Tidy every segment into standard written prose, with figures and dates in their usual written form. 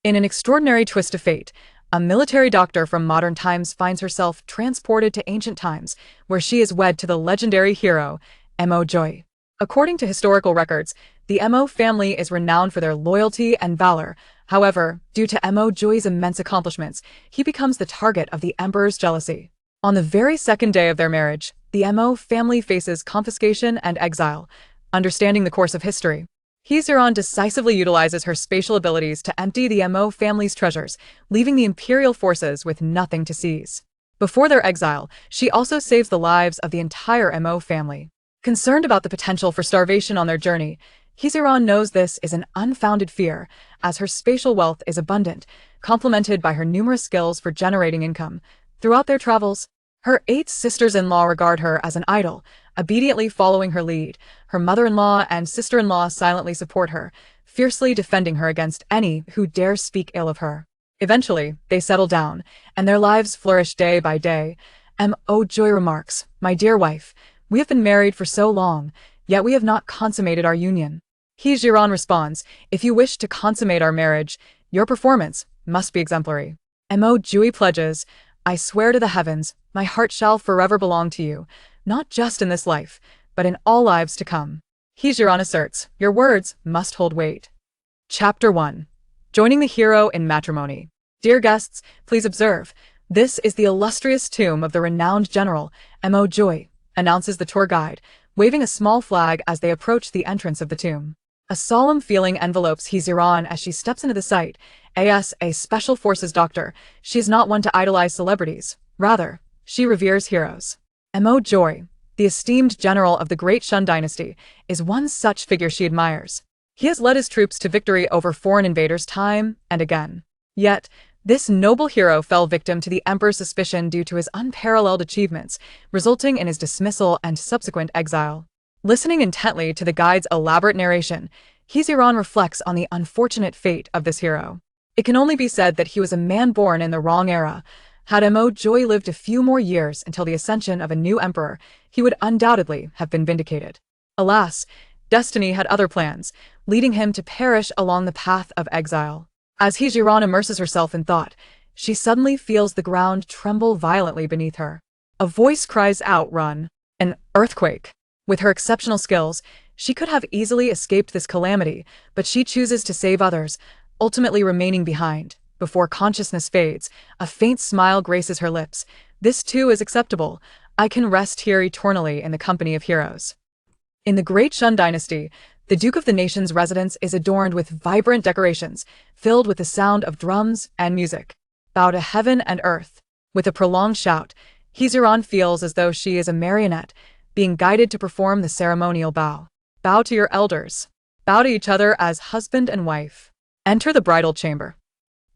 In an extraordinary twist of fate, a military doctor from modern times finds herself transported to ancient times, where she is wed to the legendary hero, Mo Jiuyue. According to historical records, the Mo family is renowned for their loyalty and valor. However, due to Mo Jiuyue's immense accomplishments, he becomes the target of the emperor's jealousy. On the very second day of their marriage, the Mo family faces confiscation and exile. Understanding the course of history, Zhiren decisively utilizes her spatial abilities to empty the Mo family's treasures, leaving the imperial forces with nothing to seize. Before their exile, she also saves the lives of the entire Mo family. Concerned about the potential for starvation on their journey, Zhiren knows this is an unfounded fear, as her spatial wealth is abundant, complemented by her numerous skills for generating income. Throughout their travels, her 8 sisters-in-law regard her as an idol, obediently following her lead. Her mother-in-law and sister-in-law silently support her, fiercely defending her against any who dare speak ill of her. Eventually, they settle down, and their lives flourish day by day. Mo Jiuyue remarks, "My dear wife, we have been married for so long, yet we have not consummated our union." Zhiren responds, "If you wish to consummate our marriage, your performance must be exemplary." Mo Jiuyue pledges, "I swear to the heavens, my heart shall forever belong to you, not just in this life, but in all lives to come." Zhiren asserts, "Your words must hold weight." Chapter 1. Joining the hero in matrimony. Dear guests, please observe, this is the illustrious tomb of the renowned general, Mo Jiuyue, announces the tour guide, waving a small flag as they approach the entrance of the tomb. A solemn feeling envelopes Zhiren as she steps into the site. As a special forces doctor, she is not one to idolize celebrities. Rather, she reveres heroes. Mo Jiuyue, the esteemed general of the Great Shun dynasty, is one such figure she admires. He has led his troops to victory over foreign invaders time and again. Yet, this noble hero fell victim to the emperor's suspicion due to his unparalleled achievements, resulting in his dismissal and subsequent exile. Listening intently to the guide's elaborate narration, Zhiren reflects on the unfortunate fate of this hero. It can only be said that he was a man born in the wrong era. Had Mo Jiuyue lived a few more years until the ascension of a new emperor, he would undoubtedly have been vindicated. Alas, destiny had other plans, leading him to perish along the path of exile. As Zhiren immerses herself in thought, she suddenly feels the ground tremble violently beneath her. A voice cries out, "Run!" An earthquake. With her exceptional skills, she could have easily escaped this calamity, but she chooses to save others, ultimately remaining behind. Before consciousness fades, a faint smile graces her lips. This too is acceptable. I can rest here eternally in the company of heroes. In the Great Shun dynasty, the Duke of the Nation's residence is adorned with vibrant decorations, filled with the sound of drums and music. Bow to heaven and earth. With a prolonged shout, Zhiren feels as though she is a marionette, being guided to perform the ceremonial bow. Bow to your elders. Bow to each other as husband and wife. Enter the bridal chamber.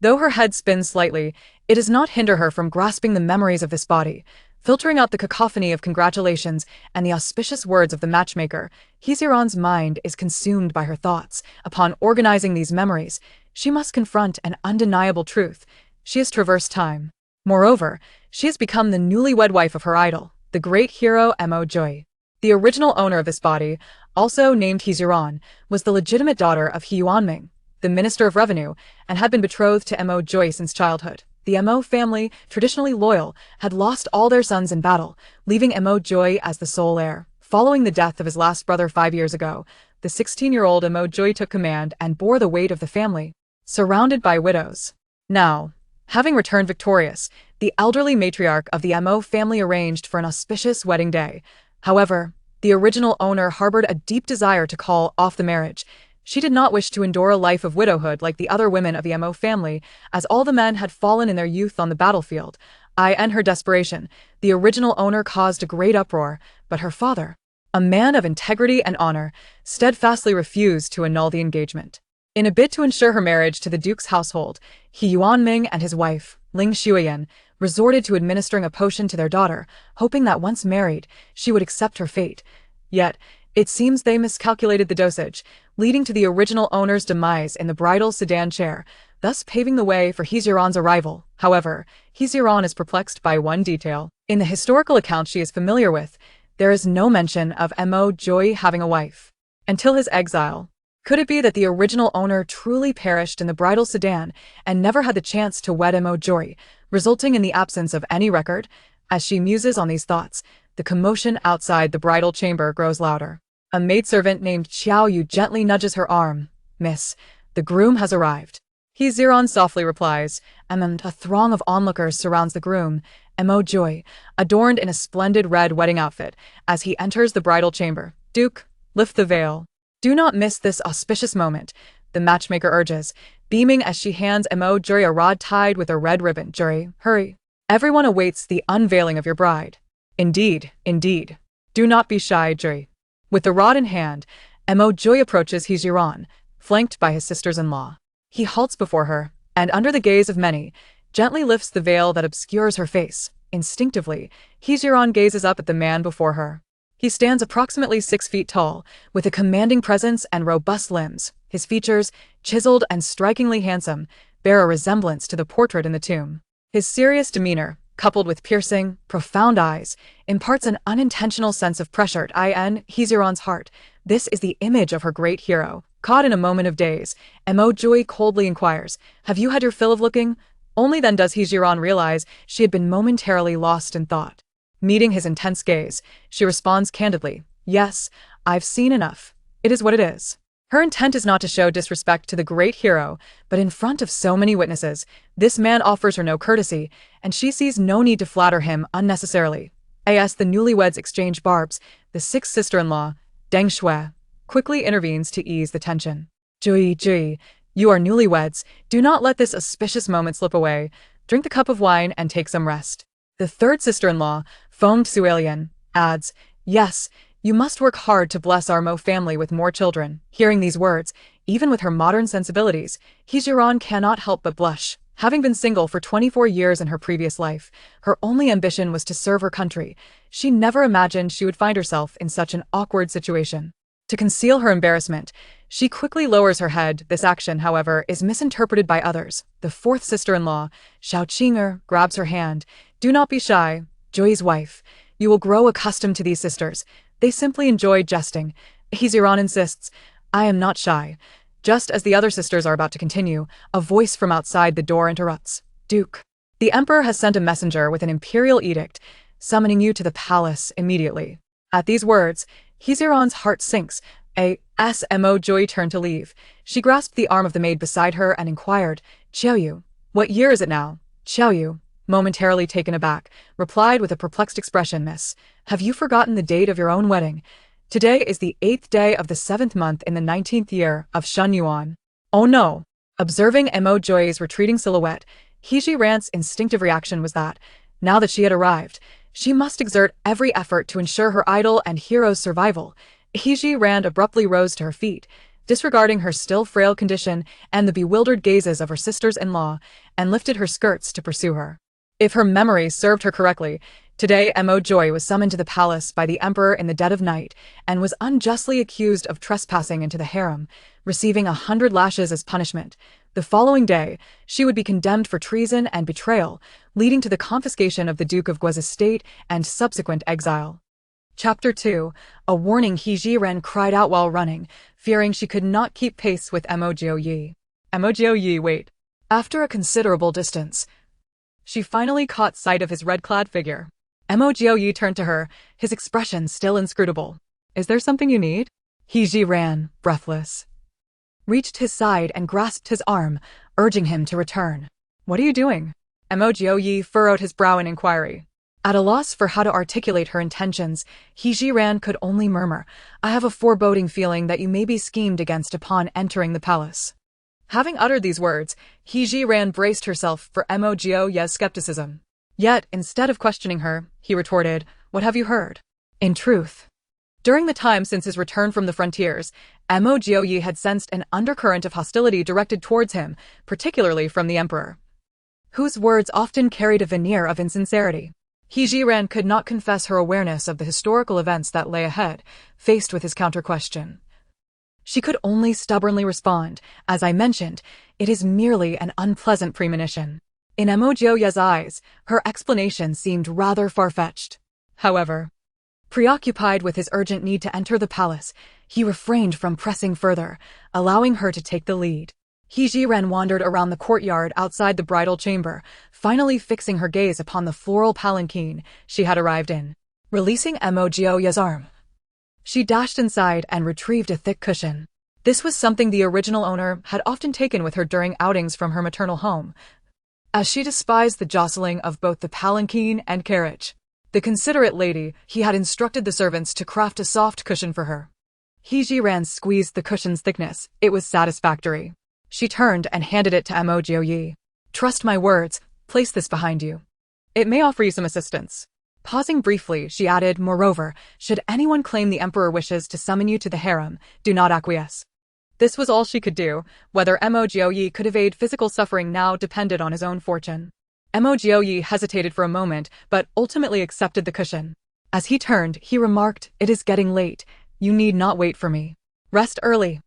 Though her head spins slightly, it does not hinder her from grasping the memories of this body. Filtering out the cacophony of congratulations and the auspicious words of the matchmaker, Zhiren's mind is consumed by her thoughts. Upon organizing these memories, she must confront an undeniable truth. She has traversed time. Moreover, she has become the newlywed wife of her idol, the great hero Mo Jiuyue. The original owner of this body, also named Zhiren, was the legitimate daughter of Yuanming, the Minister of Revenue, and had been betrothed to Mo Jiuyue since childhood. The Mo family, traditionally loyal, had lost all their sons in battle, leaving Mo Jiuyue as the sole heir. Following the death of his last brother 5 years ago, the 16-year-old Mo Jiuyue took command and bore the weight of the family, surrounded by widows. Now, having returned victorious, the elderly matriarch of the Mo family arranged for an auspicious wedding day. However, the original owner harbored a deep desire to call off the marriage. She did not wish to endure a life of widowhood like the other women of the Mo family, as all the men had fallen in their youth on the battlefield. In her desperation, the original owner caused a great uproar, but her father, a man of integrity and honor, steadfastly refused to annul the engagement. In a bid to ensure her marriage to the duke's household, Yuanming and his wife, Ling Shuyan, resorted to administering a potion to their daughter, hoping that once married, she would accept her fate. Yet, it seems they miscalculated the dosage, leading to the original owner's demise in the bridal sedan chair, thus paving the way for Zhiren's arrival. However, Zhiren is perplexed by one detail. In the historical account she is familiar with, there is no mention of Mo Jiuyue having a wife. Until his exile, Could it be that the original owner truly perished in the bridal sedan and never had the chance to wed Mo Jiuyue, resulting in the absence of any record? As she muses on these thoughts, the commotion outside the bridal chamber grows louder. A maidservant named Xiao Yu gently nudges her arm. "Miss, the groom has arrived." Zhiren softly replies, and a throng of onlookers surrounds the groom, Mo Jiuyue, adorned in a splendid red wedding outfit, as he enters the bridal chamber. "Duke, lift the veil. Do not miss this auspicious moment," the matchmaker urges, beaming as she hands Mo Jiuyue a rod tied with a red ribbon. "Jiuyue, hurry. Everyone awaits the unveiling of your bride." "Indeed, indeed. Do not be shy, Jiuyue." With the rod in hand, Mo Jiuyue approaches Zhiren, flanked by his sisters-in-law. He halts before her, and under the gaze of many, gently lifts the veil that obscures her face. Instinctively, Zhiren gazes up at the man before her. He stands approximately 6 feet tall, with a commanding presence and robust limbs. His features, chiseled and strikingly handsome, bear a resemblance to the portrait in the tomb. His serious demeanor, coupled with piercing, profound eyes, imparts an unintentional sense of pressure in Zhiren's heart. This is the image of her great hero. Caught in a moment of daze, Mo Jiuyue coldly inquires, "Have you had your fill of looking?" Only then does Zhiren realize she had been momentarily lost in thought. Meeting his intense gaze, she responds candidly, "Yes, I've seen enough. It is what it is." Her intent is not to show disrespect to the great hero, but in front of so many witnesses, this man offers her no courtesy, and she sees no need to flatter him unnecessarily. As the newlyweds exchange barbs, the sixth sister-in-law, donghua, quickly intervenes to ease the tension. Jiuyue, you are newlyweds. Do not let this auspicious moment slip away. Drink the cup of wine and take some rest. The third sister-in-law, Feng Suelian, adds, "Yes, you must work hard to bless our Mo family with more children." Hearing these words, even with her modern sensibilities, Zhiren cannot help but blush. Having been single for 24 years in her previous life, her only ambition was to serve her country. She never imagined she would find herself in such an awkward situation. To conceal her embarrassment, she quickly lowers her head. This action, however, is misinterpreted by others. The fourth sister-in-law, Xiao Qinger, grabs her hand. "Do not be shy, Jiuyue's wife. You will grow accustomed to these sisters. They simply enjoy jesting." Zhiren insists, "I am not shy." Just as the other sisters are about to continue, a voice from outside the door interrupts. "Duke, the emperor has sent a messenger with an imperial edict, summoning you to the palace immediately." At these words, Zhiren's heart sinks. Mo Jiuyue turned to leave. She grasped the arm of the maid beside her and inquired, "Xiaoyu, what year is it now?" Xiaoyu, momentarily taken aback, replied with a perplexed expression, "Miss, have you forgotten the date of your own wedding? Today is the 8th day of the 7th month in the 19th year of Shun Yuan." "Oh no!" Observing Mo Jiuyue's retreating silhouette, Zhiren's instinctive reaction was that, now that she had arrived, she must exert every effort to ensure her idol and hero's survival. Zhiren abruptly rose to her feet, disregarding her still frail condition and the bewildered gazes of her sisters-in-law, and lifted her skirts to pursue her. If her memory served her correctly, today Mo Jiuyue was summoned to the palace by the emperor in the dead of night and was unjustly accused of trespassing into the harem, receiving 100 lashes as punishment. The following day, she would be condemned for treason and betrayal, leading to the confiscation of the Duke of Gua's estate and subsequent exile. Chapter 2. A warning. Zhiren cried out while running, fearing she could not keep pace with Mo Jiuyue. Mo Jiuyue, wait. After a considerable distance, she finally caught sight of his red-clad figure. Mo Jiuyue turned to her, his expression still inscrutable. "Is there something you need?" Zhiren, breathless, reached his side and grasped his arm, urging him to return. "What are you doing?" Mo Jiuyue furrowed his brow in inquiry. At a loss for how to articulate her intentions, Zhiren could only murmur, "I have a foreboding feeling that you may be schemed against upon entering the palace." Having uttered these words, Zhiren braced herself for Mo Jiuyue's skepticism. Yet, instead of questioning her, he retorted, "What have you heard?" In truth, during the time since his return from the frontiers, Mo Jiuyue had sensed an undercurrent of hostility directed towards him, particularly from the emperor, whose words often carried a veneer of insincerity. Zhiren could not confess her awareness of the historical events that lay ahead, faced with his counter-question. She could only stubbornly respond, "As I mentioned, it is merely an unpleasant premonition." In Mo Jiuyue's eyes, her explanation seemed rather far-fetched. However, preoccupied with his urgent need to enter the palace, he refrained from pressing further, allowing her to take the lead. Zhiren wandered around the courtyard outside the bridal chamber, finally fixing her gaze upon the floral palanquin she had arrived in. Releasing Mo Jiuyue's arm, she dashed inside and retrieved a thick cushion. This was something the original owner had often taken with her during outings from her maternal home, as she despised the jostling of both the palanquin and carriage. The considerate lady, he had instructed the servants to craft a soft cushion for her. Zhiren squeezed the cushion's thickness. It was satisfactory. She turned and handed it to Mo Jiuyue. Trust my words, place this behind you. It may offer you some assistance. Pausing briefly, she added, moreover, should anyone claim the emperor wishes to summon you to the harem, do not acquiesce. This was all she could do. Whether Mo Jiuyue could evade physical suffering now depended on his own fortune. Mo Jiuyue hesitated for a moment, but ultimately accepted the cushion. As he turned, he remarked, it is getting late. You need not wait for me. Rest early.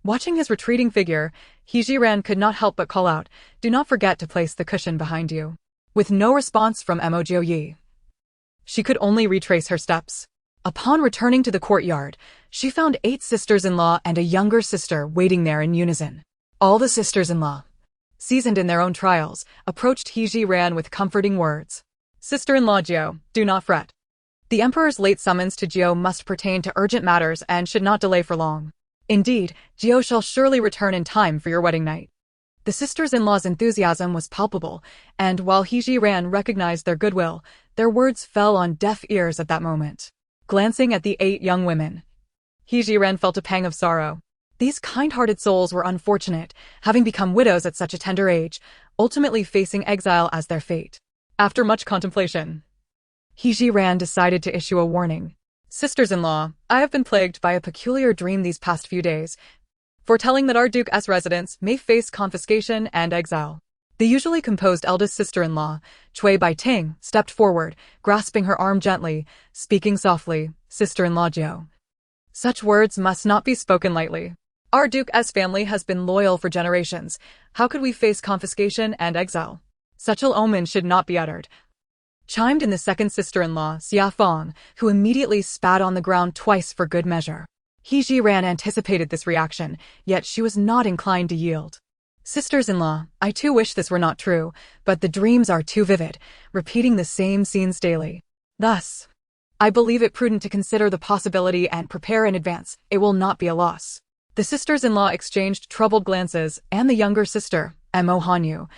Watching his retreating figure, Zhiren could not help but call out, do not forget to place the cushion behind you. With no response from Mo Jiuyue, she could only retrace her steps. Upon returning to the courtyard, she found 8 sisters-in-law and a younger sister waiting there in unison. All the sisters-in-law, seasoned in their own trials, approached Zhiren with comforting words. Sister-in-law Jiu, do not fret. The emperor's late summons to Jiu must pertain to urgent matters and should not delay for long. Indeed, Jiu shall surely return in time for your wedding night. The sisters-in-law's enthusiasm was palpable, and while Zhiren recognized their goodwill, their words fell on deaf ears at that moment. Glancing at the 8 young women, Zhiren felt a pang of sorrow. These kind-hearted souls were unfortunate, having become widows at such a tender age, ultimately facing exile as their fate. After much contemplation, Zhiren decided to issue a warning. Sisters-in-law, I have been plagued by a peculiar dream these past few days, foretelling that our Duke's residence may face confiscation and exile. The usually composed eldest sister-in-law, Cui Baiting, stepped forward, grasping her arm gently, speaking softly, Sister-in-law Jiu. Such words must not be spoken lightly. Our Duke's family has been loyal for generations. How could we face confiscation and exile? Such ill omen should not be uttered. Chimed in the second sister-in-law, Xia Fong, who immediately spat on the ground twice for good measure. Zhiren anticipated this reaction, yet she was not inclined to yield. Sisters-in-law, I too wish this were not true, but the dreams are too vivid, repeating the same scenes daily. Thus, I believe it prudent to consider the possibility and prepare in advance. It will not be a loss. The sisters-in-law exchanged troubled glances, and the younger sister, Mo Jiuyue,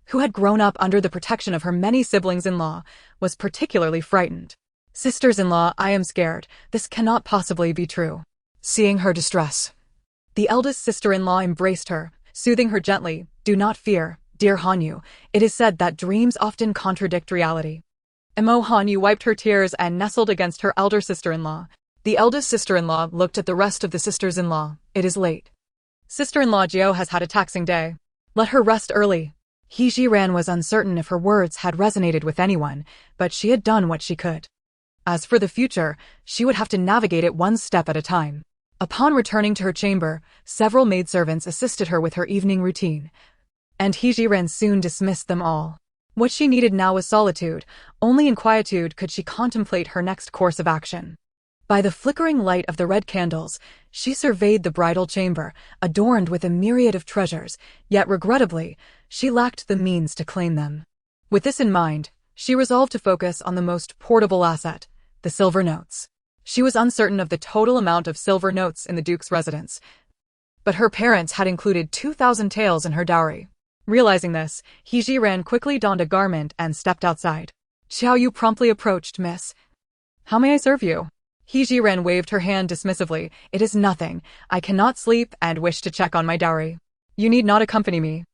who had grown up under the protection of her many siblings-in-law, was particularly frightened. Sisters-in-law, I am scared. This cannot possibly be true. Seeing her distress, the eldest sister-in-law embraced her, soothing her gently, do not fear, dear Jiuyue. It is said that dreams often contradict reality. Mo Jiuyue wiped her tears and nestled against her elder sister-in-law. The eldest sister-in-law looked at the rest of the sisters-in-law. It is late. Sister-in-law Jiu has had a taxing day. Let her rest early. Zhiren was uncertain if her words had resonated with anyone, but she had done what she could. As for the future, she would have to navigate it one step at a time. Upon returning to her chamber, several maidservants assisted her with her evening routine, and Zhiren soon dismissed them all. What she needed now was solitude. Only in quietude could she contemplate her next course of action. By the flickering light of the red candles, she surveyed the bridal chamber, adorned with a myriad of treasures, yet regrettably, she lacked the means to claim them. With this in mind, she resolved to focus on the most portable asset, the silver notes. She was uncertain of the total amount of silver notes in the Duke's residence, but her parents had included 2,000 taels in her dowry. Realizing this, Zhiren quickly donned a garment and stepped outside. Xiaoyu promptly approached, Miss. How may I serve you? Zhiren waved her hand dismissively. It is nothing. I cannot sleep and wish to check on my dowry. You need not accompany me.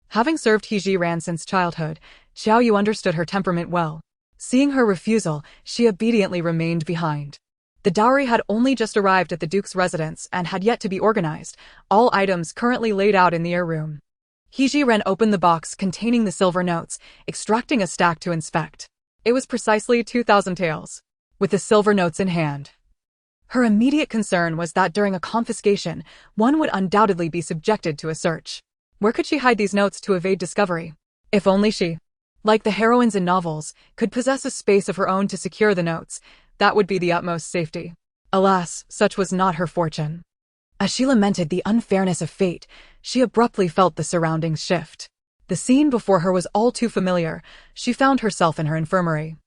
Having served Zhiren since childhood, Xiaoyu understood her temperament well. Seeing her refusal, she obediently remained behind. The dowry had only just arrived at the Duke's residence and had yet to be organized, all items currently laid out in the air room. Zhiren opened the box containing the silver notes, extracting a stack to inspect. It was precisely 2,000 taels. With the silver notes in hand, her immediate concern was that during a confiscation, one would undoubtedly be subjected to a search. Where could she hide these notes to evade discovery? If only she, like the heroines in novels, could possess a space of her own to secure the notes, that would be the utmost safety. Alas, such was not her fortune. As she lamented the unfairness of fate, she abruptly felt the surroundings shift. The scene before her was all too familiar. She found herself in her infirmary.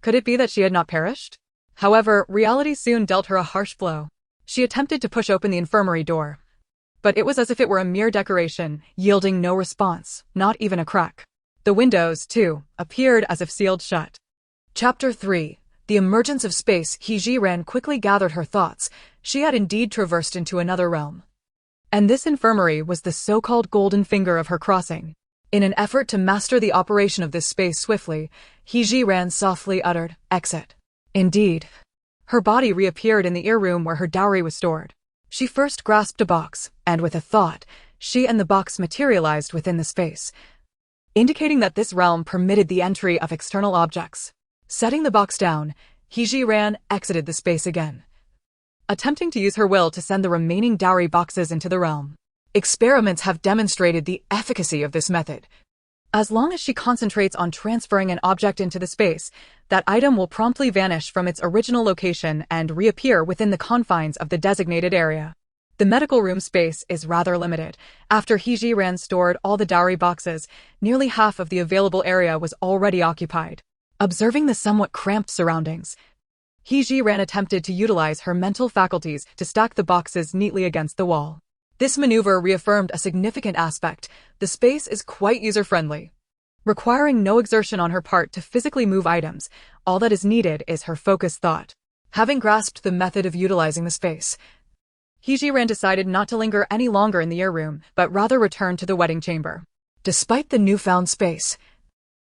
Could it be that she had not perished? However, reality soon dealt her a harsh blow. She attempted to push open the infirmary door, but it was as if it were a mere decoration, yielding no response, not even a crack. The windows, too, appeared as if sealed shut. Chapter 3. The Emergence of Space. Zhiren quickly gathered her thoughts. She had indeed traversed into another realm. And this infirmary was the so-called golden finger of her crossing. In an effort to master the operation of this space swiftly, Zhiren softly uttered, "Exit." Indeed, her body reappeared in the ear room where her dowry was stored. She first grasped a box, and with a thought, she and the box materialized within the space, indicating that this realm permitted the entry of external objects. Setting the box down, Zhiren exited the space again, attempting to use her will to send the remaining dowry boxes into the realm. Experiments have demonstrated the efficacy of this method. As long as she concentrates on transferring an object into the space, that item will promptly vanish from its original location and reappear within the confines of the designated area. The medical room space is rather limited. After Zhiren stored all the dowry boxes, nearly half of the available area was already occupied. Observing the somewhat cramped surroundings, Zhiren attempted to utilize her mental faculties to stack the boxes neatly against the wall. This maneuver reaffirmed a significant aspect: the space is quite user-friendly. Requiring no exertion on her part to physically move items, all that is needed is her focused thought. Having grasped the method of utilizing the space, Zhiren decided not to linger any longer in the ear room, but rather return to the wedding chamber. Despite the newfound space,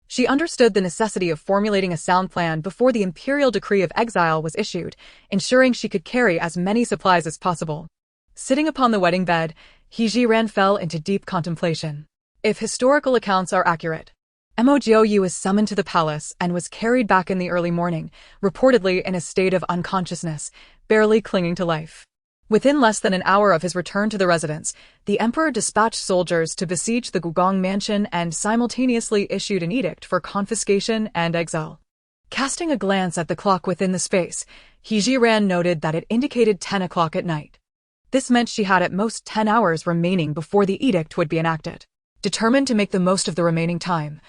she understood the necessity of formulating a sound plan before the imperial decree of exile was issued, ensuring she could carry as many supplies as possible. Sitting upon the wedding bed, Zhiren fell into deep contemplation. If historical accounts are accurate, Mo Jiuyue was summoned to the palace and was carried back in the early morning, reportedly in a state of unconsciousness, barely clinging to life. Within less than an hour of his return to the residence, the emperor dispatched soldiers to besiege the Gugong mansion and simultaneously issued an edict for confiscation and exile. Casting a glance at the clock within the space, Zhiren noted that it indicated 10 o'clock at night. This meant she had at most 10 hours remaining before the edict would be enacted. Determined to make the most of the remaining time,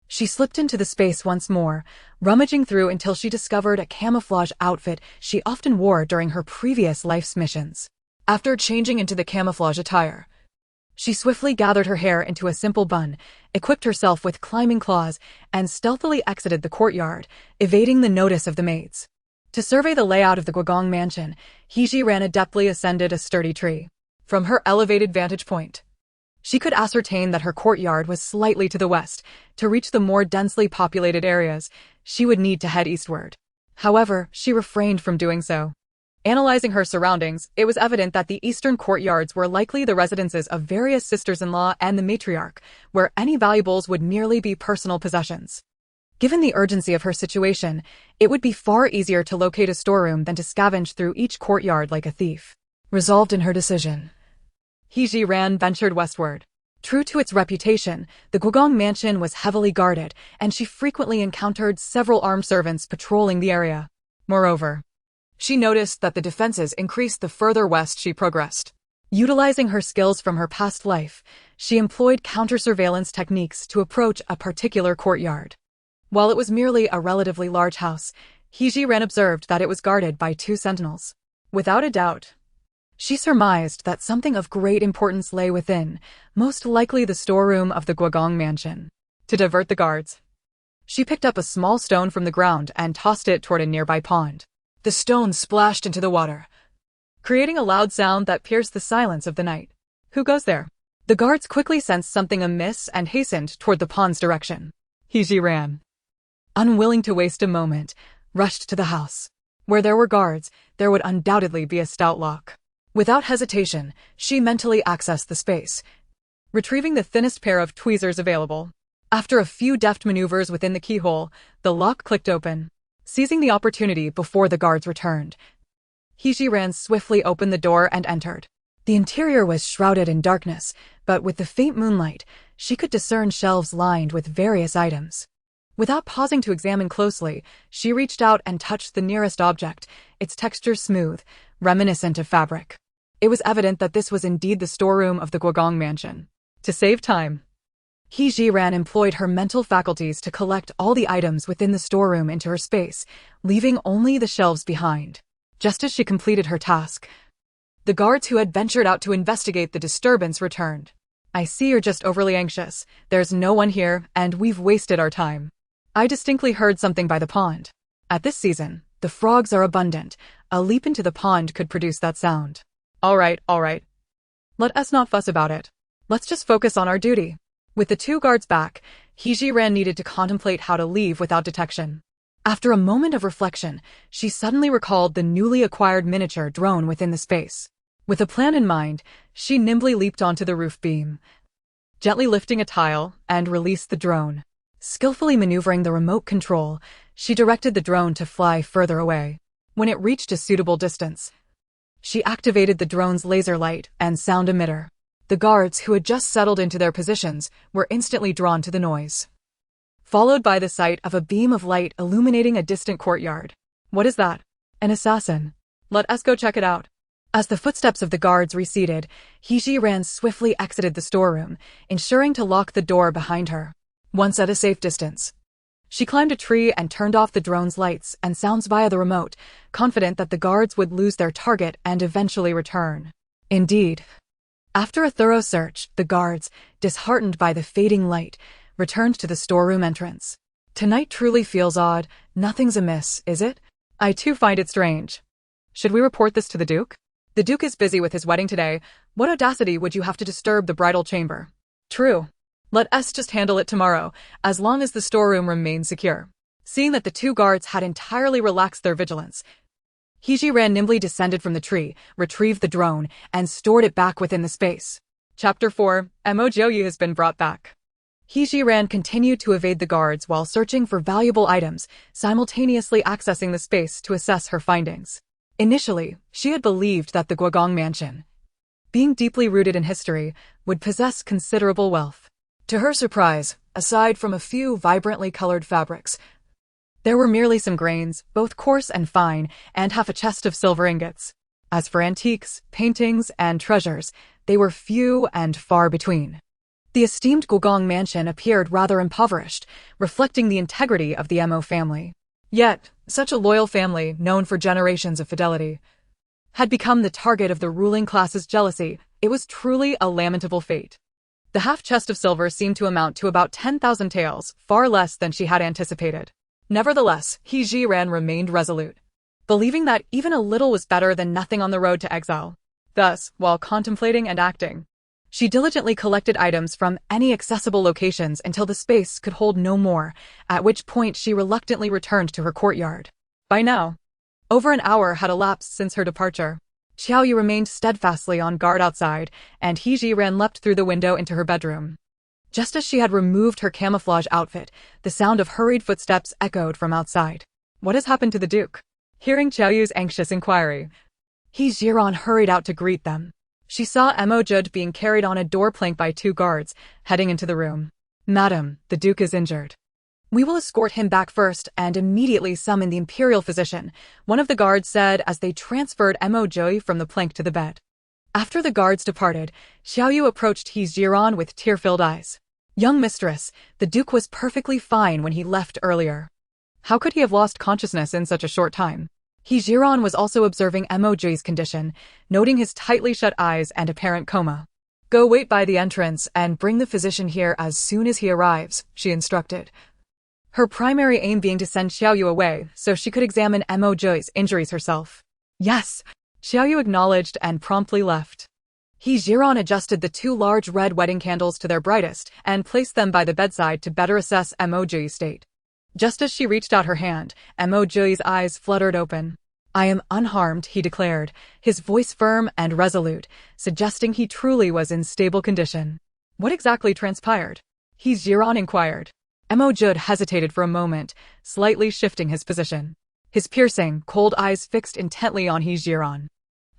she slipped into the space once more, rummaging through until she discovered a camouflage outfit she often wore during her previous life's missions. After changing into the camouflage attire, she swiftly gathered her hair into a simple bun, equipped herself with climbing claws, and stealthily exited the courtyard, evading the notice of the maids. To survey the layout of the Gugong mansion, Zhiren adeptly ascended a sturdy tree. From her elevated vantage point, she could ascertain that her courtyard was slightly to the west. To reach the more densely populated areas, she would need to head eastward. However, she refrained from doing so. Analyzing her surroundings, it was evident that the eastern courtyards were likely the residences of various sisters-in-law and the matriarch, where any valuables would merely be personal possessions. Given the urgency of her situation, it would be far easier to locate a storeroom than to scavenge through each courtyard like a thief. Resolved in her decision, Zhiren ventured westward. True to its reputation, the Gugong mansion was heavily guarded, and she frequently encountered several armed servants patrolling the area. Moreover, she noticed that the defenses increased the further west she progressed. Utilizing her skills from her past life, she employed counter-surveillance techniques to approach a particular courtyard. While it was merely a relatively large house, Zhiren observed that it was guarded by 2 sentinels. Without a doubt, she surmised that something of great importance lay within, most likely the storeroom of the Gugong mansion. To divert the guards, she picked up a small stone from the ground and tossed it toward a nearby pond. The stone splashed into the water, creating a loud sound that pierced the silence of the night. Who goes there? The guards quickly sensed something amiss and hastened toward the pond's direction. Zhiren, unwilling to waste a moment, rushed to the house. Where there were guards, there would undoubtedly be a stout lock. Without hesitation, she mentally accessed the space, retrieving the thinnest pair of tweezers available. After a few deft maneuvers within the keyhole, the lock clicked open. Seizing the opportunity before the guards returned, Zhiren swiftly opened the door and entered. The interior was shrouded in darkness, but with the faint moonlight, she could discern shelves lined with various items. Without pausing to examine closely, she reached out and touched the nearest object, its texture smooth, reminiscent of fabric. It was evident that this was indeed the storeroom of the Guogong mansion. To save time, Zhiren employed her mental faculties to collect all the items within the storeroom into her space, leaving only the shelves behind. Just as she completed her task, the guards who had ventured out to investigate the disturbance returned. I see you're just overly anxious. There's no one here, and we've wasted our time. I distinctly heard something by the pond. At this season, the frogs are abundant. A leap into the pond could produce that sound. All right. Let us not fuss about it. Let's just focus on our duty. With the two guards back, Zhiren needed to contemplate how to leave without detection. After a moment of reflection, she suddenly recalled the newly acquired miniature drone within the space. With a plan in mind, she nimbly leaped onto the roof beam, gently lifting a tile, and released the drone. Skillfully maneuvering the remote control, she directed the drone to fly further away. When it reached a suitable distance, she activated the drone's laser light and sound emitter. The guards, who had just settled into their positions, were instantly drawn to the noise, followed by the sight of a beam of light illuminating a distant courtyard. What is that? An assassin. Let us go check it out. As the footsteps of the guards receded, Zhiren swiftly exited the storeroom, ensuring to lock the door behind her. Once at a safe distance, she climbed a tree and turned off the drone's lights and sounds via the remote, confident that the guards would lose their target and eventually return. Indeed, after a thorough search, the guards, disheartened by the fading light, returned to the storeroom entrance. Tonight truly feels odd. Nothing's amiss, is it? I too find it strange. Should we report this to the Duke? The Duke is busy with his wedding today. What audacity would you have to disturb the bridal chamber? True. Let us just handle it tomorrow, as long as the storeroom remains secure. Seeing that the two guards had entirely relaxed their vigilance, Zhiren nimbly descended from the tree, retrieved the drone, and stored it back within the space. Chapter 4. Mo Jiuyue has been brought back. Zhiren continued to evade the guards while searching for valuable items, simultaneously accessing the space to assess her findings. Initially, she had believed that the Guogong mansion, being deeply rooted in history, would possess considerable wealth. To her surprise, aside from a few vibrantly colored fabrics, there were merely some grains, both coarse and fine, and half a chest of silver ingots. As for antiques, paintings, and treasures, they were few and far between. The esteemed Guogong mansion appeared rather impoverished, reflecting the integrity of the Mo family. Yet, such a loyal family, known for generations of fidelity, had become the target of the ruling class's jealousy. It was truly a lamentable fate. The half-chest of silver seemed to amount to about 10,000 taels, far less than she had anticipated. Nevertheless, Zhiren remained resolute, believing that even a little was better than nothing on the road to exile. Thus, while contemplating and acting, she diligently collected items from any accessible locations until the space could hold no more, at which point she reluctantly returned to her courtyard. By now, over an hour had elapsed since her departure. Xiaoyu remained steadfastly on guard outside, and Zhiren leapt through the window into her bedroom. Just as she had removed her camouflage outfit, the sound of hurried footsteps echoed from outside. What has happened to the Duke? Hearing Xiaoyu's anxious inquiry, Zhiren hurried out to greet them. She saw Mo Jiuyue being carried on a door plank by two guards, heading into the room. Madam, the Duke is injured. We will escort him back first and immediately summon the imperial physician, one of the guards said as they transferred Mo Jiuyue from the plank to the bed. After the guards departed, Xiaoyu approached Zhiren with tear-filled eyes. Young mistress, the Duke was perfectly fine when he left earlier. How could he have lost consciousness in such a short time? Zhiren was also observing Mo Jiuyue's condition, noting his tightly shut eyes and apparent coma. Go wait by the entrance and bring the physician here as soon as he arrives, she instructed, her primary aim being to send Xiaoyu away so she could examine Mo Jiuyue's injuries herself. Yes, Xiaoyu acknowledged and promptly left. Zhiren adjusted the two large red wedding candles to their brightest and placed them by the bedside to better assess Mo Jiuyue's state. Just as she reached out her hand, Mo Jiuyue's eyes fluttered open. I am unharmed, he declared, his voice firm and resolute, suggesting he truly was in stable condition. What exactly transpired? Zhiren inquired. Mo Jiuyue hesitated for a moment, slightly shifting his position. His piercing, cold eyes fixed intently on Zhiren.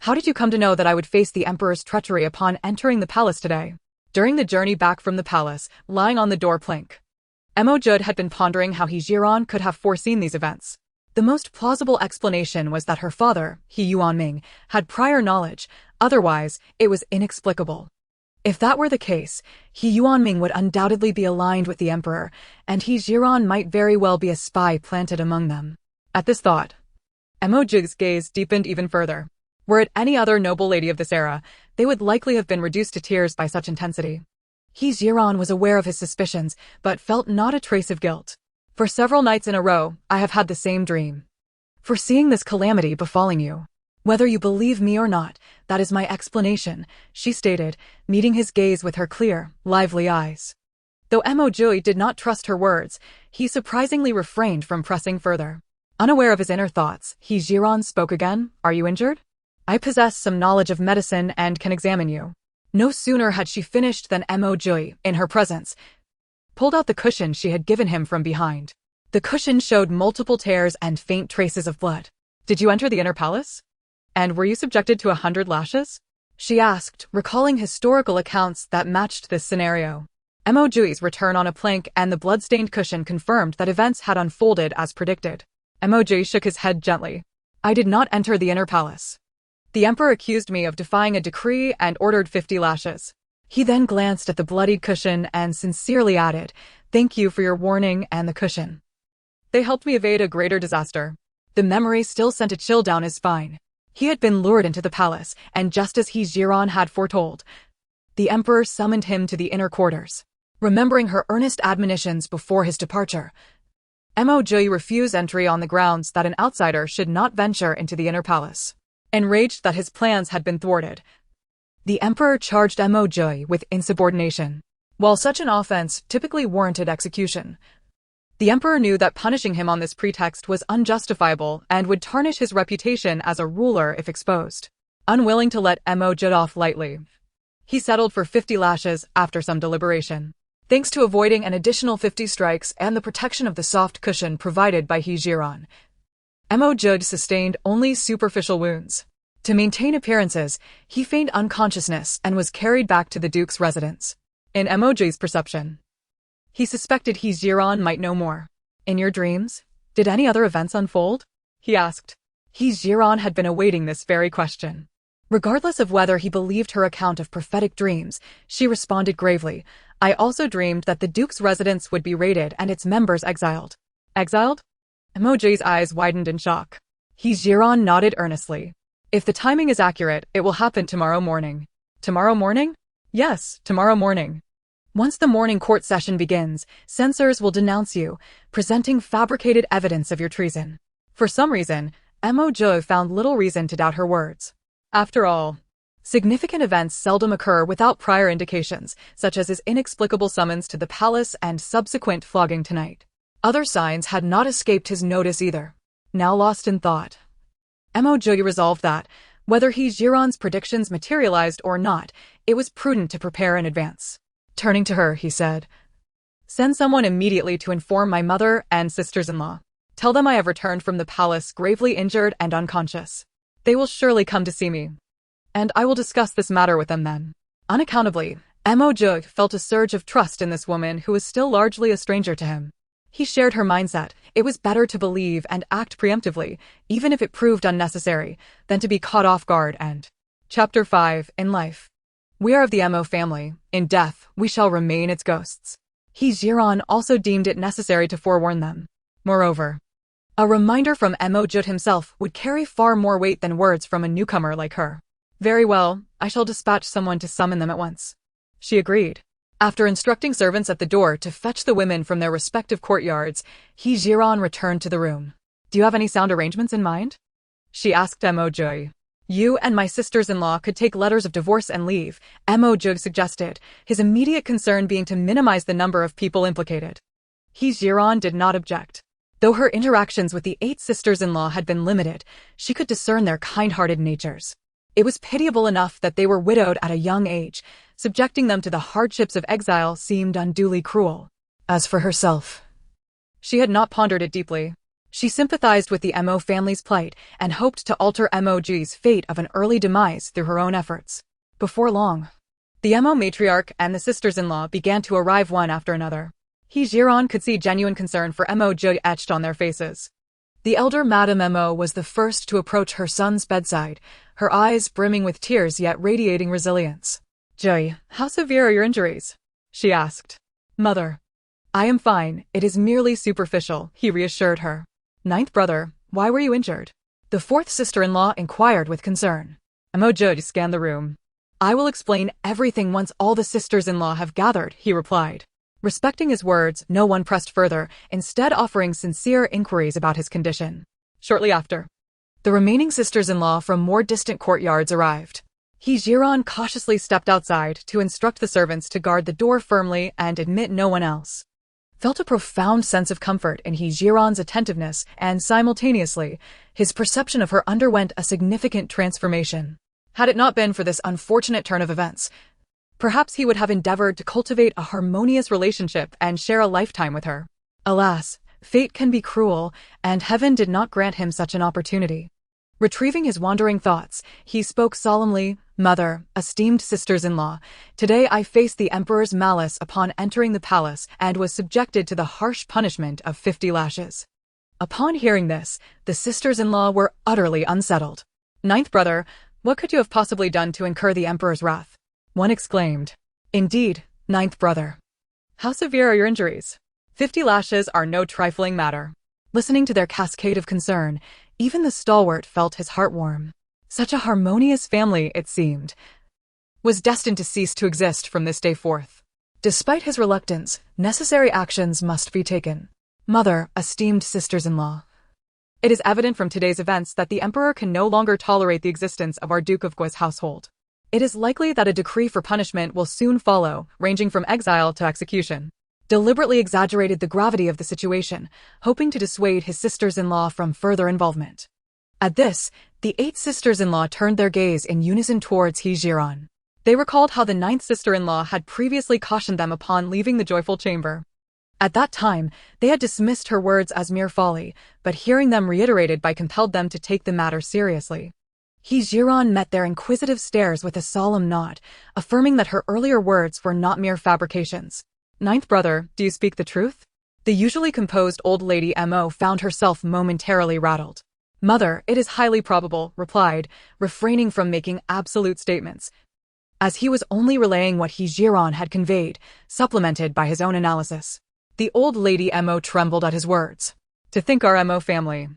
How did you come to know that I would face the Emperor's treachery upon entering the palace today? During the journey back from the palace, lying on the door plank, Mo Jiuyue had been pondering how Zhiren could have foreseen these events. The most plausible explanation was that her father, He Yuanming, had prior knowledge, otherwise, it was inexplicable. If that were the case, He Yuanming would undoubtedly be aligned with the emperor, and Zhiren might very well be a spy planted among them. At this thought, Mo Jiuyue's gaze deepened even further. Were it any other noble lady of this era, they would likely have been reduced to tears by such intensity. Zhiren was aware of his suspicions, but felt not a trace of guilt. For several nights in a row, I have had the same dream. Foreseeing this calamity befalling you. Whether you believe me or not, that is my explanation, she stated, meeting his gaze with her clear, lively eyes. Though Mo Jiuyue did not trust her words, he surprisingly refrained from pressing further. Unaware of his inner thoughts, Zhiren spoke again. Are you injured? I possess some knowledge of medicine and can examine you. No sooner had she finished than Mo Jiuyue, in her presence, pulled out the cushion she had given him from behind. The cushion showed multiple tears and faint traces of blood. Did you enter the inner palace? And were you subjected to 100 lashes? She asked, recalling historical accounts that matched this scenario. Mo Jiuyue's return on a plank and the blood-stained cushion confirmed that events had unfolded as predicted. Mo Jiuyue shook his head gently. I did not enter the inner palace. The emperor accused me of defying a decree and ordered 50 lashes. He then glanced at the bloodied cushion and sincerely added, Thank you for your warning and the cushion. They helped me evade a greater disaster. The memory still sent a chill down his spine. He had been lured into the palace, and just as Zhiren had foretold, the emperor summoned him to the inner quarters. Remembering her earnest admonitions before his departure, Mo Jiuyue refused entry on the grounds that an outsider should not venture into the inner palace. Enraged that his plans had been thwarted, the emperor charged Mo Jiuyue with insubordination. While such an offense typically warranted execution, the emperor knew that punishing him on this pretext was unjustifiable and would tarnish his reputation as a ruler if exposed. Unwilling to let Mo Jiuyue off lightly, he settled for 50 lashes after some deliberation. Thanks to avoiding an additional 50 strikes and the protection of the soft cushion provided by Zhiren, Mo Jiuyue sustained only superficial wounds. To maintain appearances, he feigned unconsciousness and was carried back to the duke's residence. In Mo Jiuyue's perception, he suspected Zhiren might know more. In your dreams, did any other events unfold? He asked. Zhiren had been awaiting this very question. Regardless of whether he believed her account of prophetic dreams, she responded gravely, I also dreamed that the duke's residence would be raided and its members exiled. Exiled? Mo Jiuyue's eyes widened in shock. Zhiren nodded earnestly. If the timing is accurate, it will happen tomorrow morning. Tomorrow morning? Yes, tomorrow morning. Once the morning court session begins, censors will denounce you, presenting fabricated evidence of your treason. For some reason, Mo Jiuyue found little reason to doubt her words. After all, significant events seldom occur without prior indications, such as his inexplicable summons to the palace and subsequent flogging tonight. Other signs had not escaped his notice either. Now lost in thought, Mo Jiuyue resolved that, whether Zhiren's predictions materialized or not, it was prudent to prepare in advance. Turning to her, he said, Send someone immediately to inform my mother and sisters-in-law. Tell them I have returned from the palace gravely injured and unconscious. They will surely come to see me, and I will discuss this matter with them then. Unaccountably, Mo Jiuyue felt a surge of trust in this woman who was still largely a stranger to him. He shared her mindset. It was better to believe and act preemptively, even if it proved unnecessary, than to be caught off guard and... Chapter 5, In Life. We are of the Mo family. In death, we shall remain its ghosts. Zhiren also deemed it necessary to forewarn them. Moreover, a reminder from Mo Jiuyue himself would carry far more weight than words from a newcomer like her. Very well, I shall dispatch someone to summon them at once. She agreed. After instructing servants at the door to fetch the women from their respective courtyards, Zhiren returned to the room. Do you have any sound arrangements in mind? She asked Mo Jiuyue. You and my sisters-in-law could take letters of divorce and leave, Mo Jiuyue suggested, his immediate concern being to minimize the number of people implicated. Zhiren did not object. Though her interactions with the 8 sisters-in-law had been limited, she could discern their kind-hearted natures. It was pitiable enough that they were widowed at a young age. Subjecting them to the hardships of exile seemed unduly cruel. As for herself, she had not pondered it deeply. She sympathized with the Mo family's plight and hoped to alter Mo Jiuyue's fate of an early demise through her own efforts. Before long, the Mo matriarch and the sisters-in-law began to arrive one after another. He Zhiren could see genuine concern for Mo Jiuyue etched on their faces. The elder Madame Mo was the first to approach her son's bedside, her eyes brimming with tears yet radiating resilience. "Jiuyue, how severe are your injuries?" she asked. "Mother, I am fine, it is merely superficial," he reassured her. "Ninth brother, why were you injured?" The fourth sister-in-law inquired with concern. Mo Jiuyue scanned the room. "I will explain everything once all the sisters-in-law have gathered," he replied. Respecting his words, no one pressed further, instead offering sincere inquiries about his condition. Shortly after, the remaining sisters-in-law from more distant courtyards arrived. He Zhiren cautiously stepped outside to instruct the servants to guard the door firmly and admit no one else. Felt a profound sense of comfort in He Zhiren's attentiveness, and simultaneously, his perception of her underwent a significant transformation. Had it not been for this unfortunate turn of events, perhaps he would have endeavored to cultivate a harmonious relationship and share a lifetime with her. Alas, fate can be cruel, and heaven did not grant him such an opportunity. Retrieving his wandering thoughts, he spoke solemnly, "Mother, esteemed sisters-in-law, today I faced the emperor's malice upon entering the palace and was subjected to the harsh punishment of 50 lashes. Upon hearing this, the sisters-in-law were utterly unsettled. "Ninth brother, what could you have possibly done to incur the emperor's wrath?" One exclaimed. "Indeed, ninth brother. How severe are your injuries? 50 lashes are no trifling matter." Listening to their cascade of concern, even the stalwart felt his heart warm. Such a harmonious family, it seemed, was destined to cease to exist from this day forth. Despite his reluctance, necessary actions must be taken. "Mother, esteemed sisters-in-law, it is evident from today's events that the emperor can no longer tolerate the existence of our Duke of Gua's household. It is likely that a decree for punishment will soon follow, ranging from exile to execution." Deliberately exaggerated the gravity of the situation, hoping to dissuade his sisters-in-law from further involvement. At this, the 8 sisters-in-law turned their gaze in unison towards He Zhiren. They recalled how the 9th sister-in-law had previously cautioned them upon leaving the joyful chamber. At that time, they had dismissed her words as mere folly, but hearing them reiterated compelled them to take the matter seriously. He Zhiren met their inquisitive stares with a solemn nod, affirming that her earlier words were not mere fabrications. "Ninth brother, do you speak the truth?" The usually composed old lady Mo found herself momentarily rattled. "Mother, it is highly probable," replied, refraining from making absolute statements, as he was only relaying what He Zhiren had conveyed, supplemented by his own analysis. The old lady Mo trembled at his words. To think our Mo family,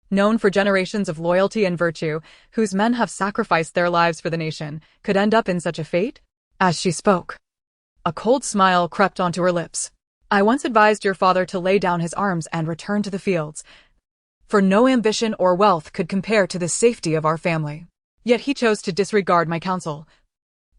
known for generations of loyalty and virtue, whose men have sacrificed their lives for the nation, could end up in such a fate? As she spoke, a cold smile crept onto her lips. "I once advised your father to lay down his arms and return to the fields, for no ambition or wealth could compare to the safety of our family. Yet he chose to disregard my counsel,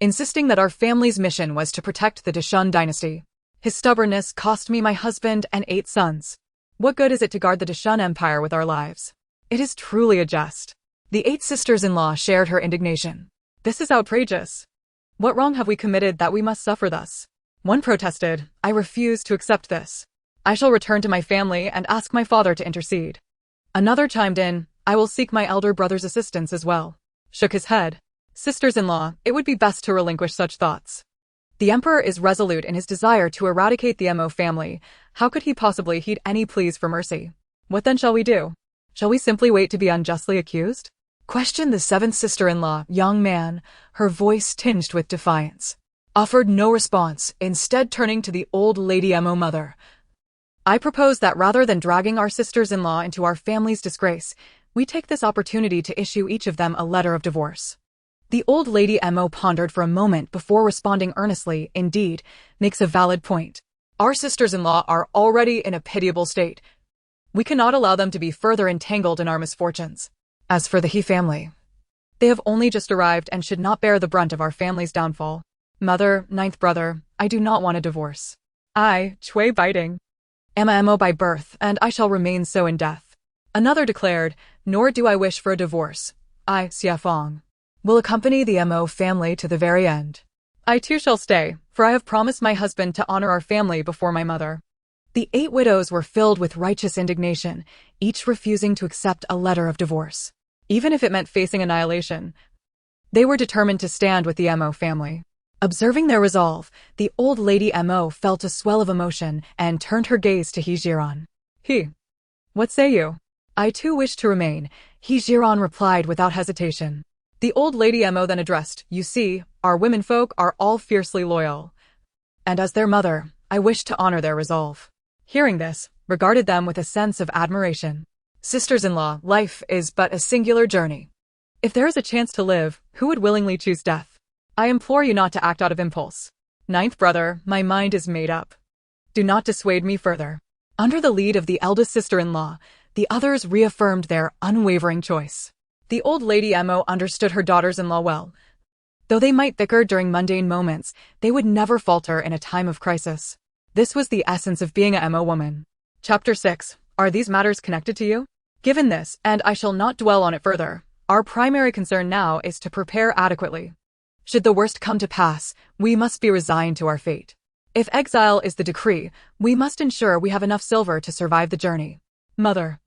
insisting that our family's mission was to protect the Destined dynasty. His stubbornness cost me my husband and 8 sons. What good is it to guard the Destined empire with our lives? It is truly a jest." The 8 sisters-in-law shared her indignation. "This is outrageous. What wrong have we committed that we must suffer thus?" One protested, "I refuse to accept this. I shall return to my family and ask my father to intercede." Another chimed in, "I will seek my elder brother's assistance as well." Shook his head. "Sisters-in-law, it would be best to relinquish such thoughts. The emperor is resolute in his desire to eradicate the Mo family. How could he possibly heed any pleas for mercy? What then shall we do? Shall we simply wait to be unjustly accused?" Questioned the 7th sister-in-law, young man, her voice tinged with defiance. Offered no response, instead turning to the old lady Mo mother. "I propose that rather than dragging our sisters-in-law into our family's disgrace, we take this opportunity to issue each of them a letter of divorce." The old lady Mo pondered for a moment before responding earnestly, "Indeed, makes a valid point. Our sisters-in-law are already in a pitiable state. We cannot allow them to be further entangled in our misfortunes. As for the He family, they have only just arrived and should not bear the brunt of our family's downfall. Mother, 9th brother, I do not want a divorce. I, Chui biting, am a Mo by birth, and I shall remain so in death." Another declared, "Nor do I wish for a divorce. I, Xiafong, will accompany the Mo family to the very end. I too shall stay, for I have promised my husband to honor our family before my mother." The 8 widows were filled with righteous indignation, each refusing to accept a letter of divorce. Even if it meant facing annihilation, they were determined to stand with the Mo family. Observing their resolve, the old lady Mo felt a swell of emotion and turned her gaze to Zhiren. What say you? I too wish to remain, Zhiren replied without hesitation. The old lady Mo then addressed, you see, our womenfolk are all fiercely loyal. And as their mother, I wish to honor their resolve. Hearing this, regarded them with a sense of admiration. Sisters-in-law, life is but a singular journey. If there is a chance to live, who would willingly choose death? I implore you not to act out of impulse. Ninth brother, my mind is made up. Do not dissuade me further. Under the lead of the eldest sister-in-law, the others reaffirmed their unwavering choice. The old lady Mo understood her daughters-in-law well. Though they might bicker during mundane moments, they would never falter in a time of crisis. This was the essence of being a Mo woman. Chapter 6. Are these matters connected to you? Given this, and I shall not dwell on it further, our primary concern now is to prepare adequately. Should the worst come to pass, we must be resigned to our fate. If exile is the decree, we must ensure we have enough silver to survive the journey. Mother.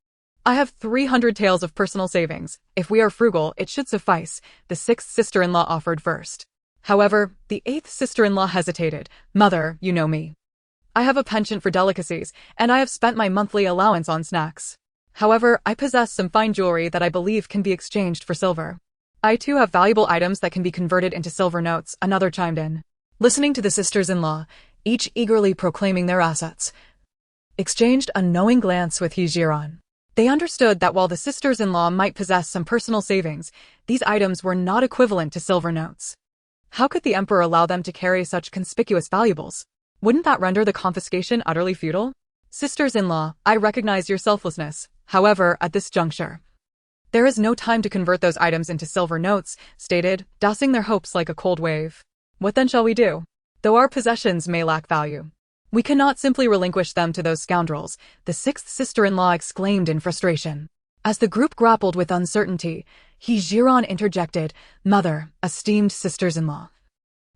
I have 300 taels of personal savings. If we are frugal, it should suffice, the sixth sister-in-law offered first. However, the eighth sister-in-law hesitated. Mother, you know me. I have a penchant for delicacies, and I have spent my monthly allowance on snacks. However, I possess some fine jewelry that I believe can be exchanged for silver. I too have valuable items that can be converted into silver notes, another chimed in. Listening to the sisters-in-law, each eagerly proclaiming their assets, exchanged a knowing glance with Zhiren. They understood that while the sisters-in-law might possess some personal savings, these items were not equivalent to silver notes. How could the emperor allow them to carry such conspicuous valuables? Wouldn't that render the confiscation utterly futile? Sisters-in-law, I recognize your selflessness. However, at this juncture, there is no time to convert those items into silver notes, stated, dousing their hopes like a cold wave. What then shall we do? Though our possessions may lack value, we cannot simply relinquish them to those scoundrels, the sixth sister-in-law exclaimed in frustration. As the group grappled with uncertainty, Zhiren interjected, Mother, esteemed sisters-in-law,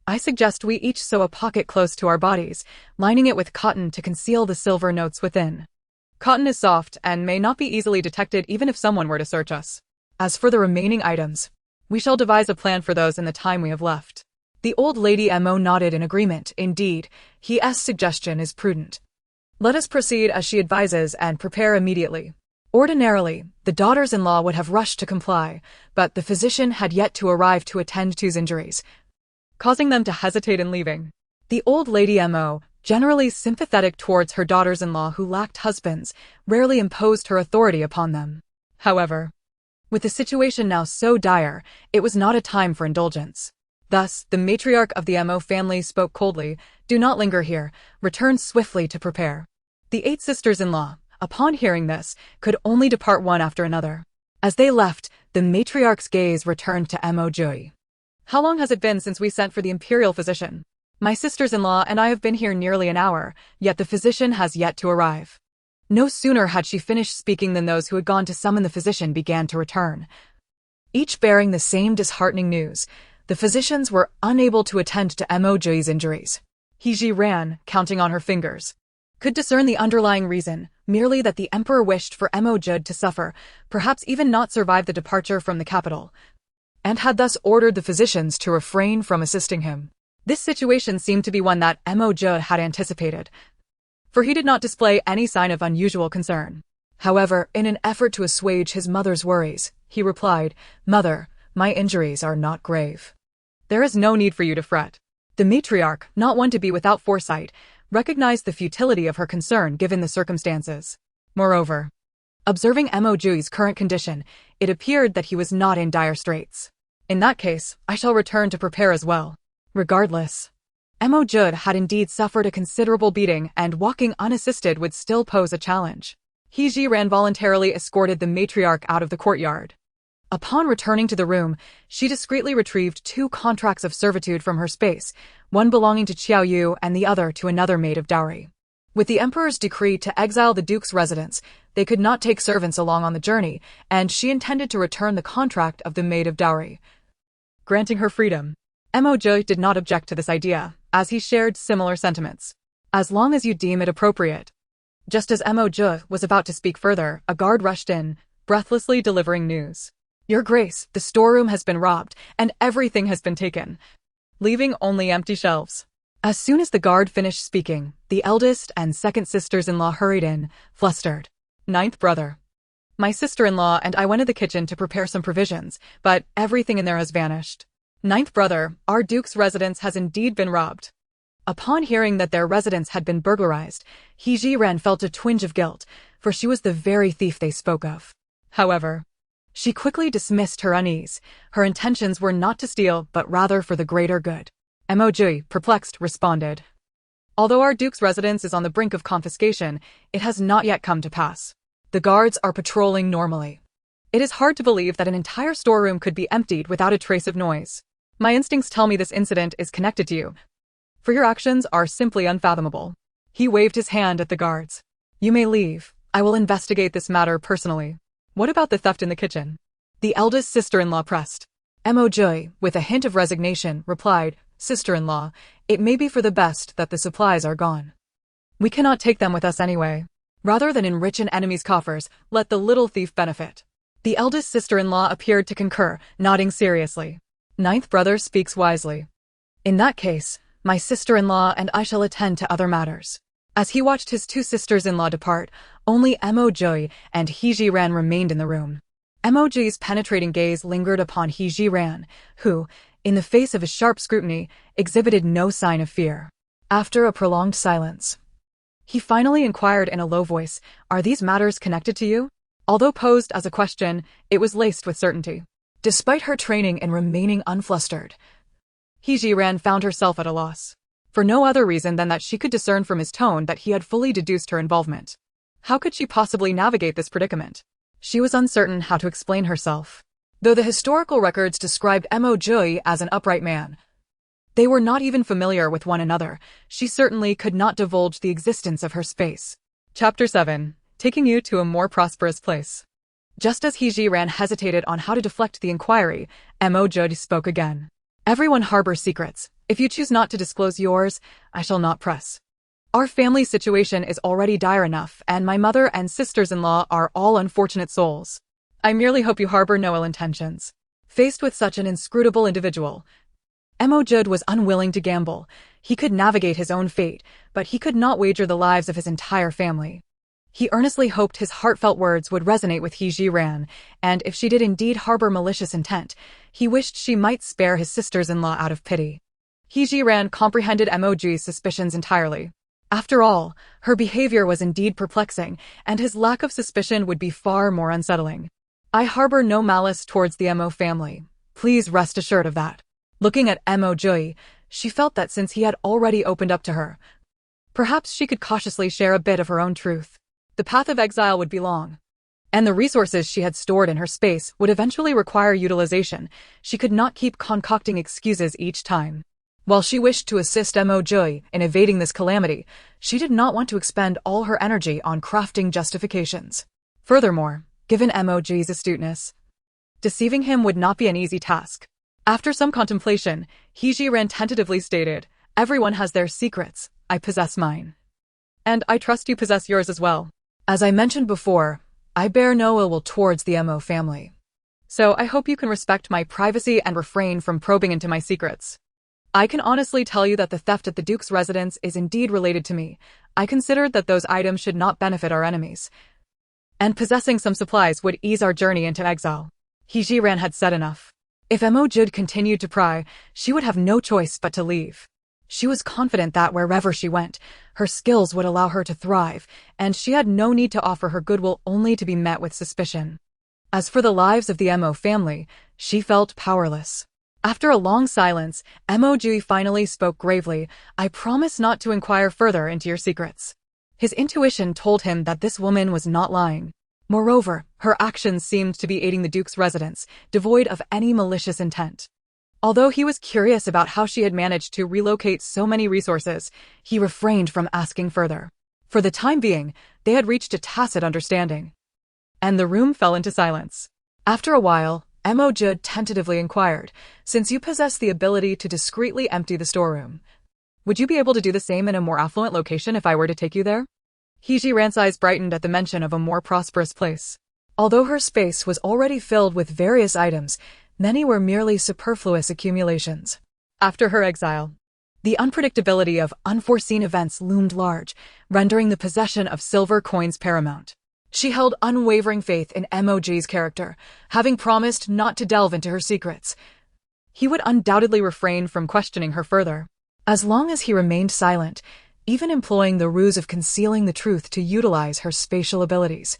I suggest we each sew a pocket close to our bodies, lining it with cotton to conceal the silver notes within. Cotton is soft and may not be easily detected even if someone were to search us. As for the remaining items, we shall devise a plan for those in the time we have left. The old lady Mo nodded in agreement. Indeed, his suggestion is prudent. Let us proceed as she advises and prepare immediately. Ordinarily, the daughters-in-law would have rushed to comply, but the physician had yet to arrive to attend to his injuries, causing them to hesitate in leaving. The old lady Mo, generally sympathetic towards her daughters-in-law who lacked husbands, rarely imposed her authority upon them. However, with the situation now so dire, it was not a time for indulgence. Thus, the matriarch of the Mo family spoke coldly, do not linger here, return swiftly to prepare. The eight sisters-in-law, upon hearing this, could only depart one after another. As they left, the matriarch's gaze returned to Mo Jiuyue. How long has it been since we sent for the imperial physician? My sisters-in-law and I have been here nearly an hour, yet the physician has yet to arrive. No sooner had she finished speaking than those who had gone to summon the physician began to return, each bearing the same disheartening news. The physicians were unable to attend to Mo Jiuyue's injuries. Zhiren, counting on her fingers, could discern the underlying reason, merely that the emperor wished for Mo Jiuyue to suffer, perhaps even not survive the departure from the capital, and had thus ordered the physicians to refrain from assisting him. This situation seemed to be one that Mo Jiuyue had anticipated, for he did not display any sign of unusual concern. However, in an effort to assuage his mother's worries, he replied, Mother, my injuries are not grave. There is no need for you to fret. The matriarch, not one to be without foresight, recognized the futility of her concern given the circumstances. Moreover, observing Mo Jiuyue's current condition, it appeared that he was not in dire straits. In that case, I shall return to prepare as well. Regardless, Mo Jiuyue had indeed suffered a considerable beating, and walking unassisted would still pose a challenge. Zhiren voluntarily escorted the matriarch out of the courtyard. Upon returning to the room, she discreetly retrieved 2 contracts of servitude from her space, one belonging to Qiaoyu and the other to another maid of dowry. With the emperor's decree to exile the duke's residence, they could not take servants along on the journey, and she intended to return the contract of the maid of dowry, granting her freedom. Mo Jiuyue did not object to this idea, as he shared similar sentiments. As long as you deem it appropriate. Just as Mo Jiuyue was about to speak further, a guard rushed in, breathlessly delivering news. Your Grace, the storeroom has been robbed, and everything has been taken. leaving only empty shelves. As soon as the guard finished speaking, the eldest and second sisters-in-law hurried in, flustered. Ninth brother. My sister-in-law and I went to the kitchen to prepare some provisions, but everything in there has vanished. Ninth brother, our duke's residence has indeed been robbed. Upon hearing that their residence had been burglarized, Zhiren felt a twinge of guilt, for she was the very thief they spoke of. However, she quickly dismissed her unease. Her intentions were not to steal, but rather for the greater good. Mo Jiuyue, perplexed, responded. Although our duke's residence is on the brink of confiscation, it has not yet come to pass. The guards are patrolling normally. It is hard to believe that an entire storeroom could be emptied without a trace of noise. My instincts tell me this incident is connected to you, for your actions are simply unfathomable. He waved his hand at the guards. You may leave. I will investigate this matter personally. What about the theft in the kitchen? The eldest sister-in-law pressed. Mo Jiuyue, with a hint of resignation, replied, Sister-in-law, it may be for the best that the supplies are gone. We cannot take them with us anyway. Rather than enrich an enemy's coffers, let the little thief benefit. The eldest sister-in-law appeared to concur, nodding seriously. Ninth brother speaks wisely. In that case, my sister-in-law and I shall attend to other matters. As he watched his two sisters-in-law depart, only Mo Jiuyue and Zhiren remained in the room. Mo Jiuyue's penetrating gaze lingered upon Zhiren, who, in the face of his sharp scrutiny, exhibited no sign of fear. After a prolonged silence, he finally inquired in a low voice, Are these matters connected to you? Although posed as a question, it was laced with certainty. Despite her training in remaining unflustered, Zhiren found herself at a loss, for no other reason than that she could discern from his tone that he had fully deduced her involvement. How could she possibly navigate this predicament? She was uncertain how to explain herself. Though the historical records described Mo Jiuyue as an upright man, they were not even familiar with one another. She certainly could not divulge the existence of her space. Chapter 7. Taking you to a more prosperous place. Just as Zhiren hesitated on how to deflect the inquiry, Mo Jiuyue spoke again. Everyone harbors secrets. If you choose not to disclose yours, I shall not press. Our family situation is already dire enough, and my mother and sisters-in-law are all unfortunate souls. I merely hope you harbor no ill intentions. Faced with such an inscrutable individual, Mo Jiuyue was unwilling to gamble. He could navigate his own fate, but he could not wager the lives of his entire family. He earnestly hoped his heartfelt words would resonate with Zhiren, and if she did indeed harbor malicious intent, he wished she might spare his sisters-in-law out of pity. Zhiren comprehended Mo Jiuyue's suspicions entirely. After all, her behavior was indeed perplexing, and his lack of suspicion would be far more unsettling. I harbor no malice towards the Mo family. Please rest assured of that. Looking at Mo Jiuyue, she felt that since he had already opened up to her, perhaps she could cautiously share a bit of her own truth. The path of exile would be long, and the resources she had stored in her space would eventually require utilization. She could not keep concocting excuses each time. While she wished to assist Mo Jiuyue in evading this calamity, she did not want to expend all her energy on crafting justifications. Furthermore, given Mo Jiuyue's astuteness, deceiving him would not be an easy task. After some contemplation, Zhiren tentatively stated, Everyone has their secrets. I possess mine. And I trust you possess yours as well. As I mentioned before, I bear no ill will towards the Mo family. So I hope you can respect my privacy and refrain from probing into my secrets. I can honestly tell you that the theft at the Duke's residence is indeed related to me. I considered that those items should not benefit our enemies, and possessing some supplies would ease our journey into exile. Zhiren had said enough. If Mo Jiuyue continued to pry, she would have no choice but to leave. She was confident that wherever she went, her skills would allow her to thrive, and she had no need to offer her goodwill only to be met with suspicion. As for the lives of the Mo family, she felt powerless. After a long silence, Mo Jiuyue finally spoke gravely, I promise not to inquire further into your secrets. His intuition told him that this woman was not lying. Moreover, her actions seemed to be aiding the Duke's residence, devoid of any malicious intent. Although he was curious about how she had managed to relocate so many resources, he refrained from asking further. For the time being, they had reached a tacit understanding, and the room fell into silence. After a while, Mo Jiuyue tentatively inquired, Since you possess the ability to discreetly empty the storeroom, would you be able to do the same in a more affluent location if I were to take you there? Zhiren's eyes brightened at the mention of a more prosperous place. Although her space was already filled with various items, many were merely superfluous accumulations. After her exile, the unpredictability of unforeseen events loomed large, rendering the possession of silver coins paramount. She held unwavering faith in Mo's character, having promised not to delve into her secrets. He would undoubtedly refrain from questioning her further, as long as he remained silent, even employing the ruse of concealing the truth to utilize her spatial abilities.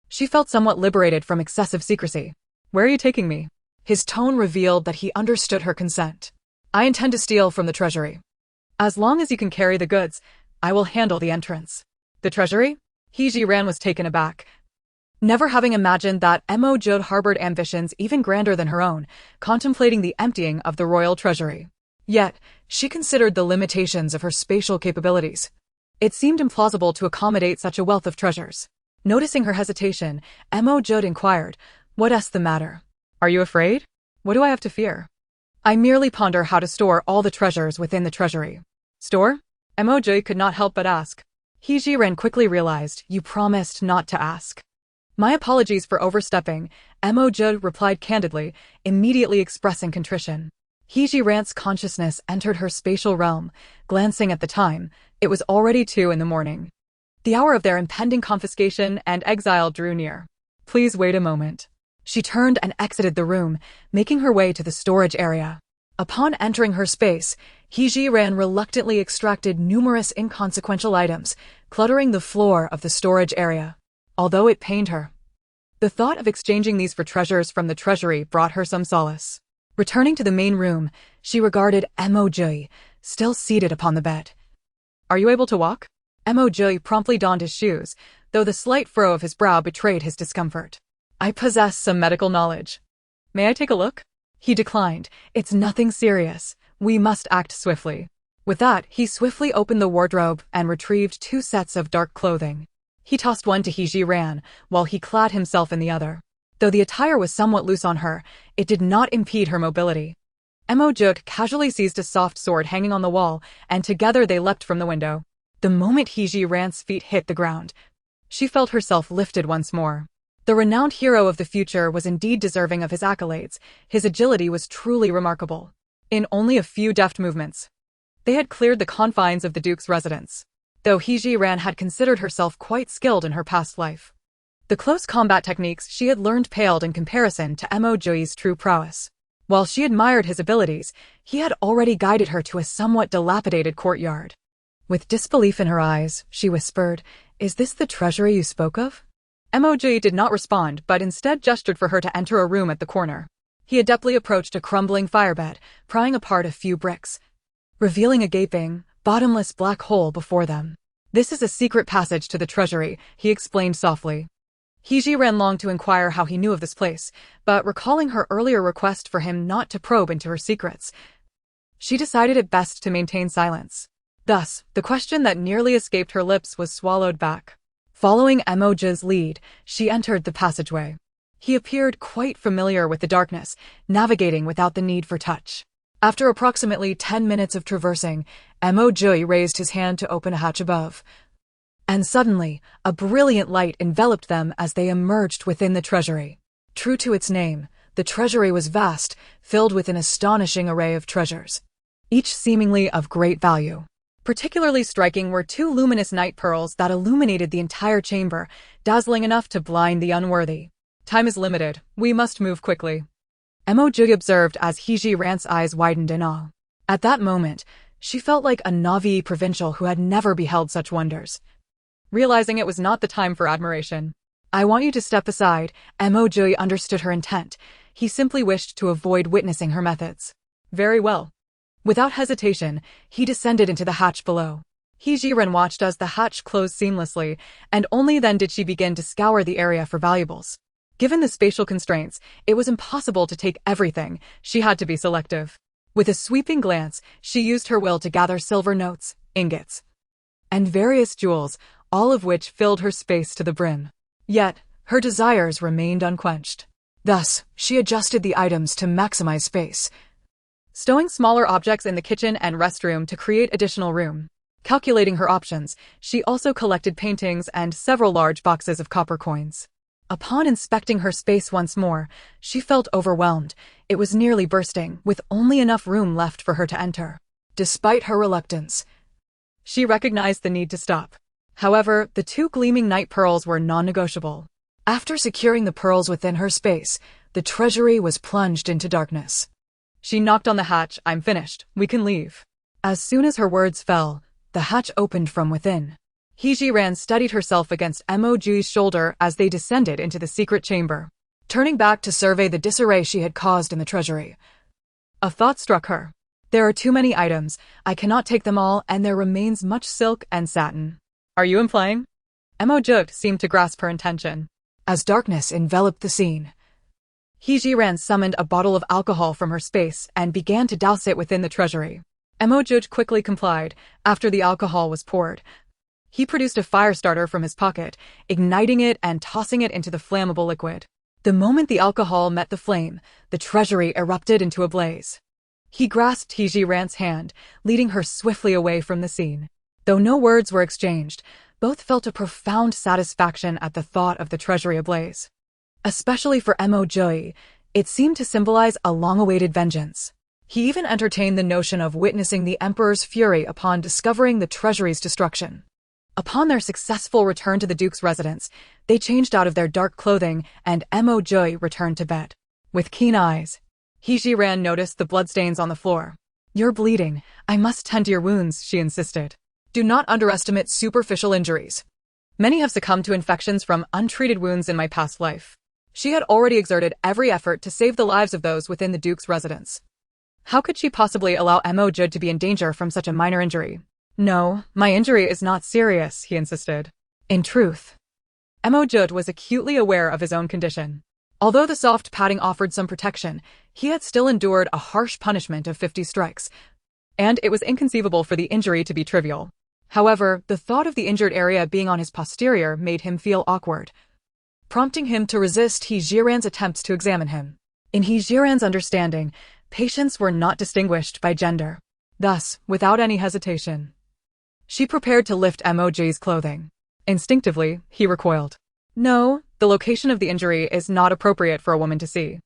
She felt somewhat liberated from excessive secrecy. "Where are you taking me?" His tone revealed that he understood her consent. "I intend to steal from the treasury. As long as you can carry the goods, I will handle the entrance." The treasury? Zhiren was taken aback, never having imagined that Mo Jiuyue harbored ambitions even grander than her own, contemplating the emptying of the royal treasury. Yet, she considered the limitations of her spatial capabilities. It seemed implausible to accommodate such a wealth of treasures. Noticing her hesitation, Mo Jiuyue inquired, "What's the matter? Are you afraid? What do I have to fear?" "I merely ponder how to store all the treasures within the treasury." "Store?" Mo Jiuyue could not help but ask. Zhiren quickly realized, "You promised not to ask." "My apologies for overstepping," Mo Jiuyue replied candidly, immediately expressing contrition. Zhiren's consciousness entered her spatial realm. Glancing at the time, it was already 2 a.m. The hour of their impending confiscation and exile drew near. "Please wait a moment." She turned and exited the room, making her way to the storage area. Upon entering her space, Zhiren reluctantly extracted numerous inconsequential items, cluttering the floor of the storage area. Although it pained her, the thought of exchanging these for treasures from the treasury brought her some solace. Returning to the main room, she regarded Mo Jiuyue, still seated upon the bed. "Are you able to walk?" Mo Jiuyue promptly donned his shoes, though the slight furrow of his brow betrayed his discomfort. "I possess some medical knowledge. May I take a look?" He declined. "It's nothing serious. We must act swiftly." With that, he swiftly opened the wardrobe and retrieved 2 sets of dark clothing. He tossed one to Zhiren, while he clad himself in the other. Though the attire was somewhat loose on her, it did not impede her mobility. Mo Jiuyue casually seized a soft sword hanging on the wall, and together they leapt from the window. The moment Zhiren's feet hit the ground, she felt herself lifted once more. The renowned hero of the future was indeed deserving of his accolades. His agility was truly remarkable. In only a few deft movements, they had cleared the confines of the Duke's residence, though Zhiren had considered herself quite skilled in her past life. The close combat techniques she had learned paled in comparison to Mo Jiuyue's true prowess. While she admired his abilities, he had already guided her to a somewhat dilapidated courtyard. With disbelief in her eyes, she whispered, "Is this the treasury you spoke of?" Mo Jiuyue did not respond, but instead gestured for her to enter a room at the corner. He adeptly approached a crumbling firebed, prying apart a few bricks, revealing a gaping, bottomless black hole before them. "This is a secret passage to the treasury," he explained softly. Zhiren longed to inquire how he knew of this place, but recalling her earlier request for him not to probe into her secrets, she decided it best to maintain silence. Thus, the question that nearly escaped her lips was swallowed back. Following Mo Jiuyue's lead, she entered the passageway. He appeared quite familiar with the darkness, navigating without the need for touch. After approximately 10 minutes of traversing, Mo Jiuyue raised his hand to open a hatch above. And suddenly, a brilliant light enveloped them as they emerged within the treasury. True to its name, the treasury was vast, filled with an astonishing array of treasures, each seemingly of great value. Particularly striking were 2 luminous night pearls that illuminated the entire chamber, dazzling enough to blind the unworthy. "Time is limited. We must move quickly," Mo Jiuyue observed as Zhiren's eyes widened in awe. At that moment, she felt like a Navi provincial who had never beheld such wonders. Realizing it was not the time for admiration, "I want you to step aside." Mo Jiuyue understood her intent. He simply wished to avoid witnessing her methods. "Very well." Without hesitation, he descended into the hatch below. Zhiren watched as the hatch closed seamlessly, and only then did she begin to scour the area for valuables. Given the spatial constraints, it was impossible to take everything. She had to be selective. With a sweeping glance, she used her will to gather silver notes, ingots, and various jewels, all of which filled her space to the brim. Yet, her desires remained unquenched. Thus, she adjusted the items to maximize space, stowing smaller objects in the kitchen and restroom to create additional room. Calculating her options, she also collected paintings and several large boxes of copper coins. Upon inspecting her space once more, she felt overwhelmed. It was nearly bursting, with only enough room left for her to enter. Despite her reluctance, she recognized the need to stop. However, the 2 gleaming night pearls were non-negotiable. After securing the pearls within her space, the treasury was plunged into darkness. She knocked on the hatch. "I'm finished. We can leave." As soon as her words fell, the hatch opened from within. Zhiren steadied herself against Mo Jiuye's shoulder as they descended into the secret chamber, turning back to survey the disarray she had caused in the treasury. A thought struck her. There are too many items. I cannot take them all, and there remains much silk and satin. Are you implying? Mo Jiuyue seemed to grasp her intention. As darkness enveloped the scene, Zhiren summoned a bottle of alcohol from her space and began to douse it within the treasury. Mo Jiuyue quickly complied. After the alcohol was poured, he produced a fire starter from his pocket, igniting it and tossing it into the flammable liquid. The moment the alcohol met the flame, the treasury erupted into a blaze. He grasped Zhiren's hand, leading her swiftly away from the scene. Though no words were exchanged, both felt a profound satisfaction at the thought of the treasury ablaze. Especially for Mo Jiuyue, it seemed to symbolize a long-awaited vengeance. He even entertained the notion of witnessing the emperor's fury upon discovering the treasury's destruction. Upon their successful return to the duke's residence, they changed out of their dark clothing, and Mo Jiuyue returned to bed. With keen eyes, Zhiren noticed the bloodstains on the floor. "You're bleeding. I must tend to your wounds," she insisted. "Do not underestimate superficial injuries. Many have succumbed to infections from untreated wounds in my past life." She had already exerted every effort to save the lives of those within the duke's residence. How could she possibly allow Mo Jiuyue to be in danger from such a minor injury? "No, my injury is not serious," he insisted. In truth, Mo Jiuyue was acutely aware of his own condition. Although the soft padding offered some protection, he had still endured a harsh punishment of 50 strikes, and it was inconceivable for the injury to be trivial. However, the thought of the injured area being on his posterior made him feel awkward, prompting him to resist Zhiren's attempts to examine him. In Zhiren's understanding, patients were not distinguished by gender. Thus, without any hesitation, she prepared to lift Mo Jiuye's clothing. Instinctively, he recoiled. "No, the location of the injury is not appropriate for a woman to see."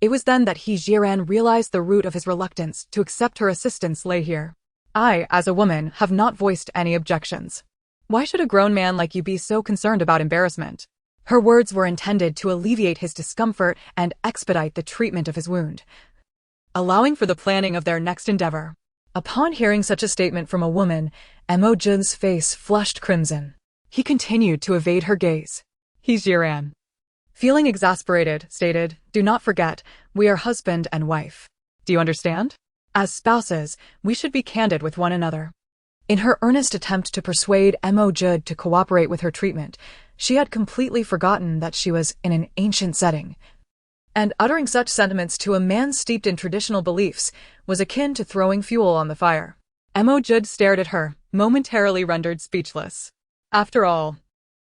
It was then that Zhiren realized the root of his reluctance to accept her assistance lay here. "I, as a woman, have not voiced any objections. Why should a grown man like you be so concerned about embarrassment?" Her words were intended to alleviate his discomfort and expedite the treatment of his wound, allowing for the planning of their next endeavor. Upon hearing such a statement from a woman, Mo Jiuye's face flushed crimson. He continued to evade her gaze. Zhiren, feeling exasperated, stated, "Do not forget, we are husband and wife. Do you understand? As spouses, we should be candid with one another." In her earnest attempt to persuade Mo Jiuyue to cooperate with her treatment, she had completely forgotten that she was in an ancient setting, and uttering such sentiments to a man steeped in traditional beliefs was akin to throwing fuel on the fire. Mo Jiuyue stared at her, momentarily rendered speechless. After all,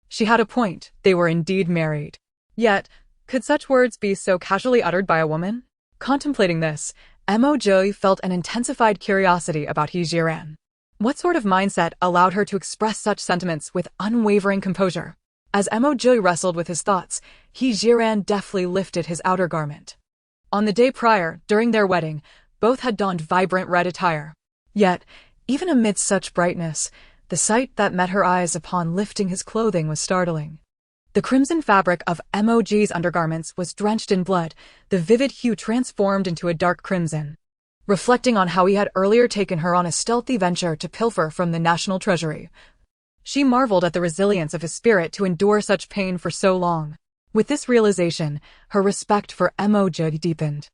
she had a point. They were indeed married. Yet, could such words be so casually uttered by a woman? Contemplating this, Mo Jiuyue felt an intensified curiosity about Zhiren. What sort of mindset allowed her to express such sentiments with unwavering composure? As Mo Jiuyue wrestled with his thoughts, Zhiren deftly lifted his outer garment. On the day prior, during their wedding, both had donned vibrant red attire. Yet, even amidst such brightness, the sight that met her eyes upon lifting his clothing was startling. The crimson fabric of Mo Jiuye's undergarments was drenched in blood, the vivid hue transformed into a dark crimson, reflecting on how he had earlier taken her on a stealthy venture to pilfer from the national treasury. She marveled at the resilience of his spirit to endure such pain for so long. With this realization, her respect for Mo Jiuyue deepened.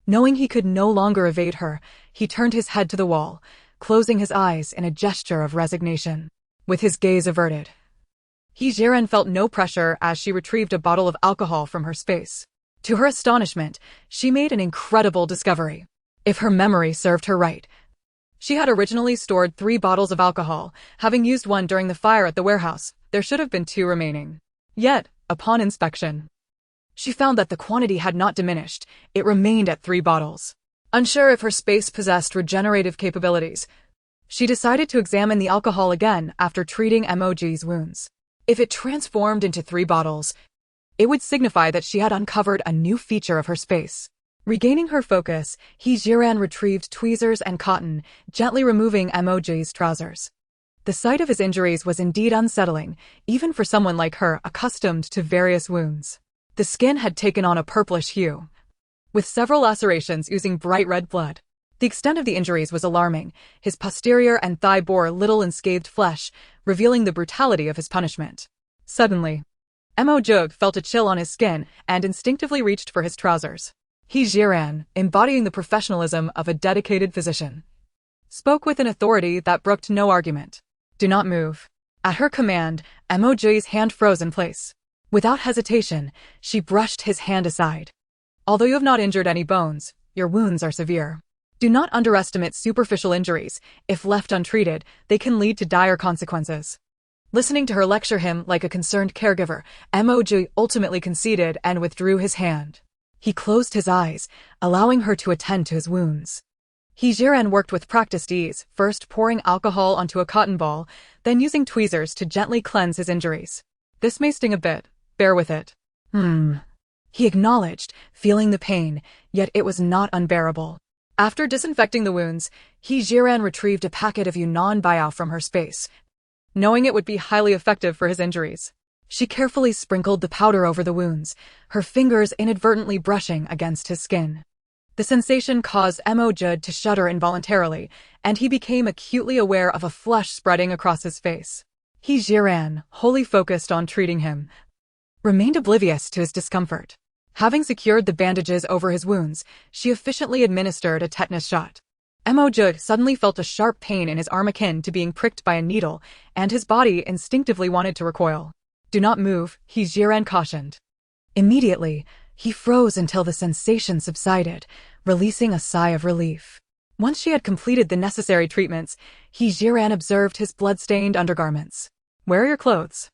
Knowing he could no longer evade her, he turned his head to the wall, closing his eyes in a gesture of resignation. With his gaze averted, Zhiren felt no pressure as she retrieved a bottle of alcohol from her space. To her astonishment, she made an incredible discovery. If her memory served her right, she had originally stored 3 bottles of alcohol, having used one during the fire at the warehouse. There should have been 2 remaining. Yet, upon inspection, she found that the quantity had not diminished. It remained at 3 bottles. Unsure if her space possessed regenerative capabilities, she decided to examine the alcohol again after treating Mo Jiuye's wounds. If it transformed into 3 bottles, It would signify that she had uncovered a new feature of her space. Regaining her focus, Zhiren retrieved tweezers and cotton, gently removing Mo Jiuyue's trousers. The sight of his injuries was indeed unsettling, even for someone like her accustomed to various wounds. The skin had taken on a purplish hue, with several lacerations oozing bright red blood. The extent of the injuries was alarming. His posterior and thigh bore little unscathed flesh, revealing the brutality of his punishment. Suddenly, Mo Jiuyue felt a chill on his skin and instinctively reached for his trousers. Zhiren, embodying the professionalism of a dedicated physician, spoke with an authority that brooked no argument. "Do not move." At her command, Mo Jiuyue's hand froze in place. Without hesitation, she brushed his hand aside. "Although you have not injured any bones, your wounds are severe. Do not underestimate superficial injuries. If left untreated, they can lead to dire consequences." Listening to her lecture him like a concerned caregiver, Mo Jiuyue ultimately conceded and withdrew his hand. He closed his eyes, allowing her to attend to his wounds. Zhiren worked with practiced ease, first pouring alcohol onto a cotton ball, then using tweezers to gently cleanse his injuries. "This may sting a bit. Bear with it." He acknowledged, feeling the pain, yet it was not unbearable. After disinfecting the wounds, Zhiren retrieved a packet of Yunnan Biao from her space, knowing it would be highly effective for his injuries. She carefully sprinkled the powder over the wounds, her fingers inadvertently brushing against his skin. The sensation caused Mo Jiuyue to shudder involuntarily, and he became acutely aware of a flush spreading across his face. Zhiren, wholly focused on treating him, remained oblivious to his discomfort. Having secured the bandages over his wounds, she efficiently administered a tetanus shot. Mo Jiuyue suddenly felt a sharp pain in his arm akin to being pricked by a needle, and his body instinctively wanted to recoil. "Do not move," Zhiren cautioned. Immediately, he froze until the sensation subsided, releasing a sigh of relief. Once she had completed the necessary treatments, Zhiren observed his blood-stained undergarments. "Where are your clothes?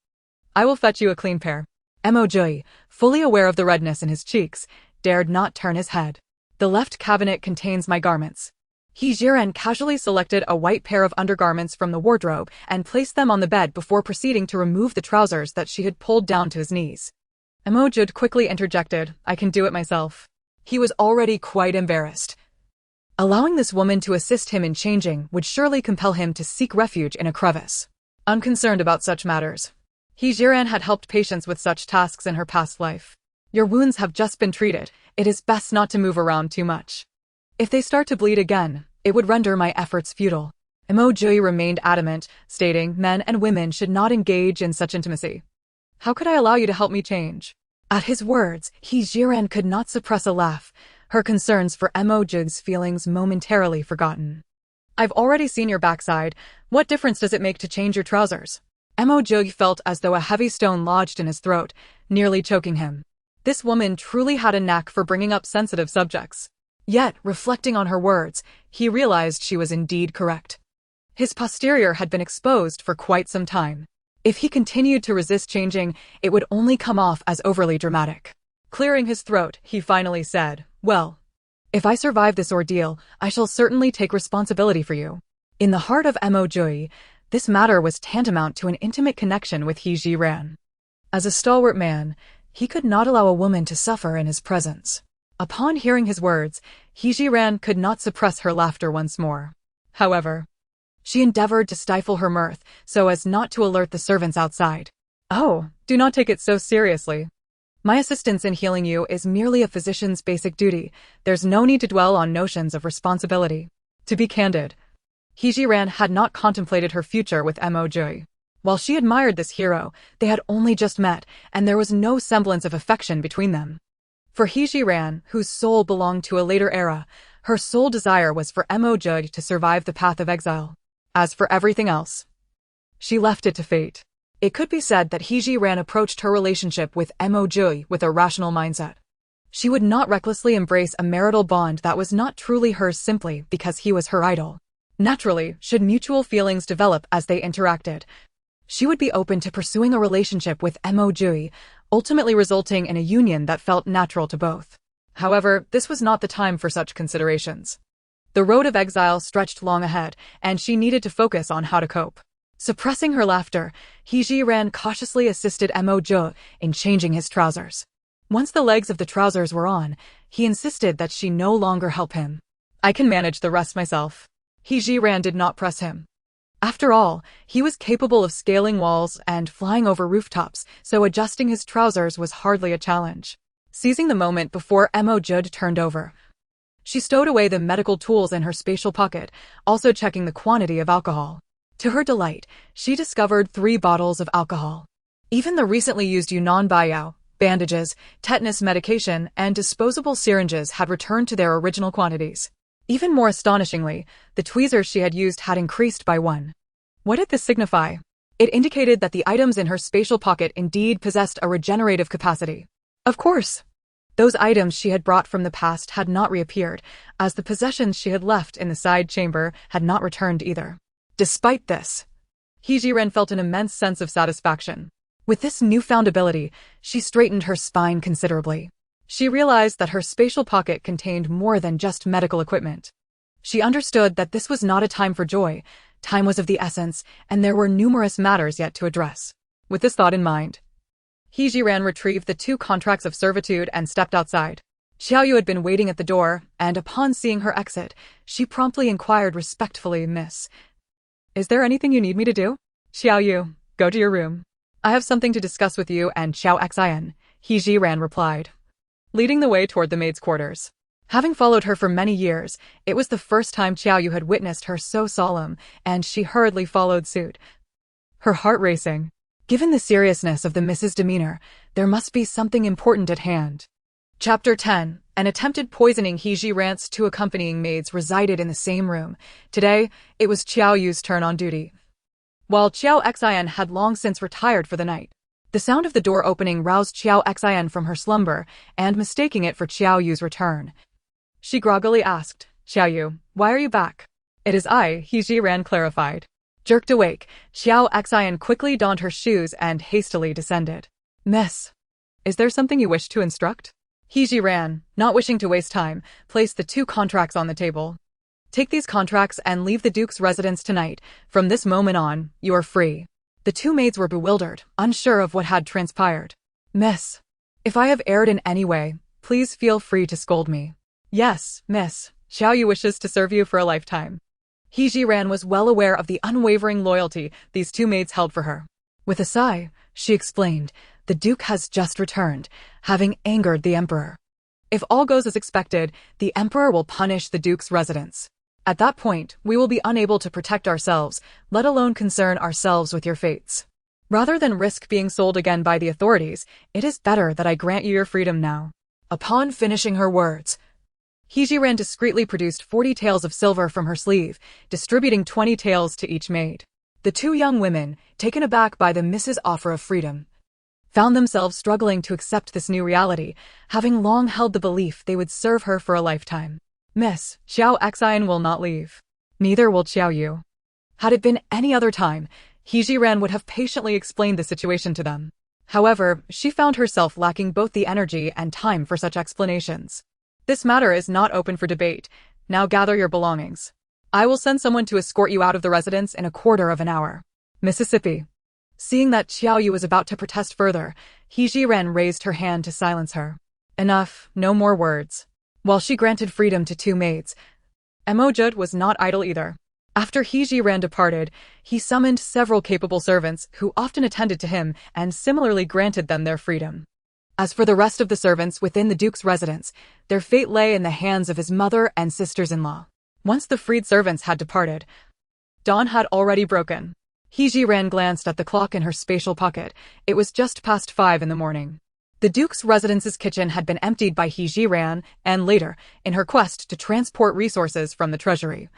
I will fetch you a clean pair." Mo Jiuyue, fully aware of the redness in his cheeks, dared not turn his head. "The left cabinet contains my garments." Zhiren casually selected a white pair of undergarments from the wardrobe and placed them on the bed before proceeding to remove the trousers that she had pulled down to his knees. Mo Jiuyue quickly interjected, "I can do it myself." He was already quite embarrassed. Allowing this woman to assist him in changing would surely compel him to seek refuge in a crevice. Unconcerned about such matters, Zhiren had helped patients with such tasks in her past life. "Your wounds have just been treated. It is best not to move around too much. If they start to bleed again, it would render my efforts futile." Mo Jiuyue remained adamant, stating men and women should not engage in such intimacy. "How could I allow you to help me change?" At his words, Zhiren could not suppress a laugh, her concerns for Mo Jiuyue's feelings momentarily forgotten. "I've already seen your backside. What difference does it make to change your trousers?" Mo Jiuyue felt as though a heavy stone lodged in his throat, nearly choking him. This woman truly had a knack for bringing up sensitive subjects. Yet, reflecting on her words, he realized she was indeed correct. His posterior had been exposed for quite some time. If he continued to resist changing, it would only come off as overly dramatic. Clearing his throat, he finally said, "Well, if I survive this ordeal, I shall certainly take responsibility for you." In the heart of Mo Jiuyue, this matter was tantamount to an intimate connection with Zhiren. As a stalwart man, he could not allow a woman to suffer in his presence. Upon hearing his words, Zhiren could not suppress her laughter once more. However, she endeavored to stifle her mirth so as not to alert the servants outside. "Oh, do not take it so seriously. My assistance in healing you is merely a physician's basic duty. There's no need to dwell on notions of responsibility." To be candid, Zhiren had not contemplated her future with Mo Jiuyue. While she admired this hero, they had only just met, and there was no semblance of affection between them. For Zhiren, whose soul belonged to a later era, her sole desire was for Mo Jiuyue to survive the path of exile. As for everything else, she left it to fate. It could be said that Zhiren approached her relationship with Mo Jiuyue with a rational mindset. She would not recklessly embrace a marital bond that was not truly hers simply because he was her idol. Naturally, should mutual feelings develop as they interacted, she would be open to pursuing a relationship with Mo Jiuyue, ultimately resulting in a union that felt natural to both. However, this was not the time for such considerations. The road of exile stretched long ahead, and she needed to focus on how to cope. Suppressing her laughter, Zhiren cautiously assisted Mo Jiuyue in changing his trousers. Once the legs of the trousers were on, he insisted that she no longer help him. I can manage the rest myself. Zhiren did not press him. After all, he was capable of scaling walls and flying over rooftops, so adjusting his trousers was hardly a challenge. Seizing the moment before Mo Jiuyue turned over, she stowed away the medical tools in her spatial pocket, also checking the quantity of alcohol. To her delight, she discovered 3 bottles of alcohol. Even the recently used Yunnan Baiyao, bandages, tetanus medication, and disposable syringes had returned to their original quantities. Even more astonishingly, the tweezers she had used had increased by 1. What did this signify? It indicated that the items in her spatial pocket indeed possessed a regenerative capacity. Of course, those items she had brought from the past had not reappeared, as the possessions she had left in the side chamber had not returned either. Despite this, Zhiren felt an immense sense of satisfaction. With this newfound ability, she straightened her spine considerably. She realized that her spatial pocket contained more than just medical equipment. She understood that this was not a time for joy, time was of the essence, and there were numerous matters yet to address. With this thought in mind, Zhiren retrieved the 2 contracts of servitude and stepped outside. Xiaoyu had been waiting at the door, and upon seeing her exit, she promptly inquired respectfully, "Miss, is there anything you need me to do?" "Xiaoyu, go to your room. I have something to discuss with you and Xiao Xian," Zhiren replied, leading the way toward the maid's quarters. Having followed her for many years, it was the first time Xiaoyu had witnessed her so solemn, and she hurriedly followed suit, her heart racing. Given the seriousness of the Mrs. demeanor, there must be something important at hand. Chapter 10. An attempted poisoning. Zhiren's 2 accompanying maids resided in the same room. Today, it was Xiaoyu's turn on duty. While Xiao Xian had long since retired for the night, the sound of the door opening roused Xiao Xian from her slumber, and mistaking it for Xiaoyu's return, she groggily asked, "Xiaoyu, why are you back?" "It is I," Zhiren clarified. Jerked awake, Xiao Xian quickly donned her shoes and hastily descended. "Miss, is there something you wish to instruct?" Zhiren, not wishing to waste time, placed the 2 contracts on the table. "Take these contracts and leave the Duke's residence tonight. From this moment on, you are free." The 2 maids were bewildered, unsure of what had transpired. "Miss, if I have erred in any way, please feel free to scold me." "Yes, miss, Xiaoyu wishes to serve you for a lifetime." Zhiren was well aware of the unwavering loyalty these 2 maids held for her. With a sigh, she explained, "The Duke has just returned, having angered the Emperor. If all goes as expected, the Emperor will punish the Duke's residence. At that point, we will be unable to protect ourselves, let alone concern ourselves with your fates. Rather than risk being sold again by the authorities, it is better that I grant you your freedom now." Upon finishing her words, Zhiren discreetly produced 40 taels of silver from her sleeve, distributing 20 taels to each maid. The 2 young women, taken aback by the Mrs.'s offer of freedom, found themselves struggling to accept this new reality, having long held the belief they would serve her for a lifetime. "Miss, Xiao Xian will not leave. Neither will Xiaoyu." Had it been any other time, Zhiren would have patiently explained the situation to them. However, she found herself lacking both the energy and time for such explanations. "This matter is not open for debate. Now gather your belongings. I will send someone to escort you out of the residence in a quarter of an hour." Mississippi. Seeing that Xiaoyu was about to protest further, Zhiren raised her hand to silence her. Enough, no more words. While she granted freedom to 2 maids, Mo Jiuyue was not idle either. After Zhiren departed, he summoned several capable servants who often attended to him and similarly granted them their freedom. As for the rest of the servants within the Duke's residence, their fate lay in the hands of his mother and sisters-in-law. Once the freed servants had departed, dawn had already broken. Zhiren glanced at the clock in her spatial pocket. It was just past 5 in the morning. The Duke's residence's kitchen had been emptied by Zhiren, and later, in her quest to transport resources from the treasury,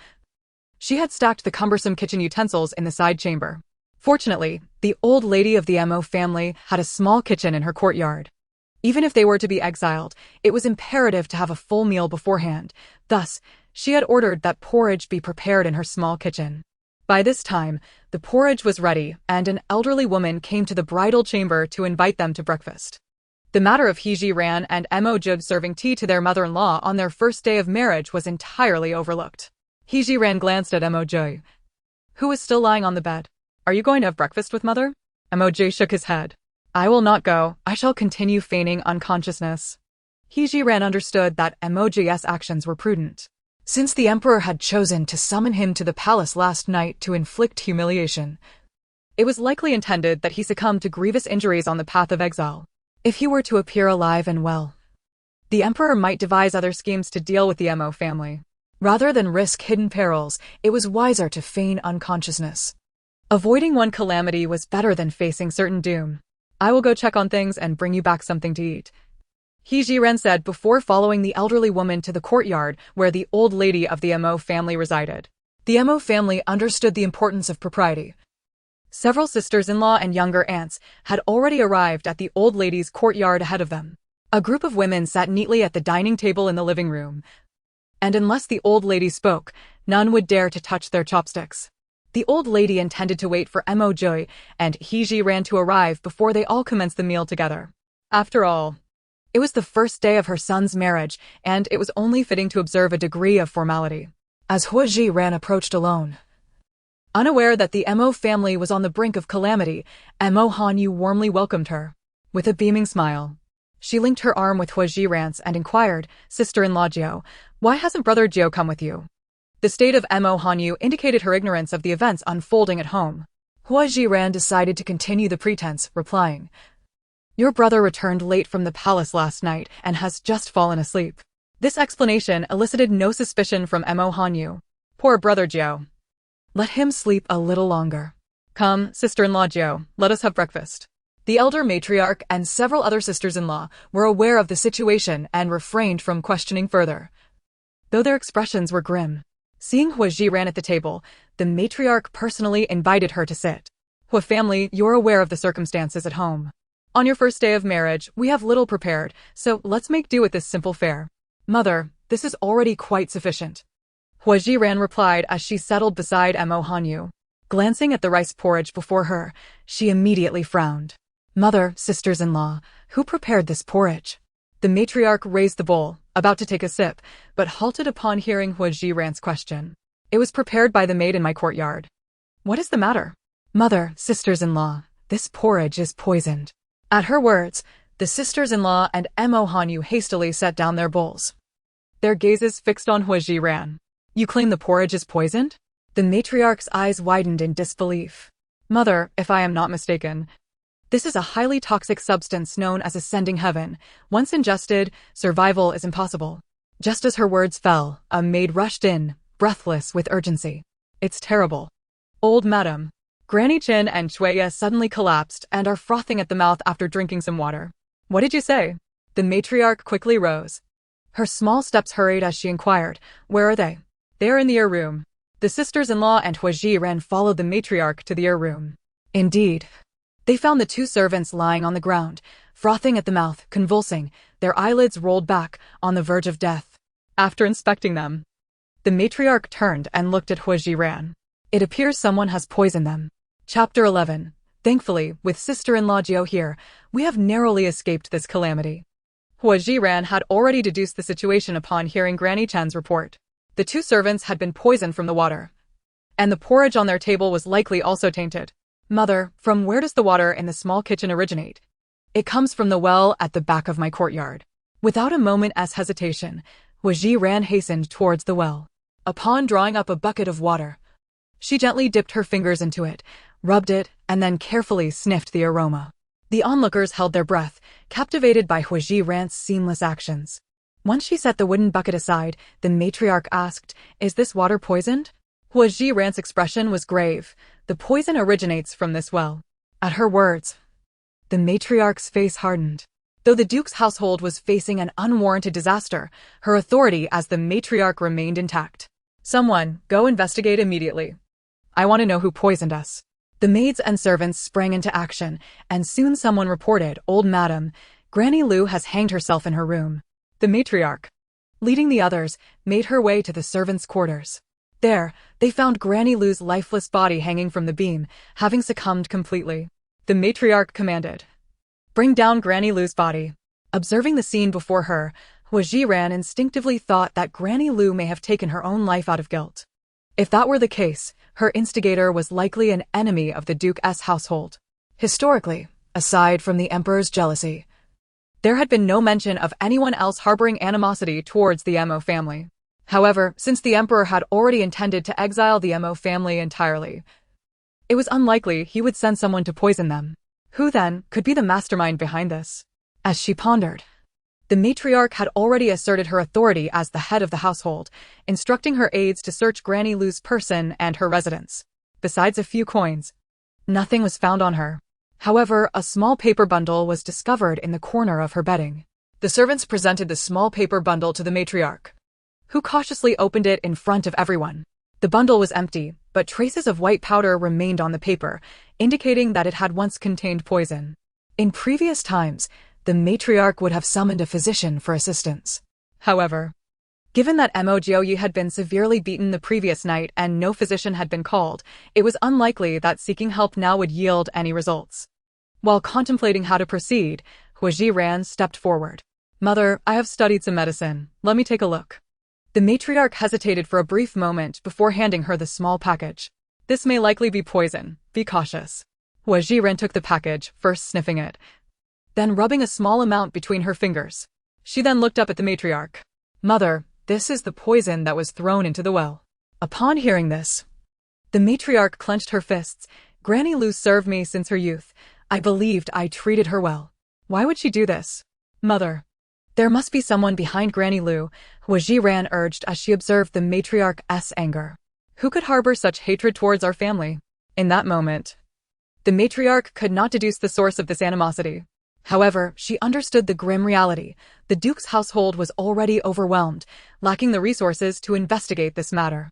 she had stacked the cumbersome kitchen utensils in the side chamber. Fortunately, the old lady of the Mo family had a small kitchen in her courtyard. Even if they were to be exiled, it was imperative to have a full meal beforehand. Thus, she had ordered that porridge be prepared in her small kitchen. By this time, the porridge was ready, and an elderly woman came to the bridal chamber to invite them to breakfast. The matter of Zhiren and Mo Jiuyue serving tea to their mother-in-law on their first day of marriage was entirely overlooked. Zhiren glanced at Mo Jiuyue, who was still lying on the bed. Are you going to have breakfast with mother? Moj shook his head. I will not go. I shall continue feigning unconsciousness. Zhiren understood that Moj's actions were prudent. Since the emperor had chosen to summon him to the palace last night to inflict humiliation, it was likely intended that he succumb to grievous injuries on the path of exile. If he were to appear alive and well, the emperor might devise other schemes to deal with the Mo family. Rather than risk hidden perils, it was wiser to feign unconsciousness. Avoiding one calamity was better than facing certain doom. I will go check on things and bring you back something to eat, Zhiren said before following the elderly woman to the courtyard where the old lady of the Mo family resided. The Mo family understood the importance of propriety. Several sisters-in-law and younger aunts had already arrived at the old lady's courtyard ahead of them. A group of women sat neatly at the dining table in the living room, and unless the old lady spoke, none would dare to touch their chopsticks. The old lady intended to wait for Mo Jiuyue and Zhiren to arrive before they all commenced the meal together. After all, it was the first day of her son's marriage, and it was only fitting to observe a degree of formality. As Zhiren approached alone, unaware that the Mo family was on the brink of calamity, Mo Jiuyue warmly welcomed her. With a beaming smile, she linked her arm with Zhiren's and inquired, "Sister-in-law Jiu, why hasn't brother Jiu come with you?" The state of Mo Jiuyue indicated her ignorance of the events unfolding at home. Zhiren decided to continue the pretense, replying, "Your brother returned late from the palace last night and has just fallen asleep." This explanation elicited no suspicion from Mo Jiuyue. Poor brother Jiu. Let him sleep a little longer. Come, sister-in-law Jiu, let us have breakfast. The elder matriarch and several other sisters-in-law were aware of the situation and refrained from questioning further, though their expressions were grim. Seeing Zhiren at the table, the matriarch personally invited her to sit. Family, you're aware of the circumstances at home. On your first day of marriage, we have little prepared, so let's make do with this simple fare. Mother, this is already quite sufficient, Zhiren replied as she settled beside Mo Jiuyue. Glancing at the rice porridge before her, she immediately frowned. Mother, sisters-in-law, who prepared this porridge? The matriarch raised the bowl, about to take a sip, but halted upon hearing Zhiren's question. It was prepared by the maid in my courtyard. What is the matter? Mother, sisters-in-law, this porridge is poisoned. At her words, the sisters-in-law and Mo Jiuyue hastily set down their bowls, their gazes fixed on Zhiren. You claim the porridge is poisoned? The matriarch's eyes widened in disbelief. Mother, if I am not mistaken, this is a highly toxic substance known as ascending heaven. Once ingested, survival is impossible. Just as her words fell, a maid rushed in, breathless with urgency. It's terrible. Old madam. Granny Chin and Shuya suddenly collapsed and are frothing at the mouth after drinking some water. What did you say? The matriarch quickly rose. Her small steps hurried as she inquired, where are they? They are in the ear room. The sisters-in-law and Zhiren followed the matriarch to the ear room. Indeed, they found the two servants lying on the ground, frothing at the mouth, convulsing, their eyelids rolled back, on the verge of death. After inspecting them, the matriarch turned and looked at Zhiren. It appears someone has poisoned them. Chapter 11. Thankfully, with sister-in-law Jiu here, we have narrowly escaped this calamity. Zhiren had already deduced the situation upon hearing Granny Chen's report. The two servants had been poisoned from the water, and the porridge on their table was likely also tainted. Mother, from where does the water in the small kitchen originate? It comes from the well at the back of my courtyard. Without a moment's hesitation, Zhiren hastened towards the well. Upon drawing up a bucket of water, she gently dipped her fingers into it, rubbed it, and then carefully sniffed the aroma. The onlookers held their breath, captivated by Zhiren's seamless actions. Once she set the wooden bucket aside, the matriarch asked, "Is this water poisoned?" Zhiren's expression was grave. The poison originates from this well. At her words, the matriarch's face hardened. Though the duke's household was facing an unwarranted disaster, her authority as the matriarch remained intact. Someone, go investigate immediately. I want to know who poisoned us. The maids and servants sprang into action, and soon someone reported, "Old madam, Granny Lu has hanged herself in her room." The matriarch, leading the others, made her way to the servants' quarters. There, they found Granny Lu's lifeless body hanging from the beam, having succumbed completely. The matriarch commanded, "Bring down Granny Lu's body." Observing the scene before her, Zhiren instinctively thought that Granny Lu may have taken her own life out of guilt. If that were the case, her instigator was likely an enemy of the Duke's household. Historically, aside from the emperor's jealousy, there had been no mention of anyone else harboring animosity towards the Mo family. However, since the emperor had already intended to exile the Mo family entirely, it was unlikely he would send someone to poison them. Who then could be the mastermind behind this? As she pondered, the matriarch had already asserted her authority as the head of the household, instructing her aides to search Granny Lu's person and her residence. Besides a few coins, nothing was found on her. However, a small paper bundle was discovered in the corner of her bedding. The servants presented the small paper bundle to the matriarch, who cautiously opened it in front of everyone. The bundle was empty, but traces of white powder remained on the paper, indicating that it had once contained poison. In previous times, the matriarch would have summoned a physician for assistance. However, given that Mo Jiuyue had been severely beaten the previous night and no physician had been called, it was unlikely that seeking help now would yield any results. While contemplating how to proceed, Zhiren stepped forward. "Mother, I have studied some medicine. Let me take a look." The matriarch hesitated for a brief moment before handing her the small package. "This may likely be poison. Be cautious." Zhiren took the package, first sniffing it, then rubbing a small amount between her fingers. She then looked up at the matriarch. "Mother, this is the poison that was thrown into the well." Upon hearing this, the matriarch clenched her fists. "Granny Lu served me since her youth. I believed I treated her well. Why would she do this?" "Mother, there must be someone behind Granny Lu," Zhiren urged as she observed the matriarch's anger. "Who could harbor such hatred towards our family?" In that moment, the matriarch could not deduce the source of this animosity. However, she understood the grim reality. The Duke's household was already overwhelmed, lacking the resources to investigate this matter.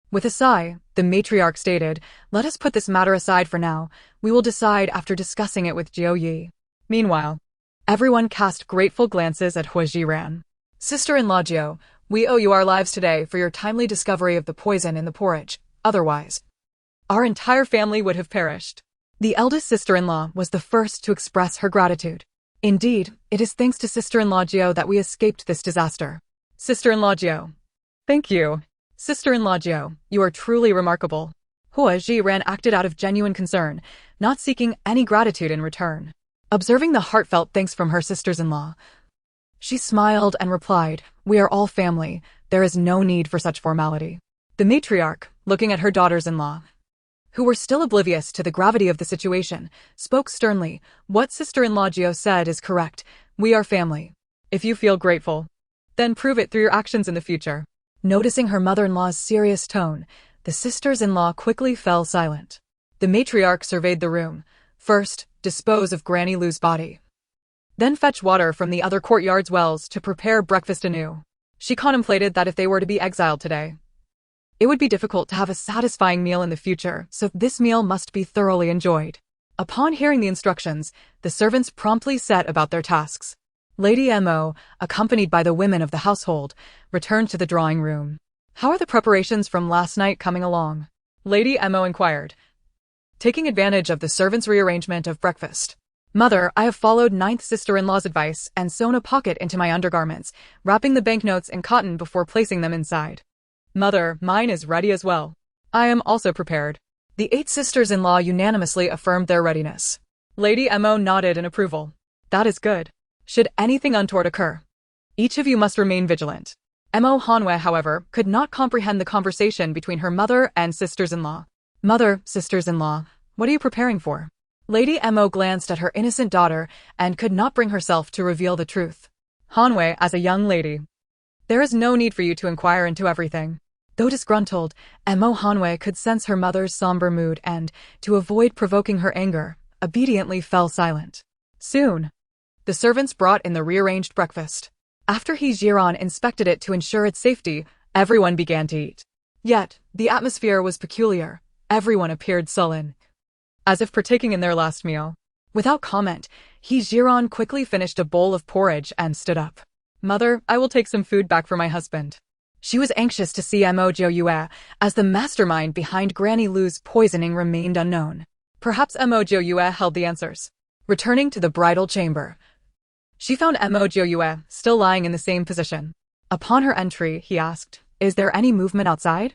With a sigh, the matriarch stated, "Let us put this matter aside for now. We will decide after discussing it with Jiuyue." Meanwhile, everyone cast grateful glances at Zhiren. "Sister-in-law Jiu, we owe you our lives today for your timely discovery of the poison in the porridge. Otherwise, our entire family would have perished." The eldest sister-in-law was the first to express her gratitude. "Indeed, it is thanks to sister-in-law Jiu that we escaped this disaster." "Sister-in-law Jiu. Thank you. Sister-in-law Jiu, you are truly remarkable." Zhiren acted out of genuine concern, not seeking any gratitude in return. Observing the heartfelt thanks from her sisters-in-law, she smiled and replied, "We are all family. There is no need for such formality." The matriarch, looking at her daughters-in-law, who were still oblivious to the gravity of the situation, spoke sternly. "What sister-in-law Jiu said is correct. We are family. If you feel grateful, then prove it through your actions in the future." Noticing her mother-in-law's serious tone, the sisters-in-law quickly fell silent. The matriarch surveyed the room. First, dispose of Granny Lu's body. Then fetch water from the other courtyard's wells to prepare breakfast anew. She contemplated that if they were to be exiled today, it would be difficult to have a satisfying meal in the future, so this meal must be thoroughly enjoyed. Upon hearing the instructions, the servants promptly set about their tasks. Lady Mo, accompanied by the women of the household, returned to the drawing room. "How are the preparations from last night coming along?" Lady Mo inquired, taking advantage of the servants' rearrangement of breakfast. "Mother, I have followed ninth sister-in-law's advice and sewn a pocket into my undergarments, wrapping the banknotes in cotton before placing them inside." "Mother, mine is ready as well. I am also prepared." The 8 sisters-in-law unanimously affirmed their readiness. Lady Mo nodded in approval. "That is good. Should anything untoward occur, each of you must remain vigilant." Mo Hanwei, however, could not comprehend the conversation between her mother and sisters-in-law. "Mother, sisters-in-law, what are you preparing for?" Lady Mo glanced at her innocent daughter and could not bring herself to reveal the truth. "Hanwei, as a young lady, there is no need for you to inquire into everything." Though disgruntled, Mo Hanwei could sense her mother's somber mood and, to avoid provoking her anger, obediently fell silent. Soon, the servants brought in the rearranged breakfast. After Zhiren inspected it to ensure its safety, everyone began to eat. Yet, the atmosphere was peculiar. Everyone appeared sullen, as if partaking in their last meal. Without comment, Zhiren quickly finished a bowl of porridge and stood up. "Mother, I will take some food back for my husband." She was anxious to see Mo Jiuyue, as the mastermind behind Granny Lu's poisoning remained unknown. Perhaps Mo Jiuyue held the answers. Returning to the bridal chamber, she found Mo Jiuyue still lying in the same position. Upon her entry, he asked, "Is there any movement outside?"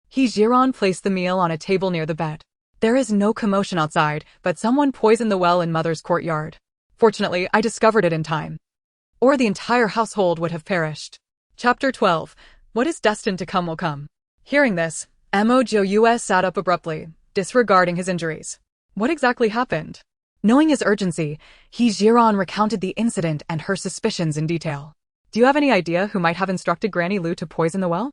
He Zhiren placed the meal on a table near the bed. There is no commotion outside, but someone poisoned the well in mother's courtyard. Fortunately, I discovered it in time. Or the entire household would have perished. Chapter 12. What is destined to come will come. Hearing this, Mo Jiuyue sat up abruptly, disregarding his injuries. What exactly happened? Knowing his urgency, He Zhiren recounted the incident and her suspicions in detail. Do you have any idea who might have instructed Granny Lu to poison the well?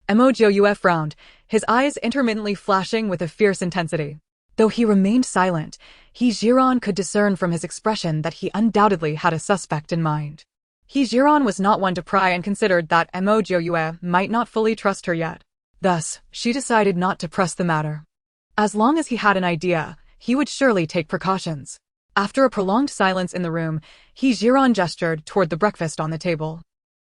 Mo Jiuyue frowned, his eyes intermittently flashing with a fierce intensity. Though he remained silent, He Zhiren could discern from his expression that he undoubtedly had a suspect in mind. He Zhiren was not one to pry and considered that Mo Jiuyue might not fully trust her yet. Thus, she decided not to press the matter. As long as he had an idea, he would surely take precautions. After a prolonged silence in the room, He Zhiren gestured toward the breakfast on the table.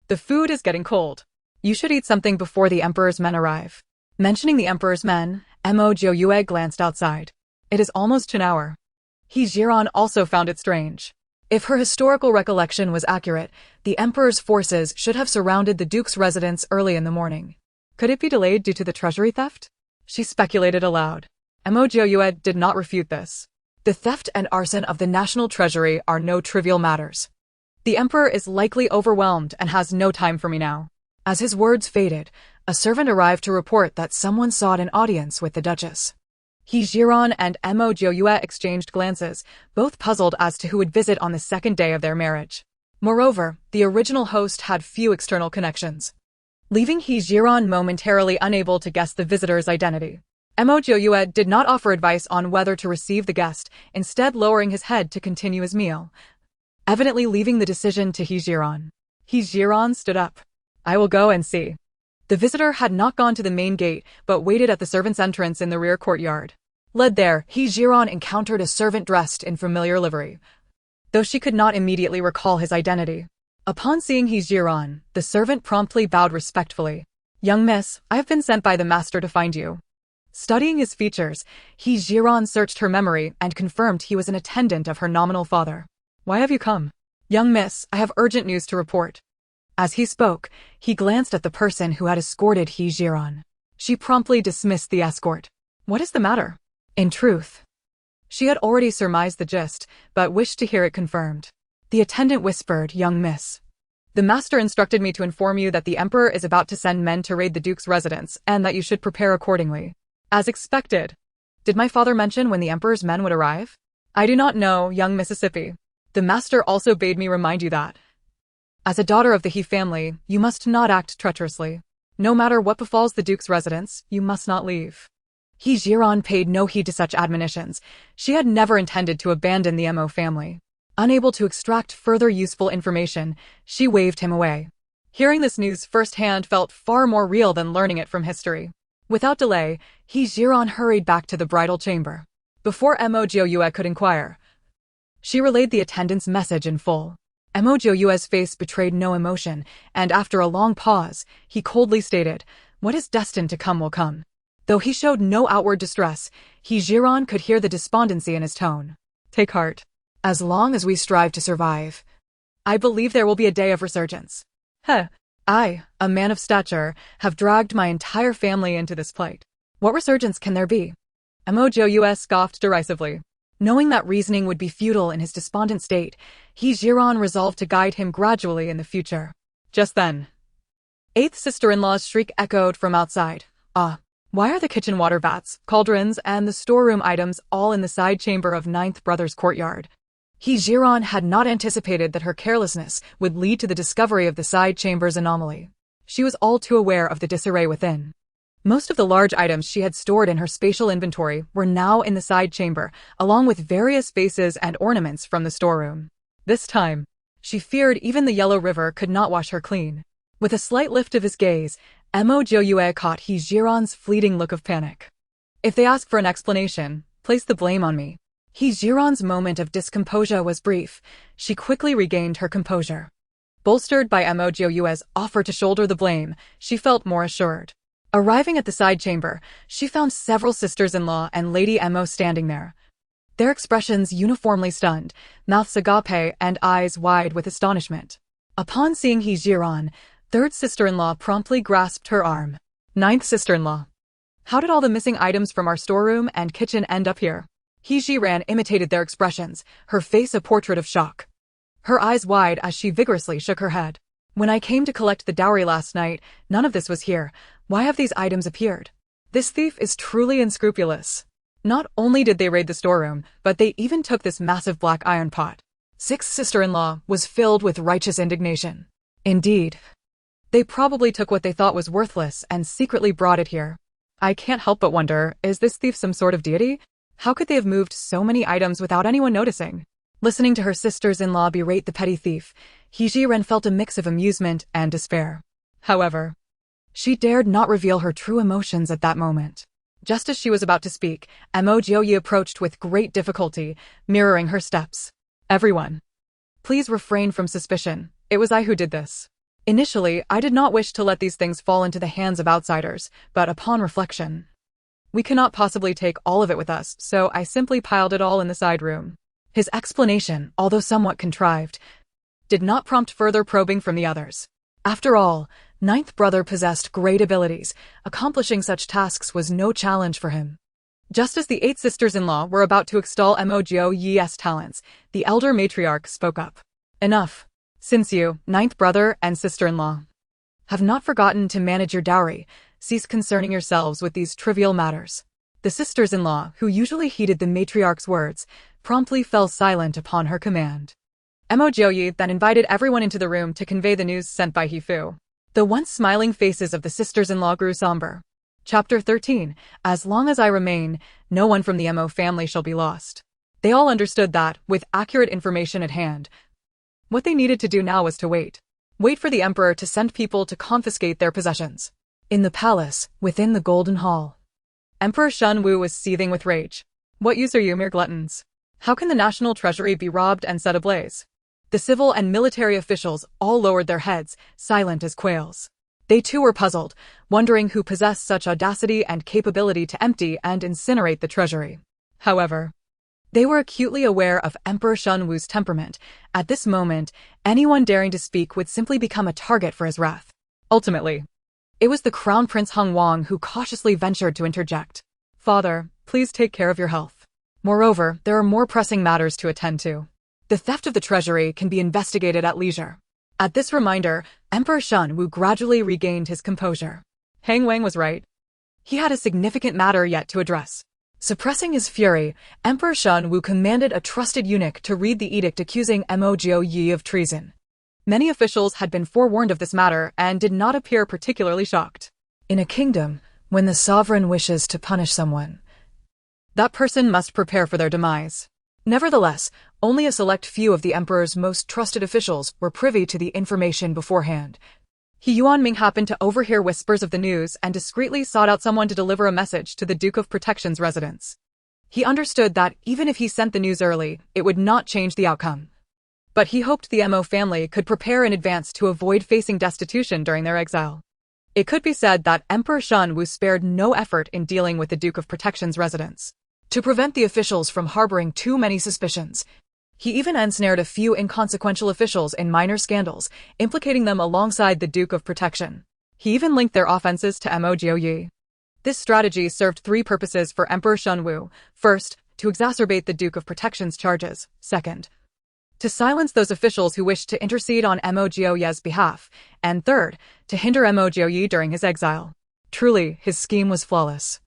The food is getting cold. You should eat something before the Emperor's men arrive. Mentioning the Emperor's men, Mo Jiuyue glanced outside. It is almost an hour. He Zhiren also found it strange. If her historical recollection was accurate, the Emperor's forces should have surrounded the Duke's residence early in the morning. Could it be delayed due to the treasury theft? She speculated aloud. Mo Jiuyue did not refute this. The theft and arson of the national treasury are no trivial matters. The Emperor is likely overwhelmed and has no time for me now. As his words faded, a servant arrived to report that someone sought an audience with the Duchess. He Zhiren and Mo Jiuyue exchanged glances, both puzzled as to who would visit on the second day of their marriage. Moreover, the original host had few external connections, leaving He Zhiren momentarily unable to guess the visitor's identity. Mo Jiuyue did not offer advice on whether to receive the guest, instead lowering his head to continue his meal, evidently leaving the decision to He Zhiren. He Zhiren stood up. I will go and see. The visitor had not gone to the main gate, but waited at the servant's entrance in the rear courtyard. Led there, He Zhiren encountered a servant dressed in familiar livery, though she could not immediately recall his identity. Upon seeing He Zhiren, the servant promptly bowed respectfully. Young miss, I have been sent by the master to find you. Studying his features, He Zhiren searched her memory and confirmed he was an attendant of her nominal father. Why have you come? Young miss, I have urgent news to report. As he spoke, he glanced at the person who had escorted He Zhiren. She promptly dismissed the escort. What is the matter? In truth, she had already surmised the gist, but wished to hear it confirmed. The attendant whispered, Young miss, the master instructed me to inform you that the Emperor is about to send men to raid the Duke's residence, and that you should prepare accordingly. As expected. Did my father mention when the Emperor's men would arrive? I do not know, young Mississippi. The master also bade me remind you that, as a daughter of the He family, you must not act treacherously. No matter what befalls the Duke's residence, you must not leave. He Zhiren paid no heed to such admonitions. She had never intended to abandon the Mo family. Unable to extract further useful information, she waved him away. Hearing this news firsthand felt far more real than learning it from history. Without delay, He Zhiren hurried back to the bridal chamber. Before Mo Jiuyue could inquire, she relayed the attendant's message in full. Mo Jiuyue's face betrayed no emotion, and after a long pause, he coldly stated, What is destined to come will come. Though he showed no outward distress, He Zhiren could hear the despondency in his tone. Take heart. As long as we strive to survive, I believe there will be a day of resurgence. I, a man of stature, have dragged my entire family into this plight. What resurgence can there be? Mo Jiuyue scoffed derisively. Knowing that reasoning would be futile in his despondent state, He Zhiren resolved to guide him gradually in the future. Just then, eighth sister-in-law's shriek echoed from outside. Why are the kitchen water vats, cauldrons, and the storeroom items all in the side chamber of ninth brother's courtyard? He Zhiren had not anticipated that her carelessness would lead to the discovery of the side chamber's anomaly. She was all too aware of the disarray within. Most of the large items she had stored in her spatial inventory were now in the side chamber, along with various vases and ornaments from the storeroom. This time, she feared even the Yellow River could not wash her clean. With a slight lift of his gaze, Mo Jiuyue caught He Zhiren's fleeting look of panic. If they ask for an explanation, place the blame on me. He Zhiren's moment of discomposure was brief. She quickly regained her composure. Bolstered by Mo Jiuyue's offer to shoulder the blame, she felt more assured. Arriving at the side chamber, she found several sisters-in-law and Lady Mo standing there. Their expressions uniformly stunned, mouths agape and eyes wide with astonishment. Upon seeing He Zhiren, third sister-in-law promptly grasped her arm. Ninth sister-in-law, How did all the missing items from our storeroom and kitchen end up here? Zhiren imitated their expressions, her face a portrait of shock. Her eyes wide as she vigorously shook her head. When I came to collect the dowry last night, none of this was here. Why have these items appeared? This thief is truly unscrupulous. Not only did they raid the storeroom, but they even took this massive black iron pot. Sixth sister-in-law was filled with righteous indignation. Indeed. They probably took what they thought was worthless and secretly brought it here. I can't help but wonder, is this thief some sort of deity? How could they have moved so many items without anyone noticing? Listening to her sisters-in-law berate the petty thief, Zhiren felt a mix of amusement and despair. However, she dared not reveal her true emotions at that moment. Just as she was about to speak, Mo Jiuyue approached with great difficulty, mirroring her steps. Everyone, please refrain from suspicion. It was I who did this. Initially, I did not wish to let these things fall into the hands of outsiders, but upon reflection, we cannot possibly take all of it with us, so I simply piled it all in the side room. His explanation, although somewhat contrived, did not prompt further probing from the others. After all, ninth brother possessed great abilities. Accomplishing such tasks was no challenge for him. Just as the 8 sisters-in-law were about to extol Mo Jiuyue's talents, the elder matriarch spoke up. Enough. Since you, ninth brother and sister-in-law, have not forgotten to manage your dowry, cease concerning yourselves with these trivial matters. The sisters-in-law, who usually heeded the matriarch's words, promptly fell silent upon her command. Mo Jiuyue then invited everyone into the room to convey the news sent by Hifu. The once smiling faces of the sisters-in-law grew somber. Chapter 13. As long as I remain, no one from the Mo family shall be lost. They all understood that, with accurate information at hand, what they needed to do now was to wait. Wait for the emperor to send people to confiscate their possessions. In the palace, within the Golden Hall, Emperor Shun Wu was seething with rage. What use are you, mere gluttons? How can the national treasury be robbed and set ablaze? The civil and military officials all lowered their heads, silent as quails. They too were puzzled, wondering who possessed such audacity and capability to empty and incinerate the treasury. However, they were acutely aware of Emperor Shun Wu's temperament. At this moment, anyone daring to speak would simply become a target for his wrath. Ultimately, it was the Crown Prince Hung Wang who cautiously ventured to interject. Father, please take care of your health. Moreover, there are more pressing matters to attend to. The theft of the treasury can be investigated at leisure. At this reminder, Emperor Shun Wu gradually regained his composure. Hang Wang was right. He had a significant matter yet to address. Suppressing his fury, Emperor Shun Wu commanded a trusted eunuch to read the edict accusing Mo Jiuyue of treason. Many officials had been forewarned of this matter and did not appear particularly shocked. In a kingdom, when the sovereign wishes to punish someone, that person must prepare for their demise. Nevertheless, only a select few of the emperor's most trusted officials were privy to the information beforehand. Yuanming happened to overhear whispers of the news and discreetly sought out someone to deliver a message to the Duke of Protection's residence. He understood that even if he sent the news early, it would not change the outcome. But he hoped the Mo family could prepare in advance to avoid facing destitution during their exile. It could be said that Emperor Shun Wu spared no effort in dealing with the Duke of Protection's residence. To prevent the officials from harboring too many suspicions, he even ensnared a few inconsequential officials in minor scandals, implicating them alongside the Duke of Protection. He even linked their offenses to Mo Jiuyue. This strategy served 3 purposes for Emperor Shun Wu. First, to exacerbate the Duke of Protection's charges. Second, to silence those officials who wished to intercede on Mo Jiuyue's behalf. And third, to hinder Mo Jiuyue during his exile. Truly, his scheme was flawless.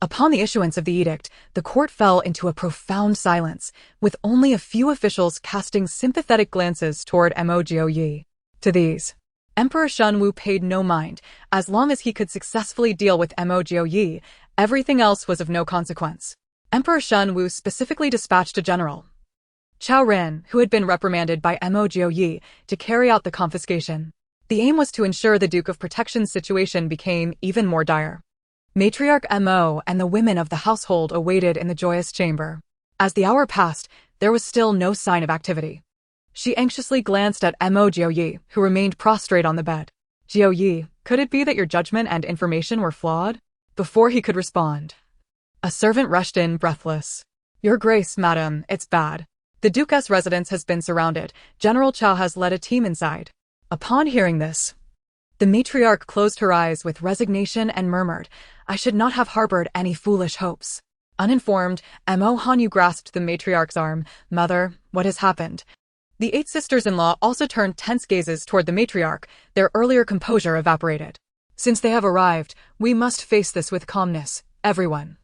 Upon the issuance of the edict, the court fell into a profound silence, with only a few officials casting sympathetic glances toward Mo Jiuyue. To these, Emperor Shun Wu paid no mind. As long as he could successfully deal with Mo Jiuyue, everything else was of no consequence. Emperor Shun Wu specifically dispatched a general, Zhiren, who had been reprimanded by Mo Jiuyue, to carry out the confiscation. The aim was to ensure the Duke of Protection's situation became even more dire. Matriarch Mo and the women of the household awaited in the joyous chamber. As the hour passed, there was still no sign of activity. She anxiously glanced at Mo Jiuyue, who remained prostrate on the bed. Jiuyue, could it be that your judgment and information were flawed? Before he could respond, a servant rushed in, breathless. Your Grace, madam, it's bad. The Duke's residence has been surrounded. General Chao has led a team inside. Upon hearing this, The matriarch closed her eyes with resignation and murmured, "I should not have harbored any foolish hopes." Uninformed, Mo Jiuyue grasped the matriarch's arm. "Mother, what has happened?" The 8 sisters-in-law also turned tense gazes toward the matriarch, their earlier composure evaporated. "Since they have arrived, we must face this with calmness, everyone.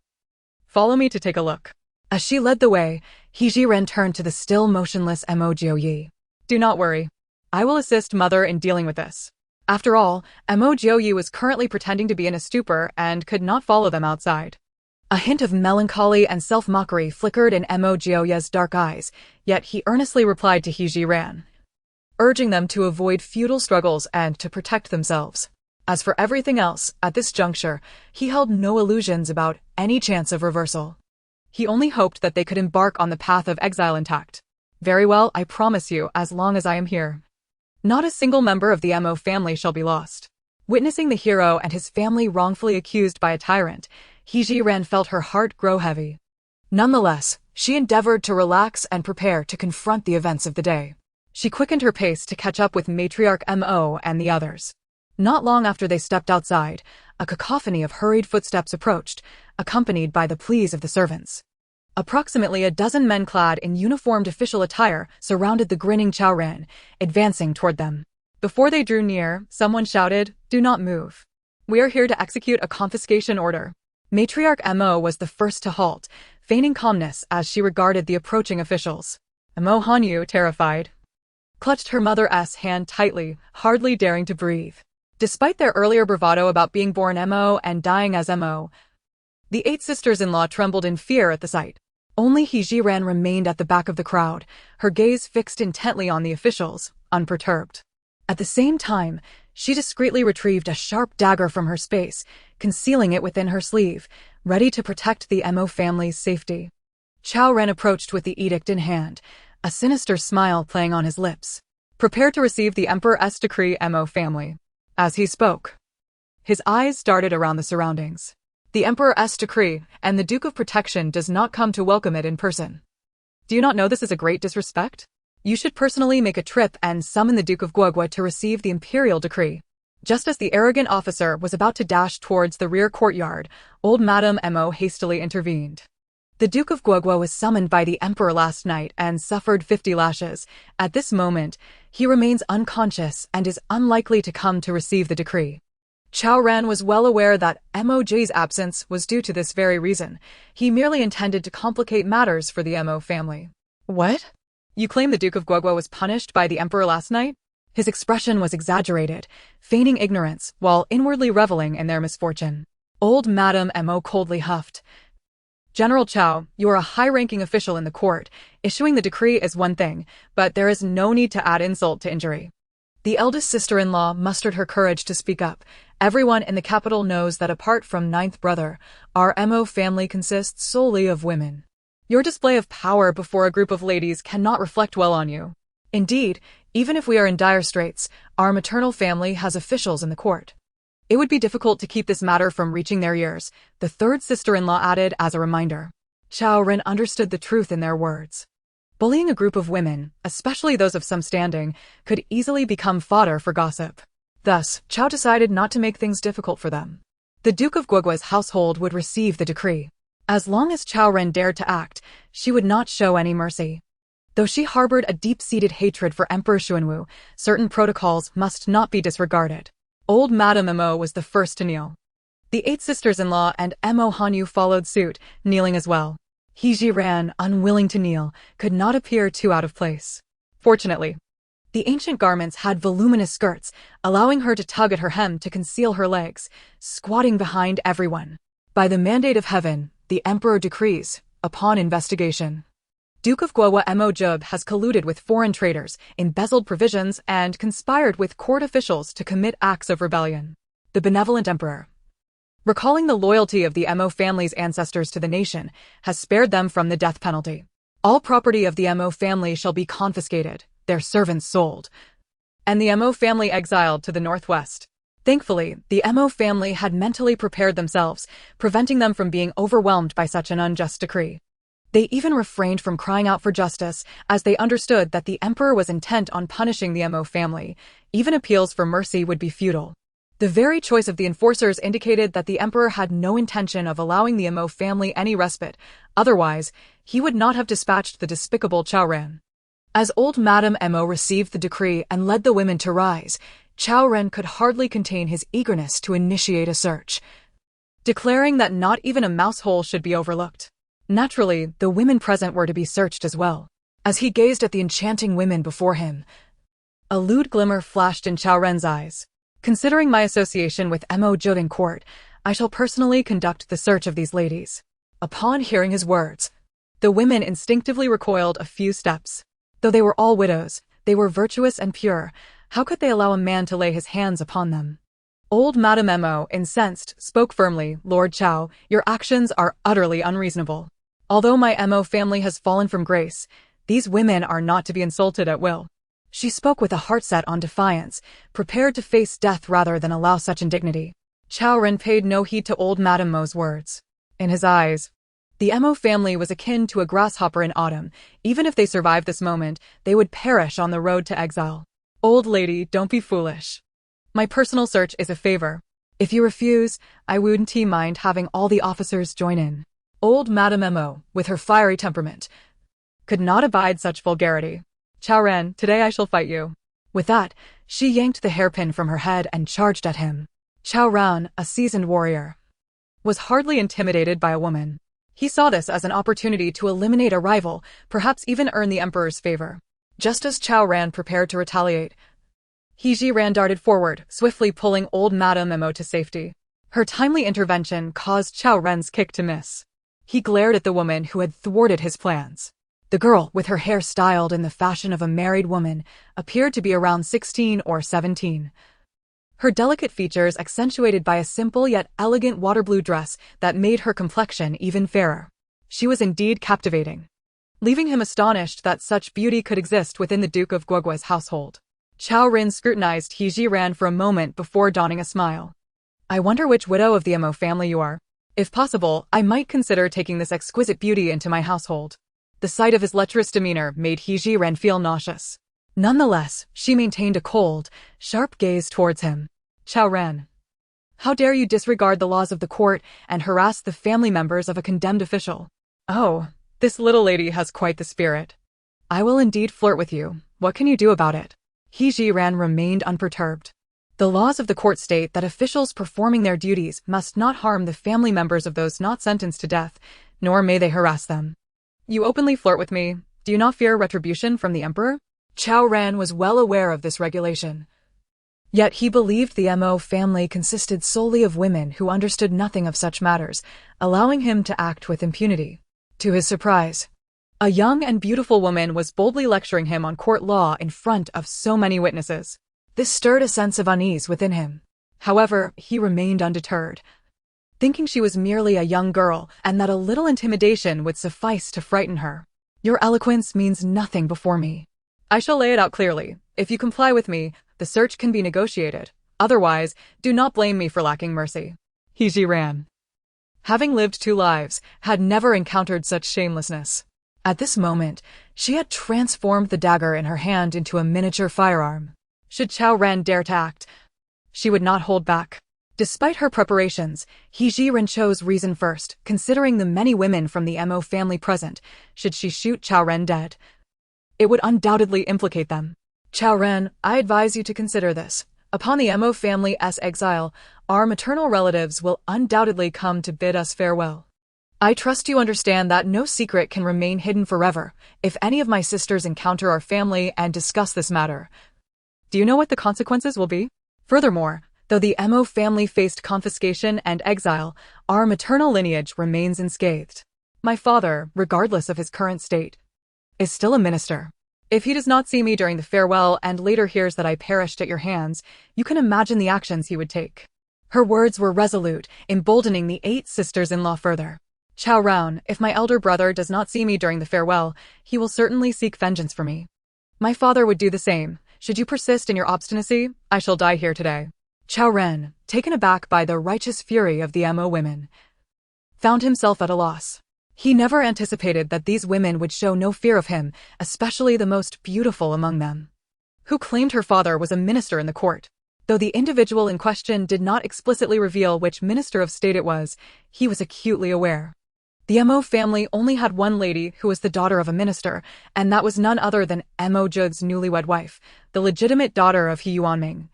Follow me to take a look." As she led the way, Zhiren turned to the still motionless Mo Jiuyue. "Do not worry. I will assist Mother in dealing with this." After all, Mo Jiuyue was currently pretending to be in a stupor and could not follow them outside. A hint of melancholy and self-mockery flickered in Mo Jiuyue's dark eyes, yet he earnestly replied to Zhiren, urging them to avoid futile struggles and to protect themselves. As for everything else, at this juncture, he held no illusions about any chance of reversal. He only hoped that they could embark on the path of exile intact. "Very well, I promise you, as long as I am here. Not a single member of the Mo family shall be lost." Witnessing the hero and his family wrongfully accused by a tyrant, Zhiren felt her heart grow heavy. Nonetheless, she endeavored to relax and prepare to confront the events of the day. She quickened her pace to catch up with Matriarch Mo and the others. Not long after they stepped outside, a cacophony of hurried footsteps approached, accompanied by the pleas of the servants. Approximately a dozen men clad in uniformed official attire surrounded the grinning Zhiren, advancing toward them. Before they drew near, someone shouted, "Do not move. We are here to execute a confiscation order." Matriarch Mo was the first to halt, feigning calmness as she regarded the approaching officials. Mo Jiuyue, terrified, clutched her mother's hand tightly, hardly daring to breathe. Despite their earlier bravado about being born Mo and dying as Mo, the 8 sisters-in-law trembled in fear at the sight. Only Zhiren remained at the back of the crowd, her gaze fixed intently on the officials, unperturbed. At the same time, she discreetly retrieved a sharp dagger from her space, concealing it within her sleeve, ready to protect the Mo family's safety. Zhiren approached with the edict in hand, a sinister smile playing on his lips. "Prepare to receive the Emperor's decree, Mo family." As he spoke, his eyes darted around the surroundings. "The Emperor's decree, and the Duke of Protection does not come to welcome it in person. Do you not know this is a great disrespect? You should personally make a trip and summon the Duke of Guogua to receive the imperial decree." Just as the arrogant officer was about to dash towards the rear courtyard, old Madame Mo hastily intervened. "The Duke of Guogua was summoned by the Emperor last night and suffered 50 lashes. At this moment, he remains unconscious and is unlikely to come to receive the decree." Zhiren was well aware that Mo Jiuyue's absence was due to this very reason. He merely intended to complicate matters for the Mo family. "What? You claim the Duke of Guogua was punished by the Emperor last night?" His expression was exaggerated, feigning ignorance, while inwardly reveling in their misfortune. Old Madame Mo coldly huffed. "General Chao, you are a high-ranking official in the court. Issuing the decree is one thing, but there is no need to add insult to injury." The eldest sister-in-law mustered her courage to speak up. "Everyone in the capital knows that apart from 9th brother, our Mo family consists solely of women. Your display of power before a group of ladies cannot reflect well on you. Indeed, even if we are in dire straits, our maternal family has officials in the court. It would be difficult to keep this matter from reaching their ears," the 3rd sister-in-law added as a reminder. Zhiren understood the truth in their words. Bullying a group of women, especially those of some standing, could easily become fodder for gossip. Thus, Chao decided not to make things difficult for them. The Duke of Guogua's household would receive the decree. As long as Zhiren dared to act, she would not show any mercy. Though she harbored a deep-seated hatred for Emperor Xuanwu, certain protocols must not be disregarded. Old Madame Mo was the first to kneel. The 8 sisters-in-law and Mo Jiuyue followed suit, kneeling as well. Zhiren, unwilling to kneel, could not appear too out of place. Fortunately, the ancient garments had voluminous skirts, allowing her to tug at her hem to conceal her legs, squatting behind everyone. "By the mandate of heaven, the Emperor decrees, upon investigation, Duke of Guogua Mo Jiuyue has colluded with foreign traders, embezzled provisions, and conspired with court officials to commit acts of rebellion. The benevolent Emperor, recalling the loyalty of the Mo family's ancestors to the nation, has spared them from the death penalty. All property of the Mo family shall be confiscated, their servants sold, and the Mo family exiled to the northwest." Thankfully, the Mo family had mentally prepared themselves, preventing them from being overwhelmed by such an unjust decree. They even refrained from crying out for justice, as they understood that the emperor was intent on punishing the Mo family. Even appeals for mercy would be futile. The very choice of the enforcers indicated that the emperor had no intention of allowing the Mo family any respite. Otherwise, he would not have dispatched the despicable Zhiren. As old Madame Mo received the decree and led the women to rise, Zhiren could hardly contain his eagerness to initiate a search, declaring that not even a mouse hole should be overlooked. Naturally, the women present were to be searched as well. As he gazed at the enchanting women before him, a lewd glimmer flashed in Zhiren's eyes. Considering my association with Mo Jiuyue court, I shall personally conduct the search of these ladies. Upon hearing his words, the women instinctively recoiled a few steps. Though they were all widows, they were virtuous and pure. How could they allow a man to lay his hands upon them? Old Madame Mo, incensed, spoke firmly, "Lord Chao, your actions are utterly unreasonable. Although my Mo family has fallen from grace, these women are not to be insulted at will." She spoke with a heart set on defiance, prepared to face death rather than allow such indignity. Zhiren paid no heed to old Madame Mo's words. In his eyes, the Mo family was akin to a grasshopper in autumn. Even if they survived this moment, they would perish on the road to exile. Old lady, don't be foolish. My personal search is a favor. If you refuse, I wouldn't mind having all the officers join in. Old Madame Mo, with her fiery temperament, could not abide such vulgarity. "Zhiren, today I shall fight you." With that, she yanked the hairpin from her head and charged at him. Zhiren, a seasoned warrior, was hardly intimidated by a woman. He saw this as an opportunity to eliminate a rival, perhaps even earn the emperor's favor. Just as Zhiren prepared to retaliate, Zhiren darted forward, swiftly pulling old Madame Mo to safety. Her timely intervention caused Zhiren's kick to miss. He glared at the woman who had thwarted his plans. The girl, with her hair styled in the fashion of a married woman, appeared to be around 16 or 17. Her delicate features accentuated by a simple yet elegant water blue dress that made her complexion even fairer. She was indeed captivating, leaving him astonished that such beauty could exist within the Duke of Guogua's household. Zhiren scrutinized Zhiren for a moment before donning a smile. "I wonder which widow of the Mo family you are. If possible, I might consider taking this exquisite beauty into my household." The sight of his lecherous demeanor made Zhiren feel nauseous. Nonetheless, she maintained a cold, sharp gaze towards him. "Zhiren, how dare you disregard the laws of the court and harass the family members of a condemned official? Oh, this little lady has quite the spirit. I will indeed flirt with you. What can you do about it?" Zhiren remained unperturbed. The laws of the court state that officials performing their duties must not harm the family members of those not sentenced to death, nor may they harass them. "You openly flirt with me. Do you not fear retribution from the emperor?" Zhiren was well aware of this regulation. Yet he believed the Mo family consisted solely of women who understood nothing of such matters, allowing him to act with impunity. To his surprise, a young and beautiful woman was boldly lecturing him on court law in front of so many witnesses. This stirred a sense of unease within him. However, he remained undeterred, thinking she was merely a young girl and that a little intimidation would suffice to frighten her. "Your eloquence means nothing before me. I shall lay it out clearly. If you comply with me, the search can be negotiated. Otherwise, do not blame me for lacking mercy." Zhiren, having lived 2 lives, had never encountered such shamelessness. At this moment, she had transformed the dagger in her hand into a miniature firearm. Should Zhiren dare to act, she would not hold back. Despite her preparations, Zhiren chose reason first, considering the many women from the Mo family present. Should she shoot Zhiren dead, it would undoubtedly implicate them. "Zhiren, I advise you to consider this. Upon the Mo family's exile, our maternal relatives will undoubtedly come to bid us farewell. I trust you understand that no secret can remain hidden forever. If any of my sisters encounter our family and discuss this matter, do you know what the consequences will be? Furthermore, though the Mo family faced confiscation and exile, our maternal lineage remains unscathed. My father, regardless of his current state, is still a minister. If he does not see me during the farewell and later hears that I perished at your hands, you can imagine the actions he would take." Her words were resolute, emboldening the 8 sisters-in-law further. "Zhiren, if my elder brother does not see me during the farewell, he will certainly seek vengeance for me. My father would do the same. Should you persist in your obstinacy, I shall die here today." Zhiren, taken aback by the righteous fury of the Mo women, found himself at a loss. He never anticipated that these women would show no fear of him, especially the most beautiful among them, who claimed her father was a minister in the court. Though the individual in question did not explicitly reveal which Minister of State it was, he was acutely aware. The Mo family only had one lady who was the daughter of a minister, and that was none other than Mo Jiuyue's newlywed wife, the legitimate daughter of He Yuanming,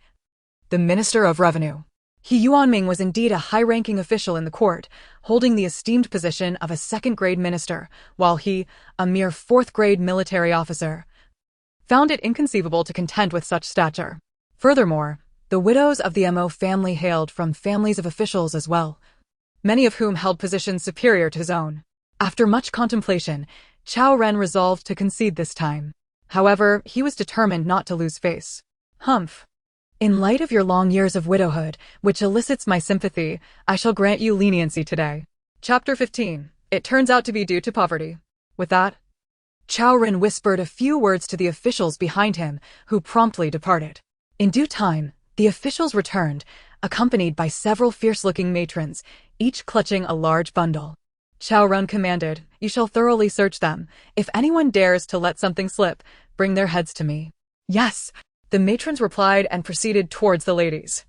the Minister of Revenue. He Yuanming was indeed a high-ranking official in the court, holding the esteemed position of a second-grade minister, while he, a mere fourth-grade military officer, found it inconceivable to contend with such stature. Furthermore, the widows of the Mo family hailed from families of officials as well, many of whom held positions superior to his own. After much contemplation, Chao Ren resolved to concede this time. However, he was determined not to lose face. Humph. In light of your long years of widowhood, which elicits my sympathy, I shall grant you leniency today. Chapter 15. It turns out to be due to poverty. With that, Chao Ren whispered a few words to the officials behind him, who promptly departed. In due time, the officials returned, accompanied by several fierce-looking matrons, each clutching a large bundle. Chao Ren commanded, "You shall thoroughly search them. If anyone dares to let something slip, bring their heads to me." "Yes," the matrons replied and proceeded towards the ladies.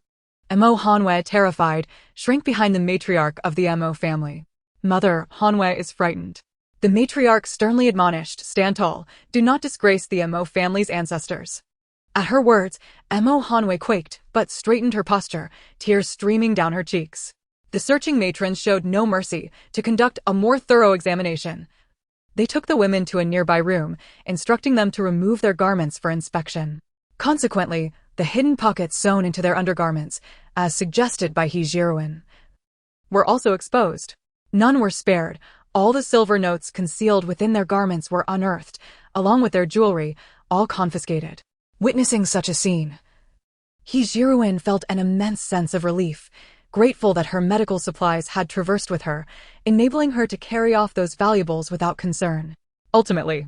Mo Hanwei, terrified, shrank behind the matriarch of the Mo family. "Mother, Hanwei is frightened." The matriarch sternly admonished, "Stand tall, do not disgrace the Mo family's ancestors." At her words, Mo Hanwei quaked, but straightened her posture, tears streaming down her cheeks. The searching matrons showed no mercy to conduct a more thorough examination. They took the women to a nearby room, instructing them to remove their garments for inspection. Consequently, the hidden pockets sewn into their undergarments, as suggested by He Jiren, were also exposed. None were spared. All the silver notes concealed within their garments were unearthed, along with their jewelry, all confiscated. Witnessing such a scene, He Jiren felt an immense sense of relief, grateful that her medical supplies had traversed with her, enabling her to carry off those valuables without concern. Ultimately,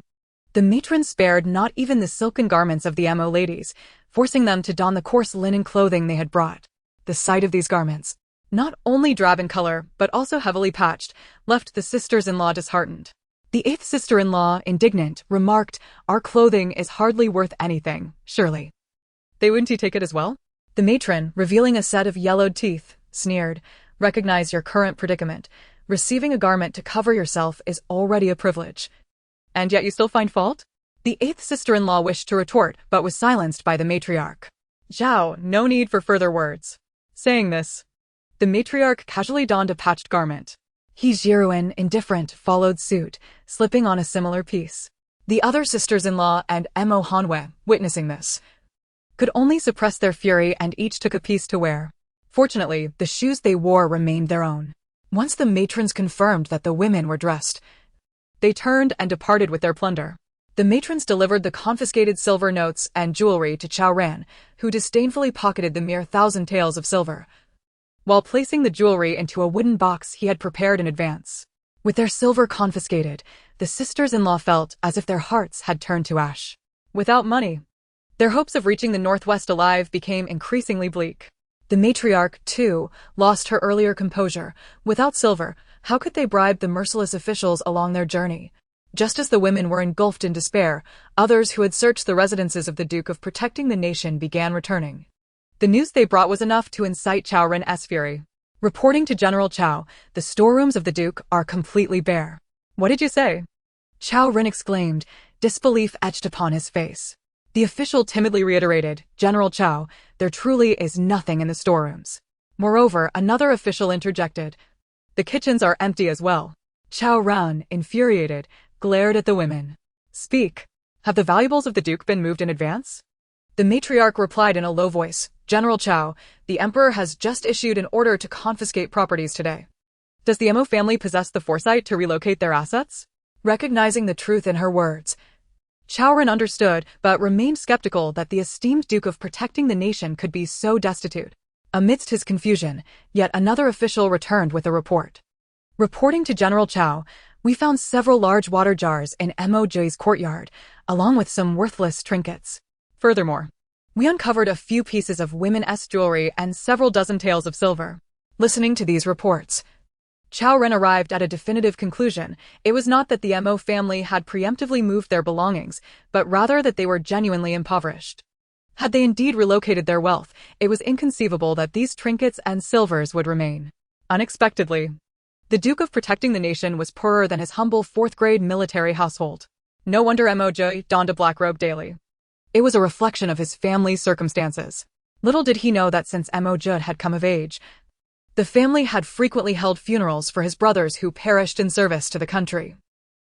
the matron spared not even the silken garments of the Mo ladies, forcing them to don the coarse linen clothing they had brought. The sight of these garments, not only drab in color but also heavily patched, left the sisters-in-law disheartened. The eighth sister-in-law, indignant, remarked, "Our clothing is hardly worth anything, surely. They wouldn't take it as well?" The matron, revealing a set of yellowed teeth, sneered, "Recognize your current predicament. Receiving a garment to cover yourself is already a privilege. And yet you still find fault?" The eighth sister-in-law wished to retort, but was silenced by the matriarch. "Zhao, no need for further words." Saying this, the matriarch casually donned a patched garment. He Jiren, indifferent, followed suit, slipping on a similar piece. The other sisters-in-law and Mo Hanwei, witnessing this, could only suppress their fury and each took a piece to wear. Fortunately, the shoes they wore remained their own. Once the matrons confirmed that the women were dressed, they turned and departed with their plunder. The matrons delivered the confiscated silver notes and jewelry to Chao Ren, who disdainfully pocketed the mere 1,000 taels of silver, while placing the jewelry into a wooden box he had prepared in advance. With their silver confiscated, the sisters-in-law felt as if their hearts had turned to ash. Without money, their hopes of reaching the Northwest alive became increasingly bleak. The matriarch, too, lost her earlier composure. Without silver, how could they bribe the merciless officials along their journey? Just as the women were engulfed in despair, others who had searched the residences of the Duke of Protecting the Nation began returning. The news they brought was enough to incite Chao Ren's fury. Reporting to General Chao, the storerooms of the Duke are completely bare. "What did you say?" Chao Ren exclaimed, disbelief etched upon his face. The official timidly reiterated, "General Chao, there truly is nothing in the storerooms." Moreover, another official interjected, "The kitchens are empty as well." Chao Ren, infuriated, glared at the women. "Speak. Have the valuables of the Duke been moved in advance?" The matriarch replied in a low voice, "General Chao, the Emperor has just issued an order to confiscate properties today. Does the Mo family possess the foresight to relocate their assets?" Recognizing the truth in her words, Chao Ren understood but remained skeptical that the esteemed Duke of Protecting the Nation could be so destitute. Amidst his confusion, yet another official returned with a report. Reporting to General Chao, "We found several large water jars in Mo Jiuyue's courtyard, along with some worthless trinkets. Furthermore, we uncovered a few pieces of women's jewelry and several dozen taels of silver." Listening to these reports, Chao Ren arrived at a definitive conclusion. It was not that the Mo family had preemptively moved their belongings, but rather that they were genuinely impoverished. Had they indeed relocated their wealth, it was inconceivable that these trinkets and silvers would remain. Unexpectedly, the Duke of Protecting the Nation was poorer than his humble fourth-grade military household. No wonder Mo Jiuyue donned a black robe daily. It was a reflection of his family's circumstances. Little did he know that since Mo Jiuyue had come of age, the family had frequently held funerals for his brothers who perished in service to the country.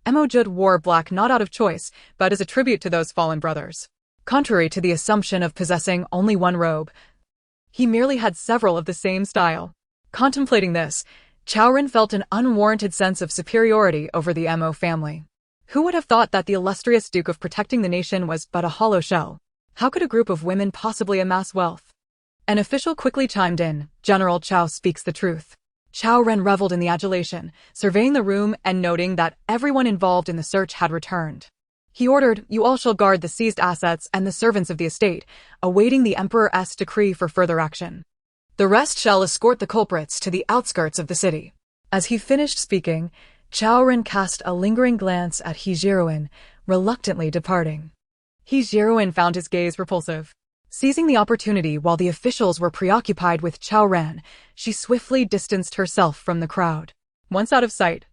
Mo Jiuyue wore black not out of choice, but as a tribute to those fallen brothers. Contrary to the assumption of possessing only one robe, he merely had several of the same style. Contemplating this, Zhiren felt an unwarranted sense of superiority over the Mo family. Who would have thought that the illustrious Duke of Protecting the Nation was but a hollow shell? How could a group of women possibly amass wealth? An official quickly chimed in, "General Chao speaks the truth." Zhiren reveled in the adulation, surveying the room and noting that everyone involved in the search had returned. He ordered, "You all shall guard the seized assets and the servants of the estate, awaiting the Emperor's decree for further action. The rest shall escort the culprits to the outskirts of the city." As he finished speaking, Zhiren cast a lingering glance at Jiuyue, reluctantly departing. Jiuyue found his gaze repulsive. Seizing the opportunity while the officials were preoccupied with Zhiren, she swiftly distanced herself from the crowd. Once out of sight,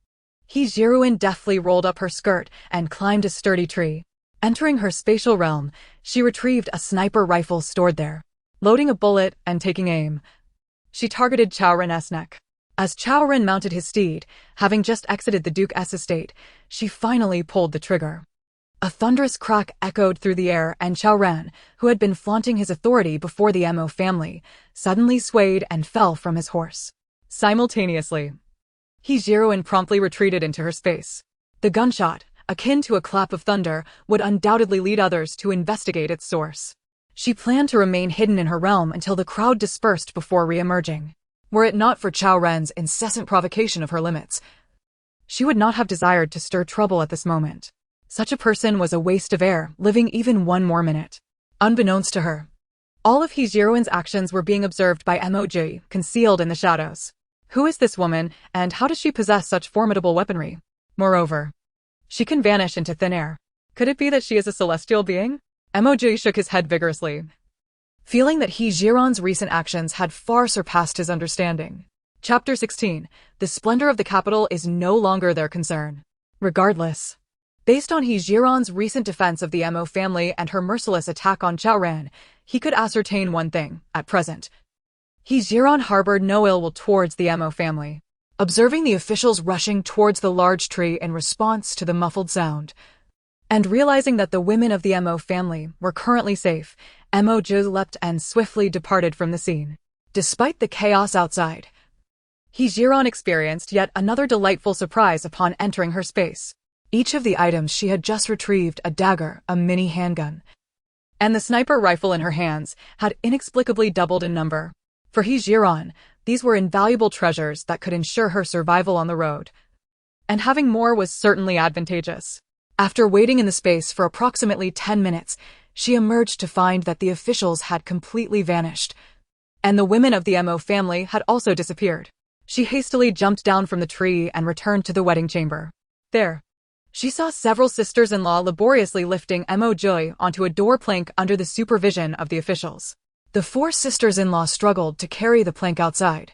Jiuyue deftly rolled up her skirt and climbed a sturdy tree. Entering her spatial realm, she retrieved a sniper rifle stored there. Loading a bullet and taking aim, she targeted Zhiren's neck. As Zhiren mounted his steed, having just exited the Duke's estate, she finally pulled the trigger. A thunderous crack echoed through the air, and Zhiren, who had been flaunting his authority before the Mo family, suddenly swayed and fell from his horse. Simultaneously, Jiuyue promptly retreated into her space. The gunshot, akin to a clap of thunder, would undoubtedly lead others to investigate its source. She planned to remain hidden in her realm until the crowd dispersed before re-emerging. Were it not for Zhiren's incessant provocation of her limits, she would not have desired to stir trouble at this moment. Such a person was a waste of air, living even one more minute. Unbeknownst to her, all of Jiuyue's actions were being observed by Mo Jiuyue, concealed in the shadows. Who is this woman, and how does she possess such formidable weaponry? Moreover, she can vanish into thin air. Could it be that she is a celestial being? Mo Jiuyue shook his head vigorously, feeling that Jiuyue's recent actions had far surpassed his understanding. Chapter 16. The splendor of the capital is no longer their concern. Regardless, based on Jiuyue's recent defense of the Mo family and her merciless attack on Zhiren, he could ascertain one thing: at present, Jiuyue harbored no ill will towards the Mo family. Observing the officials rushing towards the large tree in response to the muffled sound, and realizing that the women of the Mo family were currently safe, Mo Jiuyue leapt and swiftly departed from the scene. Despite the chaos outside, Jiuyue experienced yet another delightful surprise upon entering her space. Each of the items she had just retrieved, a dagger, a mini handgun, and the sniper rifle in her hands, had inexplicably doubled in number. For Jiuyue, these were invaluable treasures that could ensure her survival on the road, and having more was certainly advantageous. After waiting in the space for approximately 10 minutes, she emerged to find that the officials had completely vanished, and the women of the Mo family had also disappeared. She hastily jumped down from the tree and returned to the wedding chamber. There, she saw several sisters-in-law laboriously lifting Mo Jiuyue onto a door plank under the supervision of the officials. The 4 sisters-in-law struggled to carry the plank outside,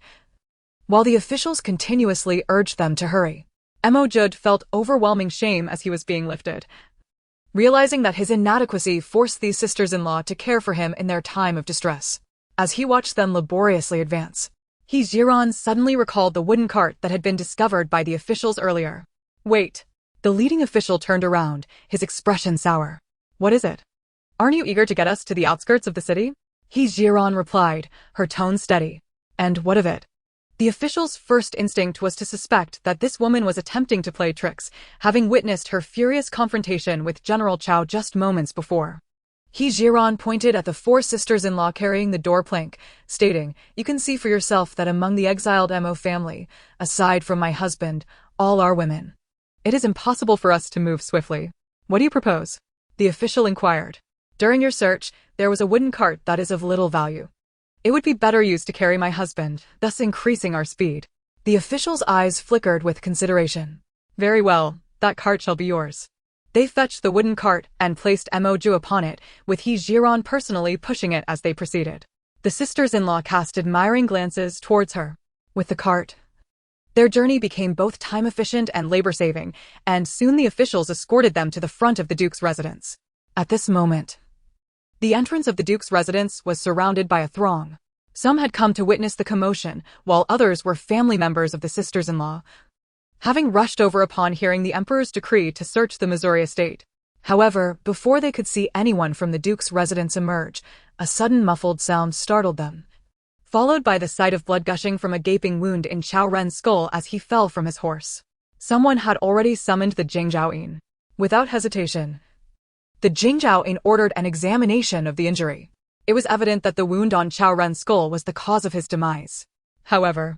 while the officials continuously urged them to hurry. Mo Jiuyue felt overwhelming shame as he was being lifted, realizing that his inadequacy forced these sisters-in-law to care for him in their time of distress. As he watched them laboriously advance, Jiuyue suddenly recalled the wooden cart that had been discovered by the officials earlier. "Wait." The leading official turned around, his expression sour. "What is it? Aren't you eager to get us to the outskirts of the city?" Jiuyue replied, her tone steady. "And what of it?" The official's first instinct was to suspect that this woman was attempting to play tricks, having witnessed her furious confrontation with General Chao just moments before. Jiuyue pointed at the 4 sisters-in-law carrying the door plank, stating, "You can see for yourself that among the exiled Mo family, aside from my husband, all are women. It is impossible for us to move swiftly. What do you propose?" The official inquired. "During your search, there was a wooden cart that is of little value. It would be better used to carry my husband, thus increasing our speed." The official's eyes flickered with consideration. "Very well, that cart shall be yours." They fetched the wooden cart and placed Mo Jiuyue upon it, with Zhiren personally pushing it as they proceeded. The sisters-in-law cast admiring glances towards her. With the cart, their journey became both time-efficient and labor-saving, and soon the officials escorted them to the front of the Duke's residence. At this moment, the entrance of the Duke's residence was surrounded by a throng. Some had come to witness the commotion, while others were family members of the sisters-in-law, having rushed over upon hearing the emperor's decree to search the Missouri estate. However, before they could see anyone from the Duke's residence emerge, a sudden muffled sound startled them, followed by the sight of blood gushing from a gaping wound in Zhiren's skull as he fell from his horse. Someone had already summoned the Jingzhaoyin. Without hesitation, the Jingzhaoyin ordered an examination of the injury. It was evident that the wound on Zhiren's skull was the cause of his demise. However,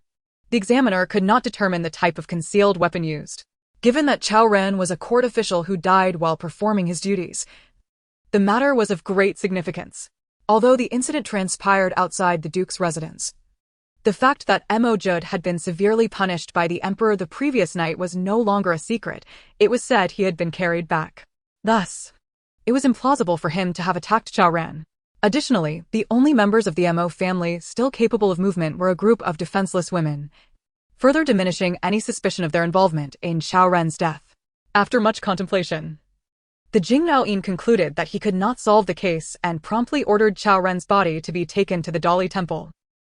the examiner could not determine the type of concealed weapon used. Given that Zhiren was a court official who died while performing his duties, the matter was of great significance. Although the incident transpired outside the Duke's residence, the fact that Mo Jiuyue had been severely punished by the emperor the previous night was no longer a secret. It was said he had been carried back. Thus, it was implausible for him to have attacked Zhiren. Additionally, the only members of the Mo family still capable of movement were a group of defenseless women, further diminishing any suspicion of their involvement in Zhiren's death. After much contemplation, the Jingzhaoyin concluded that he could not solve the case and promptly ordered Zhiren's body to be taken to the Dali Temple.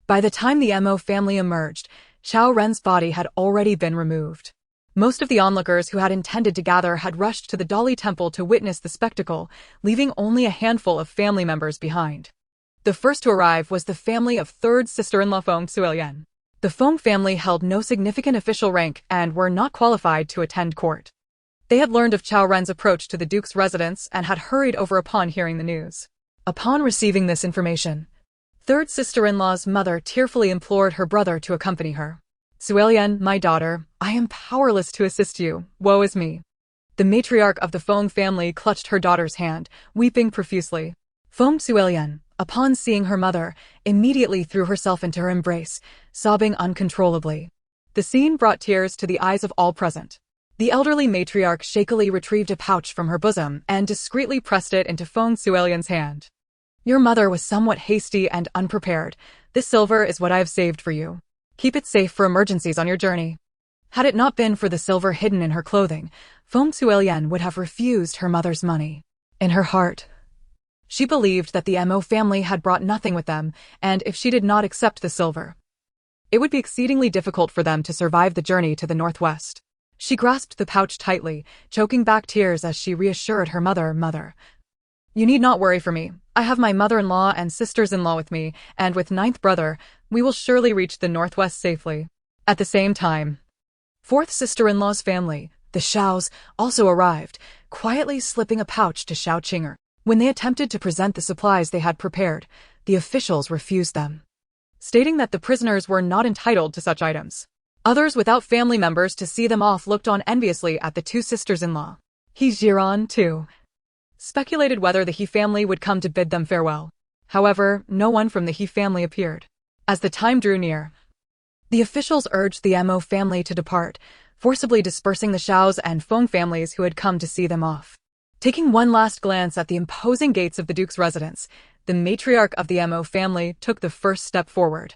By the time the Mo family emerged, Zhiren's body had already been removed. Most of the onlookers who had intended to gather had rushed to the Dali Temple to witness the spectacle, leaving only a handful of family members behind. The first to arrive was the family of third sister-in-law Feng Suilian. The Feng family held no significant official rank and were not qualified to attend court. They had learned of Zhiren's approach to the Duke's residence and had hurried over upon hearing the news. Upon receiving this information, third sister-in-law's mother tearfully implored her brother to accompany her. "Suilian, my daughter, I am powerless to assist you. Woe is me." The matriarch of the Feng family clutched her daughter's hand, weeping profusely. Feng Suilian, upon seeing her mother, immediately threw herself into her embrace, sobbing uncontrollably. The scene brought tears to the eyes of all present. The elderly matriarch shakily retrieved a pouch from her bosom and discreetly pressed it into Feng Suilian's hand. "Your mother was somewhat hasty and unprepared. This silver is what I have saved for you. Keep it safe for emergencies on your journey." Had it not been for the silver hidden in her clothing, Feng Suilian would have refused her mother's money. In her heart, she believed that the Mo family had brought nothing with them, and if she did not accept the silver, it would be exceedingly difficult for them to survive the journey to the northwest. She grasped the pouch tightly, choking back tears as she reassured her mother, "Mother, you need not worry for me. I have my mother-in-law and sisters-in-law with me, and with ninth brother, we will surely reach the northwest safely." At the same time, fourth sister-in-law's family, the Shaos, also arrived, quietly slipping a pouch to Shao Qinger. When they attempted to present the supplies they had prepared, the officials refused them, stating that the prisoners were not entitled to such items. Others without family members to see them off looked on enviously at the two sisters-in-law. Zhiren, too, speculated whether the He family would come to bid them farewell. However, no one from the He family appeared. As the time drew near, the officials urged the Mo family to depart, forcibly dispersing the Shaos and Feng families who had come to see them off. Taking one last glance at the imposing gates of the Duke's residence, the matriarch of the Mo family took the first step forward,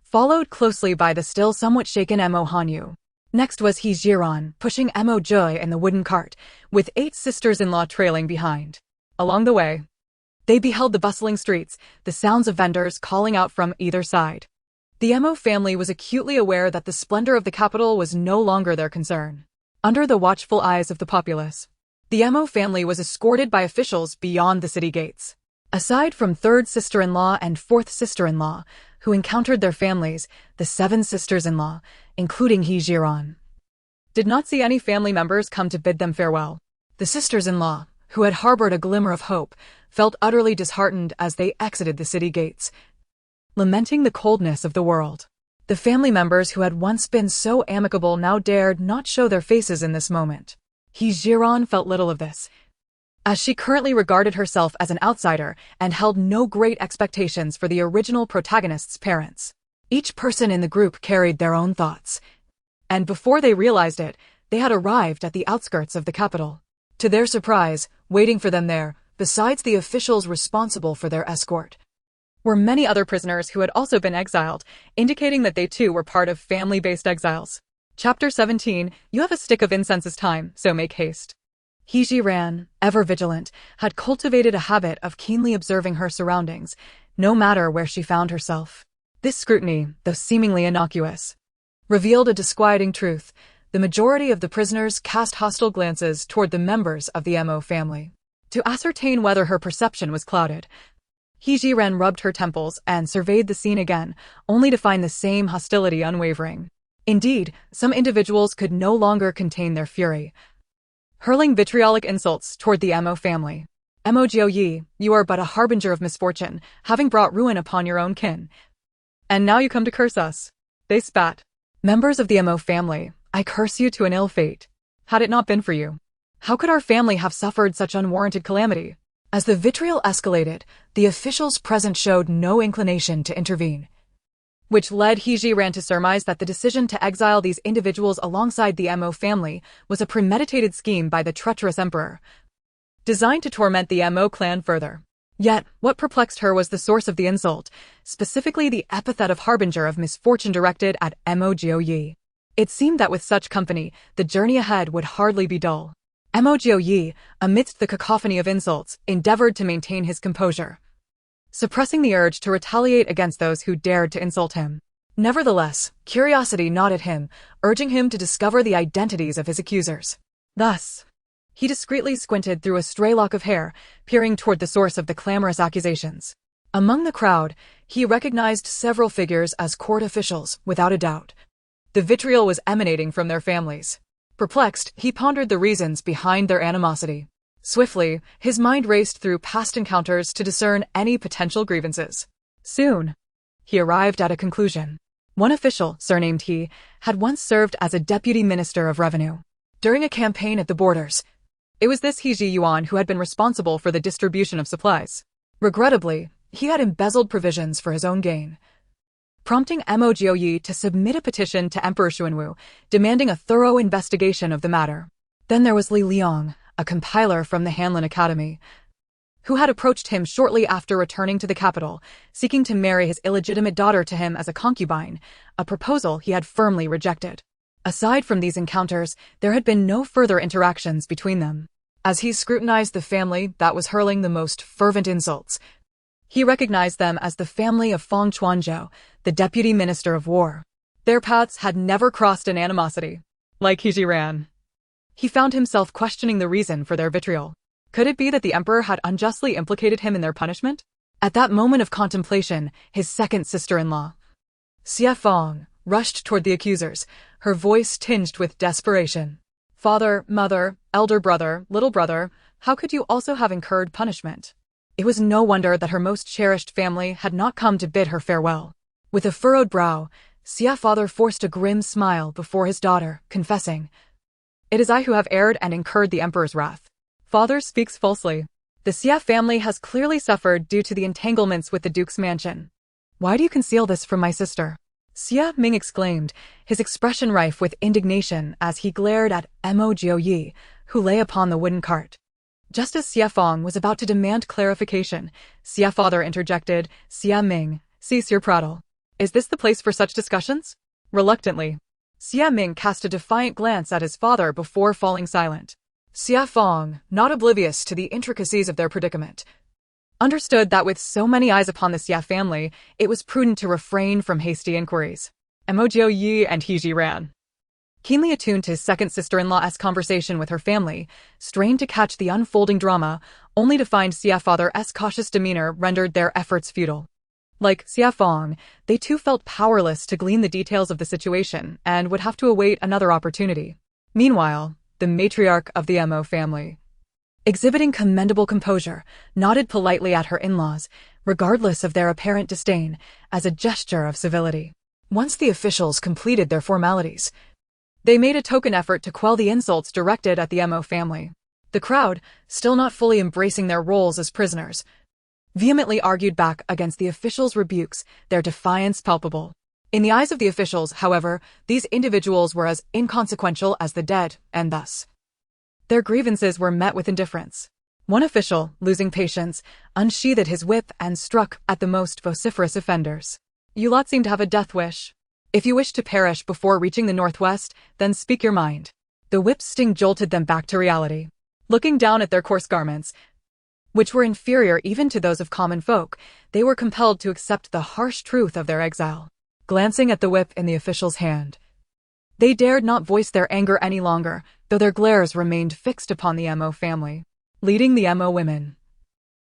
followed closely by the still somewhat shaken Mo Hanyu. Next was Zhiren, pushing Mo Jiuyue in the wooden cart, with 8 sisters-in-law trailing behind. Along the way, they beheld the bustling streets, the sounds of vendors calling out from either side. The Mo family was acutely aware that the splendor of the capital was no longer their concern. Under the watchful eyes of the populace, the Mo family was escorted by officials beyond the city gates. Aside from third sister-in-law and fourth sister-in-law, who encountered their families, the 7 sisters-in-law, including Zhiren, did not see any family members come to bid them farewell. The sisters-in-law, who had harbored a glimmer of hope, felt utterly disheartened as they exited the city gates, lamenting the coldness of the world. The family members who had once been so amicable now dared not show their faces in this moment. Zhiren felt little of this, as she currently regarded herself as an outsider and held no great expectations for the original protagonist's parents. Each person in the group carried their own thoughts, and before they realized it, they had arrived at the outskirts of the capital. To their surprise, waiting for them there, besides the officials responsible for their escort, were many other prisoners who had also been exiled, indicating that they too were part of family-based exiles. Chapter 17, You have a stick of incense is time, so make haste. Zhiren, ever vigilant, had cultivated a habit of keenly observing her surroundings, no matter where she found herself. This scrutiny, though seemingly innocuous, revealed a disquieting truth. The majority of the prisoners cast hostile glances toward the members of the Mo family. To ascertain whether her perception was clouded, Zhiren rubbed her temples and surveyed the scene again, only to find the same hostility unwavering. Indeed, some individuals could no longer contain their fury, hurling vitriolic insults toward the Mo family. Mo Jiuyue, you are but a harbinger of misfortune, having brought ruin upon your own kin. And now you come to curse us. They spat. Members of the Mo family, I curse you to an ill fate. Had it not been for you, how could our family have suffered such unwarranted calamity? As the vitriol escalated, the officials present showed no inclination to intervene, which led Zhiren to surmise that the decision to exile these individuals alongside the Mo family was a premeditated scheme by the treacherous emperor, designed to torment the Mo clan further. Yet, what perplexed her was the source of the insult, specifically the epithet of harbinger of misfortune directed at Mo Jiuyue. It seemed that with such company, the journey ahead would hardly be dull. Mo Jiuyue, amidst the cacophony of insults, endeavored to maintain his composure, suppressing the urge to retaliate against those who dared to insult him. Nevertheless, curiosity gnawed at him, urging him to discover the identities of his accusers. Thus, he discreetly squinted through a stray lock of hair, peering toward the source of the clamorous accusations. Among the crowd, he recognized several figures as court officials, without a doubt. The vitriol was emanating from their families. Perplexed, he pondered the reasons behind their animosity. Swiftly, his mind raced through past encounters to discern any potential grievances. Soon, he arrived at a conclusion. One official, surnamed He, had once served as a deputy minister of revenue. During a campaign at the borders, it was this He Yuan who had been responsible for the distribution of supplies. Regrettably, he had embezzled provisions for his own gain, prompting Mo Jiuyue to submit a petition to Emperor Xuanwu, demanding a thorough investigation of the matter. Then there was Li Liang, a compiler from the Hanlin Academy, who had approached him shortly after returning to the capital, seeking to marry his illegitimate daughter to him as a concubine, a proposal he had firmly rejected. Aside from these encounters, there had been no further interactions between them. As he scrutinized the family that was hurling the most fervent insults, he recognized them as the family of Feng Chuanzhou, the deputy minister of war. Their paths had never crossed in animosity. Like Zhiren, he found himself questioning the reason for their vitriol. Could it be that the emperor had unjustly implicated him in their punishment? At that moment of contemplation, his second sister-in-law, Xia Feng, rushed toward the accusers, her voice tinged with desperation. Father, mother, elder brother, little brother, how could you also have incurred punishment? It was no wonder that her most cherished family had not come to bid her farewell. With a furrowed brow, Xia father forced a grim smile before his daughter, confessing, "It is I who have erred and incurred the emperor's wrath." Father speaks falsely. The Xia family has clearly suffered due to the entanglements with the duke's mansion. Why do you conceal this from my sister? Xia Ming exclaimed, his expression rife with indignation as he glared at Mo Jiuyue, who lay upon the wooden cart. Just as Xia Feng was about to demand clarification, Xia father interjected, "Xia Ming, cease your prattle. Is this the place for such discussions?" Reluctantly, Xia Ming cast a defiant glance at his father before falling silent. Xia Feng, not oblivious to the intricacies of their predicament, understood that with so many eyes upon the Xia family, it was prudent to refrain from hasty inquiries. Mo Jiuyue and He Zhiren, keenly attuned to his second sister-in-law's conversation with her family, strained to catch the unfolding drama, only to find Xia father's cautious demeanor rendered their efforts futile. Like Xia Feng, they too felt powerless to glean the details of the situation and would have to await another opportunity. Meanwhile, the matriarch of the Mo family, exhibiting commendable composure, nodded politely at her in-laws, regardless of their apparent disdain, as a gesture of civility. Once the officials completed their formalities, they made a token effort to quell the insults directed at the Mo family. The crowd, still not fully embracing their roles as prisoners, vehemently argued back against the officials' rebukes, their defiance palpable. In the eyes of the officials, however, these individuals were as inconsequential as the dead, and thus, Their grievances were met with indifference. One official, losing patience, unsheathed his whip and struck at the most vociferous offenders. You lot seem to have a death wish. If you wish to perish before reaching the northwest, then speak your mind. The whip's sting jolted them back to reality. Looking down at their coarse garments, which were inferior even to those of common folk, they were compelled to accept the harsh truth of their exile. Glancing at the whip in the official's hand, they dared not voice their anger any longer, though their glares remained fixed upon the Mo family. Leading the Mo women,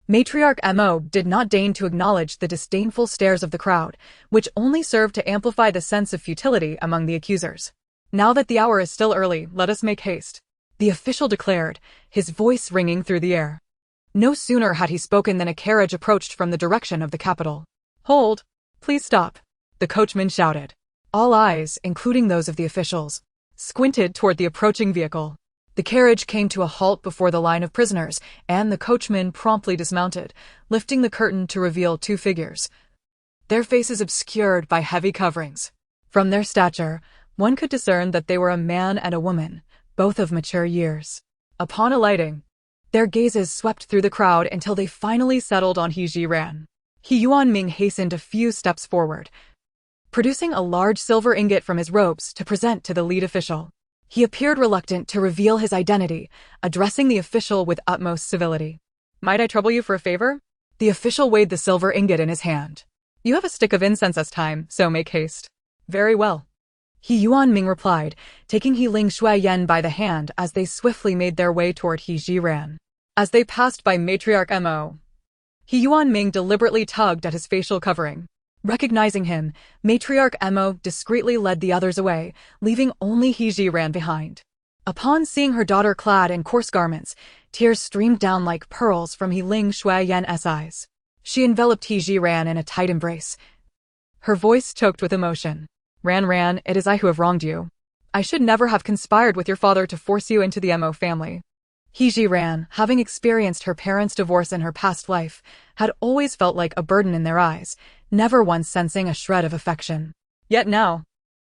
Matriarch Mo did not deign to acknowledge the disdainful stares of the crowd, which only served to amplify the sense of futility among the accusers. Now that the hour is still early, let us make haste, the official declared, his voice ringing through the air. No sooner had he spoken than a carriage approached from the direction of the capital. Hold! Please stop! The coachman shouted. All eyes, including those of the officials, squinted toward the approaching vehicle. The carriage came to a halt before the line of prisoners, and the coachman promptly dismounted, lifting the curtain to reveal two figures, their faces obscured by heavy coverings. From their stature, one could discern that they were a man and a woman, both of mature years. Upon alighting, their gazes swept through the crowd until they finally settled on Zhiren. Yuanming hastened a few steps forward, producing a large silver ingot from his robes to present to the lead official. He appeared reluctant to reveal his identity, addressing the official with utmost civility. Might I trouble you for a favor? The official weighed the silver ingot in his hand. You have a stick of incense this time, so make haste. Very well. Yuanming replied, taking Ling Shuiyen by the hand as they swiftly made their way toward Zhiren. As they passed by Matriarch Mo, Yuanming deliberately tugged at his facial covering. Recognizing him, Matriarch Mo discreetly led the others away, leaving only Zhiren behind. Upon seeing her daughter clad in coarse garments, tears streamed down like pearls from Ling Shuiyen's eyes. She enveloped Zhiren in a tight embrace, her voice choked with emotion. Ran, it is I who have wronged you. I should never have conspired with your father to force you into the Mo family. Zhiren, having experienced her parents' divorce in her past life, had always felt like a burden in their eyes, never once sensing a shred of affection. Yet now,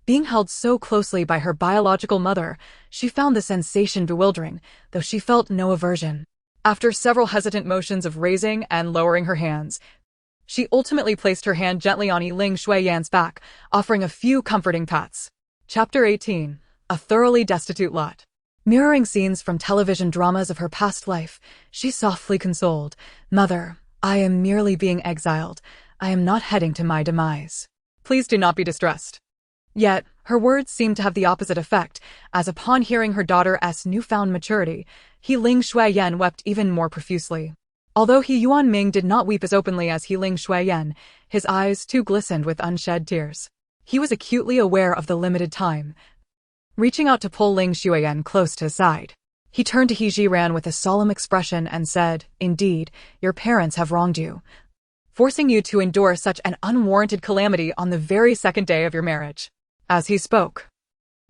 being held so closely by her biological mother, she found the sensation bewildering, though she felt no aversion. After several hesitant motions of raising and lowering her hands, she ultimately placed her hand gently on Ling Shuiyen's back, offering a few comforting pats. Chapter 18. A thoroughly destitute lot. Mirroring scenes from television dramas of her past life, she softly consoled, "Mother, I am merely being exiled. I am not heading to my demise. Please do not be distressed." Yet, her words seemed to have the opposite effect, as upon hearing her daughter's newfound maturity, Ling Shuiyen wept even more profusely. Although Yuanming did not weep as openly as Ling Shuiyen, his eyes too glistened with unshed tears. He was acutely aware of the limited time. Reaching out to pull Ling Shuiyen close to his side, he turned to Zhiren with a solemn expression and said, "Indeed, your parents have wronged you, forcing you to endure such an unwarranted calamity on the very second day of your marriage." As he spoke,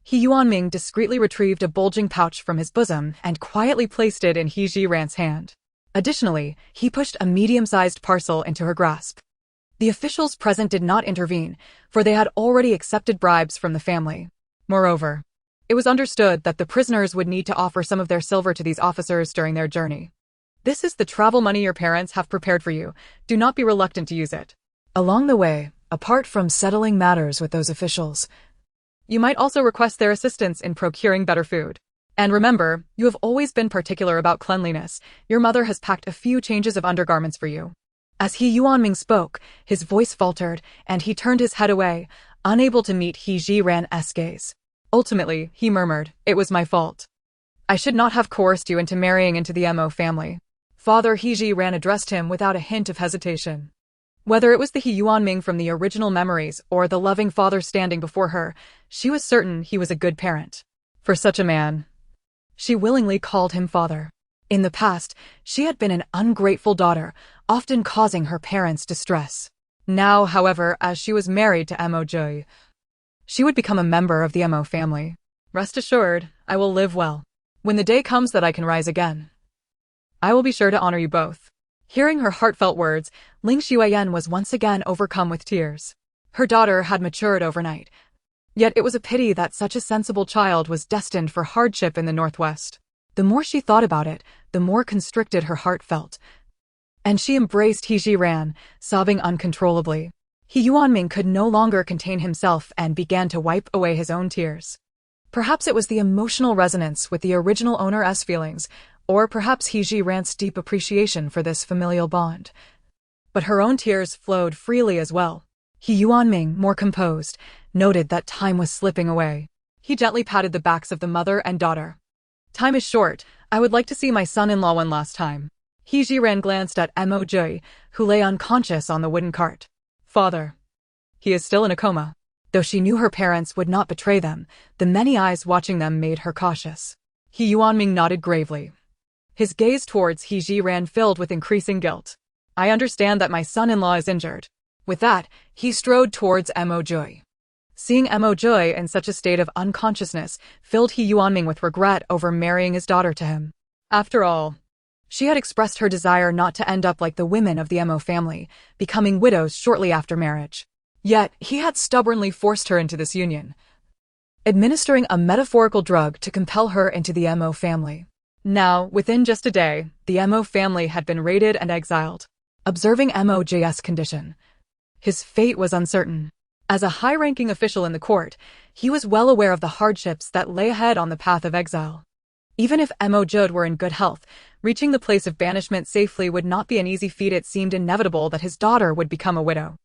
Yuanming discreetly retrieved a bulging pouch from his bosom and quietly placed it in Zhiren's hand. Additionally, he pushed a medium-sized parcel into her grasp. The officials present did not intervene, for they had already accepted bribes from the family. Moreover, it was understood that the prisoners would need to offer some of their silver to these officers during their journey. This is the travel money your parents have prepared for you. Do not be reluctant to use it. Along the way, apart from settling matters with those officials, you might also request their assistance in procuring better food. And remember, you have always been particular about cleanliness. Your mother has packed a few changes of undergarments for you. As Yuanming spoke, his voice faltered, and he turned his head away, unable to meet Zhiren's gaze. Ultimately, he murmured, "It was my fault. I should not have coerced you into marrying into the Mo family." Father Zhiren addressed him without a hint of hesitation. Whether it was the Yuanming from the original memories or the loving father standing before her, she was certain he was a good parent. For such a man, she willingly called him father. In the past, she had been an ungrateful daughter, often causing her parents distress. Now, however, as she was married to Mo Jiuyue, she would become a member of the Mo family. Rest assured, I will live well. When the day comes that I can rise again, I will be sure to honor you both. Hearing her heartfelt words, Ling Shuiyen was once again overcome with tears. Her daughter had matured overnight. Yet it was a pity that such a sensible child was destined for hardship in the Northwest. The more she thought about it, the more constricted her heart felt. And she embraced Zhiren, sobbing uncontrollably. Yuanming could no longer contain himself and began to wipe away his own tears. Perhaps it was the emotional resonance with the original owner's feelings, or perhaps Zhiren's deep appreciation for this familial bond. But her own tears flowed freely as well. Yuanming, more composed, noted that time was slipping away. He gently patted the backs of the mother and daughter. "Time is short. I would like to see my son-in-law one last time." Zhiren glanced at Mo Jiuyue, who lay unconscious on the wooden cart. "Father. He is still in a coma." Though she knew her parents would not betray them, the many eyes watching them made her cautious. Yuanming nodded gravely. His gaze towards Zhiren filled with increasing guilt. "I understand that my son-in-law is injured." With that, he strode towards Mo Jiuyue. Seeing Mo Jiuyue in such a state of unconsciousness filled Yuanming with regret over marrying his daughter to him. After all, she had expressed her desire not to end up like the women of the Mo family, becoming widows shortly after marriage. Yet, he had stubbornly forced her into this union, administering a metaphorical drug to compel her into the Mo family. Now, within just a day, the Mo family had been raided and exiled. Observing Mo Jiuye's condition, his fate was uncertain. As a high-ranking official in the court, he was well aware of the hardships that lay ahead on the path of exile. Even if Mo Jiuyue were in good health, reaching the place of banishment safely would not be an easy feat. It seemed inevitable that his daughter would become a widow.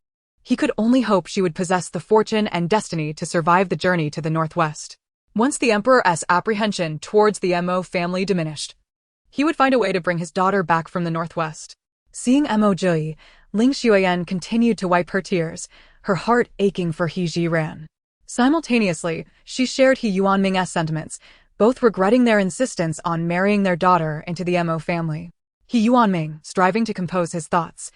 He could only hope she would possess the fortune and destiny to survive the journey to the northwest. Once the emperor's apprehension towards the Mo family diminished, he would find a way to bring his daughter back from the northwest. Seeing Mo Jiuyue, Ling Xuyen continued to wipe her tears, her heart aching for Zhiren. Simultaneously, she shared Yuanming's sentiments, both regretting their insistence on marrying their daughter into the Mo family. Yuanming, striving to compose his thoughts,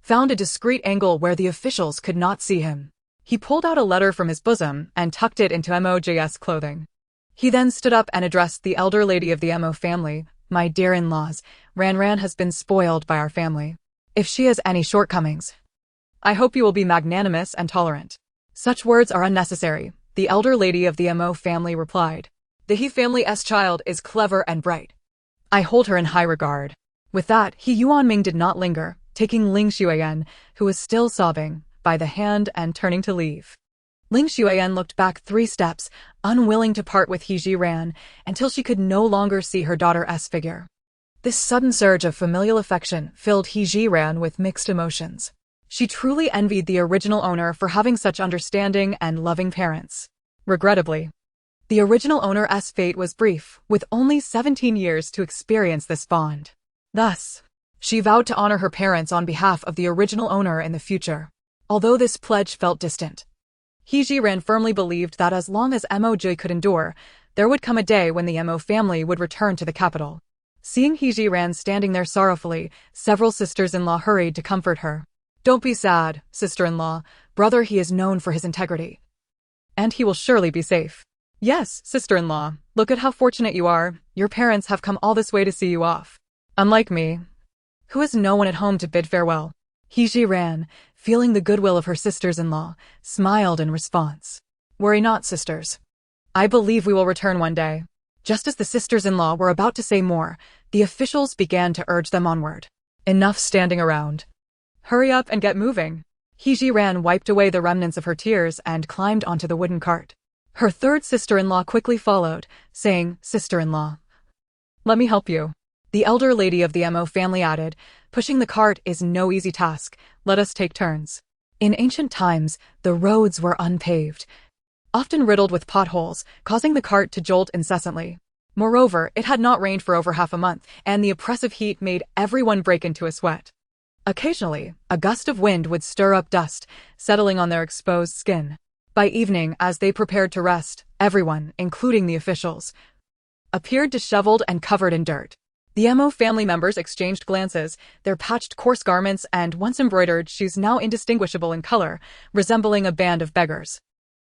found a discreet angle where the officials could not see him. He pulled out a letter from his bosom and tucked it into Mo Jiuye's clothing. He then stood up and addressed the elder lady of the Mo family. "My dear in-laws, Ran has been spoiled by our family. If she has any shortcomings, I hope you will be magnanimous and tolerant." "Such words are unnecessary," the elder lady of the Mo family replied. "The He family's child is clever and bright. I hold her in high regard." With that, Yuanming did not linger, taking Ling Xuyen, who was still sobbing, by the hand and turning to leave. Ling Xuyen looked back 3 steps, unwilling to part with Zhiren, until she could no longer see her daughter's figure. This sudden surge of familial affection filled Zhiren with mixed emotions. She truly envied the original owner for having such understanding and loving parents. Regrettably, the original owner's fate was brief, with only 17 years to experience this bond. Thus, she vowed to honor her parents on behalf of the original owner in the future. Although this pledge felt distant, Zhiren firmly believed that as long as Mo Jiuyue could endure, there would come a day when the Mo family would return to the capital. Seeing Zhiren standing there sorrowfully, several sisters-in-law hurried to comfort her. "Don't be sad, sister-in-law. Brother, he is known for his integrity, and he will surely be safe." "Yes, sister-in-law, look at how fortunate you are. Your parents have come all this way to see you off. Unlike me, who has no one at home to bid farewell." Zhiren, feeling the goodwill of her sisters-in-law, smiled in response. "Worry not, sisters. I believe we will return one day." Just as the sisters-in-law were about to say more, the officials began to urge them onward. "Enough standing around. Hurry up and get moving." Zhiren wiped away the remnants of her tears and climbed onto the wooden cart. Her third sister-in-law quickly followed, saying, "Sister-in-law, let me help you." The elder lady of the Mo family added, "Pushing the cart is no easy task. Let us take turns." In ancient times, the roads were unpaved, often riddled with potholes, causing the cart to jolt incessantly. Moreover, it had not rained for over half a month, and the oppressive heat made everyone break into a sweat. Occasionally, a gust of wind would stir up dust, settling on their exposed skin. By evening, as they prepared to rest, everyone, including the officials, appeared disheveled and covered in dirt. The Mo family members exchanged glances, their patched coarse garments and once embroidered shoes now indistinguishable in color, resembling a band of beggars.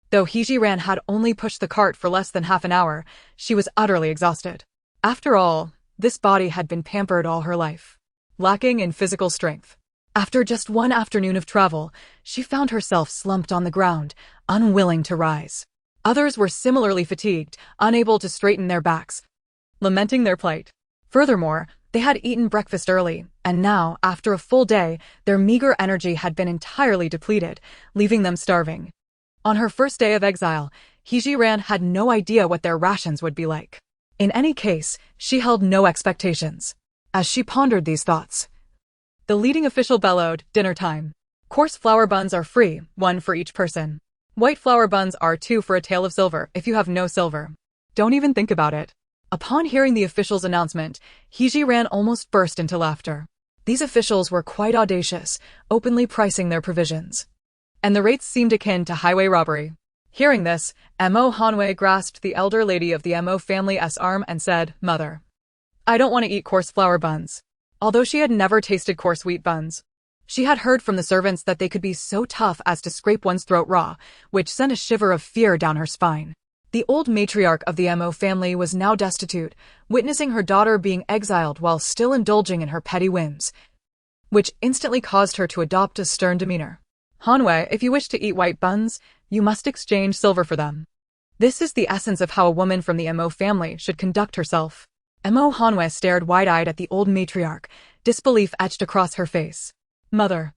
Though Zhiren had only pushed the cart for less than half an hour, she was utterly exhausted. After all, this body had been pampered all her life, lacking in physical strength. After just one afternoon of travel, she found herself slumped on the ground, unwilling to rise. Others were similarly fatigued, unable to straighten their backs. lamenting their plight. Furthermore, they had eaten breakfast early, and now, after a full day, their meager energy had been entirely depleted, leaving them starving. On her first day of exile, Zhiren had no idea what their rations would be like. In any case, she held no expectations. As she pondered these thoughts, the leading official bellowed, "Dinner time. Coarse flour buns are free, 1 for each person. White flour buns are 2 for a tael of silver if you have no silver. Don't even think about it." Upon hearing the official's announcement, Zhiren almost burst into laughter. These officials were quite audacious, openly pricing their provisions. And the rates seemed akin to highway robbery. Hearing this, Mo Jiuyue grasped the elder lady of the Mo family's arm and said, "Mother, I don't want to eat coarse flour buns." Although she had never tasted coarse wheat buns, she had heard from the servants that they could be so tough as to scrape one's throat raw, which sent a shiver of fear down her spine. The old matriarch of the Mo family was now destitute, witnessing her daughter being exiled while still indulging in her petty whims, which instantly caused her to adopt a stern demeanor. "Jiuyue, if you wish to eat white buns, you must exchange silver for them." This is the essence of how a woman from the Mo family should conduct herself. Mo Jiuyue stared wide-eyed at the old matriarch, disbelief etched across her face. "Mother,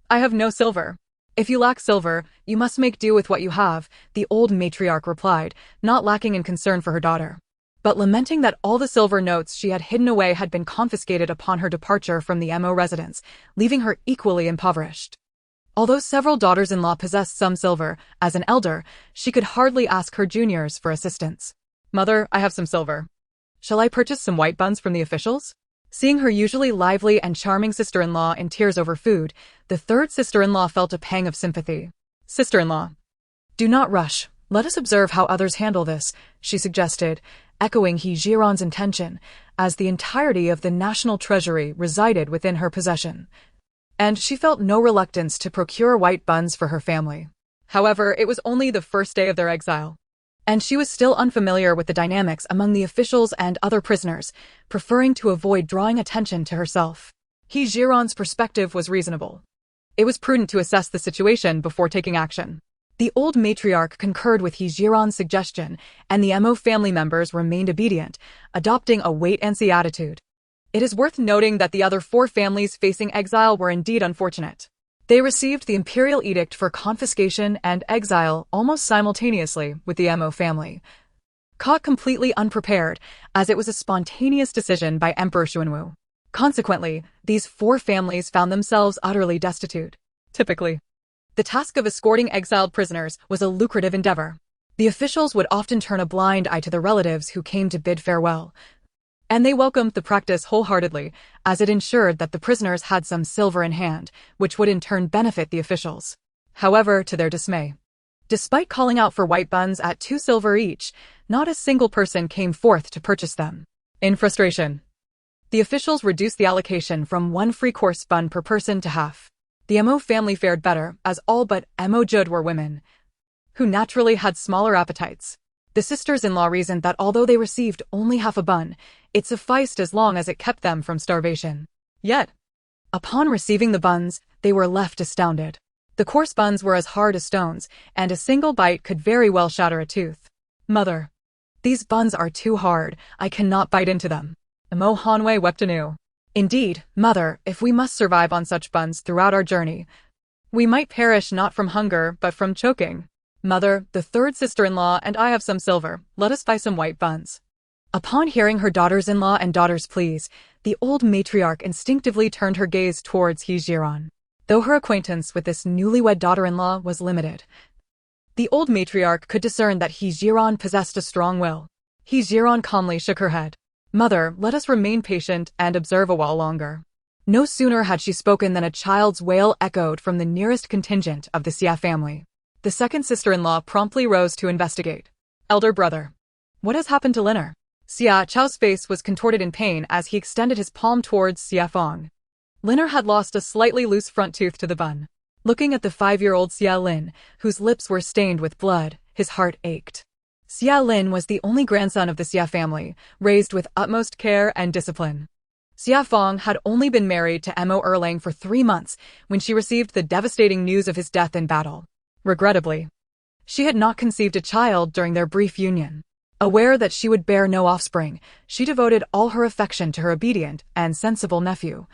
I have no silver." "If you lack silver, you must make do with what you have," the old matriarch replied, not lacking in concern for her daughter, but lamenting that all the silver notes she had hidden away had been confiscated upon her departure from the Mo residence, leaving her equally impoverished. Although several daughters-in-law possessed some silver, as an elder, she could hardly ask her juniors for assistance. "Mother, I have some silver. Shall I purchase some white buns from the officials?" Seeing her usually lively and charming sister-in-law in tears over food, the third sister-in-law felt a pang of sympathy. "Sister-in-law, do not rush. Let us observe how others handle this," she suggested, echoing Zhiren's intention, as the entirety of the national treasury resided within her possession. And she felt no reluctance to procure white buns for her family. However, it was only the first day of their exile, and she was still unfamiliar with the dynamics among the officials and other prisoners, preferring to avoid drawing attention to herself. Zhiren's perspective was reasonable. It was prudent to assess the situation before taking action. The old matriarch concurred with Zhiren's suggestion, and the Mo family members remained obedient, adopting a wait-and-see attitude. It is worth noting that the other 4 families facing exile were indeed unfortunate. They received the imperial edict for confiscation and exile almost simultaneously with the Mo family. Caught completely unprepared, as it was a spontaneous decision by Emperor Xuanwu. Consequently, these 4 families found themselves utterly destitute. Typically, the task of escorting exiled prisoners was a lucrative endeavor. The officials would often turn a blind eye to the relatives who came to bid farewell, and they welcomed the practice wholeheartedly, as it ensured that the prisoners had some silver in hand, which would in turn benefit the officials. However, to their dismay, despite calling out for white buns at 2 silver each, not a single person came forth to purchase them. In frustration, the officials reduced the allocation from 1 free course bun per person to half. The Mo family fared better, as all but Mo Jiuyue were women, who naturally had smaller appetites. The sisters-in-law reasoned that although they received only half a bun, it sufficed as long as it kept them from starvation. Yet, upon receiving the buns, they were left astounded. The coarse buns were as hard as stones, and a single bite could very well shatter a tooth. "Mother, these buns are too hard, I cannot bite into them." Mo Jiuyue wept anew. "Indeed, mother, if we must survive on such buns throughout our journey, we might perish not from hunger but from choking. Mother, the third sister-in-law and I have some silver, let us buy some white buns." Upon hearing her daughters-in-law and daughters' pleas, the old matriarch instinctively turned her gaze towards Zhiren. Though her acquaintance with this newlywed daughter-in-law was limited, the old matriarch could discern that Zhiren possessed a strong will. Zhiren calmly shook her head. "Mother, let us remain patient and observe a while longer." No sooner had she spoken than a child's wail echoed from the nearest contingent of the Xia family. The second sister-in-law promptly rose to investigate. "Elder brother, what has happened to Liner?" Xia Chao's face was contorted in pain as he extended his palm towards Xia Fong. Liner had lost a slightly loose front tooth to the bun. Looking at the 5-year-old Xia Lin, whose lips were stained with blood, his heart ached. Xia Lin was the only grandson of the Xia family, raised with utmost care and discipline. Xia Fong had only been married to Mo Erlang for 3 months when she received the devastating news of his death in battle. Regrettably, she had not conceived a child during their brief union. Aware that she would bear no offspring, she devoted all her affection to her obedient and sensible nephew,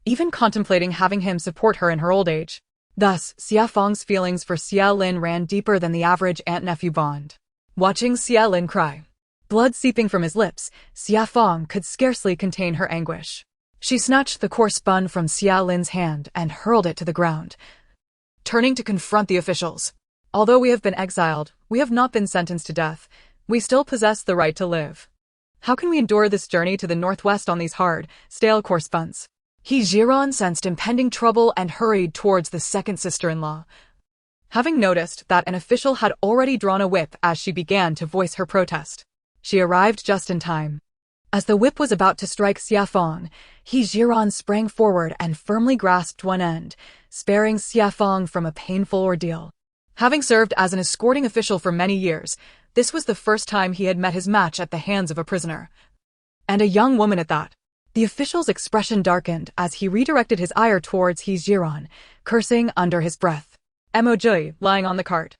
even contemplating having him support her in her old age. Thus, Xia Feng's feelings for Xia Lin ran deeper than the average aunt-nephew bond. Watching Xia Lin cry, blood seeping from his lips, Xia Feng could scarcely contain her anguish. She snatched the coarse bun from Xia Lin's hand and hurled it to the ground, turning to confront the officials. Although we have been exiled, we have not been sentenced to death. We still possess the right to live. How can we endure this journey to the northwest on these hard, stale coarse buns? Zhiren sensed impending trouble and hurried towards the second sister-in-law. Having noticed that an official had already drawn a whip as she began to voice her protest, she arrived just in time. As the whip was about to strike Xia Feng, Zhiren sprang forward and firmly grasped one end, sparing Xia Feng from a painful ordeal. Having served as an escorting official for many years, this was the first time he had met his match at the hands of a prisoner. And a young woman at that. The official's expression darkened as he redirected his ire towards Zhiren, cursing under his breath. Mo Jiuyue, lying on the cart,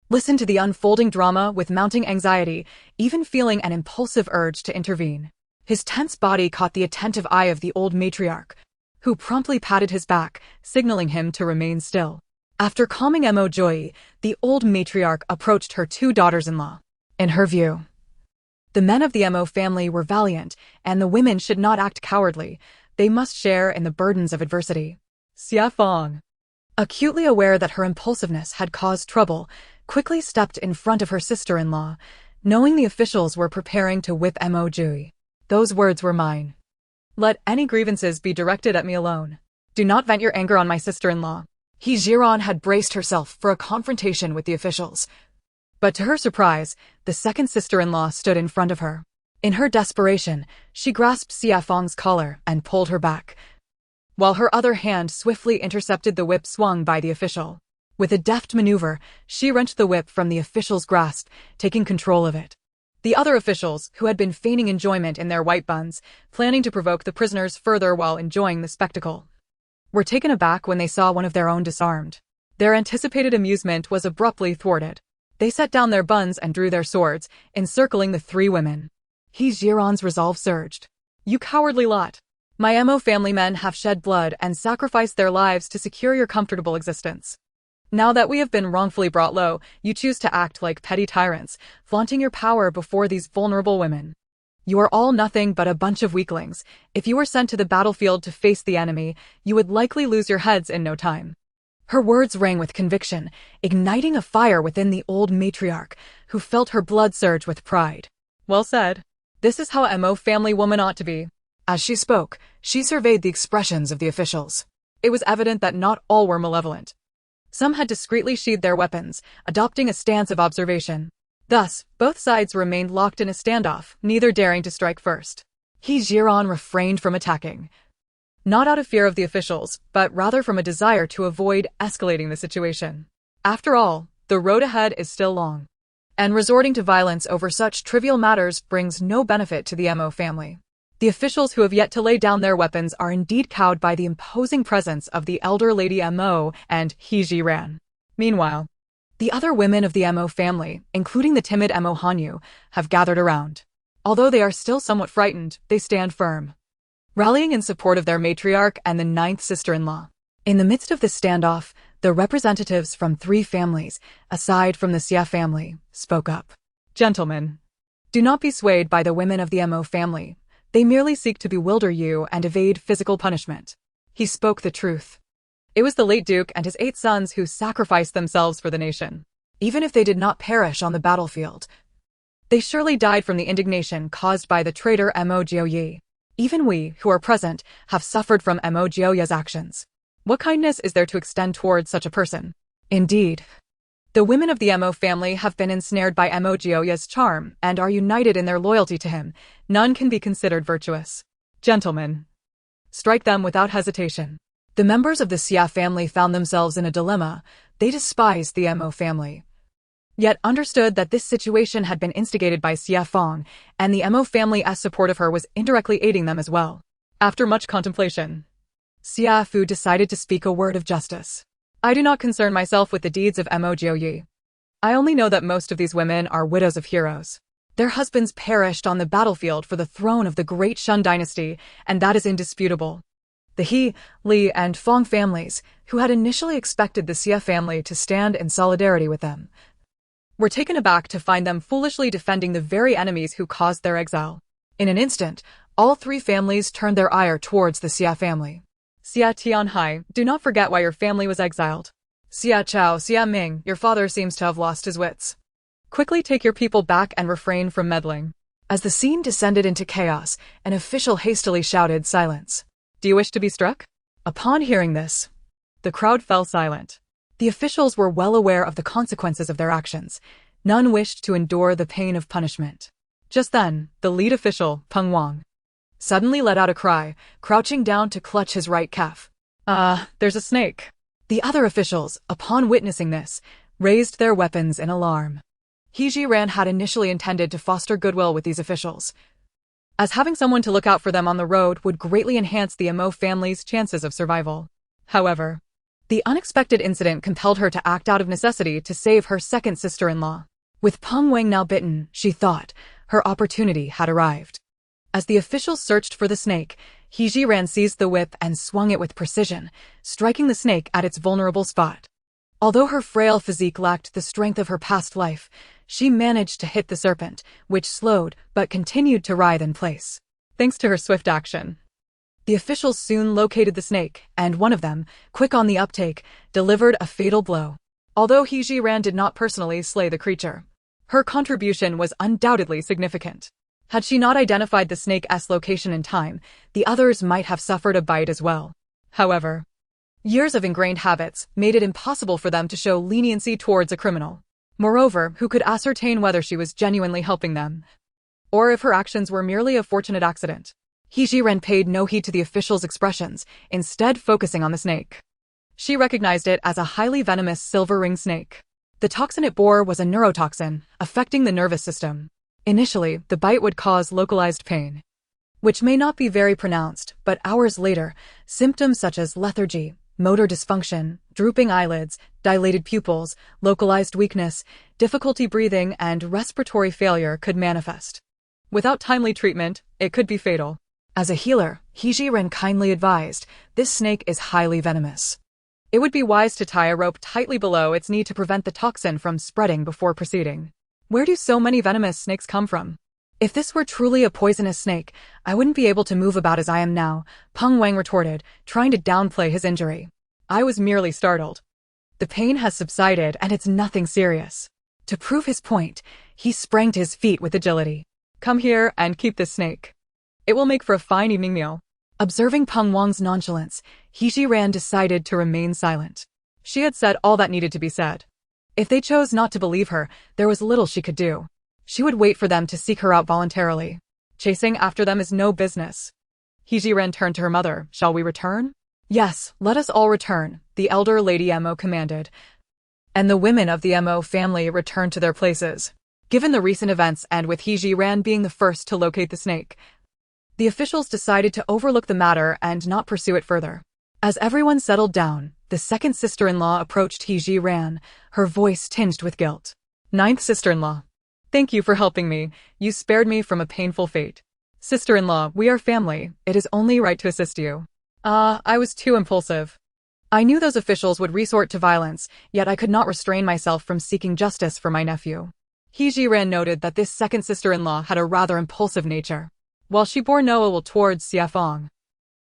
listened to the unfolding drama with mounting anxiety, even feeling an impulsive urge to intervene. His tense body caught the attentive eye of the old matriarch, who promptly patted his back, signaling him to remain still. After calming Mo Jiuyue, the old matriarch approached her two daughters-in-law. In her view, the men of the Mo family were valiant, and the women should not act cowardly. They must share in the burdens of adversity. Xia Feng, acutely aware that her impulsiveness had caused trouble, quickly stepped in front of her sister-in-law, knowing the officials were preparing to whip Mo Jiuyue. Those words were mine. Let any grievances be directed at me alone. Do not vent your anger on my sister-in-law. Zhiren had braced herself for a confrontation with the officials. But to her surprise, the second sister-in-law stood in front of her. In her desperation, she grasped Xia Feng's collar and pulled her back, while her other hand swiftly intercepted the whip swung by the official. With a deft maneuver, she wrenched the whip from the official's grasp, taking control of it. The other officials, who had been feigning enjoyment in their white buns, planning to provoke the prisoners further while enjoying the spectacle, were taken aback when they saw one of their own disarmed. Their anticipated amusement was abruptly thwarted. They set down their buns and drew their swords, encircling the three women. Zhiren's resolve surged. You cowardly lot! My Mo family men have shed blood and sacrificed their lives to secure your comfortable existence. Now that we have been wrongfully brought low, you choose to act like petty tyrants, flaunting your power before these vulnerable women. You are all nothing but a bunch of weaklings. If you were sent to the battlefield to face the enemy, you would likely lose your heads in no time. Her words rang with conviction, igniting a fire within the old matriarch, who felt her blood surge with pride. Well said. This is how a Mo family woman ought to be. As she spoke, she surveyed the expressions of the officials. It was evident that not all were malevolent. Some had discreetly sheathed their weapons, adopting a stance of observation. Thus, both sides remained locked in a standoff, neither daring to strike first. Zhiren refrained from attacking, not out of fear of the officials, but rather from a desire to avoid escalating the situation. After all, the road ahead is still long, and resorting to violence over such trivial matters brings no benefit to the Mo family. The officials who have yet to lay down their weapons are indeed cowed by the imposing presence of the elder Lady Mo and Zhiren. Meanwhile, the other women of the Mo family, including the timid Mo Hanyu, have gathered around. Although they are still somewhat frightened, they stand firm, rallying in support of their matriarch and the ninth sister-in-law. In the midst of this standoff, the representatives from three families, aside from the Xia family, spoke up. Gentlemen, do not be swayed by the women of the Mo family. They merely seek to bewilder you and evade physical punishment. He spoke the truth. It was the late Duke and his 8 sons who sacrificed themselves for the nation. Even if they did not perish on the battlefield, they surely died from the indignation caused by the traitor Mo Jiuyue. Even we, who are present, have suffered from Mo Jiuyue's actions. What kindness is there to extend towards such a person? Indeed, the women of the Mo family have been ensnared by Mo Jiuyue's charm and are united in their loyalty to him. None can be considered virtuous. Gentlemen, strike them without hesitation. The members of the Xia family found themselves in a dilemma. They despised the Mo family, yet understood that this situation had been instigated by Xia Feng, and the Mo family's support of her was indirectly aiding them as well. After much contemplation, Xia Fu decided to speak a word of justice. I do not concern myself with the deeds of Mo Jiuyue. I only know that most of these women are widows of heroes. Their husbands perished on the battlefield for the throne of the Great Shun dynasty, and that is indisputable. The He, Li, and Fong families, who had initially expected the Xia family to stand in solidarity with them, were taken aback to find them foolishly defending the very enemies who caused their exile. In an instant, all three families turned their ire towards the Xia family. Xia Tianhai, do not forget why your family was exiled. Xia Chao, Xia Ming, your father seems to have lost his wits. Quickly take your people back and refrain from meddling. As the scene descended into chaos, an official hastily shouted, "Silence. Do you wish to be struck?" Upon hearing this, the crowd fell silent. The officials were well aware of the consequences of their actions. None wished to endure the pain of punishment. Just then, the lead official, Peng Wang, suddenly let out a cry, crouching down to clutch his right calf. There's a snake." The other officials, upon witnessing this, raised their weapons in alarm. Zhiren had initially intended to foster goodwill with these officials, as having someone to look out for them on the road would greatly enhance the Mo family's chances of survival. However, the unexpected incident compelled her to act out of necessity to save her second sister-in-law. With Peng Wang now bitten, she thought her opportunity had arrived. As the officials searched for the snake, Zhiren seized the whip and swung it with precision, striking the snake at its vulnerable spot. Although her frail physique lacked the strength of her past life, she managed to hit the serpent, which slowed but continued to writhe in place. Thanks to her swift action, the officials soon located the snake, and one of them, quick on the uptake, delivered a fatal blow. Although Zhiren did not personally slay the creature, her contribution was undoubtedly significant. Had she not identified the snake's location in time, the others might have suffered a bite as well. However, years of ingrained habits made it impossible for them to show leniency towards a criminal. Moreover, who could ascertain whether she was genuinely helping them, or if her actions were merely a fortunate accident? Zhiren paid no heed to the officials' expressions, instead focusing on the snake. She recognized it as a highly venomous silver ring snake. The toxin it bore was a neurotoxin, affecting the nervous system. Initially, the bite would cause localized pain, which may not be very pronounced, but hours later, symptoms such as lethargy, motor dysfunction, drooping eyelids, dilated pupils, localized weakness, difficulty breathing, and respiratory failure could manifest. Without timely treatment, it could be fatal. As a healer, Zhiren kindly advised, this snake is highly venomous. It would be wise to tie a rope tightly below its knee to prevent the toxin from spreading before proceeding. Where do so many venomous snakes come from? If this were truly a poisonous snake, I wouldn't be able to move about as I am now, Peng Wang retorted, trying to downplay his injury. I was merely startled. The pain has subsided and it's nothing serious. To prove his point, he sprang to his feet with agility. Come here and keep this snake. It will make for a fine evening meal. Observing Peng Wang's nonchalance, Zhiren decided to remain silent. She had said all that needed to be said. If they chose not to believe her, there was little she could do. She would wait for them to seek her out voluntarily. Chasing after them is no business. Zhiren turned to her mother. Shall we return? Yes, let us all return, the elder Lady Mo commanded. And the women of the Mo family returned to their places. Given the recent events and with Zhiren being the first to locate the snake, the officials decided to overlook the matter and not pursue it further. As everyone settled down, the second sister-in-law approached Zhiren, her voice tinged with guilt. Ninth sister-in-law. Thank you for helping me. You spared me from a painful fate. Sister-in-law, we are family. It is only right to assist you. I was too impulsive. I knew those officials would resort to violence, yet I could not restrain myself from seeking justice for my nephew. Zhiren noted that this second sister-in-law had a rather impulsive nature. While she bore no ill towards Xia Fong,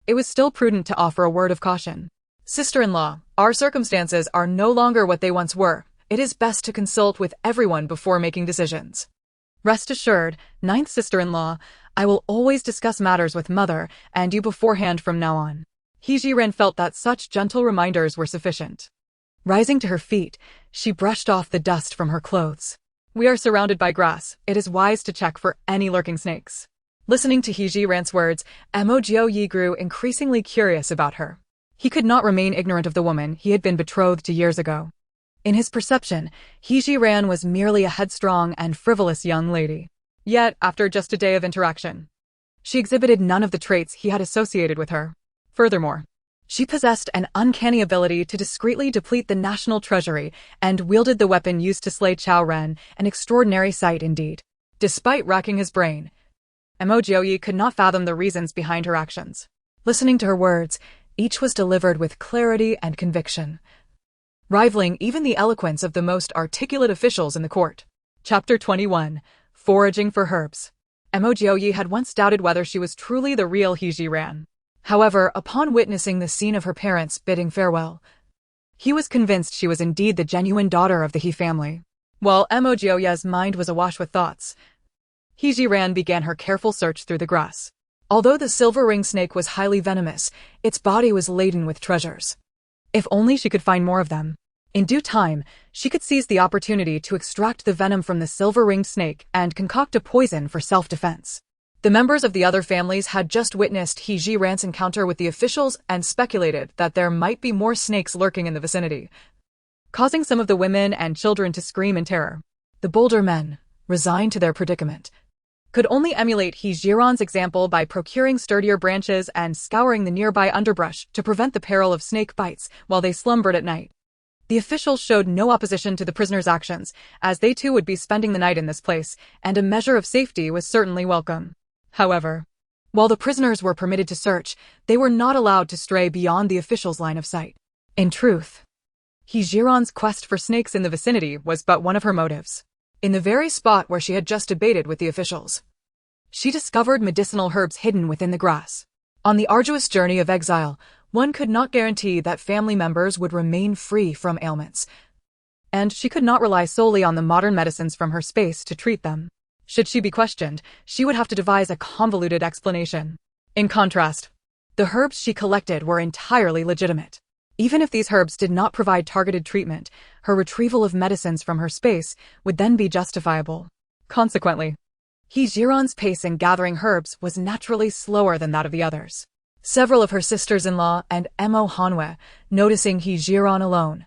it was still prudent to offer a word of caution. Sister-in-law, our circumstances are no longer what they once were. It is best to consult with everyone before making decisions. Rest assured, ninth sister-in-law, I will always discuss matters with mother and you beforehand from now on. Zhiren felt that such gentle reminders were sufficient. Rising to her feet, she brushed off the dust from her clothes. We are surrounded by grass. It is wise to check for any lurking snakes. Listening to Zhiren's words, Mo Jiuyue grew increasingly curious about her. He could not remain ignorant of the woman he had been betrothed to years ago. In his perception, Zhiren was merely a headstrong and frivolous young lady. Yet, after just a day of interaction, she exhibited none of the traits he had associated with her. Furthermore, she possessed an uncanny ability to discreetly deplete the national treasury and wielded the weapon used to slay Chao Ren, an extraordinary sight indeed. Despite racking his brain, Mo Jiuyue could not fathom the reasons behind her actions. Listening to her words, each was delivered with clarity and conviction, rivaling even the eloquence of the most articulate officials in the court. Chapter 21. Foraging for Herbs. Mo Jiuyue had once doubted whether she was truly the real Zhiren. However, upon witnessing the scene of her parents bidding farewell, he was convinced she was indeed the genuine daughter of the He family. While Mo Jiuyue's mind was awash with thoughts, Zhiren began her careful search through the grass. Although the silver ring snake was highly venomous, its body was laden with treasures. If only she could find more of them. In due time, she could seize the opportunity to extract the venom from the silver-ringed snake and concoct a poison for self-defense. The members of the other families had just witnessed Zhiren's encounter with the officials and speculated that there might be more snakes lurking in the vicinity, causing some of the women and children to scream in terror. The bolder men, resigned to their predicament, could only emulate Zhiren's example by procuring sturdier branches and scouring the nearby underbrush to prevent the peril of snake bites while they slumbered at night. The officials showed no opposition to the prisoners' actions, as they too would be spending the night in this place, and a measure of safety was certainly welcome. However, while the prisoners were permitted to search, they were not allowed to stray beyond the officials' line of sight. In truth, Zhiren's quest for snakes in the vicinity was but one of her motives. In the very spot where she had just debated with the officials, she discovered medicinal herbs hidden within the grass. On the arduous journey of exile, one could not guarantee that family members would remain free from ailments, and she could not rely solely on the modern medicines from her space to treat them. Should she be questioned, she would have to devise a convoluted explanation. In contrast, the herbs she collected were entirely legitimate. Even if these herbs did not provide targeted treatment, her retrieval of medicines from her space would then be justifiable. Consequently, Zhiren's pace in gathering herbs was naturally slower than that of the others. Several of her sisters-in-law and Mo Jiuyue, noticing Zhiren alone,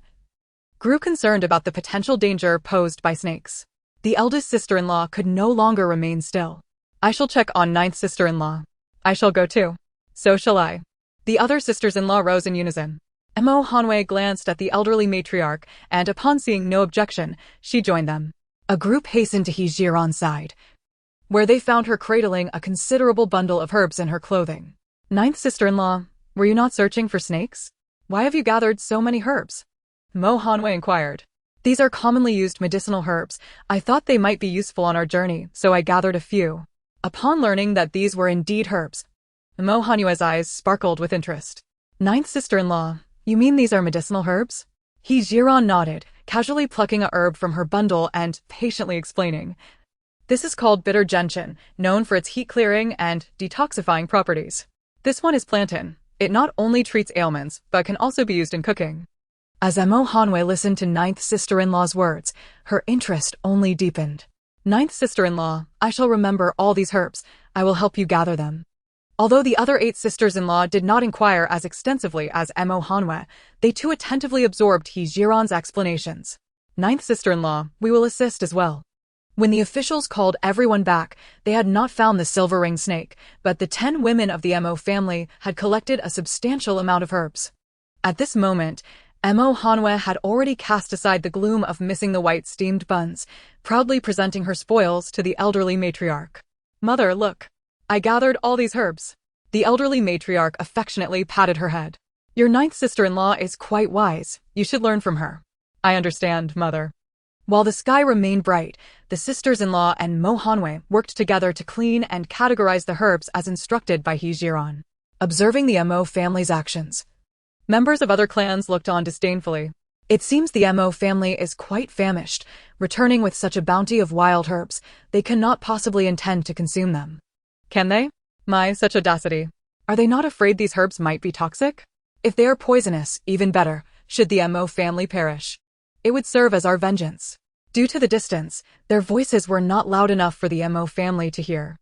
grew concerned about the potential danger posed by snakes. The eldest sister-in-law could no longer remain still. "I shall check on ninth sister-in-law. I shall go too." "So shall I." The other sisters-in-law rose in unison. Mo Jiuyue glanced at the elderly matriarch, and upon seeing no objection, she joined them. A group hastened to Zhiren's side, where they found her cradling a considerable bundle of herbs in her clothing. "Ninth sister-in-law, were you not searching for snakes? Why have you gathered so many herbs?" Mo Jiuyue inquired. "These are commonly used medicinal herbs. I thought they might be useful on our journey, so I gathered a few." Upon learning that these were indeed herbs, Mo Jiuyue's eyes sparkled with interest. "Ninth sister-in-law, you mean these are medicinal herbs?" Zhiren nodded, casually plucking a herb from her bundle and patiently explaining. "This is called bitter gentian, known for its heat-clearing and detoxifying properties. This one is plantain. It not only treats ailments, but can also be used in cooking." As Mo Jiuyue listened to ninth sister-in-law's words, her interest only deepened. "Ninth sister-in-law, I shall remember all these herbs. I will help you gather them." Although the other 8 sisters-in-law did not inquire as extensively as Mo Jiuyue, they too attentively absorbed Zhiren's explanations. "Ninth sister-in-law, we will assist as well." When the officials called everyone back, they had not found the silver-ringed snake, but the 10 women of the Mo family had collected a substantial amount of herbs. At this moment, Mo Jiuyue had already cast aside the gloom of missing the white steamed buns, proudly presenting her spoils to the elderly matriarch. "Mother, look. I gathered all these herbs." The elderly matriarch affectionately patted her head. "Your ninth sister-in-law is quite wise. You should learn from her." "I understand, mother." While the sky remained bright, the sisters-in-law and Mo Jiuyue worked together to clean and categorize the herbs as instructed by Zhiren. Observing the Mo family's actions, members of other clans looked on disdainfully. It seems the Mo family is quite famished. Returning with such a bounty of wild herbs, they cannot possibly intend to consume them. Can they? My, such audacity. Are they not afraid these herbs might be toxic? If they are poisonous, even better, should the Mo family perish. It would serve as our vengeance. Due to the distance, their voices were not loud enough for the Mo family to hear.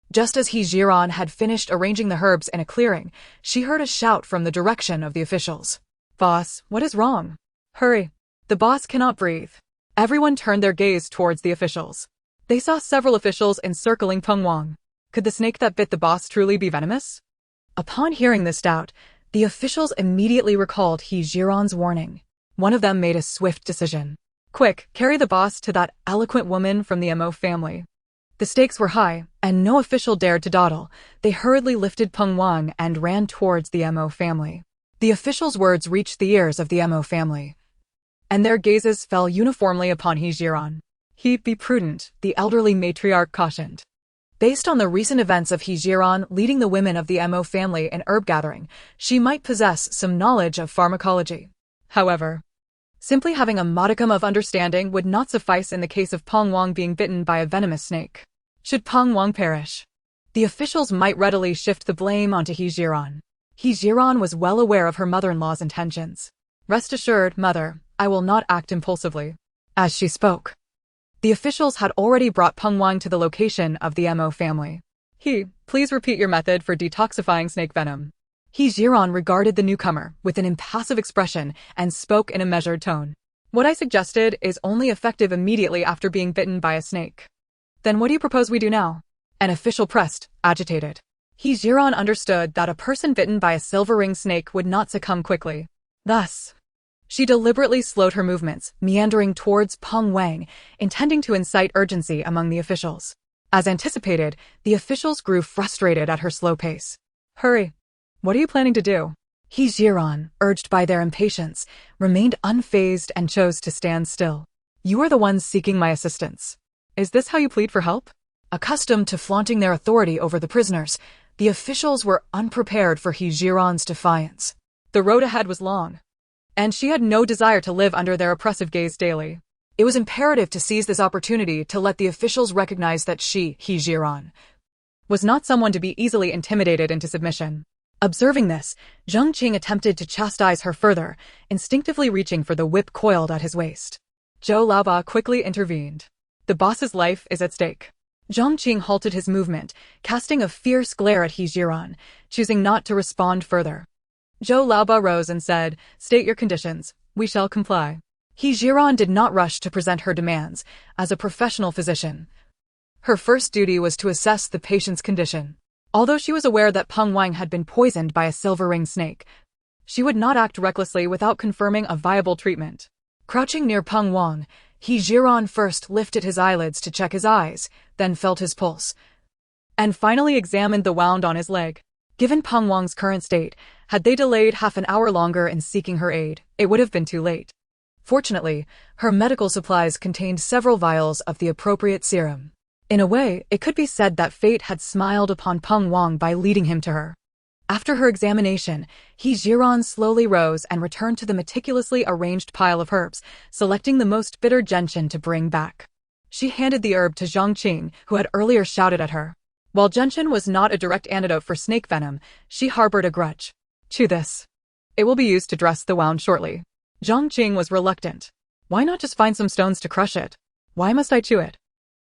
Just as Zhiren had finished arranging the herbs in a clearing, she heard a shout from the direction of the officials. "Boss, what is wrong? Hurry. The boss cannot breathe." Everyone turned their gaze towards the officials. They saw several officials encircling Peng Wang. Could the snake that bit the boss truly be venomous? Upon hearing this doubt, the officials immediately recalled Zhiren's warning. One of them made a swift decision. "Quick, carry the boss to that eloquent woman from the Mo family." The stakes were high, and no official dared to dawdle. They hurriedly lifted Peng Wang and ran towards the Mo family. The official's words reached the ears of the Mo family, and their gazes fell uniformly upon Zhiren. Be prudent, the elderly matriarch cautioned. Based on the recent events of Zhiren leading the women of the Mo family in herb gathering, she might possess some knowledge of pharmacology. However, simply having a modicum of understanding would not suffice in the case of Peng Wang being bitten by a venomous snake. Should Peng Wang perish, the officials might readily shift the blame onto Zhiren. Zhiren was well aware of her mother-in-law's intentions. Rest assured, mother, I will not act impulsively. As she spoke, the officials had already brought Peng Wang to the location of the Mo family. Please repeat your method for detoxifying snake venom. Zhiren regarded the newcomer with an impassive expression and spoke in a measured tone. What I suggested is only effective immediately after being bitten by a snake. Then what do you propose we do now? An official pressed, agitated. Zhiren understood that a person bitten by a silver ring snake would not succumb quickly. Thus, she deliberately slowed her movements, meandering towards Peng Wang, intending to incite urgency among the officials. As anticipated, the officials grew frustrated at her slow pace. Hurry! What are you planning to do? Zhiren, urged by their impatience, remained unfazed and chose to stand still. You are the ones seeking my assistance. Is this how you plead for help? Accustomed to flaunting their authority over the prisoners, the officials were unprepared for Zhiren's defiance. The road ahead was long, and she had no desire to live under their oppressive gaze daily. It was imperative to seize this opportunity to let the officials recognize that she, Zhiren, was not someone to be easily intimidated into submission. Observing this, Zhang Qing attempted to chastise her further, instinctively reaching for the whip coiled at his waist. Zhou Laoba quickly intervened. The boss's life is at stake. Zhang Qing halted his movement, casting a fierce glare at Zhiren, choosing not to respond further. Zhou Laoba rose and said, "State your conditions. We shall comply." Zhiren did not rush to present her demands. As a professional physician, her first duty was to assess the patient's condition. Although she was aware that Peng Wang had been poisoned by a silver ring snake, she would not act recklessly without confirming a viable treatment. Crouching near Peng Wang, Zhiren first lifted his eyelids to check his eyes, then felt his pulse, and finally examined the wound on his leg. Given Peng Wang's current state, had they delayed half an hour longer in seeking her aid, it would have been too late. Fortunately, her medical supplies contained several vials of the appropriate serum. In a way, it could be said that fate had smiled upon Peng Wang by leading him to her. After her examination, Zhiren slowly rose and returned to the meticulously arranged pile of herbs, selecting the most bitter gentian to bring back. She handed the herb to Zhang Qing, who had earlier shouted at her. While gentian was not a direct antidote for snake venom, she harbored a grudge. Chew this. It will be used to dress the wound shortly. Zhang Qing was reluctant. Why not just find some stones to crush it? Why must I chew it?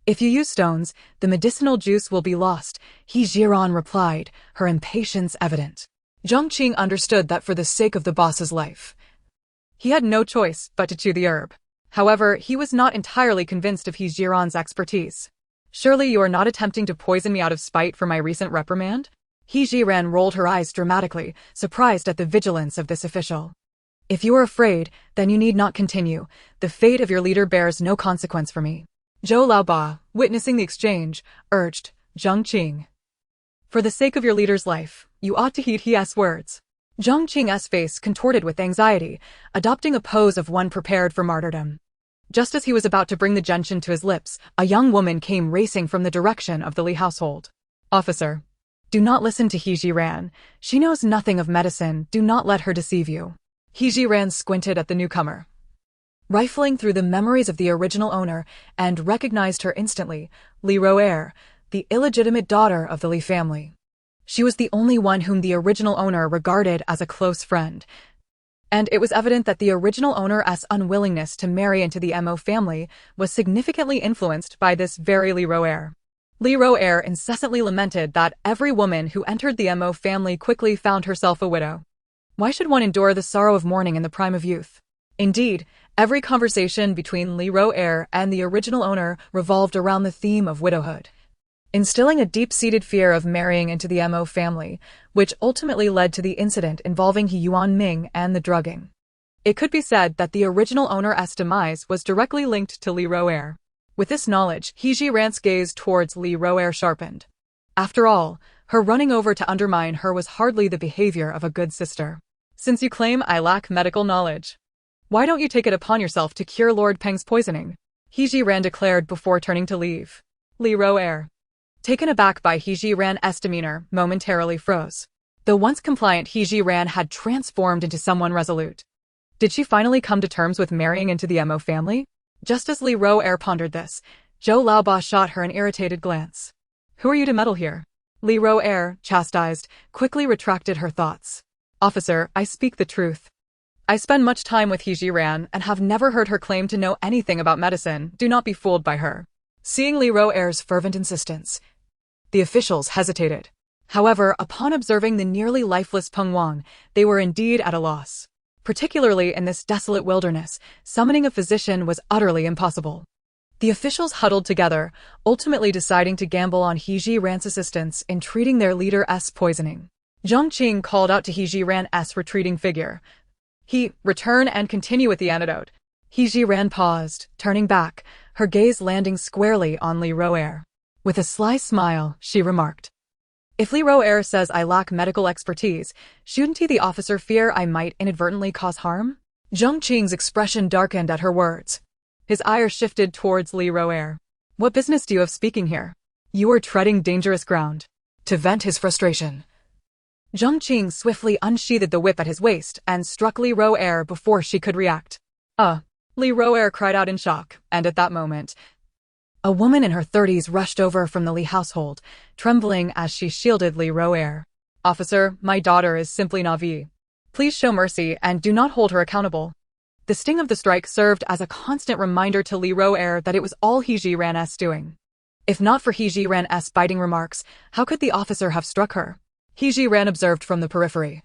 If you use stones, the medicinal juice will be lost, Zhiren replied, her impatience evident. Zhang Qing understood that for the sake of the boss's life, he had no choice but to chew the herb. However, he was not entirely convinced of Zhiren's expertise. Surely you are not attempting to poison me out of spite for my recent reprimand? Zhiren rolled her eyes dramatically, surprised at the vigilance of this official. If you are afraid, then you need not continue. The fate of your leader bears no consequence for me. Zhou Laoba, witnessing the exchange, urged, Zhang Qing. For the sake of your leader's life, you ought to heed his words. Zhang Qing's face contorted with anxiety, adopting a pose of one prepared for martyrdom. Just as he was about to bring the gentian to his lips, a young woman came racing from the direction of the Li household. Officer, do not listen to Zhiren. She knows nothing of medicine. Do not let her deceive you. Zhiren squinted at the newcomer, rifling through the memories of the original owner, and recognized her instantly, Li Roer, the illegitimate daughter of the Li family. She was the only one whom the original owner regarded as a close friend, and it was evident that the original owner's unwillingness to marry into the Mo family was significantly influenced by this very Li Roer. Li Roer incessantly lamented that every woman who entered the Mo family quickly found herself a widow. Why should one endure the sorrow of mourning in the prime of youth? Indeed, every conversation between Li Roer and the original owner revolved around the theme of widowhood, instilling a deep-seated fear of marrying into the Mo family, which ultimately led to the incident involving Yuan Ming and the drugging. It could be said that the original owner's demise was directly linked to Li Roer. With this knowledge, He Jiran's gaze towards Li Roer sharpened. After all, her running over to undermine her was hardly the behavior of a good sister. Since you claim I lack medical knowledge, why don't you take it upon yourself to cure Lord Peng's poisoning? He Jiran declared before turning to leave. Li Roer, taken aback by He Jiran's demeanor, momentarily froze. The once compliant He Jiran had transformed into someone resolute. Did she finally come to terms with marrying into the Mo family? Just as Li Roer pondered this, Zhou Laoba shot her an irritated glance. Who are you to meddle here? Li Roer, chastised, quickly retracted her thoughts. Officer, I speak the truth. I spend much time with He Jiran and have never heard her claim to know anything about medicine. Do not be fooled by her. Seeing Li Roer's fervent insistence, the officials hesitated. However, upon observing the nearly lifeless Peng Wang, they were indeed at a loss. Particularly in this desolate wilderness, summoning a physician was utterly impossible. The officials huddled together, ultimately deciding to gamble on He Jiran's assistance in treating their leader's poisoning. Zhang Qing called out to He Jiran's retreating figure. Return and continue with the antidote. He Jiran paused, turning back, her gaze landing squarely on Li Roer. With a sly smile, she remarked, if Li Roer says I lack medical expertise, shouldn't he the officer fear I might inadvertently cause harm? Zhang Qing's expression darkened at her words. His ire shifted towards Li Roer. What business do you have speaking here? You are treading dangerous ground. To vent his frustration, Zhang Qing swiftly unsheathed the whip at his waist and struck Li Roer before she could react. Li Roer cried out in shock, and at that moment, a woman in her 30s rushed over from the Li household, trembling as she shielded Li Roer. Officer, my daughter is simply Navi. Please show mercy and do not hold her accountable. The sting of the strike served as a constant reminder to Li Roer that it was all He Jiran's doing. If not for He Jiran's biting remarks, how could the officer have struck her? He Jiran observed from the periphery.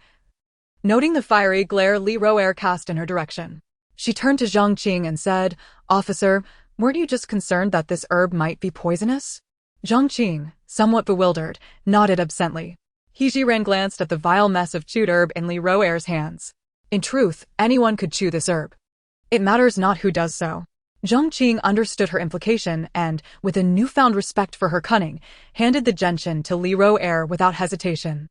Noting the fiery glare Li Roer cast in her direction, she turned to Zhang Qing and said, Officer, weren't you just concerned that this herb might be poisonous? Zhang Qing, somewhat bewildered, nodded absently. He Jiran glanced at the vile mess of chewed herb in Li Roer's hands. In truth, anyone could chew this herb. It matters not who does so. Zhang Qing understood her implication and, with a newfound respect for her cunning, handed the gentian to Li Roer without hesitation.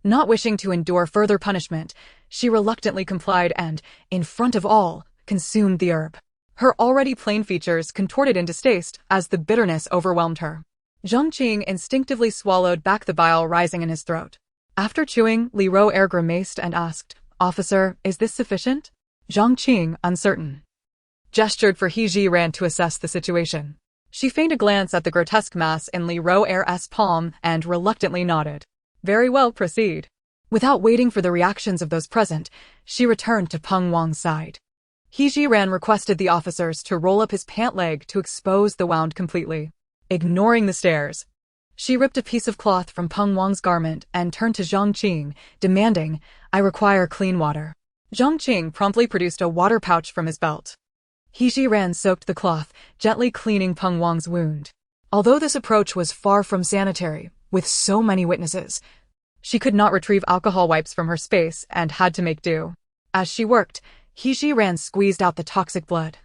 Not wishing to endure further punishment, she reluctantly complied and, in front of all, consumed the herb. Her already plain features contorted in distaste as the bitterness overwhelmed her. Zhang Qing instinctively swallowed back the bile rising in his throat. After chewing, Li Roer grimaced and asked, Officer, is this sufficient? Zhang Qing, uncertain, gestured for He Jiran to assess the situation. She feigned a glance at the grotesque mass in Li Roer's palm and reluctantly nodded. Very well, proceed. Without waiting for the reactions of those present, she returned to Peng Wang's side. He Jiran requested the officers to roll up his pant leg to expose the wound completely. Ignoring the stares, she ripped a piece of cloth from Peng Wang's garment and turned to Zhang Qing, demanding, I require clean water. Zhang Qing promptly produced a water pouch from his belt. He Jiran soaked the cloth, gently cleaning Peng Wang's wound. Although this approach was far from sanitary, with so many witnesses, she could not retrieve alcohol wipes from her space and had to make do. As she worked, He Jiran squeezed out the toxic blood,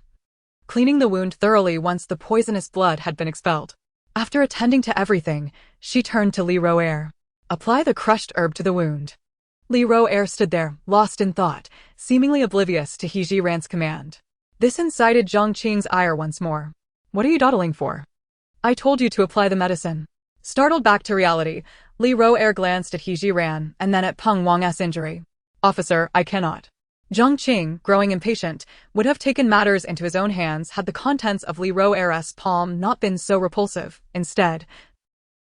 cleaning the wound thoroughly once the poisonous blood had been expelled. After attending to everything, she turned to Li Roer. Apply the crushed herb to the wound. Li Roer stood there, lost in thought, seemingly oblivious to He Jiran's command. This incited Zhang Qing's ire once more. What are you dawdling for? I told you to apply the medicine. Startled back to reality, Li Roer glanced at He Jiran and then at Peng Wang's injury. Officer, I cannot. Zhang Qing, growing impatient, would have taken matters into his own hands had the contents of Li Roer's palm not been so repulsive. Instead,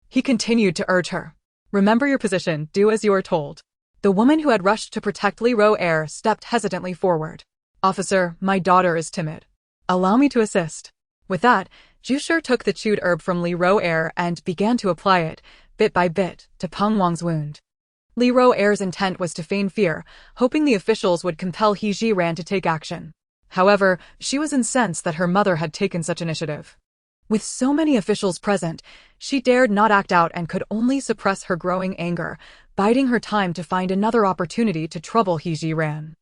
he continued to urge her. Remember your position, do as you are told. The woman who had rushed to protect Li Roer stepped hesitantly forward. Officer, my daughter is timid. Allow me to assist. With that, Jiusher took the chewed herb from Li Roer and began to apply it, bit by bit, to Peng Wang's wound. Li Roer's intent was to feign fear, hoping the officials would compel He Jiran to take action. However, she was incensed that her mother had taken such initiative. With so many officials present, she dared not act out and could only suppress her growing anger, biding her time to find another opportunity to trouble He Jiran.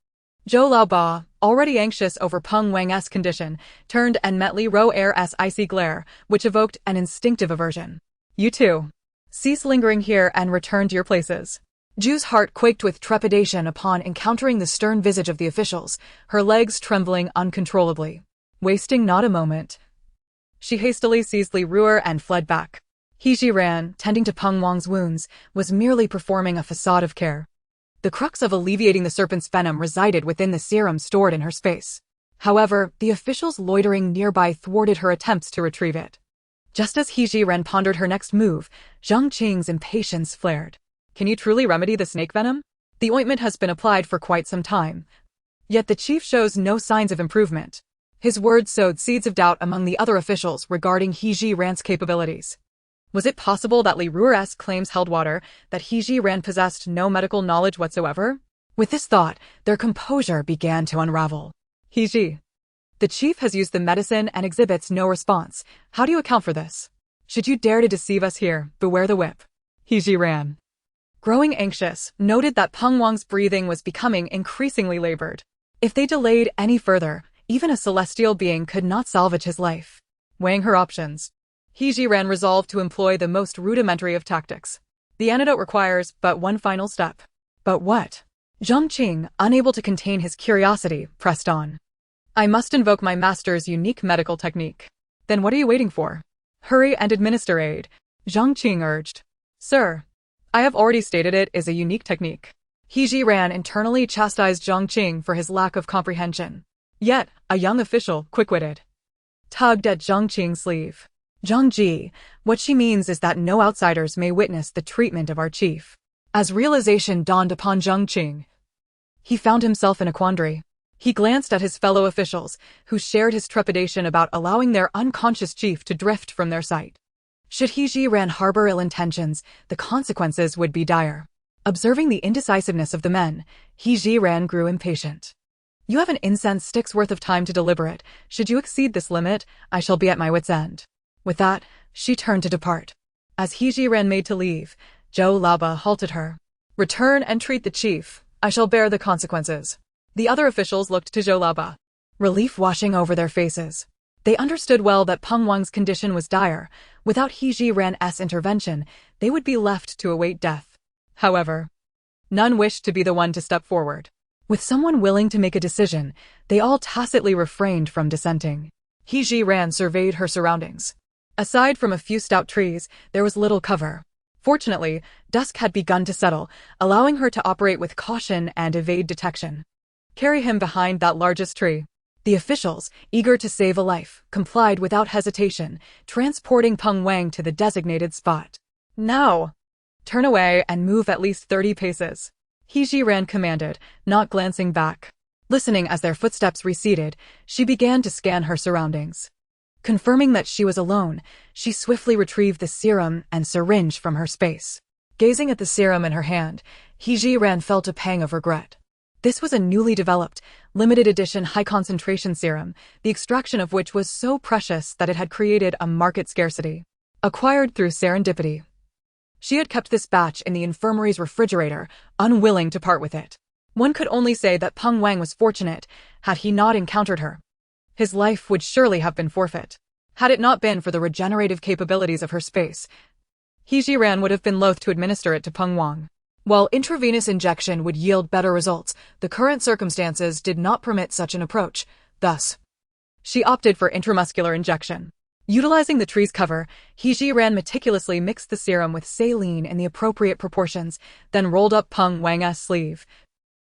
Zhou Laoba, already anxious over Peng Wang's condition, turned and met Li Ruer's icy glare, which evoked an instinctive aversion. You two. Cease lingering here and return to your places. Zhu's heart quaked with trepidation upon encountering the stern visage of the officials, her legs trembling uncontrollably. Wasting not a moment, she hastily seized Li Ruer and fled back. Zhiren, tending to Peng Wang's wounds, was merely performing a facade of care. The crux of alleviating the serpent's venom resided within the serum stored in her space. However, the officials loitering nearby thwarted her attempts to retrieve it. Just as Zhiren pondered her next move, Zhang Qing's impatience flared. Can you truly remedy the snake venom? The ointment has been applied for quite some time. Yet the chief shows no signs of improvement. His words sowed seeds of doubt among the other officials regarding Zhiren's capabilities. Was it possible that Li Ruer's claims held water, that Zhiren possessed no medical knowledge whatsoever? With this thought, their composure began to unravel. The chief has used the medicine and exhibits no response. How do you account for this? Should you dare to deceive us here, beware the whip. Zhiren, growing anxious, noted that Peng Wang's breathing was becoming increasingly labored. If they delayed any further, even a celestial being could not salvage his life. Weighing her options, Zhiren resolved to employ the most rudimentary of tactics. The antidote requires but one final step. But what? Zhang Qing, unable to contain his curiosity, pressed on. I must invoke my master's unique medical technique. Then what are you waiting for? Hurry and administer aid, Zhang Qing urged. Sir, I have already stated it is a unique technique. Zhiren internally chastised Zhang Qing for his lack of comprehension. Yet, a young official, quick-witted, tugged at Zhang Qing's sleeve. Zhang Ji, what she means is that no outsiders may witness the treatment of our chief. As realization dawned upon Zhang Qing, he found himself in a quandary. He glanced at his fellow officials, who shared his trepidation about allowing their unconscious chief to drift from their sight. Should Zhiren harbor ill intentions, the consequences would be dire. Observing the indecisiveness of the men, Zhiren grew impatient. You have an incense stick's worth of time to deliberate. Should you exceed this limit, I shall be at my wit's end. With that, she turned to depart. As Zhiren made to leave, Zhou Laoba halted her. Return and treat the chief. I shall bear the consequences. The other officials looked to Zhou Laoba, relief washing over their faces. They understood well that Peng Wang's condition was dire. Without Zhiren's intervention, they would be left to await death. However, none wished to be the one to step forward. With someone willing to make a decision, they all tacitly refrained from dissenting. Zhiren surveyed her surroundings. Aside from a few stout trees, there was little cover. Fortunately, dusk had begun to settle, allowing her to operate with caution and evade detection. Carry him behind that largest tree. The officials, eager to save a life, complied without hesitation, transporting Peng Wang to the designated spot. Now! Turn away and move at least 30 paces. Zhiren commanded, not glancing back. Listening as their footsteps receded, she began to scan her surroundings. Confirming that she was alone, she swiftly retrieved the serum and syringe from her space. Gazing at the serum in her hand, Zhiren felt a pang of regret. This was a newly developed, limited-edition high-concentration serum, the extraction of which was so precious that it had created a market scarcity. Acquired through serendipity. She had kept this batch in the infirmary's refrigerator, unwilling to part with it. One could only say that Peng Wang was fortunate, had he not encountered her. His life would surely have been forfeit. Had it not been for the regenerative capabilities of her space, Zhiren would have been loath to administer it to Peng Wang. While intravenous injection would yield better results, the current circumstances did not permit such an approach. Thus, she opted for intramuscular injection. Utilizing the tree's cover, Zhiren meticulously mixed the serum with saline in the appropriate proportions, then rolled up Peng Wang's sleeve,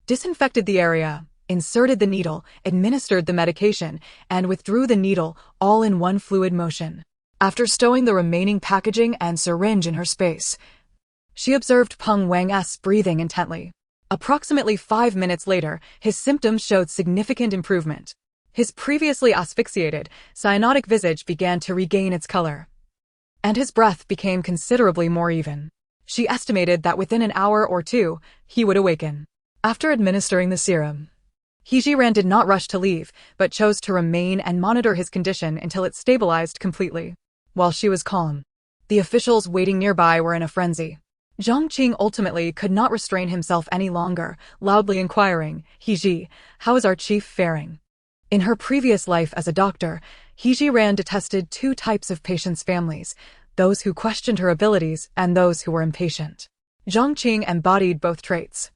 disinfected the area, inserted the needle, administered the medication, and withdrew the needle, all in one fluid motion. After stowing the remaining packaging and syringe in her space, she observed Peng Wang's breathing intently. Approximately 5 minutes later, his symptoms showed significant improvement. His previously asphyxiated, cyanotic visage began to regain its color, and his breath became considerably more even. She estimated that within an hour or two, he would awaken. After administering the serum, Zhiren did not rush to leave, but chose to remain and monitor his condition until it stabilized completely. While she was calm, the officials waiting nearby were in a frenzy. Zhang Qing ultimately could not restrain himself any longer, loudly inquiring, "He, how is our chief faring?" In her previous life as a doctor, He Jiren detested two types of patients' families, those who questioned her abilities and those who were impatient. Zhang Qing embodied both traits.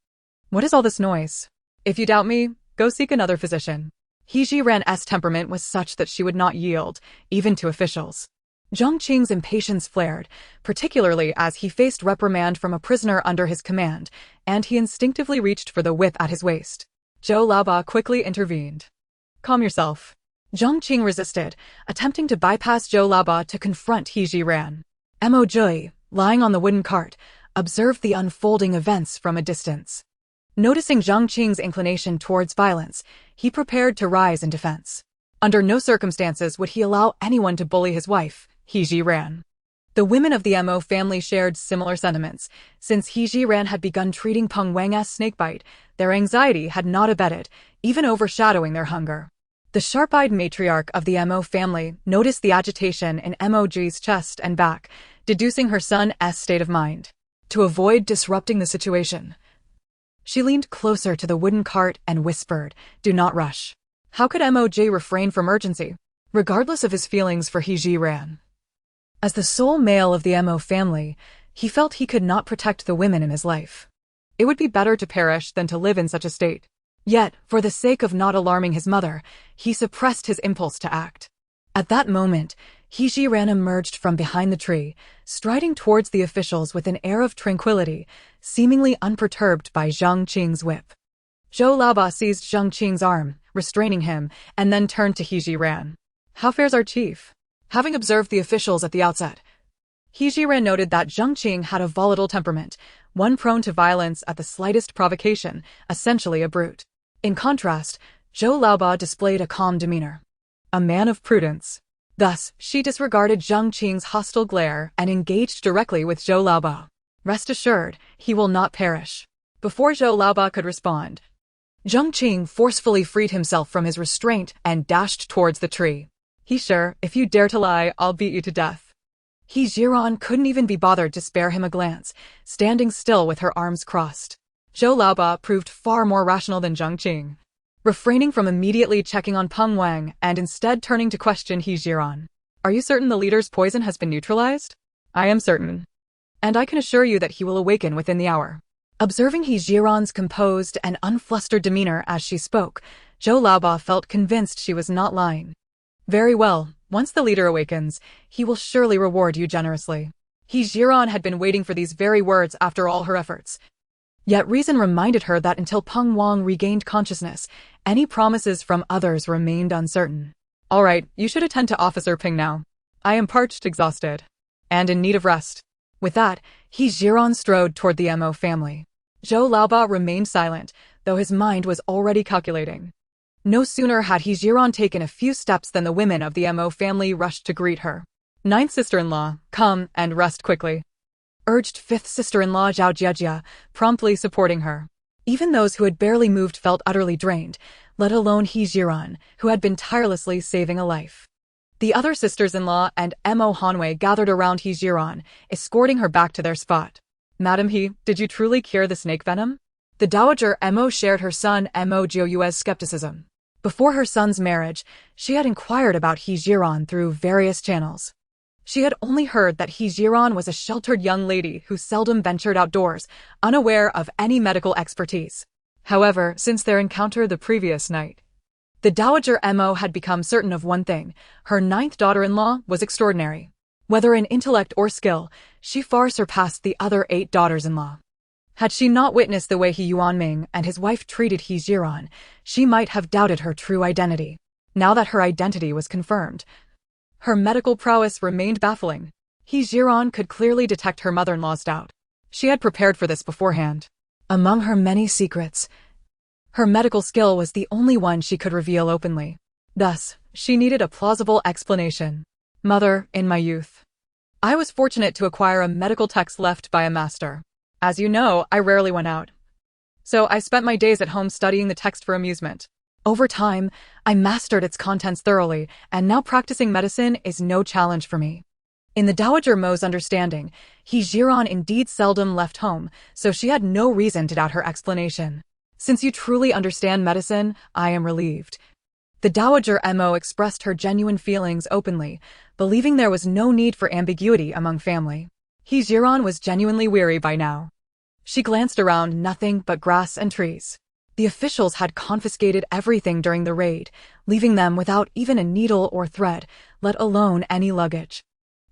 "What is all this noise? If you doubt me, go seek another physician." He Jiren's temperament was such that she would not yield, even to officials. Zhang Qing's impatience flared, particularly as he faced reprimand from a prisoner under his command, and he instinctively reached for the whip at his waist. Zhou Laoba quickly intervened. "Calm yourself." Zhang Qing resisted, attempting to bypass Zhou Laoba to confront He Jiren. Mo Jiuyue, lying on the wooden cart, observed the unfolding events from a distance. Noticing Zhang Qing's inclination towards violence, he prepared to rise in defense. Under no circumstances would he allow anyone to bully his wife, He Jiren. The women of the Mo family shared similar sentiments. Since He Jiren had begun treating Peng Wang's snakebite, their anxiety had not abated, even overshadowing their hunger. The sharp-eyed matriarch of the Mo family noticed the agitation in Mo Ji's chest and back, deducing her son's state of mind. To avoid disrupting the situation, she leaned closer to the wooden cart and whispered, "Do not rush." How could Mo Ji refrain from urgency, regardless of his feelings for He Jiren? As the sole male of the Mo family, he felt he could not protect the women in his life. It would be better to perish than to live in such a state. Yet, for the sake of not alarming his mother, he suppressed his impulse to act. At that moment, He Jiren emerged from behind the tree, striding towards the officials with an air of tranquility, seemingly unperturbed by Zhang Qing's whip. Zhou Laoba seized Zhang Qing's arm, restraining him, and then turned to He Jiren. "How fares our chief?" Having observed the officials at the outset, He Jiren noted that Zhang Qing had a volatile temperament, one prone to violence at the slightest provocation, essentially a brute. In contrast, Zhou Laoba displayed a calm demeanor, a man of prudence. Thus, she disregarded Zhang Qing's hostile glare and engaged directly with Zhou Laoba. "Rest assured, he will not perish." Before Zhou Laoba could respond, Zhang Qing forcefully freed himself from his restraint and dashed towards the tree. "Sure, if you dare to lie, I'll beat you to death." He Jiren couldn't even be bothered to spare him a glance, standing still with her arms crossed. Zhou Laoba proved far more rational than Zhang Qing, refraining from immediately checking on Peng Wang and instead turning to question He Jiren. "Are you certain the leader's poison has been neutralized?" "I am certain. And I can assure you that he will awaken within the hour." Observing He Jiren's composed and unflustered demeanor as she spoke, Zhou Laoba felt convinced she was not lying. "Very well, once the leader awakens, he will surely reward you generously." He Jiren had been waiting for these very words after all her efforts. Yet reason reminded her that until Peng Wang regained consciousness, any promises from others remained uncertain. "All right, you should attend to Officer Ping now. I am parched, exhausted, and in need of rest." With that, He Jiren strode toward the Mo family. Zhou Laoba remained silent, though his mind was already calculating. No sooner had He Jiren taken a few steps than the women of the Mo family rushed to greet her. "Ninth sister-in-law, come and rest quickly," urged fifth sister-in-law Zhao Jiejia, promptly supporting her. Even those who had barely moved felt utterly drained, let alone He Jiren, who had been tirelessly saving a life. The other sisters-in-law and Mo Hanwei gathered around He Jiren, escorting her back to their spot. "Madam He, did you truly cure the snake venom?" The dowager Mo shared her son Mo Jiuyue's skepticism. Before her son's marriage, she had inquired about He Jiren through various channels. She had only heard that He Jiren was a sheltered young lady who seldom ventured outdoors, unaware of any medical expertise. However, since their encounter the previous night, the dowager Mo had become certain of one thing: her ninth daughter-in-law was extraordinary. Whether in intellect or skill, she far surpassed the other 8 daughters-in-law. Had she not witnessed the way He Yuanming and his wife treated He Jiren, she might have doubted her true identity. Now that her identity was confirmed, her medical prowess remained baffling. He Jiren could clearly detect her mother-in-law's doubt. She had prepared for this beforehand. Among her many secrets, her medical skill was the only one she could reveal openly. Thus, she needed a plausible explanation. "Mother, in my youth, I was fortunate to acquire a medical text left by a master. As you know, I rarely went out. So I spent my days at home studying the text for amusement. Over time, I mastered its contents thoroughly, and now practicing medicine is no challenge for me." In the Dowager Mo's understanding, Zhiren indeed seldom left home, so she had no reason to doubt her explanation. Since you truly understand medicine, I am relieved. The Dowager Mo expressed her genuine feelings openly, believing there was no need for ambiguity among family. Zhiren was genuinely weary by now. She glanced around, nothing but grass and trees. The officials had confiscated everything during the raid, leaving them without even a needle or thread, let alone any luggage.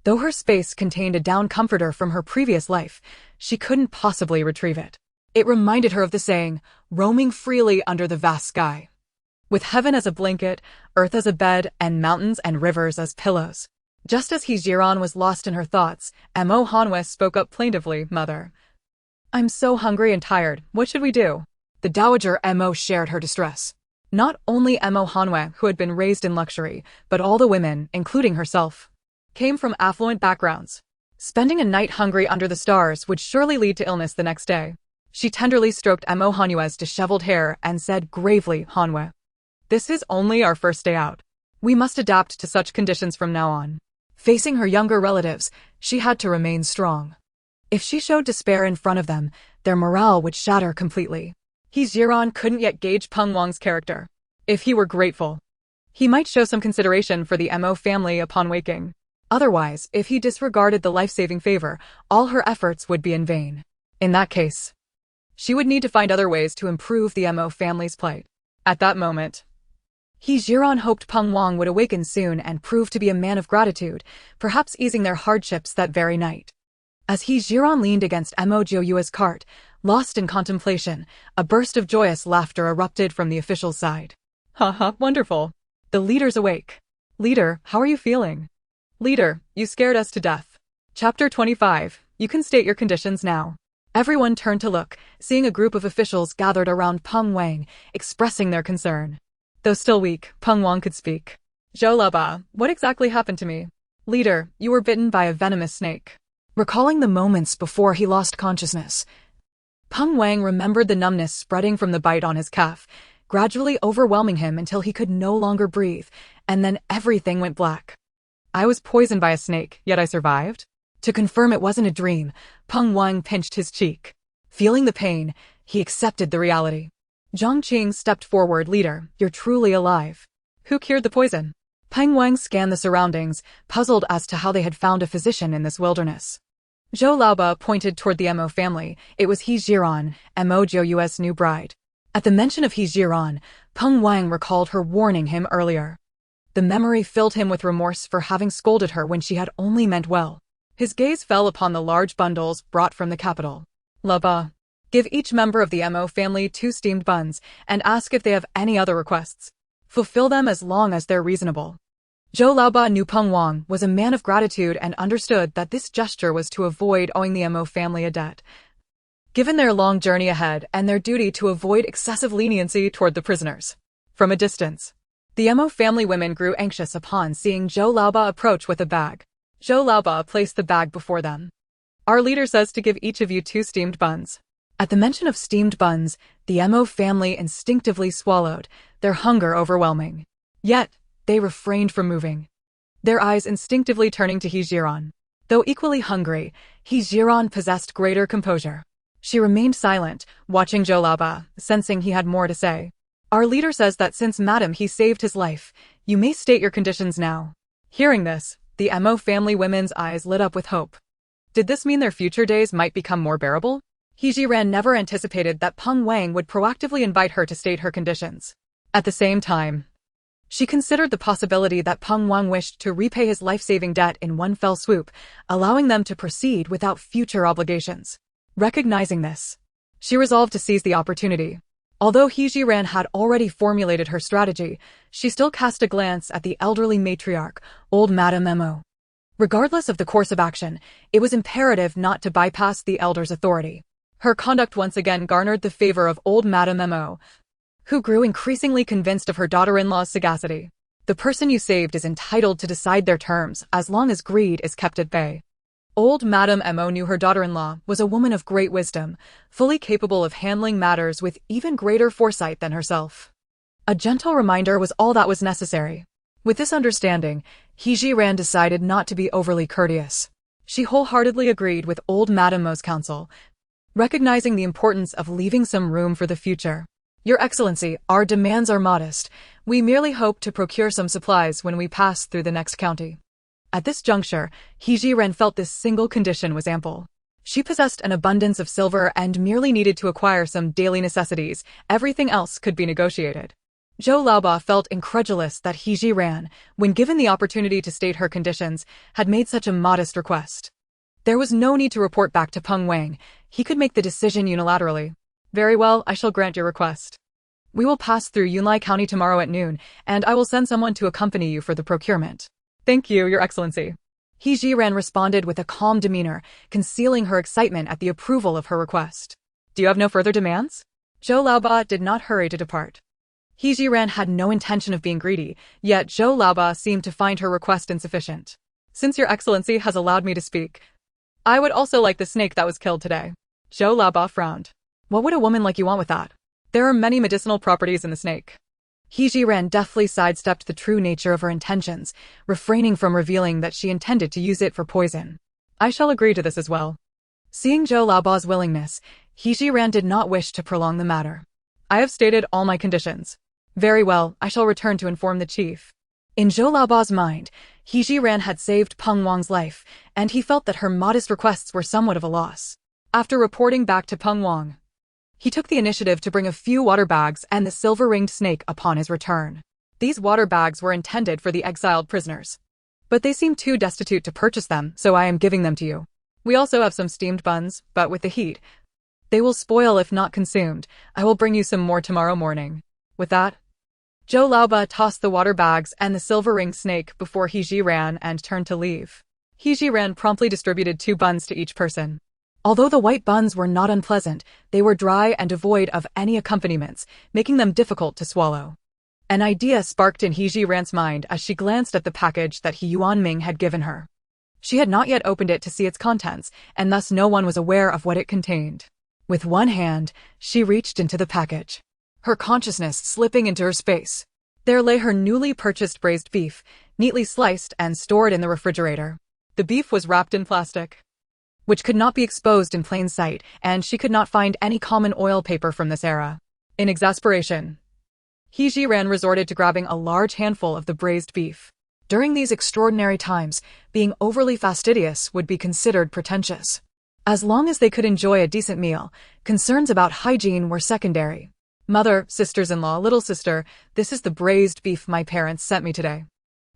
Though her space contained a down comforter from her previous life, she couldn't possibly retrieve it. It reminded her of the saying, roaming freely under the vast sky. With heaven as a blanket, earth as a bed, and mountains and rivers as pillows. Just as Zhiren was lost in her thoughts, Mo Jiuyue spoke up plaintively, Mother. I'm so hungry and tired, what should we do? The Dowager Mo shared her distress. Not only Mo Jiuyue, who had been raised in luxury, but all the women, including herself, came from affluent backgrounds. Spending a night hungry under the stars would surely lead to illness the next day. She tenderly stroked Mo Jiuyue's disheveled hair and said gravely, Jiuyue, this is only our first day out. We must adapt to such conditions from now on. Facing her younger relatives, she had to remain strong. If she showed despair in front of them, their morale would shatter completely. Zhiren couldn't yet gauge Peng Wang's character. If he were grateful, he might show some consideration for the Mo family upon waking. Otherwise, if he disregarded the life-saving favor, all her efforts would be in vain. In that case, she would need to find other ways to improve the Mo family's plight. At that moment, Zhiren hoped Peng Wang would awaken soon and prove to be a man of gratitude, perhaps easing their hardships that very night. As Zhiren leaned against Mo Jiuyue's cart, lost in contemplation, a burst of joyous laughter erupted from the official's side. Haha, wonderful. The leader's awake. Leader, how are you feeling? Leader, you scared us to death. Chapter 25. You can state your conditions now. Everyone turned to look, seeing a group of officials gathered around Peng Wang, expressing their concern. Though still weak, Peng Wang could speak. Zhou Laoba, what exactly happened to me? Leader, you were bitten by a venomous snake. Recalling the moments before he lost consciousness, Peng Wang remembered the numbness spreading from the bite on his calf, gradually overwhelming him until he could no longer breathe, and then everything went black. I was poisoned by a snake, yet I survived? To confirm it wasn't a dream, Peng Wang pinched his cheek. Feeling the pain, he accepted the reality. Zhang Qing stepped forward. Leader, you're truly alive. Who cured the poison? Peng Wang scanned the surroundings, puzzled as to how they had found a physician in this wilderness. Zhou Laoba pointed toward the Mo family. It was Zhiren, Mo Jiuyue's new bride. At the mention of Zhiren, Peng Wang recalled her warning him earlier. The memory filled him with remorse for having scolded her when she had only meant well. His gaze fell upon the large bundles brought from the capital. Laoba, give each member of the Mo family 2 steamed buns, and ask if they have any other requests. Fulfill them as long as they're reasonable. Zhou Laoba knew Peng Wang was a man of gratitude and understood that this gesture was to avoid owing the Mo family a debt. Given their long journey ahead and their duty to avoid excessive leniency toward the prisoners. From a distance, the Mo family women grew anxious upon seeing Zhou Laoba approach with a bag. Zhou Laoba placed the bag before them. Our leader says to give each of you 2 steamed buns. At the mention of steamed buns, the Mo family instinctively swallowed, their hunger overwhelming. Yet, they refrained from moving, their eyes instinctively turning to Zhiren. Though equally hungry, Zhiren possessed greater composure. She remained silent, watching Zhou Laoba, sensing he had more to say. Our leader says that since Madam he saved his life, you may state your conditions now. Hearing this, the Mo family women's eyes lit up with hope. Did this mean their future days might become more bearable? Zhiren never anticipated that Peng Wang would proactively invite her to state her conditions. At the same time, she considered the possibility that Peng Wang wished to repay his life-saving debt in one fell swoop, allowing them to proceed without future obligations. Recognizing this, she resolved to seize the opportunity. Although Zhiren had already formulated her strategy, she still cast a glance at the elderly matriarch, old Madame Mo. Regardless of the course of action, it was imperative not to bypass the elder's authority. Her conduct once again garnered the favor of old Madame Mo, who grew increasingly convinced of her daughter-in-law's sagacity. The person you saved is entitled to decide their terms as long as greed is kept at bay. Old Madame Mo knew her daughter-in-law was a woman of great wisdom, fully capable of handling matters with even greater foresight than herself. A gentle reminder was all that was necessary. With this understanding, He Jiren decided not to be overly courteous. She wholeheartedly agreed with old Madame Mo's counsel, recognizing the importance of leaving some room for the future. Your Excellency, our demands are modest. We merely hope to procure some supplies when we pass through the next county. At this juncture, He Jiren felt this single condition was ample. She possessed an abundance of silver and merely needed to acquire some daily necessities. Everything else could be negotiated. Zhou Laoba felt incredulous that He Jiren, when given the opportunity to state her conditions, had made such a modest request. There was no need to report back to Peng Wang. He could make the decision unilaterally. Very well, I shall grant your request. We will pass through Yunlai County tomorrow at noon, and I will send someone to accompany you for the procurement. Thank you, Your Excellency. He Jiren responded with a calm demeanor, concealing her excitement at the approval of her request. Do you have no further demands? Zhou Laoba did not hurry to depart. He Jiren had no intention of being greedy, yet Zhou Laoba seemed to find her request insufficient. Since Your Excellency has allowed me to speak, I would also like the snake that was killed today. Zhou Laoba frowned. What would a woman like you want with that? There are many medicinal properties in the snake. He Jiren deftly sidestepped the true nature of her intentions, refraining from revealing that she intended to use it for poison. I shall agree to this as well. Seeing Zhou Laoba's willingness, He Jiren did not wish to prolong the matter. I have stated all my conditions. Very well, I shall return to inform the chief. In Zhou Laoba's mind, He Jiren had saved Peng Wang's life, and he felt that her modest requests were somewhat of a loss. After reporting back to Peng Wang, he took the initiative to bring a few water bags and the silver-ringed snake upon his return. These water bags were intended for the exiled prisoners, but they seem too destitute to purchase them, so I am giving them to you. We also have some steamed buns, but with the heat, they will spoil if not consumed. I will bring you some more tomorrow morning. With that, Zhou Laoba tossed the water bags and the silver-ringed snake before He Jiren and turned to leave. He Jiren promptly distributed 2 buns to each person. Although the white buns were not unpleasant, they were dry and devoid of any accompaniments, making them difficult to swallow. An idea sparked in He Jiren's mind as she glanced at the package that He Yuanming had given her. She had not yet opened it to see its contents, and thus no one was aware of what it contained. With one hand, she reached into the package, her consciousness slipping into her space. There lay her newly purchased braised beef, neatly sliced and stored in the refrigerator. The beef was wrapped in plastic, which could not be exposed in plain sight, and she could not find any common oil paper from this era. In exasperation, He Jiren resorted to grabbing a large handful of the braised beef. During these extraordinary times, being overly fastidious would be considered pretentious. As long as they could enjoy a decent meal, concerns about hygiene were secondary. Mother, sisters-in-law, little sister, this is the braised beef my parents sent me today.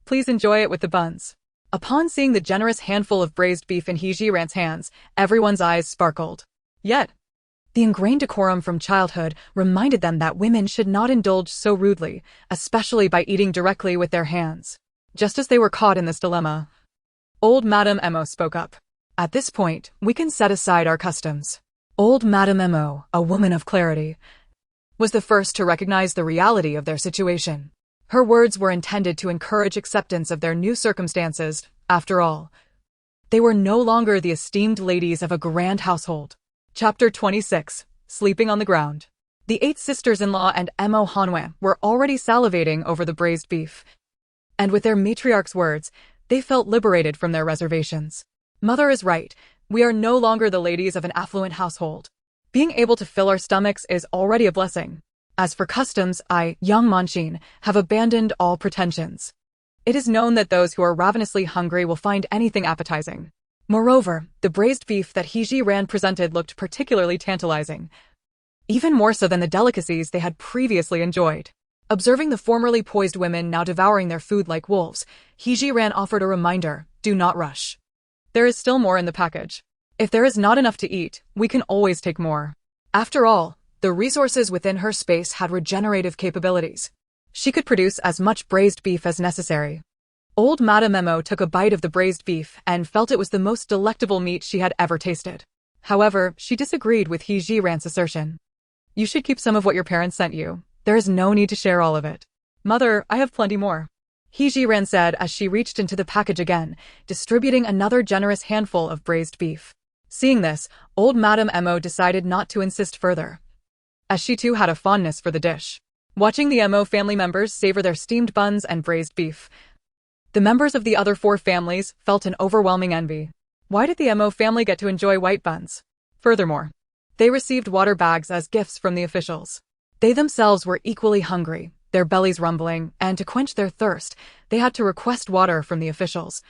Please enjoy it with the buns. Upon seeing the generous handful of braised beef in He Jiren's hands, everyone's eyes sparkled. Yet, the ingrained decorum from childhood reminded them that women should not indulge so rudely, especially by eating directly with their hands. Just as they were caught in this dilemma, old Madame Mo spoke up. At this point, we can set aside our customs. Old Madame Mo, a woman of clarity, was the first to recognize the reality of their situation. Her words were intended to encourage acceptance of their new circumstances. After all, they were no longer the esteemed ladies of a grand household. Chapter 26. Sleeping on the Ground. The 8 sisters-in-law and Mo Hanwei were already salivating over the braised beef, and with their matriarch's words, they felt liberated from their reservations. Mother is right. We are no longer the ladies of an affluent household. Being able to fill our stomachs is already a blessing. As for customs, I, young Manxin, have abandoned all pretensions. It is known that those who are ravenously hungry will find anything appetizing. Moreover, the braised beef that He Jiren presented looked particularly tantalizing, even more so than the delicacies they had previously enjoyed. Observing the formerly poised women now devouring their food like wolves, He Jiren offered a reminder: do not rush. There is still more in the package. If there is not enough to eat, we can always take more. After all, the resources within her space had regenerative capabilities. She could produce as much braised beef as necessary. Old Madame Mo took a bite of the braised beef and felt it was the most delectable meat she had ever tasted. However, she disagreed with He Jiren's assertion. You should keep some of what your parents sent you. There is no need to share all of it. Mother, I have plenty more. He Jiren said as she reached into the package again, distributing another generous handful of braised beef. Seeing this, old Madame Mo decided not to insist further, as she too had a fondness for the dish. Watching the Mo family members savor their steamed buns and braised beef, The members of the other four families felt an overwhelming envy. Why did the Mo family get to enjoy white buns? Furthermore, they received water bags as gifts from the officials. They themselves were equally hungry, their bellies rumbling, and to quench their thirst, they had to request water from the officials,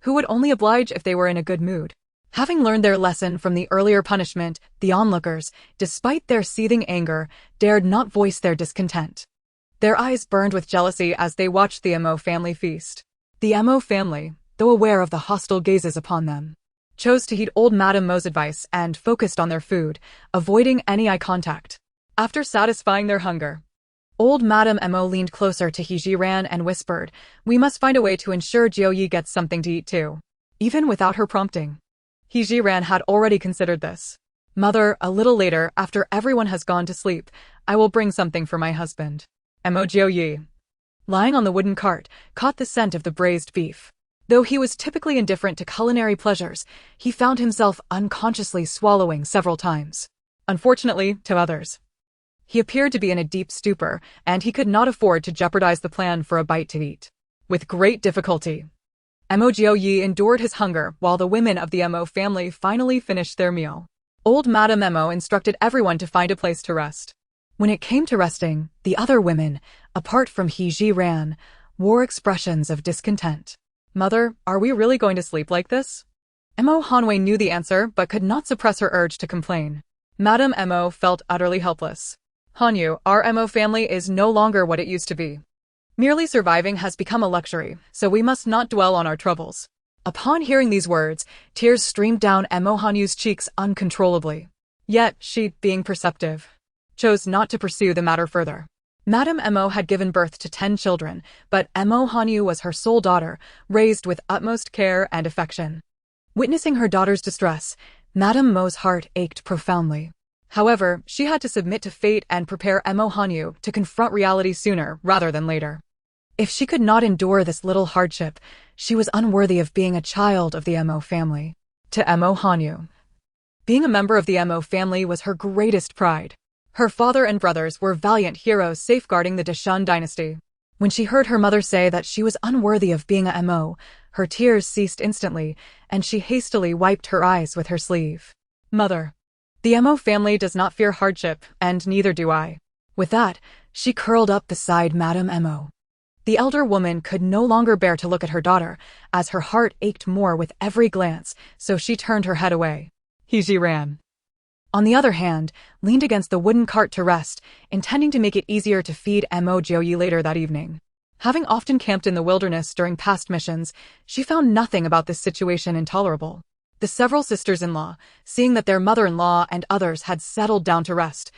who would only oblige if they were in a good mood. Having learned their lesson from the earlier punishment, the onlookers, despite their seething anger, dared not voice their discontent. Their eyes burned with jealousy as they watched the Mo family feast. The Mo family, though aware of the hostile gazes upon them, chose to heed old Madame Mo's advice and focused on their food, avoiding any eye contact. After satisfying their hunger, old Madame Mo leaned closer to Zhiren and whispered, "We must find a way to ensure Jiuyue gets something to eat too." Even without her prompting, Zhiren had already considered this. "Mother, a little later, after everyone has gone to sleep, I will bring something for my husband." Mo Jiuyue, lying on the wooden cart, caught the scent of the braised beef. Though he was typically indifferent to culinary pleasures, he found himself unconsciously swallowing several times. Unfortunately, to others, he appeared to be in a deep stupor, and he could not afford to jeopardize the plan for a bite to eat. With great difficulty, Mo Jiuyue endured his hunger while the women of the Mo family finally finished their meal. Old Madame Mo instructed everyone to find a place to rest. When it came to resting, the other women, apart from Zhiren, wore expressions of discontent. "Mother, are we really going to sleep like this?" Mo Hanwei knew the answer but could not suppress her urge to complain. Madame Mo felt utterly helpless. "Hanyu, our Mo family is no longer what it used to be. Merely surviving has become a luxury, so we must not dwell on our troubles." Upon hearing these words, tears streamed down Mo Hanyu's cheeks uncontrollably. Yet, she, being perceptive, chose not to pursue the matter further. Madame Mo had given birth to 10 children, but Mo Hanyu was her sole daughter, raised with utmost care and affection. Witnessing her daughter's distress, Madame Mo's heart ached profoundly. However, she had to submit to fate and prepare Mo Hanyu to confront reality sooner rather than later. If she could not endure this little hardship, she was unworthy of being a child of the Mo family. To Mo Hanyu, being a member of the Mo family was her greatest pride. Her father and brothers were valiant heroes safeguarding the Destined dynasty. When she heard her mother say that she was unworthy of being a Mo, her tears ceased instantly, and she hastily wiped her eyes with her sleeve. "Mother, the Mo family does not fear hardship, and neither do I." With that, she curled up beside Madame Mo. The elder woman could no longer bear to look at her daughter, as her heart ached more with every glance, so she turned her head away. Zhiren, on the other hand, leaned against the wooden cart to rest, intending to make it easier to feed Mo Jiuyue later that evening. Having often camped in the wilderness during past missions, she found nothing about this situation intolerable. The several sisters-in-law, seeing that their mother-in-law and others had settled down to rest,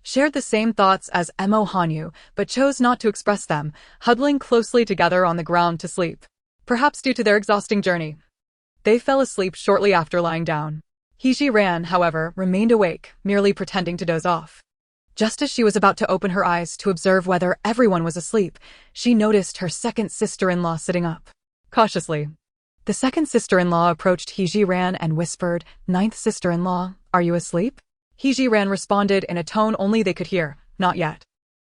shared the same thoughts as Mo Hanyu, but chose not to express them, huddling closely together on the ground to sleep. Perhaps due to their exhausting journey, they fell asleep shortly after lying down. Zhiren, however, remained awake, merely pretending to doze off. Just as she was about to open her eyes to observe whether everyone was asleep, she noticed her second sister-in-law sitting up. Cautiously, the second sister-in-law approached Zhiren and whispered, "Ninth sister-in-law, are you asleep?" Zhiren responded in a tone only they could hear, "Not yet."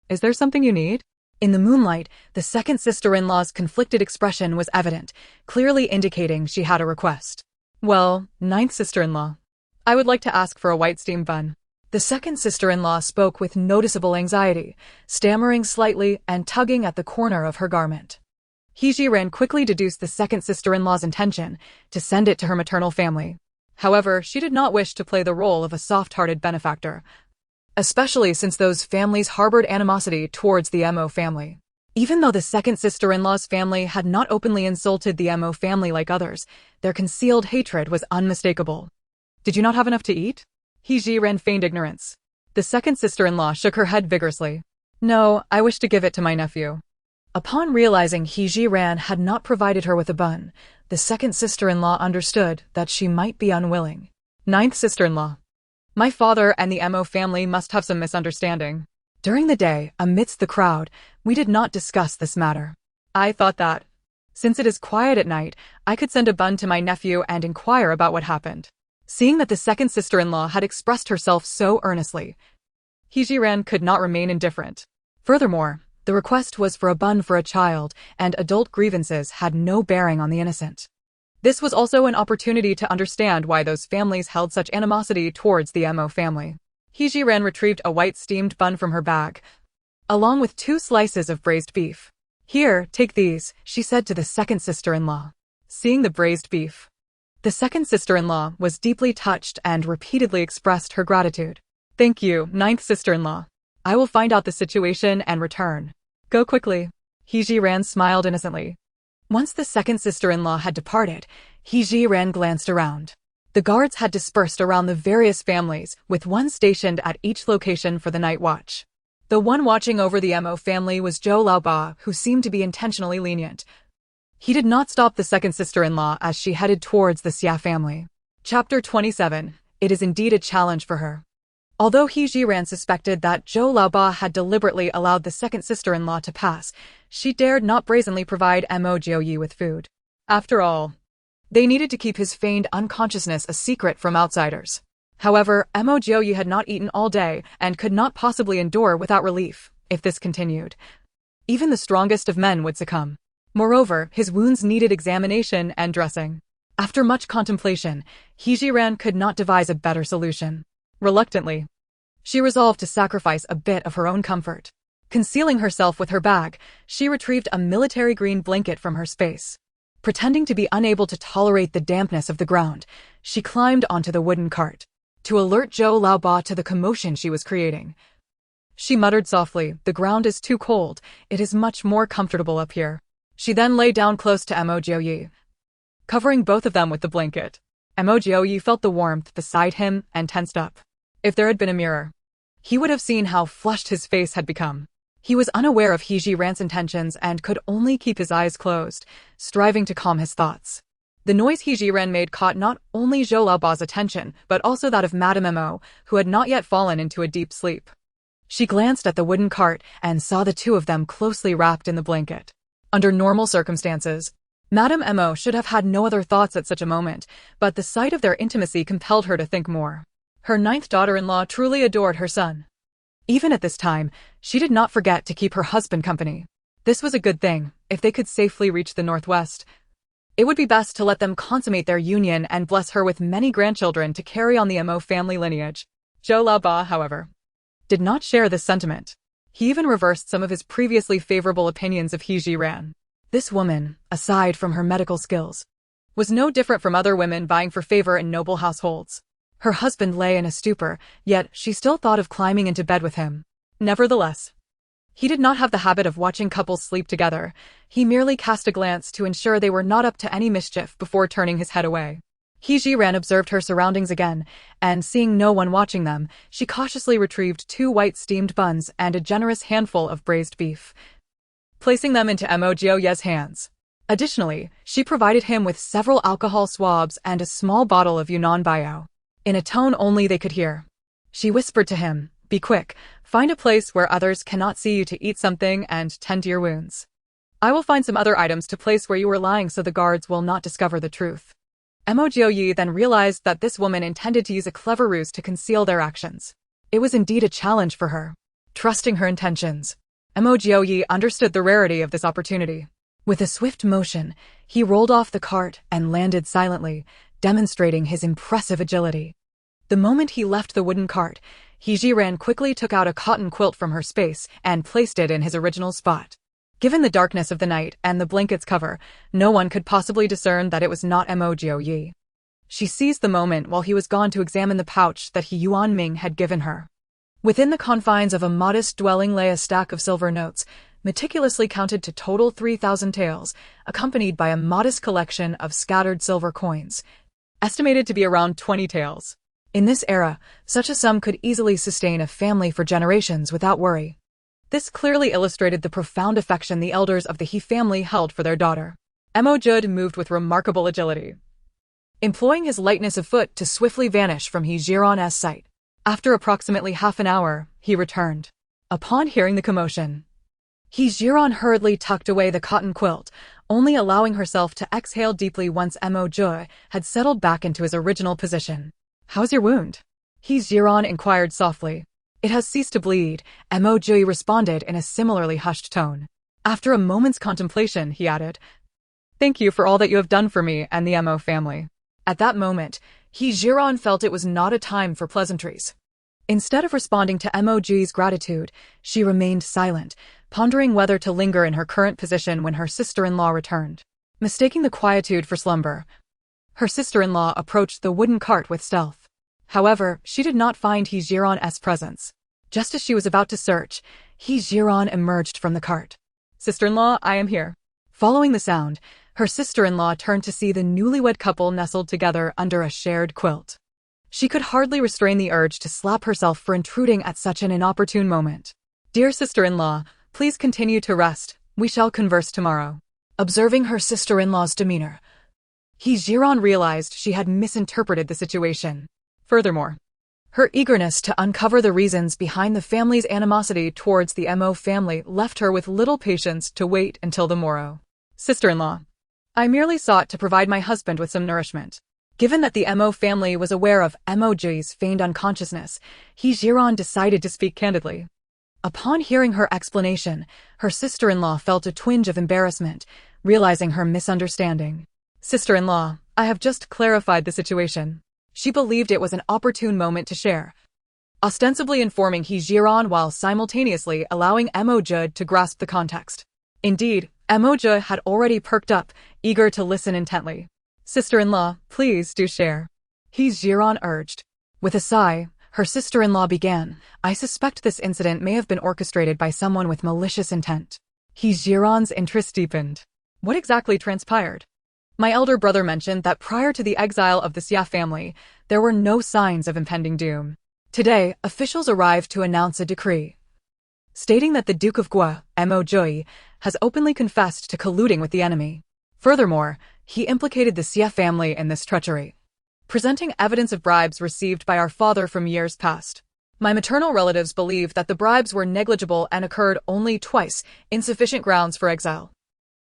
"Is there something you need?" In the moonlight, the second sister-in-law's conflicted expression was evident, clearly indicating she had a request. "Well, ninth sister-in-law, I would like to ask for a white steam bun." The second sister-in-law spoke with noticeable anxiety, stammering slightly and tugging at the corner of her garment. Zhiren quickly deduced the second sister-in-law's intention to send it to her maternal family. However, she did not wish to play the role of a soft-hearted benefactor, especially since those families harbored animosity towards the Mo family. Even though the second sister-in-law's family had not openly insulted the Mo family like others, their concealed hatred was unmistakable. "Did you not have enough to eat?" Zhiren feigned ignorance. The second sister-in-law shook her head vigorously. "No, I wish to give it to my nephew." Upon realizing Zhiren had not provided her with a bun, the second sister-in-law understood that she might be unwilling. "Ninth sister-in-law, my father and the Mo family must have some misunderstanding. During the day, amidst the crowd, we did not discuss this matter. I thought that, since it is quiet at night, I could send a bun to my nephew and inquire about what happened." Seeing that the second sister-in-law had expressed herself so earnestly, Zhiren could not remain indifferent. Furthermore, The request was for a bun for a child, and adult grievances had no bearing on the innocent. This was also an opportunity to understand why those families held such animosity towards the Mo family. Zhiren retrieved a white steamed bun from her bag, along with 2 slices of braised beef. "Here, take these," she said to the second sister-in-law. Seeing the braised beef, the second sister-in-law was deeply touched and repeatedly expressed her gratitude. "Thank you, ninth sister-in-law. I will find out the situation and return. Go quickly." Zhiren smiled innocently. Once the second sister-in-law had departed, Zhiren glanced around. The guards had dispersed around the various families, with one stationed at each location for the night watch. The one watching over the Mo family was Zhou Laoba, who seemed to be intentionally lenient. He did not stop the second sister-in-law as she headed towards the Xia family. Chapter 27. It is indeed a challenge for her. Although Zhiren suspected that Zhou Laoba had deliberately allowed the second sister-in-law to pass, she dared not brazenly provide Mo Jiuyue with food. After all, they needed to keep his feigned unconsciousness a secret from outsiders. However, Mo Jiuyue had not eaten all day and could not possibly endure without relief. If this continued, even the strongest of men would succumb. Moreover, his wounds needed examination and dressing. After much contemplation, Zhiren could not devise a better solution. Reluctantly, she resolved to sacrifice a bit of her own comfort. Concealing herself with her bag, she retrieved a military green blanket from her space. Pretending to be unable to tolerate the dampness of the ground, she climbed onto the wooden cart. To alert Zhou Laoba to the commotion she was creating, she muttered softly, "The ground is too cold. It is much more comfortable up here." She then lay down close to Mo Jiuyue, covering both of them with the blanket. Mo Jiuyue felt the warmth beside him and tensed up. If there had been a mirror, he would have seen how flushed his face had become. He was unaware of Zhiren's intentions and could only keep his eyes closed, striving to calm his thoughts. The noise Zhiren made caught not only Zhou Laoba's attention, but also that of Madame Mo, who had not yet fallen into a deep sleep. She glanced at the wooden cart and saw the two of them closely wrapped in the blanket. Under normal circumstances, Madame Mo should have had no other thoughts at such a moment, but the sight of their intimacy compelled her to think more. Her ninth daughter-in-law truly adored her son. Even at this time, she did not forget to keep her husband company. This was a good thing. If they could safely reach the northwest, it would be best to let them consummate their union and bless her with many grandchildren to carry on the Mo family lineage. Zhou Laoba, however, did not share this sentiment. He even reversed some of his previously favorable opinions of Zhiren. This woman, aside from her medical skills, was no different from other women vying for favor in noble households. Her husband lay in a stupor, yet she still thought of climbing into bed with him. Nevertheless, he did not have the habit of watching couples sleep together. He merely cast a glance to ensure they were not up to any mischief before turning his head away. Zhiren observed her surroundings again, and seeing no one watching them, she cautiously retrieved 2 white steamed buns and a generous handful of braised beef, placing them into Mo Jiuyue's hands. Additionally, she provided him with several alcohol swabs and a small bottle of Yunnan Bio. In a tone only they could hear, she whispered to him, "Be quick, find a place where others cannot see you to eat something and tend to your wounds. I will find some other items to place where you were lying so the guards will not discover the truth." Mo Jiuyue then realized that this woman intended to use a clever ruse to conceal their actions. It was indeed a challenge for her. Trusting her intentions, Mo Jiuyue understood the rarity of this opportunity. With a swift motion, he rolled off the cart and landed silently, demonstrating his impressive agility. The moment he left the wooden cart, Zhiren quickly took out a cotton quilt from her space and placed it in his original spot. Given the darkness of the night and the blanket's cover, no one could possibly discern that it was not Mo Jiuyue. She seized the moment while he was gone to examine the pouch that Yuan Ming had given her. Within the confines of a modest dwelling lay a stack of silver notes, meticulously counted to total 3,000 taels, accompanied by a modest collection of scattered silver coins, estimated to be around 20 taels. In this era, such a sum could easily sustain a family for generations without worry. This clearly illustrated the profound affection the elders of the He family held for their daughter. Mo Jiuyue moved with remarkable agility, employing his lightness of foot to swiftly vanish from Zhiren's sight. After approximately half an hour, he returned. Upon hearing the commotion, Zhiren hurriedly tucked away the cotton quilt, only allowing herself to exhale deeply once Mo Jiuyue had settled back into his original position. "How's your wound?" Zhiren inquired softly. It has ceased to bleed, Mo Jiuyue responded in a similarly hushed tone. After a moment's contemplation, he added, "Thank you for all that you have done for me and the Mo family." At that moment, Zhiren felt it was not a time for pleasantries. Instead of responding to Mo Jiuyue's gratitude, she remained silent, pondering whether to linger in her current position when her sister-in-law returned. Mistaking the quietude for slumber, her sister-in-law approached the wooden cart with stealth. However, she did not find Zhiren's presence. Just as she was about to search, Zhiren emerged from the cart. "Sister-in-law, I am here." Following the sound, her sister-in-law turned to see the newlywed couple nestled together under a shared quilt. She could hardly restrain the urge to slap herself for intruding at such an inopportune moment. "Dear sister-in-law, please continue to rest. We shall converse tomorrow." Observing her sister-in-law's demeanor, Zhiren realized she had misinterpreted the situation. Furthermore, her eagerness to uncover the reasons behind the family's animosity towards the Mo family left her with little patience to wait until the morrow. "Sister-in-law, I merely sought to provide my husband with some nourishment." Given that the Mo family was aware of Mo Jiuyue's feigned unconsciousness, Zhiren decided to speak candidly. Upon hearing her explanation, her sister-in-law felt a twinge of embarrassment, realizing her misunderstanding. "Sister-in-law, I have just clarified the situation." She believed it was an opportune moment to share, ostensibly informing Zhiren while simultaneously allowing Mo Jiuyue to grasp the context. Indeed, Mo Jiuyue had already perked up, eager to listen intently. "Sister-in-law, please do share," Zhiren urged. With a sigh, her sister-in-law began, "I suspect this incident may have been orchestrated by someone with malicious intent." Zhiren's interest deepened. "What exactly transpired?" "My elder brother mentioned that prior to the exile of the Xia family, there were no signs of impending doom. Today, officials arrived to announce a decree, stating that the Duke of Gua, Mo Jiuyue, has openly confessed to colluding with the enemy. Furthermore, he implicated the Xia family in this treachery, presenting evidence of bribes received by our father from years past. My maternal relatives believe that the bribes were negligible and occurred only twice, insufficient grounds for exile.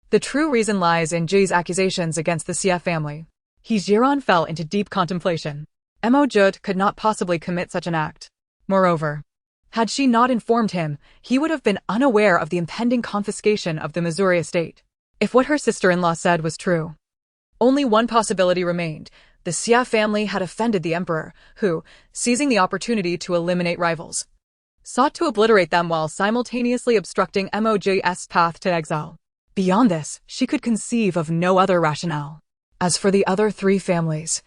The true reason lies in Ji's accusations against the Xia family." Zhiren fell into deep contemplation. Mo Jiuyue could not possibly commit such an act. Moreover, had she not informed him, he would have been unaware of the impending confiscation of the Missouri estate. If what her sister-in-law said was true, only one possibility remained. The Xia family had offended the emperor, who, seizing the opportunity to eliminate rivals, sought to obliterate them while simultaneously obstructing Mo Jiuyue's path to exile. Beyond this, she could conceive of no other rationale. As for the other three families,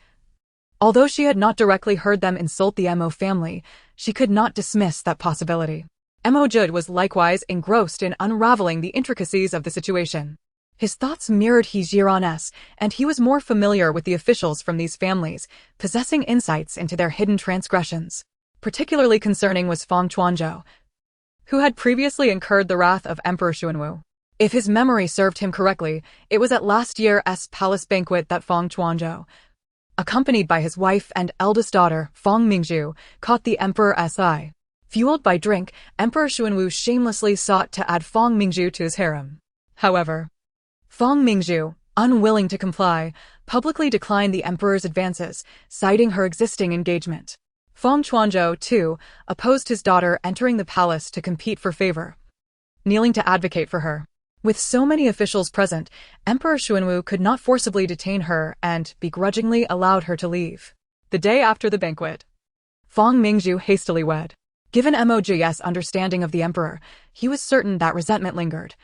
although she had not directly heard them insult the Mo family, she could not dismiss that possibility. Mo Jiuyue was likewise engrossed in unraveling the intricacies of the situation. His thoughts mirrored Zhiren's, and he was more familiar with the officials from these families, possessing insights into their hidden transgressions. Particularly concerning was Feng Chuanzhou, who had previously incurred the wrath of Emperor Xuanwu. If his memory served him correctly, it was at last year's palace banquet that Feng Chuanzhou, accompanied by his wife and eldest daughter, Feng Mingzhu, caught the emperor's eye. Fueled by drink, Emperor Xuanwu shamelessly sought to add Feng Mingzhu to his harem. However, Feng Mingzhu, unwilling to comply, publicly declined the emperor's advances, citing her existing engagement. Feng Chuanzhou, too, opposed his daughter entering the palace to compete for favor, kneeling to advocate for her. With so many officials present, Emperor Xuanwu could not forcibly detain her and begrudgingly allowed her to leave. The day after the banquet, Feng Mingzhu hastily wed. Given Mo Jiuyue's understanding of the emperor, he was certain that resentment lingered,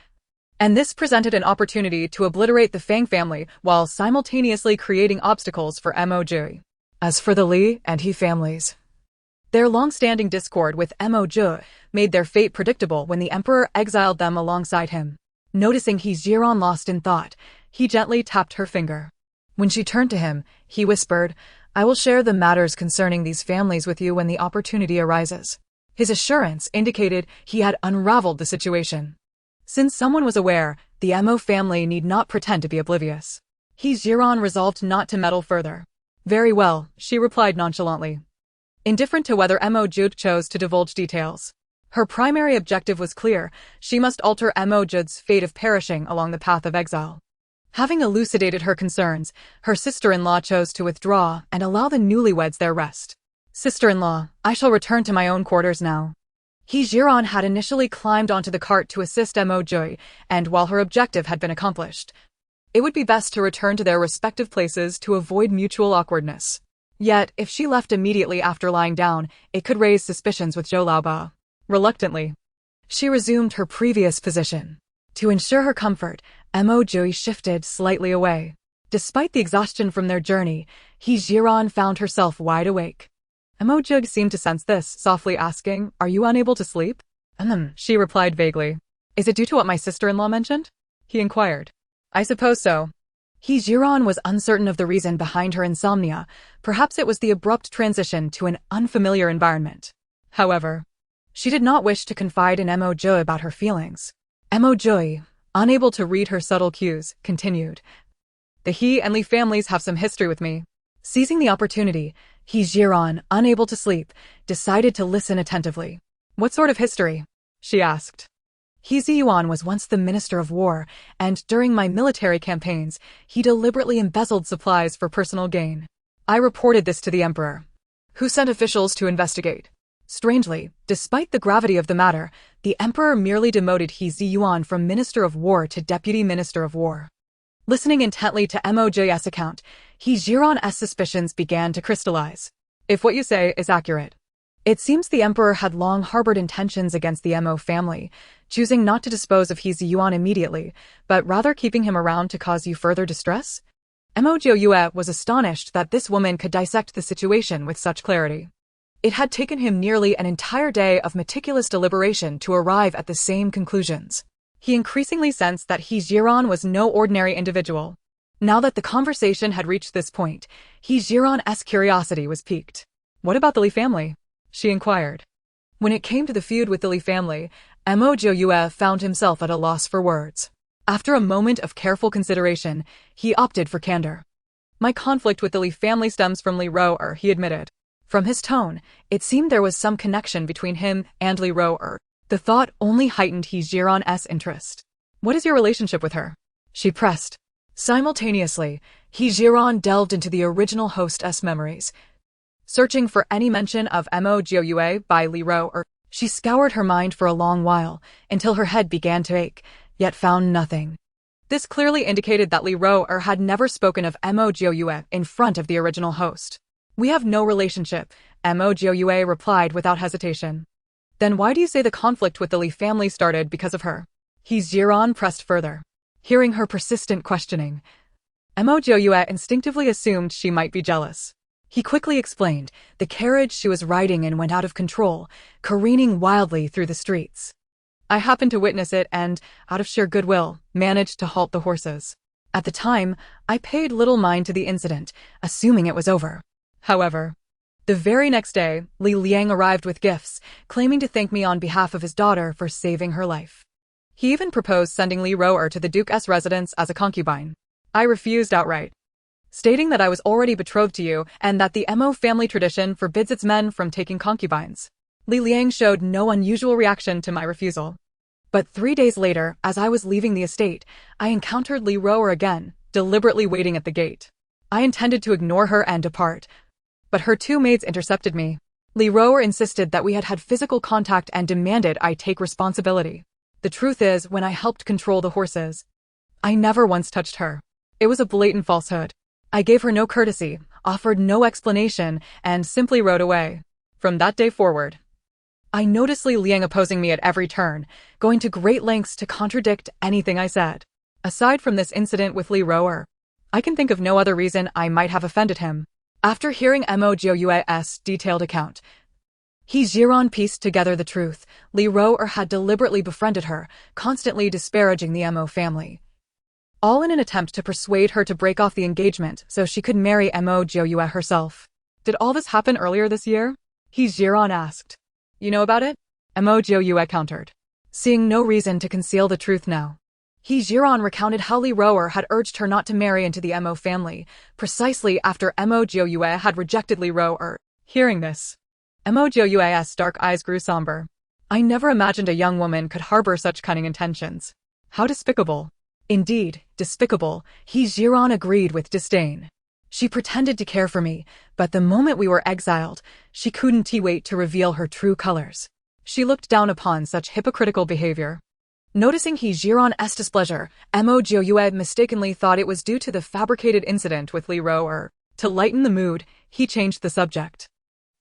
and this presented an opportunity to obliterate the Fang family while simultaneously creating obstacles for Mo Jiuyue. As for the Li and He families, their long-standing discord with Mo Jiuyue made their fate predictable when the emperor exiled them alongside him. Noticing Zhiren lost in thought, he gently tapped her finger. When she turned to him, he whispered, "I will share the matters concerning these families with you when the opportunity arises." His assurance indicated he had unraveled the situation. Since someone was aware, the Mo family need not pretend to be oblivious. Zhiren resolved not to meddle further. "Very well," she replied nonchalantly, indifferent to whether Mo Jiuyue chose to divulge details. Her primary objective was clear: she must alter Mo Jiuyue's fate of perishing along the path of exile. Having elucidated her concerns, her sister-in-law chose to withdraw and allow the newlyweds their rest. Sister-in-law, I shall return to my own quarters now. Zhiren had initially climbed onto the cart to assist Mo Jiuyue, and while her objective had been accomplished, it would be best to return to their respective places to avoid mutual awkwardness. Yet, if she left immediately after lying down, it could raise suspicions with Zhou Laoba. Reluctantly, she resumed her previous position. To ensure her comfort, Mo Jiuyue shifted slightly away. Despite the exhaustion from their journey, Zhiren found herself wide awake. Mo Jiuyue seemed to sense this, softly asking, "Are you unable to sleep?" She replied vaguely. "Is it due to what my sister-in-law mentioned?" he inquired. "I suppose so." Zhiren was uncertain of the reason behind her insomnia. Perhaps it was the abrupt transition to an unfamiliar environment. However, she did not wish to confide in Mo Jiuyue about her feelings. Mo Jiuyue, unable to read her subtle cues, continued. "The He and Li families have some history with me." Seizing the opportunity, Zhiren, unable to sleep, decided to listen attentively. "What sort of history?" she asked. He Ziyuan was once the Minister of War, and during my military campaigns, he deliberately embezzled supplies for personal gain. I reported this to the Emperor, who sent officials to investigate. Strangely, despite the gravity of the matter, the Emperor merely demoted He Ziyuan from Minister of War to Deputy Minister of War. Listening intently to Mo Jiuyue's account, Zhiren's suspicions began to crystallize. If what you say is accurate, it seems the Emperor had long harbored intentions against the Mo family, choosing not to dispose of He Ziyuan immediately, but rather keeping him around to cause you further distress? Mo Jiuyue was astonished that this woman could dissect the situation with such clarity. It had taken him nearly an entire day of meticulous deliberation to arrive at the same conclusions. He increasingly sensed that Zhiren was no ordinary individual. Now that the conversation had reached this point, Zhiren's curiosity was piqued. "What about the Li family?" she inquired. When it came to the feud with the Li family, Mo Jiuyue found himself at a loss for words. After a moment of careful consideration, he opted for candor. "My conflict with the Li family stems from Li Rou'er," he admitted. From his tone, it seemed there was some connection between him and Li Rou'er. The thought only heightened Zhiren's interest. "What is your relationship with her?" she pressed. Simultaneously, Zhiren delved into the original hostess' memories. Searching for any mention of Mo Jiuyue by Li Rou'er, she scoured her mind for a long while, until her head began to ache, yet found nothing. This clearly indicated that Li Rou'er had never spoken of Mo Jiuyue in front of the original host. "We have no relationship," Mo Jiuyue replied without hesitation. "Then why do you say the conflict with the Li family started because of her?" Zhiren pressed further. Hearing her persistent questioning, Mo Jiuyue instinctively assumed she might be jealous. He quickly explained, the carriage she was riding in went out of control, careening wildly through the streets. I happened to witness it and, out of sheer goodwill, managed to halt the horses. At the time, I paid little mind to the incident, assuming it was over. However, the very next day, Li Liang arrived with gifts, claiming to thank me on behalf of his daughter for saving her life. He even proposed sending Li Rou'er to the Duke's residence as a concubine. I refused outright, stating that I was already betrothed to you and that the Mo family tradition forbids its men from taking concubines. Li Liang showed no unusual reaction to my refusal. But 3 days later, as I was leaving the estate, I encountered Li Rou'er again, deliberately waiting at the gate. I intended to ignore her and depart, but her 2 maids intercepted me. Li Rou'er insisted that we had had physical contact and demanded I take responsibility. The truth is, when I helped control the horses, I never once touched her. It was a blatant falsehood. I gave her no courtesy, offered no explanation, and simply rode away. From that day forward, I noticed Li Liang opposing me at every turn, going to great lengths to contradict anything I said. Aside from this incident with Li Rou'er, I can think of no other reason I might have offended him. After hearing Mo Jiuyue's detailed account, Zhiren pieced together the truth. Li Rou'er had deliberately befriended her, constantly disparaging the Mo family, all in an attempt to persuade her to break off the engagement so she could marry Mo Jiuyue herself. "Did all this happen earlier this year?" Zhiren asked. "You know about it?" Mo Jiuyue countered, seeing no reason to conceal the truth now. Zhiren recounted how Li Rou'er had urged her not to marry into the Mo family, precisely after Mo Jiuyue had rejected Li Rou'er. Hearing this, Mo Jiuyue's dark eyes grew somber. I never imagined a young woman could harbor such cunning intentions. How despicable. Indeed, despicable, Zhiren agreed with disdain. She pretended to care for me, but the moment we were exiled, she couldn't wait to reveal her true colors. She looked down upon such hypocritical behavior. Noticing Zhiren's displeasure, Mo Jiuyue mistakenly thought it was due to the fabricated incident with Li Ro. To lighten the mood, he changed the subject.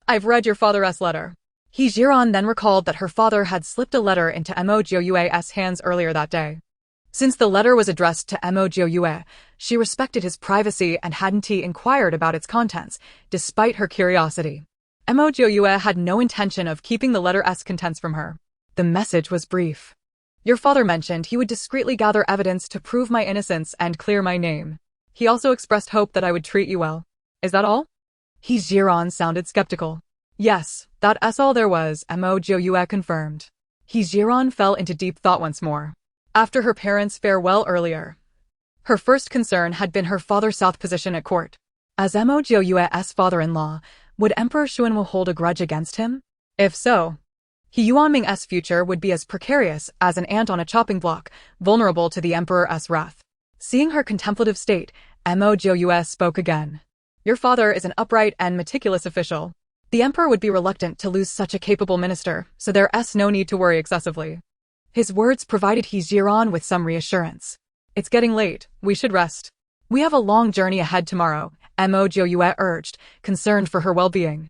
I've read your father's letter. Zhiren then recalled that her father had slipped a letter into Mo Jiuyue's hands earlier that day. Since the letter was addressed to Mo Jiuyue, she respected his privacy and hadn't inquired about its contents, despite her curiosity. Mo Jiuyue had no intention of keeping the letter's contents from her. The message was brief. Your father mentioned he would discreetly gather evidence to prove my innocence and clear my name. He also expressed hope that I would treat you well. Is that all? Zhiren sounded skeptical. Yes, that's all there was, Mo Jiuyue confirmed. Zhiren fell into deep thought once more. After her parents' farewell earlier, her first concern had been her father's south position at court. As Mo Jiuyue's father-in-law, would Emperor Xuanwu hold a grudge against him? If so, Yuanming's future would be as precarious as an ant on a chopping block, vulnerable to the emperor's wrath. Seeing her contemplative state, Mo Jiuyue spoke again. Your father is an upright and meticulous official. The emperor would be reluctant to lose such a capable minister, so there's no need to worry excessively. His words provided Zhiren with some reassurance. It's getting late, we should rest. We have a long journey ahead tomorrow, Mo Jiuyue urged, concerned for her well-being.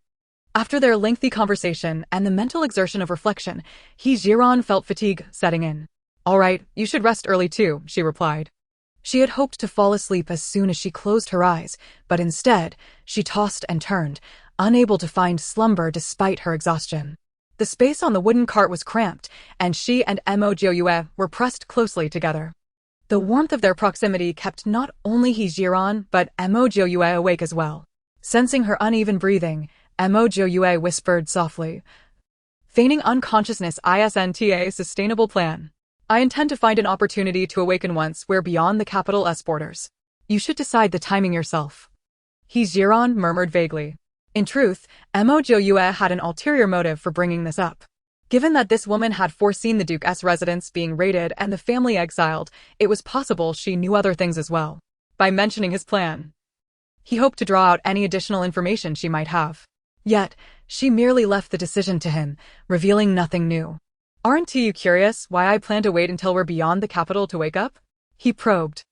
After their lengthy conversation and the mental exertion of reflection, Zhiren felt fatigue setting in. All right, you should rest early too, she replied. She had hoped to fall asleep as soon as she closed her eyes, but instead, she tossed and turned, unable to find slumber despite her exhaustion. The space on the wooden cart was cramped, and she and Mo Jiuyue were pressed closely together. The warmth of their proximity kept not only Zhiren but Mo Jiuyue awake as well. Sensing her uneven breathing, Mo Jiuyue whispered softly, feigning unconsciousness isn't a sustainable plan. I intend to find an opportunity to awaken once we're beyond the capital's borders. You should decide the timing yourself. Zhiren murmured vaguely. In truth, Mo Jiuyue had an ulterior motive for bringing this up. Given that this woman had foreseen the Duke's residence being raided and the family exiled, it was possible she knew other things as well. By mentioning his plan, he hoped to draw out any additional information she might have. Yet, she merely left the decision to him, revealing nothing new. Aren't you curious why I plan to wait until we're beyond the capital to wake up? He probed.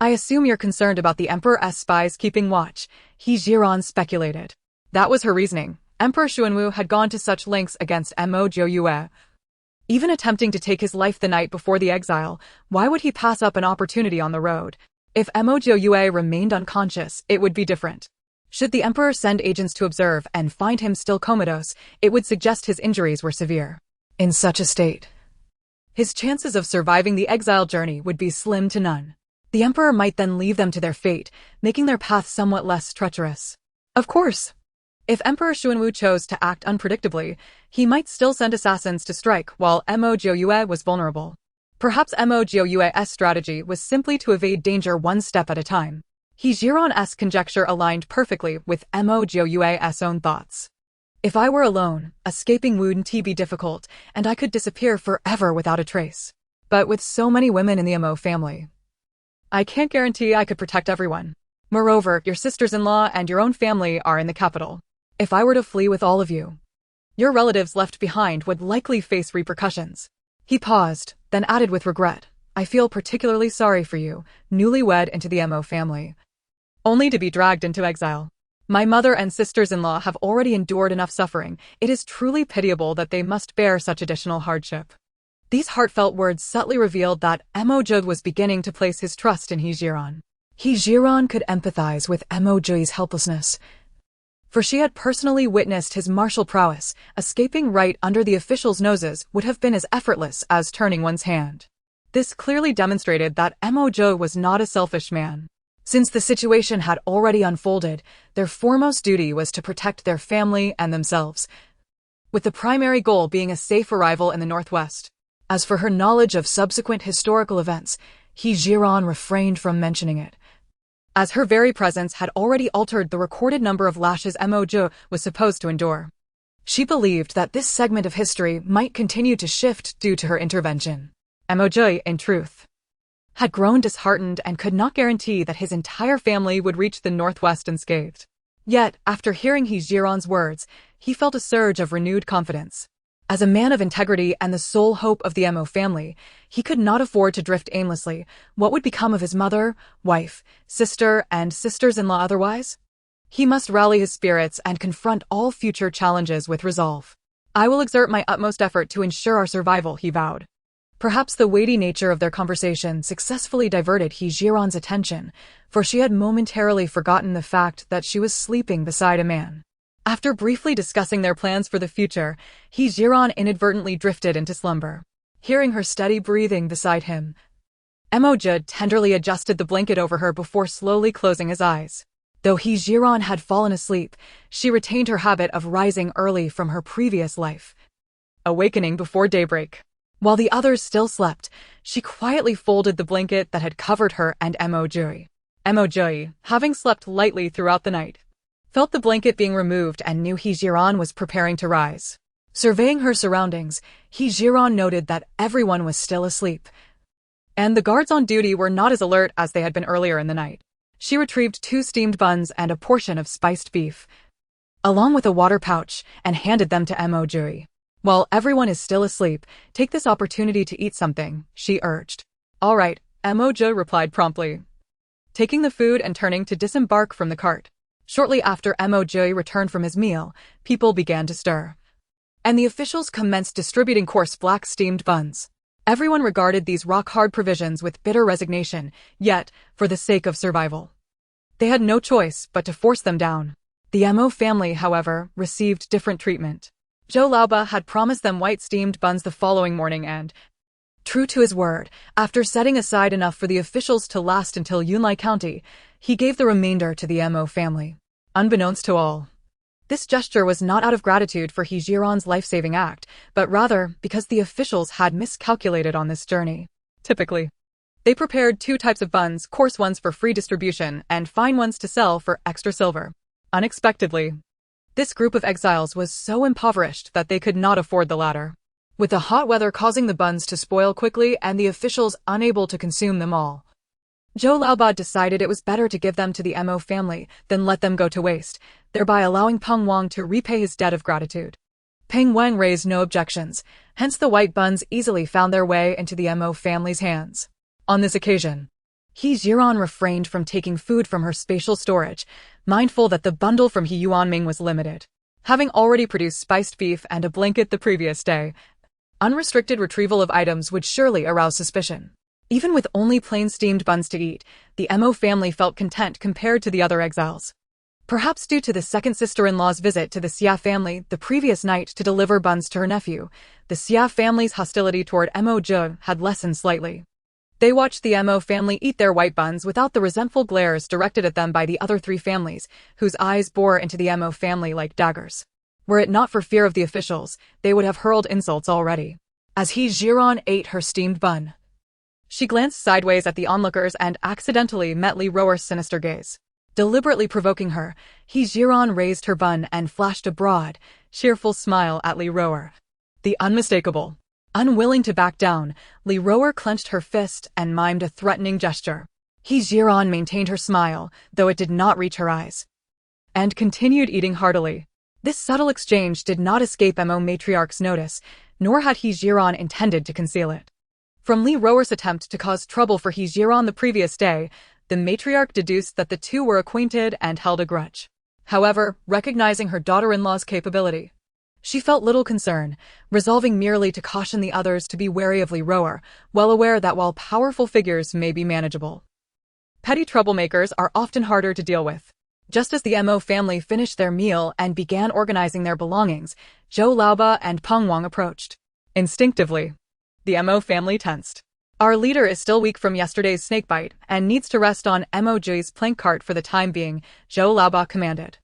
I assume you're concerned about the Emperor's spies keeping watch, Zhiren speculated. That was her reasoning. Emperor Xuanwu had gone to such lengths against Mo Jiuyue. Even attempting to take his life the night before the exile, why would he pass up an opportunity on the road? If Mo Jiuyue remained unconscious, it would be different. Should the emperor send agents to observe and find him still comatose, it would suggest his injuries were severe. In such a state, his chances of surviving the exile journey would be slim to none. The emperor might then leave them to their fate, making their path somewhat less treacherous. Of course, if Emperor Xuanwu chose to act unpredictably, he might still send assassins to strike while Mo Jiuyue was vulnerable. Perhaps Mo Jiuyue's strategy was simply to evade danger one step at a time. Zhiren's conjecture aligned perfectly with Mo Jiuyue's own thoughts. If I were alone, escaping wouldn't be difficult, and I could disappear forever without a trace. But with so many women in the Mo family, I can't guarantee I could protect everyone. Moreover, your sisters-in-law and your own family are in the capital. If I were to flee with all of you, your relatives left behind would likely face repercussions. He paused, then added with regret, I feel particularly sorry for you, newlywed into the Mo family, only to be dragged into exile. My mother and sisters-in-law have already endured enough suffering. It is truly pitiable that they must bear such additional hardship. These heartfelt words subtly revealed that Mo Jiuyue was beginning to place his trust in Zhiren. Zhiren could empathize with Mo Jiuyue's helplessness, for she had personally witnessed his martial prowess. Escaping right under the officials' noses would have been as effortless as turning one's hand. This clearly demonstrated that Mo Jiuyue was not a selfish man. Since the situation had already unfolded, their foremost duty was to protect their family and themselves, with the primary goal being a safe arrival in the northwest. As for her knowledge of subsequent historical events, Zhiren refrained from mentioning it, as her very presence had already altered the recorded number of lashes Mo Jiuyue was supposed to endure. She believed that this segment of history might continue to shift due to her intervention. Mo Jiuyue, in truth, had grown disheartened and could not guarantee that his entire family would reach the northwest unscathed. Yet, after hearing Zhiren's words, he felt a surge of renewed confidence. As a man of integrity and the sole hope of the Mo family, he could not afford to drift aimlessly. What would become of his mother, wife, sister, and sisters-in-law otherwise? He must rally his spirits and confront all future challenges with resolve. I will exert my utmost effort to ensure our survival, he vowed. Perhaps the weighty nature of their conversation successfully diverted Zhiren's attention, for she had momentarily forgotten the fact that she was sleeping beside a man. After briefly discussing their plans for the future, Zhiren inadvertently drifted into slumber. Hearing her steady breathing beside him, Mo Jiuyue tenderly adjusted the blanket over her before slowly closing his eyes. Though Zhiren had fallen asleep, she retained her habit of rising early from her previous life, awakening before daybreak. While the others still slept, she quietly folded the blanket that had covered her and Mo Jiuyue. Mo Jiuyue, having slept lightly throughout the night, felt the blanket being removed and knew Zhiren was preparing to rise. Surveying her surroundings, Zhiren noted that everyone was still asleep, and the guards on duty were not as alert as they had been earlier in the night. She retrieved 2 steamed buns and a portion of spiced beef, along with a water pouch, and handed them to Mo Jiuyue. While everyone is still asleep, take this opportunity to eat something, she urged. All right, Mo Jiuyue replied promptly, taking the food and turning to disembark from the cart. Shortly after Mo Jiuyue returned from his meal, people began to stir, and the officials commenced distributing coarse black steamed buns. Everyone regarded these rock-hard provisions with bitter resignation, yet, for the sake of survival, they had no choice but to force them down. The Mo family, however, received different treatment. Zhou Laoba had promised them white steamed buns the following morning and, true to his word, after setting aside enough for the officials to last until Yunlai County, he gave the remainder to the Mo family. Unbeknownst to all, this gesture was not out of gratitude for Zhiren's life-saving act, but rather because the officials had miscalculated on this journey. Typically, they prepared 2 types of buns, coarse ones for free distribution and fine ones to sell for extra silver. Unexpectedly, this group of exiles was so impoverished that they could not afford the latter, with the hot weather causing the buns to spoil quickly and the officials unable to consume them all. Zhou Laoba decided it was better to give them to the Mo family than let them go to waste, thereby allowing Peng Wang to repay his debt of gratitude. Peng Wang raised no objections, hence the white buns easily found their way into the Mo family's hands. On this occasion, Zhiren refrained from taking food from her spatial storage, mindful that the bundle from Yuanming was limited. Having already produced spiced beef and a blanket the previous day, unrestricted retrieval of items would surely arouse suspicion. Even with only plain steamed buns to eat, the Mo family felt content compared to the other exiles. Perhaps due to the second sister-in-law's visit to the Xia family the previous night to deliver buns to her nephew, the Xia family's hostility toward Mo Jiuyue had lessened slightly. They watched the Mo family eat their white buns without the resentful glares directed at them by the other 3 families, whose eyes bore into the Mo family like daggers. Were it not for fear of the officials, they would have hurled insults already. As Zhiren ate her steamed bun, she glanced sideways at the onlookers and accidentally met Li Roer's sinister gaze. Deliberately provoking her, Zhiren raised her bun and flashed a broad, cheerful smile at Li Roer. The unmistakable. Unwilling to back down, Li Roer clenched her fist and mimed a threatening gesture. Zhiren maintained her smile, though it did not reach her eyes, and continued eating heartily. This subtle exchange did not escape Mo matriarch's notice, nor had Zhiren intended to conceal it. From Li Roer's attempt to cause trouble for Zhiren the previous day, the matriarch deduced that the 2 were acquainted and held a grudge. However, recognizing her daughter-in-law's capability, she felt little concern, resolving merely to caution the others to be wary of Li Roer, well aware that while powerful figures may be manageable, petty troublemakers are often harder to deal with. Just as the Mo family finished their meal and began organizing their belongings, Zhou Laoba and Peng Wang approached. Instinctively, the Mo family tensed. Our leader is still weak from yesterday's snakebite and needs to rest on Mo Jiuyue's plank cart for the time being, Zhou Laoba commanded.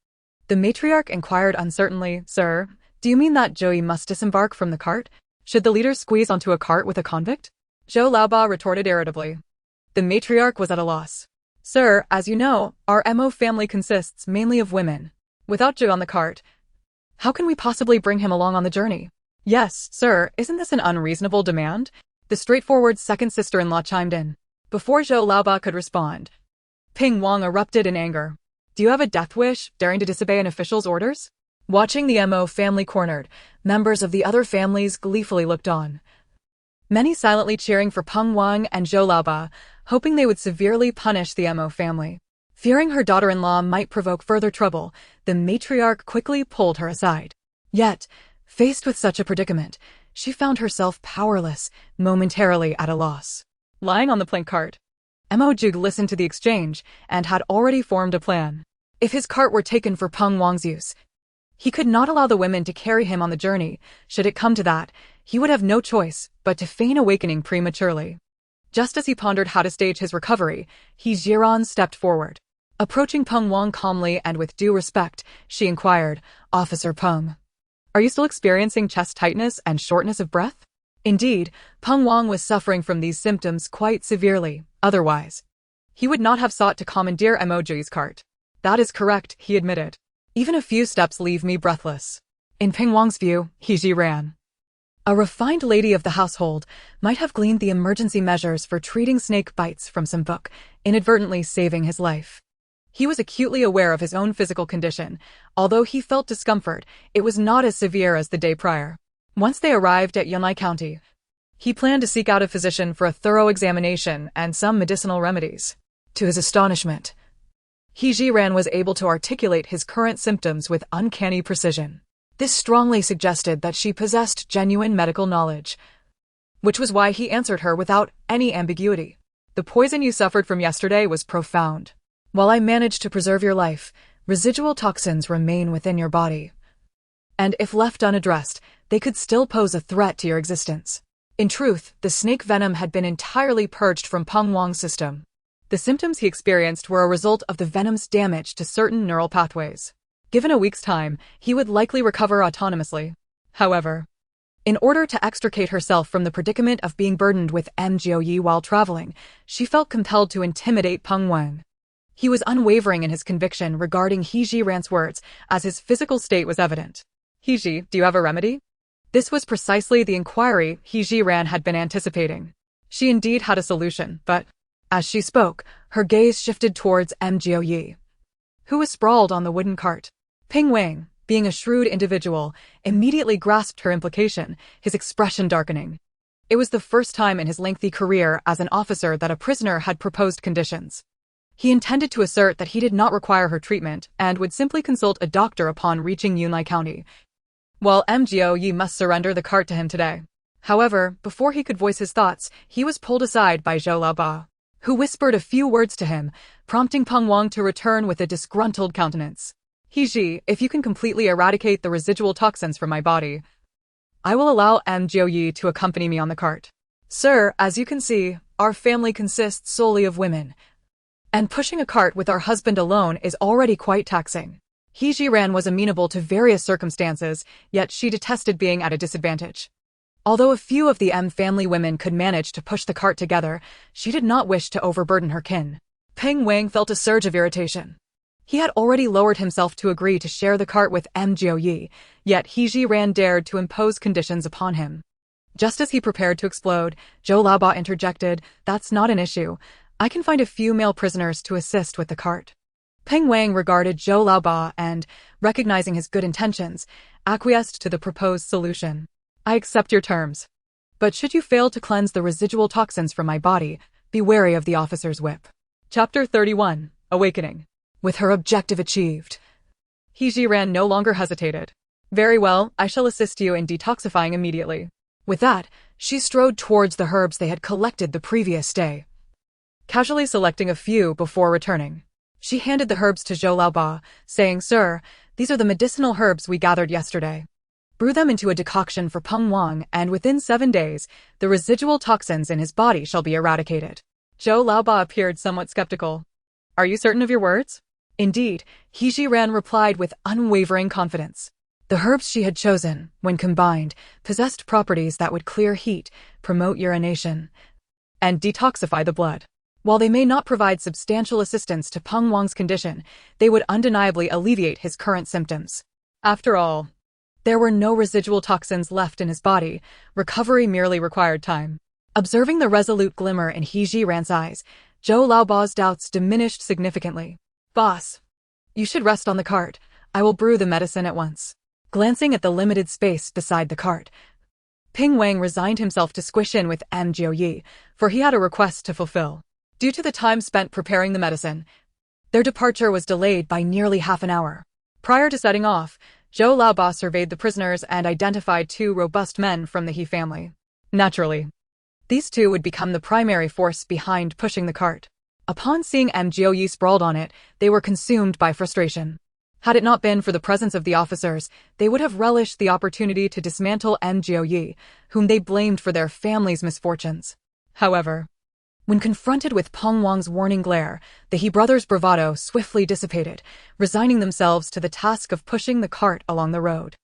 The matriarch inquired uncertainly, Sir, do you mean that Jiuyue must disembark from the cart? Should the leader squeeze onto a cart with a convict? Zhou Laoba retorted irritably. The matriarch was at a loss. Sir, as you know, our Mo family consists mainly of women. Without Jiuyue on the cart, how can we possibly bring him along on the journey? Yes, sir, isn't this an unreasonable demand? The straightforward second sister-in-law chimed in. Before Zhou Laoba could respond, Ping Wang erupted in anger. Do you have a death wish, daring to disobey an official's orders? Watching the Mo family cornered, members of the other families gleefully looked on. Many silently cheering for Peng Wang and Zhou Laoba, hoping they would severely punish the Mo family. Fearing her daughter-in-law might provoke further trouble, the matriarch quickly pulled her aside. Yet, faced with such a predicament, she found herself powerless, momentarily at a loss. Lying on the plank cart, Mo Jiuyue listened to the exchange and had already formed a plan. If his cart were taken for Peng Wang's use, he could not allow the women to carry him on the journey. Should it come to that, he would have no choice but to feign awakening prematurely. Just as he pondered how to stage his recovery, Zhiren stepped forward. Approaching Peng Wang calmly and with due respect, she inquired, "Officer Peng, are you still experiencing chest tightness and shortness of breath?" Indeed, Peng Wang was suffering from these symptoms quite severely. Otherwise, he would not have sought to commandeer Mo Jiuyue's cart. "That is correct," he admitted. "Even a few steps leave me breathless." In Peng Wang's view, Zhiren, a refined lady of the household, might have gleaned the emergency measures for treating snake bites from some book, inadvertently saving his life. He was acutely aware of his own physical condition. Although he felt discomfort, it was not as severe as the day prior. Once they arrived at Yunlai County, he planned to seek out a physician for a thorough examination and some medicinal remedies. To his astonishment, Zhiren was able to articulate his current symptoms with uncanny precision. This strongly suggested that she possessed genuine medical knowledge, which was why he answered her without any ambiguity. "The poison you suffered from yesterday was profound. While I managed to preserve your life, residual toxins remain within your body. And if left unaddressed, they could still pose a threat to your existence." In truth, the snake venom had been entirely purged from Peng Wang's system. The symptoms he experienced were a result of the venom's damage to certain neural pathways. Given a week's time, he would likely recover autonomously. However, in order to extricate herself from the predicament of being burdened with Jiuyue while traveling, she felt compelled to intimidate Peng Wang. He was unwavering in his conviction regarding Zhiren's words, as his physical state was evident. "Ji, do you have a remedy?" This was precisely the inquiry Zhiren had been anticipating. She indeed had a solution, but as she spoke, her gaze shifted towards Jiuyue, who was sprawled on the wooden cart. Ping Wang, being a shrewd individual, immediately grasped her implication, his expression darkening. It was the first time in his lengthy career as an officer that a prisoner had proposed conditions. He intended to assert that he did not require her treatment and would simply consult a doctor upon reaching Yunlai County, while Jiuyue must surrender the cart to him today. However, before he could voice his thoughts, he was pulled aside by Zhou Laoba, who whispered a few words to him, prompting Peng Wang to return with a disgruntled countenance. "Ji, if you can completely eradicate the residual toxins from my body, I will allow Jiuyue to accompany me on the cart. Sir, as you can see, our family consists solely of women, and pushing a cart with our husband alone is already quite taxing." Zhiren was amenable to various circumstances, yet she detested being at a disadvantage. Although a few of the family women could manage to push the cart together, she did not wish to overburden her kin. Peng Wang felt a surge of irritation. He had already lowered himself to agree to share the cart with Jiuyue, yet Zhiren dared to impose conditions upon him. Just as he prepared to explode, Zhou Laoba interjected, "That's not an issue. I can find a few male prisoners to assist with the cart." Peng Wang regarded Zhou Laoba and, recognizing his good intentions, acquiesced to the proposed solution. "I accept your terms. But should you fail to cleanse the residual toxins from my body, be wary of the officer's whip." Chapter 31. Awakening. With her objective achieved, Zhiren no longer hesitated. "Very well, I shall assist you in detoxifying immediately." With that, she strode towards the herbs they had collected the previous day, casually selecting a few before returning. She handed the herbs to Zhou Laoba, saying, "Sir, these are the medicinal herbs we gathered yesterday. Brew them into a decoction for Peng Wang, and within 7 days, the residual toxins in his body shall be eradicated." Zhou Laoba appeared somewhat skeptical. "Are you certain of your words?" Indeed, Zhiren replied with unwavering confidence. The herbs she had chosen, when combined, possessed properties that would clear heat, promote urination, and detoxify the blood. While they may not provide substantial assistance to Peng Wang's condition, they would undeniably alleviate his current symptoms. After all, there were no residual toxins left in his body. Recovery merely required time. Observing the resolute glimmer in He Jiran's eyes, Zhou Laobao's doubts diminished significantly. Boss, you should rest on the cart. I will brew the medicine at once. Glancing at the limited space beside the cart, Ping Wang resigned himself to squish in with Mo Jiuyue, for he had a request to fulfill. Due to the time spent preparing the medicine, their departure was delayed by nearly half an hour. Prior to setting off, Zhou Laobao surveyed the prisoners and identified two robust men from the He family. Naturally, these two would become the primary force behind pushing the cart. Upon seeing Mo Jiuyue sprawled on it, they were consumed by frustration. Had it not been for the presence of the officers, they would have relished the opportunity to dismantle Mo Jiuyue, whom they blamed for their family's misfortunes. However, when confronted with Peng Wang's warning glare, the He brothers' bravado swiftly dissipated, resigning themselves to the task of pushing the cart along the road.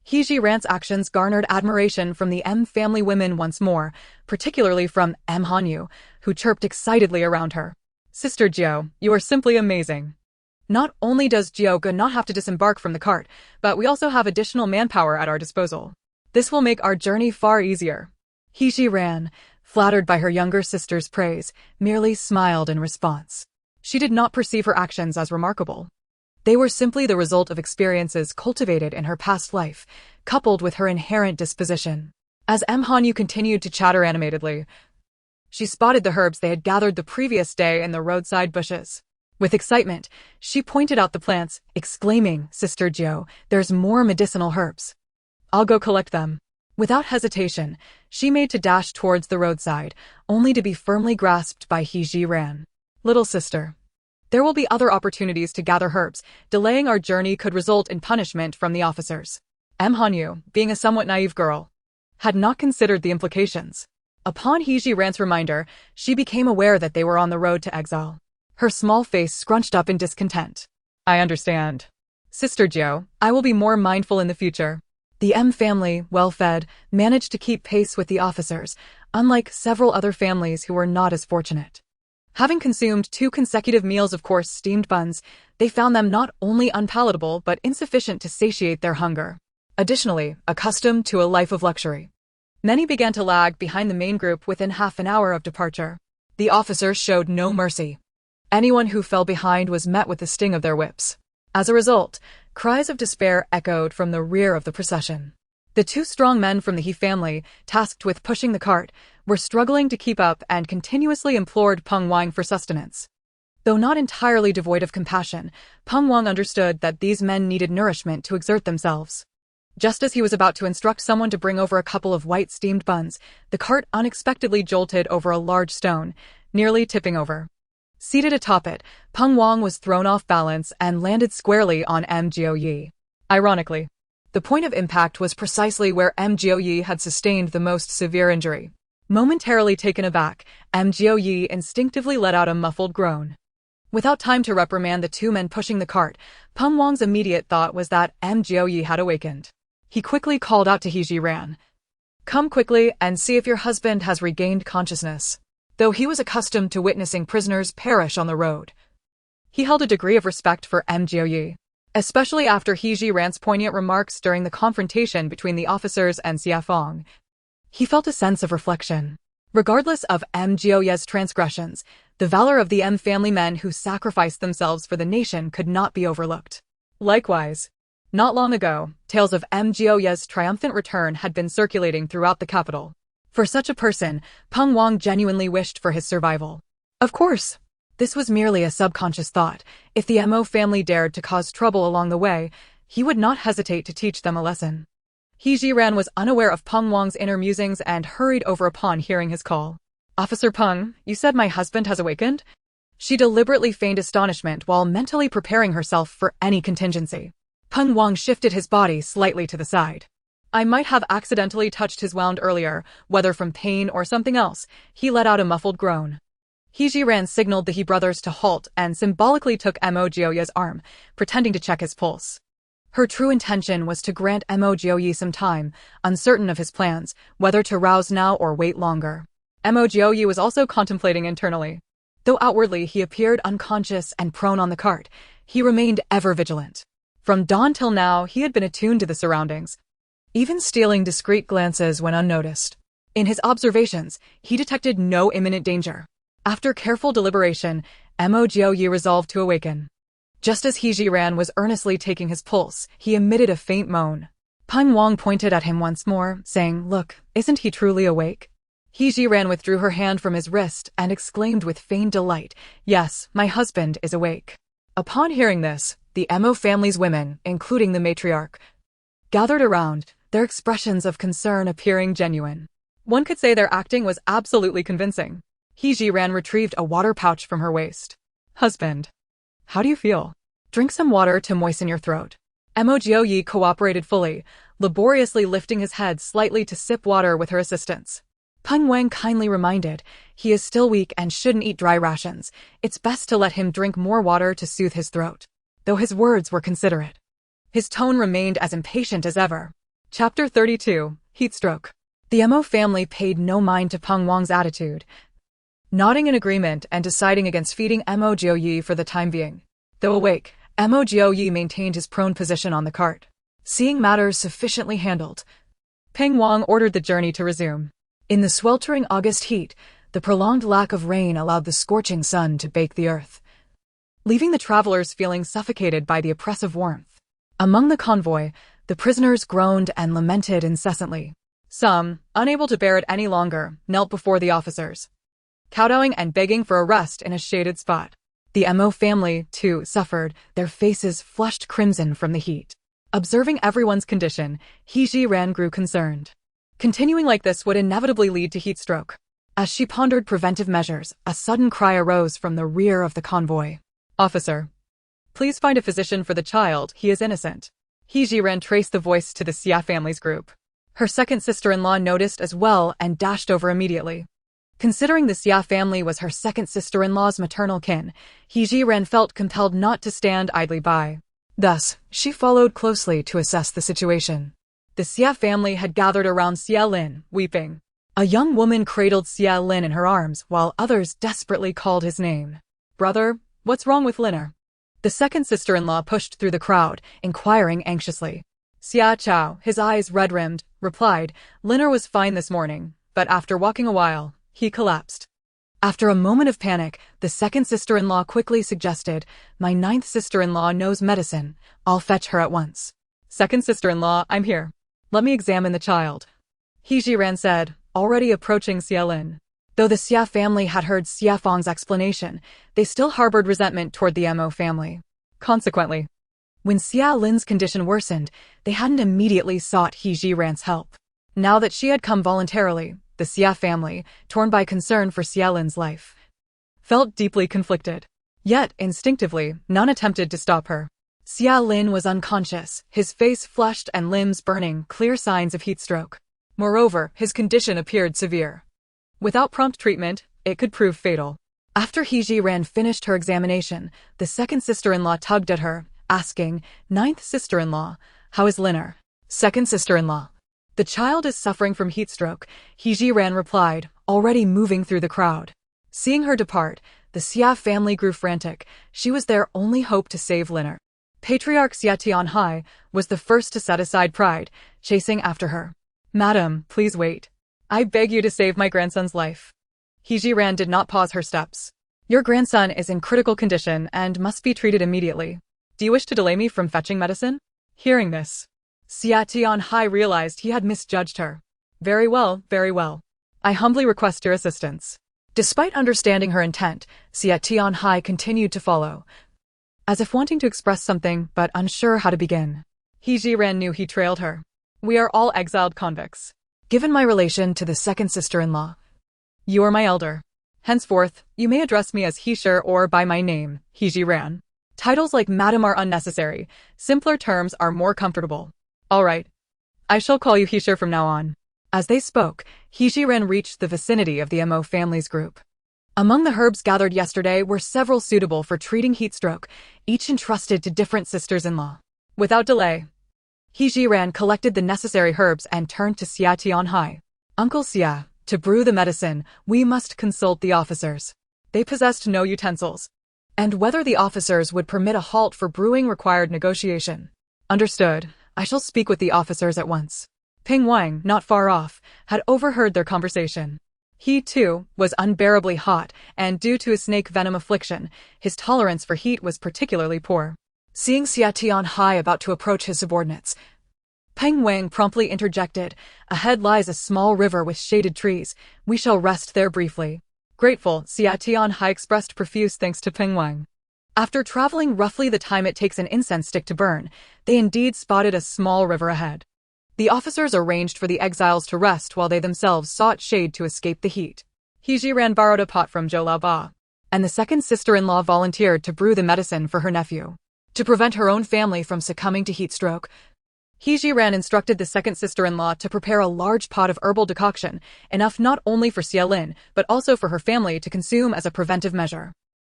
He Jiran's actions garnered admiration from the M family women once more, particularly from M Hanyu, who chirped excitedly around her. Sister Jiu, you are simply amazing. Not only does Jiuge not have to disembark from the cart, but we also have additional manpower at our disposal. This will make our journey far easier. He Jiran, flattered by her younger sister's praise, merely smiled in response. She did not perceive her actions as remarkable. They were simply the result of experiences cultivated in her past life, coupled with her inherent disposition. As M Hanyu continued to chatter animatedly, she spotted the herbs they had gathered the previous day in the roadside bushes. With excitement, she pointed out the plants, exclaiming, "Sister Jiu, there's more medicinal herbs. I'll go collect them." Without hesitation, she made to dash towards the roadside, only to be firmly grasped by He Jiran. "Little sister, there will be other opportunities to gather herbs. Delaying our journey could result in punishment from the officers." M Hanyu, being a somewhat naive girl, had not considered the implications. Upon He Jiran's reminder, she became aware that they were on the road to exile. Her small face scrunched up in discontent. "I understand. Sister Jiu, I will be more mindful in the future." The M family, well-fed, managed to keep pace with the officers, unlike several other families who were not as fortunate. Having consumed 2 consecutive meals of coarse steamed buns, they found them not only unpalatable but insufficient to satiate their hunger. Additionally, accustomed to a life of luxury, many began to lag behind the main group within half an hour of departure. The officers showed no mercy. Anyone who fell behind was met with the sting of their whips. As a result, cries of despair echoed from the rear of the procession. The 2 strong men from the He family, tasked with pushing the cart, were struggling to keep up and continuously implored Peng Wang for sustenance. Though not entirely devoid of compassion, Peng Wang understood that these men needed nourishment to exert themselves. Just as he was about to instruct someone to bring over a couple of white steamed buns, the cart unexpectedly jolted over a large stone, nearly tipping over. Seated atop it, Peng Wang was thrown off balance and landed squarely on Mo Jiuyue. Ironically, the point of impact was precisely where Mo Jiuyue had sustained the most severe injury. Momentarily taken aback, Mo Jiuyue instinctively let out a muffled groan. Without time to reprimand the 2 men pushing the cart, Peng Wang's immediate thought was that Mo Jiuyue had awakened. He quickly called out to He Jiran, "Come quickly and see if your husband has regained consciousness." Though he was accustomed to witnessing prisoners perish on the road, he held a degree of respect for Mo Jiuyue, especially after He Jiran's poignant remarks during the confrontation between the officers and Xiafong. He felt a sense of reflection. Regardless of Mo Jiuyue's transgressions, the valor of the M family men who sacrificed themselves for the nation could not be overlooked. Likewise, not long ago, tales of Mo Jiuyue's triumphant return had been circulating throughout the capital. For such a person, Peng Wang genuinely wished for his survival. Of course, this was merely a subconscious thought. If the Mo family dared to cause trouble along the way, he would not hesitate to teach them a lesson. He Jiran was unaware of Peng Wang's inner musings and hurried over upon hearing his call. "Officer Peng, you said my husband has awakened?" She deliberately feigned astonishment while mentally preparing herself for any contingency. Peng Wang shifted his body slightly to the side. "I might have accidentally touched his wound earlier, whether from pain or something else." He let out a muffled groan. He Jiran signaled the He brothers to halt and symbolically took Mo Jiuyue's arm, pretending to check his pulse. Her true intention was to grant Mo Jiuyue some time, uncertain of his plans, whether to rouse now or wait longer. Mo Jiuyue was also contemplating internally. Though outwardly he appeared unconscious and prone on the cart, he remained ever vigilant. From dawn till now he had been attuned to the surroundings, even stealing discreet glances when unnoticed. In his observations, he detected no imminent danger. After careful deliberation, Mo Jiuyue resolved to awaken. Just as Zhiren was earnestly taking his pulse, he emitted a faint moan. Peng Wang pointed at him once more, saying, "Look, isn't he truly awake?" Zhiren withdrew her hand from his wrist and exclaimed with feigned delight, "Yes, my husband is awake." Upon hearing this, the Mo family's women, including the matriarch, gathered around, their expressions of concern appearing genuine. One could say their acting was absolutely convincing. Zhiren retrieved a water pouch from her waist. "Husband, how do you feel? Drink some water to moisten your throat." Mo Jiuyue cooperated fully, laboriously lifting his head slightly to sip water with her assistance. Peng Wang kindly reminded, "He is still weak and shouldn't eat dry rations. It's best to let him drink more water to soothe his throat." Though his words were considerate, his tone remained as impatient as ever. Chapter 32, Heatstroke. The Mo family paid no mind to Peng Wang's attitude, nodding in agreement and deciding against feeding Mo Jiuyue for the time being. Though awake, Mo Jiuyue maintained his prone position on the cart. Seeing matters sufficiently handled, Peng Wang ordered the journey to resume. In the sweltering August heat, the prolonged lack of rain allowed the scorching sun to bake the earth, leaving the travelers feeling suffocated by the oppressive warmth. Among the convoy, the prisoners groaned and lamented incessantly. Some, unable to bear it any longer, knelt before the officers, kowtowing and begging for a rest in a shaded spot. The Mo family, too, suffered, their faces flushed crimson from the heat. Observing everyone's condition, Zhiren grew concerned. Continuing like this would inevitably lead to heatstroke. As she pondered preventive measures, a sudden cry arose from the rear of the convoy. "Officer, please find a physician for the child, he is innocent." Zhiren traced the voice to the Xia family's group. Her second sister-in-law noticed as well and dashed over immediately. Considering the Xia family was her second sister-in-law's maternal kin, Zhiren felt compelled not to stand idly by. Thus, she followed closely to assess the situation. The Xia family had gathered around Xia Lin, weeping. A young woman cradled Xia Lin in her arms, while others desperately called his name. "Brother, what's wrong with Liner?" The second sister-in-law pushed through the crowd, inquiring anxiously. Xia Chao, his eyes red-rimmed, replied, "Liner was fine this morning, but after walking a while, he collapsed." After a moment of panic, the second sister-in-law quickly suggested, "My ninth sister-in-law knows medicine. I'll fetch her at once." "Second sister-in-law, I'm here. Let me examine the child," Zhiren said, already approaching Xia Lin. Though the Xia family had heard Xia Fang's explanation, they still harbored resentment toward the Mo family. Consequently, when Xia Lin's condition worsened, they hadn't immediately sought Zhiren's help. Now that she had come voluntarily, the Xia family, torn by concern for Xia Lin's life, felt deeply conflicted. Yet, instinctively, none attempted to stop her. Xia Lin was unconscious, his face flushed and limbs burning, clear signs of heatstroke. Moreover, his condition appeared severe. Without prompt treatment, it could prove fatal. After Zhiren finished her examination, the second sister-in-law tugged at her, asking, "Ninth sister-in-law, how is Liner?" "Second sister-in-law, the child is suffering from heatstroke," Zhiren replied, already moving through the crowd. Seeing her depart, the Xia family grew frantic. She was their only hope to save Liner. Patriarch Xia Tianhai was the first to set aside pride, chasing after her. "Madam, please wait. I beg you to save my grandson's life." Zhiren did not pause her steps. "Your grandson is in critical condition and must be treated immediately. Do you wish to delay me from fetching medicine?" Hearing this, Xia Tianhai realized he had misjudged her. Very well, very well. I humbly request your assistance." Despite understanding her intent, Xia Tianhai continued to follow, as if wanting to express something but unsure how to begin. Zhiren knew he trailed her. "We are all exiled convicts. Given my relation to the second sister-in-law, you are my elder. Henceforth, you may address me as Heisher or by my name, Zhiren. Titles like Madam are unnecessary. Simpler terms are more comfortable." "All right. I shall call you Heisher from now on." As they spoke, Zhiren reached the vicinity of the Mo family's group. Among the herbs gathered yesterday were several suitable for treating heatstroke, each entrusted to different sisters-in-law. Without delay, Zhiren collected the necessary herbs and turned to Xia Tianhai. "Uncle Xia, to brew the medicine, we must consult the officers. They possessed no utensils, and whether the officers would permit a halt for brewing required negotiation." "Understood. I shall speak with the officers at once." Ping Wang, not far off, had overheard their conversation. He, too, was unbearably hot, and due to his snake venom affliction, his tolerance for heat was particularly poor. Seeing Xia Tianhai about to approach his subordinates, Peng Wang promptly interjected, "Ahead lies a small river with shaded trees. We shall rest there briefly." Grateful, Xia Tianhai expressed profuse thanks to Peng Wang. After traveling roughly the time it takes an incense stick to burn, they indeed spotted a small river ahead. The officers arranged for the exiles to rest while they themselves sought shade to escape the heat. He Zhiren borrowed a pot from Zhou Laoba, and the second sister-in-law volunteered to brew the medicine for her nephew. To prevent her own family from succumbing to heat stroke, He Zhiren instructed the second sister-in-law to prepare a large pot of herbal decoction, enough not only for Xia Lin, but also for her family to consume as a preventive measure.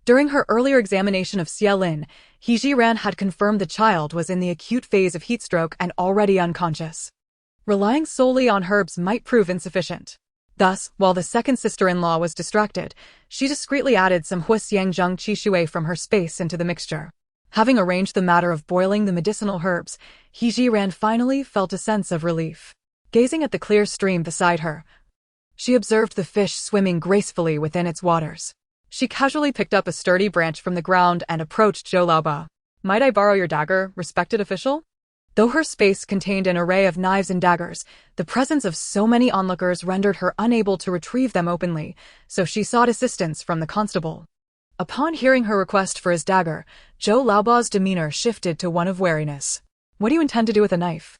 During her earlier examination of Xia Lin, He Zhiren had confirmed the child was in the acute phase of heat stroke and already unconscious. Relying solely on herbs might prove insufficient. Thus, while the second sister-in-law was distracted, she discreetly added some Huaxiangzheng Qishui from her space into the mixture. Having arranged the matter of boiling the medicinal herbs, He Zhiren finally felt a sense of relief. Gazing at the clear stream beside her, she observed the fish swimming gracefully within its waters. She casually picked up a sturdy branch from the ground and approached Zhou Laoba. "Might I borrow your dagger, respected official?" Though her space contained an array of knives and daggers, the presence of so many onlookers rendered her unable to retrieve them openly, so she sought assistance from the constable. Upon hearing her request for his dagger, Zhou Laoba's demeanor shifted to one of wariness. "What do you intend to do with a knife?"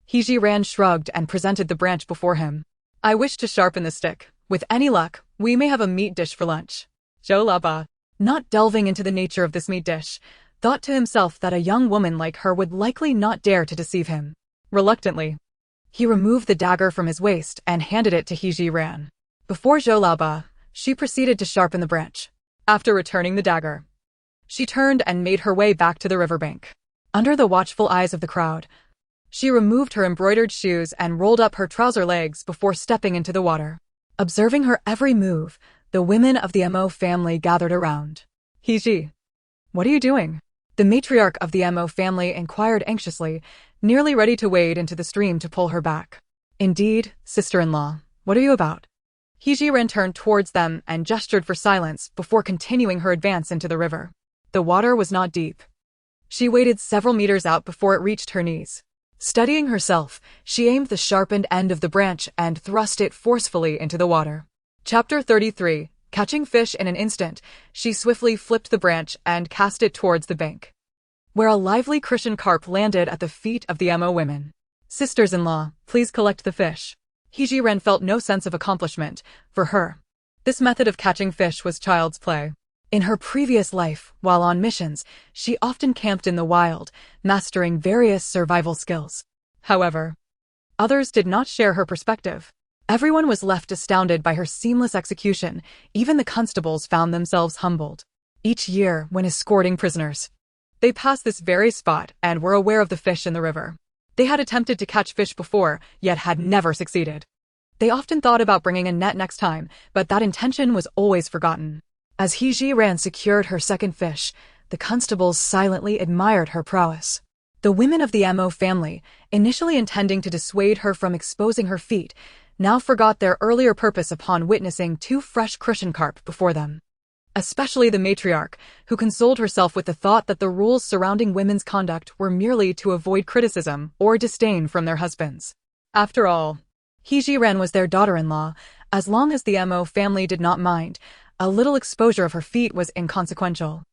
He Zhiren shrugged and presented the branch before him. "I wish to sharpen the stick. With any luck, we may have a meat dish for lunch." Zhou Laoba, not delving into the nature of this meat dish, thought to himself that a young woman like her would likely not dare to deceive him. Reluctantly, he removed the dagger from his waist and handed it to He Zhiren. Before Zhou Laoba, she proceeded to sharpen the branch. After returning the dagger, she turned and made her way back to the riverbank. Under the watchful eyes of the crowd, she removed her embroidered shoes and rolled up her trouser legs before stepping into the water. Observing her every move, the women of the Mo family gathered around. "He Zhi, what are you doing?" The matriarch of the Mo family inquired anxiously, nearly ready to wade into the stream to pull her back. "Indeed, sister-in-law, what are you about?" He Zhiren turned towards them and gestured for silence before continuing her advance into the river. The water was not deep. She waded several meters out before it reached her knees. Steadying herself, she aimed the sharpened end of the branch and thrust it forcefully into the water. Chapter 33. Catching fish in an instant, she swiftly flipped the branch and cast it towards the bank, where a lively Christian carp landed at the feet of the Mo women. "Sisters-in-law, please collect the fish." He Zhiren felt no sense of accomplishment. For her, this method of catching fish was child's play. In her previous life, while on missions, she often camped in the wild, mastering various survival skills. However, others did not share her perspective. Everyone was left astounded by her seamless execution. Even the constables found themselves humbled. Each year, when escorting prisoners, they passed this very spot and were aware of the fish in the river. They had attempted to catch fish before, yet had never succeeded. They often thought about bringing a net next time, but that intention was always forgotten. As He Zhiren secured her second fish, the constables silently admired her prowess. The women of the Mo family, initially intending to dissuade her from exposing her feet, now forgot their earlier purpose upon witnessing two fresh Christian carp before them. Especially the matriarch, who consoled herself with the thought that the rules surrounding women's conduct were merely to avoid criticism or disdain from their husbands. After all, He Zhiren was their daughter-in-law. As long as the Mo family did not mind, a little exposure of her feet was inconsequential.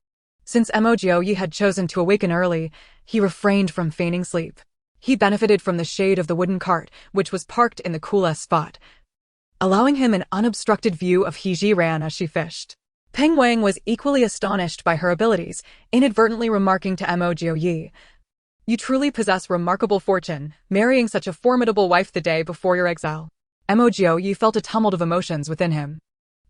Since Mo Jiuyue had chosen to awaken early, he refrained from feigning sleep. He benefited from the shade of the wooden cart, which was parked in the coolest spot, allowing him an unobstructed view of He Zhiren as she fished. Peng Wang was equally astonished by her abilities, inadvertently remarking to Mo Jiuyue, "You truly possess remarkable fortune, marrying such a formidable wife the day before your exile." Mo Jiuyue felt a tumult of emotions within him.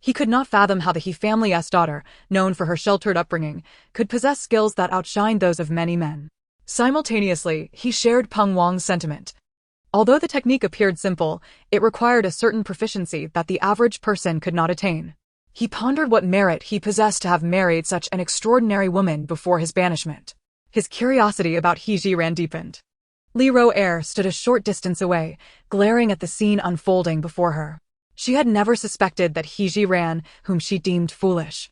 He could not fathom how the He family's daughter, known for her sheltered upbringing, could possess skills that outshined those of many men. Simultaneously, he shared Peng Wang's sentiment. Although the technique appeared simple, it required a certain proficiency that the average person could not attain. He pondered what merit he possessed to have married such an extraordinary woman before his banishment. His curiosity about He Zhiren deepened. Li Ro-er stood a short distance away, glaring at the scene unfolding before her. She had never suspected that Zhiren, whom she deemed foolish,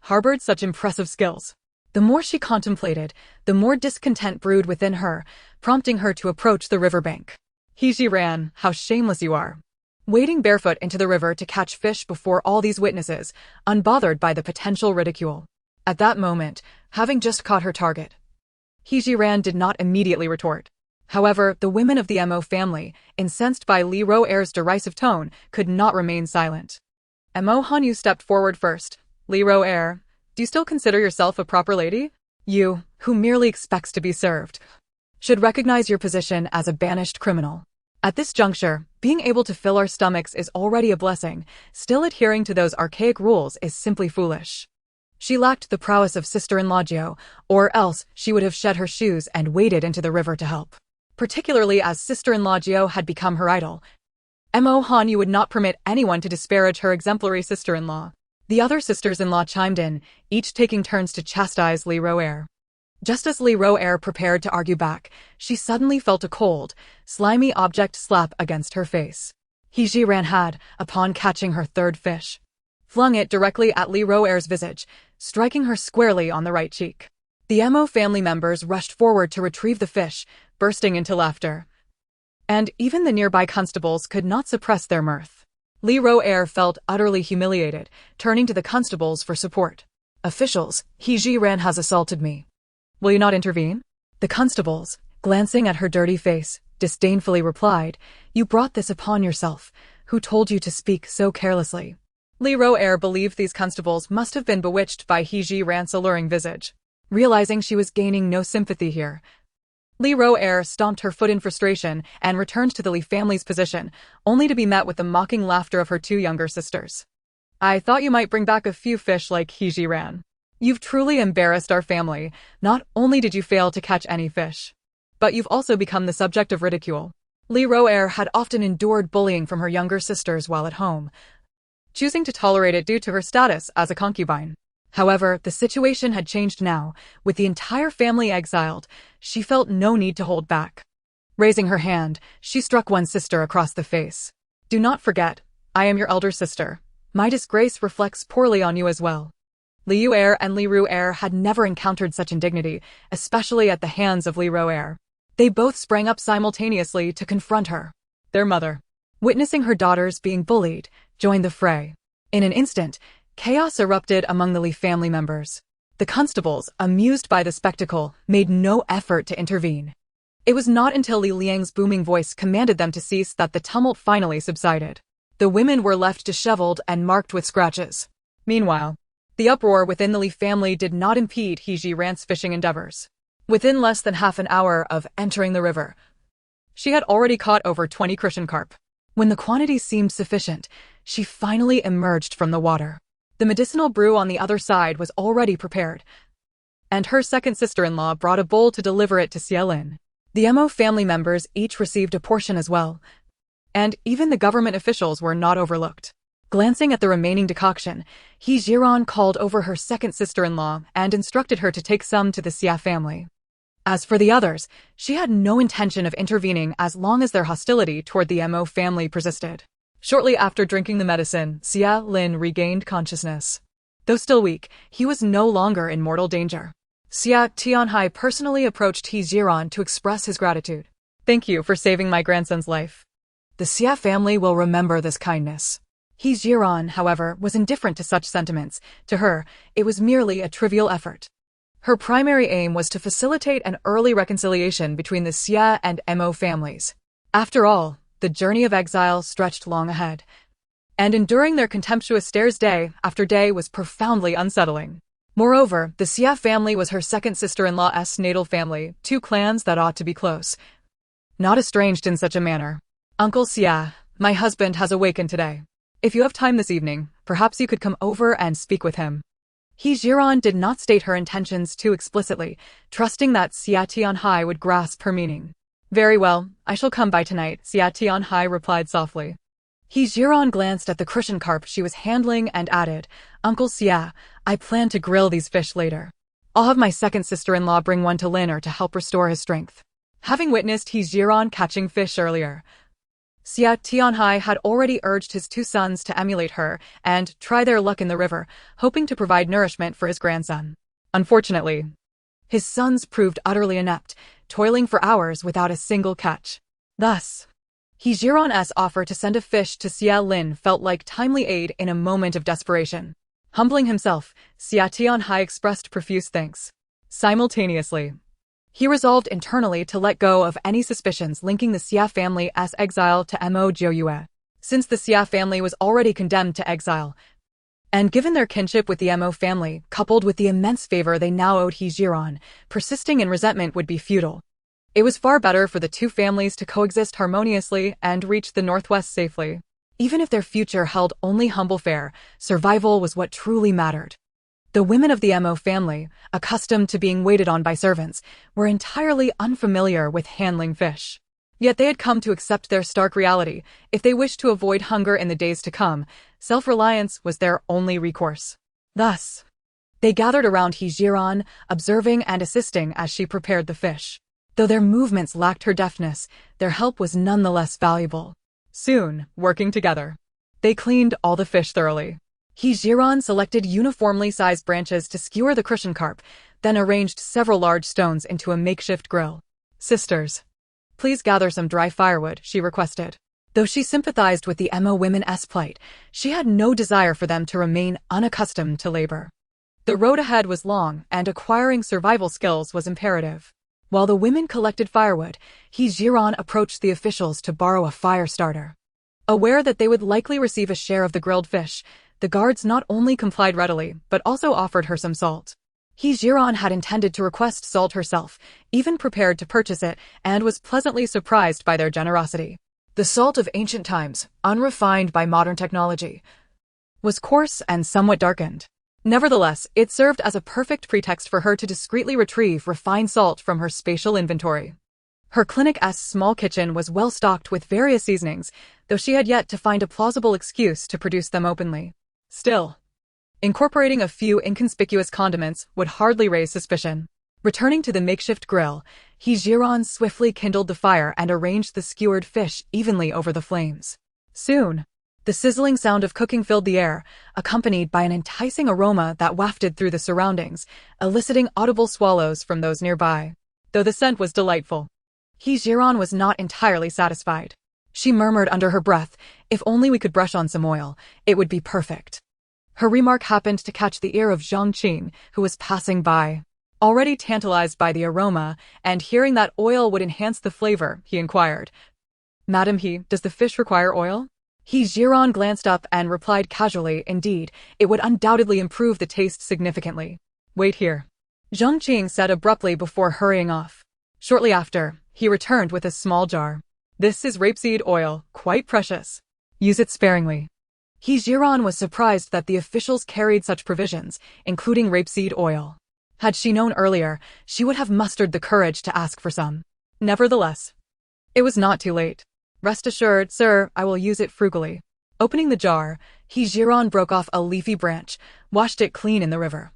harbored such impressive skills. The more she contemplated, the more discontent brewed within her, prompting her to approach the riverbank. Zhiren, how shameless you are. Wading barefoot into the river to catch fish before all these witnesses, unbothered by the potential ridicule. At that moment, having just caught her target, Zhiren did not immediately retort. However, the women of the Mo family, incensed by Li Ro-er's derisive tone, could not remain silent. Mo Jiuyue stepped forward first. Li Ro-er, do you still consider yourself a proper lady? You, who merely expects to be served, should recognize your position as a banished criminal. At this juncture, being able to fill our stomachs is already a blessing. Still adhering to those archaic rules is simply foolish. She lacked the prowess of sister-in-law Jiu, or else she would have shed her shoes and waded into the river to help. Particularly as sister-in-law Jiu had become her idol, Mo Jiuyue would not permit anyone to disparage her exemplary sister-in-law. The other sisters-in-law chimed in, each taking turns to chastise Li Ro-er. Just as Li Ro-er prepared to argue back, she suddenly felt a cold, slimy object slap against her face. Zhiren had, upon catching her third fish, flung it directly at Li Ro-er's visage, striking her squarely on the right cheek. The Mo family members rushed forward to retrieve the fish, bursting into laughter. And even the nearby constables could not suppress their mirth. Li Ro-er felt utterly humiliated, turning to the constables for support. Officials, Zhiren has assaulted me. Will you not intervene? The constables, glancing at her dirty face, disdainfully replied, you brought this upon yourself. Who told you to speak so carelessly? Li Ro-er believed these constables must have been bewitched by Zhiren's alluring visage. Realizing she was gaining no sympathy here, Li Ro-er stomped her foot in frustration and returned to the Li family's position, only to be met with the mocking laughter of her two younger sisters. I thought you might bring back a few fish like Zhiren. You've truly embarrassed our family. Not only did you fail to catch any fish, but you've also become the subject of ridicule. Li Ro-er had often endured bullying from her younger sisters while at home, choosing to tolerate it due to her status as a concubine. However, the situation had changed now. With the entire family exiled, she felt no need to hold back. Raising her hand, she struck one sister across the face. Do not forget, I am your elder sister. My disgrace reflects poorly on you as well. Li Yu-er and Li Ru-er had never encountered such indignity, especially at the hands of Li Ro-er. They both sprang up simultaneously to confront her. Their mother, witnessing her daughters being bullied, joined the fray. In an instant, chaos erupted among the Li family members. The constables, amused by the spectacle, made no effort to intervene. It was not until Li Liang's booming voice commanded them to cease that the tumult finally subsided. The women were left disheveled and marked with scratches. Meanwhile, the uproar within the Li family did not impede Zhiren's fishing endeavors. Within less than half an hour of entering the river, she had already caught over 20 crucian carp. When the quantity seemed sufficient, she finally emerged from the water. The medicinal brew on the other side was already prepared, and her second sister-in-law brought a bowl to deliver it to Xielin. The Mo family members each received a portion as well, and even the government officials were not overlooked. Glancing at the remaining decoction, Zhiren called over her second sister-in-law and instructed her to take some to the Xia family. As for the others, she had no intention of intervening as long as their hostility toward the Mo family persisted. Shortly after drinking the medicine, Xielin regained consciousness. Though still weak, he was no longer in mortal danger. Xia Tianhai personally approached Zhiren to express his gratitude. Thank you for saving my grandson's life. The Xia family will remember this kindness. Zhiren, however, was indifferent to such sentiments. To her, it was merely a trivial effort. Her primary aim was to facilitate an early reconciliation between the Xia and Mo families. After all, the journey of exile stretched long ahead, and enduring their contemptuous stares day after day was profoundly unsettling. Moreover, the Xia family was her second sister-in-law's natal family, two clans that ought to be close, not estranged in such a manner. Uncle Xia, my husband has awakened today. If you have time this evening, perhaps you could come over and speak with him. Zhiren did not state her intentions too explicitly, trusting that Xia Tianhai would grasp her meaning. Very well, I shall come by tonight, Xia Tianhai replied softly. Zhiren glanced at the crucian carp she was handling and added, Uncle Xia, I plan to grill these fish later. I'll have my second sister-in-law bring one to Liner to help restore his strength. Having witnessed Zhiren catching fish earlier, Xia Tianhai had already urged his two sons to emulate her and try their luck in the river, hoping to provide nourishment for his grandson. Unfortunately, his sons proved utterly inept, toiling for hours without a single catch. Thus, Zhiren's offer to send a fish to Xia Lin felt like timely aid in a moment of desperation. Humbling himself, Xia Tianhai expressed profuse thanks. Simultaneously, he resolved internally to let go of any suspicions linking the Xia family as exile to Mo Jiuyue. Since the Xia family was already condemned to exile, and given their kinship with the Mo family, coupled with the immense favor they now owed Zhiren, persisting in resentment would be futile. It was far better for the two families to coexist harmoniously and reach the northwest safely. Even if their future held only humble fare, survival was what truly mattered. The women of the Mo family, accustomed to being waited on by servants, were entirely unfamiliar with handling fish. Yet they had come to accept their stark reality. If they wished to avoid hunger in the days to come, self-reliance was their only recourse. Thus, they gathered around Zhiren, observing and assisting as she prepared the fish. Though their movements lacked her deftness, their help was nonetheless valuable. Soon, working together, they cleaned all the fish thoroughly. Zhiren selected uniformly sized branches to skewer the crucian carp, then arranged several large stones into a makeshift grill. "Sisters, please gather some dry firewood," she requested. Though she sympathized with the Mo women's plight, she had no desire for them to remain unaccustomed to labor. The road ahead was long, and acquiring survival skills was imperative. While the women collected firewood, Zhiren approached the officials to borrow a fire starter. Aware that they would likely receive a share of the grilled fish, the guards not only complied readily, but also offered her some salt. Zhiren had intended to request salt herself, even prepared to purchase it, and was pleasantly surprised by their generosity. The salt of ancient times, unrefined by modern technology, was coarse and somewhat darkened. Nevertheless, it served as a perfect pretext for her to discreetly retrieve refined salt from her spatial inventory. Her clinic's small kitchen was well stocked with various seasonings, though she had yet to find a plausible excuse to produce them openly. Still, incorporating a few inconspicuous condiments would hardly raise suspicion. Returning to the makeshift grill, Zhiren swiftly kindled the fire and arranged the skewered fish evenly over the flames. Soon, the sizzling sound of cooking filled the air, accompanied by an enticing aroma that wafted through the surroundings, eliciting audible swallows from those nearby. Though the scent was delightful, Zhiren was not entirely satisfied. She murmured under her breath, "If only we could brush on some oil, it would be perfect." Her remark happened to catch the ear of Zhang Qing, who was passing by. Already tantalized by the aroma, and hearing that oil would enhance the flavor, he inquired, "Madam does the fish require oil?" Zhiren glanced up and replied casually, "Indeed, it would undoubtedly improve the taste significantly." "Wait here," Zhang Qing said abruptly before hurrying off. Shortly after, he returned with a small jar. "This is rapeseed oil, quite precious. Use it sparingly." Zhiren was surprised that the officials carried such provisions, including rapeseed oil. Had she known earlier, she would have mustered the courage to ask for some. Nevertheless, it was not too late. "Rest assured, sir, I will use it frugally." Opening the jar, Zhiren broke off a leafy branch, washed it clean in the river,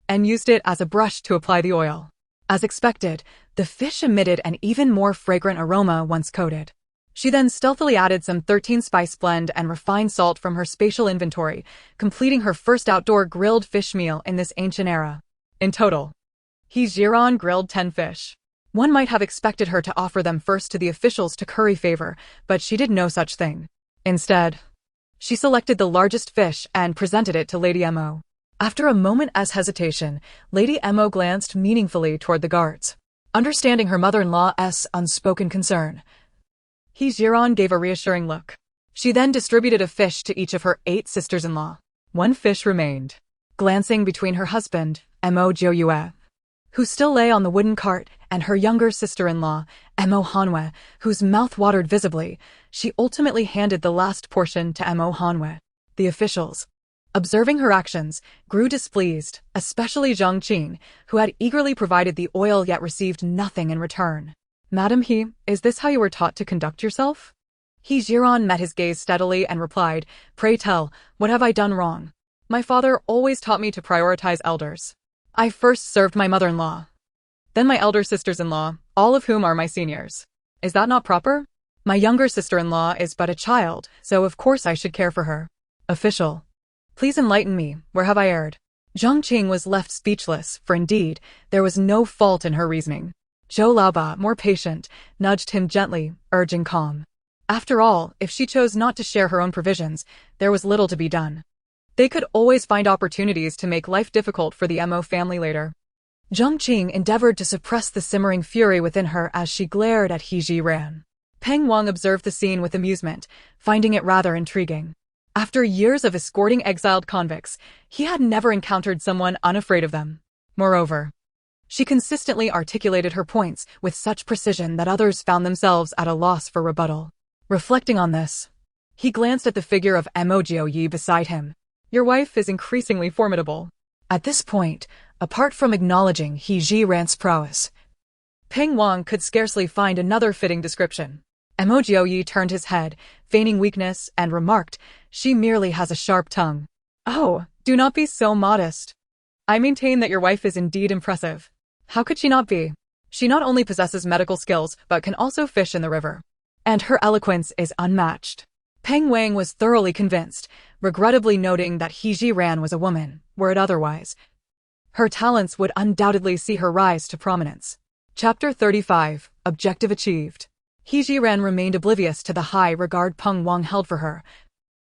and used it as a brush to apply the oil. As expected, the fish emitted an even more fragrant aroma once coated. She then stealthily added some 13-spice blend and refined salt from her spatial inventory, completing her first outdoor grilled fish meal in this ancient era. In total, Zhiren grilled 10 fish. One might have expected her to offer them first to the officials to curry favor, but she did no such thing. Instead, she selected the largest fish and presented it to Lady Mo. After a moment's hesitation, Lady Mo glanced meaningfully toward the guards. Understanding her mother-in-law's unspoken concern, Zhiren gave a reassuring look. She then distributed a fish to each of her 8 sisters-in-law. One fish remained. Glancing between her husband, Mo Jiuyue, who still lay on the wooden cart, and her younger sister-in-law, Mo Hanwe, whose mouth watered visibly, she ultimately handed the last portion to Mo Hanwe. The officials, observing her actions, grew displeased, especially Zhang Qing, who had eagerly provided the oil yet received nothing in return. "Madam is this how you were taught to conduct yourself?" Zhiren met his gaze steadily and replied, "Pray tell, what have I done wrong? My father always taught me to prioritize elders. I first served my mother-in-law, Then my elder sisters-in-law, all of whom are my seniors. Is that not proper? My younger sister-in-law is but a child, so of course I should care for her. Official. Please enlighten me, where have I erred? Zhang Qing was left speechless, for indeed, there was no fault in her reasoning. Zhou Laoba, more patient, nudged him gently, urging calm. After all, if she chose not to share her own provisions, there was little to be done. They could always find opportunities to make life difficult for the Mo family later. Zhang Qing endeavored to suppress the simmering fury within her as she glared at Zhiren. Peng Wang observed the scene with amusement, finding it rather intriguing. After years of escorting exiled convicts, he had never encountered someone unafraid of them. Moreover, she consistently articulated her points with such precision that others found themselves at a loss for rebuttal. Reflecting on this, he glanced at the figure of Mo Jiuyue beside him. Your wife is increasingly formidable. At this point, apart from acknowledging Zhiren's prowess, Peng Wang could scarcely find another fitting description. Mo Jiuyue turned his head, feigning weakness, and remarked, "She merely has a sharp tongue." Oh, do not be so modest. I maintain that your wife is indeed impressive. How could she not be? She not only possesses medical skills, but can also fish in the river. And her eloquence is unmatched. Peng Wang was thoroughly convinced, regrettably noting that Zhiren was a woman, were it otherwise. Her talents would undoubtedly see her rise to prominence. Chapter 35, Objective Achieved. Zhiren remained oblivious to the high regard Peng Wang held for her,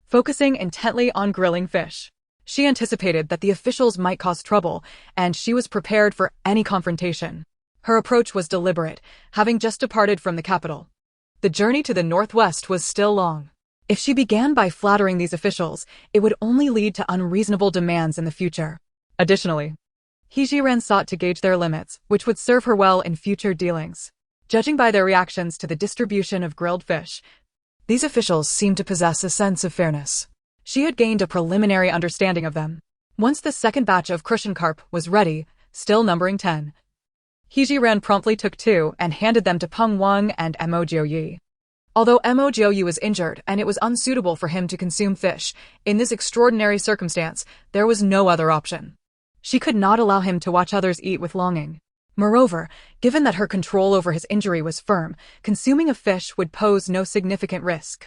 focusing intently on grilling fish. She anticipated that the officials might cause trouble, and she was prepared for any confrontation. Her approach was deliberate, having just departed from the capital. The journey to the northwest was still long. If she began by flattering these officials, it would only lead to unreasonable demands in the future. Additionally, Zhiren sought to gauge their limits, which would serve her well in future dealings. Judging by their reactions to the distribution of grilled fish, these officials seemed to possess a sense of fairness. She had gained a preliminary understanding of them. Once the second batch of crucian carp was ready, still numbering 10, Zhiren promptly took 2 and handed them to Peng Wang and Mo Jiuyue. Although Mo Jiuyue was injured and it was unsuitable for him to consume fish, in this extraordinary circumstance, there was no other option. She could not allow him to watch others eat with longing. Moreover, given that her control over his injury was firm, consuming a fish would pose no significant risk.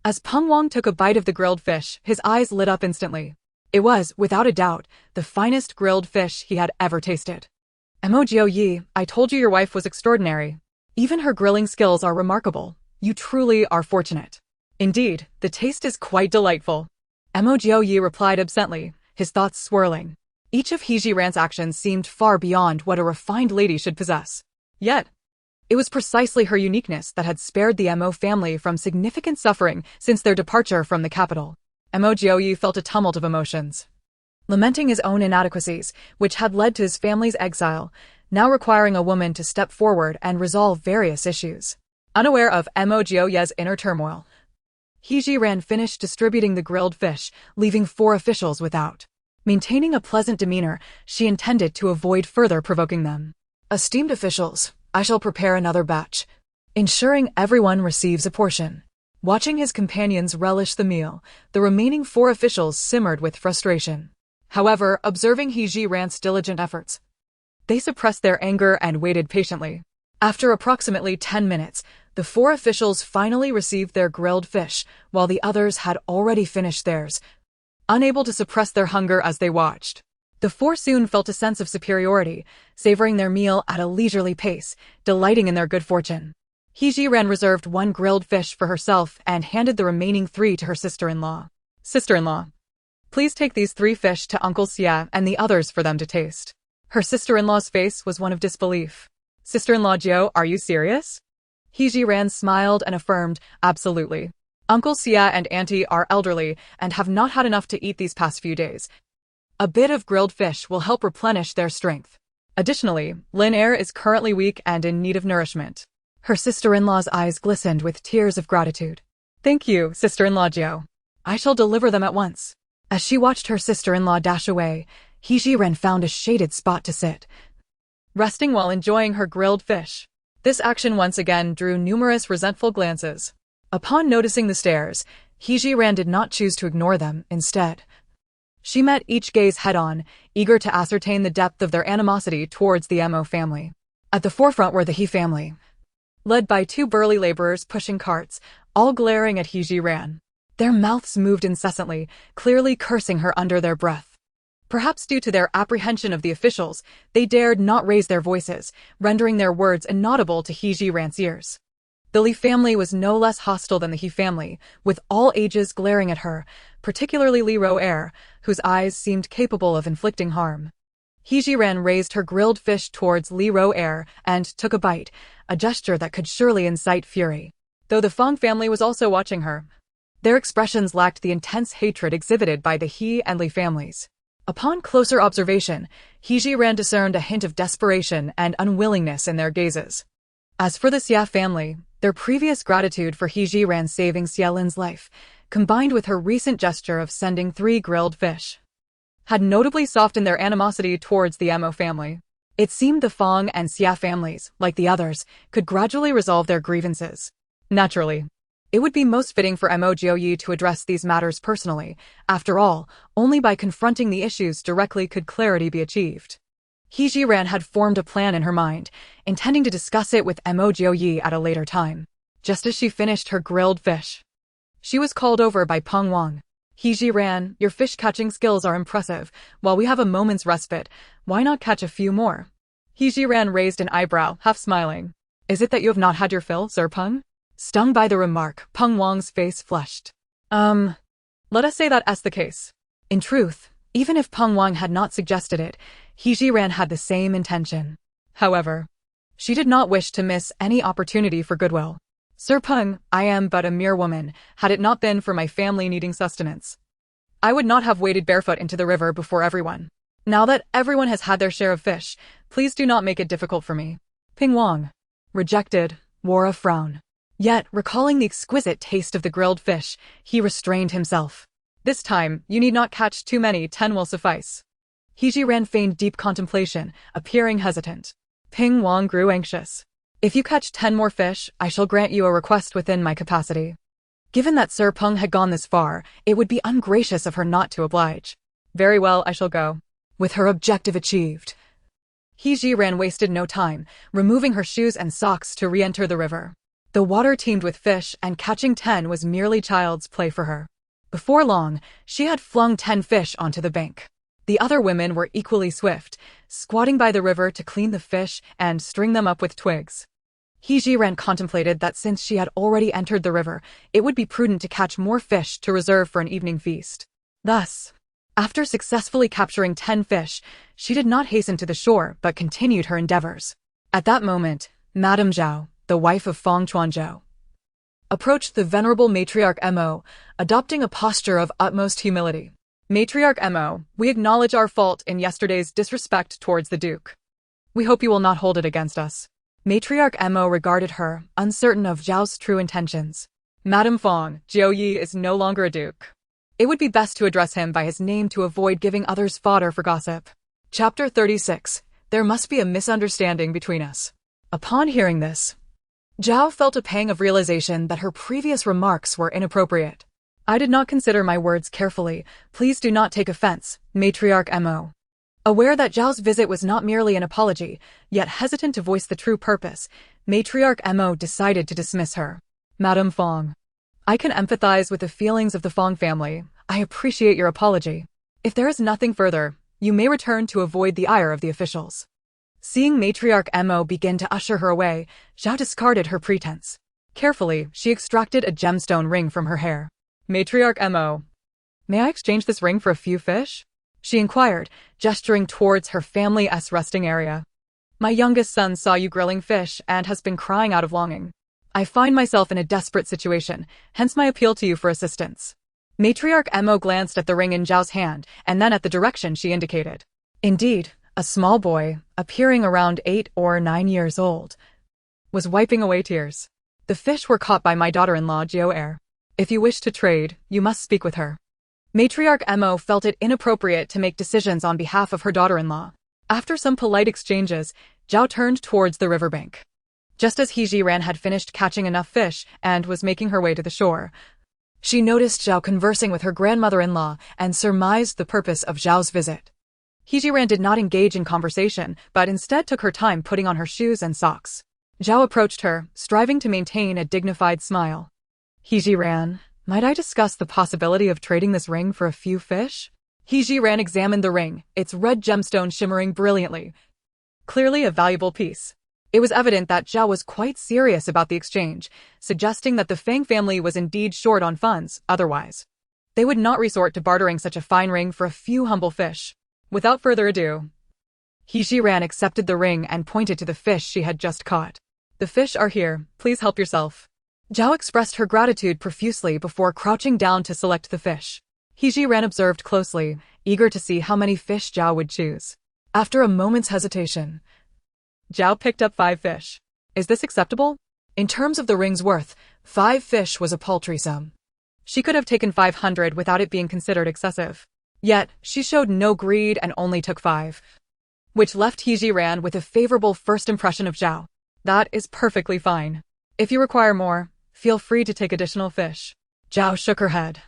As Peng Wang took a bite of the grilled fish, his eyes lit up instantly. It was, without a doubt, the finest grilled fish he had ever tasted. Mo Jiuyue, I told you your wife was extraordinary. Even her grilling skills are remarkable. You truly are fortunate. Indeed, the taste is quite delightful. Mo Jiuyue replied absently, his thoughts swirling. Each of Zhiren's actions seemed far beyond what a refined lady should possess. Yet, it was precisely her uniqueness that had spared the Mo family from significant suffering since their departure from the capital. Mo Jiuyue felt a tumult of emotions. Lamenting his own inadequacies, which had led to his family's exile, now requiring a woman to step forward and resolve various issues. Unaware of Mo Jiuyue's inner turmoil, Zhiren finished distributing the grilled fish, leaving 4 officials without. Maintaining a pleasant demeanor, she intended to avoid further provoking them. Esteemed officials, I shall prepare another batch, ensuring everyone receives a portion. Watching his companions relish the meal, the remaining 4 officials simmered with frustration. However, observing Zhiren's diligent efforts, they suppressed their anger and waited patiently. After approximately 10 minutes, the 4 officials finally received their grilled fish, while the others had already finished theirs, unable to suppress their hunger as they watched. The 4 soon felt a sense of superiority, savoring their meal at a leisurely pace, delighting in their good fortune. Zhiren reserved 1 grilled fish for herself and handed the remaining 3 to her sister-in-law. Sister-in-law, please take these 3 fish to Uncle Xia and the others for them to taste. Her sister-in-law's face was one of disbelief. Sister-in-law Jiu, are you serious? Zhiren smiled and affirmed, absolutely. Uncle Xia and Auntie are elderly and have not had enough to eat these past few days. A bit of grilled fish will help replenish their strength. Additionally, Lin Er is currently weak and in need of nourishment. Her sister-in-law's eyes glistened with tears of gratitude. Thank you, sister-in-law Jiu. I shall deliver them at once. As she watched her sister-in-law dash away, Zhiren found a shaded spot to sit, resting while enjoying her grilled fish. This action once again drew numerous resentful glances. Upon noticing the stares, Zhiren did not choose to ignore them. Instead, she met each gaze head-on, eager to ascertain the depth of their animosity towards the Mo family. At the forefront were the He family, led by two burly laborers pushing carts, all glaring at Zhiren. Their mouths moved incessantly, clearly cursing her under their breath. Perhaps due to their apprehension of the officials, they dared not raise their voices, rendering their words inaudible to Zhiren's ears. The Li family was no less hostile than the He family, with all ages glaring at her, particularly Li Ro-er, whose eyes seemed capable of inflicting harm. Zhiren raised her grilled fish towards Li Ro-er and took a bite, a gesture that could surely incite fury. Though the Feng family was also watching her, their expressions lacked the intense hatred exhibited by the He and Li families. Upon closer observation, Zhiren discerned a hint of desperation and unwillingness in their gazes. As for the Xia family, their previous gratitude for Zhiren saving Xielin's life, combined with her recent gesture of sending 3 grilled fish, had notably softened their animosity towards the Mo family. It seemed the Feng and Xia families, like the others, could gradually resolve their grievances. Naturally, it would be most fitting for Mo Jiuyue to address these matters personally. After all, only by confronting the issues directly could clarity be achieved. Zhiren had formed a plan in her mind, intending to discuss it with Mo Jiuyue at a later time. Just as she finished her grilled fish, she was called over by Peng Wang. Zhiren, your fish-catching skills are impressive. While we have a moment's respite, why not catch a few more? Zhiren raised an eyebrow, half smiling. Is it that you have not had your fill, Sir Peng? Stung by the remark, Peng Wang's face flushed. Let us say that's the case. In truth, even if Peng Wang had not suggested it, Zhiren had the same intention. However, she did not wish to miss any opportunity for goodwill. Sir Peng, I am but a mere woman. Had it not been for my family needing sustenance, I would not have waded barefoot into the river before everyone. Now that everyone has had their share of fish, please do not make it difficult for me. Peng Wang, rejected, wore a frown. Yet, recalling the exquisite taste of the grilled fish, he restrained himself. This time, you need not catch too many, 10 will suffice. Zhiren feigned deep contemplation, appearing hesitant. Peng Wang grew anxious. If you catch 10 more fish, I shall grant you a request within my capacity. Given that Sir Peng had gone this far, it would be ungracious of her not to oblige. Very well, I shall go. With her objective achieved, Zhiren wasted no time, removing her shoes and socks to re-enter the river. The water teemed with fish, and catching 10 was merely child's play for her. Before long, she had flung 10 fish onto the bank. The other women were equally swift, squatting by the river to clean the fish and string them up with twigs. Zhiren contemplated that since she had already entered the river, it would be prudent to catch more fish to reserve for an evening feast. Thus, after successfully capturing 10 fish, she did not hasten to the shore but continued her endeavors. At that moment, Madame Zhao, the wife of Feng Chuanzhou, approached the venerable matriarch Mo, adopting a posture of utmost humility. Matriarch Mo, we acknowledge our fault in yesterday's disrespect towards the Duke. We hope you will not hold it against us. Matriarch Mo regarded her, uncertain of Zhao's true intentions. Madame Feng, Jiuyue is no longer a duke. It would be best to address him by his name to avoid giving others fodder for gossip. Chapter 36. There must be a misunderstanding between us. Upon hearing this, Zhao felt a pang of realization that her previous remarks were inappropriate. I did not consider my words carefully. Please do not take offense, Matriarch Mo. Aware that Zhao's visit was not merely an apology, yet hesitant to voice the true purpose, Matriarch Mo decided to dismiss her. Madame Feng, I can empathize with the feelings of the Feng family. I appreciate your apology. If there is nothing further, you may return to avoid the ire of the officials. Seeing Matriarch Mo begin to usher her away, Zhao discarded her pretense. Carefully, she extracted a gemstone ring from her hair. Matriarch Mo, may I exchange this ring for a few fish? She inquired, gesturing towards her family's resting area. My youngest son saw you grilling fish and has been crying out of longing. I find myself in a desperate situation, hence my appeal to you for assistance. Matriarch Mo glanced at the ring in Zhao's hand and then at the direction she indicated. Indeed, a small boy, appearing around 8 or 9 years old, was wiping away tears. The fish were caught by my daughter-in-law Jiuyue. If you wish to trade, you must speak with her. Matriarch Mo felt it inappropriate to make decisions on behalf of her daughter-in-law. After some polite exchanges, Zhao turned towards the riverbank. Just as Zhiren had finished catching enough fish and was making her way to the shore, she noticed Zhao conversing with her grandmother-in-law and surmised the purpose of Zhao's visit. He Jiren did not engage in conversation, but instead took her time putting on her shoes and socks. Zhao approached her, striving to maintain a dignified smile. He Jiren, might I discuss the possibility of trading this ring for a few fish? He Jiren examined the ring, its red gemstone shimmering brilliantly. Clearly a valuable piece. It was evident that Zhao was quite serious about the exchange, suggesting that the Fang family was indeed short on funds, otherwise they would not resort to bartering such a fine ring for a few humble fish. Without further ado, He Jiren accepted the ring and pointed to the fish she had just caught. The fish are here, please help yourself. Zhao expressed her gratitude profusely before crouching down to select the fish. He Jiren observed closely, eager to see how many fish Zhao would choose. After a moment's hesitation, Zhao picked up 5 fish. Is this acceptable? In terms of the ring's worth, 5 fish was a paltry sum. She could have taken 500 without it being considered excessive. Yet, she showed no greed and only took 5, which left He Jiren with a favorable first impression of Zhao. That is perfectly fine. If you require more, feel free to take additional fish. Zhao shook her head.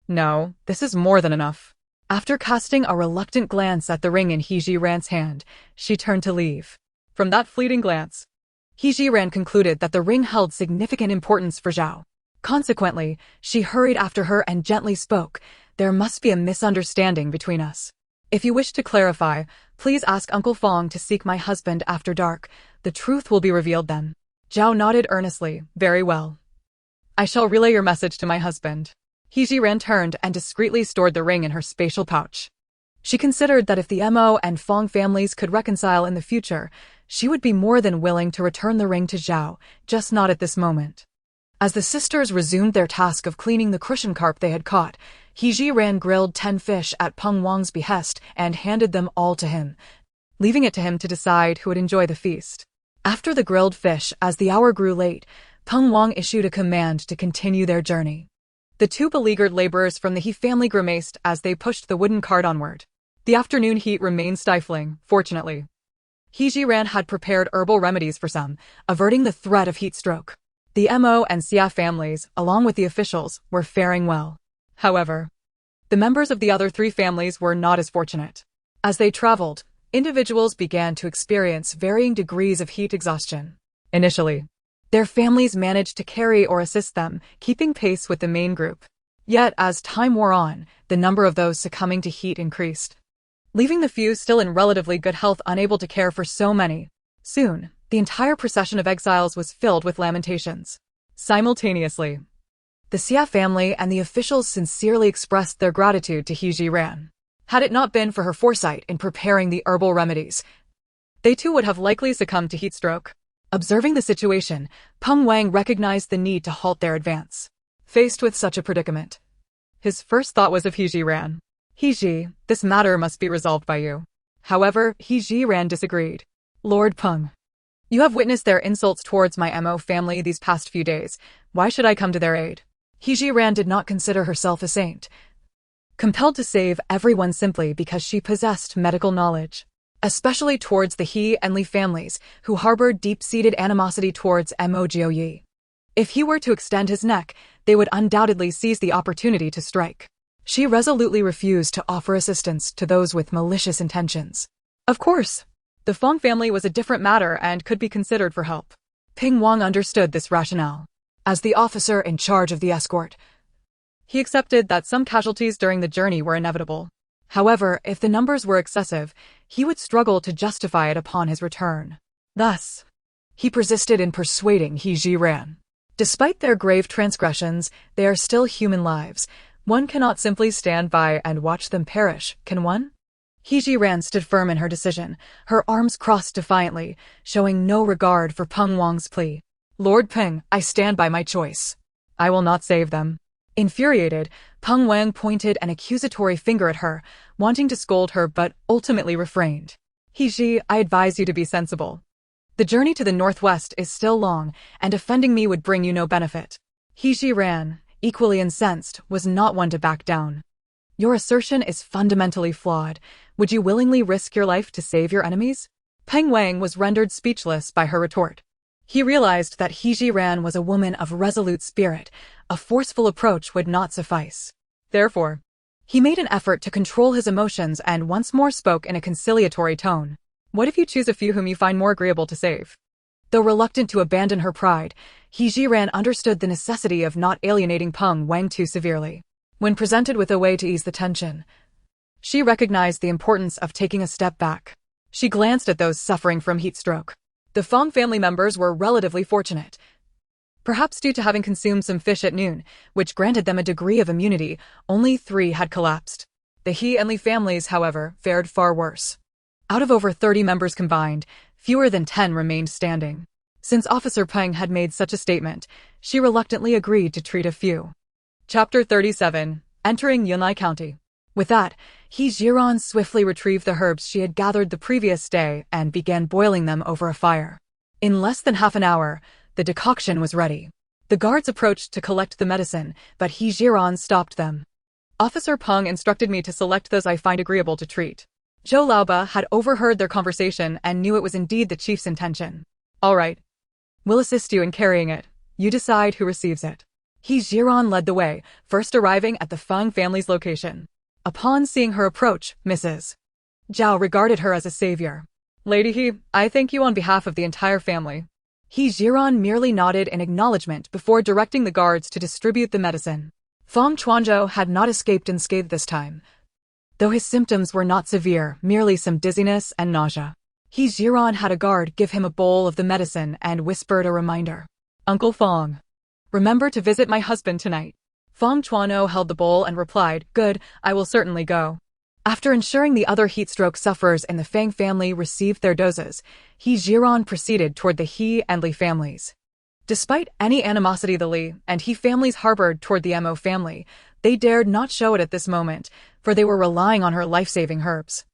No, this is more than enough. After casting a reluctant glance at the ring in He Jiren's hand, she turned to leave. From that fleeting glance, He Jiren concluded that the ring held significant importance for Zhao. Consequently, she hurried after her and gently spoke. There must be a misunderstanding between us. If you wish to clarify, please ask Uncle Fong to seek my husband after dark. The truth will be revealed then. Zhao nodded earnestly. Very well. I shall relay your message to my husband. He Jiren turned and discreetly stored the ring in her spatial pouch. She considered that if the Mo and Fong families could reconcile in the future, she would be more than willing to return the ring to Zhao, just not at this moment. As the sisters resumed their task of cleaning the crucian carp they had caught, He Jiren grilled 10 fish at Peng Wang's behest and handed them all to him, leaving it to him to decide who would enjoy the feast. After the grilled fish, as the hour grew late, Peng Wang issued a command to continue their journey. The 2 beleaguered laborers from the He family grimaced as they pushed the wooden cart onward. The afternoon heat remained stifling, fortunately. He Jiren had prepared herbal remedies for some, averting the threat of heat stroke. The Mo and Xia families, along with the officials, were faring well. However, the members of the other 3 families were not as fortunate. As they traveled, individuals began to experience varying degrees of heat exhaustion. Initially, their families managed to carry or assist them, keeping pace with the main group. Yet, as time wore on, the number of those succumbing to heat increased, leaving the few still in relatively good health unable to care for so many. Soon, the entire procession of exiles was filled with lamentations. Simultaneously, the Xia family and the officials sincerely expressed their gratitude to He Jiren. Had it not been for her foresight in preparing the herbal remedies, they too would have likely succumbed to heat stroke. Observing the situation, Peng Wang recognized the need to halt their advance. Faced with such a predicament, his first thought was of He Jiren. He Ji, this matter must be resolved by you. However, He Jiren disagreed. Lord Peng, you have witnessed their insults towards my Mo family these past few days. Why should I come to their aid? He Jiren did not consider herself a saint, compelled to save everyone simply because she possessed medical knowledge, especially towards the He and Li families, who harbored deep-seated animosity towards Mo Jiuyue. If he were to extend his neck, they would undoubtedly seize the opportunity to strike. She resolutely refused to offer assistance to those with malicious intentions. Of course, the Fong family was a different matter and could be considered for help. Peng Wang understood this rationale. As the officer in charge of the escort, he accepted that some casualties during the journey were inevitable. However, if the numbers were excessive, he would struggle to justify it upon his return. Thus, he persisted in persuading He Jiren. Despite their grave transgressions, they are still human lives. One cannot simply stand by and watch them perish, can one? He Jiren stood firm in her decision, her arms crossed defiantly, showing no regard for Peng Wang's plea. Lord Peng, I stand by my choice. I will not save them. Infuriated, Peng Wang pointed an accusatory finger at her, wanting to scold her but ultimately refrained. He Ji, I advise you to be sensible. The journey to the northwest is still long, and offending me would bring you no benefit. He Jiren, equally incensed, was not one to back down. Your assertion is fundamentally flawed. Would you willingly risk your life to save your enemies? Peng Wang was rendered speechless by her retort. He realized that He Jiren was a woman of resolute spirit. A forceful approach would not suffice. Therefore, He made an effort to control his emotions and once more spoke in a conciliatory tone. What if you choose a few whom you find more agreeable to save? Though reluctant to abandon her pride, Zhiren understood the necessity of not alienating Peng Wang too severely. When presented with a way to ease the tension, she recognized the importance of taking a step back. She glanced at those suffering from heat stroke. The Feng family members were relatively fortunate, perhaps due to having consumed some fish at noon, which granted them a degree of immunity. Only 3 had collapsed. The He and Li families, however, fared far worse. Out of over 30 members combined, fewer than 10 remained standing. Since Officer Peng had made such a statement, she reluctantly agreed to treat a few. Chapter 37. Entering Yunlai County. With that, Zhiren swiftly retrieved the herbs she had gathered the previous day and began boiling them over a fire. In less than half an hour, the decoction was ready. The guards approached to collect the medicine, but Zhiren stopped them. Officer Peng instructed me to select those I find agreeable to treat. Zhou Laoba had overheard their conversation and knew it was indeed the chief's intention. All right. We'll assist you in carrying it. You decide who receives it. Zhiren led the way, first arriving at the Feng family's location. Upon seeing her approach, Mrs. Zhao regarded her as a savior. Lady He, I thank you on behalf of the entire family. Zhiren merely nodded in acknowledgement before directing the guards to distribute the medicine. Feng Chuanzhou had not escaped unscathed this time, though his symptoms were not severe, merely some dizziness and nausea. Zhiren had a guard give him a bowl of the medicine and whispered a reminder. Uncle Feng, remember to visit my husband tonight. Feng Chuanzhou held the bowl and replied, Good, I will certainly go. After ensuring the other heatstroke sufferers in the Feng family received their doses, Zhiren proceeded toward the He and Li families. Despite any animosity the Li and He families harbored toward the Mo family, they dared not show it at this moment, for they were relying on her life-saving herbs.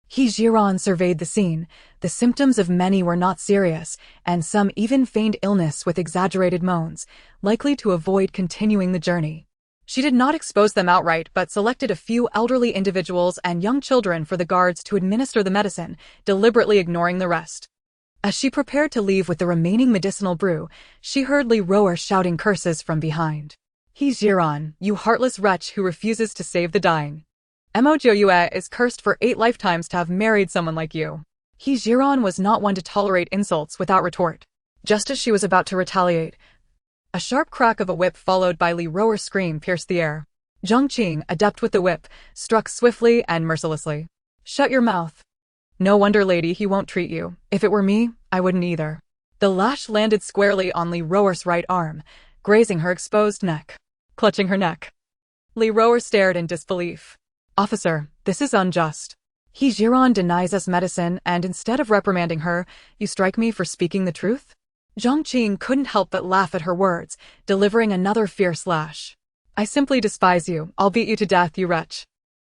Zhiren surveyed the scene. The symptoms of many were not serious, and some even feigned illness with exaggerated moans, likely to avoid continuing the journey. She did not expose them outright but selected a few elderly individuals and young children for the guards to administer the medicine, deliberately ignoring the rest. As she prepared to leave with the remaining medicinal brew, she heard Li Roer shouting curses from behind. Zhiren, you heartless wretch who refuses to save the dying. Mo Jiuyue is cursed for 8 lifetimes to have married someone like you. Zhiren was not one to tolerate insults without retort. Just as she was about to retaliate, a sharp crack of a whip followed by Li Roer's scream pierced the air. Zhang Qing, adept with the whip, struck swiftly and mercilessly. Shut your mouth. No wonder, lady, he won't treat you. If it were me, I wouldn't either. The lash landed squarely on Li Roer's right arm, grazing her exposed neck. Clutching her neck, Li Roer stared in disbelief. Officer, this is unjust. Zhiren denies us medicine and instead of reprimanding her, you strike me for speaking the truth? Zhang Qing couldn't help but laugh at her words, delivering another fierce lash. I simply despise you. I'll beat you to death, you wretch.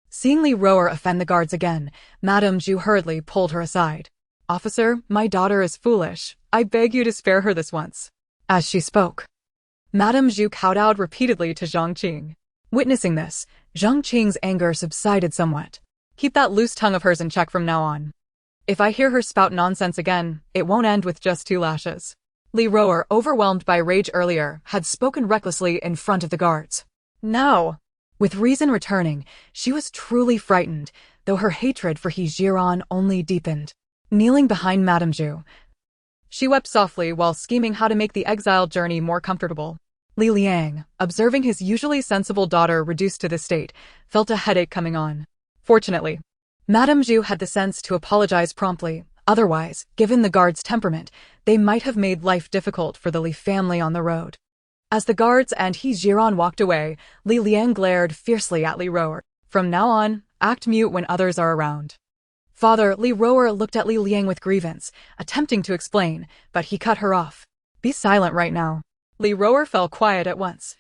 Seeing Li Roer offend the guards again, Madame Zhu hurriedly pulled her aside. Officer, my daughter is foolish. I beg you to spare her this once. As she spoke, Madame Zhu kowtowed repeatedly to Zhang Qing. Witnessing this, Zhang Qing's anger subsided somewhat. Keep that loose tongue of hers in check from now on. If I hear her spout nonsense again, it won't end with just 2 lashes. Li Roer, overwhelmed by rage earlier, had spoken recklessly in front of the guards. Now, with reason returning, she was truly frightened, though her hatred for Zhiren only deepened. Kneeling behind Madame Zhu, she wept softly while scheming how to make the exile journey more comfortable. Li Liang, observing his usually sensible daughter reduced to this state, felt a headache coming on. Fortunately, Madame Zhu had the sense to apologize promptly. Otherwise, given the guards' temperament, they might have made life difficult for the Li family on the road. As the guards and Zhiren walked away, Li Liang glared fiercely at Li Roer. From now on, act mute when others are around. Father, Li Roer looked at Li Liang with grievance, attempting to explain, but he cut her off. Be silent right now. Li Roer fell quiet at once,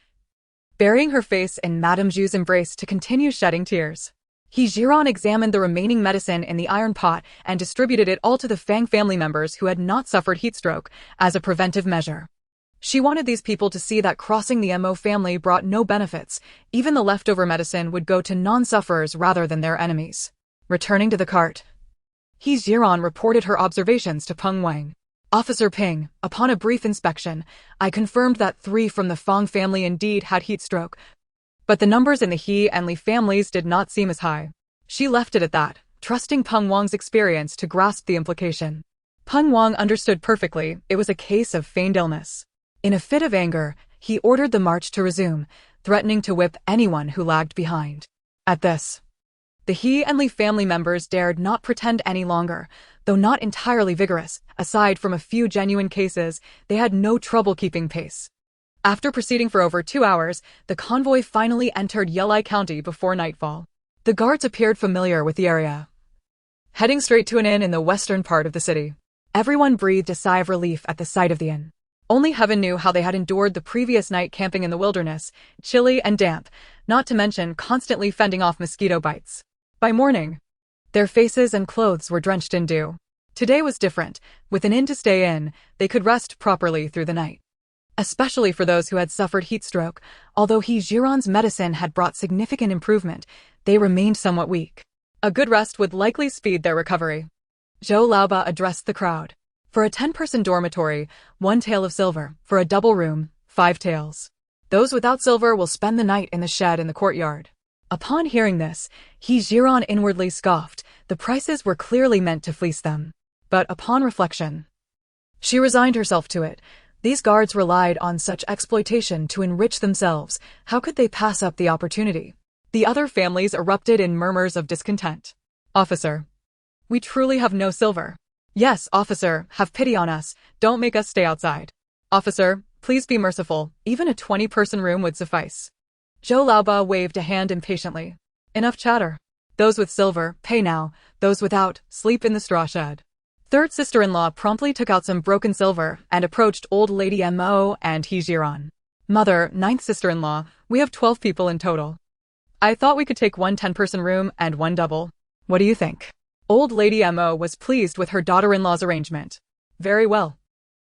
burying her face in Madame Zhu's embrace to continue shedding tears. Zhiren examined the remaining medicine in the iron pot and distributed it all to the Fang family members who had not suffered heatstroke, as a preventive measure. She wanted these people to see that crossing the Mo family brought no benefits. Even the leftover medicine would go to non-sufferers rather than their enemies. Returning to the cart, Zhiren reported her observations to Peng Wang. Officer Ping, upon a brief inspection, I confirmed that 3 from the Fang family indeed had heatstroke, But the numbers in the He and Li families did not seem as high. She left it at that, trusting Peng Wang's experience to grasp the implication. Peng Wang understood perfectly it was a case of feigned illness. In a fit of anger, he ordered the march to resume, threatening to whip anyone who lagged behind. At this, the He and Li family members dared not pretend any longer, though not entirely vigorous. Aside from a few genuine cases, they had no trouble keeping pace. After proceeding for over 2 hours, the convoy finally entered Yelai County before nightfall. The guards appeared familiar with the area. Heading straight to an inn in the western part of the city, everyone breathed a sigh of relief at the sight of the inn. Only heaven knew how they had endured the previous night camping in the wilderness, chilly and damp, not to mention constantly fending off mosquito bites. By morning, their faces and clothes were drenched in dew. Today was different. With an inn to stay in, they could rest properly through the night. Especially for those who had suffered heat stroke, although Zhiren's medicine had brought significant improvement, they remained somewhat weak. A good rest would likely speed their recovery. Zhou Laoba addressed the crowd. For a 10-person dormitory, 1 tael of silver. For a double room, 5 taels. Those without silver will spend the night in the shed in the courtyard. Upon hearing this, Zhiren inwardly scoffed. The prices were clearly meant to fleece them. But upon reflection, she resigned herself to it. These guards relied on such exploitation to enrich themselves. How could they pass up the opportunity? The other families erupted in murmurs of discontent. Officer, we truly have no silver. Yes, officer, have pity on us. Don't make us stay outside. Officer, please be merciful. Even a 20-person room would suffice. Zhou Laoba waved a hand impatiently. Enough chatter. Those with silver, pay now. Those without, sleep in the straw shed. Third sister-in-law promptly took out some broken silver and approached old lady Mo and Zhiren. Mother, 9th sister-in-law, we have 12 people in total. I thought we could take 1 10-person room and 1 double. What do you think? Old lady Mo was pleased with her daughter-in-law's arrangement. Very well.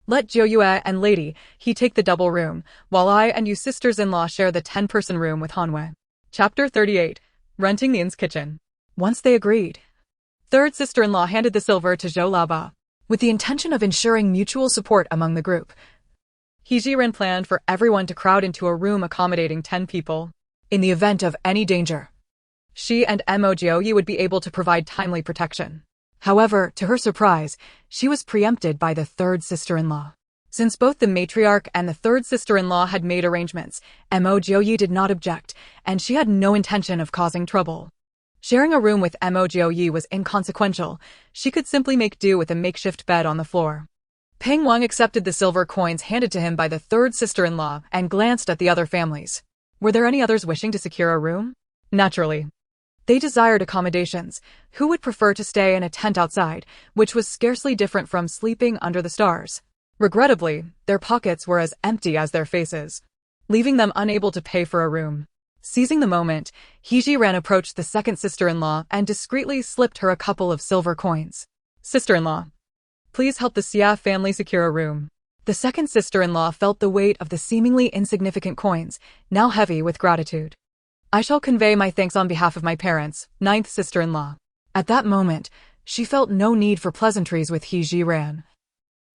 Let Jiuyue and lady he take the double room, while I and you sisters-in-law share the 10-person room with Hanwei. Chapter 38. Renting the inn's kitchen. Once they agreed, third sister-in-law handed the silver to Zhou Laoba. With the intention of ensuring mutual support among the group, Zhiren planned for everyone to crowd into a room accommodating 10 people. In the event of any danger, she and Mo Jiuyue would be able to provide timely protection. However, to her surprise, she was preempted by the third sister-in-law. Since both the matriarch and the third sister-in-law had made arrangements, Mo Jiuyue did not object, and she had no intention of causing trouble. Sharing a room with Mo Jiuyue was inconsequential. She could simply make do with a makeshift bed on the floor. Peng Wang accepted the silver coins handed to him by the third sister-in-law and glanced at the other families. Were there any others wishing to secure a room? Naturally. They desired accommodations. Who would prefer to stay in a tent outside, which was scarcely different from sleeping under the stars? Regrettably, their pockets were as empty as their faces, leaving them unable to pay for a room. Seizing the moment, Zhiren approached the second sister-in-law and discreetly slipped her a couple of silver coins. Sister-in-law, please help the Xia family secure a room. The second sister-in-law felt the weight of the seemingly insignificant coins, now heavy with gratitude. I shall convey my thanks on behalf of my parents, 9th sister-in-law. At that moment, she felt no need for pleasantries with Zhiren,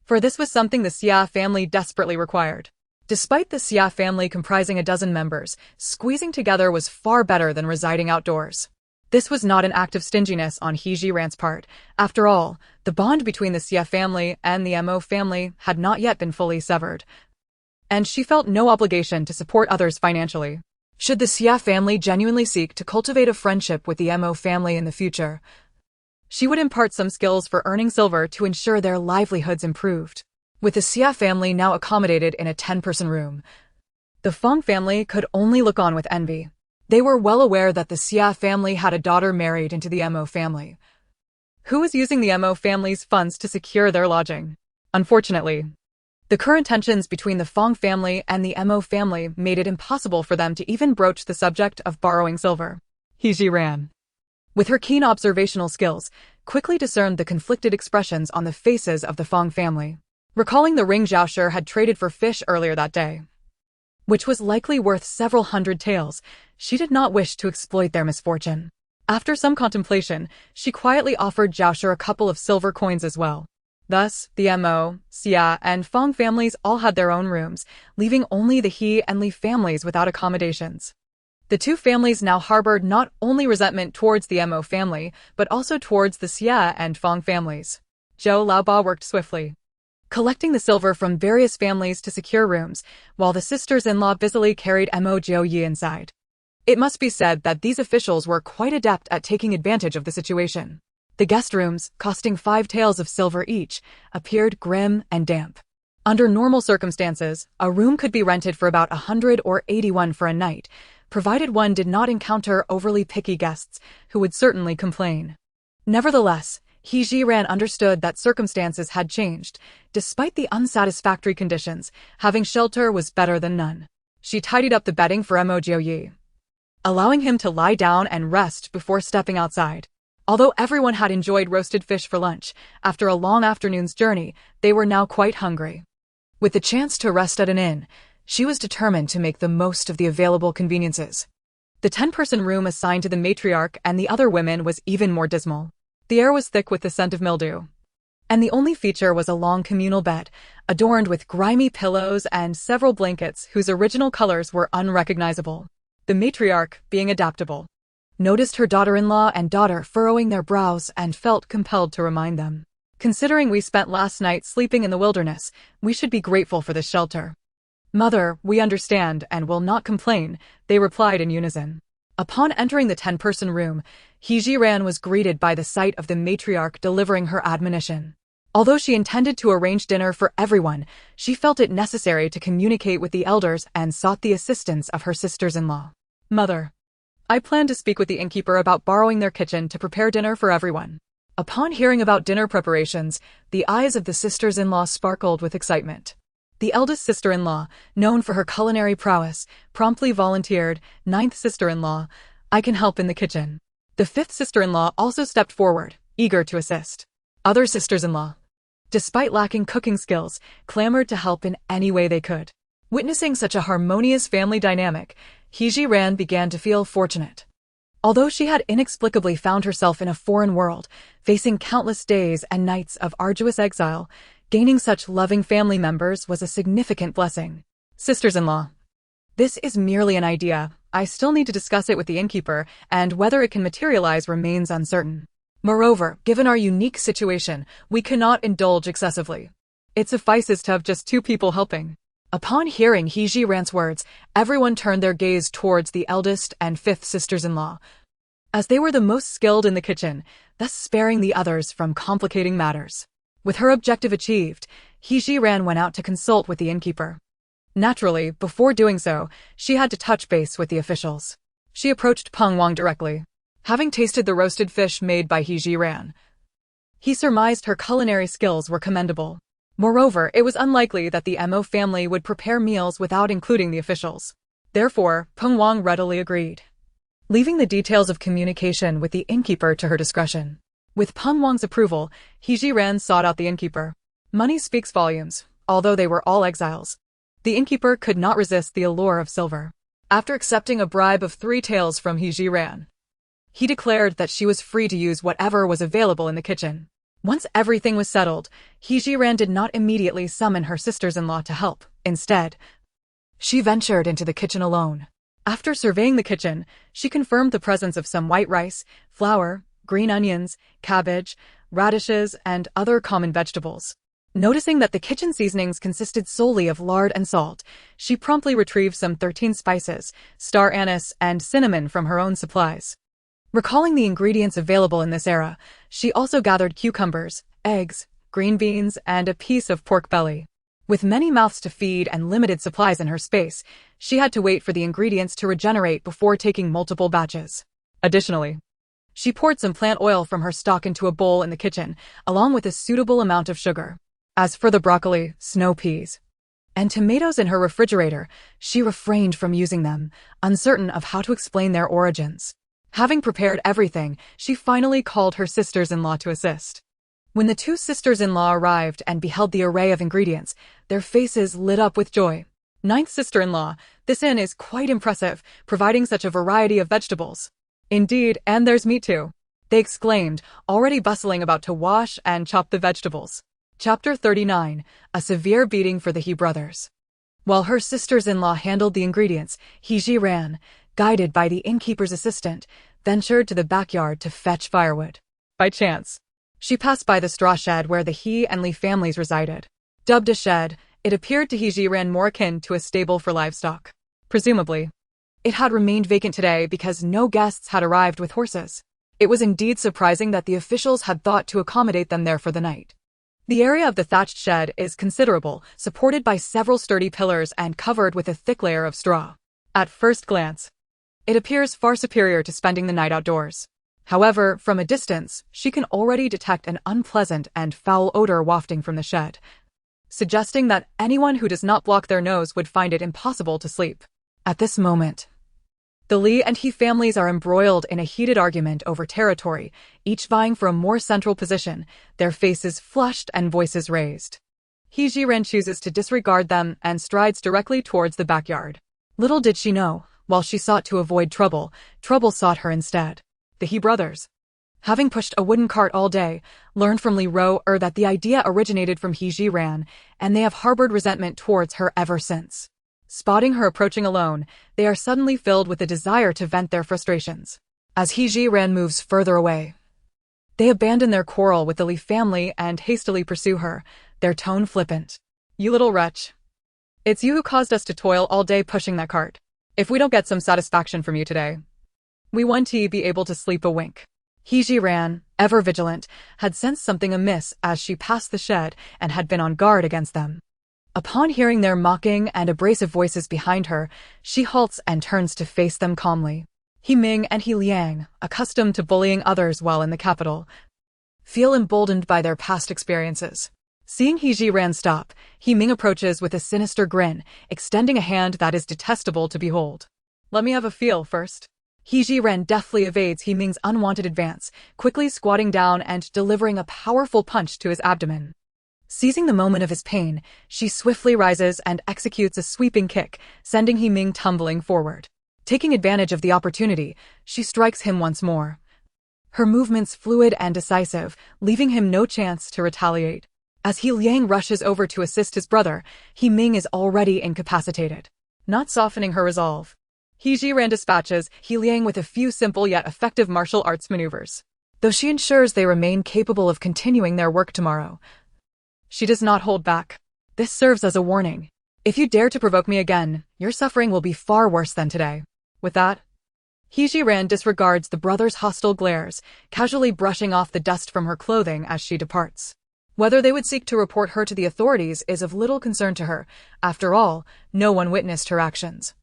for this was something the Xia family desperately required. Despite the Xia family comprising a dozen members, squeezing together was far better than residing outdoors. This was not an act of stinginess on Zhiren's part. After all, the bond between the Xia family and the Mo family had not yet been fully severed, and she felt no obligation to support others financially. Should the Xia family genuinely seek to cultivate a friendship with the Mo family in the future, she would impart some skills for earning silver to ensure their livelihoods improved. With the Xia family now accommodated in a 10-person room, the Feng family could only look on with envy. They were well aware that the Xia family had a daughter married into the Mo family, who was using the Mo family's funds to secure their lodging. Unfortunately, the current tensions between the Feng family and the Mo family made it impossible for them to even broach the subject of borrowing silver. Zhiren, with her keen observational skills, quickly discerned the conflicted expressions on the faces of the Feng family. Recalling the ring Zhao Shi had traded for fish earlier that day, which was likely worth several hundred taels, she did not wish to exploit their misfortune. After some contemplation, she quietly offered Zhao Shi a couple of silver coins as well. Thus, the Mo, Xia, and Feng families all had their own rooms, leaving only the He and Li families without accommodations. The two families now harbored not only resentment towards the Mo family, but also towards the Xia and Fang families. Zhou Laoba worked swiftly, collecting the silver from various families to secure rooms, while the sisters-in-law busily carried Mo Jiuyue inside. It must be said that these officials were quite adept at taking advantage of the situation. The guest rooms, costing 5 taels of silver each, appeared grim and damp. Under normal circumstances, a room could be rented for about 100 or 81 for a night, provided one did not encounter overly picky guests who would certainly complain. Nevertheless, Zhiren understood that circumstances had changed. Despite the unsatisfactory conditions, having shelter was better than none. She tidied up the bedding for Mo Jiuyue, allowing him to lie down and rest before stepping outside. Although everyone had enjoyed roasted fish for lunch, after a long afternoon's journey, they were now quite hungry. With the chance to rest at an inn, she was determined to make the most of the available conveniences. The 10-person room assigned to the matriarch and the other women was even more dismal. The air was thick with the scent of mildew, and the only feature was a long communal bed, adorned with grimy pillows and several blankets whose original colors were unrecognizable. The matriarch, being adaptable, noticed her daughter-in-law and daughter furrowing their brows and felt compelled to remind them. Considering we spent last night sleeping in the wilderness, we should be grateful for this shelter. Mother, we understand and will not complain, they replied in unison. Upon entering the 10-person room, Zhiren was greeted by the sight of the matriarch delivering her admonition. Although she intended to arrange dinner for everyone, she felt it necessary to communicate with the elders and sought the assistance of her sisters-in-law. Mother, I plan to speak with the innkeeper about borrowing their kitchen to prepare dinner for everyone. Upon hearing about dinner preparations, the eyes of the sisters-in-law sparkled with excitement. The eldest sister-in-law, known for her culinary prowess, promptly volunteered. 9th sister-in-law, I can help in the kitchen. The 5th sister-in-law also stepped forward, eager to assist. Other sisters-in-law, despite lacking cooking skills, clamored to help in any way they could. Witnessing such a harmonious family dynamic, Zhiren began to feel fortunate. Although she had inexplicably found herself in a foreign world, facing countless days and nights of arduous exile, gaining such loving family members was a significant blessing. Sisters-in-law, this is merely an idea. I still need to discuss it with the innkeeper, and whether it can materialize remains uncertain. Moreover, given our unique situation, we cannot indulge excessively. It suffices to have just 2 people helping. Upon hearing Zhiren's words, everyone turned their gaze towards the eldest and 5th sisters-in-law, as they were the most skilled in the kitchen, thus sparing the others from complicating matters. With her objective achieved, Zhiren went out to consult with the innkeeper. Naturally, before doing so, she had to touch base with the officials. She approached Peng Wang directly. Having tasted the roasted fish made by Zhiren, he surmised her culinary skills were commendable. Moreover, it was unlikely that the Mo family would prepare meals without including the officials. Therefore, Peng Wang readily agreed, leaving the details of communication with the innkeeper to her discretion. With Peng Wang's approval, Zhiren sought out the innkeeper. Money speaks volumes, although they were all exiles. The innkeeper could not resist the allure of silver. After accepting a bribe of 3 taels from Zhiren, he declared that she was free to use whatever was available in the kitchen. Once everything was settled, Zhiren did not immediately summon her sisters-in-law to help. Instead, she ventured into the kitchen alone. After surveying the kitchen, she confirmed the presence of some white rice, flour, green onions, cabbage, radishes, and other common vegetables. Noticing that the kitchen seasonings consisted solely of lard and salt, she promptly retrieved some 13 spices, star anise, and cinnamon from her own supplies. Recalling the ingredients available in this era, she also gathered cucumbers, eggs, green beans, and a piece of pork belly. With many mouths to feed and limited supplies in her space, she had to wait for the ingredients to regenerate before taking multiple batches. Additionally, she poured some plant oil from her stock into a bowl in the kitchen, along with a suitable amount of sugar. As for the broccoli, snow peas, and tomatoes in her refrigerator, she refrained from using them, uncertain of how to explain their origins. Having prepared everything, she finally called her sisters-in-law to assist. When the 2 sisters-in-law arrived and beheld the array of ingredients, their faces lit up with joy. 9th sister-in-law, this inn is quite impressive, providing such a variety of vegetables. Indeed, and there's meat too, they exclaimed, already bustling about to wash and chop the vegetables. Chapter 39, A Severe Beating for the He Brothers. While her sisters-in-law handled the ingredients, Zhiren, guided by the innkeeper's assistant, ventured to the backyard to fetch firewood. By chance, she passed by the straw shed where the He and Li families resided. Dubbed a shed, it appeared to Zhiren more akin to a stable for livestock. Presumably, it had remained vacant today because no guests had arrived with horses. It was indeed surprising that the officials had thought to accommodate them there for the night. The area of the thatched shed is considerable, supported by several sturdy pillars and covered with a thick layer of straw. At first glance, it appears far superior to spending the night outdoors. However, from a distance, she can already detect an unpleasant and foul odor wafting from the shed, suggesting that anyone who does not block their nose would find it impossible to sleep. At this moment, the Li and He families are embroiled in a heated argument over territory, each vying for a more central position, their faces flushed and voices raised. Zhiren chooses to disregard them and strides directly towards the backyard. Little did she know, while she sought to avoid trouble, trouble sought her instead. The He brothers, having pushed a wooden cart all day, learned from Li Ro-er that the idea originated from Zhiren, and they have harbored resentment towards her ever since. Spotting her approaching alone, they are suddenly filled with a desire to vent their frustrations. As Zhiren moves further away, they abandon their quarrel with the Li family and hastily pursue her, their tone flippant. "You little wretch. It's you who caused us to toil all day pushing that cart. If we don't get some satisfaction from you today, we won't be able to sleep a wink." Zhiren, ever vigilant, had sensed something amiss as she passed the shed and had been on guard against them. Upon hearing their mocking and abrasive voices behind her, she halts and turns to face them calmly. He Ming and He Liang, accustomed to bullying others while in the capital, feel emboldened by their past experiences. Seeing Zhiren stop, He Ming approaches with a sinister grin, extending a hand that is detestable to behold. "Let me have a feel first." Zhiren deftly evades He Ming's unwanted advance, quickly squatting down and delivering a powerful punch to his abdomen. Seizing the moment of his pain, she swiftly rises and executes a sweeping kick, sending He Ming tumbling forward. Taking advantage of the opportunity, she strikes him once more. Her movements fluid and decisive, leaving him no chance to retaliate. As He Liang rushes over to assist his brother, He Ming is already incapacitated. Not softening her resolve, Zhiren dispatches He Liang with a few simple yet effective martial arts maneuvers. Though she ensures they remain capable of continuing their work tomorrow, she does not hold back. "This serves as a warning. If you dare to provoke me again, your suffering will be far worse than today." With that, Zhiren disregards the brothers' hostile glares, casually brushing off the dust from her clothing as she departs. Whether they would seek to report her to the authorities is of little concern to her. After all, no one witnessed her actions.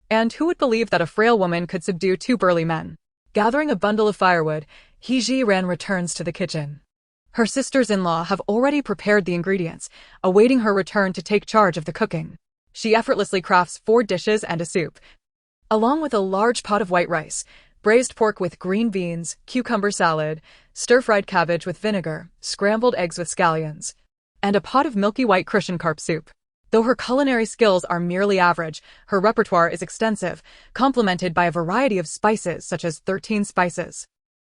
And who would believe that a frail woman could subdue two burly men? Gathering a bundle of firewood, Zhiren returns to the kitchen. Her sisters-in-law have already prepared the ingredients, awaiting her return to take charge of the cooking. She effortlessly crafts 4 dishes and a soup, along with a large pot of white rice, braised pork with green beans, cucumber salad, stir-fried cabbage with vinegar, scrambled eggs with scallions, and a pot of milky white Crucian carp soup. Though her culinary skills are merely average, her repertoire is extensive, complemented by a variety of spices such as 13 spices.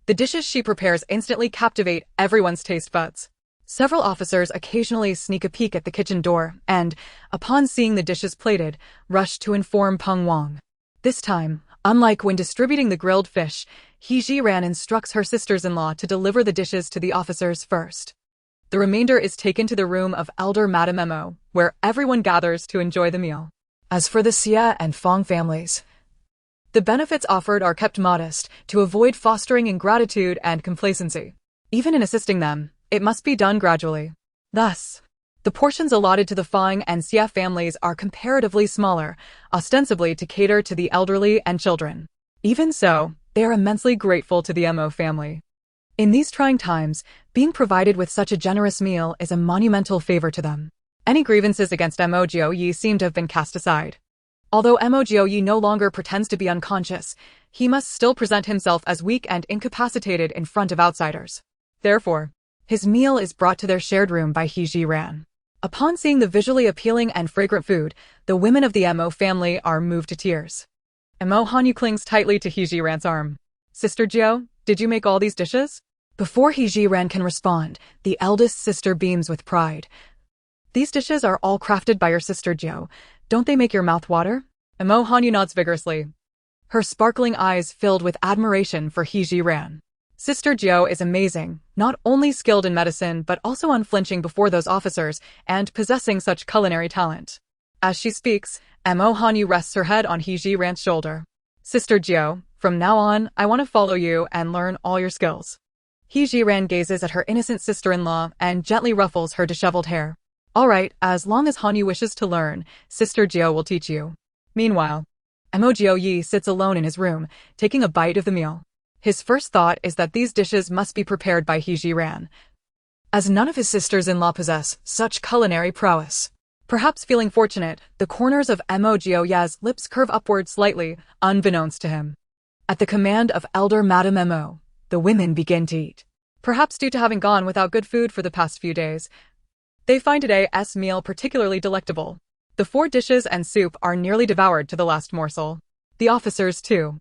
The dishes she prepares instantly captivate everyone's taste buds. Several officers occasionally sneak a peek at the kitchen door and, upon seeing the dishes plated, rush to inform Peng Wang. This time, unlike when distributing the grilled fish, Zhiren instructs her sisters-in-law to deliver the dishes to the officers first. The remainder is taken to the room of elder Madame Mo, where everyone gathers to enjoy the meal. As for the Xia and Fong families, the benefits offered are kept modest to avoid fostering ingratitude and complacency. Even in assisting them, it must be done gradually. Thus, the portions allotted to the Fong and Xia families are comparatively smaller, ostensibly to cater to the elderly and children. Even so, they are immensely grateful to the Mo family. In these trying times, being provided with such a generous meal is a monumental favor to them. Any grievances against Mo Jiuyue seem to have been cast aside. Although Mo Jiuyue no longer pretends to be unconscious, he must still present himself as weak and incapacitated in front of outsiders. Therefore, his meal is brought to their shared room by Zhiren. Upon seeing the visually appealing and fragrant food, the women of the Mo family are moved to tears. Mo Hanyu clings tightly to Zhiren's arm. "Sister Jiu, did you make all these dishes?" Before Zhiren can respond, the eldest sister beams with pride. "These dishes are all crafted by your sister Jiu. Don't they make your mouth water?" Mo Hanyu nods vigorously. her sparkling eyes filled with admiration for Zhiren. Sister Jiu is amazing, not only skilled in medicine but also unflinching before those officers and possessing such culinary talent. As she speaks, Mo Hanyu rests her head on Zhiren's shoulder. Sister Jiu, from now on, I want to follow you and learn all your skills. Zhiren gazes at her innocent sister-in-law and gently ruffles her disheveled hair. All right, as long as Hanyu wishes to learn, Sister Jiu will teach you. Meanwhile, Mo Jiuyue sits alone in his room, taking a bite of the meal. His first thought is that these dishes must be prepared by Zhiren, as none of his sisters-in-law possess such culinary prowess. Perhaps feeling fortunate, the corners of Mo Jiuyue's lips curve upward slightly, unbeknownst to him. At the command of elder Madame Mo, the women begin to eat. Perhaps due to having gone without good food for the past few days, they find today's meal particularly delectable. The 4 dishes and soup are nearly devoured to the last morsel. The officers, too,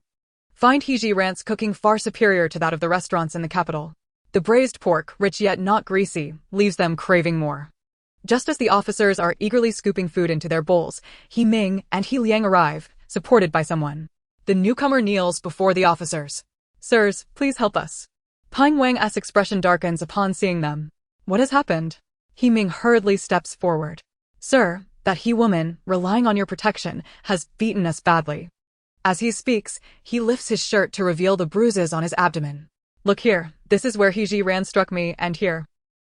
find Zhiren's cooking far superior to that of the restaurants in the capital. The braised pork, rich yet not greasy, leaves them craving more. Just as the officers are eagerly scooping food into their bowls, He Ming and He Liang arrive, supported by someone. The newcomer kneels before the officers. Sirs, please help us. Peng Wang's expression darkens upon seeing them. What has happened? He Ming hurriedly steps forward. Sir, that he woman, relying on your protection, has beaten us badly. As he speaks, he lifts his shirt to reveal the bruises on his abdomen. Look here, this is where Zhiren struck me, and here.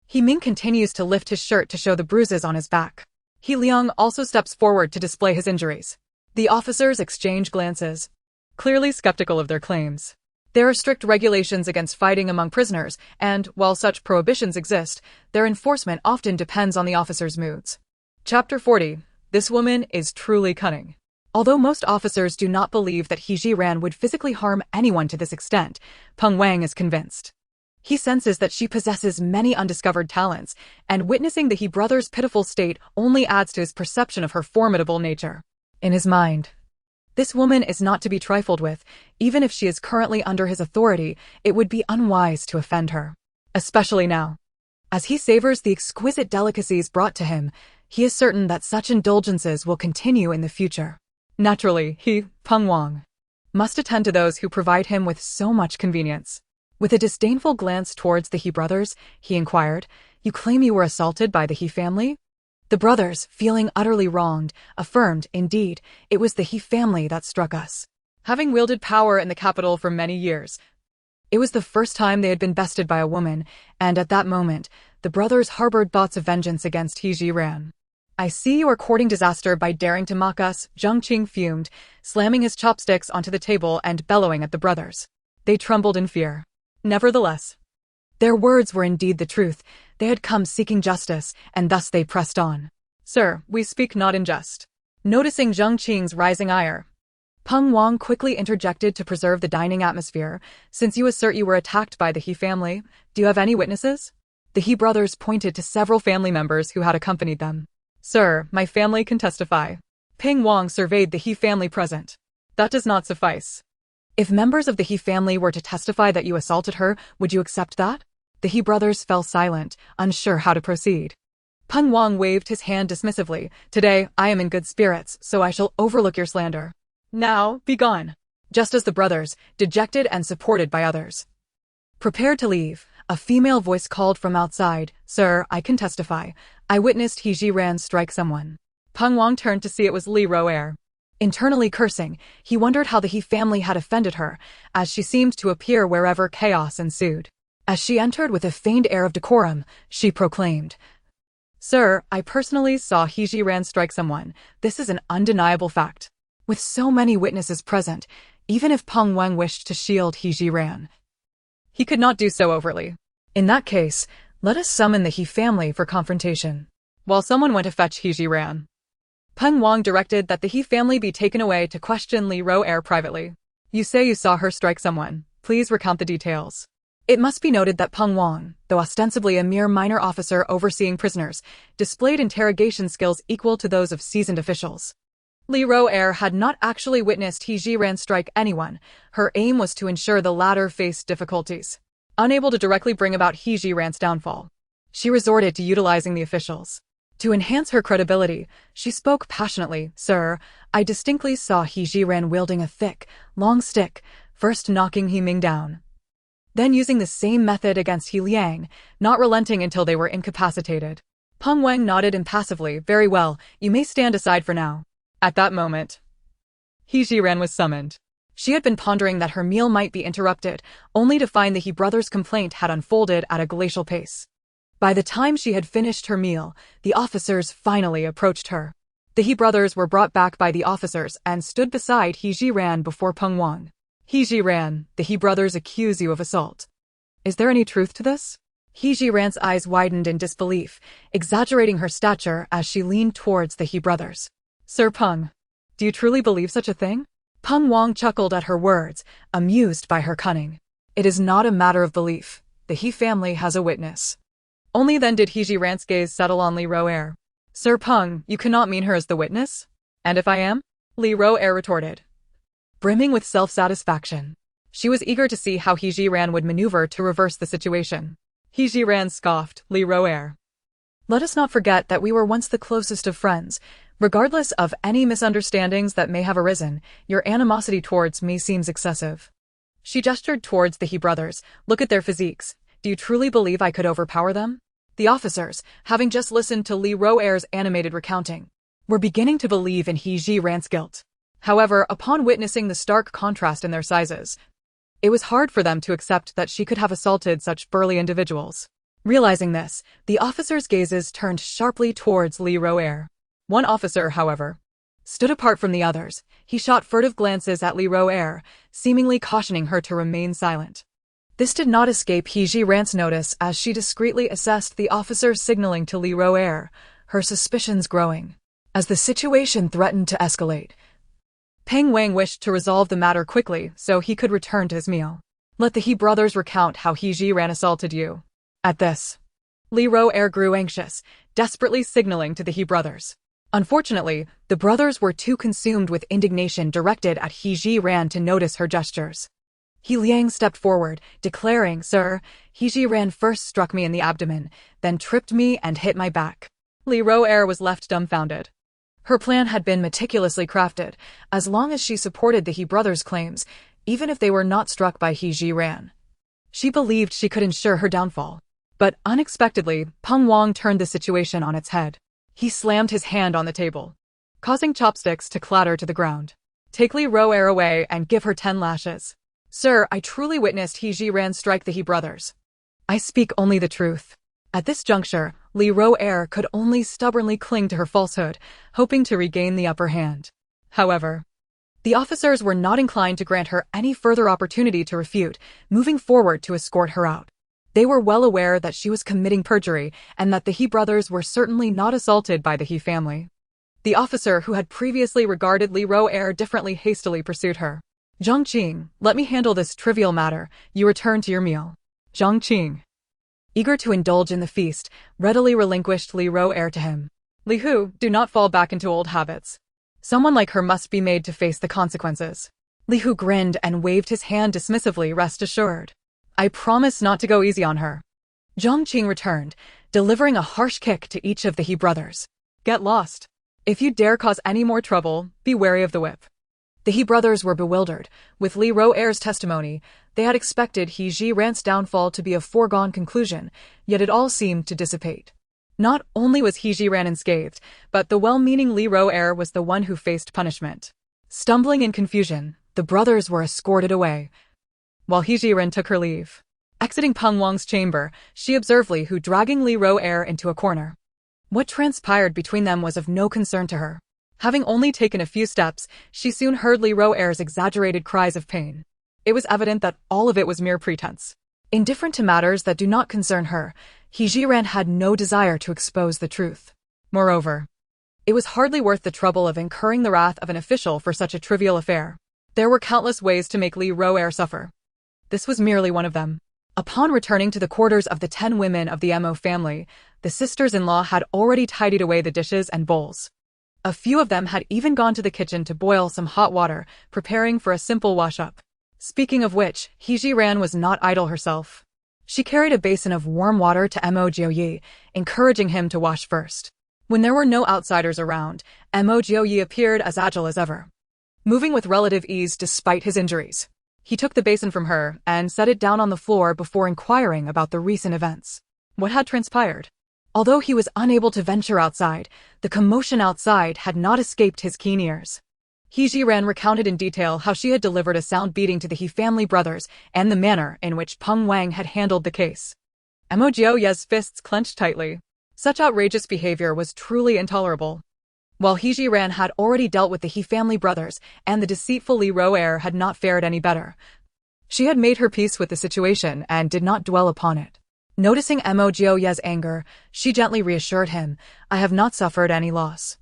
He Ming continues to lift his shirt to show the bruises on his back. He Liang also steps forward to display his injuries. The officers exchange glances, clearly skeptical of their claims. There are strict regulations against fighting among prisoners, and, while such prohibitions exist, their enforcement often depends on the officers' moods. Chapter 40. This woman is truly cunning. Although most officers do not believe that Zhiren would physically harm anyone to this extent, Peng Wang is convinced. He senses that she possesses many undiscovered talents, and witnessing the He brothers' pitiful state only adds to his perception of her formidable nature. In his mind, this woman is not to be trifled with. Even if she is currently under his authority, it would be unwise to offend her. Especially now. As he savors the exquisite delicacies brought to him, he is certain that such indulgences will continue in the future. Naturally, he, Peng Wang, must attend to those who provide him with so much convenience. With a disdainful glance towards the He brothers, he inquired, You claim you were assaulted by the He family? The brothers, feeling utterly wronged, affirmed, indeed, it was the He family that struck us. Having wielded power in the capital for many years, it was the first time they had been bested by a woman, and at that moment, the brothers harbored thoughts of vengeance against Zhiren. I see you are courting disaster by daring to mock us, Zhang Qing fumed, slamming his chopsticks onto the table and bellowing at the brothers. They trembled in fear. Nevertheless, their words were indeed the truth. They had come seeking justice, and thus they pressed on. Sir, we speak not in jest. Noticing Zhang Qing's rising ire, Peng Wang quickly interjected to preserve the dining atmosphere. Since you assert you were attacked by the He family, do you have any witnesses? The He brothers pointed to several family members who had accompanied them. Sir, my family can testify. Peng Wang surveyed the He family present. That does not suffice. If members of the He family were to testify that you assaulted her, would you accept that? The He brothers fell silent, unsure how to proceed. Peng Wang waved his hand dismissively. Today, I am in good spirits, so I shall overlook your slander. Now, be gone. Just as the brothers, dejected and supported by others, prepared to leave, a female voice called from outside, Sir, I can testify. I witnessed Zhiren strike someone. Peng Wang turned to see it was Li Ro'er. Internally cursing, he wondered how the He family had offended her, as she seemed to appear wherever chaos ensued. As she entered with a feigned air of decorum, she proclaimed, Sir, I personally saw Zhiren strike someone. This is an undeniable fact. With so many witnesses present, even if Peng Wang wished to shield Zhiren, he could not do so overtly. In that case, let us summon the He family for confrontation. While someone went to fetch Zhiren, Peng Wang directed that the He family be taken away to question Li Ro'er privately. You say you saw her strike someone. Please recount the details. It must be noted that Peng Wang, though ostensibly a mere minor officer overseeing prisoners, displayed interrogation skills equal to those of seasoned officials. Li Ro'er had not actually witnessed Zhiren strike anyone. Her aim was to ensure the latter faced difficulties. Unable to directly bring about Zhiren's downfall, she resorted to utilizing the officials. To enhance her credibility, she spoke passionately. Sir, I distinctly saw Zhiren wielding a thick, long stick, first knocking He Ming down, then using the same method against He Liang, not relenting until they were incapacitated. Peng Wang nodded impassively. Very well, you may stand aside for now. At that moment, Zhiren was summoned. She had been pondering that her meal might be interrupted, only to find the He brothers' complaint had unfolded at a glacial pace. By the time she had finished her meal, the officers finally approached her. The He brothers were brought back by the officers and stood beside Zhiren before Peng Wang. Zhiren, the He brothers accuse you of assault. Is there any truth to this? Zhiren's eyes widened in disbelief, exaggerating her stature as she leaned towards the He brothers. Sir Peng, do you truly believe such a thing? Peng Wang chuckled at her words, amused by her cunning. It is not a matter of belief. The He family has a witness. Only then did Zhiren's gaze settle on Li Ro'er. Sir Peng, you cannot mean her as the witness? And if I am? Li Ro'er retorted, brimming with self-satisfaction. She was eager to see how Zhiren would maneuver to reverse the situation. Zhiren scoffed. Li Ro'er, let us not forget that we were once the closest of friends. Regardless of any misunderstandings that may have arisen, your animosity towards me seems excessive. She gestured towards the He brothers. Look at their physiques. Do you truly believe I could overpower them? The officers, having just listened to Li Ro'er's animated recounting, were beginning to believe in Zhiren's guilt. However, upon witnessing the stark contrast in their sizes, it was hard for them to accept that she could have assaulted such burly individuals. Realizing this, the officers' gazes turned sharply towards Li Ro'er. One officer, however, stood apart from the others. He shot furtive glances at Li Ro'er, seemingly cautioning her to remain silent. This did not escape Zhiren's notice as she discreetly assessed the officers signaling to Li Ro'er, her suspicions growing. As the situation threatened to escalate, Peng Wang wished to resolve the matter quickly so he could return to his meal. Let the He brothers recount how Zhiren assaulted you. At this, Li Ro'er grew anxious, desperately signaling to the He brothers. Unfortunately, the brothers were too consumed with indignation directed at Zhiren to notice her gestures. He Liang stepped forward, declaring, Sir, Zhiren first struck me in the abdomen, then tripped me and hit my back. Li Ro'er was left dumbfounded. Her plan had been meticulously crafted, as long as she supported the He brothers' claims, even if they were not struck by Zhiren. She believed she could ensure her downfall. But unexpectedly, Peng Wang turned the situation on its head. He slammed his hand on the table, causing chopsticks to clatter to the ground. Take Li Ro'er away and give her 10 lashes. Sir, I truly witnessed Zhiren strike the He brothers. I speak only the truth. At this juncture, Li Ro'er could only stubbornly cling to her falsehood, hoping to regain the upper hand. However, the officers were not inclined to grant her any further opportunity to refute, moving forward to escort her out. They were well aware that she was committing perjury and that the He brothers were certainly not assaulted by the He family. The officer who had previously regarded Li Ro'er differently hastily pursued her. Zhang Qing, let me handle this trivial matter. You return to your meal. Zhang Qing, eager to indulge in the feast, readily relinquished Li Ro'er to him. Li Hu, do not fall back into old habits. Someone like her must be made to face the consequences. Li Hu grinned and waved his hand dismissively. Rest assured, I promise not to go easy on her. Zhang Qing returned, delivering a harsh kick to each of the He brothers. Get lost. If you dare cause any more trouble, be wary of the whip. The He brothers were bewildered. With Li Ro'er's testimony, they had expected Zhiren's downfall to be a foregone conclusion, yet it all seemed to dissipate. Not only was Zhiren unscathed, but the well-meaning Li Ro'er was the one who faced punishment. Stumbling in confusion, the brothers were escorted away, while Zhiren took her leave. Exiting Peng Wang's chamber, she observed Li Hu dragging Li Ro'er into a corner. What transpired between them was of no concern to her. Having only taken a few steps, she soon heard Li Ro'er's exaggerated cries of pain. It was evident that all of it was mere pretense. Indifferent to matters that do not concern her, Zhiren had no desire to expose the truth. Moreover, it was hardly worth the trouble of incurring the wrath of an official for such a trivial affair. There were countless ways to make Li Ro'er suffer. This was merely one of them. Upon returning to the quarters of the 10 women of the Mo family, the sisters-in-law had already tidied away the dishes and bowls. A few of them had even gone to the kitchen to boil some hot water, preparing for a simple wash-up. Speaking of which, Zhiren was not idle herself. She carried a basin of warm water to Mo Jiuyue, encouraging him to wash first. When there were no outsiders around, Mo Jiuyue appeared as agile as ever, moving with relative ease despite his injuries. He took the basin from her and set it down on the floor before inquiring about the recent events. What had transpired? Although he was unable to venture outside, the commotion outside had not escaped his keen ears. Zhiren recounted in detail how she had delivered a sound beating to the He family brothers and the manner in which Peng Wang had handled the case. Mo Jiuyue's fists clenched tightly. Such outrageous behavior was truly intolerable. While Zhiren had already dealt with the He family brothers and the deceitful Li Ro heir had not fared any better, she had made her peace with the situation and did not dwell upon it. Noticing Mo Jiuyue's anger, she gently reassured him, "I have not suffered any loss.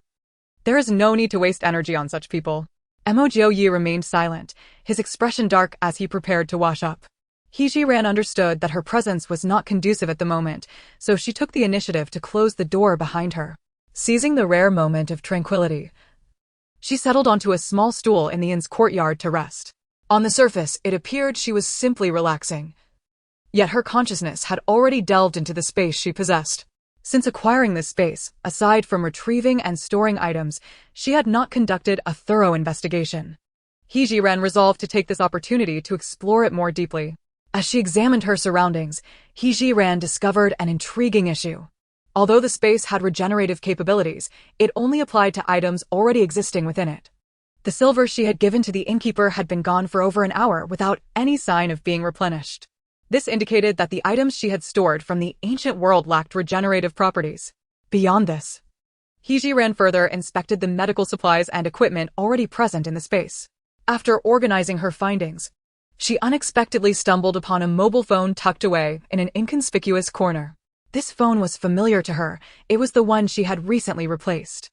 There is no need to waste energy on such people." Mo Jiuyue remained silent, his expression dark as he prepared to wash up. Zhiren understood that her presence was not conducive at the moment, so she took the initiative to close the door behind her. Seizing the rare moment of tranquility, she settled onto a small stool in the inn's courtyard to rest. On the surface, it appeared she was simply relaxing. Yet her consciousness had already delved into the space she possessed. Since acquiring this space, aside from retrieving and storing items, she had not conducted a thorough investigation. Zhiren resolved to take this opportunity to explore it more deeply. As she examined her surroundings, Zhiren discovered an intriguing issue. Although the space had regenerative capabilities, it only applied to items already existing within it. The silver she had given to the innkeeper had been gone for over an hour without any sign of being replenished. This indicated that the items she had stored from the ancient world lacked regenerative properties. Beyond this, Zhiren further inspected the medical supplies and equipment already present in the space. After organizing her findings, she unexpectedly stumbled upon a mobile phone tucked away in an inconspicuous corner. This phone was familiar to her. It was the one she had recently replaced.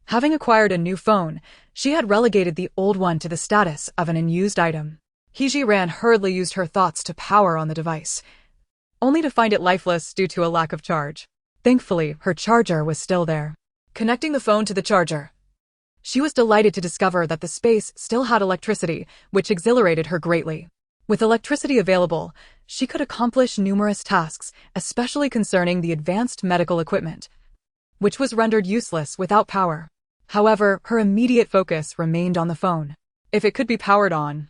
Having acquired a new phone, she had relegated the old one to the status of an unused item. Zhiren hurriedly used her thoughts to power on the device, only to find it lifeless due to a lack of charge. Thankfully, her charger was still there. Connecting the phone to the charger, she was delighted to discover that the space still had electricity, which exhilarated her greatly. With electricity available, she could accomplish numerous tasks, especially concerning the advanced medical equipment, which was rendered useless without power. However, her immediate focus remained on the phone. If it could be powered on,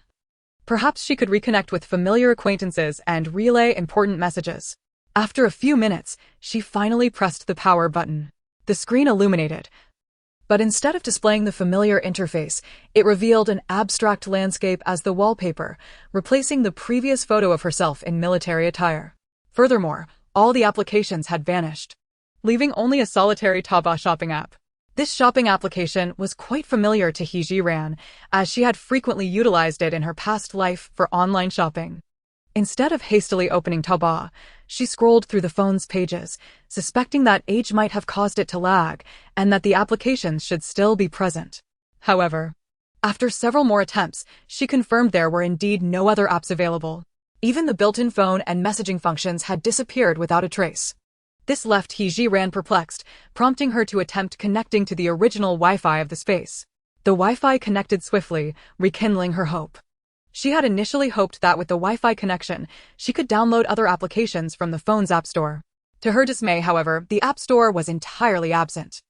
perhaps she could reconnect with familiar acquaintances and relay important messages. After a few minutes, she finally pressed the power button. The screen illuminated, but instead of displaying the familiar interface, it revealed an abstract landscape as the wallpaper, replacing the previous photo of herself in military attire. Furthermore, all the applications had vanished, leaving only a solitary Taobao shopping app. This shopping application was quite familiar to Zhiren, as she had frequently utilized it in her past life for online shopping. Instead of hastily opening Taobao, she scrolled through the phone's pages, suspecting that age might have caused it to lag and that the applications should still be present. However, after several more attempts, she confirmed there were indeed no other apps available. Even the built-in phone and messaging functions had disappeared without a trace. This left Zhiren perplexed, prompting her to attempt connecting to the original Wi-Fi of the space. The Wi-Fi connected swiftly, rekindling her hope. She had initially hoped that with the Wi-Fi connection, she could download other applications from the phone's app store. To her dismay, however, the app store was entirely absent.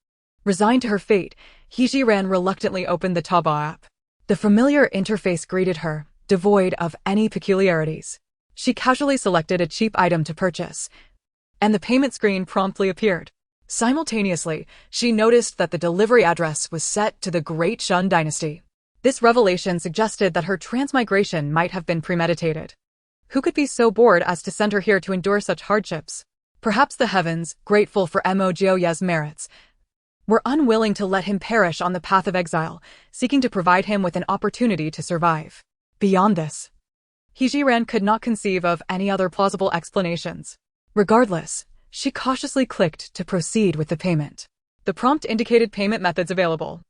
Resigned to her fate, Zhiren reluctantly opened the Taobao app. The familiar interface greeted her, devoid of any peculiarities. She casually selected a cheap item to purchase, and the payment screen promptly appeared. Simultaneously, she noticed that the delivery address was set to the Great Shun dynasty. This revelation suggested that her transmigration might have been premeditated. Who could be so bored as to send her here to endure such hardships? Perhaps the heavens, grateful for Mo Jiuyue's merits, were unwilling to let him perish on the path of exile, seeking to provide him with an opportunity to survive. Beyond this, Zhiren could not conceive of any other plausible explanations. Regardless, she cautiously clicked to proceed with the payment. The prompt indicated payment methods available.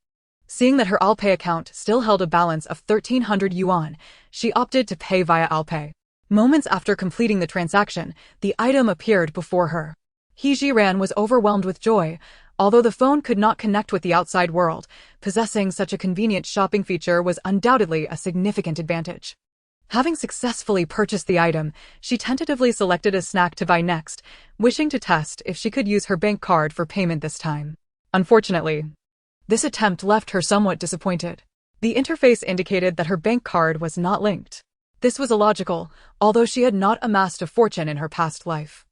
Seeing that her Alipay account still held a balance of 1,300 yuan, she opted to pay via Alipay. Moments after completing the transaction, the item appeared before her. Zhiren was overwhelmed with joy. Although the phone could not connect with the outside world, possessing such a convenient shopping feature was undoubtedly a significant advantage. Having successfully purchased the item, she tentatively selected a snack to buy next, wishing to test if she could use her bank card for payment this time. Unfortunately, this attempt left her somewhat disappointed. The interface indicated that her bank card was not linked. This was illogical, although she had not amassed a fortune in her past life.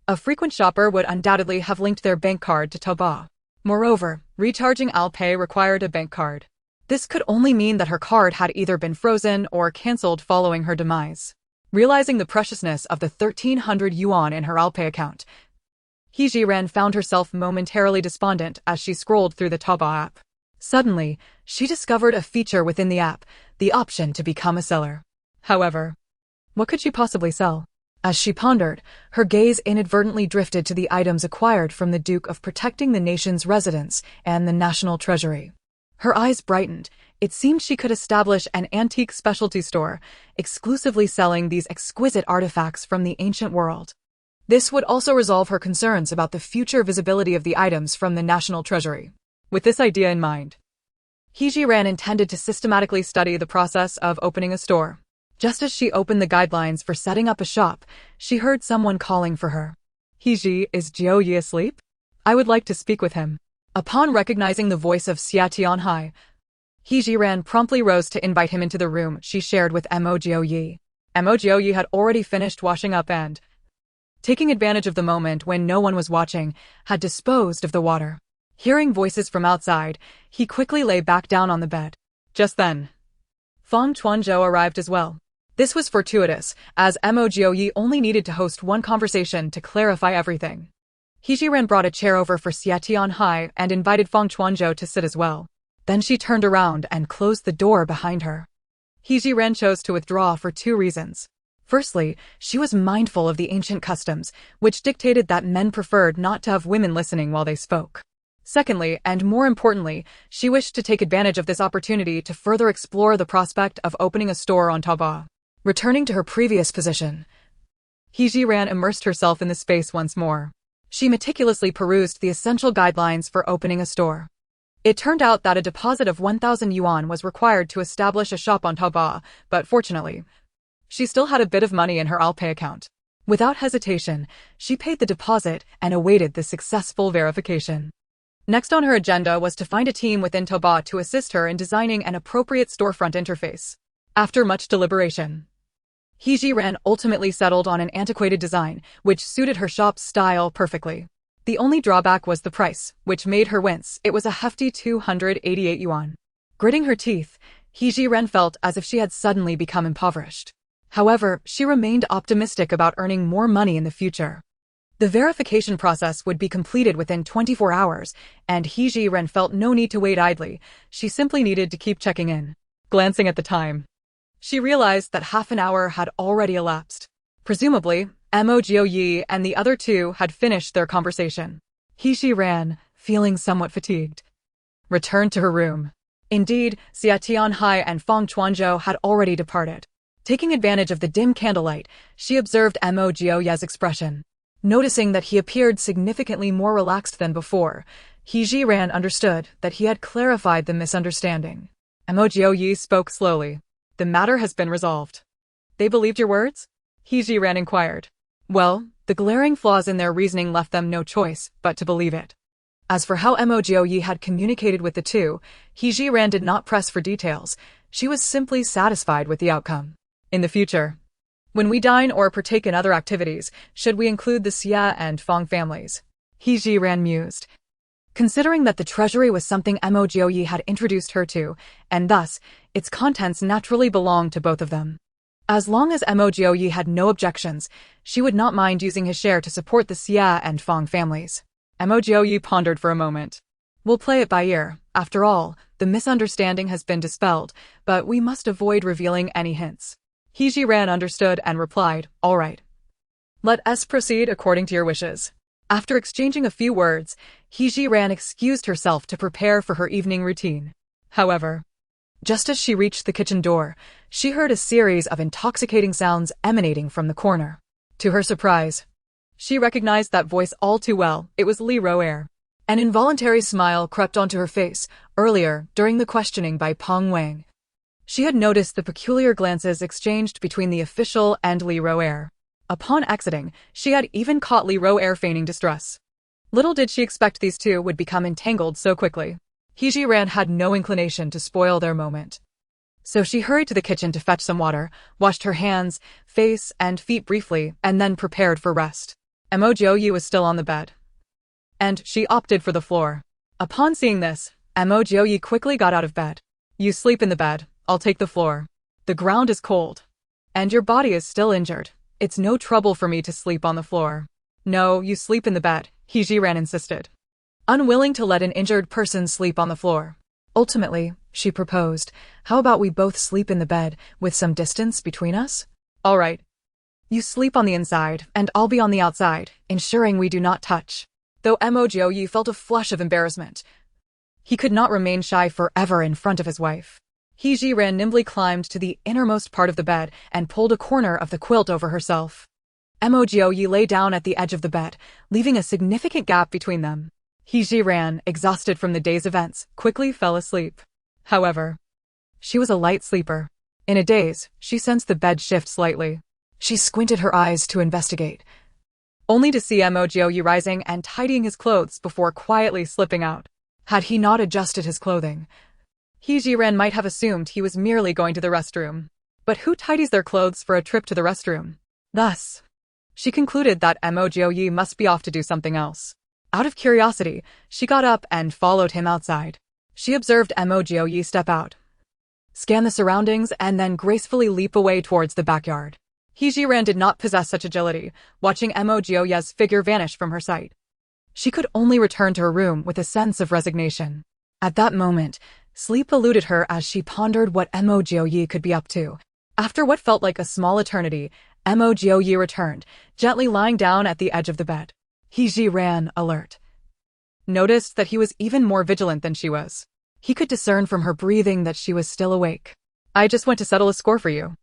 A frequent shopper would undoubtedly have linked their bank card to Taobao. Moreover, recharging Alipay required a bank card. This could only mean that her card had either been frozen or cancelled following her demise. Realizing the preciousness of the 1,300 yuan in her Alipay account, Zhiren found herself momentarily despondent as she scrolled through the Taobao app. Suddenly, she discovered a feature within the app, the option to become a seller. However, what could she possibly sell? As she pondered, her gaze inadvertently drifted to the items acquired from the Duke of protecting the nation's residents and the national treasury. Her eyes brightened. It seemed she could establish an antique specialty store, exclusively selling these exquisite artifacts from the ancient world. This would also resolve her concerns about the future visibility of the items from the national treasury. With this idea in mind, Zhiren intended to systematically study the process of opening a store. Just as she opened the guidelines for setting up a shop, she heard someone calling for her. Is Jiuyue asleep? I would like to speak with him. Upon recognizing the voice of Xia Tianhai, Zhiren promptly rose to invite him into the room she shared with Mo Jiuyue. Mo Jiuyue had already finished washing up and, taking advantage of the moment when no one was watching, had disposed of the water. Hearing voices from outside, he quickly lay back down on the bed. Just then, Feng Chuanzhou arrived as well. This was fortuitous, as Mo Jiuyue only needed to host one conversation to clarify everything. Zhiren brought a chair over for Xia Tianhai and invited Feng Chuanzhou to sit as well. Then she turned around and closed the door behind her. Zhiren chose to withdraw for two reasons. Firstly, she was mindful of the ancient customs, which dictated that men preferred not to have women listening while they spoke. Secondly, and more importantly, she wished to take advantage of this opportunity to further explore the prospect of opening a store on Taobao. Returning to her previous position, Zhiren immersed herself in the space once more. She meticulously perused the essential guidelines for opening a store. It turned out that a deposit of 1,000 yuan was required to establish a shop on Taobao, but fortunately, she still had a bit of money in her Alipay account. Without hesitation, she paid the deposit and awaited the successful verification. Next on her agenda was to find a team within Taobao to assist her in designing an appropriate storefront interface. After much deliberation, Zhiren ultimately settled on an antiquated design, which suited her shop's style perfectly. The only drawback was the price, which made her wince. It was a hefty 288 yuan. Gritting her teeth, Zhiren felt as if she had suddenly become impoverished. However, she remained optimistic about earning more money in the future. The verification process would be completed within 24 hours, and Zhiren felt no need to wait idly. She simply needed to keep checking in. Glancing at the time, she realized that half an hour had already elapsed. Presumably, Mo Jiuyue and the other two had finished their conversation. Zhiren, feeling somewhat fatigued, returned to her room. Indeed, Xia Tianhai and Feng Chuanzhou had already departed. Taking advantage of the dim candlelight, she observed Mo Jiuyue's expression. Noticing that he appeared significantly more relaxed than before, Zhiren understood that he had clarified the misunderstanding. Mo Jiuyue spoke slowly. The matter has been resolved. They believed your words? Zhiren inquired. Well, the glaring flaws in their reasoning left them no choice but to believe it. As for how Mo Jiuyue had communicated with the two, Zhiren did not press for details. She was simply satisfied with the outcome. In the future, when we dine or partake in other activities, should we include the Xia and Feng families? Zhiren mused. Considering that the treasury was something Mo Jiuyue had introduced her to, and thus, its contents naturally belonged to both of them. As long as Mo Jiuyue had no objections, she would not mind using his share to support the Xia and Feng families. Mo Jiuyue pondered for a moment. We'll play it by ear. After all, the misunderstanding has been dispelled, but we must avoid revealing any hints. Zhiren understood and replied, all right. Let us proceed according to your wishes. After exchanging a few words, Zhiren excused herself to prepare for her evening routine. However, just as she reached the kitchen door, she heard a series of intoxicating sounds emanating from the corner. To her surprise, she recognized that voice all too well. It was Li Roer. An involuntary smile crept onto her face. Earlier, during the questioning by Peng Wang, she had noticed the peculiar glances exchanged between the official and Li Roer. Upon exiting, she had even caught Li Roer feigning distress. Little did she expect these two would become entangled so quickly. Zhiren had no inclination to spoil their moment. So she hurried to the kitchen to fetch some water, washed her hands, face, and feet briefly, and then prepared for rest. Mo Jiuyue was still on the bed, and she opted for the floor. Upon seeing this, Mo Jiuyue quickly got out of bed. You sleep in the bed, I'll take the floor. The ground is cold, and your body is still injured. It's no trouble for me to sleep on the floor. No, you sleep in the bed, Zhiren insisted, unwilling to let an injured person sleep on the floor. Ultimately, she proposed, how about we both sleep in the bed, with some distance between us? All right. You sleep on the inside, and I'll be on the outside, ensuring we do not touch. Though Mo Jiuyue felt a flush of embarrassment, he could not remain shy forever in front of his wife. Zhiren nimbly climbed to the innermost part of the bed and pulled a corner of the quilt over herself. Mo Jiuyue lay down at the edge of the bed, leaving a significant gap between them. Zhiren, exhausted from the day's events, quickly fell asleep. However, she was a light sleeper. In a daze, she sensed the bed shift slightly. She squinted her eyes to investigate, only to see Mo Jiuyue rising and tidying his clothes before quietly slipping out. Had he not adjusted his clothing, Zhiren might have assumed he was merely going to the restroom. But who tidies their clothes for a trip to the restroom? Thus, she concluded that Mo Jiuyue must be off to do something else. Out of curiosity, she got up and followed him outside. She observed Mo Jiuyue step out, scan the surroundings, and then gracefully leap away towards the backyard. Zhiren did not possess such agility, watching Mo Jiuyue's figure vanish from her sight. She could only return to her room with a sense of resignation. At that moment, sleep eluded her as she pondered what Mo Jiuyue could be up to. After what felt like a small eternity, Mo Jiuyue returned, gently lying down at the edge of the bed. Zhiren, alert, noticed that he was even more vigilant than she was. He could discern from her breathing that she was still awake. I just went to settle a score for you.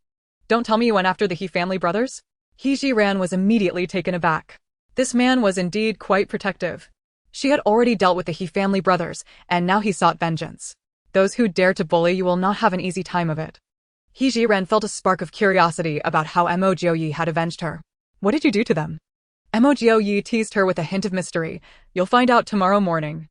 Don't tell me you went after the He family brothers? Zhiren was immediately taken aback. This man was indeed quite protective. She had already dealt with the He family brothers, and now he sought vengeance. Those who dare to bully you will not have an easy time of it. Zhiren felt a spark of curiosity about how Mo Jiuyue had avenged her. What did you do to them? Mo Jiuyue teased her with a hint of mystery. You'll find out tomorrow morning.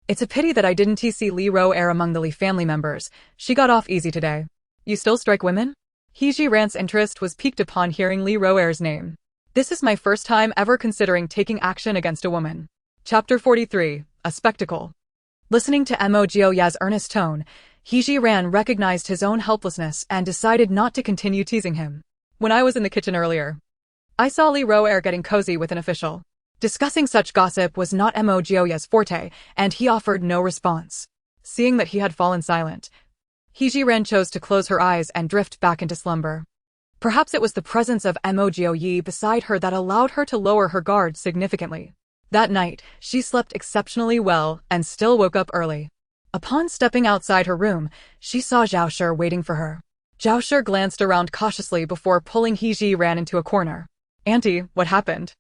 It's a pity that I didn't see Li Ro-er among the Li family members. She got off easy today. You still strike women? Zhiren's interest was piqued upon hearing Li Ro-er's name. This is my first time ever considering taking action against a woman. Chapter 43, A Spectacle. Listening to Mo Jiuyue's earnest tone, Zhiren recognized his own helplessness and decided not to continue teasing him. When I was in the kitchen earlier, I saw Li Ro-er getting cozy with an official. Discussing such gossip was not Mo Jiuyue's forte, and he offered no response. Seeing that he had fallen silent, Zhiren chose to close her eyes and drift back into slumber. Perhaps it was the presence of Mo Jiuyue beside her that allowed her to lower her guard significantly. That night, she slept exceptionally well and still woke up early. Upon stepping outside her room, she saw Zhao Shi waiting for her. Zhao Shi glanced around cautiously before pulling Zhiren into a corner. Auntie, what happened?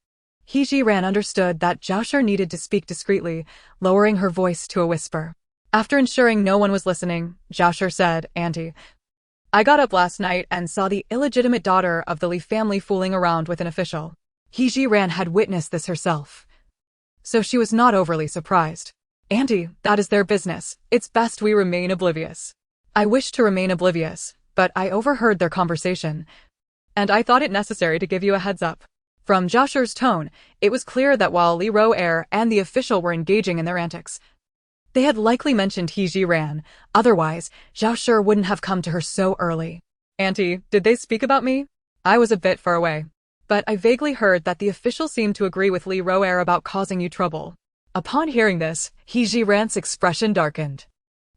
Zhiren understood that Zhao Shi needed to speak discreetly, lowering her voice to a whisper. After ensuring no one was listening, Zhao Shi said, Auntie, I got up last night and saw the illegitimate daughter of the Li family fooling around with an official. Zhiren had witnessed this herself, so she was not overly surprised. Auntie, that is their business. It's best we remain oblivious. I wish to remain oblivious, but I overheard their conversation, and I thought it necessary to give you a heads up. From Zhao Shi's tone, it was clear that while Li Ro-er and the official were engaging in their antics, they had likely mentioned Zhiren. Otherwise, Zhao Shi wouldn't have come to her so early. Auntie, did they speak about me? I was a bit far away, but I vaguely heard that the official seemed to agree with Li Ro-er about causing you trouble. Upon hearing this, Zhiren's expression darkened.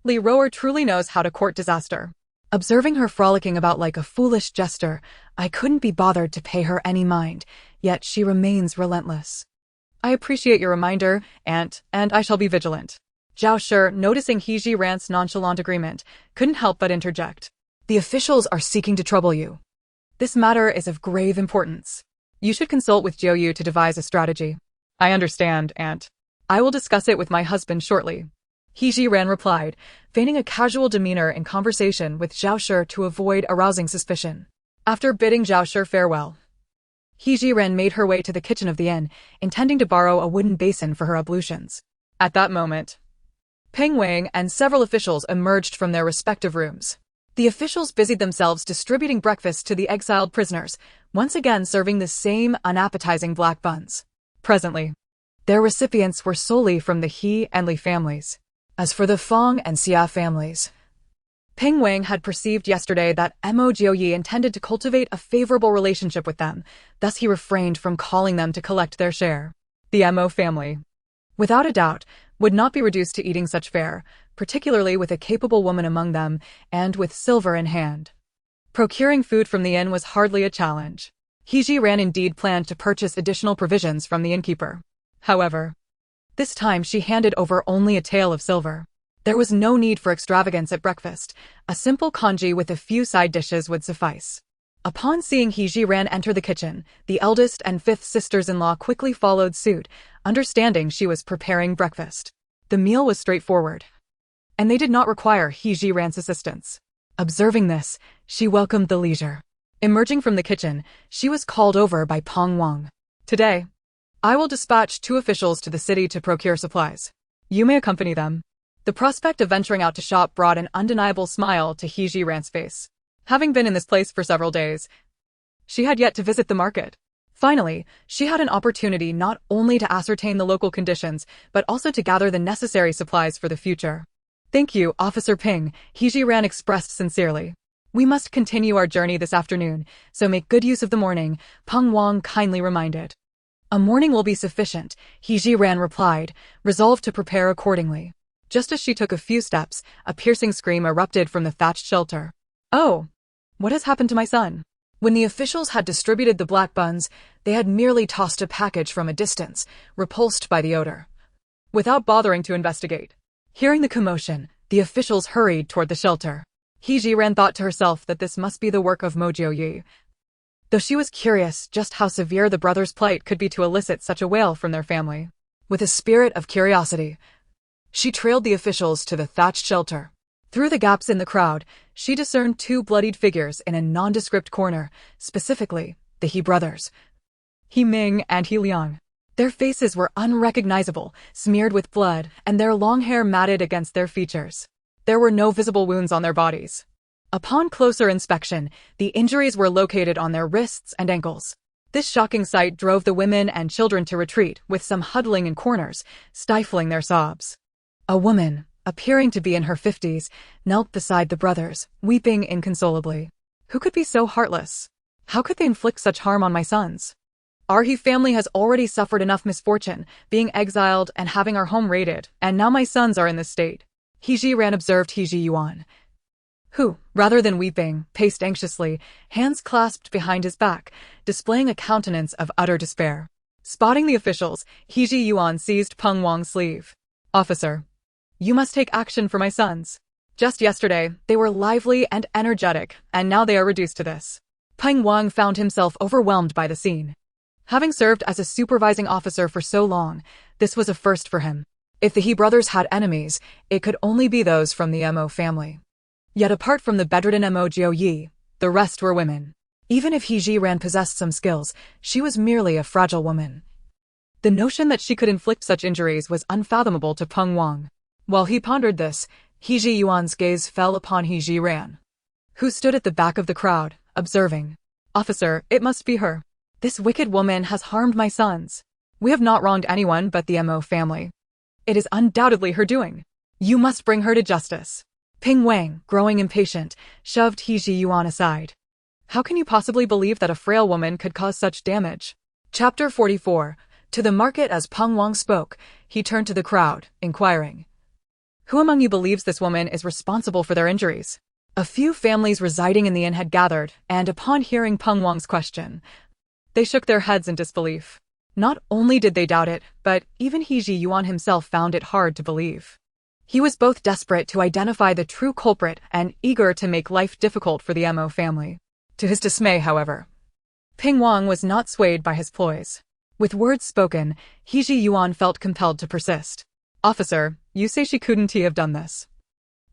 Li Ro-er truly knows how to court disaster. Observing her frolicking about like a foolish jester, I couldn't be bothered to pay her any mind, yet she remains relentless. I appreciate your reminder, Aunt, and I shall be vigilant. Zhao Shi, noticing Zhiren's nonchalant agreement, couldn't help but interject. The officials are seeking to trouble you. This matter is of grave importance. You should consult with Jiuyue to devise a strategy. I understand, Aunt. I will discuss it with my husband shortly. Zhiren replied, feigning a casual demeanor in conversation with Zhao Shi to avoid arousing suspicion. After bidding Zhao Shi farewell, He Jiren made her way to the kitchen of the inn, intending to borrow a wooden basin for her ablutions. At that moment, Ping Wang and several officials emerged from their respective rooms. The officials busied themselves distributing breakfast to the exiled prisoners, once again serving the same unappetizing black buns. Presently, their recipients were solely from the He and Li families. As for the Fong and Xia families, Ping Wang had perceived yesterday that Mo Jiuyue intended to cultivate a favorable relationship with them, thus he refrained from calling them to collect their share. The Mo family, without a doubt, would not be reduced to eating such fare, particularly with a capable woman among them and with silver in hand. Procuring food from the inn was hardly a challenge. He Jiren indeed planned to purchase additional provisions from the innkeeper. However, this time she handed over only a tael of silver. There was no need for extravagance at breakfast. A simple congee with a few side dishes would suffice. Upon seeing He Jiren enter the kitchen, the eldest and fifth sisters-in-law quickly followed suit, understanding she was preparing breakfast. The meal was straightforward, and they did not require He Jiren's assistance. Observing this, she welcomed the leisure. Emerging from the kitchen, she was called over by Peng Wang. Today, I will dispatch 2 officials to the city to procure supplies. You may accompany them. The prospect of venturing out to shop brought an undeniable smile to He Jiren's face. Having been in this place for several days, she had yet to visit the market. Finally, she had an opportunity not only to ascertain the local conditions, but also to gather the necessary supplies for the future. Thank you, Officer Ping, He Jiren expressed sincerely. We must continue our journey this afternoon, so make good use of the morning, Peng Wang kindly reminded. A morning will be sufficient, He Jiren replied, resolved to prepare accordingly. Just as she took a few steps, a piercing scream erupted from the thatched shelter. Oh! What has happened to my son? When the officials had distributed the black buns, they had merely tossed a package from a distance, repulsed by the odor, without bothering to investigate. Hearing the commotion, the officials hurried toward the shelter. He Jiren thought to herself that this must be the work of Mo Jiuyue, though she was curious just how severe the brothers' plight could be to elicit such a wail from their family. With a spirit of curiosity, she trailed the officials to the thatched shelter. Through the gaps in the crowd, she discerned 2 bloodied figures in a nondescript corner, specifically, the He brothers, He Ming and He Liang. Their faces were unrecognizable, smeared with blood, and their long hair matted against their features. There were no visible wounds on their bodies. Upon closer inspection, the injuries were located on their wrists and ankles. This shocking sight drove the women and children to retreat, with some huddling in corners, stifling their sobs. A woman, appearing to be in her 50s, knelt beside the brothers, weeping inconsolably. Who could be so heartless? How could they inflict such harm on my sons? Our He family has already suffered enough misfortune, being exiled and having our home raided, and now my sons are in this state. He Jiren observed He Jiuan, who, rather than weeping, paced anxiously, hands clasped behind his back, displaying a countenance of utter despair. Spotting the officials, He Jiuan seized Peng Wang's sleeve. Officer, you must take action for my sons. Just yesterday, they were lively and energetic, and now they are reduced to this. Peng Wang found himself overwhelmed by the scene. Having served as a supervising officer for so long, this was a first for him. If the He brothers had enemies, it could only be those from the Mo family. Yet apart from the bedridden Mo Jiuyue, the rest were women. Even if He Jiren possessed some skills, she was merely a fragile woman. The notion that she could inflict such injuries was unfathomable to Peng Wang. While he pondered this, He Jiuan's gaze fell upon He Jiren, who stood at the back of the crowd, observing, Officer, it must be her. This wicked woman has harmed my sons. We have not wronged anyone but the Mo family. It is undoubtedly her doing. You must bring her to justice. Ping Wang, growing impatient, shoved He Jiuan aside. How can you possibly believe that a frail woman could cause such damage? Chapter 44. To the market. As Peng Wang spoke, he turned to the crowd, inquiring, who among you believes this woman is responsible for their injuries? A few families residing in the inn had gathered, and upon hearing Peng Wang's question, they shook their heads in disbelief. Not only did they doubt it, but even He Jiuan himself found it hard to believe. He was both desperate to identify the true culprit and eager to make life difficult for the Mo family. To his dismay, however, Peng Wang was not swayed by his ploys. With words spoken, He Jiuan felt compelled to persist. Officer, you say she couldn't have done this.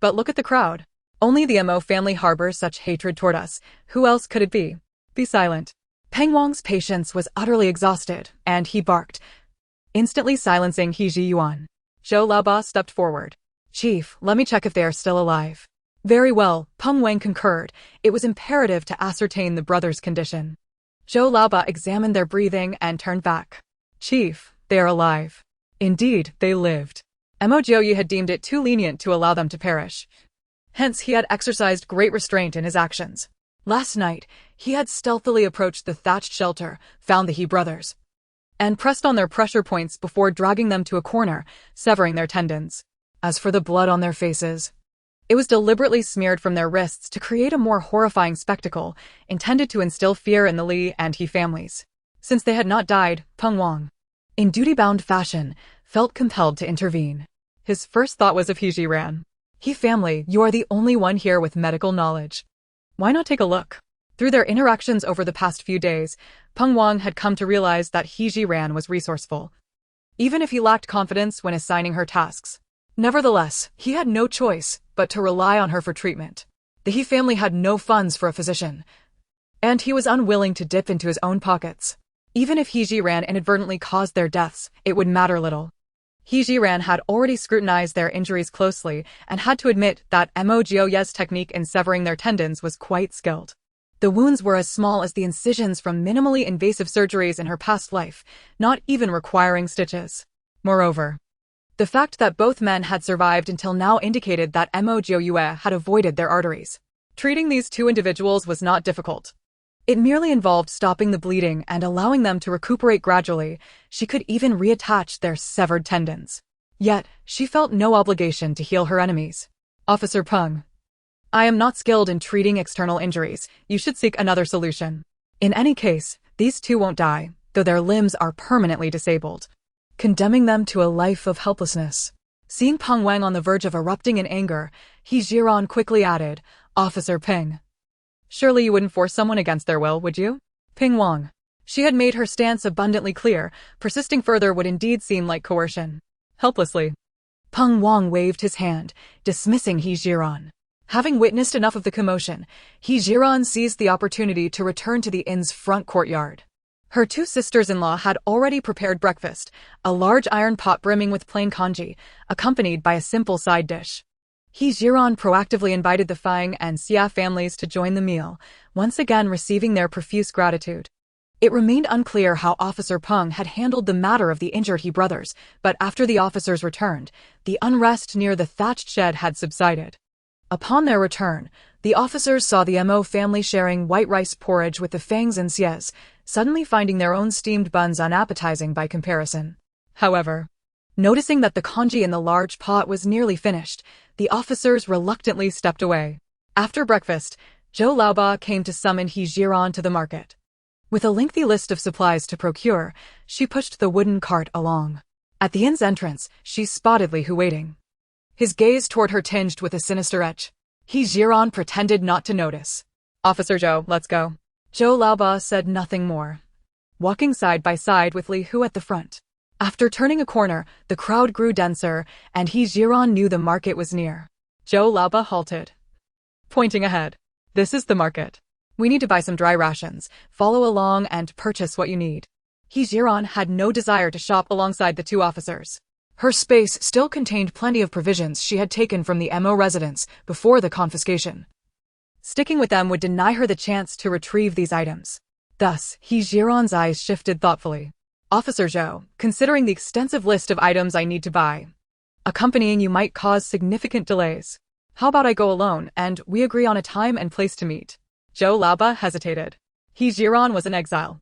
But look at the crowd. Only the Mo family harbors such hatred toward us. Who else could it be? Be silent. Peng Wang's patience was utterly exhausted, and he barked, instantly silencing He Zhiyuan. Zhou Laoba stepped forward. "Chief, let me check if they are still alive." "Very well," Peng Wang concurred. It was imperative to ascertain the brothers' condition. Zhou Laoba examined their breathing and turned back. "Chief, they are alive." Indeed, they lived. Mo Jiuyue had deemed it too lenient to allow them to perish. Hence, he had exercised great restraint in his actions. Last night, he had stealthily approached the thatched shelter, found the He brothers, and pressed on their pressure points before dragging them to a corner, severing their tendons. As for the blood on their faces, it was deliberately smeared from their wrists to create a more horrifying spectacle, intended to instill fear in the Li and He families. Since they had not died, Peng Wang, in duty-bound fashion, felt compelled to intervene. His first thought was of He Zhiren. "He family, you are the only one here with medical knowledge. Why not take a look?" Through their interactions over the past few days, Peng Wang had come to realize that He Zhiren was resourceful, even if he lacked confidence when assigning her tasks. Nevertheless, he had no choice but to rely on her for treatment. The He family had no funds for a physician, and he was unwilling to dip into his own pockets. Even if He Zhiren inadvertently caused their deaths, it would matter little. He Zhiren had already scrutinized their injuries closely and had to admit that Mo Jiuyue's technique in severing their tendons was quite skilled. The wounds were as small as the incisions from minimally invasive surgeries in her past life, not even requiring stitches. Moreover, the fact that both men had survived until now indicated that Mo Jiuyue had avoided their arteries. Treating these two individuals was not difficult. It merely involved stopping the bleeding and allowing them to recuperate gradually. She could even reattach their severed tendons. Yet, she felt no obligation to heal her enemies. "Officer Peng, I am not skilled in treating external injuries. You should seek another solution. In any case, these two won't die, though their limbs are permanently disabled, condemning them to a life of helplessness." Seeing Peng Wang on the verge of erupting in anger, He Zhiren quickly added, "Officer Peng, surely you wouldn't force someone against their will, would you?" Peng Wang. She had made her stance abundantly clear. Persisting further would indeed seem like coercion. Helplessly, Peng Wang waved his hand, dismissing He Zhiren. Having witnessed enough of the commotion, He Zhiren seized the opportunity to return to the inn's front courtyard. Her two sisters-in-law had already prepared breakfast, a large iron pot brimming with plain congee, accompanied by a simple side dish. He Zhiren proactively invited the Fang and Xia families to join the meal, once again receiving their profuse gratitude. It remained unclear how Officer Peng had handled the matter of the injured He brothers, but after the officers returned, the unrest near the thatched shed had subsided. Upon their return, the officers saw the Mo family sharing white rice porridge with the Fangs and Xies, suddenly finding their own steamed buns unappetizing by comparison. However, noticing that the congee in the large pot was nearly finished, the officers reluctantly stepped away. After breakfast, Zhou Laoba came to summon He Zhiren to the market. With a lengthy list of supplies to procure, she pushed the wooden cart along. At the inn's entrance, she spotted Li Hu waiting, his gaze toward her tinged with a sinister edge. He Zhiren pretended not to notice. "Officer Zhou, let's go." Zhou Laoba said nothing more, walking side by side with Li Hu at the front. After turning a corner, the crowd grew denser, and He Zhiren knew the market was near. Zhou Laoba halted, pointing ahead. "This is the market. We need to buy some dry rations. Follow along and purchase what you need." He Zhiren had no desire to shop alongside the two officers. Her space still contained plenty of provisions she had taken from the Mo residence before the confiscation. Sticking with them would deny her the chance to retrieve these items. Thus, He Zhiren's eyes shifted thoughtfully. "Officer Zhou, considering the extensive list of items I need to buy, accompanying you might cause significant delays. How about I go alone and we agree on a time and place to meet?" Zhou Laoba hesitated. He Zhiren was in exile.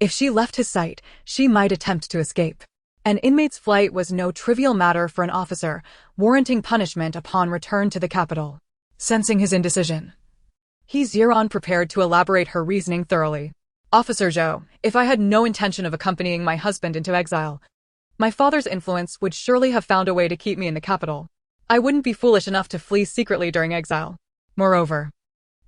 If she left his sight, she might attempt to escape. An inmate's flight was no trivial matter for an officer, warranting punishment upon return to the capital. Sensing his indecision, He Zhiren prepared to elaborate her reasoning thoroughly. "Officer Zhou, if I had no intention of accompanying my husband into exile, my father's influence would surely have found a way to keep me in the capital. I wouldn't be foolish enough to flee secretly during exile. Moreover,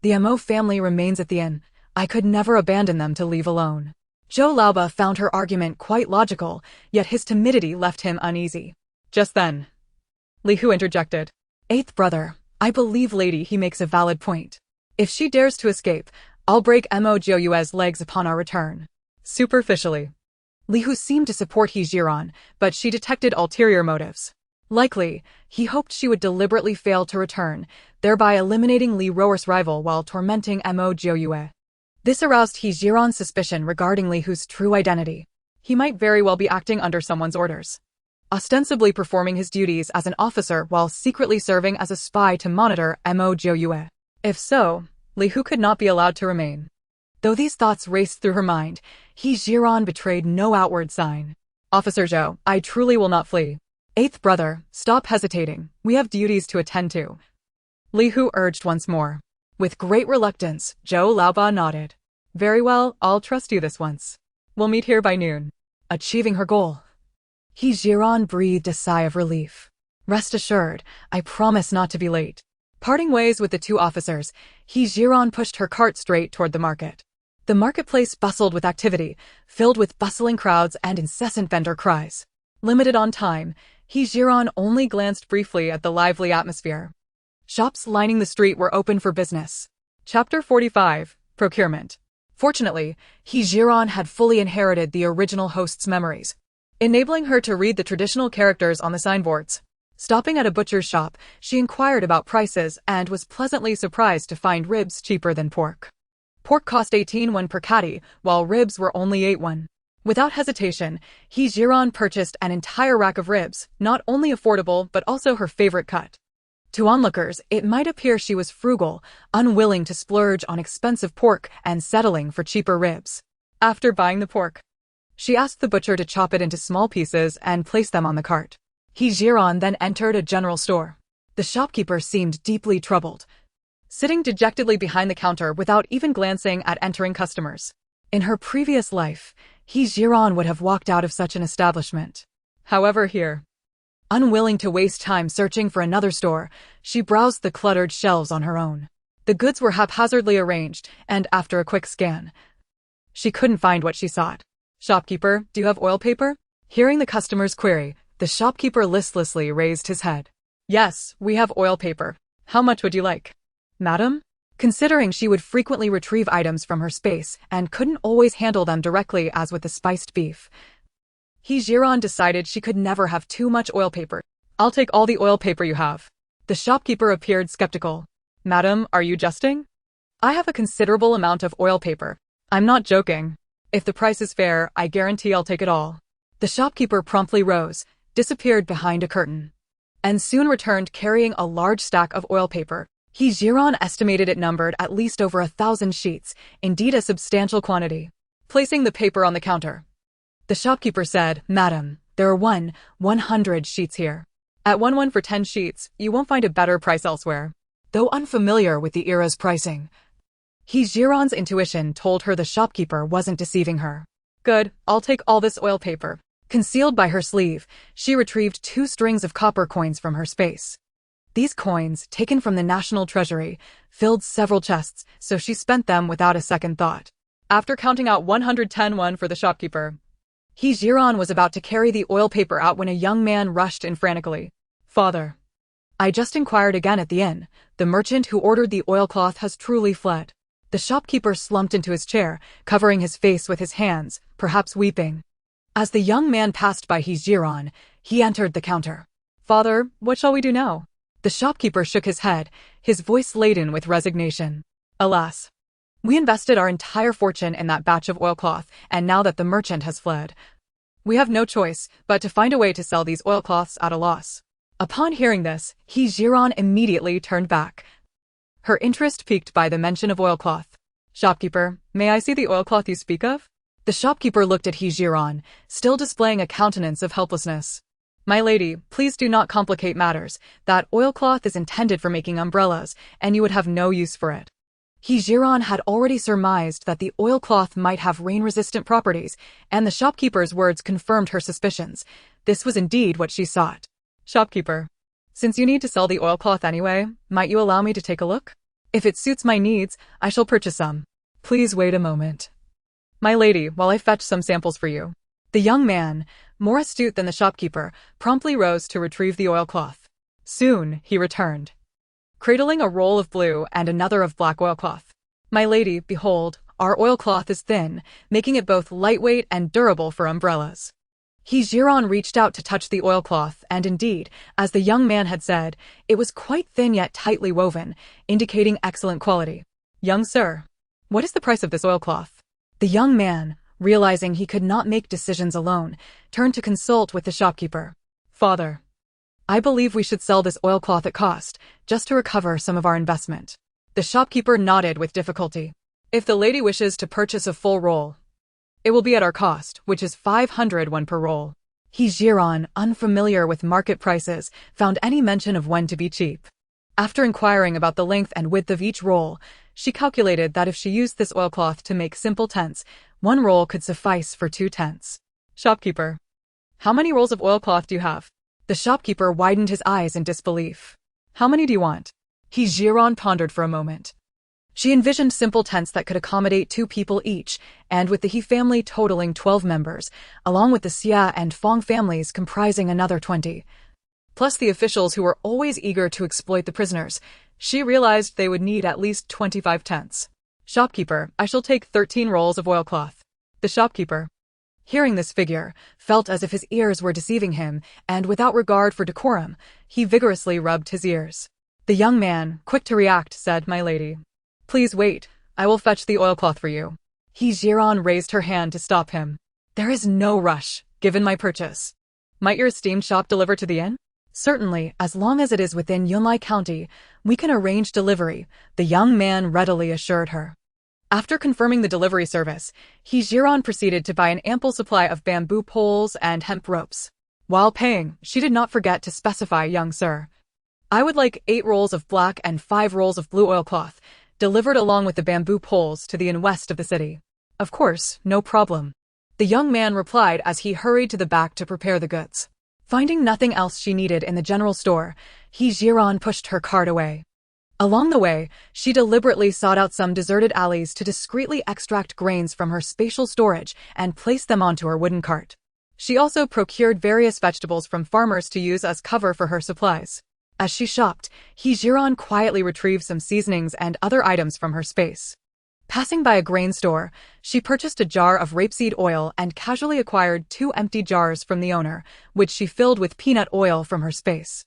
the Mo family remains at the inn. I could never abandon them to leave alone." Zhou Laoba found her argument quite logical, yet his timidity left him uneasy. Just then, Li Hu interjected. "Eighth brother, I believe Lady He makes a valid point. If she dares to escape, I'll break Mo Jiuyue's legs upon our return. Superficially, Li Hu seemed to support He Zhiren, but she detected ulterior motives. Likely, he hoped she would deliberately fail to return, thereby eliminating Li Roer's rival while tormenting Mo Jiuyue. This aroused He Zhiren's suspicion regarding Li Hu's true identity. He might very well be acting under someone's orders, ostensibly performing his duties as an officer while secretly serving as a spy to monitor Mo Jiuyue. If so, Li Hu could not be allowed to remain. Though these thoughts raced through her mind, He Zhiren betrayed no outward sign. Officer Zhou, I truly will not flee. Eighth brother, stop hesitating, we have duties to attend to. Li Hu urged once more. With great reluctance, Zhou Laoba nodded. Very well, I'll trust you this once. We'll meet here by noon. Achieving her goal, He Zhiren breathed a sigh of relief. Rest assured, I promise not to be late. Parting ways with the two officers, He Zhiren pushed her cart straight toward the market. The marketplace bustled with activity, filled with bustling crowds and incessant vendor cries. Limited on time, He Zhiren only glanced briefly at the lively atmosphere. Shops lining the street were open for business. Chapter 45, Procurement. Fortunately, He Zhiren had fully inherited the original host's memories, enabling her to read the traditional characters on the signboards. Stopping at a butcher's shop, she inquired about prices and was pleasantly surprised to find ribs cheaper than pork. Pork cost 18 won per catty, while ribs were only 8 won. Without hesitation, He Zhiren purchased an entire rack of ribs, not only affordable but also her favorite cut. To onlookers, it might appear she was frugal, unwilling to splurge on expensive pork and settling for cheaper ribs. After buying the pork, she asked the butcher to chop it into small pieces and place them on the cart. He Zhiren then entered a general store. The shopkeeper seemed deeply troubled, sitting dejectedly behind the counter without even glancing at entering customers. In her previous life, He Zhiren would have walked out of such an establishment. However, here, unwilling to waste time searching for another store, she browsed the cluttered shelves on her own. The goods were haphazardly arranged, and after a quick scan, she couldn't find what she sought. Shopkeeper, do you have oil paper? Hearing the customer's query, the shopkeeper listlessly raised his head. Yes, we have oil paper. How much would you like? Madam? Considering she would frequently retrieve items from her space and couldn't always handle them directly as with the spiced beef, He Zhiren decided she could never have too much oil paper. I'll take all the oil paper you have. The shopkeeper appeared skeptical. Madam, are you jesting? I have a considerable amount of oil paper. I'm not joking. If the price is fair, I guarantee I'll take it all. The shopkeeper promptly rose, disappeared behind a curtain, and soon returned carrying a large stack of oil paper. He Zhiren estimated it numbered at least over 1,000 sheets, indeed a substantial quantity. Placing the paper on the counter, the shopkeeper said, Madam, there are 100 sheets here. At 1 won for 10 sheets, you won't find a better price elsewhere. Though unfamiliar with the era's pricing, He Zhiren's intuition told her the shopkeeper wasn't deceiving her. Good, I'll take all this oil paper. Concealed by her sleeve, she retrieved 2 strings of copper coins from her space. These coins, taken from the national treasury, filled several chests, so she spent them without a second thought. After counting out 110 won for the shopkeeper, He Zhiren was about to carry the oil paper out when a young man rushed in frantically. Father, I just inquired again at the inn. The merchant who ordered the oilcloth has truly fled. The shopkeeper slumped into his chair, covering his face with his hands, perhaps weeping. As the young man passed by He Zhiren, he entered the counter. Father, what shall we do now? The shopkeeper shook his head, his voice laden with resignation. Alas, we invested our entire fortune in that batch of oilcloth, and now that the merchant has fled, we have no choice but to find a way to sell these oilcloths at a loss. Upon hearing this, He Zhiren immediately turned back, her interest piqued by the mention of oilcloth. Shopkeeper, may I see the oilcloth you speak of? The shopkeeper looked at He Zhiren, still displaying a countenance of helplessness. My lady, please do not complicate matters. That oilcloth is intended for making umbrellas, and you would have no use for it. He Zhiren had already surmised that the oilcloth might have rain-resistant properties, and the shopkeeper's words confirmed her suspicions. This was indeed what she sought. Shopkeeper, since you need to sell the oilcloth anyway, might you allow me to take a look? If it suits my needs, I shall purchase some. Please wait a moment, my lady, while I fetch some samples for you. The young man, more astute than the shopkeeper, promptly rose to retrieve the oilcloth. Soon, he returned, cradling a roll of blue and another of black oilcloth. My lady, behold, our oilcloth is thin, making it both lightweight and durable for umbrellas. Zhiren reached out to touch the oilcloth, and indeed, as the young man had said, it was quite thin yet tightly woven, indicating excellent quality. Young sir, what is the price of this oilcloth? The young man, realizing he could not make decisions alone, turned to consult with the shopkeeper. Father, I believe we should sell this oilcloth at cost, just to recover some of our investment. The shopkeeper nodded with difficulty. If the lady wishes to purchase a full roll, it will be at our cost, which is 500 won per roll. Zhiren, unfamiliar with market prices, found any mention of when to be cheap. After inquiring about the length and width of each roll, she calculated that if she used this oilcloth to make simple tents, one roll could suffice for 2 tents. Shopkeeper, how many rolls of oilcloth do you have? The shopkeeper widened his eyes in disbelief. How many do you want? Zhiren pondered for a moment. She envisioned simple tents that could accommodate 2 people each, and with the He family totaling 12 members, along with the Xia and Fong families comprising another 20. Plus the officials who were always eager to exploit the prisoners, she realized they would need at least 25 tents. Shopkeeper, I shall take 13 rolls of oilcloth. The shopkeeper, hearing this figure, felt as if his ears were deceiving him, and without regard for decorum, he vigorously rubbed his ears. The young man, quick to react, said, My lady, please wait, I will fetch the oilcloth for you. Zhiren raised her hand to stop him. There is no rush, given my purchase. Might your esteemed shop deliver to the inn? Certainly, as long as it is within Yunlai County, we can arrange delivery, the young man readily assured her. After confirming the delivery service, Zhiren proceeded to buy an ample supply of bamboo poles and hemp ropes. While paying, she did not forget to specify, Young sir, I would like 8 rolls of black and 5 rolls of blue oilcloth, delivered along with the bamboo poles to the inn west of the city. Of course, no problem. The young man replied as he hurried to the back to prepare the goods. Finding nothing else she needed in the general store, Zhiren pushed her cart away. Along the way, she deliberately sought out some deserted alleys to discreetly extract grains from her spatial storage and place them onto her wooden cart. She also procured various vegetables from farmers to use as cover for her supplies. As she shopped, Zhiren quietly retrieved some seasonings and other items from her space. Passing by a grain store, she purchased a jar of rapeseed oil and casually acquired 2 empty jars from the owner, which she filled with peanut oil from her space.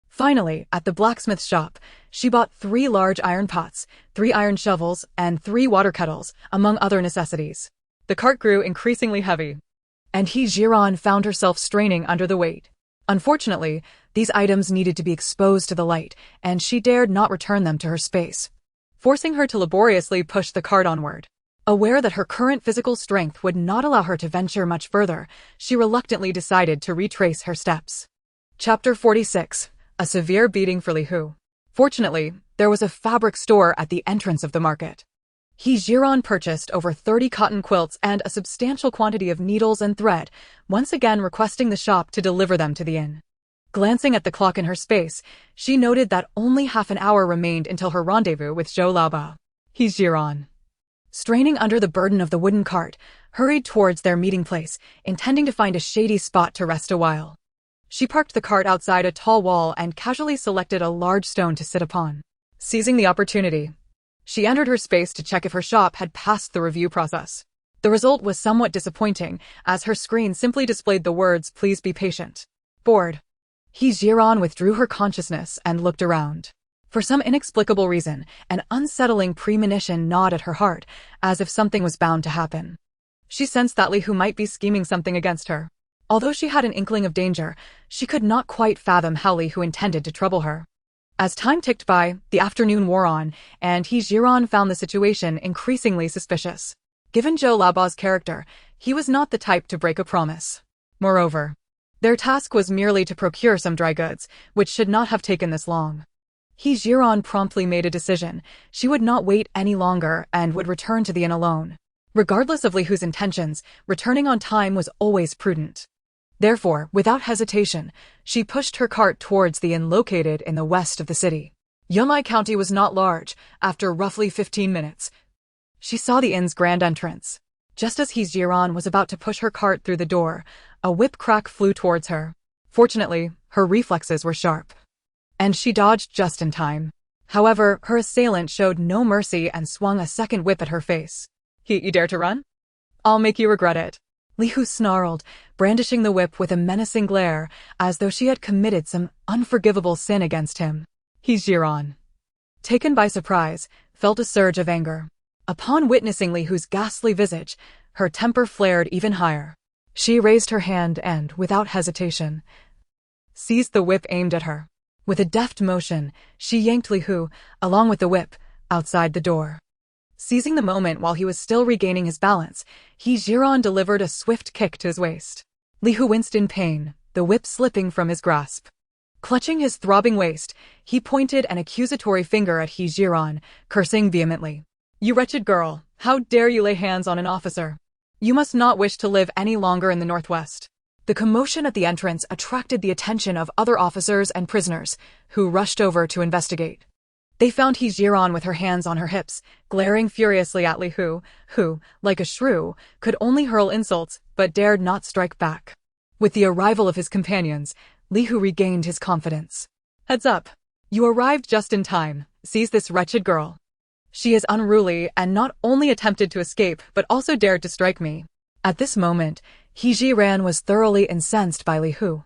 Finally, at the blacksmith's shop, she bought 3 large iron pots, 3 iron shovels, and 3 water kettles, among other necessities. The cart grew increasingly heavy, and Zhiren found herself straining under the weight. Unfortunately, these items needed to be exposed to the light, and she dared not return them to her space, forcing her to laboriously push the cart onward. Aware that her current physical strength would not allow her to venture much further, she reluctantly decided to retrace her steps. Chapter 46. A severe beating for Li Hu. Fortunately, there was a fabric store at the entrance of the market. Zhiren purchased over 30 cotton quilts and a substantial quantity of needles and thread, once again requesting the shop to deliver them to the inn. Glancing at the clock in her space, she noted that only half an hour remained until her rendezvous with Zhou Laoba. Zhiren, straining under the burden of the wooden cart, hurried towards their meeting place, intending to find a shady spot to rest a while. She parked the cart outside a tall wall and casually selected a large stone to sit upon. Seizing the opportunity, she entered her space to check if her shop had passed the review process. The result was somewhat disappointing, as her screen simply displayed the words, Please be patient. Bored, Zhiren withdrew her consciousness and looked around. For some inexplicable reason, an unsettling premonition gnawed at her heart, as if something was bound to happen. She sensed that Li Hu might be scheming something against her. Although she had an inkling of danger, she could not quite fathom how Li Hu intended to trouble her. As time ticked by, the afternoon wore on, and Zhiren found the situation increasingly suspicious. Given Zhou Laoba's character, he was not the type to break a promise. Moreover, their task was merely to procure some dry goods, which should not have taken this long. Zhiren promptly made a decision. She would not wait any longer and would return to the inn alone. Regardless of Li Hu's intentions, returning on time was always prudent. Therefore, without hesitation, she pushed her cart towards the inn located in the west of the city. Yunlai County was not large. After roughly 15 minutes, she saw the inn's grand entrance. Just as Zhiren was about to push her cart through the door, a whip crack flew towards her. Fortunately, her reflexes were sharp, and she dodged just in time. However, her assailant showed no mercy and swung a second whip at her face. You dare to run? I'll make you regret it. Li Hu snarled, brandishing the whip with a menacing glare, as though she had committed some unforgivable sin against him. Zhiren, taken by surprise, felt a surge of anger. Upon witnessing Li Hu's ghastly visage, her temper flared even higher. She raised her hand and, without hesitation, seized the whip aimed at her. With a deft motion, she yanked Li Hu, along with the whip, outside the door. Seizing the moment while he was still regaining his balance, Zhiren delivered a swift kick to his waist. Li Hu winced in pain, the whip slipping from his grasp. Clutching his throbbing waist, he pointed an accusatory finger at Zhiren, cursing vehemently. You wretched girl, how dare you lay hands on an officer? You must not wish to live any longer in the Northwest. The commotion at the entrance attracted the attention of other officers and prisoners, who rushed over to investigate. They found Zhiren with her hands on her hips, glaring furiously at Li Hu, who, like a shrew, could only hurl insults but dared not strike back. With the arrival of his companions, Li Hu regained his confidence. Heads up. You arrived just in time. Seize this wretched girl. She is unruly and not only attempted to escape but also dared to strike me. At this moment, Zhiren was thoroughly incensed by Li Hu.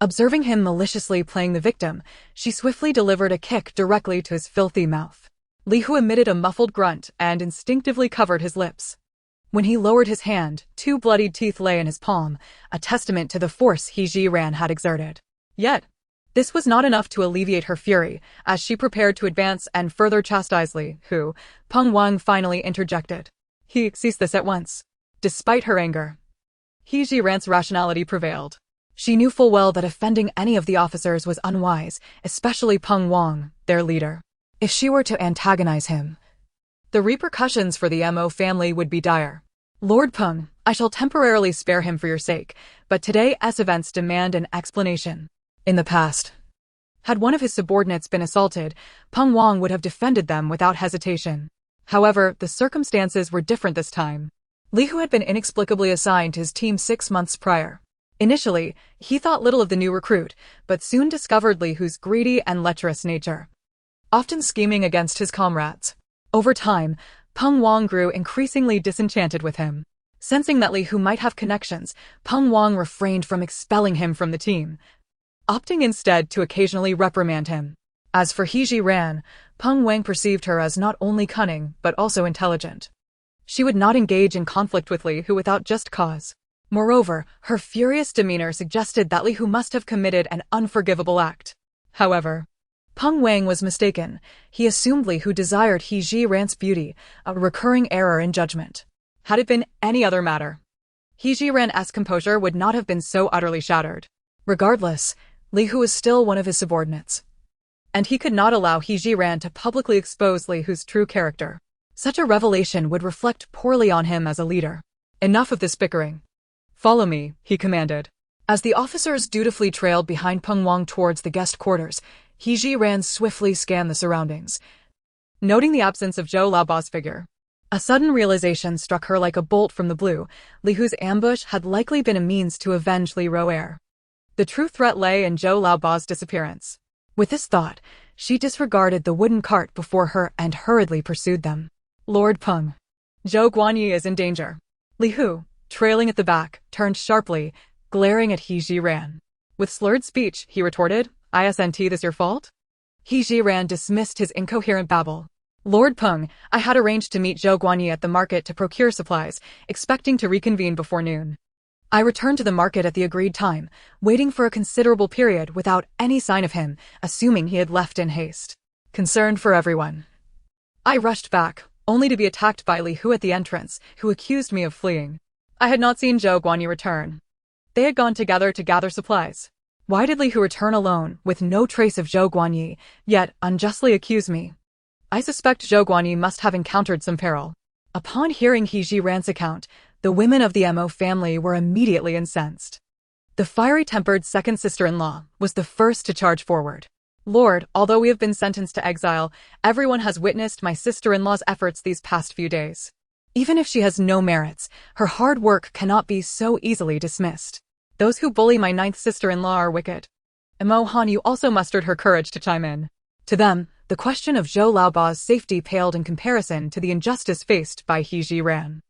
Observing him maliciously playing the victim, she swiftly delivered a kick directly to his filthy mouth. Li Hu emitted a muffled grunt and instinctively covered his lips. When he lowered his hand, 2 bloodied teeth lay in his palm, a testament to the force Zhiren had exerted. Yet, this was not enough to alleviate her fury, as she prepared to advance and further chastise Li Hu. Peng Wang finally interjected. Cease this at once. Despite her anger, Zhiren's rationality prevailed. She knew full well that offending any of the officers was unwise, especially Peng Wang, their leader. If she were to antagonize him, the repercussions for the Mo family would be dire. Lord Peng, I shall temporarily spare him for your sake, but today's events demand an explanation. In the past, had one of his subordinates been assaulted, Peng Wang would have defended them without hesitation. However, the circumstances were different this time. Li Hu had been inexplicably assigned to his team 6 months prior. Initially, he thought little of the new recruit, but soon discovered Li Hu's greedy and lecherous nature, often scheming against his comrades. Over time, Peng Wang grew increasingly disenchanted with him. Sensing that Li Hu might have connections, Peng Wang refrained from expelling him from the team, opting instead to occasionally reprimand him. As for Zhiren, Peng Wang perceived her as not only cunning but also intelligent. She would not engage in conflict with Li Hu without just cause. Moreover, her furious demeanor suggested that Li Hu must have committed an unforgivable act. However, Peng Wang was mistaken. He assumed Li Hu desired Zhiren's beauty, a recurring error in judgment. Had it been any other matter, Zhiren's composure would not have been so utterly shattered. Regardless, Li Hu was still one of his subordinates, and he could not allow Zhiren to publicly expose Li Hu's true character. Such a revelation would reflect poorly on him as a leader. Enough of this bickering. Follow me, he commanded. As the officers dutifully trailed behind Peng Wang towards the guest quarters, Zhiren swiftly scanned the surroundings. Noting the absence of Zhou Laobao's figure, a sudden realization struck her like a bolt from the blue. Li Hu's ambush had likely been a means to avenge Li Roer. The true threat lay in Zhou Laobao's disappearance. With this thought, she disregarded the wooden cart before her and hurriedly pursued them. Lord Peng, Zhou Guanyi is in danger. Li Hu, trailing at the back, turned sharply, glaring at Zhiren. With slurred speech, he retorted, "Isn't this your fault?" Zhiren dismissed his incoherent babble. Lord Peng, I had arranged to meet Zhou Guanyi at the market to procure supplies, expecting to reconvene before noon. I returned to the market at the agreed time, waiting for a considerable period without any sign of him, assuming he had left in haste. Concerned for everyone, I rushed back, only to be attacked by Li Hu at the entrance, who accused me of fleeing. I had not seen Zhou Guanyi return. They had gone together to gather supplies. Why did Li Hu return alone, with no trace of Zhou Guanyi, yet unjustly accuse me? I suspect Zhou Guanyi must have encountered some peril. Upon hearing Zhiren's account, the women of the Mo family were immediately incensed. The fiery-tempered second sister-in-law was the first to charge forward. Lord, although we have been sentenced to exile, everyone has witnessed my sister-in-law's efforts these past few days. Even if she has no merits, her hard work cannot be so easily dismissed. Those who bully my 9th sister-in-law are wicked. Mo Han, you also mustered her courage to chime in. To them, the question of Zhou Laoba's safety paled in comparison to the injustice faced by Zhiren.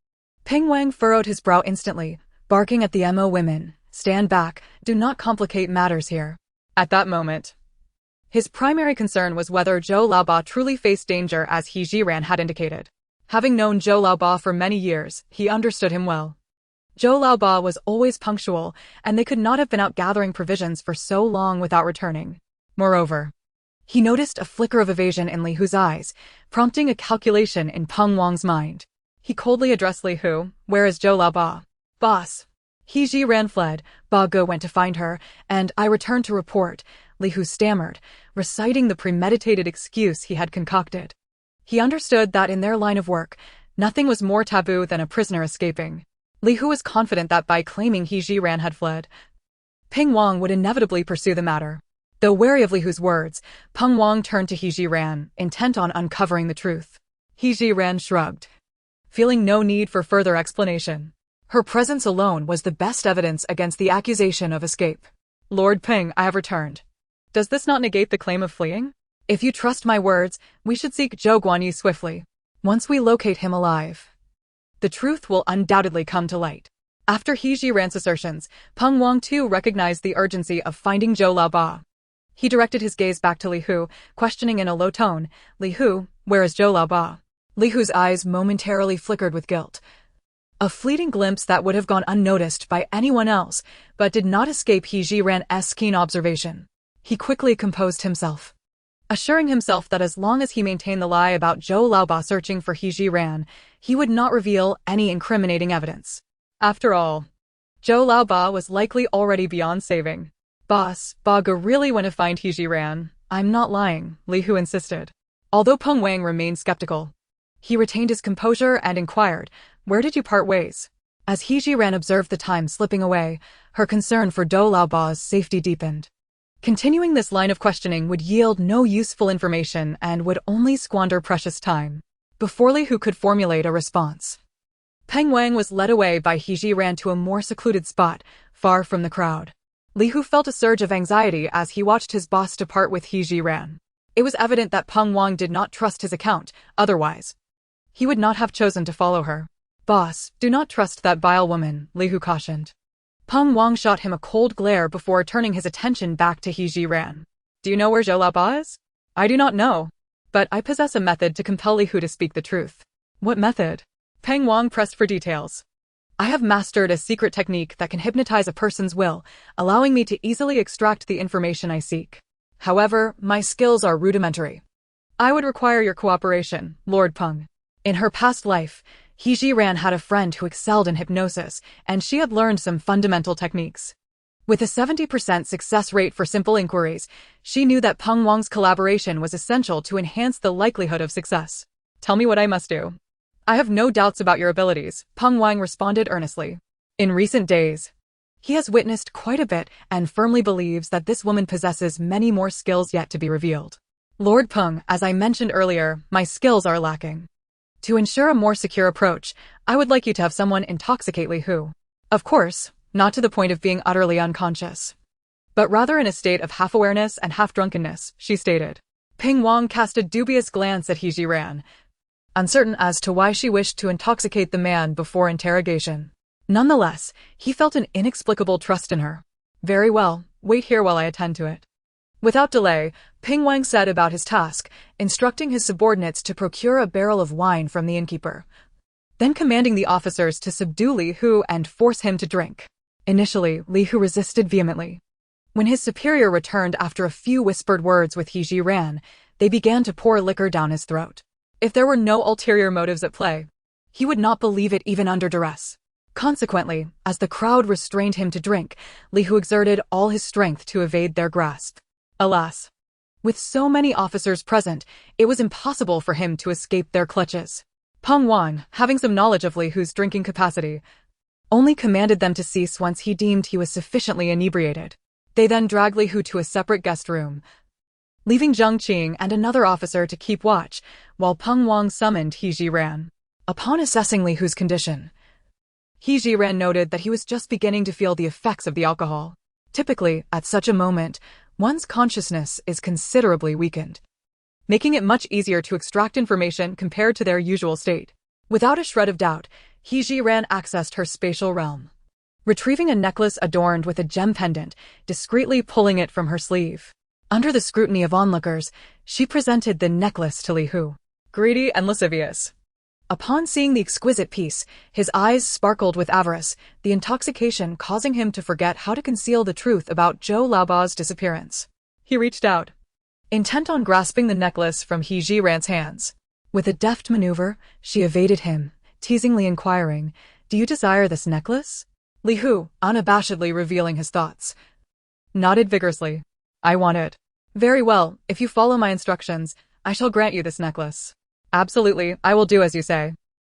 Ping Wang furrowed his brow instantly, barking at the Mo women, "Stand back, do not complicate matters here." At that moment, his primary concern was whether Zhou Laoba truly faced danger as Zhiren had indicated. Having known Zhou Laoba for many years, he understood him well. Zhou Laoba was always punctual, and they could not have been out gathering provisions for so long without returning. Moreover, he noticed a flicker of evasion in Li Hu's eyes, prompting a calculation in Peng Wang's mind. He coldly addressed Li Hu, "Where is Zhou Laoba?" "Boss." Zhiren fled, Ba Ge went to find her, and I returned to report, Li Hu stammered, reciting the premeditated excuse he had concocted. He understood that in their line of work, nothing was more taboo than a prisoner escaping. Li Hu was confident that by claiming Zhiren had fled, Peng Wang would inevitably pursue the matter. Though wary of Li Hu's words, Peng Wang turned to Zhiren, intent on uncovering the truth. Zhiren shrugged, feeling no need for further explanation. Her presence alone was the best evidence against the accusation of escape. "Lord Peng, I have returned. Does this not negate the claim of fleeing? If you trust my words, we should seek Zhou Guanyi swiftly. Once we locate him alive, the truth will undoubtedly come to light." After Zhiren's assertions, Peng Wang too recognized the urgency of finding Zhou Laoba. He directed his gaze back to Li Hu, questioning in a low tone, "Li Hu, where is Zhou Laoba?" Li Hu's eyes momentarily flickered with guilt. A fleeting glimpse that would have gone unnoticed by anyone else, but did not escape Zhiren's keen observation. He quickly composed himself, assuring himself that as long as he maintained the lie about Zhou Laoba searching for Zhiren, he would not reveal any incriminating evidence. After all, Zhou Laoba was likely already beyond saving. "Boss, Ba Ge really went to find Zhiren. I'm not lying," Li Hu insisted. Although Peng Wang remained skeptical, he retained his composure and inquired, "Where did you part ways?" As Zhiren observed the time slipping away, her concern for Zhou Laoba's safety deepened. Continuing this line of questioning would yield no useful information and would only squander precious time. Before Li Hu could formulate a response, Peng Wang was led away by Zhiren to a more secluded spot, far from the crowd. Li Hu felt a surge of anxiety as he watched his boss depart with Zhiren. It was evident that Peng Wang did not trust his account, otherwise he would not have chosen to follow her. "Boss, do not trust that vile woman," Li Hu cautioned. Peng Wang shot him a cold glare before turning his attention back to Zhiren. "Do you know where Zhou Laoba is?" "I do not know, but I possess a method to compel Li Hu to speak the truth." "What method?" Peng Wang pressed for details. "I have mastered a secret technique that can hypnotize a person's will, allowing me to easily extract the information I seek. However, my skills are rudimentary. I would require your cooperation, Lord Peng." In her past life, Zhiren had a friend who excelled in hypnosis, and she had learned some fundamental techniques. With a 70% success rate for simple inquiries, she knew that Peng Wang's collaboration was essential to enhance the likelihood of success. "Tell me what I must do." "I have no doubts about your abilities," Peng Wang responded earnestly. In recent days, he has witnessed quite a bit and firmly believes that this woman possesses many more skills yet to be revealed. "Lord Peng, as I mentioned earlier, my skills are lacking. To ensure a more secure approach, I would like you to have someone intoxicate Li Hu. Of course, not to the point of being utterly unconscious, but rather in a state of half-awareness and half-drunkenness," she stated. Peng Wang cast a dubious glance at Zhiren, uncertain as to why she wished to intoxicate the man before interrogation. Nonetheless, he felt an inexplicable trust in her. "Very well, wait here while I attend to it." Without delay, Peng Wang set about his task, instructing his subordinates to procure a barrel of wine from the innkeeper, then commanding the officers to subdue Li Hu and force him to drink. Initially, Li Hu resisted vehemently. When his superior returned after a few whispered words with Zhiren, they began to pour liquor down his throat. If there were no ulterior motives at play, he would not believe it even under duress. Consequently, as the crowd restrained him to drink, Li Hu exerted all his strength to evade their grasp. Alas, with so many officers present, it was impossible for him to escape their clutches. Peng Wang, having some knowledge of Li Hu's drinking capacity, only commanded them to cease once he deemed he was sufficiently inebriated. They then dragged Li Hu to a separate guest room, leaving Zheng Qing and another officer to keep watch, while Peng Wang summoned Zhiren. Upon assessing Li Hu's condition, Zhiren noted that he was just beginning to feel the effects of the alcohol. Typically, at such a moment, one's consciousness is considerably weakened. making it much easier to extract information compared to their usual state. Without a shred of doubt, Zhiren accessed her spatial realm. Retrieving a necklace adorned with a gem pendant, discreetly pulling it from her sleeve. Under the scrutiny of onlookers, she presented the necklace to Li Hu. Greedy and lascivious. Upon seeing the exquisite piece, his eyes sparkled with avarice, the intoxication causing him to forget how to conceal the truth about Zhou Laoba's disappearance. He reached out, intent on grasping the necklace from He Jiran's hands. With a deft maneuver, she evaded him, teasingly inquiring, "Do you desire this necklace?" Li Hu, unabashedly revealing his thoughts, nodded vigorously. "I want it." "Very well, if you follow my instructions, I shall grant you this necklace." "Absolutely, I will do as you say."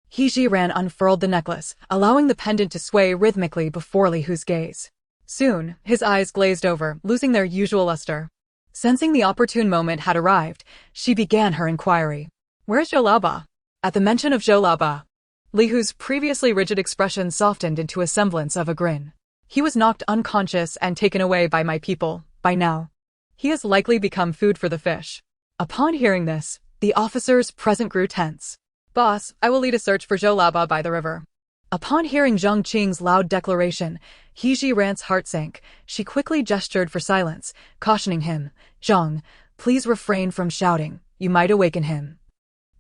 He Jiran unfurled the necklace, allowing the pendant to sway rhythmically before Li Hu's gaze. Soon, his eyes glazed over, losing their usual luster. Sensing the opportune moment had arrived, she began her inquiry. "Where is Zhou Laoba?" At the mention of Zhou Laoba, Li Hu's previously rigid expression softened into a semblance of a grin. "He was knocked unconscious and taken away by my people, by now. He has likely become food for the fish." Upon hearing this, the officers present grew tense. "Boss, I will lead a search for Zhou Laoba by the river." Upon hearing Zhang Qing's loud declaration, He Jiran's heart sank. She quickly gestured for silence, cautioning him, "Zhang, please refrain from shouting, you might awaken him."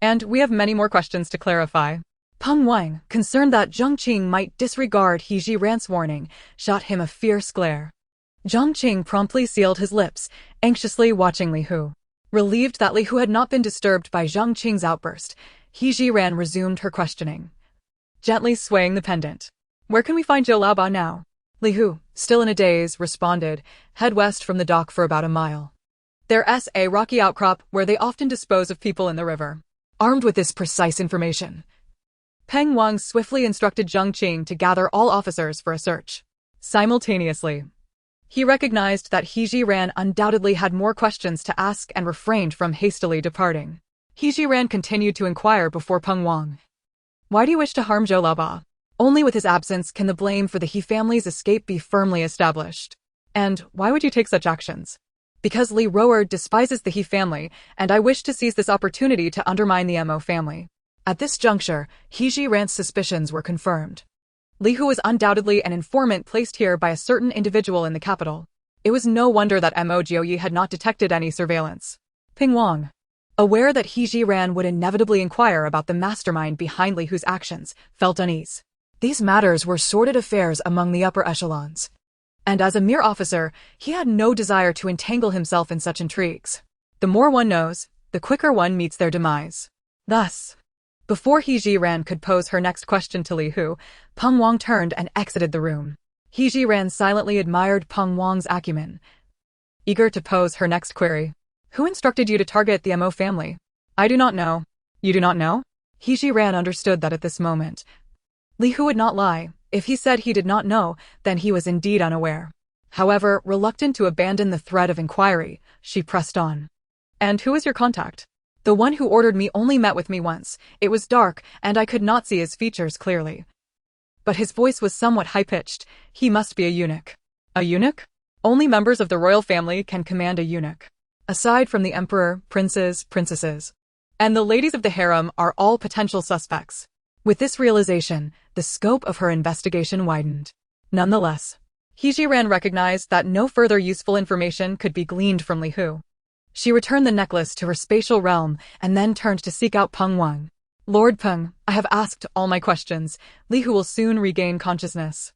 "And we have many more questions to clarify." Peng Wang, concerned that Zhang Qing might disregard He Jiran's warning, shot him a fierce glare. Zhang Qing promptly sealed his lips, anxiously watching Li Hu. Relieved that Li Hu had not been disturbed by Zhang Qing's outburst, He Jiran resumed her questioning, gently swaying the pendant. "Where can we find Zhou Laoba now?" Li Hu, still in a daze, responded, "Head west from the dock for about a mile. There's a rocky outcrop where they often dispose of people in the river." Armed with this precise information, Peng Wang swiftly instructed Zhang Qing to gather all officers for a search. Simultaneously, he recognized that He Jiran undoubtedly had more questions to ask and refrained from hastily departing. He Jiran continued to inquire before Peng Wang. "Why do you wish to harm Zhou Laoba? Only with his absence can the blame for the He family's escape be firmly established. And why would you take such actions?" "Because Li Roer despises the He family, and I wish to seize this opportunity to undermine the Mo family." At this juncture, He Jiran's suspicions were confirmed. Li Hu was undoubtedly an informant placed here by a certain individual in the capital. It was no wonder that Mo Jiuyue had not detected any surveillance. Peng Wang, aware that He Jiran would inevitably inquire about the mastermind behind Li Hu's actions, felt unease. These matters were sordid affairs among the upper echelons. And as a mere officer, he had no desire to entangle himself in such intrigues. The more one knows, the quicker one meets their demise. Thus, before He Jiran could pose her next question to Li Hu, Peng Wang turned and exited the room. He Jiran silently admired Peng Wang's acumen, eager to pose her next query. "Who instructed you to target the Mo family?" "I do not know." "You do not know?" He Jiran understood that at this moment, Li Hu would not lie. If he said he did not know, then he was indeed unaware. However, reluctant to abandon the thread of inquiry, she pressed on. "And who is your contact?" "The one who ordered me only met with me once. It was dark, and I could not see his features clearly." But his voice was somewhat high-pitched. "He must be a eunuch." "A eunuch?" "Only members of the royal family can command a eunuch. Aside from the emperor, princes, princesses, and the ladies of the harem are all potential suspects." With this realization, the scope of her investigation widened. Nonetheless, He Jiran recognized that no further useful information could be gleaned from Li Hu. She returned the necklace to her spatial realm and then turned to seek out Peng Wang. "Lord Peng, I have asked all my questions. Li Hu will soon regain consciousness."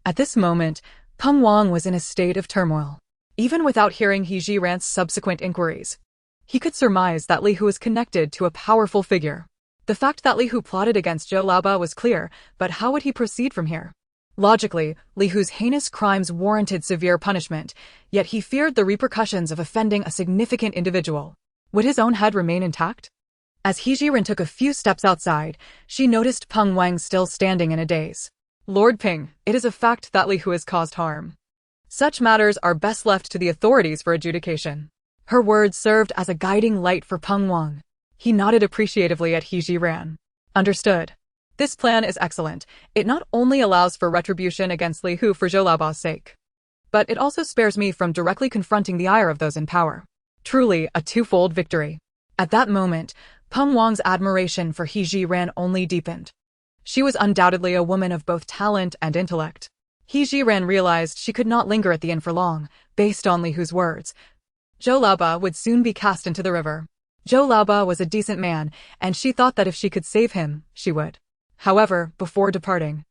At this moment, Peng Wang was in a state of turmoil. Even without hearing He Jiran's subsequent inquiries, he could surmise that Li Hu was connected to a powerful figure. The fact that Li Hu plotted against Zhou Laoba was clear, but how would he proceed from here? Logically, Li Hu's heinous crimes warranted severe punishment, yet he feared the repercussions of offending a significant individual. Would his own head remain intact? As He Jiran took a few steps outside, she noticed Peng Wang still standing in a daze. "Lord Peng, it is a fact that Li Hu has caused harm. Such matters are best left to the authorities for adjudication." Her words served as a guiding light for Peng Wang. He nodded appreciatively at He Jiran. "Understood. This plan is excellent. It not only allows for retribution against Li Hu for Zhou Laoba's sake, but it also spares me from directly confronting the ire of those in power. Truly a twofold victory." At that moment, Peng Wang's admiration for He Zhiren only deepened. She was undoubtedly a woman of both talent and intellect. He Zhiren realized she could not linger at the inn for long, based on Li Hu's words. Zhou Laoba would soon be cast into the river. Zhou Laoba was a decent man, and she thought that if she could save him, she would. However, before departing,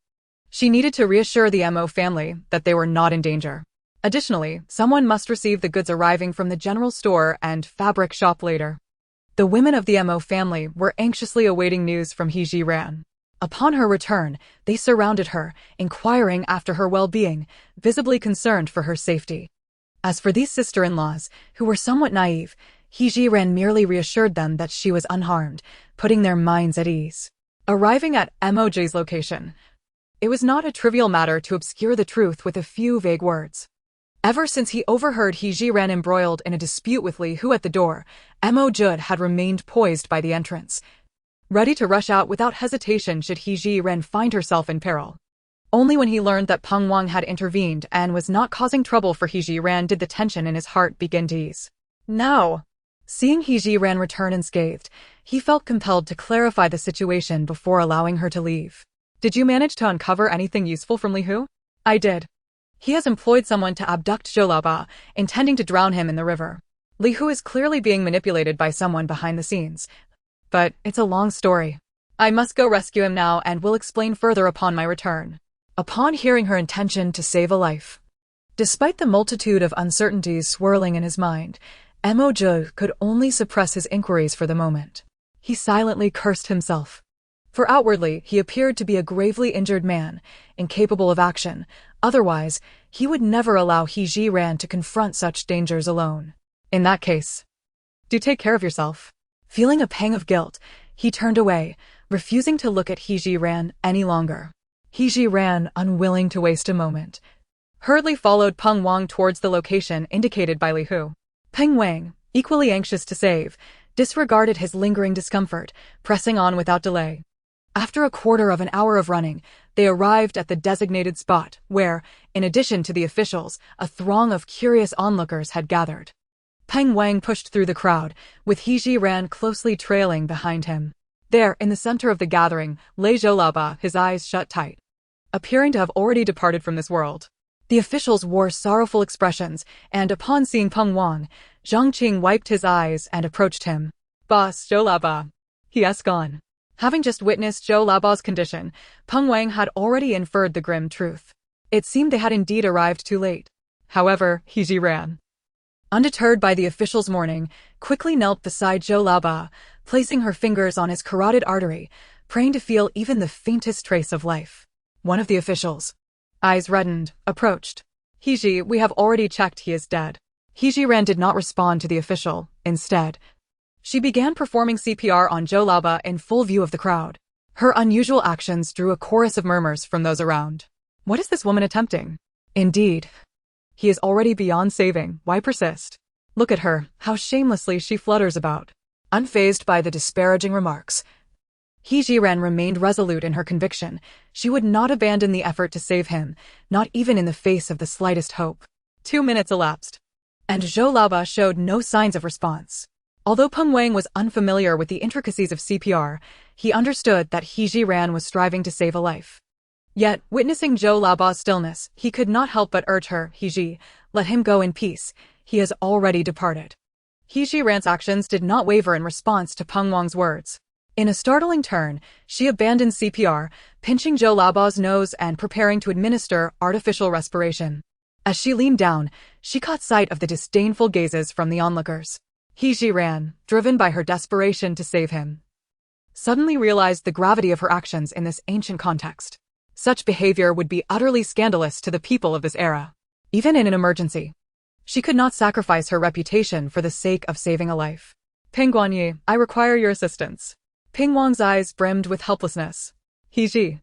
she needed to reassure the Mo family that they were not in danger. Additionally, someone must receive the goods arriving from the general store and fabric shop later. The women of the Mo family were anxiously awaiting news from He Zhiren. Upon her return, they surrounded her, inquiring after her well-being, visibly concerned for her safety. As for these sister-in-laws, who were somewhat naive, He Zhiren merely reassured them that she was unharmed, putting their minds at ease. Arriving at Mo Jiuye's location, it was not a trivial matter to obscure the truth with a few vague words. Ever since he overheard He Zhiren embroiled in a dispute with Li Hu at the door, Mo Jiuyue had remained poised by the entrance, ready to rush out without hesitation should He Zhiren find herself in peril. Only when he learned that Peng Wang had intervened and was not causing trouble for He Zhiren did the tension in his heart begin to ease. Now, seeing He Zhiren return unscathed, he felt compelled to clarify the situation before allowing her to leave. Did you manage to uncover anything useful from Li Hu? I did. He has employed someone to abduct Zhou Laoba, intending to drown him in the river. Li Hu is clearly being manipulated by someone behind the scenes. But it's a long story. I must go rescue him now and will explain further upon my return. Upon hearing her intention to save a life, despite the multitude of uncertainties swirling in his mind, Mo Jiuyue could only suppress his inquiries for the moment. He silently cursed himself. For outwardly, he appeared to be a gravely injured man, incapable of action. Otherwise, he would never allow He Zhiren to confront such dangers alone. In that case, do take care of yourself. Feeling a pang of guilt, he turned away, refusing to look at He Zhiren any longer. He Zhiren, unwilling to waste a moment, hurriedly followed Peng Wang towards the location indicated by Li Hu. Peng Wang, equally anxious to save, disregarded his lingering discomfort, pressing on without delay. After a quarter of an hour of running, they arrived at the designated spot where, in addition to the officials, a throng of curious onlookers had gathered. Peng Wang pushed through the crowd, with He Zhiren closely trailing behind him. There, in the center of the gathering, lay Zhou Laoba, his eyes shut tight, appearing to have already departed from this world. The officials wore sorrowful expressions, and upon seeing Peng Wang, Zhang Qing wiped his eyes and approached him. Boss, Zhou Laoba. He has gone. Having just witnessed Zhou Laoba's condition, Peng Wang had already inferred the grim truth. It seemed they had indeed arrived too late. However, He Zhiren, undeterred by the officials' mourning, quickly knelt beside Zhou Laoba, placing her fingers on his carotid artery, praying to feel even the faintest trace of life. One of the officials, eyes reddened, approached. He Zhi, we have already checked, he is dead. He Zhiren did not respond to the official. Instead, she began performing CPR on Zhou Laoba in full view of the crowd. Her unusual actions drew a chorus of murmurs from those around. What is this woman attempting? Indeed, he is already beyond saving. Why persist? Look at her, how shamelessly she flutters about. Unfazed by the disparaging remarks, He Zhiren remained resolute in her conviction. She would not abandon the effort to save him, not even in the face of the slightest hope. 2 minutes elapsed, and Zhou Laoba showed no signs of response. Although Peng Wang was unfamiliar with the intricacies of CPR, he understood that He Zhiren was striving to save a life. Yet, witnessing Zhou Laoba's stillness, he could not help but urge her, He Zhi, let him go in peace. He has already departed. He Zhiren's actions did not waver in response to Peng Wang's words. In a startling turn, she abandoned CPR, pinching Zhou Laoba's nose and preparing to administer artificial respiration. As she leaned down, she caught sight of the disdainful gazes from the onlookers. He Zhiren, driven by her desperation to save him, suddenly realized the gravity of her actions in this ancient context. Such behavior would be utterly scandalous to the people of this era. Even in an emergency, she could not sacrifice her reputation for the sake of saving a life. Peng Guanyi, I require your assistance. Peng Wang's eyes brimmed with helplessness. He Zhi,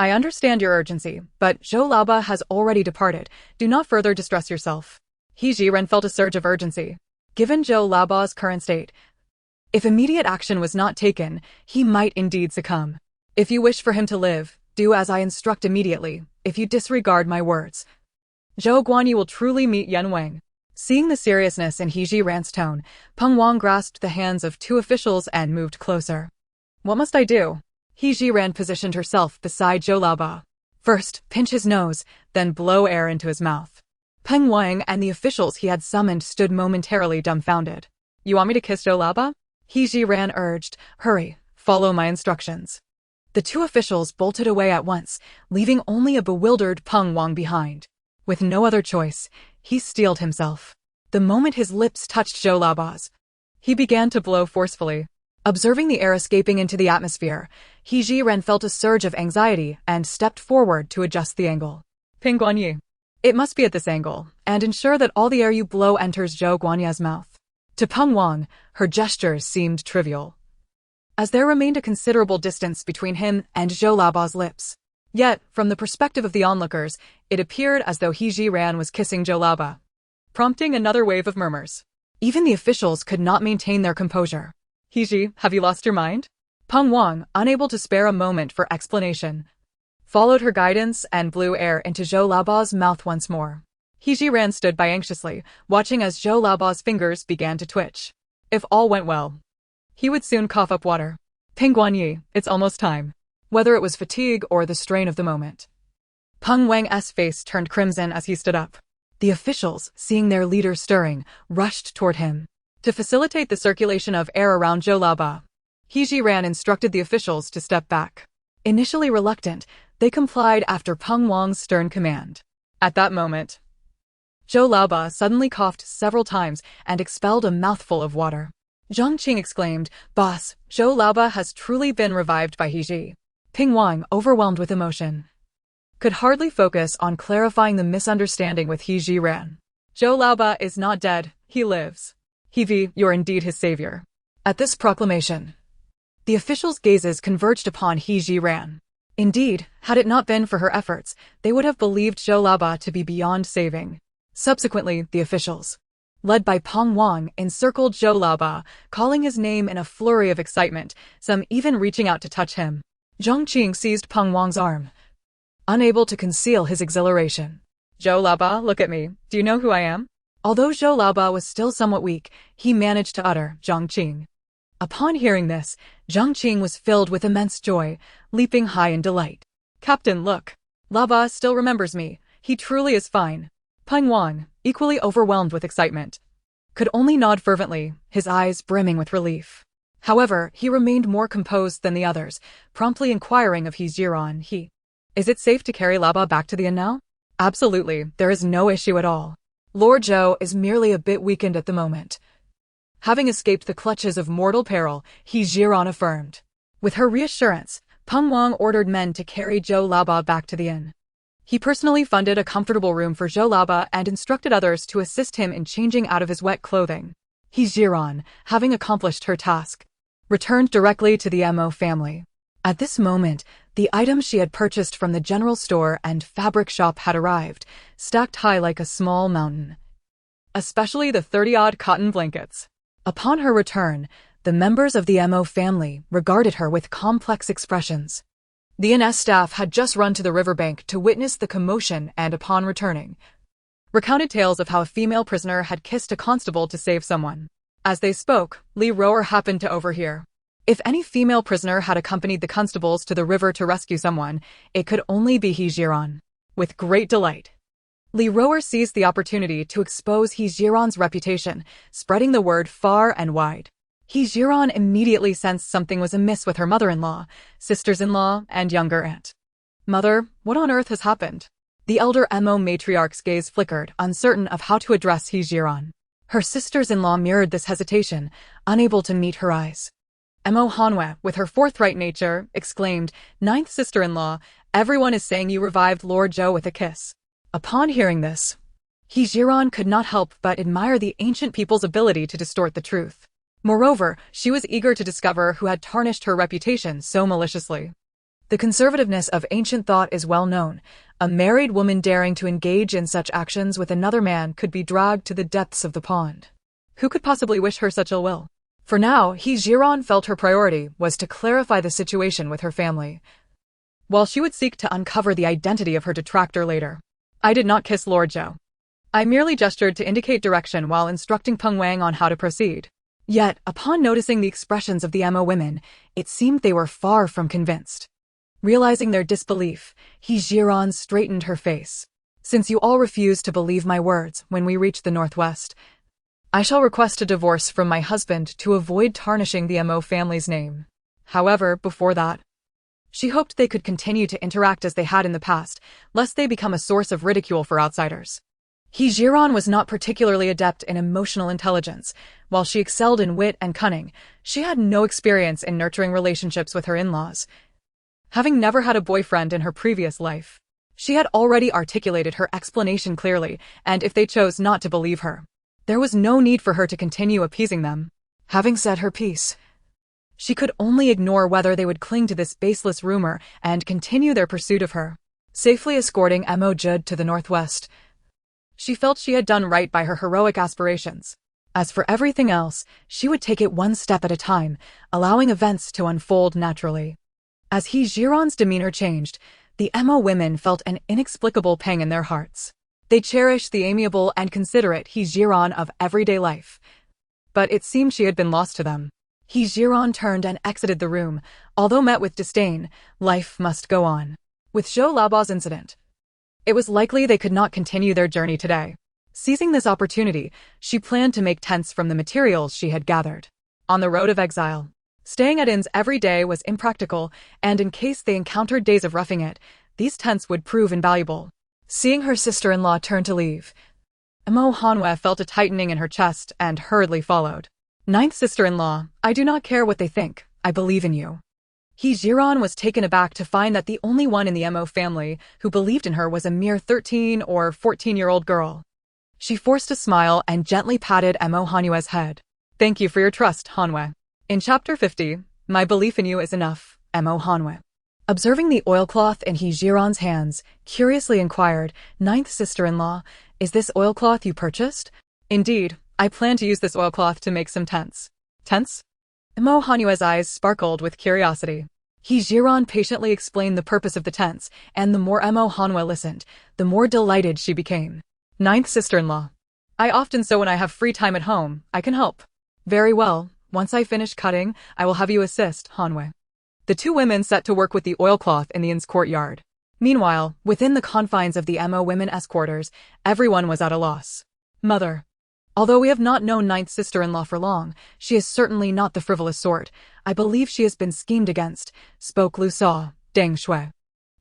I understand your urgency, but Zhou Laoba has already departed. Do not further distress yourself. He Zhiren felt a surge of urgency. Given Zhou Laoba's current state, if immediate action was not taken, he might indeed succumb. If you wish for him to live, do as I instruct immediately. If you disregard my words, Zhou Guanyi will truly meet Yan Wang. Seeing the seriousness in He Jiran's tone, Peng Wang grasped the hands of two officials and moved closer. What must I do? He Jiran positioned herself beside Zhou Laoba. First, pinch his nose, then blow air into his mouth. Peng Wang and the officials he had summoned stood momentarily dumbfounded. You want me to kiss Zhou Laoba? He Jiran urged. Hurry, follow my instructions. The two officials bolted away at once, leaving only a bewildered Peng Wang behind. With no other choice, he steeled himself. The moment his lips touched Zhou Laoba's, he began to blow forcefully. Observing the air escaping into the atmosphere, He Jiran felt a surge of anxiety and stepped forward to adjust the angle. Ping Guanyi. It must be at this angle, and ensure that all the air you blow enters Zhou Guanya's mouth. To Peng Wang, her gestures seemed trivial, as there remained a considerable distance between him and Zhou Laoba's lips. Yet, from the perspective of the onlookers, it appeared as though He Jiran was kissing Zhou Laoba, prompting another wave of murmurs. Even the officials could not maintain their composure. He Ji, have you lost your mind? Peng Wang, unable to spare a moment for explanation, followed her guidance and blew air into Zhou Laoba's mouth once more. He Jiran stood by anxiously, watching as Zhou Laoba's fingers began to twitch. If all went well, he would soon cough up water. Ping Guanyi, it's almost time. Whether it was fatigue or the strain of the moment, Peng Wang's face turned crimson as he stood up. The officials, seeing their leader stirring, rushed toward him. To facilitate the circulation of air around Zhou Laoba, He Jiran instructed the officials to step back. Initially reluctant, they complied after Peng Wang's stern command. At that moment, Zhou Laoba suddenly coughed several times and expelled a mouthful of water. Zhang Qing exclaimed, Boss, Zhou Laoba has truly been revived by He Ji. Peng Wang, overwhelmed with emotion, could hardly focus on clarifying the misunderstanding with He Jiran. Zhou Laoba is not dead, he lives. He Vi, you're indeed his savior. At this proclamation, the officials' gazes converged upon He Jiran. Indeed, had it not been for her efforts, they would have believed Zhou Laoba to be beyond saving. Subsequently, the officials, led by Peng Wang, encircled Zhou Laoba, calling his name in a flurry of excitement, some even reaching out to touch him. Zhang Qing seized Peng Wang's arm, unable to conceal his exhilaration. Zhou Laoba, look at me. Do you know who I am? Although Zhou Laoba was still somewhat weak, he managed to utter, Zhang Qing. Upon hearing this, Zhang Qing was filled with immense joy, leaping high in delight. Captain, look. Laoba still remembers me. He truly is fine. Peng Wang, equally overwhelmed with excitement, could only nod fervently, his eyes brimming with relief. However, he remained more composed than the others, promptly inquiring of He Jiran. Is it safe to carry Laoba back to the inn now? Absolutely, there is no issue at all. Lord Zhou is merely a bit weakened at the moment. Having escaped the clutches of mortal peril, He Jiran affirmed. With her reassurance, Peng Wang ordered men to carry Zhou Laoba back to the inn. He personally funded a comfortable room for Zhou Laoba and instructed others to assist him in changing out of his wet clothing. He Jiran, having accomplished her task, returned directly to the Mo family. At this moment, the items she had purchased from the general store and fabric shop had arrived, stacked high like a small mountain. Especially the 30-odd cotton blankets. Upon her return, the members of the Mo family regarded her with complex expressions. The inn staff had just run to the riverbank to witness the commotion and upon returning, recounted tales of how a female prisoner had kissed a constable to save someone. As they spoke, Li Rower happened to overhear. If any female prisoner had accompanied the constables to the river to rescue someone, it could only be He Jiran. With great delight, Li Rower seized the opportunity to expose He Jiran's reputation, spreading the word far and wide. He Jiran immediately sensed something was amiss with her mother-in-law, sisters-in-law, and younger aunt. Mother, what on earth has happened? The elder Mo matriarch's gaze flickered, uncertain of how to address He Jiran. Her sisters-in-law mirrored this hesitation, unable to meet her eyes. Mo Hanwe, with her forthright nature, exclaimed, Ninth sister-in-law, everyone is saying you revived Lord Zhou with a kiss. Upon hearing this, He Jiran could not help but admire the ancient people's ability to distort the truth. Moreover, she was eager to discover who had tarnished her reputation so maliciously. The conservativeness of ancient thought is well known. A married woman daring to engage in such actions with another man could be dragged to the depths of the pond. Who could possibly wish her such ill will? For now, He Jiran felt her priority was to clarify the situation with her family, while she would seek to uncover the identity of her detractor later. I did not kiss Lord Zhou. I merely gestured to indicate direction while instructing Peng Wang on how to proceed. Yet, upon noticing the expressions of the Mo women, it seemed they were far from convinced. Realizing their disbelief, Zhiren straightened her face. Since you all refuse to believe my words when we reach the northwest, I shall request a divorce from my husband to avoid tarnishing the Mo family's name. However, before that, she hoped they could continue to interact as they had in the past, lest they become a source of ridicule for outsiders. Zhiren was not particularly adept in emotional intelligence. While she excelled in wit and cunning, she had no experience in nurturing relationships with her in-laws. Having never had a boyfriend in her previous life, she had already articulated her explanation clearly, and if they chose not to believe her, there was no need for her to continue appeasing them. Having said her piece, she could only ignore whether they would cling to this baseless rumor and continue their pursuit of her, safely escorting Mo Jiuyue to the northwest. She felt she had done right by her heroic aspirations. As for everything else, she would take it one step at a time, allowing events to unfold naturally. As Zhiren's demeanor changed, the Mo women felt an inexplicable pang in their hearts. They cherished the amiable and considerate Zhiren of everyday life. But it seemed she had been lost to them. Zhiren turned and exited the room. Although met with disdain, life must go on. With Zhou Laobao's incident, it was likely they could not continue their journey today. Seizing this opportunity, she planned to make tents from the materials she had gathered. On the road of exile, staying at inns every day was impractical, and in case they encountered days of roughing it, these tents would prove invaluable. Seeing her sister-in-law turn to leave, Mo Jiuyue felt a tightening in her chest and hurriedly followed. Ninth sister-in-law, I do not care what they think, I believe in you. Zhiren was taken aback to find that the only one in the Mo family who believed in her was a mere 13 or 14-year-old girl. She forced a smile and gently patted Mo Jiuyue's head. Thank you for your trust, Jiuyue. In Chapter 50, my belief in you is enough, Mo Jiuyue. Observing the oilcloth in Zhiren's hands, curiously inquired, Ninth sister-in-law, is this oilcloth you purchased? Indeed, I plan to use this oilcloth to make some tents. Tents? Mo Jiuyue's eyes sparkled with curiosity. Zhiren patiently explained the purpose of the tents, and the more Mo Jiuyue listened, the more delighted she became. Ninth sister-in-law, I often sew when I have free time at home. I can help. Very well. Once I finish cutting, I will have you assist, Jiuyue. The two women set to work with the oilcloth in the inn's courtyard. Meanwhile, within the confines of the Mo women-esque quarters, everyone was at a loss. Mother, although we have not known Ninth sister-in-law for long, she is certainly not the frivolous sort. I believe she has been schemed against, spoke Lu Sa, Deng Shui.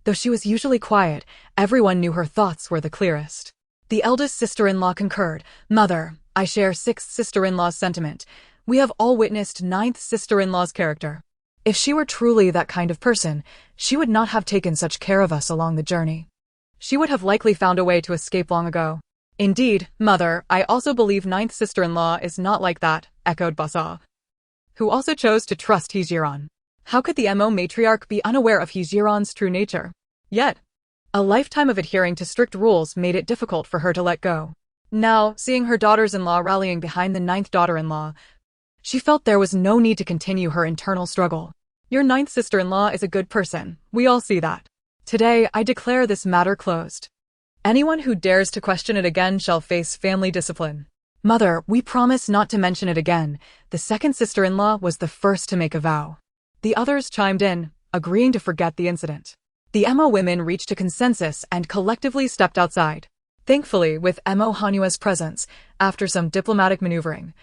Though she was usually quiet, everyone knew her thoughts were the clearest. The eldest sister-in-law concurred. Mother, I share sixth sister-in-law's sentiment. We have all witnessed ninth sister-in-law's character. If she were truly that kind of person, she would not have taken such care of us along the journey. She would have likely found a way to escape long ago. Indeed, mother, I also believe ninth sister-in-law is not like that, echoed Basa, who also chose to trust Zhiren. How could the Mo matriarch be unaware of Zhiren's true nature? Yet, a lifetime of adhering to strict rules made it difficult for her to let go. Now, seeing her daughters-in-law rallying behind the ninth daughter-in-law, she felt there was no need to continue her internal struggle. Your ninth sister-in-law is a good person, we all see that. Today, I declare this matter closed. Anyone who dares to question it again shall face family discipline. Mother, we promise not to mention it again. The second sister-in-law was the first to make a vow. The others chimed in, agreeing to forget the incident. The Mo women reached a consensus and collectively stepped outside. Thankfully, with Mo Jiuyue's presence, after some diplomatic maneuvering,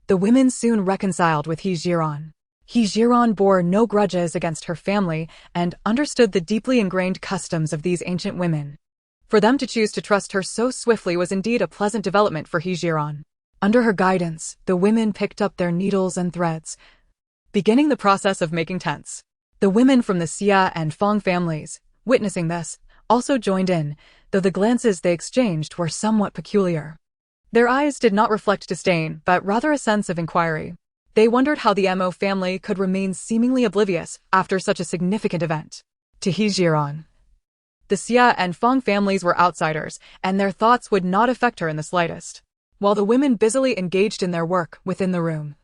the women soon reconciled with Zhiren. Zhiren bore no grudges against her family and understood the deeply ingrained customs of these ancient women. For them to choose to trust her so swiftly was indeed a pleasant development for Zhiren. Under her guidance, the women picked up their needles and threads, beginning the process of making tents. The women from the Xia and Fang families, witnessing this, also joined in, though the glances they exchanged were somewhat peculiar. Their eyes did not reflect disdain, but rather a sense of inquiry. They wondered how the Mo family could remain seemingly oblivious after such a significant event. To Zhiren, the Xia and Fang families were outsiders, and their thoughts would not affect her in the slightest. While the women busily engaged in their work within the room,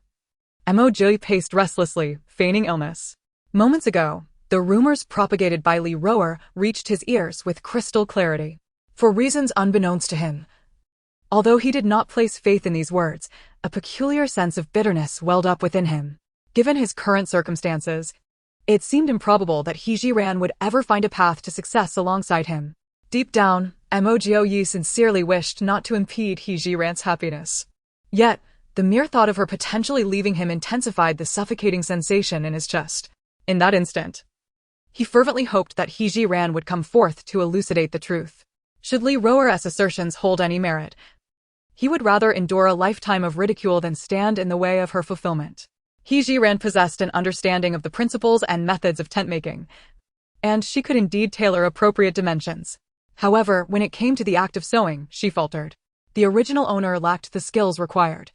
Mo Jiuyue paced restlessly, feigning illness. Moments ago, the rumors propagated by Li Roer reached his ears with crystal clarity. For reasons unbeknownst to him, Although he did not place faith in these words, a peculiar sense of bitterness welled up within him. Given his current circumstances, it seemed improbable that Zhiren would ever find a path to success alongside him. Deep down, Mo Jiuyue sincerely wished not to impede Zhiren's happiness. Yet, the mere thought of her potentially leaving him intensified the suffocating sensation in his chest. In that instant, he fervently hoped that Zhiren would come forth to elucidate the truth. Should Li Roer's assertions hold any merit, he would rather endure a lifetime of ridicule than stand in the way of her fulfillment. Zhiren possessed an understanding of the principles and methods of tent-making, and she could indeed tailor appropriate dimensions. However, when it came to the act of sewing, she faltered. The original owner lacked the skills required,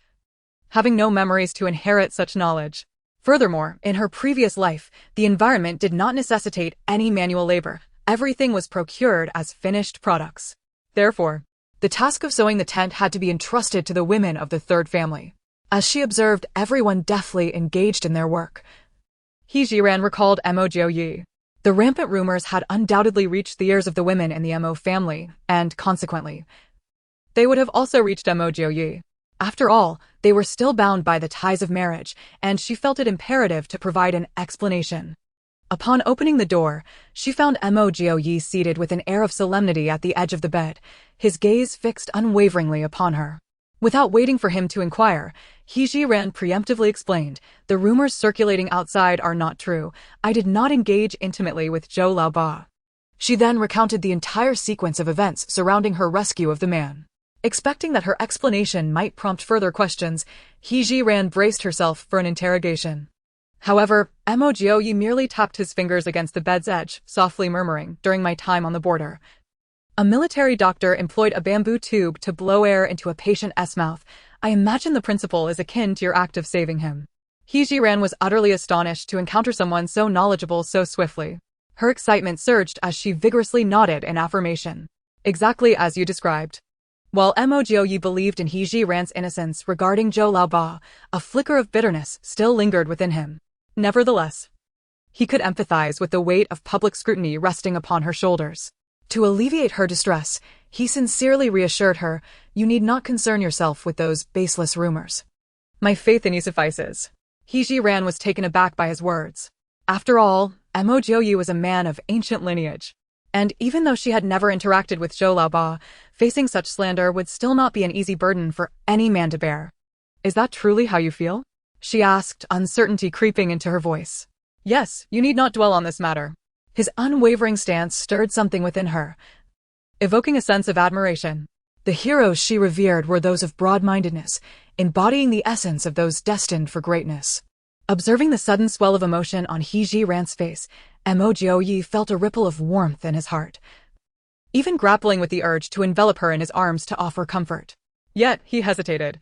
having no memories to inherit such knowledge. Furthermore, in her previous life, the environment did not necessitate any manual labor. Everything was procured as finished products. Therefore, the task of sewing the tent had to be entrusted to the women of the third family. As she observed everyone deftly engaged in their work, Zhiren recalled Mo Jiuyue. The rampant rumors had undoubtedly reached the ears of the women in the Mo family, and consequently, they would have also reached Mo Jiuyue. After all, they were still bound by the ties of marriage, and she felt it imperative to provide an explanation. Upon opening the door, she found Mo Jiuyue seated with an air of solemnity at the edge of the bed, his gaze fixed unwaveringly upon her. Without waiting for him to inquire, Zhiren preemptively explained, "The rumors circulating outside are not true. I did not engage intimately with Zhou Laoba." She then recounted the entire sequence of events surrounding her rescue of the man. Expecting that her explanation might prompt further questions, Zhiren braced herself for an interrogation. However, Mo Jiuyue merely tapped his fingers against the bed's edge, softly murmuring, "During my time on the border, a military doctor employed a bamboo tube to blow air into a patient's mouth. I imagine the principle is akin to your act of saving him." Zhiren was utterly astonished to encounter someone so knowledgeable so swiftly. Her excitement surged as she vigorously nodded in affirmation. "Exactly as you described." While Mo Jiuyue believed in Zhiren's innocence regarding Zhou Laoba, a flicker of bitterness still lingered within him. Nevertheless, he could empathize with the weight of public scrutiny resting upon her shoulders. To alleviate her distress, he sincerely reassured her, "You need not concern yourself with those baseless rumors. My faith in you suffices." Zhiren was taken aback by his words. After all, Mo Jiuyue was a man of ancient lineage, and even though she had never interacted with Zhou Laoba, facing such slander would still not be an easy burden for any man to bear. "Is that truly how you feel?" she asked, uncertainty creeping into her voice. "Yes, you need not dwell on this matter." His unwavering stance stirred something within her, evoking a sense of admiration. The heroes she revered were those of broad-mindedness, embodying the essence of those destined for greatness. Observing the sudden swell of emotion on Zhiren's face, Mo Jiuyue felt a ripple of warmth in his heart, even grappling with the urge to envelop her in his arms to offer comfort. Yet he hesitated,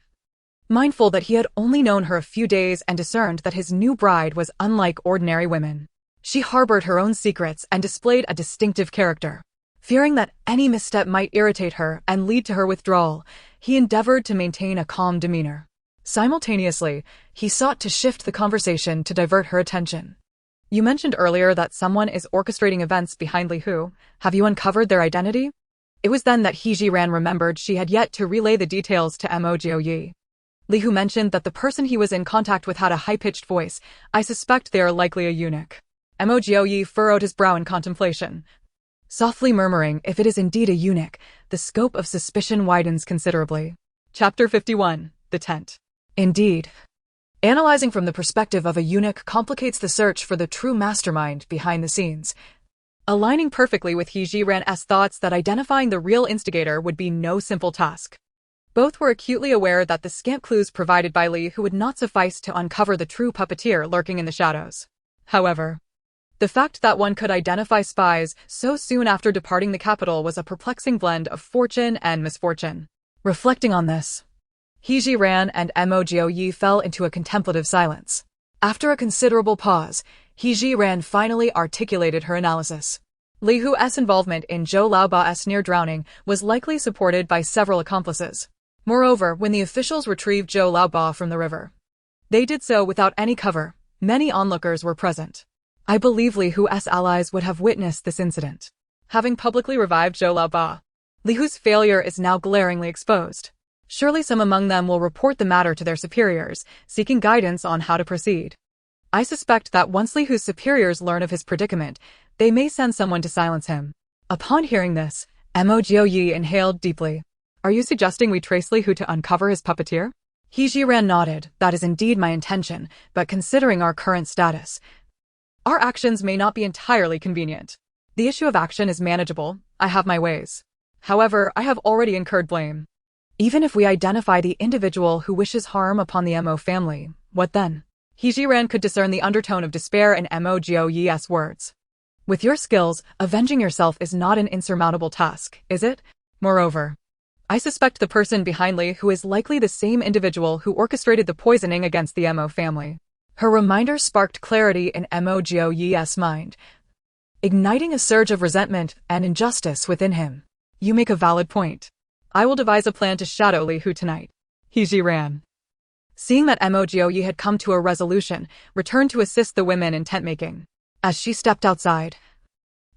mindful that he had only known her a few days and discerned that his new bride was unlike ordinary women. She harbored her own secrets and displayed a distinctive character. Fearing that any misstep might irritate her and lead to her withdrawal, he endeavored to maintain a calm demeanor. Simultaneously, he sought to shift the conversation to divert her attention. "You mentioned earlier that someone is orchestrating events behind Li Hu. Have you uncovered their identity?" It was then that Zhiren remembered she had yet to relay the details to Mo Jiuyue. Li Hu mentioned that the person he was in contact with had a high-pitched voice. "I suspect they are likely a eunuch." Mo Jiuyue furrowed his brow in contemplation, softly murmuring, "If it is indeed a eunuch, the scope of suspicion widens considerably." Chapter 51. The Tent. Indeed, analyzing from the perspective of a eunuch complicates the search for the true mastermind behind the scenes, aligning perfectly with Zhiren's thoughts that identifying the real instigator would be no simple task. Both were acutely aware that the scant clues provided by Li Hu would not suffice to uncover the true puppeteer lurking in the shadows. However, the fact that one could identify spies so soon after departing the capital was a perplexing blend of fortune and misfortune. Reflecting on this, Zhiren and Mo Jiuyue fell into a contemplative silence. After a considerable pause, Zhiren finally articulated her analysis. Li Hu's involvement in Zhou Laoba's near drowning was likely supported by several accomplices. Moreover, when the officials retrieved Zhou Laoba from the river, they did so without any cover. Many onlookers were present. I believe Li Hu's allies would have witnessed this incident. Having publicly revived Zhou Laoba, Li Hu's failure is now glaringly exposed. Surely some among them will report the matter to their superiors, seeking guidance on how to proceed. I suspect that once Li Hu's superiors learn of his predicament, they may send someone to silence him. Upon hearing this, Mo Jiuyue inhaled deeply. Are you suggesting we trace Li Hu to uncover his puppeteer? Zhiren nodded. That is indeed my intention, but considering our current status, our actions may not be entirely convenient. The issue of action is manageable. I have my ways. However, I have already incurred blame. Even if we identify the individual who wishes harm upon the Mo family, what then? Zhiren could discern the undertone of despair in Mo Jiuyue's words. With your skills, avenging yourself is not an insurmountable task, is it? Moreover, I suspect the person behind Li Hu is likely the same individual who orchestrated the poisoning against the Mo family. Her reminder sparked clarity in Mo Jiuyue's mind, igniting a surge of resentment and injustice within him. You make a valid point. I will devise a plan to shadow Li Hu tonight. Zhiren, seeing that Mo Jiuyue had come to a resolution, returned to assist the women in tent-making. As she stepped outside,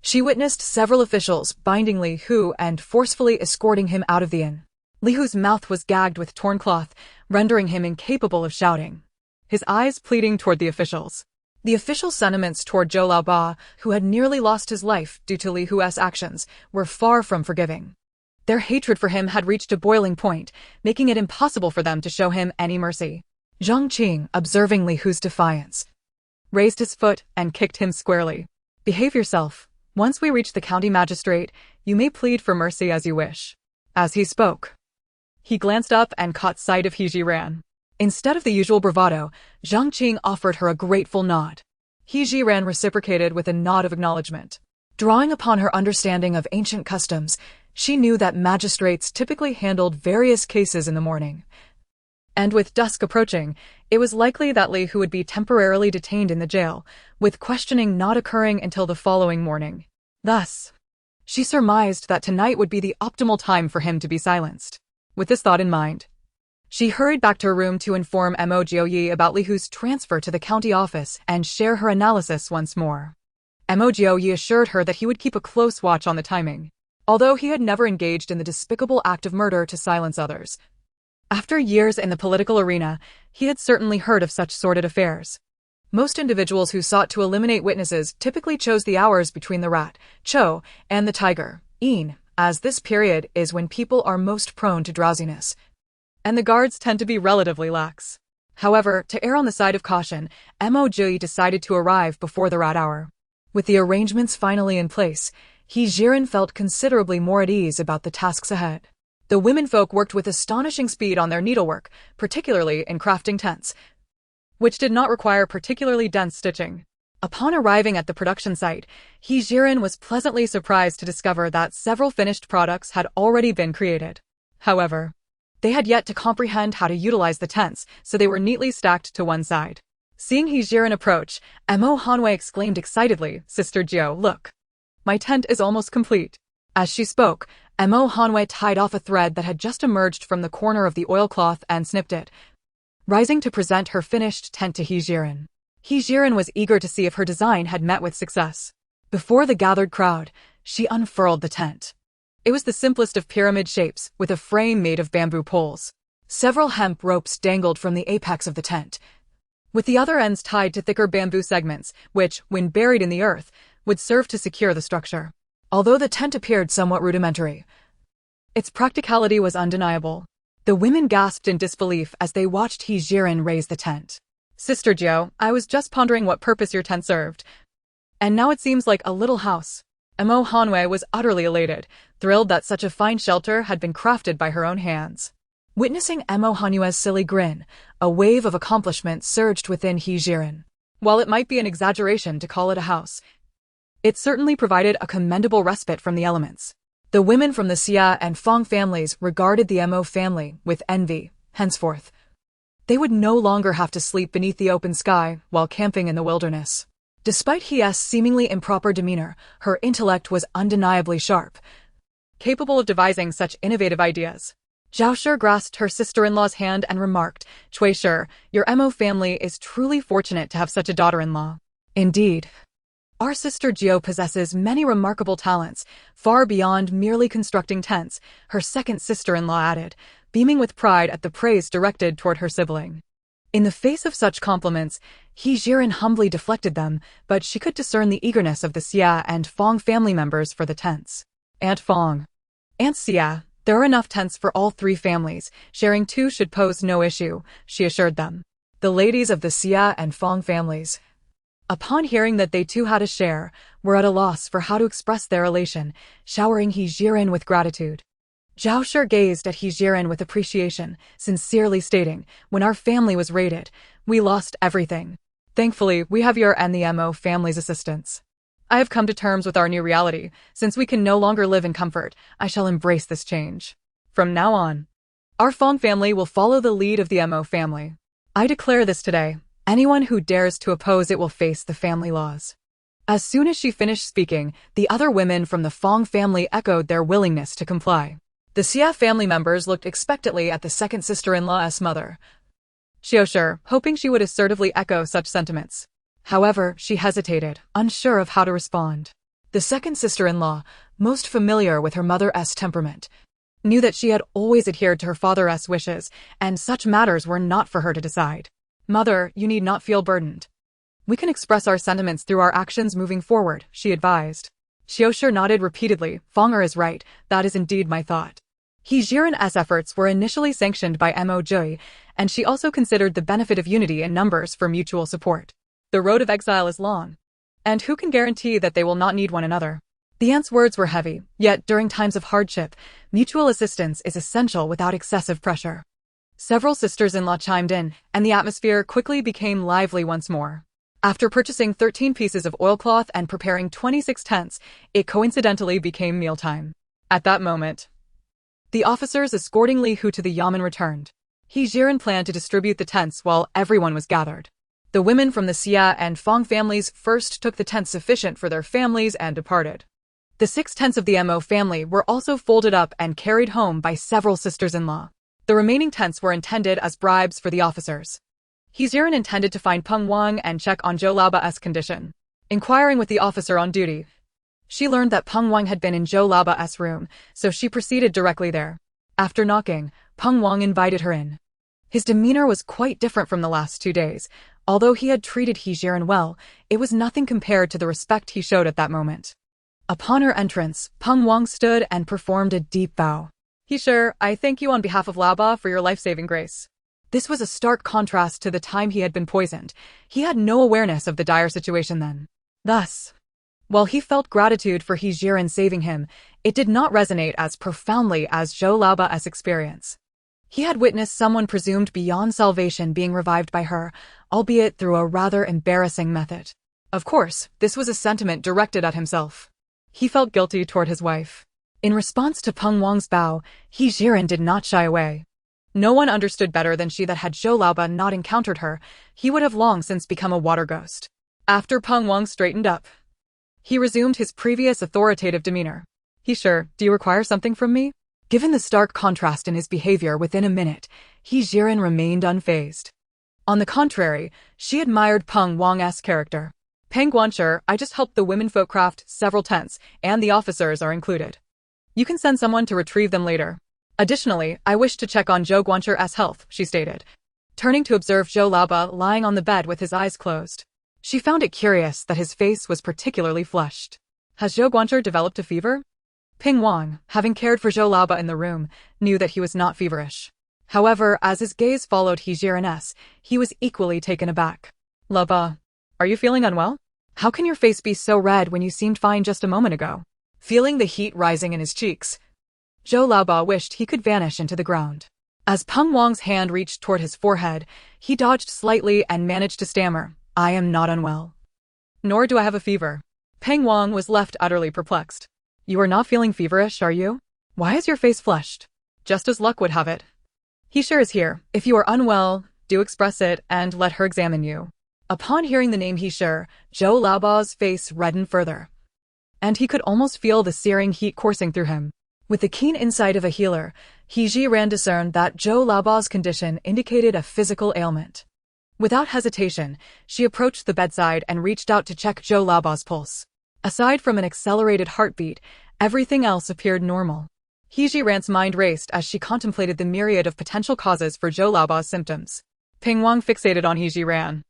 she witnessed several officials binding Li Hu and forcefully escorting him out of the inn. Li Hu's mouth was gagged with torn cloth, rendering him incapable of shouting, his eyes pleading toward the officials. The official sentiments toward Zhou Laoba, who had nearly lost his life due to Li Hu's actions, were far from forgiving. Their hatred for him had reached a boiling point, making it impossible for them to show him any mercy. Zhang Qing, observing Li Hu's defiance, raised his foot and kicked him squarely. Behave yourself. Once we reach the county magistrate, you may plead for mercy as you wish. As he spoke, he glanced up and caught sight of Zhiren. Instead of the usual bravado, Zhang Qing offered her a grateful nod. Zhiren reciprocated with a nod of acknowledgement. Drawing upon her understanding of ancient customs, she knew that magistrates typically handled various cases in the morning. And with dusk approaching, it was likely that Li Hu would be temporarily detained in the jail, with questioning not occurring until the following morning. Thus, she surmised that tonight would be the optimal time for him to be silenced. With this thought in mind, she hurried back to her room to inform Mo Jiuyue about Li Hu's transfer to the county office and share her analysis once more. Mo Jiuyue assured her that he would keep a close watch on the timing, although he had never engaged in the despicable act of murder to silence others. After years in the political arena, he had certainly heard of such sordid affairs. Most individuals who sought to eliminate witnesses typically chose the hours between the rat, cho, and the tiger, yin, as this period is when people are most prone to drowsiness, and the guards tend to be relatively lax. However, to err on the side of caution, Mo Jiuyue decided to arrive before the rat hour. With the arrangements finally in place, Zhiren felt considerably more at ease about the tasks ahead. The womenfolk worked with astonishing speed on their needlework, particularly in crafting tents, which did not require particularly dense stitching. Upon arriving at the production site, Zhiren was pleasantly surprised to discover that several finished products had already been created. However, they had yet to comprehend how to utilize the tents, so they were neatly stacked to one side. Seeing Zhiren approach, Mo Hanwei exclaimed excitedly, "Sister Jiu, look. My tent is almost complete." As she spoke, Mo Hanwei tied off a thread that had just emerged from the corner of the oilcloth and snipped it, rising to present her finished tent to Zhiren. Zhiren was eager to see if her design had met with success. Before the gathered crowd, she unfurled the tent. It was the simplest of pyramid shapes, with a frame made of bamboo poles. Several hemp ropes dangled from the apex of the tent, with the other ends tied to thicker bamboo segments, which, when buried in the earth, would serve to secure the structure. Although the tent appeared somewhat rudimentary, its practicality was undeniable. The women gasped in disbelief as they watched Zhiren raise the tent. "Sister Jiu, I was just pondering what purpose your tent served, and now it seems like a little house." Mo Hanwei was utterly elated, thrilled that such a fine shelter had been crafted by her own hands. Witnessing Mo Hanwei's silly grin, a wave of accomplishment surged within Zhiren. While it might be an exaggeration to call it a house, it certainly provided a commendable respite from the elements. The women from the Xia and Fong families regarded the Mo family with envy. Henceforth, they would no longer have to sleep beneath the open sky while camping in the wilderness. Despite Hie's seemingly improper demeanor, her intellect was undeniably sharp, capable of devising such innovative ideas. Zhao Shi grasped her sister-in-law's hand and remarked, "Cui Shi, your Mo family is truly fortunate to have such a daughter-in-law." Indeed, our sister Jiu possesses many remarkable talents, far beyond merely constructing tents, her second sister-in-law added, beaming with pride at the praise directed toward her sibling. In the face of such compliments, Zhiren humbly deflected them, but she could discern the eagerness of the Xia and Fong family members for the tents. Aunt Fong. Aunt Xia, there are enough tents for all three families. Sharing two should pose no issue, she assured them. The ladies of the Xia and Fong families, upon hearing that they too had a share, were at a loss for how to express their elation, showering Zhiren with gratitude. Zhao Shi gazed at Zhiren with appreciation, sincerely stating, "When our family was raided, we lost everything. Thankfully, we have your and the Mo family's assistance. I have come to terms with our new reality. Since we can no longer live in comfort, I shall embrace this change. From now on, our Fong family will follow the lead of the Mo family. I declare this today. Anyone who dares to oppose it will face the family laws." As soon as she finished speaking, the other women from the Fong family echoed their willingness to comply. The Xia family members looked expectantly at the second sister-in-law's mother, Xiaoshi, hoping she would assertively echo such sentiments. However, she hesitated, unsure of how to respond. The second sister-in-law, most familiar with her mother's temperament, knew that she had always adhered to her father's wishes, and such matters were not for her to decide. "Mother, you need not feel burdened. We can express our sentiments through our actions moving forward," she advised. Xiaoshi nodded repeatedly. "Fonger is right, that is indeed my thought." Zhiren's efforts were initially sanctioned by Mo Jiuyue, and she also considered the benefit of unity in numbers for mutual support. The road of exile is long, and who can guarantee that they will not need one another? The aunt's words were heavy, yet during times of hardship, mutual assistance is essential without excessive pressure. Several sisters-in-law chimed in, and the atmosphere quickly became lively once more. After purchasing 13 pieces of oilcloth and preparing 26 tents, it coincidentally became mealtime. At that moment, the officers escorting Li Hu to the yamen returned. Zhiren planned to distribute the tents while everyone was gathered. The women from the Xia and Fong families first took the tents sufficient for their families and departed. The 6 tents of the Mo family were also folded up and carried home by several sisters-in-law. The remaining tents were intended as bribes for the officers. Zhiren intended to find Peng Wang and check on Zhou Laoba's condition. Inquiring with the officer on duty, she learned that Peng Wang had been in Zhou Laoba's room, so she proceeded directly there. After knocking, Peng Wang invited her in. His demeanor was quite different from the last 2 days. Although he had treated Zhiren well, it was nothing compared to the respect he showed at that moment. Upon her entrance, Peng Wang stood and performed a deep bow. "Zhiren, I thank you on behalf of Laoba for your life-saving grace." This was a stark contrast to the time he had been poisoned. He had no awareness of the dire situation then. Thus, while he felt gratitude for Zhiren saving him, it did not resonate as profoundly as Zhou Laoba's experience. He had witnessed someone presumed beyond salvation being revived by her, albeit through a rather embarrassing method. Of course, this was a sentiment directed at himself. He felt guilty toward his wife. In response to Peng Wang's bow, Zhiren did not shy away. No one understood better than she that had Zhou Laoba not encountered her, he would have long since become a water ghost. After Peng Wang straightened up, he resumed his previous authoritative demeanor. "Zhiren, do you require something from me?" Given the stark contrast in his behavior within a minute, Zhiren remained unfazed. On the contrary, she admired Peng Wang's character. "Peng Guanshi, I just helped the womenfolk craft several tents, and the officers are included. You can send someone to retrieve them later. Additionally, I wish to check on Zhou Guanshi's health," she stated, turning to observe Zhou Laoba lying on the bed with his eyes closed. She found it curious that his face was particularly flushed. "Has Zhou Guanshi developed a fever?" Peng Wang, having cared for Zhou Laoba in the room, knew that he was not feverish. However, as his gaze followed Zhiren's, he was equally taken aback. "Laoba, are you feeling unwell? How can your face be so red when you seemed fine just a moment ago?" Feeling the heat rising in his cheeks, Zhou Laoba wished he could vanish into the ground. As Peng Wang's hand reached toward his forehead, he dodged slightly and managed to stammer, "I am not unwell. Nor do I have a fever." Peng Wang was left utterly perplexed. "You are not feeling feverish, are you? Why is your face flushed?" "Just as luck would have it. Zhiren is here. If you are unwell, do express it and let her examine you." Upon hearing the name Zhiren, Zhou Laoba's face reddened further, and he could almost feel the searing heat coursing through him. With the keen insight of a healer, Zhiren discerned that Zhou Laoba's condition indicated a physical ailment. Without hesitation, she approached the bedside and reached out to check Zhou Laoba's pulse. Aside from an accelerated heartbeat, everything else appeared normal. He Jiran's mind raced as she contemplated the myriad of potential causes for Zhou Laoba's symptoms. Ping Wang fixated on He Jiran,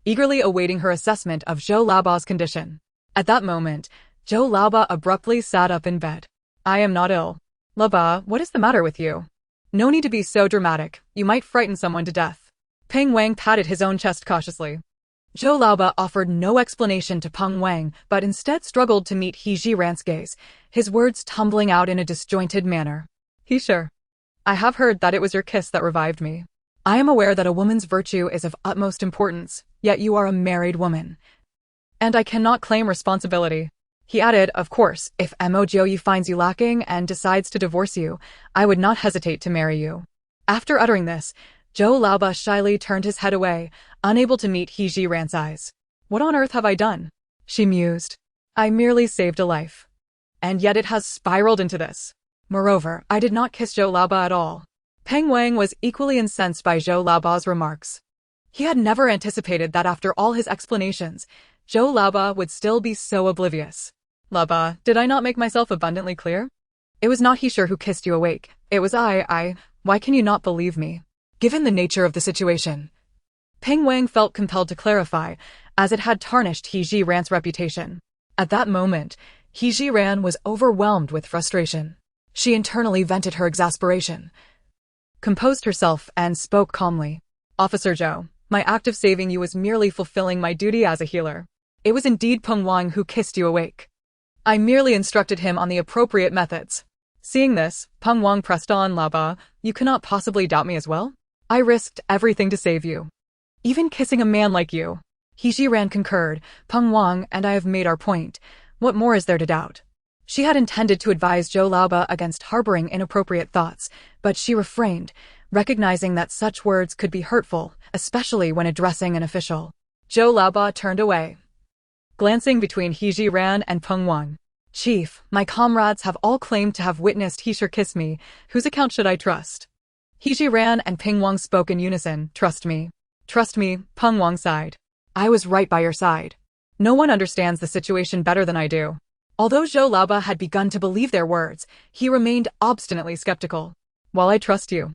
eagerly awaiting her assessment of Zhou Laoba's condition. At that moment, Zhou Laoba abruptly sat up in bed. I am not ill. Laoba, what is the matter with you? No need to be so dramatic, you might frighten someone to death. Peng Wang patted his own chest cautiously. Zhou Laoba offered no explanation to Peng Wang, but instead struggled to meet He Jiran's gaze, his words tumbling out in a disjointed manner. He sure. I have heard that it was your kiss that revived me. I am aware that a woman's virtue is of utmost importance, yet you are a married woman. And I cannot claim responsibility. He added, of course, if Mo Jiuyue finds you lacking and decides to divorce you, I would not hesitate to marry you. After uttering this, Zhou Laoba shyly turned his head away, unable to meet He Jiran's eyes. What on earth have I done? She mused. I merely saved a life. And yet it has spiraled into this. Moreover, I did not kiss Zhou Laoba at all. Peng Wang was equally incensed by Zhou Laoba's remarks. He had never anticipated that after all his explanations, Zhou Laoba would still be so oblivious. Laoba, did I not make myself abundantly clear? It was not He Sure who kissed you awake. It was I. Why can you not believe me? Given the nature of the situation, Peng Wang felt compelled to clarify, as it had tarnished He Jiran's reputation. At that moment, He Jiran was overwhelmed with frustration. She internally vented her exasperation, composed herself, and spoke calmly. Officer Zhou, my act of saving you was merely fulfilling my duty as a healer. It was indeed Peng Wang who kissed you awake. I merely instructed him on the appropriate methods. Seeing this, Peng Wang pressed on. Laoba, you cannot possibly doubt me as well? I risked everything to save you. Even kissing a man like you. He Jiran concurred. Peng Wang and I have made our point. What more is there to doubt? She had intended to advise Zhou Laoba against harboring inappropriate thoughts, but she refrained, recognizing that such words could be hurtful, especially when addressing an official. Zhou Laoba turned away, glancing between He Jiran and Peng Wang. Chief, my comrades have all claimed to have witnessed He Sure kiss me. Whose account should I trust? He Jiran and Peng Wang spoke in unison. Trust me. Trust me, Peng Wang sighed. I was right by your side. No one understands the situation better than I do. Although Zhou Laoba had begun to believe their words, he remained obstinately skeptical. While I trust you.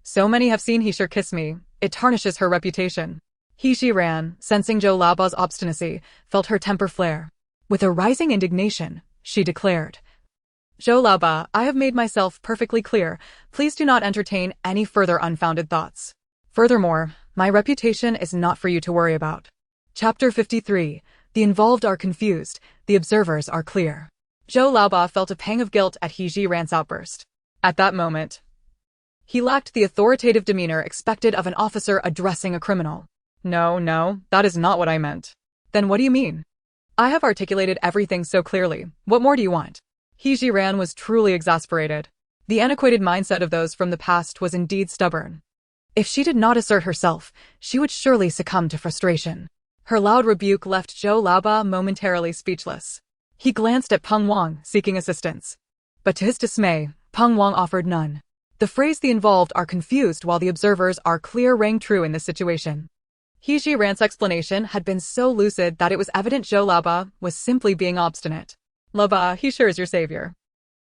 So many have seen He Sure kiss me, it tarnishes her reputation. He Jiran, sensing Zhou Laoba's obstinacy, felt her temper flare. With a rising indignation, she declared, Zhou Laoba, I have made myself perfectly clear. Please do not entertain any further unfounded thoughts. Furthermore, my reputation is not for you to worry about. Chapter 53. The involved are confused, the observers are clear. Zhou Laoba felt a pang of guilt at He Jiran's outburst. At that moment, he lacked the authoritative demeanor expected of an officer addressing a criminal. No, that is not what I meant. Then what do you mean? I have articulated everything so clearly. What more do you want? He Jiran was truly exasperated. The antiquated mindset of those from the past was indeed stubborn. If she did not assert herself, she would surely succumb to frustration. Her loud rebuke left Zhou Laoba momentarily speechless. He glanced at Peng Wang, seeking assistance. But to his dismay, Peng Wang offered none. The phrase the involved are confused while the observers are clear rang true in this situation. He Jiran's explanation had been so lucid that it was evident Zhou Laoba was simply being obstinate. Laoba, he sure is your savior.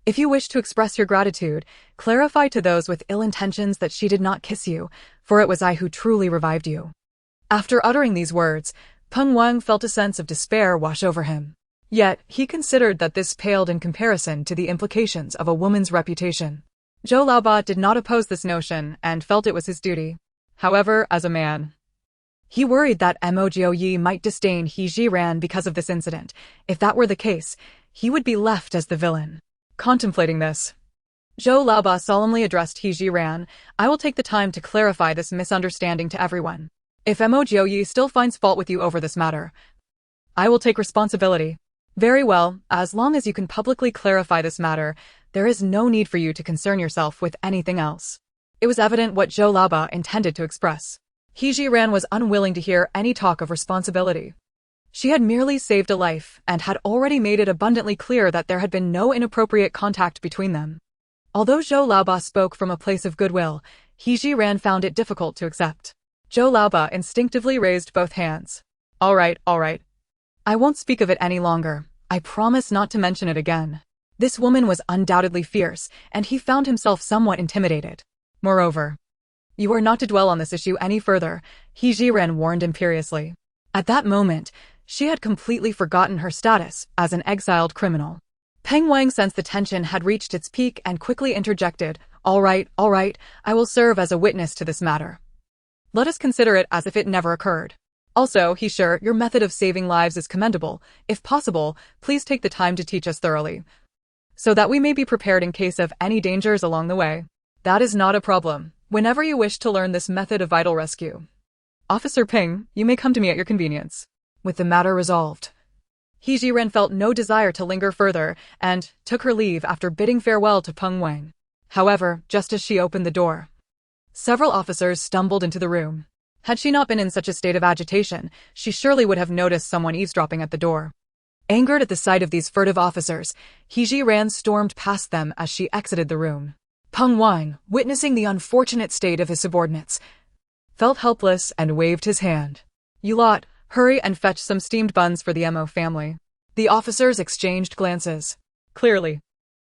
If you wish to express your gratitude, clarify to those with ill intentions that she did not kiss you, for it was I who truly revived you. After uttering these words, Peng Wang felt a sense of despair wash over him. Yet, he considered that this paled in comparison to the implications of a woman's reputation. Zhou Laoba did not oppose this notion and felt it was his duty. However, as a man, he worried that Mo Jiuyue might disdain He Jiran because of this incident. If that were the case, he would be left as the villain. Contemplating this, Zhou Laoba solemnly addressed He Jiran, I will take the time to clarify this misunderstanding to everyone. If Mo Jiuyue still finds fault with you over this matter, I will take responsibility. Very well, as long as you can publicly clarify this matter, there is no need for you to concern yourself with anything else. It was evident what Zhou Laoba intended to express. He Jiran was unwilling to hear any talk of responsibility. She had merely saved a life and had already made it abundantly clear that there had been no inappropriate contact between them. Although Zhou Laoba spoke from a place of goodwill, He Jiran found it difficult to accept. Zhou Laoba instinctively raised both hands. All right. I won't speak of it any longer. I promise not to mention it again. This woman was undoubtedly fierce, and he found himself somewhat intimidated. Moreover, "You are not to dwell on this issue any further," Zhiren warned imperiously. At that moment, she had completely forgotten her status as an exiled criminal. Peng Wang sensed the tension had reached its peak and quickly interjected, all right, I will serve as a witness to this matter. Let us consider it as if it never occurred. Also, your method of saving lives is commendable. If possible, please take the time to teach us thoroughly, so that we may be prepared in case of any dangers along the way." "That is not a problem. Whenever you wish to learn this method of vital rescue, Officer Ping, you may come to me at your convenience." With the matter resolved, Zhiren felt no desire to linger further and took her leave after bidding farewell to Peng Wang. However, just as she opened the door, several officers stumbled into the room. Had she not been in such a state of agitation, she surely would have noticed someone eavesdropping at the door. Angered at the sight of these furtive officers, Zhiren stormed past them as she exited the room. Peng Wang, witnessing the unfortunate state of his subordinates, felt helpless and waved his hand. "You lot, hurry and fetch some steamed buns for the Mo family." The officers exchanged glances. Clearly,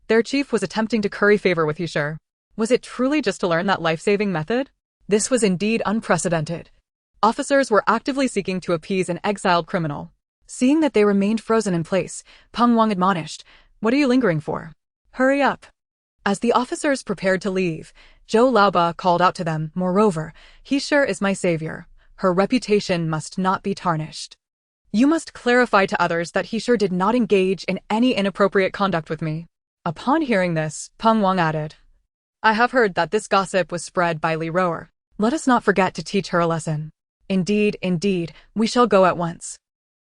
their chief was attempting to curry favor with Zhiren. Was it truly just to learn that life-saving method? This was indeed unprecedented. Officers were actively seeking to appease an exiled criminal. Seeing that they remained frozen in place, Peng Wang admonished, "What are you lingering for? Hurry up." As the officers prepared to leave, Zhou Laoba called out to them, "Moreover, Zhiren is my savior. Her reputation must not be tarnished. You must clarify to others that Zhiren did not engage in any inappropriate conduct with me." Upon hearing this, Peng Wang added, "I have heard that this gossip was spread by Li Roer. Let us not forget to teach her a lesson." Indeed, we shall go at once."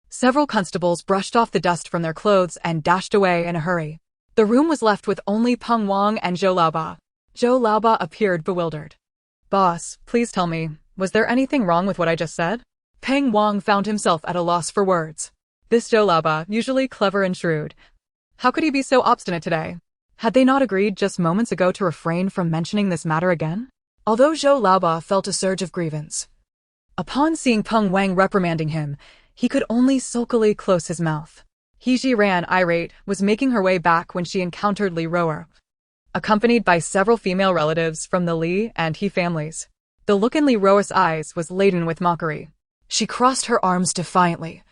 Several constables brushed off the dust from their clothes and dashed away in a hurry. The room was left with only Peng Wang and Zhou Laoba. Zhou Laoba appeared bewildered. "Boss, please tell me, was there anything wrong with what I just said?" Peng Wang found himself at a loss for words. This Zhou Laoba, usually clever and shrewd, how could he be so obstinate today? Had they not agreed just moments ago to refrain from mentioning this matter again? Although Zhou Laoba felt a surge of grievance upon seeing Peng Wang reprimanding him, he could only sulkily close his mouth. Zhiren, irate, was making her way back when she encountered Li Roer, accompanied by several female relatives from the Li and He families. The look in Li Roer's eyes was laden with mockery. She crossed her arms defiantly,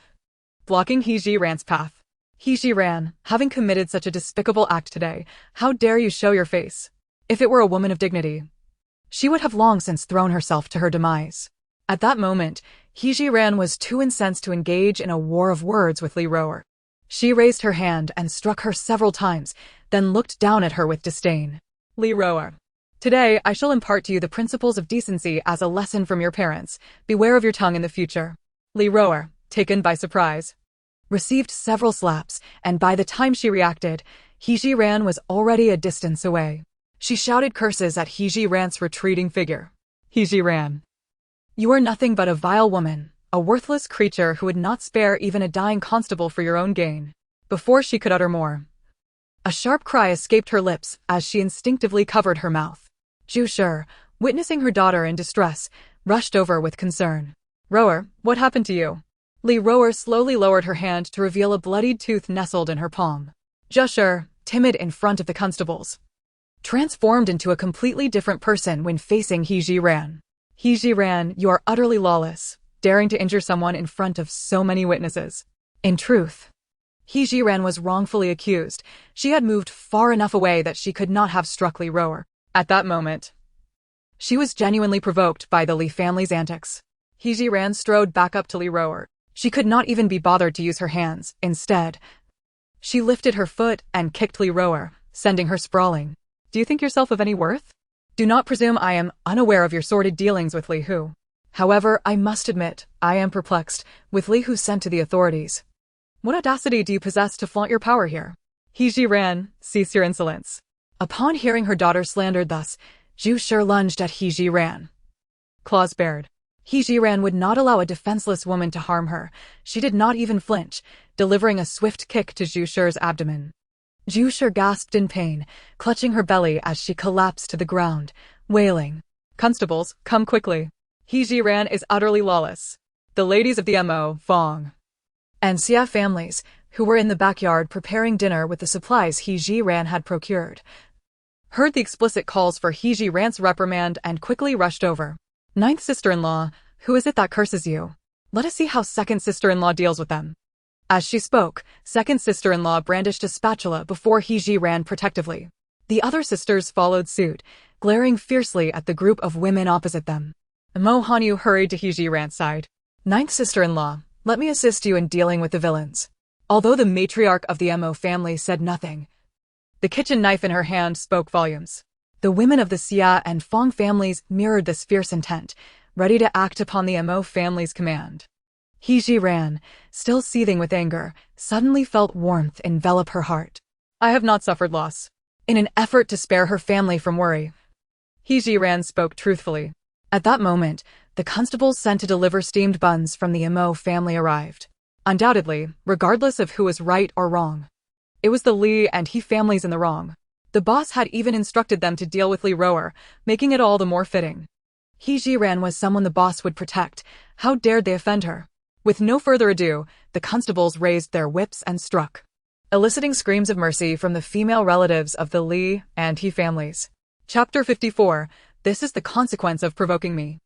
blocking Zhiren's path. "Zhiren, having committed such a despicable act today, how dare you show your face? If it were a woman of dignity, she would have long since thrown herself to her demise." At that moment, Zhiren was too incensed to engage in a war of words with Li Roer. She raised her hand and struck her several times, then looked down at her with disdain. "Li Roer, today I shall impart to you the principles of decency as a lesson from your parents. Beware of your tongue in the future." Li Roer, taken by surprise, received several slaps, and by the time she reacted, Zhiren was already a distance away. She shouted curses at Zhiren's retreating figure. "Zhiren, you are nothing but a vile woman, a worthless creature who would not spare even a dying constable for your own gain." Before she could utter more, a sharp cry escaped her lips as she instinctively covered her mouth. Zhiren, witnessing her daughter in distress, rushed over with concern. "Roer, what happened to you?" Li Roer slowly lowered her hand to reveal a bloodied tooth nestled in her palm. Zhiren, timid in front of the constables, transformed into a completely different person when facing Zhiren. "Zhiren, you are utterly lawless, daring to injure someone in front of so many witnesses." In truth, Zhiren was wrongfully accused. She had moved far enough away that she could not have struck Li Roer. At that moment, she was genuinely provoked by the Li family's antics. Zhiren strode back up to Li Roer. She could not even be bothered to use her hands. Instead, she lifted her foot and kicked Li Roer, sending her sprawling. "Do you think yourself of any worth? Do not presume I am unaware of your sordid dealings with Li Hu. However, I must admit, I am perplexed with Li Hu sent to the authorities. What audacity do you possess to flaunt your power here?" "Zhiren, cease your insolence." Upon hearing her daughter slandered thus, Zhiren lunged at Zhiren, claws bared. Zhiren would not allow a defenseless woman to harm her. She did not even flinch, delivering a swift kick to Zhiren's abdomen. Zhiren gasped in pain, clutching her belly as she collapsed to the ground, wailing, "Constables, come quickly. Zhiren is utterly lawless. The ladies of the Mo, Fong, and Xia families, who were in the backyard preparing dinner with the supplies Zhiren had procured, heard the explicit calls for Zhiren's reprimand and quickly rushed over. Ninth sister-in-law, who is it that curses you? Let us see how second sister-in-law deals with them. As she spoke, second sister-in-law brandished a spatula before Zhiren protectively. The other sisters followed suit, glaring fiercely at the group of women opposite them. Mo Jiuyue hurried to Zhiren's side. Ninth sister-in-law, let me assist you in dealing with the villains. Although the matriarch of the Mo family said nothing, the kitchen knife in her hand spoke volumes. The women of the Xia and Fong families mirrored this fierce intent, ready to act upon the Mo family's command. Zhiren, still seething with anger, suddenly felt warmth envelop her heart. I have not suffered loss. In an effort to spare her family from worry, Zhiren spoke truthfully. At that moment, the constables sent to deliver steamed buns from the Mo family arrived. Undoubtedly, regardless of who was right or wrong, it was the Li and He families in the wrong. The boss had even instructed them to deal with Li Rower, making it all the more fitting. Zhiren was someone the boss would protect. How dared they offend her? With no further ado, the constables raised their whips and struck, eliciting screams of mercy from the female relatives of the Li and He families. Chapter 54. This is the consequence of provoking me.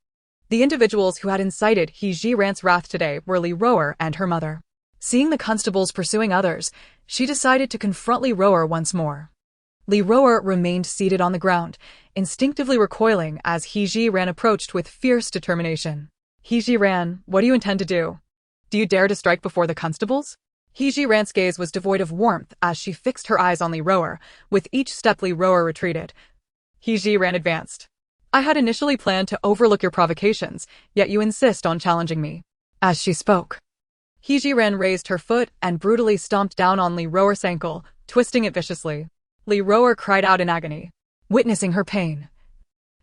The individuals who had incited Zhiren's wrath today were Li Rower and her mother. Seeing the constables pursuing others, she decided to confront Li Rower once more. Li Rower remained seated on the ground, instinctively recoiling as Zhiren approached with fierce determination. Zhiren, what do you intend to do? Do you dare to strike before the constables? Zhiren's gaze was devoid of warmth as she fixed her eyes on Li Rower. With each step Li Rower retreated, Zhiren advanced. I had initially planned to overlook your provocations, yet you insist on challenging me. As she spoke, Zhiren raised her foot and brutally stomped down on Li Rower's ankle, twisting it viciously. Li Rower cried out in agony. Witnessing her pain,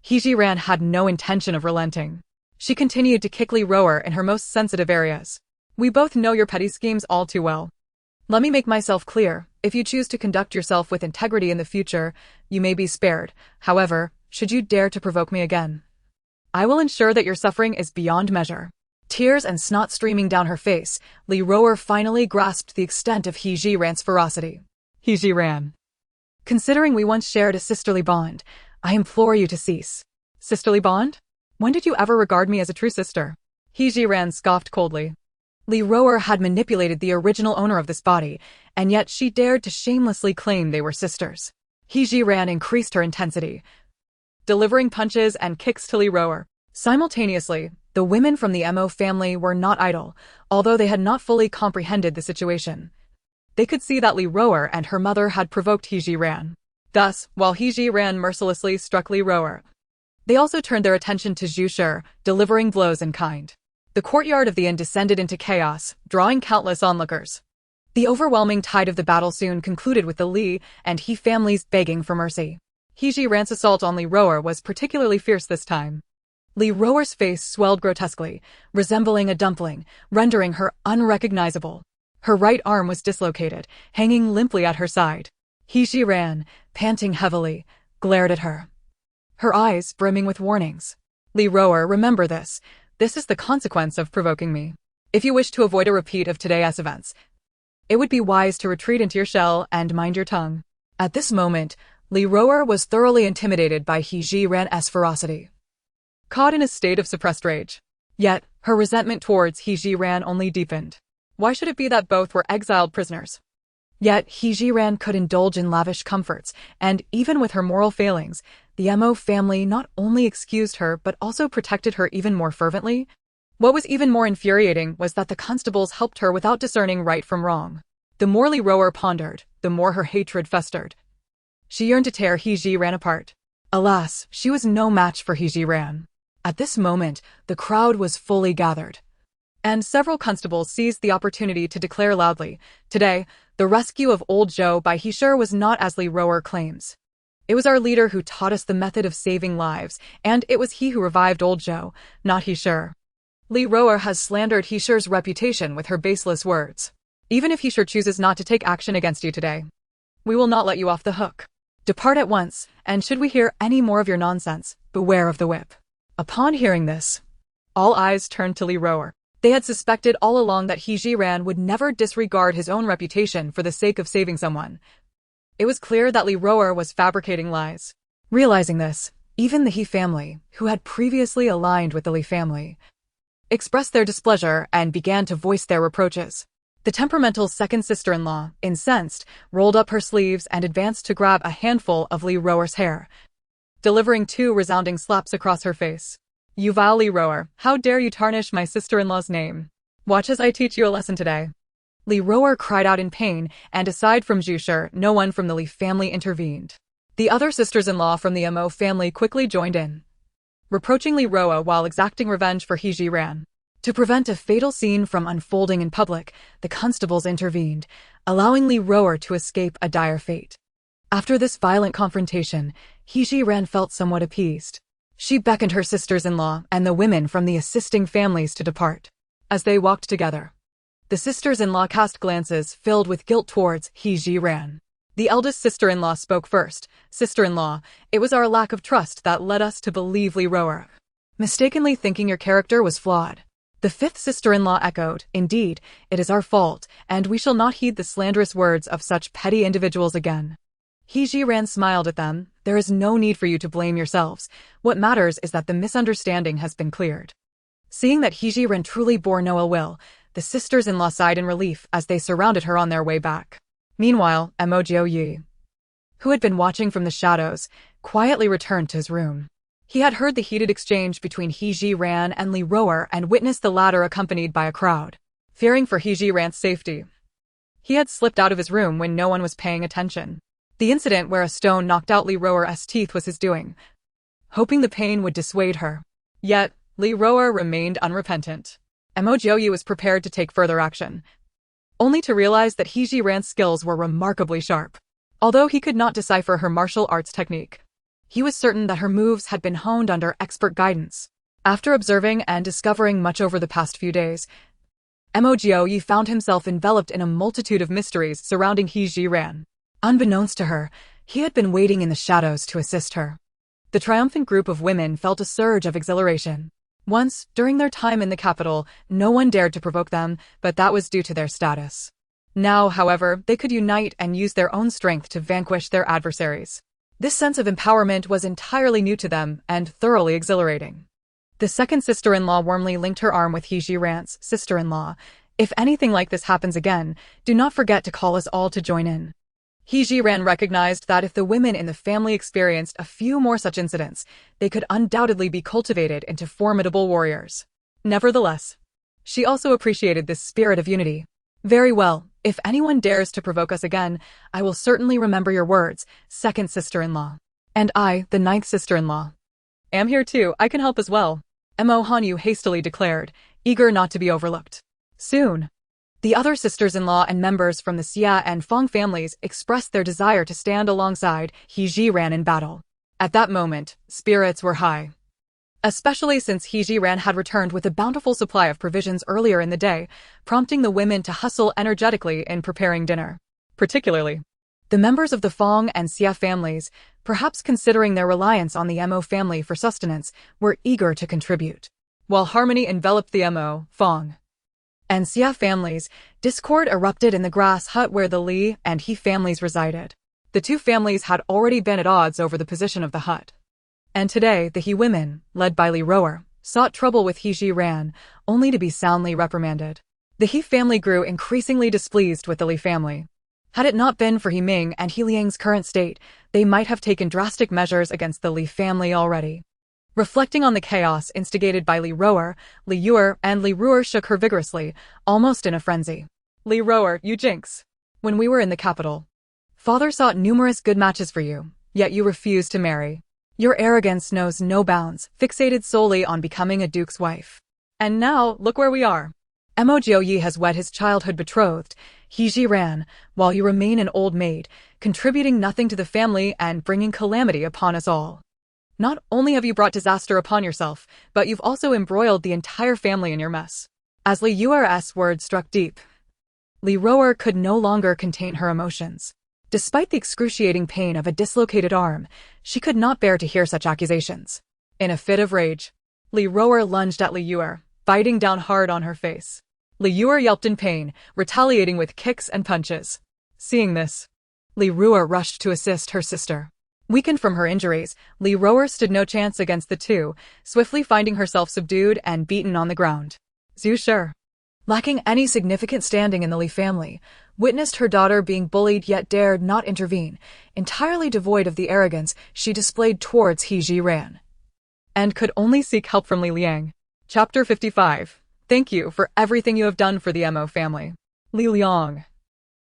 Zhiren had no intention of relenting. She continued to kick Li Rower in her most sensitive areas. We both know your petty schemes all too well. Let me make myself clear. If you choose to conduct yourself with integrity in the future, you may be spared. However, should you dare to provoke me again, I will ensure that your suffering is beyond measure. Tears and snot streaming down her face, Li Rower finally grasped the extent of Zhiren's ferocity. Zhiren, considering we once shared a sisterly bond, I implore you to cease. Sisterly bond? When did you ever regard me as a true sister? Zhiren scoffed coldly. Li Rower had manipulated the original owner of this body, and yet she dared to shamelessly claim they were sisters. Zhiren increased her intensity, delivering punches and kicks to Li Rower. Simultaneously, the women from the Mo family were not idle, although they had not fully comprehended the situation. They could see that Li Rower and her mother had provoked Zhiren. Thus, while Zhiren mercilessly struck Li Rower, they also turned their attention to Zhu Shi, delivering blows in kind. The courtyard of the inn descended into chaos, drawing countless onlookers. The overwhelming tide of the battle soon concluded with the Li and He families begging for mercy. Zhiren's assault on Li Rower was particularly fierce this time. Li Rower's face swelled grotesquely, resembling a dumpling, rendering her unrecognizable. Her right arm was dislocated, hanging limply at her side. Zhiren, panting heavily, glared at her, her eyes brimming with warnings. Li Rower, remember this. This is the consequence of provoking me. If you wish to avoid a repeat of today's events, it would be wise to retreat into your shell and mind your tongue. At this moment, Li Rower was thoroughly intimidated by Zhiren's ferocity, caught in a state of suppressed rage. Yet, her resentment towards Zhiren only deepened. Why should it be that both were exiled prisoners? Yet, Zhiren could indulge in lavish comforts, and even with her moral failings, the Mo family not only excused her but also protected her even more fervently. What was even more infuriating was that the constables helped her without discerning right from wrong. The more Li Rower pondered, the more her hatred festered. She yearned to tear Zhiren apart. Alas, she was no match for Zhiren. At this moment, the crowd was fully gathered, and several constables seized the opportunity to declare loudly, today, the rescue of old Zhou by He was not as Li Rower claims. It was our leader who taught us the method of saving lives, and it was he who revived old Zhou, not He. Li Rower has slandered He's reputation with her baseless words. Even if He chooses not to take action against you today, we will not let you off the hook. Depart at once, and should we hear any more of your nonsense, beware of the whip. Upon hearing this, all eyes turned to Li Rower. They had suspected all along that Zhiren would never disregard his own reputation for the sake of saving someone. It was clear that Li Roer was fabricating lies. Realizing this, even the He family, who had previously aligned with the Li family, expressed their displeasure and began to voice their reproaches. The temperamental second sister-in-law, incensed, rolled up her sleeves and advanced to grab a handful of Li Roer's hair, delivering 2 resounding slaps across her face. "You vile Li Roer, how dare you tarnish my sister-in-law's name? Watch as I teach you a lesson today." Li Roer cried out in pain, and aside from Jiuyue, no one from the Li family intervened. The other sisters-in-law from the Mo family quickly joined in, reproaching Li Roer while exacting revenge for Zhiren. To prevent a fatal scene from unfolding in public, the constables intervened, allowing Li Roer to escape a dire fate. After this violent confrontation, Zhiren felt somewhat appeased. She beckoned her sisters-in-law and the women from the assisting families to depart. As they walked together, the sisters-in-law cast glances filled with guilt towards Zhiren. The eldest sister-in-law spoke first. "Sister-in-law, it was our lack of trust that led us to believe Li Roer, mistakenly thinking your character was flawed." The fifth sister-in-law echoed, "Indeed, it is our fault, and we shall not heed the slanderous words of such petty individuals again." Zhiren smiled at them. "There is no need for you to blame yourselves. What matters is that the misunderstanding has been cleared." Seeing that Zhiren truly bore no ill will, the sisters-in-law sighed in relief as they surrounded her on their way back. Meanwhile, Mo Jiuyue, who had been watching from the shadows, quietly returned to his room. He had heard the heated exchange between Zhiren and Li Roer and witnessed the latter accompanied by a crowd. Fearing for Zhiren's safety, he had slipped out of his room when no one was paying attention. The incident where a stone knocked out Li Roer's teeth was his doing, hoping the pain would dissuade her. Yet, Li Roer remained unrepentant. Mo Jiuyue was prepared to take further action, only to realize that Zhiren's skills were remarkably sharp. Although he could not decipher her martial arts technique, he was certain that her moves had been honed under expert guidance. After observing and discovering much over the past few days, Mo Jiuyue found himself enveloped in a multitude of mysteries surrounding Zhiren. Unbeknownst to her, he had been waiting in the shadows to assist her. The triumphant group of women felt a surge of exhilaration. Once, during their time in the capital, no one dared to provoke them, but that was due to their status. Now, however, they could unite and use their own strength to vanquish their adversaries. This sense of empowerment was entirely new to them and thoroughly exhilarating. The second sister-in-law warmly linked her arm with Zhiren's sister-in-law. "If anything like this happens again, do not forget to call us all to join in." Zhiren recognized that if the women in the family experienced a few more such incidents, they could undoubtedly be cultivated into formidable warriors. Nevertheless, she also appreciated this spirit of unity. "Very well, if anyone dares to provoke us again, I will certainly remember your words, second sister-in-law. And I, the ninth sister-in-law, am here too. I can help as well," Mo Jiuyue hastily declared, eager not to be overlooked. Soon, the other sisters-in-law and members from the Xia and Fong families expressed their desire to stand alongside Zhiren in battle. At that moment, spirits were high, especially since Zhiren had returned with a bountiful supply of provisions earlier in the day, prompting the women to hustle energetically in preparing dinner. Particularly, the members of the Fong and Xia families, perhaps considering their reliance on the Mo family for sustenance, were eager to contribute. While harmony enveloped the Mo, Fong, and Xia families, discord erupted in the grass hut where the Li and He families resided. The two families had already been at odds over the position of the hut. And today, the He women, led by Li Roer, sought trouble with Zhiren, only to be soundly reprimanded. The He family grew increasingly displeased with the Li family. Had it not been for He Ming and He Liang's current state, they might have taken drastic measures against the Li family already. Reflecting on the chaos instigated by Li Roer, Li Yuer and Li Ruer shook her vigorously, almost in a frenzy. "Li Roer, you jinx! When we were in the capital, father sought numerous good matches for you, yet you refused to marry. Your arrogance knows no bounds, fixated solely on becoming a duke's wife. And now, look where we are. Mo Jiuyue has wed his childhood betrothed, Zhiren, while you remain an old maid, contributing nothing to the family and bringing calamity upon us all. Not only have you brought disaster upon yourself, but you've also embroiled the entire family in your mess." As Li Yuer's words struck deep, Li Roer could no longer contain her emotions. Despite the excruciating pain of a dislocated arm, she could not bear to hear such accusations. In a fit of rage, Li Roer lunged at Li Yuer, biting down hard on her face. Li Yuer yelped in pain, retaliating with kicks and punches. Seeing this, Li Ruer rushed to assist her sister. Weakened from her injuries, Li Ruer stood no chance against the two, swiftly finding herself subdued and beaten on the ground. Zhu Shi, lacking any significant standing in the Li family, witnessed her daughter being bullied yet dared not intervene, entirely devoid of the arrogance she displayed towards Zhiren, and could only seek help from Li Liang. Chapter 55. Thank you for everything you have done for the Mo family. Li Liang,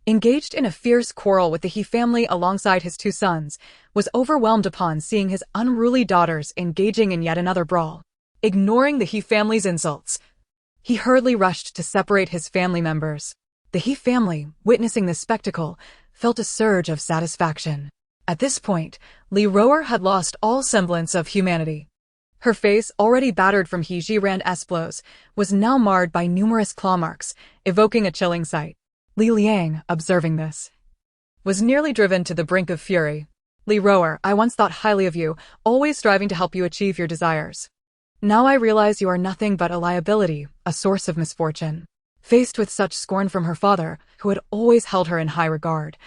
engaged in a fierce quarrel with the He family alongside his two sons, was overwhelmed upon seeing his unruly daughters engaging in yet another brawl. Ignoring the He family's insults, he hurriedly rushed to separate his family members. The He family, witnessing this spectacle, felt a surge of satisfaction. At this point, Li Ruer had lost all semblance of humanity. Her face, already battered from Zhiren's blows, was now marred by numerous claw marks, evoking a chilling sight. Li Liang, observing this, was nearly driven to the brink of fury. Li Ruer, I once thought highly of you, always striving to help you achieve your desires. Now I realize you are nothing but a liability, a source of misfortune. Faced with such scorn from her father, who had always held her in high regard,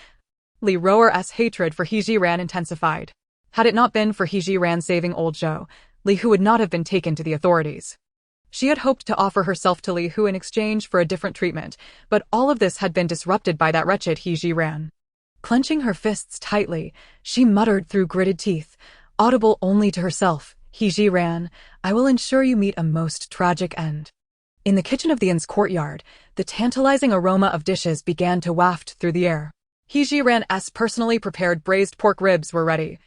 Li Ruer's hatred for Zhiren intensified. Had it not been for Zhiren saving old Zhou, Li Hu would not have been taken to the authorities. She had hoped to offer herself to Li Hu in exchange for a different treatment, but all of this had been disrupted by that wretched Zhiren. Clenching her fists tightly, she muttered through gritted teeth, audible only to herself, Zhiren, I will ensure you meet a most tragic end. In the kitchen of the inn's courtyard, the tantalizing aroma of dishes began to waft through the air. Zhiren's personally prepared braised pork ribs were ready,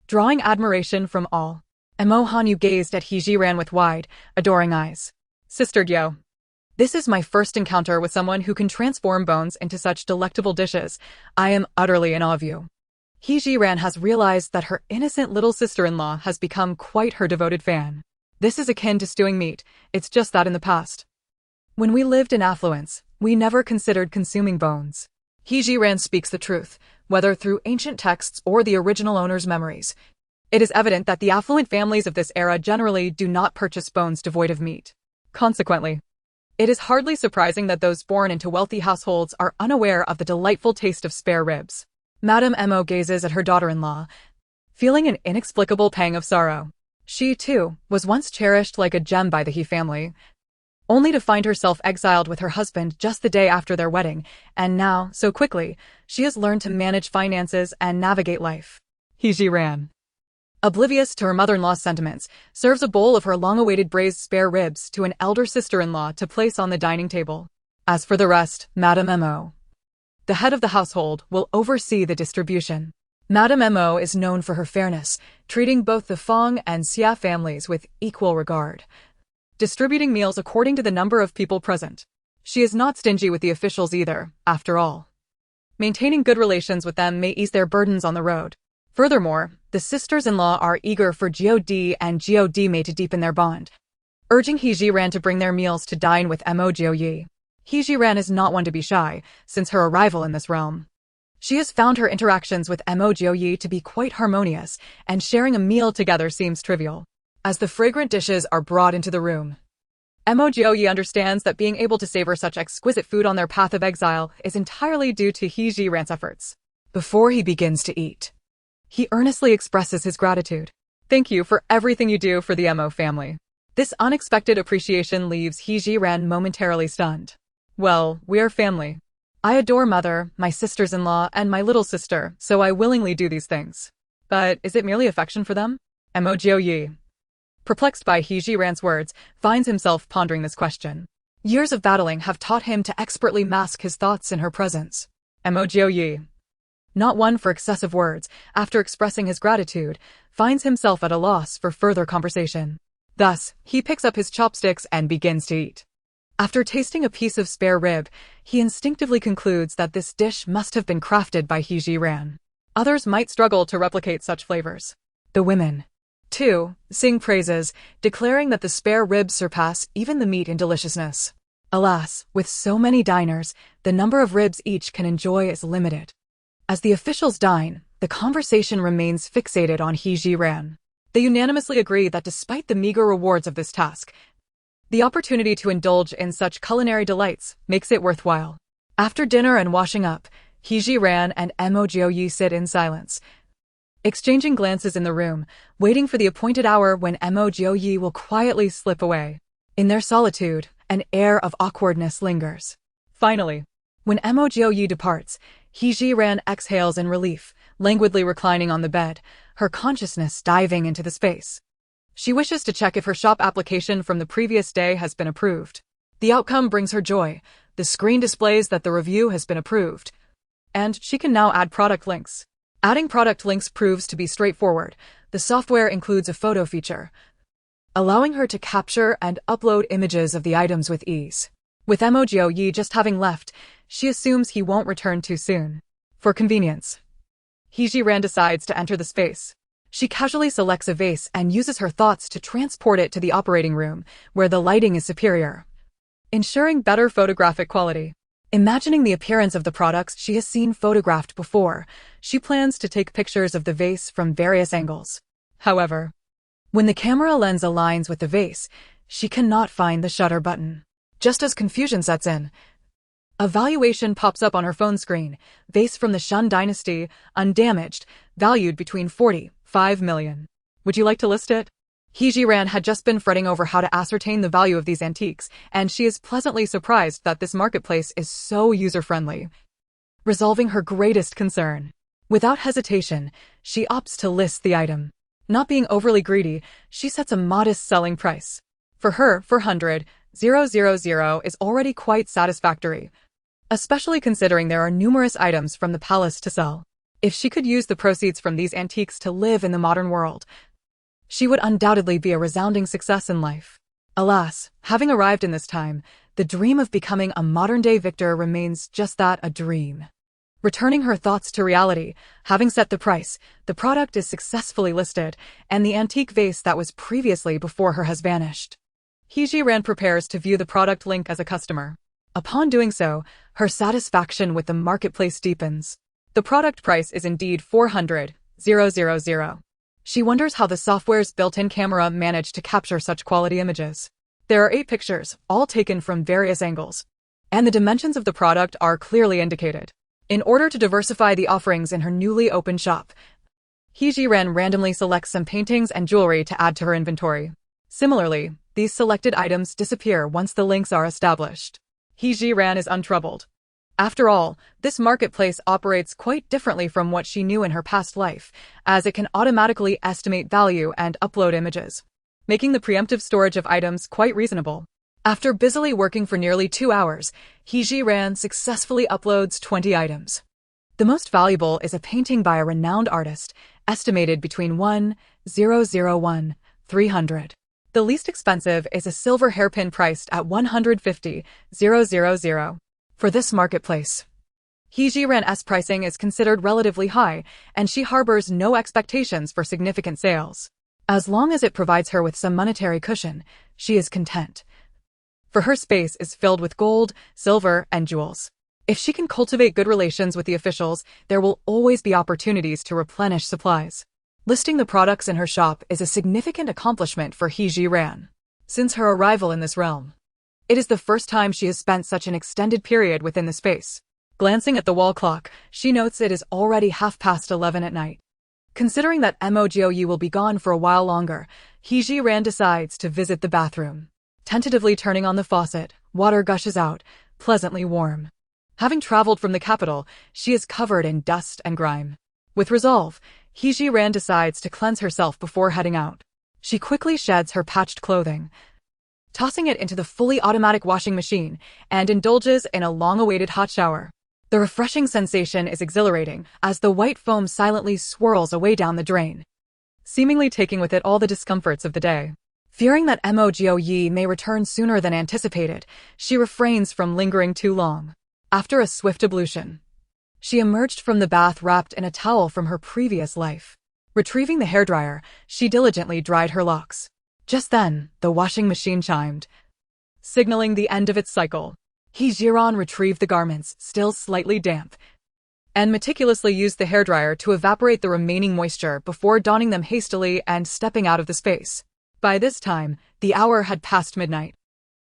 drawing admiration from all. Mo Jiuyue gazed at Zhiren with wide, adoring eyes. Sister Gyo, this is my first encounter with someone who can transform bones into such delectable dishes. I am utterly in awe of you. Zhiren has realized that her innocent little sister-in-law has become quite her devoted fan. This is akin to stewing meat, it's just that in the past, when we lived in affluence, we never considered consuming bones. Zhiren speaks the truth, whether through ancient texts or the original owner's memories. It is evident that the affluent families of this era generally do not purchase bones devoid of meat. Consequently, it is hardly surprising that those born into wealthy households are unaware of the delightful taste of spare ribs. Madame Mo gazes at her daughter-in-law, feeling an inexplicable pang of sorrow. She, too, was once cherished like a gem by the He family, only to find herself exiled with her husband just the day after their wedding, and now, so quickly, she has learned to manage finances and navigate life. Zhiren, oblivious to her mother-in-law's sentiments, serves a bowl of her long-awaited braised spare ribs to an elder sister-in-law to place on the dining table. As for the rest, Madame Mo, the head of the household, will oversee the distribution. Madame Mo is known for her fairness, treating both the Fong and Xia families with equal regard, distributing meals according to the number of people present. She is not stingy with the officials either, after all. Maintaining good relations with them may ease their burdens on the road. Furthermore, the sisters-in-law are eager for Jiudi and Jiudi to deepen their bond, urging Zhiren to bring their meals to dine with Mo Jiuyue. Zhiren is not one to be shy, since her arrival in this realm. She has found her interactions with Mo Jiuyue to be quite harmonious, and sharing a meal together seems trivial. As the fragrant dishes are brought into the room, Mo Jiuyue understands that being able to savor such exquisite food on their path of exile is entirely due to Zhiren's efforts. Before he begins to eat, he earnestly expresses his gratitude. Thank you for everything you do for the Mo family. This unexpected appreciation leaves Zhiren momentarily stunned. Well, we are family. I adore mother, my sisters-in-law, and my little sister, so I willingly do these things. But is it merely affection for them? Mo Jiuyue, perplexed by Zhiren's words, finds himself pondering this question. Years of battling have taught him to expertly mask his thoughts in her presence. Mo Jiuyue, not one for excessive words, after expressing his gratitude, finds himself at a loss for further conversation. Thus, he picks up his chopsticks and begins to eat. After tasting a piece of spare rib, he instinctively concludes that this dish must have been crafted by Zhiren. Others might struggle to replicate such flavors. The women, too, sing praises, declaring that the spare ribs surpass even the meat in deliciousness. Alas, with so many diners, the number of ribs each can enjoy is limited. As the officials dine, the conversation remains fixated on Zhiren. They unanimously agree that despite the meager rewards of this task, The opportunity to indulge in such culinary delights makes it worthwhile. After dinner and washing up, Zhiren and Mo Jiuyue sit in silence, exchanging glances in the room, waiting for the appointed hour when Mo Jiuyue will quietly slip away. In their solitude, an air of awkwardness lingers. Finally, when Mo Jiuyue departs, Zhiren exhales in relief, languidly reclining on the bed, her consciousness diving into the space. She wishes to check if her shop application from the previous day has been approved. The outcome brings her joy. The screen displays that the review has been approved, and she can now add product links. Adding product links proves to be straightforward. The software includes a photo feature, allowing her to capture and upload images of the items with ease. With Mo Jiuyue just having left, she assumes he won't return too soon. For convenience, Zhiren decides to enter the space. She casually selects a vase and uses her thoughts to transport it to the operating room, where the lighting is superior, ensuring better photographic quality. Imagining the appearance of the products she has seen photographed before, she plans to take pictures of the vase from various angles. However, when the camera lens aligns with the vase, she cannot find the shutter button. Just as confusion sets in, a valuation pops up on her phone screen. Vase from the Shun dynasty, undamaged, valued between 45 million. Would you like to list it? Zhiren had just been fretting over how to ascertain the value of these antiques, and she is pleasantly surprised that this marketplace is so user-friendly, resolving her greatest concern. Without hesitation, she opts to list the item. Not being overly greedy, she sets a modest selling price. For her, 400,000 is already quite satisfactory, especially considering there are numerous items from the palace to sell. If she could use the proceeds from these antiques to live in the modern world, she would undoubtedly be a resounding success in life. Alas, having arrived in this time, the dream of becoming a modern-day victor remains just that, a dream. Returning her thoughts to reality, having set the price, the product is successfully listed, and the antique vase that was previously before her has vanished. Zhiren prepares to view the product link as a customer. Upon doing so, her satisfaction with the marketplace deepens. The product price is indeed 400,000. She wonders how the software's built-in camera managed to capture such quality images. There are 8 pictures, all taken from various angles, and the dimensions of the product are clearly indicated. In order to diversify the offerings in her newly opened shop, Zhiren randomly selects some paintings and jewelry to add to her inventory. Similarly, these selected items disappear once the links are established. Zhiren is untroubled. After all, this marketplace operates quite differently from what she knew in her past life, as it can automatically estimate value and upload images, making the preemptive storage of items quite reasonable. After busily working for nearly 2 hours, Zhiren successfully uploads 20 items. The most valuable is a painting by a renowned artist, estimated between 1,001,300. The least expensive is a silver hairpin priced at 150,000. For this marketplace, Zhiren's pricing is considered relatively high, and she harbors no expectations for significant sales. As long as it provides her with some monetary cushion, she is content. For her space is filled with gold, silver, and jewels. If she can cultivate good relations with the officials, there will always be opportunities to replenish supplies. Listing the products in her shop is a significant accomplishment for Zhiren. Since her arrival in this realm, it is the first time she has spent such an extended period within the space. Glancing at the wall clock, she notes it is already 11:30 at night. Considering that Mo Jiuyue will be gone for a while longer, Zhiren decides to visit the bathroom. Tentatively turning on the faucet, water gushes out, pleasantly warm. Having traveled from the capital, she is covered in dust and grime. With resolve, Zhiren decides to cleanse herself before heading out. She quickly sheds her patched clothing, tossing it into the fully automatic washing machine, and indulges in a long-awaited hot shower. The refreshing sensation is exhilarating as the white foam silently swirls away down the drain, seemingly taking with it all the discomforts of the day. Fearing that Mo Jiuyue may return sooner than anticipated, she refrains from lingering too long. After a swift ablution, she emerged from the bath wrapped in a towel from her previous life. Retrieving the hairdryer, she diligently dried her locks. Just then, the washing machine chimed, signaling the end of its cycle. Zhiren retrieved the garments, still slightly damp, and meticulously used the hairdryer to evaporate the remaining moisture before donning them hastily and stepping out of the space. By this time, the hour had passed midnight.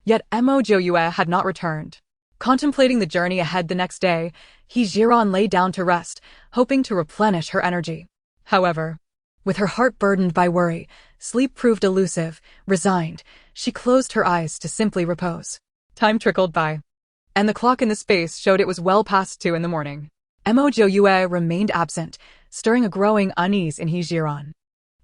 Yet Mo Jiuyue had not returned. Contemplating the journey ahead the next day, Zhiren lay down to rest, hoping to replenish her energy. However, with her heart burdened by worry, sleep proved elusive. Resigned, she closed her eyes to simply repose. Time trickled by, and the clock in the space showed it was well past 2 in the morning. Mo Jiuyue remained absent, stirring a growing unease in Zhiren.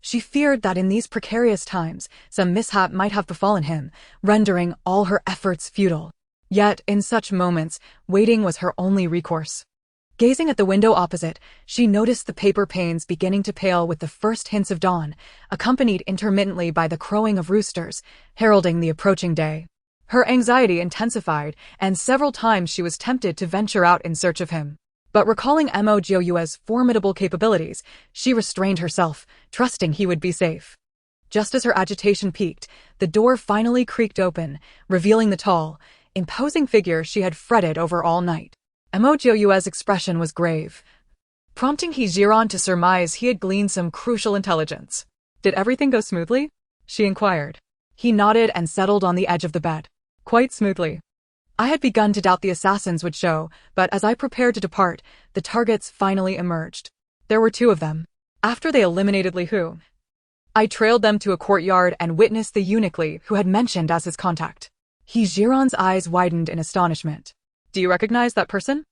She feared that in these precarious times, some mishap might have befallen him, rendering all her efforts futile. Yet, in such moments, waiting was her only recourse. Gazing at the window opposite, she noticed the paper panes beginning to pale with the first hints of dawn, accompanied intermittently by the crowing of roosters, heralding the approaching day. Her anxiety intensified, and several times she was tempted to venture out in search of him. But recalling Mo Jiuyue's formidable capabilities, she restrained herself, trusting he would be safe. Just as her agitation peaked, the door finally creaked open, revealing the tall, imposing figure she had fretted over all night. Mo Jiuyue's expression was grave, prompting Zhiren to surmise he had gleaned some crucial intelligence. "Did everything go smoothly?" she inquired. He nodded and settled on the edge of the bed. "Quite smoothly. I had begun to doubt the assassins would show, but as I prepared to depart, the targets finally emerged. There were 2 of them. After they eliminated Li Hu, I trailed them to a courtyard and witnessed the eunuch Li who had mentioned as his contact." Zhiren's eyes widened in astonishment. "Do you recognize that person?"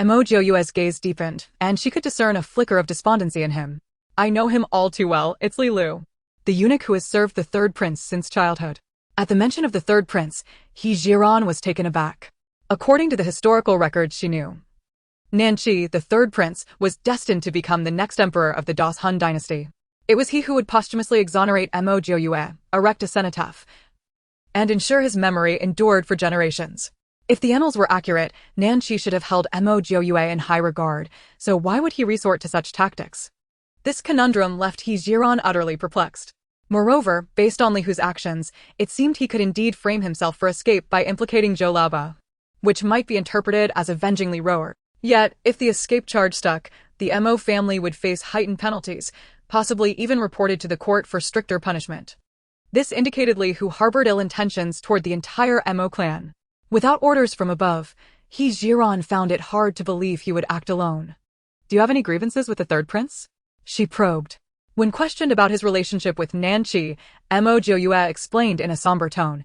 Mo Jiuyue's gaze deepened, and she could discern a flicker of despondency in him. "I know him all too well. It's Li Lu, the eunuch who has served the third prince since childhood." At the mention of the third prince, Zhiren was taken aback. According to the historical records she knew, Nanqi, the third prince, was destined to become the next emperor of the Han dynasty. It was he who would posthumously exonerate Mo Jiuyue, erect a cenotaph, and ensure his memory endured for generations. If the annals were accurate, Nanqi should have held Mo Jiuyue in high regard, so why would he resort to such tactics? This conundrum left Zhiren utterly perplexed. Moreover, based on Li Hu's actions, it seemed he could indeed frame himself for escape by implicating Zhou Laoba, which might be interpreted as avenging Li Roer. Yet, if the escape charge stuck, the Mo family would face heightened penalties, possibly even reported to the court for stricter punishment. This indicated Li Hu harbored ill intentions toward the entire Mo clan. Without orders from above, Zhiren found it hard to believe he would act alone. "Do you have any grievances with the third prince?" she probed. When questioned about his relationship with Nanqi, Mo Jiuyue explained in a somber tone,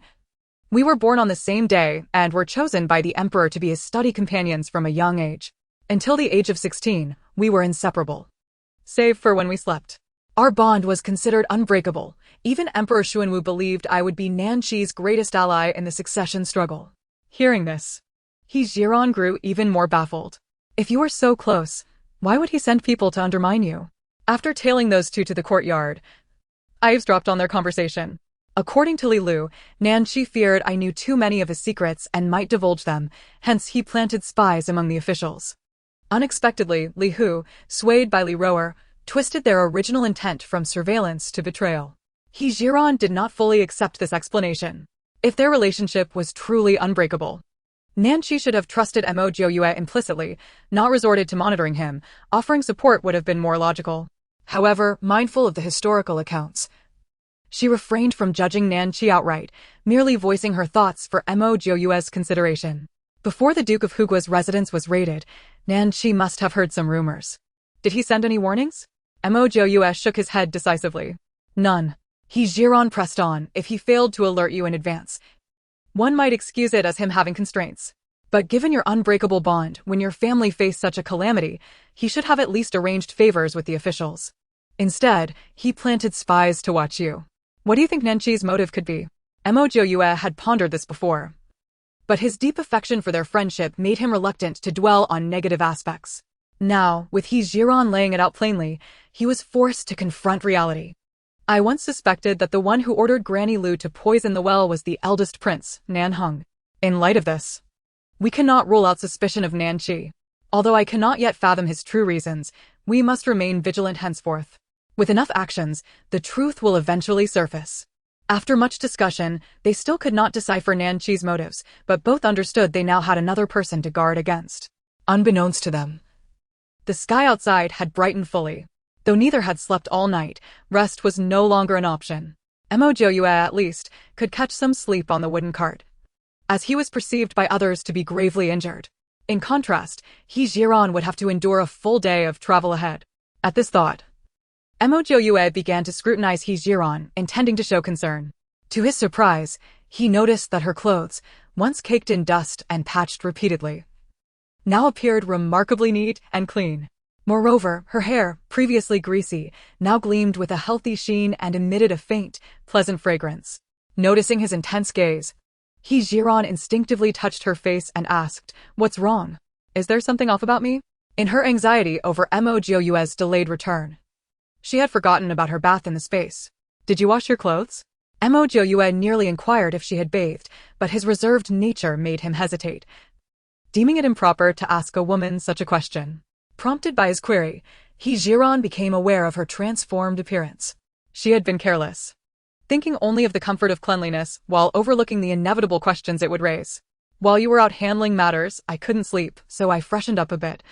"We were born on the same day and were chosen by the emperor to be his study companions from a young age. Until the age of 16, we were inseparable. Save for when we slept. Our bond was considered unbreakable. Even Emperor Xuanwu believed I would be Nanqi's greatest ally in the succession struggle." Hearing this, Zhiren grew even more baffled. If you were so close, why would he send people to undermine you? After tailing those 2 to the courtyard, I eavesdropped on their conversation. According to Li Lu, Nanqi feared I knew too many of his secrets and might divulge them, hence he planted spies among the officials. Unexpectedly, Li Hu, swayed by Li Roer, twisted their original intent from surveillance to betrayal. Zhiren did not fully accept this explanation. If their relationship was truly unbreakable, Nanqi should have trusted Mo Jiuyue implicitly, not resorted to monitoring him. Offering support would have been more logical. However, mindful of the historical accounts, she refrained from judging Nanqi outright, merely voicing her thoughts for Mo Jiuyue's consideration. Before the Duke of Hugua's residence was raided, Nanqi must have heard some rumors. Did he send any warnings? Mo Jiuyue shook his head decisively. None. Zhiren pressed on. If he failed to alert you in advance, one might excuse it as him having constraints. But given your unbreakable bond, when your family faced such a calamity, he should have at least arranged favors with the officials. Instead, he planted spies to watch you. What do you think Nanqi's motive could be? Mo Jiuyue had pondered this before, but his deep affection for their friendship made him reluctant to dwell on negative aspects. Now, with Zhiren laying it out plainly, he was forced to confront reality. I once suspected that the one who ordered Granny Lu to poison the well was the eldest prince, Nan Heng. In light of this, we cannot rule out suspicion of Nanqi. Although I cannot yet fathom his true reasons, we must remain vigilant henceforth. With enough actions, the truth will eventually surface. After much discussion, they still could not decipher Nanqi's motives, but both understood they now had another person to guard against. Unbeknownst to them, the sky outside had brightened fully. Though neither had slept all night, rest was no longer an option. Mo Jiuyue, at least, could catch some sleep on the wooden cart. as he was perceived by others to be gravely injured. In contrast, Zhiren would have to endure a full day of travel ahead. At this thought, Mo Jiuyue began to scrutinize Zhiren, intending to show concern. To his surprise, he noticed that her clothes, once caked in dust and patched repeatedly, now appeared remarkably neat and clean. Moreover, her hair, previously greasy, now gleamed with a healthy sheen and emitted a faint, pleasant fragrance. Noticing his intense gaze, Zhiren instinctively touched her face and asked, "What's wrong? Is there something off about me?" In her anxiety over Mo Jiuyue's delayed return, she had forgotten about her bath in the space. "Did you wash your clothes?" Mo Jiuyue nearly inquired if she had bathed, but his reserved nature made him hesitate, deeming it improper to ask a woman such a question. Prompted by his query, Zhiren became aware of her transformed appearance. She had been careless, thinking only of the comfort of cleanliness while overlooking the inevitable questions it would raise. "While you were out handling matters, I couldn't sleep, so I freshened up a bit,"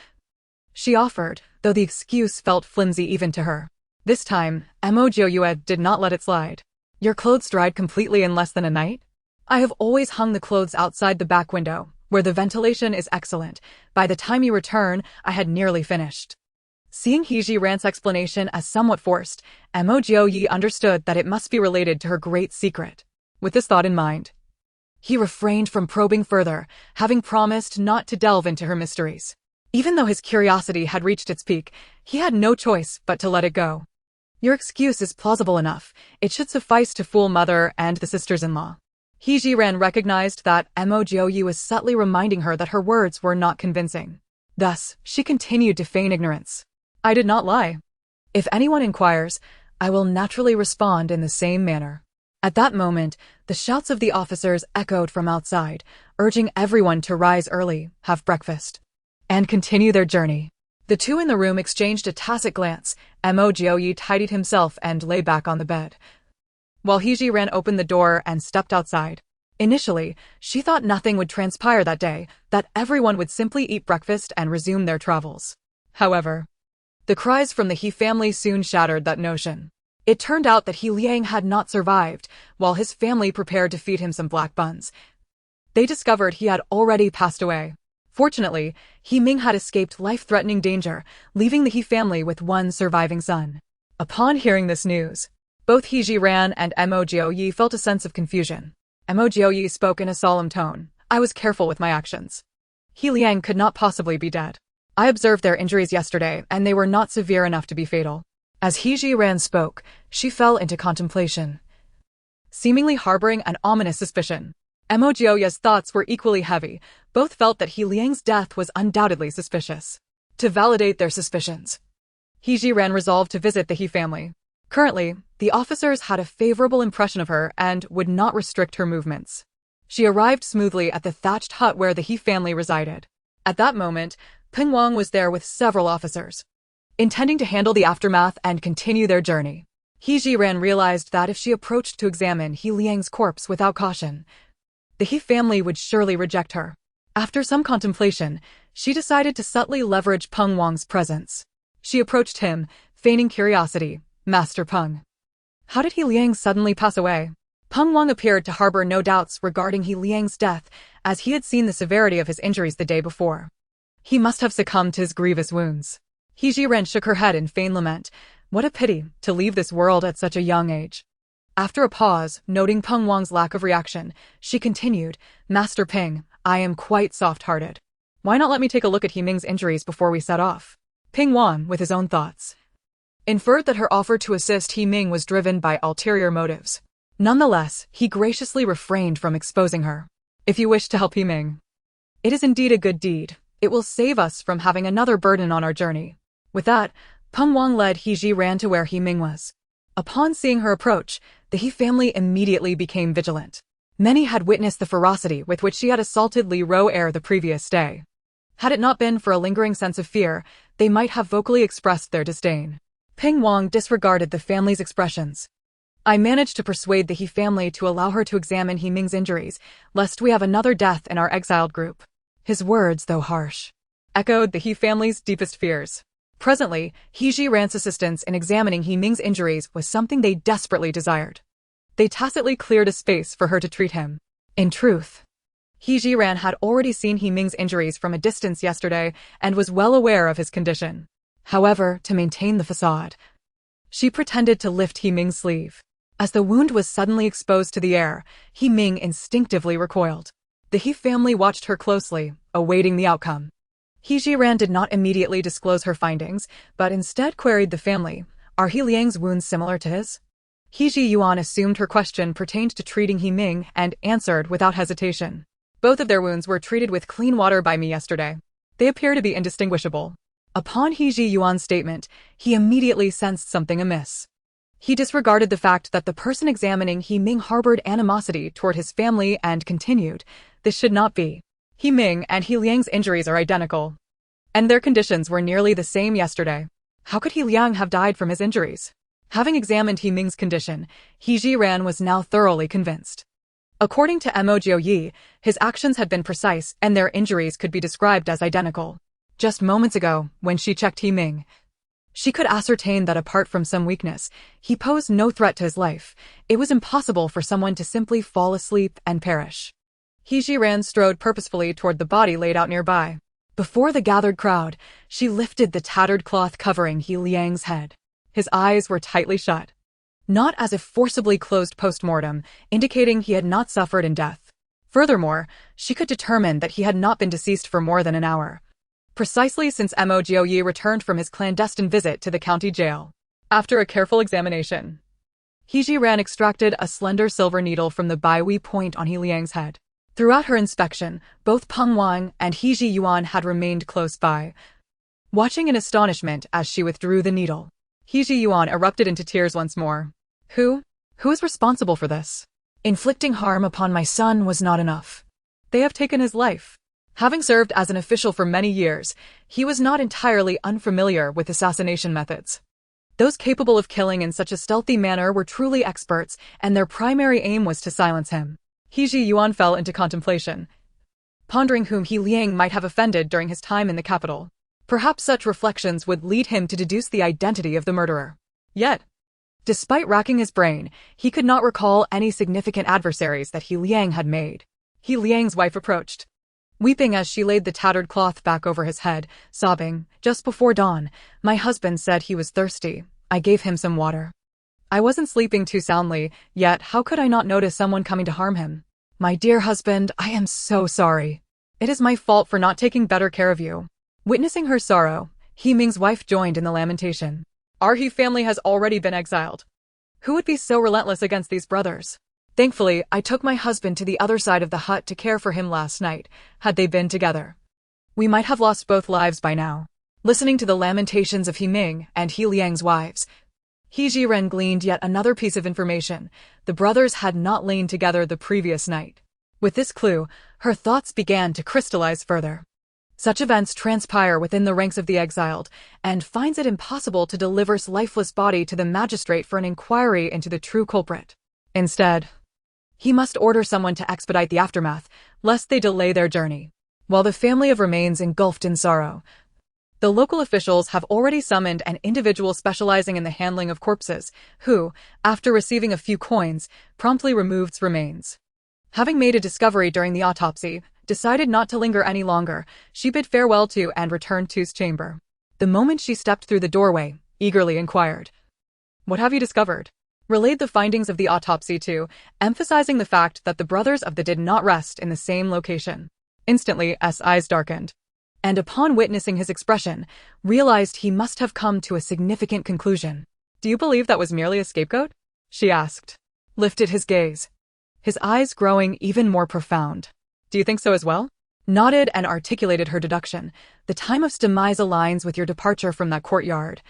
she offered, though the excuse felt flimsy even to her. This time, Mo Jiuyue did not let it slide. "Your clothes dried completely in less than a night? I have always hung the clothes outside the back window, where the ventilation is excellent. By the time you return, I had nearly finished." Seeing Zhiren's explanation as somewhat forced, Mo Jiuyue understood that it must be related to her great secret. With this thought in mind, he refrained from probing further, having promised not to delve into her mysteries. Even though his curiosity had reached its peak, he had no choice but to let it go. "Your excuse is plausible enough. It should suffice to fool mother and the sisters-in-law." Zhiren recognized that Mo Jiuyue was subtly reminding her that her words were not convincing. Thus, she continued to feign ignorance. "I did not lie. If anyone inquires, I will naturally respond in the same manner." At that moment, the shouts of the officers echoed from outside, urging everyone to rise early, have breakfast, and continue their journey. The two in the room exchanged a tacit glance. Mo Jiuyue tidied himself and lay back on the bed, while Zhiren opened the door and stepped outside. Initially, she thought nothing would transpire that day, that everyone would simply eat breakfast and resume their travels. However, the cries from the He family soon shattered that notion. It turned out that He Liang had not survived, while his family prepared to feed him some black buns. They discovered he had already passed away. Fortunately, He Ming had escaped life-threatening danger, leaving the He family with one surviving son. Upon hearing this news, both Zhiren and Mo Jiuyue felt a sense of confusion. Mo Jiuyue spoke in a solemn tone. "I was careful with my actions. He Liang could not possibly be dead. I observed their injuries yesterday, and they were not severe enough to be fatal." As Zhiren spoke, she fell into contemplation, seemingly harboring an ominous suspicion. Mo Jiuyue's thoughts were equally heavy. Both felt that He Liang's death was undoubtedly suspicious. To validate their suspicions, Zhiren resolved to visit the He family. Currently, the officers had a favorable impression of her and would not restrict her movements. She arrived smoothly at the thatched hut where the He family resided. At that moment, Peng Wang was there with several officers, intending to handle the aftermath and continue their journey. Zhiren realized that if she approached to examine He Liang's corpse without caution, the He family would surely reject her. After some contemplation, she decided to subtly leverage Peng Wang's presence. She approached him, feigning curiosity. "Master Peng, how did He Liang suddenly pass away?" Peng Wang appeared to harbor no doubts regarding He Liang's death, as he had seen the severity of his injuries the day before. He must have succumbed to his grievous wounds. Zhiren shook her head in feigned lament. What a pity to leave this world at such a young age. After a pause, noting Peng Wang's lack of reaction, she continued, "Master Peng, I am quite soft-hearted. Why not let me take a look at He Ming's injuries before we set off?" Peng Wang, with his own thoughts, inferred that her offer to assist He Ming was driven by ulterior motives. Nonetheless, he graciously refrained from exposing her. "If you wish to help He Ming, it is indeed a good deed. It will save us from having another burden on our journey." With that, Peng Wang led Zhiren to where He Ming was. Upon seeing her approach, the He family immediately became vigilant. Many had witnessed the ferocity with which she had assaulted Li Ro the previous day. Had it not been for a lingering sense of fear, they might have vocally expressed their disdain. Peng Wang disregarded the family's expressions. "I managed to persuade the He family to allow her to examine He Ming's injuries, lest we have another death in our exiled group." His words, though harsh, echoed the He family's deepest fears. Presently, Zhiren's assistance in examining He Ming's injuries was something they desperately desired. They tacitly cleared a space for her to treat him. In truth, He Jiren had already seen He Ming's injuries from a distance yesterday and was well aware of his condition. However, to maintain the facade, she pretended to lift He Ming's sleeve. As the wound was suddenly exposed to the air, He Ming instinctively recoiled. The He family watched her closely, awaiting the outcome. He Jiren did not immediately disclose her findings, but instead queried the family, "Are He Liang's wounds similar to his?" He Jiuyue assumed her question pertained to treating He Ming and answered without hesitation. "Both of their wounds were treated with clean water by me yesterday. They appear to be indistinguishable." Upon He Jiyuan's statement, he immediately sensed something amiss. He disregarded the fact that the person examining He Ming harbored animosity toward his family and continued, "This should not be. He Ming and He Liang's injuries are identical, and their conditions were nearly the same yesterday. How could He Liang have died from his injuries?" Having examined He Ming's condition, He Jiren was now thoroughly convinced. According to Mo Jiuyue, his actions had been precise and their injuries could be described as identical. Just moments ago, when she checked He Ming, she could ascertain that apart from some weakness, he posed no threat to his life. It was impossible for someone to simply fall asleep and perish. He Jiren strode purposefully toward the body laid out nearby. Before the gathered crowd, she lifted the tattered cloth covering He Liang's head. His eyes were tightly shut, not as if forcibly closed post-mortem, indicating he had not suffered in death. Furthermore, she could determine that he had not been deceased for more than an hour, precisely since Mo Jiuyue returned from his clandestine visit to the county jail. After a careful examination, He Jiren extracted a slender silver needle from the Baihui point on He Liang's head. Throughout her inspection, both Peng Wang and He Jiyuan had remained close by, watching in astonishment as she withdrew the needle. He Jiyuan erupted into tears once more. Who is responsible for this? Inflicting harm upon my son was not enough. They have taken his life. Having served as an official for many years, he was not entirely unfamiliar with assassination methods. Those capable of killing in such a stealthy manner were truly experts, and their primary aim was to silence him. He Jiyuan fell into contemplation, pondering whom He Liang might have offended during his time in the capital. Perhaps such reflections would lead him to deduce the identity of the murderer. Yet, despite racking his brain, he could not recall any significant adversaries that He Liang had made. He Liang's wife approached, weeping as she laid the tattered cloth back over his head, sobbing, "Just before dawn, my husband said he was thirsty. I gave him some water. I wasn't sleeping too soundly, yet how could I not notice someone coming to harm him? My dear husband, I am so sorry. It is my fault for not taking better care of you." Witnessing her sorrow, He Ming's wife joined in the lamentation. Our He family has already been exiled. Who would be so relentless against these brothers? Thankfully, I took my husband to the other side of the hut to care for him last night. Had they been together, we might have lost both lives by now. Listening to the lamentations of He Ming and He Liang's wives, He Jiren gleaned yet another piece of information. The brothers had not lain together the previous night. With this clue, her thoughts began to crystallize further. Such events transpire within the ranks of the exiled, and finds it impossible to deliver his lifeless body to the magistrate for an inquiry into the true culprit. Instead, he must order someone to expedite the aftermath, lest they delay their journey. While the family of remains engulfed in sorrow, the local officials have already summoned an individual specializing in the handling of corpses, who, after receiving a few coins, promptly removed its remains. Having made a discovery during the autopsy, decided not to linger any longer, she bid farewell to and returned to his chamber. The moment she stepped through the doorway, eagerly inquired, "What have you discovered?" Relayed the findings of the autopsy to, emphasizing the fact that the brothers of the did not rest in the same location. Instantly, S. eyes darkened, and upon witnessing his expression, realized he must have come to a significant conclusion. "Do you believe that was merely a scapegoat?" she asked. Lifted his gaze, his eyes growing even more profound. "Do you think so as well?" Nodded and articulated her deduction. "The time of demise aligns with your departure from that courtyard,"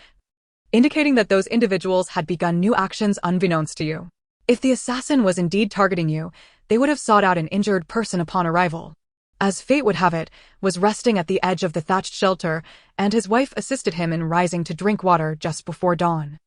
indicating that those individuals had begun new actions unbeknownst to you. If the assassin was indeed targeting you, they would have sought out an injured person upon arrival. As fate would have it, was resting at the edge of the thatched shelter, and his wife assisted him in rising to drink water just before dawn.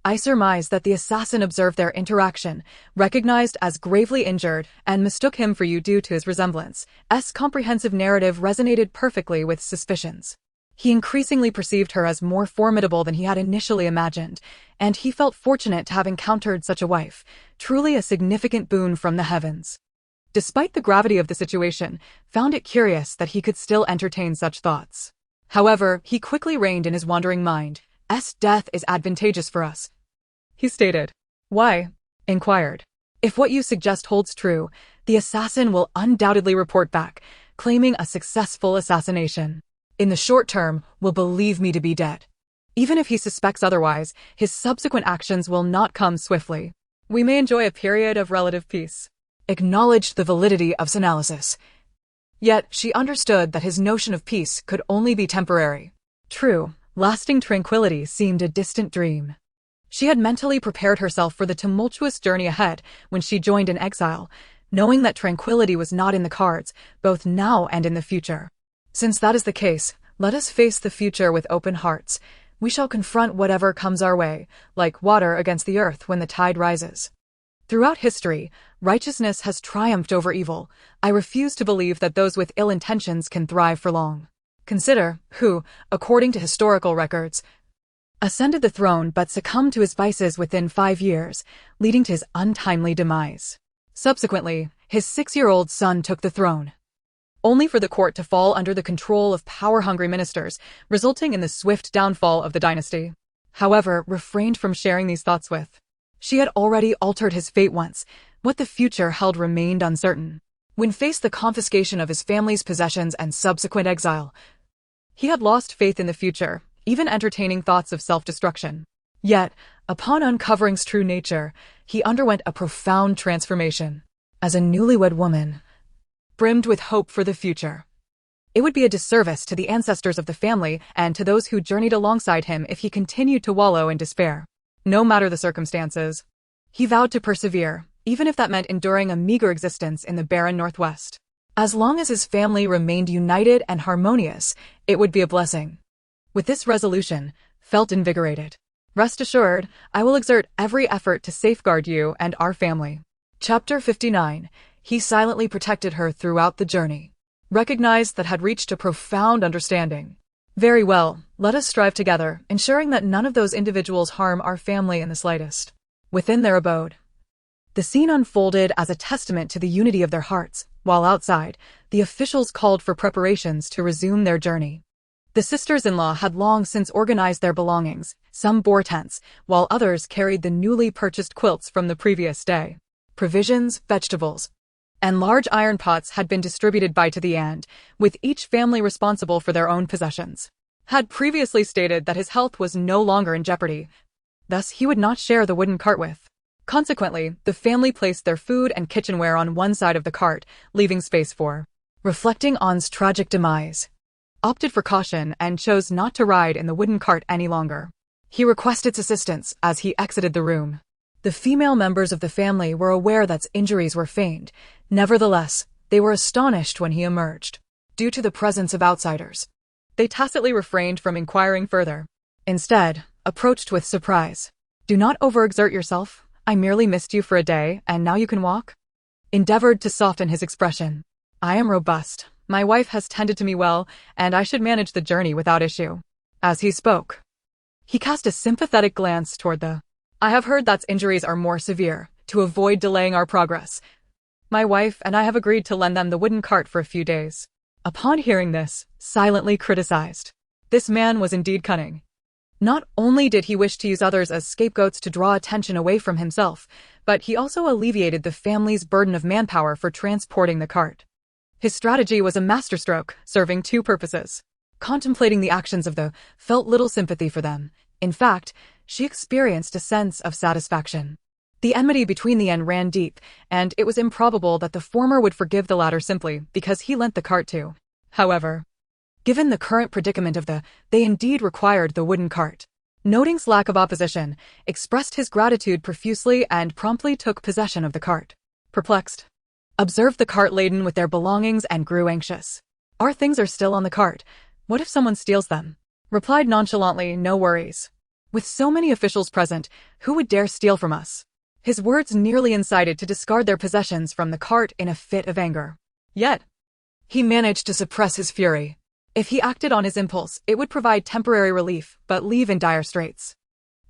I surmise that the assassin observed their interaction, recognized as gravely injured, and mistook him for you due to his resemblance. S. comprehensive narrative resonated perfectly with suspicions. He increasingly perceived her as more formidable than he had initially imagined, and he felt fortunate to have encountered such a wife, truly a significant boon from the heavens. despite the gravity of the situation, found it curious that he could still entertain such thoughts. However, he quickly reined in his wandering mind. Death is advantageous for us, he stated. Why? Inquired. If what you suggest holds true, the assassin will undoubtedly report back, claiming a successful assassination. In the short term, will believe me to be dead. Even if he suspects otherwise, his subsequent actions will not come swiftly. We may enjoy a period of relative peace. Acknowledged the validity of his analysis. Yet, she understood that his notion of peace could only be temporary. True, lasting tranquility seemed a distant dream. She had mentally prepared herself for the tumultuous journey ahead when she joined in exile, knowing that tranquility was not in the cards, both now and in the future. Since that is the case, let us face the future with open hearts. We shall confront whatever comes our way, like water against the earth when the tide rises. Throughout history, righteousness has triumphed over evil. I refuse to believe that those with ill intentions can thrive for long. Consider who, according to historical records, ascended the throne but succumbed to his vices within 5 years, leading to his untimely demise. Subsequently, his 6-year-old son took the throne, only for the court to fall under the control of power-hungry ministers, resulting in the swift downfall of the dynasty. However, refrained from sharing these thoughts with. She had already altered his fate once. What the future held remained uncertain. When faced the confiscation of his family's possessions and subsequent exile, he had lost faith in the future, even entertaining thoughts of self-destruction. Yet, upon uncovering's true nature, he underwent a profound transformation. As a newlywed woman, brimmed with hope for the future. It would be a disservice to the ancestors of the family and to those who journeyed alongside him if he continued to wallow in despair. No matter the circumstances, he vowed to persevere, even if that meant enduring a meager existence in the barren Northwest. As long as his family remained united and harmonious, it would be a blessing. With this resolution, felt invigorated. Rest assured, I will exert every effort to safeguard you and our family. Chapter 59. He silently protected her throughout the journey. Recognized that had reached a profound understanding. Very well, let us strive together, ensuring that none of those individuals harm our family in the slightest. Within their abode, the scene unfolded as a testament to the unity of their hearts, while outside, the officials called for preparations to resume their journey. The sisters-in-law had long since organized their belongings. Some bore tents, while others carried the newly purchased quilts from the previous day. Provisions, vegetables, and large iron pots had been distributed by to the end, with each family responsible for their own possessions. Had previously stated that his health was no longer in jeopardy, thus he would not share the wooden cart with. Consequently, the family placed their food and kitchenware on one side of the cart, leaving space for. Reflecting on's tragic demise, opted for caution and chose not to ride in the wooden cart any longer. He requested assistance as he exited the room. The female members of the family were aware that injuries were feigned. Nevertheless, they were astonished when he emerged. Due to the presence of outsiders, they tacitly refrained from inquiring further. Instead, approached with surprise. Do not overexert yourself. I merely missed you for a day, and now you can walk? Endeavored to soften his expression. I am robust. My wife has tended to me well, and I should manage the journey without issue. As he spoke, he cast a sympathetic glance toward the. I have heard that injuries are more severe, to avoid delaying our progress. My wife and I have agreed to lend them the wooden cart for a few days. Upon hearing this, silently criticized. This man was indeed cunning. Not only did he wish to use others as scapegoats to draw attention away from himself, but he also alleviated the family's burden of manpower for transporting the cart. His strategy was a masterstroke, serving two purposes. Contemplating the actions of the felt little sympathy for them. In fact, she experienced a sense of satisfaction. The enmity between the Yen ran deep, and it was improbable that the former would forgive the latter simply because he lent the cart too. However, given the current predicament of they indeed required the wooden cart. Noting's lack of opposition, expressed his gratitude profusely and promptly took possession of the cart. Perplexed, observed the cart laden with their belongings and grew anxious. Our things are still on the cart. What if someone steals them? Replied nonchalantly, no worries. With so many officials present, who would dare steal from us? His words nearly incited to discard their possessions from the cart in a fit of anger. Yet, he managed to suppress his fury. If he acted on his impulse, it would provide temporary relief, but leave in dire straits.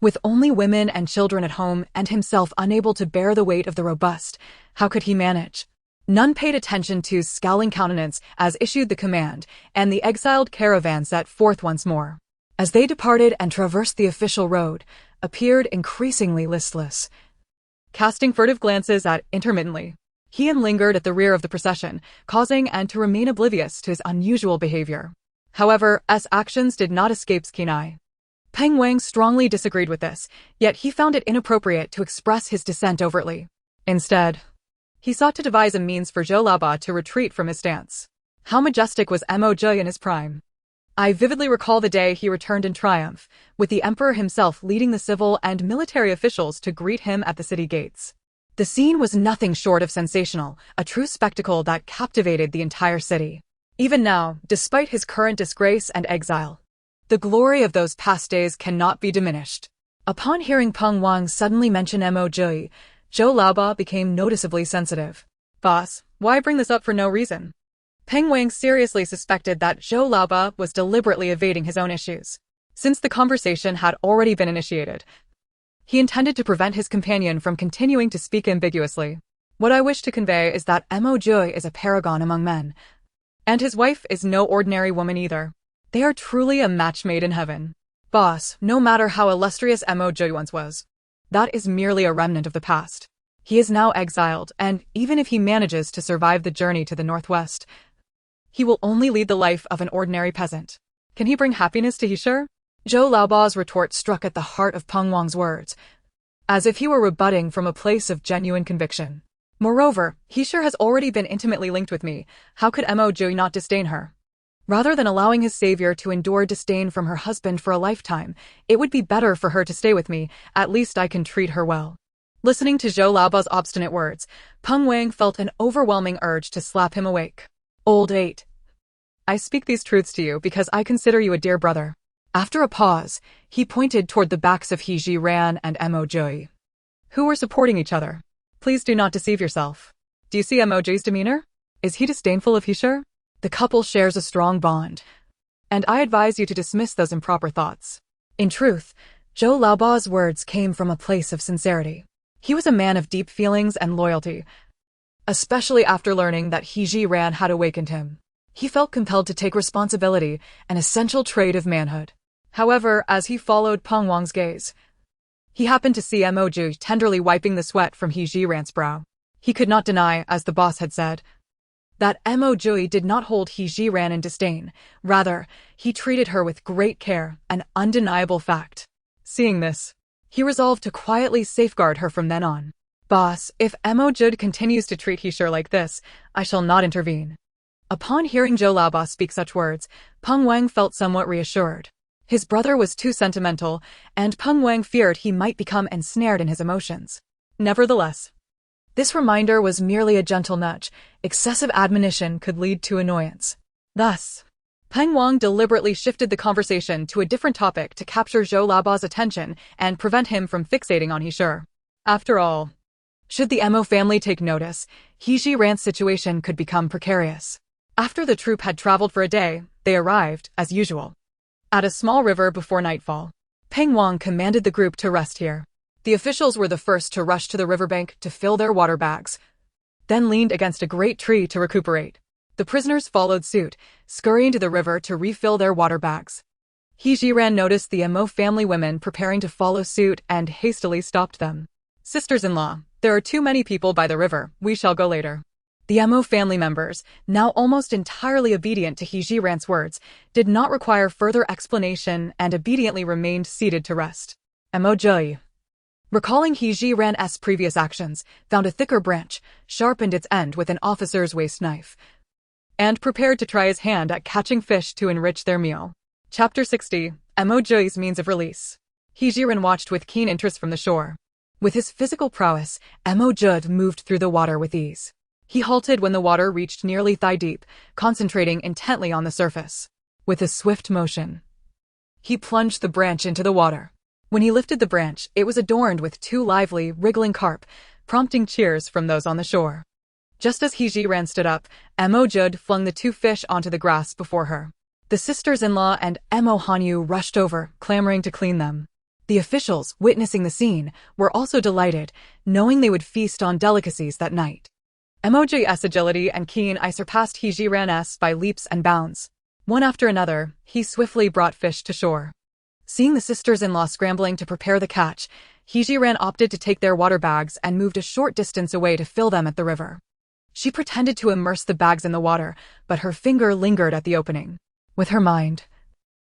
With only women and children at home and himself unable to bear the weight of the robust, how could he manage? None paid attention to scowling countenance as issued the command, and the exiled caravan set forth once more. As they departed and traversed the official road, appeared increasingly listless, casting furtive glances at intermittently. He lingered at the rear of the procession, causing Anne to remain oblivious to his unusual behavior. However, S actions did not escape keen eye. Peng Wang strongly disagreed with this, yet he found it inappropriate to express his dissent overtly. Instead, he sought to devise a means for Zhou Laoba to retreat from his stance. How majestic was Mo Jiuyue in his prime! I vividly recall the day he returned in triumph, with the emperor himself leading the civil and military officials to greet him at the city gates. The scene was nothing short of sensational, a true spectacle that captivated the entire city. Even now, despite his current disgrace and exile, the glory of those past days cannot be diminished. Upon hearing Peng Wang suddenly mention Mo Jiuyue, Zhou Laoba became noticeably sensitive. Boss, why bring this up for no reason? Peng Wang seriously suspected that Zhou Laoba was deliberately evading his own issues. Since the conversation had already been initiated, he intended to prevent his companion from continuing to speak ambiguously. What I wish to convey is that Mo Jiuyue is a paragon among men, and his wife is no ordinary woman either. They are truly a match made in heaven. Boss, no matter how illustrious Mo Jiuyue once was, that is merely a remnant of the past. He is now exiled, and even if he manages to survive the journey to the northwest, he will only lead the life of an ordinary peasant. Can he bring happiness to Heesher? Zhou Laoba's retort struck at the heart of Peng Wang's words, as if he were rebutting from a place of genuine conviction. Moreover, Heesher has already been intimately linked with me. How could Mo Jiuyue not disdain her? Rather than allowing his savior to endure disdain from her husband for a lifetime, it would be better for her to stay with me. At least I can treat her well. Listening to Zhou Laoba's obstinate words, Peng Wang felt an overwhelming urge to slap him awake. Old 8. I speak these truths to you because I consider you a dear brother. After a pause, he pointed toward the backs of Zhiren and Mo Jiuyue, who were supporting each other. Please do not deceive yourself. Do you see Mo Jiuyue's demeanor? Is he disdainful of Heesher? The couple shares a strong bond, and I advise you to dismiss those improper thoughts. In truth, Zhou Laoba's words came from a place of sincerity. He was a man of deep feelings and loyalty, especially after learning that Zhiren had awakened him. He felt compelled to take responsibility, an essential trait of manhood. However, as he followed Peng Wang's gaze, he happened to see Mo Jiuyue tenderly wiping the sweat from Zhiren's brow. He could not deny, as the boss had said, that Mo Jiuyue did not hold Zhiren in disdain. Rather, he treated her with great care, an undeniable fact. Seeing this, he resolved to quietly safeguard her from then on. Boss, if Mo Jiuyue continues to treat Heesher like this, I shall not intervene. Upon hearing Zhou Laoba speak such words, Peng Wang felt somewhat reassured. His brother was too sentimental, and Peng Wang feared he might become ensnared in his emotions. Nevertheless, this reminder was merely a gentle nudge. Excessive admonition could lead to annoyance. Thus, Peng Wang deliberately shifted the conversation to a different topic to capture Zhou Laoba's attention and prevent him from fixating on Heesher. After all, should the Mo family take notice, Zhiren's situation could become precarious. After the troop had traveled for a day, they arrived, as usual, at a small river before nightfall. Peng Wang commanded the group to rest here. The officials were the first to rush to the riverbank to fill their water bags, then leaned against a great tree to recuperate. The prisoners followed suit, scurrying to the river to refill their water bags. Zhiren noticed the Mo family women preparing to follow suit and hastily stopped them. Sisters-in-law, there are too many people by the river, we shall go later. The Mo family members, now almost entirely obedient to Zhiren's words, did not require further explanation and obediently remained seated to rest. Mo Jiuyue, recalling Zhiren's previous actions, found a thicker branch, sharpened its end with an officer's waist knife, and prepared to try his hand at catching fish to enrich their meal. Chapter 60. Mo Jiuyue's means of release. Zhiren watched with keen interest from the shore. With his physical prowess, Mo Jiuyue moved through the water with ease. He halted when the water reached nearly thigh-deep, concentrating intently on the surface. With a swift motion, he plunged the branch into the water. When he lifted the branch, it was adorned with two lively, wriggling carp, prompting cheers from those on the shore. Just as Zhiren stood up, Mo Jiuyue flung the two fish onto the grass before her. The sisters-in-law and Mo Hanyu rushed over, clamoring to clean them. The officials, witnessing the scene, were also delighted, knowing they would feast on delicacies that night. Mo Jiuye's agility and keen eye surpassed Zhiren's by leaps and bounds. One after another, he swiftly brought fish to shore. Seeing the sisters-in-law scrambling to prepare the catch, Zhiren opted to take their water bags and moved a short distance away to fill them at the river. She pretended to immerse the bags in the water, but her finger lingered at the opening. With her mind,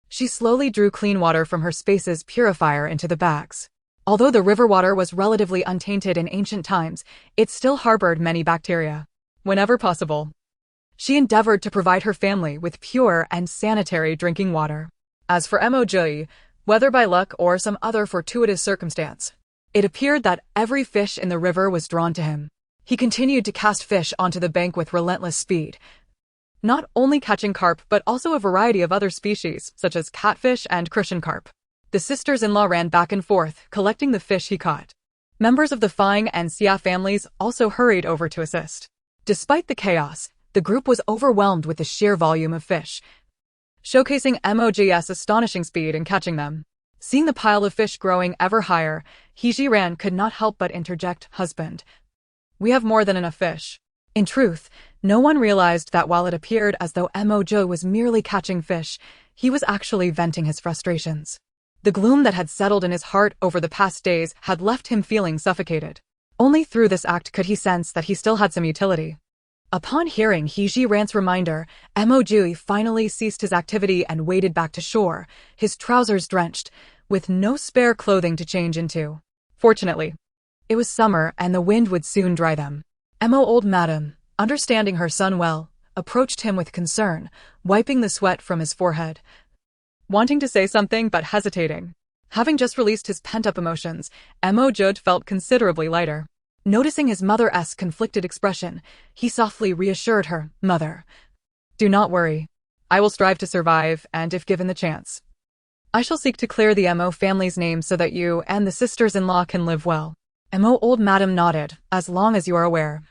she slowly drew clean water from her space's purifier into the bags. Although the river water was relatively untainted in ancient times, it still harbored many bacteria. Whenever possible, she endeavored to provide her family with pure and sanitary drinking water. As for Mo Jiuyue, whether by luck or some other fortuitous circumstance, it appeared that every fish in the river was drawn to him. He continued to cast fish onto the bank with relentless speed, not only catching carp but also a variety of other species, such as catfish and crucian carp. The sisters-in-law ran back and forth, collecting the fish he caught. Members of the Fang and Xia families also hurried over to assist. Despite the chaos, the group was overwhelmed with the sheer volume of fish, showcasing Mo Jiuyue's astonishing speed in catching them. Seeing the pile of fish growing ever higher, Zhiren could not help but interject, "Husband, we have more than enough fish." In truth, no one realized that while it appeared as though Mo Jiuyue was merely catching fish, he was actually venting his frustrations. The gloom that had settled in his heart over the past days had left him feeling suffocated. Only through this act could he sense that he still had some utility. Upon hearing Zhiren's reminder, Mo Jiuyue finally ceased his activity and waded back to shore, his trousers drenched, with no spare clothing to change into. Fortunately, it was summer and the wind would soon dry them. Old Madam, understanding her son well, approached him with concern, wiping the sweat from his forehead. Wanting to say something but hesitating. Having just released his pent-up emotions, Mo Jiuyue felt considerably lighter. Noticing his mother's conflicted expression, he softly reassured her, "Mother, do not worry. I will strive to survive, and if given the chance, I shall seek to clear the Mo family's name so that you and the sisters-in-law can live well." Old Madam nodded, "As long as you are aware.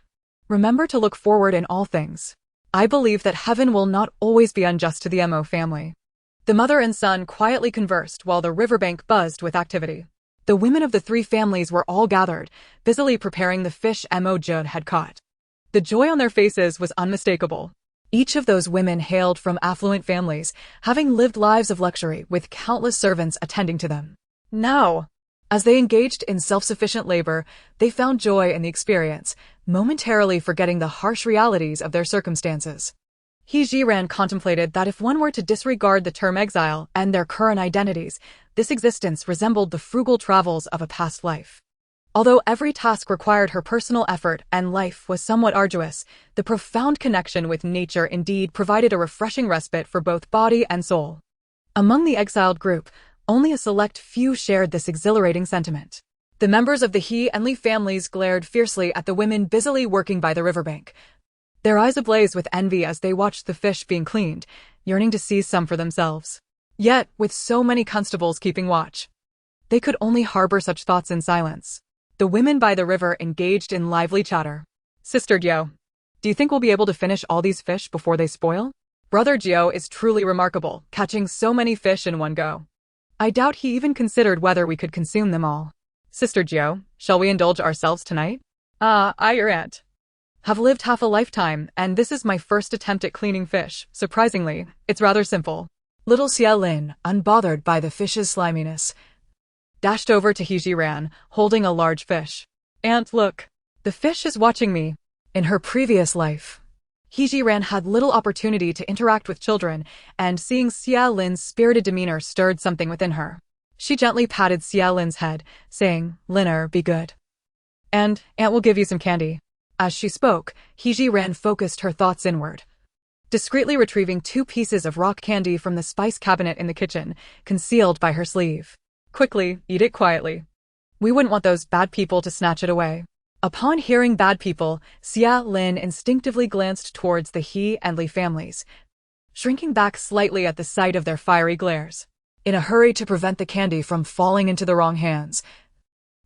Remember to look forward in all things. I believe that heaven will not always be unjust to the Mo family." The mother and son quietly conversed while the riverbank buzzed with activity. The women of the three families were all gathered, busily preparing the fish Mo Jiuyue had caught. The joy on their faces was unmistakable. Each of those women hailed from affluent families, having lived lives of luxury with countless servants attending to them. Now, as they engaged in self-sufficient labor, they found joy in the experience, momentarily forgetting the harsh realities of their circumstances. Zhiren contemplated that if one were to disregard the term exile and their current identities, this existence resembled the frugal travels of a past life. Although every task required her personal effort and life was somewhat arduous, the profound connection with nature indeed provided a refreshing respite for both body and soul. Among the exiled group, only a select few shared this exhilarating sentiment. The members of the He and Li families glared fiercely at the women busily working by the riverbank, their eyes ablaze with envy as they watched the fish being cleaned, yearning to seize some for themselves. Yet, with so many constables keeping watch, they could only harbor such thoughts in silence. The women by the river engaged in lively chatter. "Sister Jiuyue, do you think we'll be able to finish all these fish before they spoil? Brother Jiuyue is truly remarkable, catching so many fish in one go. I doubt he even considered whether we could consume them all. Sister Jiuyue, shall we indulge ourselves tonight? I, your aunt, have lived half a lifetime, and this is my first attempt at cleaning fish. Surprisingly, it's rather simple." Little Xia Lin, unbothered by the fish's sliminess, dashed over to Zhiren, holding a large fish. "Aunt, look. The fish is watching me." In her previous life, Zhiren had little opportunity to interact with children, and seeing Xia Lin's spirited demeanor stirred something within her. She gently patted Xia Lin's head, saying, "Linner, be good. And Aunt will give you some candy." As she spoke, Zhiren focused her thoughts inward, discreetly retrieving 2 pieces of rock candy from the spice cabinet in the kitchen, concealed by her sleeve. "Quickly, eat it quietly. We wouldn't want those bad people to snatch it away." Upon hearing bad people, Xia Lin instinctively glanced towards the He and Li families, shrinking back slightly at the sight of their fiery glares. In a hurry to prevent the candy from falling into the wrong hands,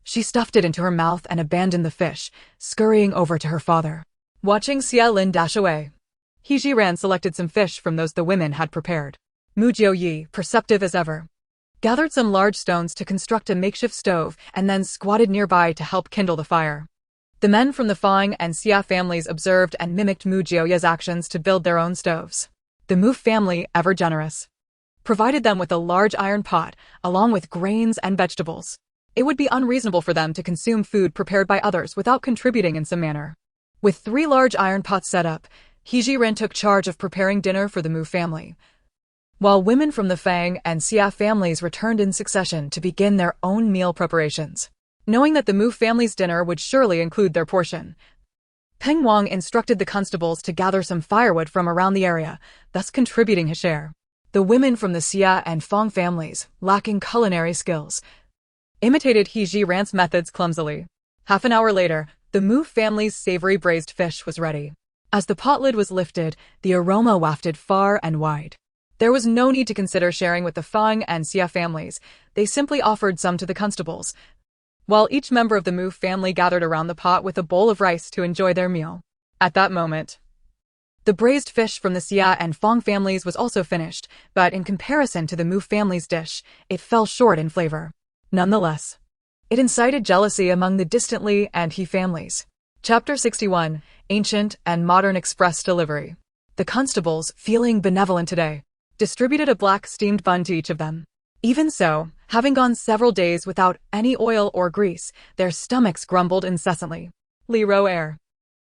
she stuffed it into her mouth and abandoned the fish, scurrying over to her father. Watching Xia Lin dash away, Zhiren selected some fish from those the women had prepared. Mo Jiuyue, perceptive as ever, gathered some large stones to construct a makeshift stove and then squatted nearby to help kindle the fire. The men from the Fang and Xia families observed and mimicked Mo Jiuyue's actions to build their own stoves. The Mo family, ever generous, provided them with a large iron pot, along with grains and vegetables. It would be unreasonable for them to consume food prepared by others without contributing in some manner. With 3 large iron pots set up, Zhiren took charge of preparing dinner for the Mo family, while women from the Fang and Xia families returned in succession to begin their own meal preparations. Knowing that the Mo family's dinner would surely include their portion, Peng Wang instructed the constables to gather some firewood from around the area, thus contributing his share. The women from the Xia and Fang families, lacking culinary skills, imitated Zhiren's methods clumsily. Half an hour later, the Mo family's savory braised fish was ready. As the pot lid was lifted, the aroma wafted far and wide. There was no need to consider sharing with the Fang and Xia families. They simply offered some to the constables, while each member of the Mo family gathered around the pot with a bowl of rice to enjoy their meal. At that moment, the braised fish from the Xia and Fang families was also finished, but in comparison to the Mo family's dish, it fell short in flavor. Nonetheless, it incited jealousy among the distant Li and He families. Chapter 61, Ancient and Modern Express Delivery. The constables, feeling benevolent today, distributed a black steamed bun to each of them. Even so, having gone several days without any oil or grease, their stomachs grumbled incessantly. Li Rouer,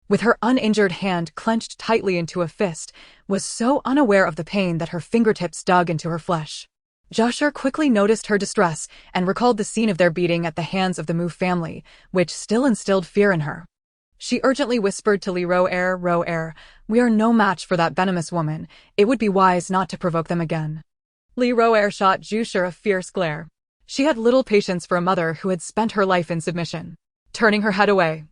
with her uninjured hand clenched tightly into a fist, was so unaware of the pain that her fingertips dug into her flesh. Joshua quickly noticed her distress and recalled the scene of their beating at the hands of the Mo family, which still instilled fear in her. She urgently whispered to Li Rouer, "We are no match for that venomous woman. It would be wise not to provoke them again." Li Rouer shot Joshua a fierce glare. She had little patience for a mother who had spent her life in submission. Turning her head away,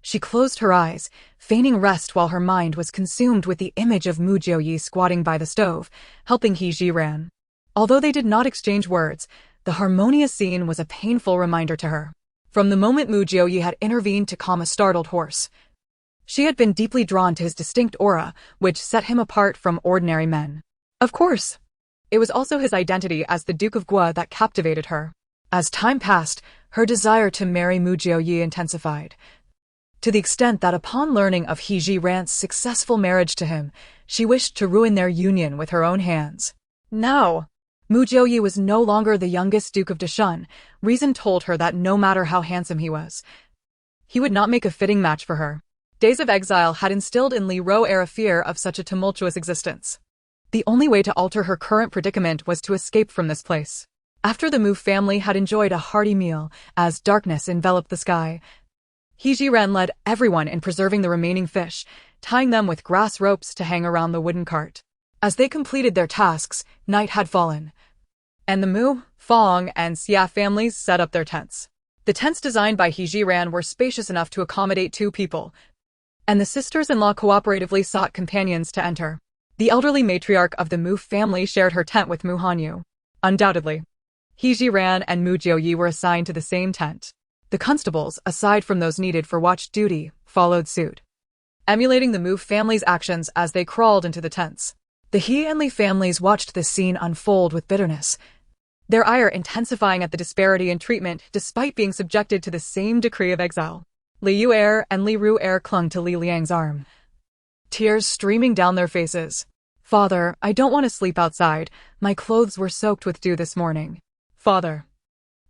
she closed her eyes, feigning rest while her mind was consumed with the image of Mo Jiuyue squatting by the stove, helping Zhiren. Although they did not exchange words, the harmonious scene was a painful reminder to her. From the moment Mo Jiuyue had intervened to calm a startled horse, she had been deeply drawn to his distinct aura, which set him apart from ordinary men. Of course, it was also his identity as the Duke of Gua that captivated her. As time passed, her desire to marry Mo Jiuyue intensified, to the extent that upon learning of Zhiren's successful marriage to him, she wished to ruin their union with her own hands. Now, Mo Jiuyue was no longer the youngest Duke of Deshan. Reason told her that no matter how handsome he was, he would not make a fitting match for her. Days of exile had instilled in Li Rouer a fear of such a tumultuous existence. The only way to alter her current predicament was to escape from this place. After the Mo family had enjoyed a hearty meal, as darkness enveloped the sky, Zhiren led everyone in preserving the remaining fish, tying them with grass ropes to hang around the wooden cart. As they completed their tasks, night had fallen, and the Mo, Fang, and Xia families set up their tents. The tents designed by Zhiren were spacious enough to accommodate 2 people, and the sisters-in-law cooperatively sought companions to enter. The elderly matriarch of the Mo family shared her tent with Mo Hanyu. Undoubtedly, Zhiren and Mo Jiuyue were assigned to the same tent. The constables, aside from those needed for watch duty, followed suit, emulating the Mo family's actions as they crawled into the tents. The He and Li families watched this scene unfold with bitterness, their ire intensifying at the disparity in treatment despite being subjected to the same decree of exile. Li Rouer and Li Rouer clung to Li Liang's arm, tears streaming down their faces. "Father, I don't want to sleep outside. My clothes were soaked with dew this morning. Father,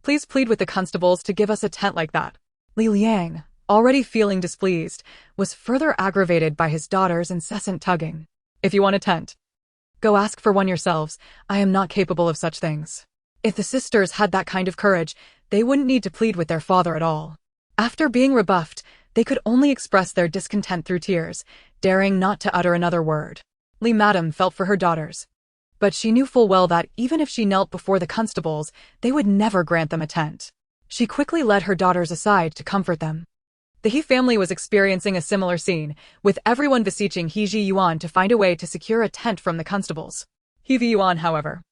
please plead with the constables to give us a tent like that." Li Liang, already feeling displeased, was further aggravated by his daughter's incessant tugging. "If you want a tent, go ask for one yourselves. I am not capable of such things." If the sisters had that kind of courage, they wouldn't need to plead with their father at all. After being rebuffed, they could only express their discontent through tears, daring not to utter another word. Li Madam felt for her daughters, but she knew full well that even if she knelt before the constables, they would never grant them a tent. She quickly led her daughters aside to comfort them. The He family was experiencing a similar scene, with everyone beseeching He Yuan to find a way to secure a tent from the constables. He Yuan, however,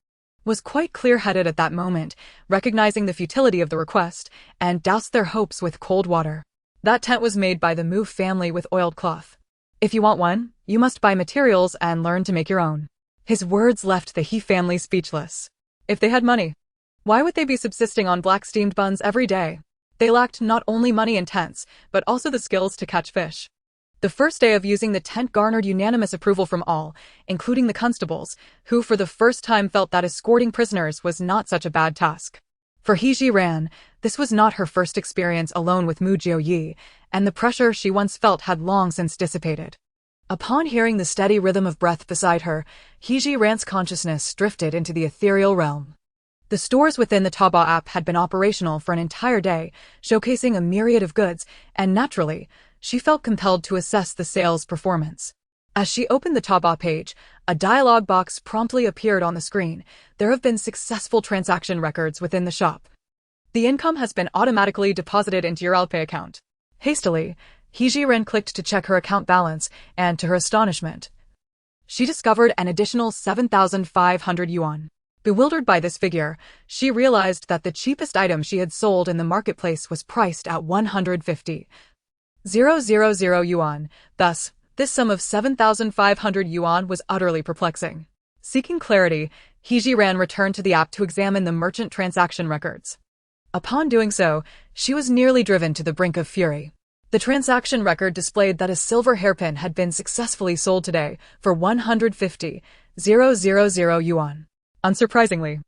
was quite clear-headed at that moment, recognizing the futility of the request, and doused their hopes with cold water. That tent was made by the Mo family with oiled cloth. "If you want one, you must buy materials and learn to make your own." His words left the He family speechless. If they had money, why would they be subsisting on black steamed buns every day? They lacked not only money and tents, but also the skills to catch fish. The first day of using the tent garnered unanimous approval from all, including the constables, who for the first time felt that escorting prisoners was not such a bad task. For Zhiren, this was not her first experience alone with Mo Jiuyue, and the pressure she once felt had long since dissipated. Upon hearing the steady rhythm of breath beside her, Zhiren's consciousness drifted into the ethereal realm. The stores within the Taobao app had been operational for an entire day, showcasing a myriad of goods, and naturally, she felt compelled to assess the sales performance. As she opened the Taobao page, a dialog box promptly appeared on the screen. There have been successful transaction records within the shop. The income has been automatically deposited into your Alipay account. Hastily, Zhiren clicked to check her account balance, and to her astonishment, she discovered an additional 7,500 yuan. Bewildered by this figure, she realized that the cheapest item she had sold in the marketplace was priced at 150,000 yuan. Thus, this sum of 7,500 yuan was utterly perplexing. Seeking clarity, Zhiren returned to the app to examine the merchant transaction records. Upon doing so, she was nearly driven to the brink of fury. The transaction record displayed that a silver hairpin had been successfully sold today for 150,000 yuan. Unsurprisingly,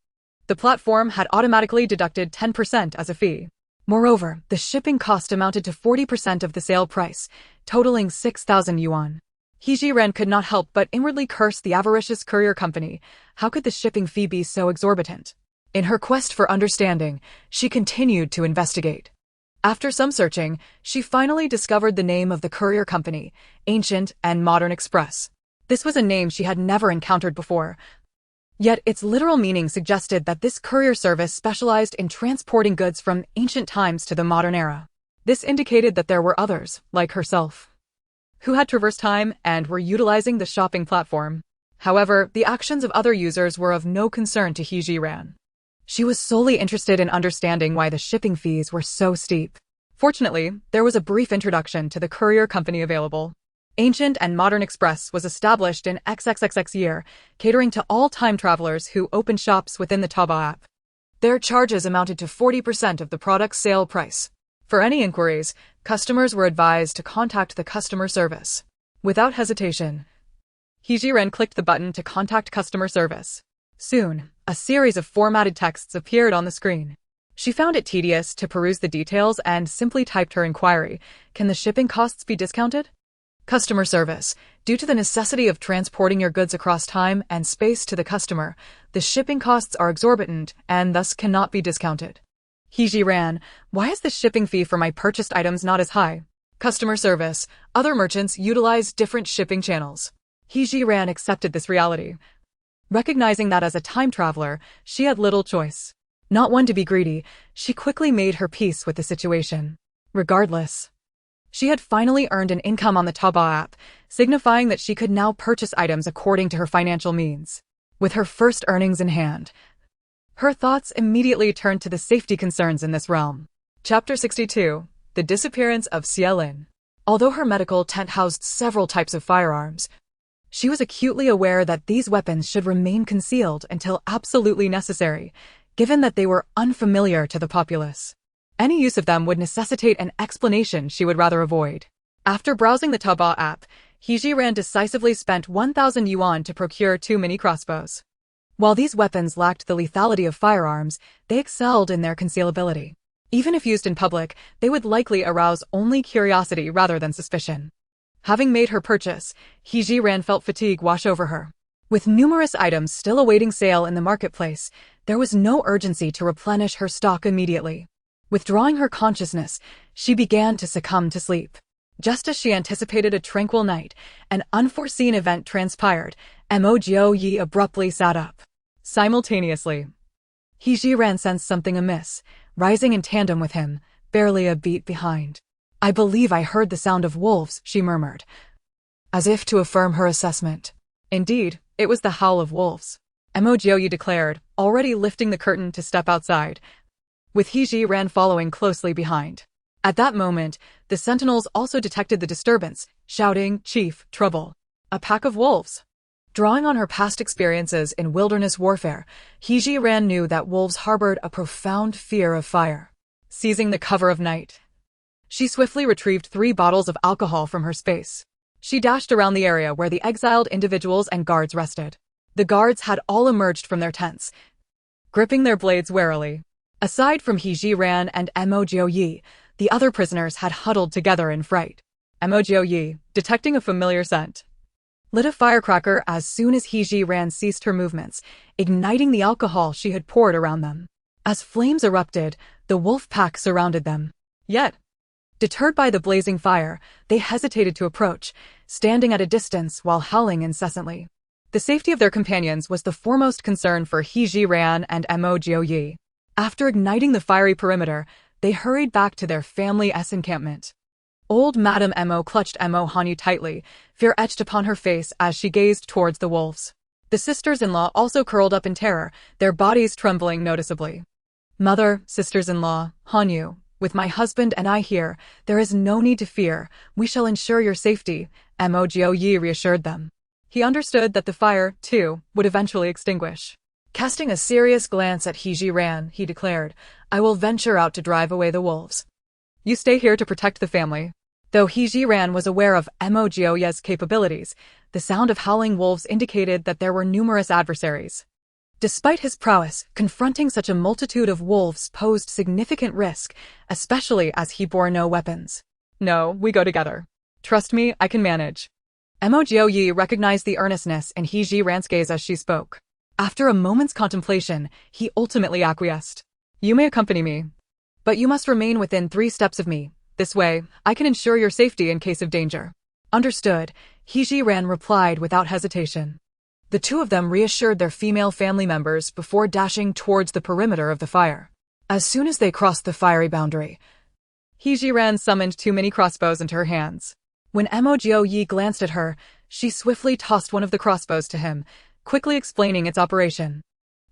the platform had automatically deducted 10% as a fee. Moreover, the shipping cost amounted to 40% of the sale price, totaling 6,000 yuan. Zhiren could not help but inwardly curse the avaricious courier company. How could the shipping fee be so exorbitant? In her quest for understanding, she continued to investigate. After some searching, she finally discovered the name of the courier company, Ancient and Modern Express. This was a name she had never encountered before. Yet its literal meaning suggested that this courier service specialized in transporting goods from ancient times to the modern era. This indicated that there were others, like herself, who had traversed time and were utilizing the shopping platform. However, the actions of other users were of no concern to Zhiren. She was solely interested in understanding why the shipping fees were so steep. Fortunately, there was a brief introduction to the courier company available. Ancient and Modern Express was established in XXXX year, catering to all time travelers who opened shops within the Taobao app. Their charges amounted to 40% of the product's sale price. For any inquiries, customers were advised to contact the customer service. Without hesitation, Zhiren clicked the button to contact customer service. Soon, a series of formatted texts appeared on the screen. She found it tedious to peruse the details and simply typed her inquiry. Can the shipping costs be discounted? Customer service. Due to the necessity of transporting your goods across time and space to the customer, the shipping costs are exorbitant and thus cannot be discounted. Zhiren, why is the shipping fee for my purchased items not as high? Customer service. Other merchants utilize different shipping channels. Zhiren accepted this reality, recognizing that as a time traveler, she had little choice. Not one to be greedy, she quickly made her peace with the situation. Regardless, she had finally earned an income on the Taobao app, signifying that she could now purchase items according to her financial means. With her first earnings in hand, her thoughts immediately turned to the safety concerns in this realm. Chapter 62. The Disappearance of Zhiren. Although her medical tent housed several types of firearms, she was acutely aware that these weapons should remain concealed until absolutely necessary, given that they were unfamiliar to the populace. Any use of them would necessitate an explanation she would rather avoid. After browsing the Taobao app, Zhiren decisively spent 1,000 yuan to procure 2 mini crossbows. While these weapons lacked the lethality of firearms, they excelled in their concealability. Even if used in public, they would likely arouse only curiosity rather than suspicion. Having made her purchase, Zhiren felt fatigue wash over her. With numerous items still awaiting sale in the marketplace, there was no urgency to replenish her stock immediately. Withdrawing her consciousness, she began to succumb to sleep. Just as she anticipated a tranquil night, an unforeseen event transpired. Mo Jiuyue abruptly sat up. Simultaneously, Zhiren sensed something amiss, rising in tandem with him, barely a beat behind. I believe I heard the sound of wolves, she murmured, as if to affirm her assessment. Indeed, it was the howl of wolves, Mo Jiuyue declared, already lifting the curtain to step outside, with Zhiren following closely behind. At that moment, the sentinels also detected the disturbance, shouting, "Chief, trouble! A pack of wolves!" Drawing on her past experiences in wilderness warfare, Zhiren knew that wolves harbored a profound fear of fire. Seizing the cover of night, she swiftly retrieved 3 bottles of alcohol from her space. She dashed around the area where the exiled individuals and guards rested. The guards had all emerged from their tents, gripping their blades warily. Aside from Zhiren and Mo Jiuyue, the other prisoners had huddled together in fright. Mo Jiuyue, detecting a familiar scent, lit a firecracker as soon as Zhiren ceased her movements, igniting the alcohol she had poured around them. As flames erupted, the wolf pack surrounded them. Yet, deterred by the blazing fire, they hesitated to approach, standing at a distance while howling incessantly. The safety of their companions was the foremost concern for Zhiren and Mo Jiuyue. After igniting the fiery perimeter, they hurried back to their family's encampment. Old Madame Mo clutched Mo Hanyu tightly, fear etched upon her face as she gazed towards the wolves. The sisters-in-law also curled up in terror, their bodies trembling noticeably. Mother, sisters-in-law, Hanyu, with my husband and I here, there is no need to fear. We shall ensure your safety, Mo Jiuyue reassured them. He understood that the fire, too, would eventually extinguish. Casting a serious glance at Zhiren, he declared, I will venture out to drive away the wolves. You stay here to protect the family. Though Zhiren was aware of Mo Jiuyue's capabilities, the sound of howling wolves indicated that there were numerous adversaries. Despite his prowess, confronting such a multitude of wolves posed significant risk, especially as he bore no weapons. No, we go together. Trust me, I can manage. Mo Jiuyue recognized the earnestness in Zhiren's gaze as she spoke. After a moment's contemplation, he ultimately acquiesced. You may accompany me, but you must remain within 3 steps of me. This way, I can ensure your safety in case of danger. Understood, Zhiren replied without hesitation. The 2 of them reassured their female family members before dashing towards the perimeter of the fire. As soon as they crossed the fiery boundary, Zhiren summoned 2 mini crossbows into her hands. When Mo Jiuyue glanced at her, she swiftly tossed one of the crossbows to him, quickly explaining its operation.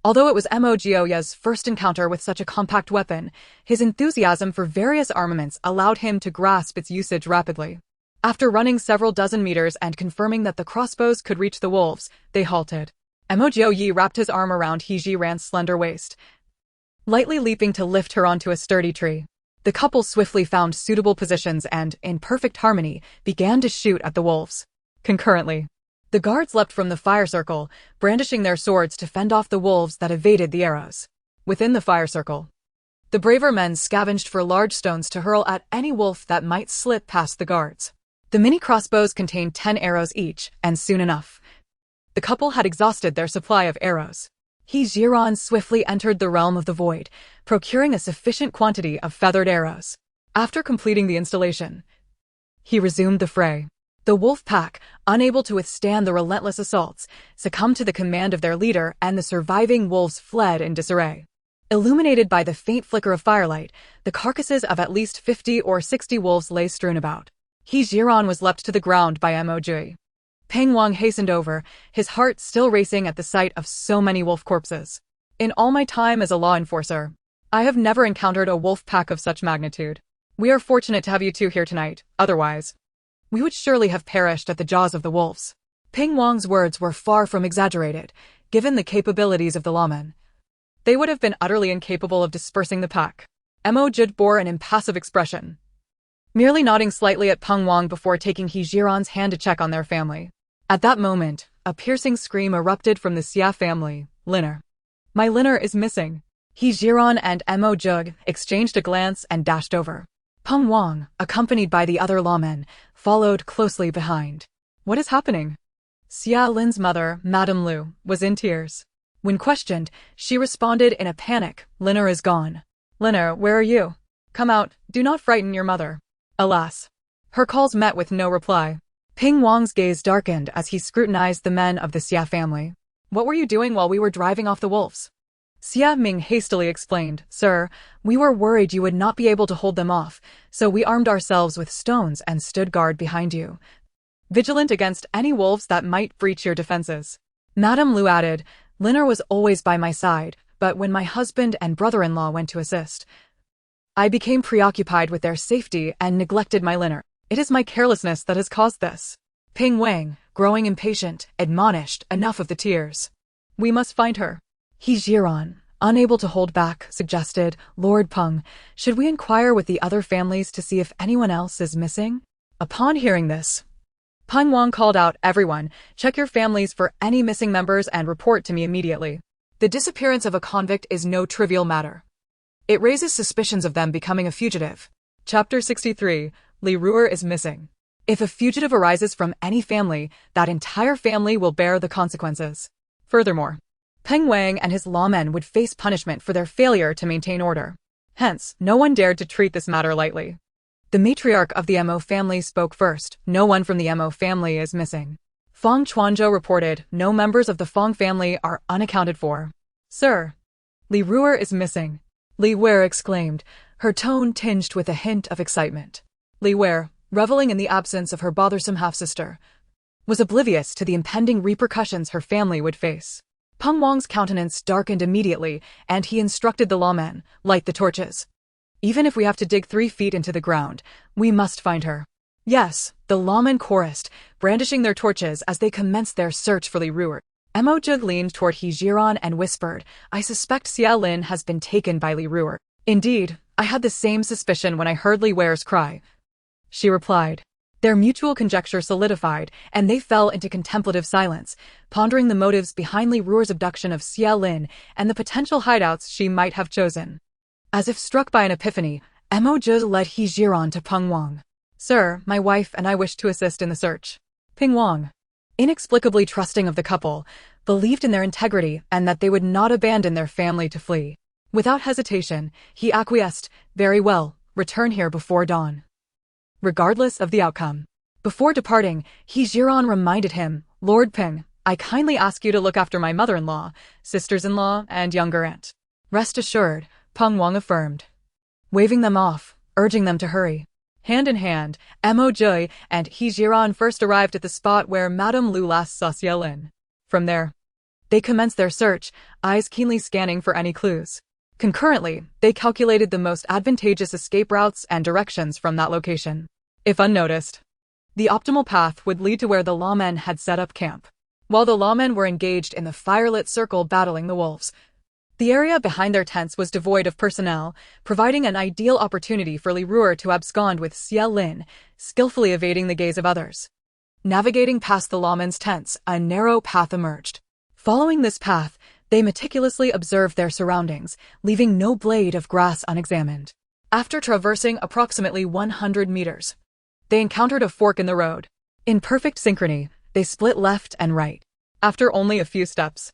Although it was Mo Jiuyue's first encounter with such a compact weapon, his enthusiasm for various armaments allowed him to grasp its usage rapidly. After running several dozen meters and confirming that the crossbows could reach the wolves, they halted. Mo Jiuyue wrapped his arm around Zhiren's slender waist, lightly leaping to lift her onto a sturdy tree. The couple swiftly found suitable positions and, in perfect harmony, began to shoot at the wolves. Concurrently, the guards leapt from the fire circle, brandishing their swords to fend off the wolves that evaded the arrows. Within the fire circle, the braver men scavenged for large stones to hurl at any wolf that might slip past the guards. The mini crossbows contained 10 arrows each, and soon enough, the couple had exhausted their supply of arrows. Zhiren swiftly entered the realm of the void, procuring a sufficient quantity of feathered arrows. After completing the installation, he resumed the fray. The wolf pack, unable to withstand the relentless assaults, succumbed to the command of their leader, and the surviving wolves fled in disarray. Illuminated by the faint flicker of firelight, the carcasses of at least 50 or 60 wolves lay strewn about. Zhiren was leapt to the ground by Mo Jiuyue. Peng Wang hastened over, his heart still racing at the sight of so many wolf corpses. In all my time as a law enforcer, I have never encountered a wolf pack of such magnitude. We are fortunate to have you 2 here tonight, otherwise, we would surely have perished at the jaws of the wolves. Peng Wang's words were far from exaggerated, given the capabilities of the lawmen. They would have been utterly incapable of dispersing the pack. Mo Jiuyue bore an impassive expression, merely nodding slightly at Peng Wang before taking Zhiren's hand to check on their family. At that moment, a piercing scream erupted from the Xia family. Liner. My Liner is missing. Zhiren and Mo Jiuyue exchanged a glance and dashed over. Peng Wang, accompanied by the other lawmen, followed closely behind. What is happening? Xia Lin's mother, Madame Lu, was in tears. When questioned, she responded in a panic, Liner is gone. Liner, where are you? Come out, do not frighten your mother. Alas, her calls met with no reply. Peng Wang's gaze darkened as he scrutinized the men of the Xia family. What were you doing while we were driving off the wolves? Xia Ming hastily explained, Sir, we were worried you would not be able to hold them off, so we armed ourselves with stones and stood guard behind you, vigilant against any wolves that might breach your defenses. Madame Lu added, Liner was always by my side, but when my husband and brother-in-law went to assist, I became preoccupied with their safety and neglected my Liner. It is my carelessness that has caused this. Peng Wang, growing impatient, admonished, enough of the tears. We must find her. Zhiren, Unable to hold back, suggested, Lord Peng, should we inquire with the other families to see if anyone else is missing? Upon hearing this, Peng Wang called out, everyone, check your families for any missing members and report to me immediately. The disappearance of a convict is no trivial matter. It raises suspicions of them becoming a fugitive. Chapter 63, Li Ruer is missing. If a fugitive arises from any family, that entire family will bear the consequences. Furthermore, Peng Wang and his lawmen would face punishment for their failure to maintain order. Hence, no one dared to treat this matter lightly. The matriarch of the Mo family spoke first. No one from the Mo family is missing. Fang Chuanzhou reported, no members of the Fang family are unaccounted for. Sir, Li Ruer is missing. Li Wei exclaimed, her tone tinged with a hint of excitement. Li Wei, reveling in the absence of her bothersome half-sister, was oblivious to the impending repercussions her family would face. Peng Wang's countenance darkened immediately, and he instructed the lawmen, light the torches. Even if we have to dig 3 feet into the ground, we must find her. Yes, the lawmen chorused, brandishing their torches as they commenced their search for Li Ruer. Mo Jiuyue leaned toward Zhiren and whispered, I suspect Xia Lin has been taken by Li Ruer. Indeed, I had the same suspicion when I heard Li Wei's cry. She replied. Their mutual conjecture solidified, and they fell into contemplative silence, pondering the motives behind Li Ruer's abduction of Xia Lin and the potential hideouts she might have chosen. As if struck by an epiphany, Mo Jiuyue led Zhiren to Peng Wang. Sir, my wife and I wish to assist in the search. Peng Wang, inexplicably trusting of the couple, believed in their integrity and that they would not abandon their family to flee. Without hesitation, he acquiesced, very well, return here before dawn. Regardless of the outcome. Before departing, Zhiren reminded him, Lord Peng, I kindly ask you to look after my mother-in-law, sisters-in-law, and younger aunt. Rest assured, Peng Wang affirmed, waving them off, urging them to hurry. Hand in hand, Mo Jiuyue and Zhiren first arrived at the spot where Madame Lu last saw Xia Lin. From there, they commenced their search, eyes keenly scanning for any clues. Concurrently, they calculated the most advantageous escape routes and directions from that location. If unnoticed, the optimal path would lead to where the lawmen had set up camp. While the lawmen were engaged in the firelit circle battling the wolves, the area behind their tents was devoid of personnel, providing an ideal opportunity for Li Ruer to abscond with Xia Lin, skillfully evading the gaze of others. Navigating past the lawmen's tents, a narrow path emerged. Following this path, they meticulously observed their surroundings, leaving no blade of grass unexamined. After traversing approximately 100 meters, they encountered a fork in the road. In perfect synchrony, they split left and right. After only a few steps,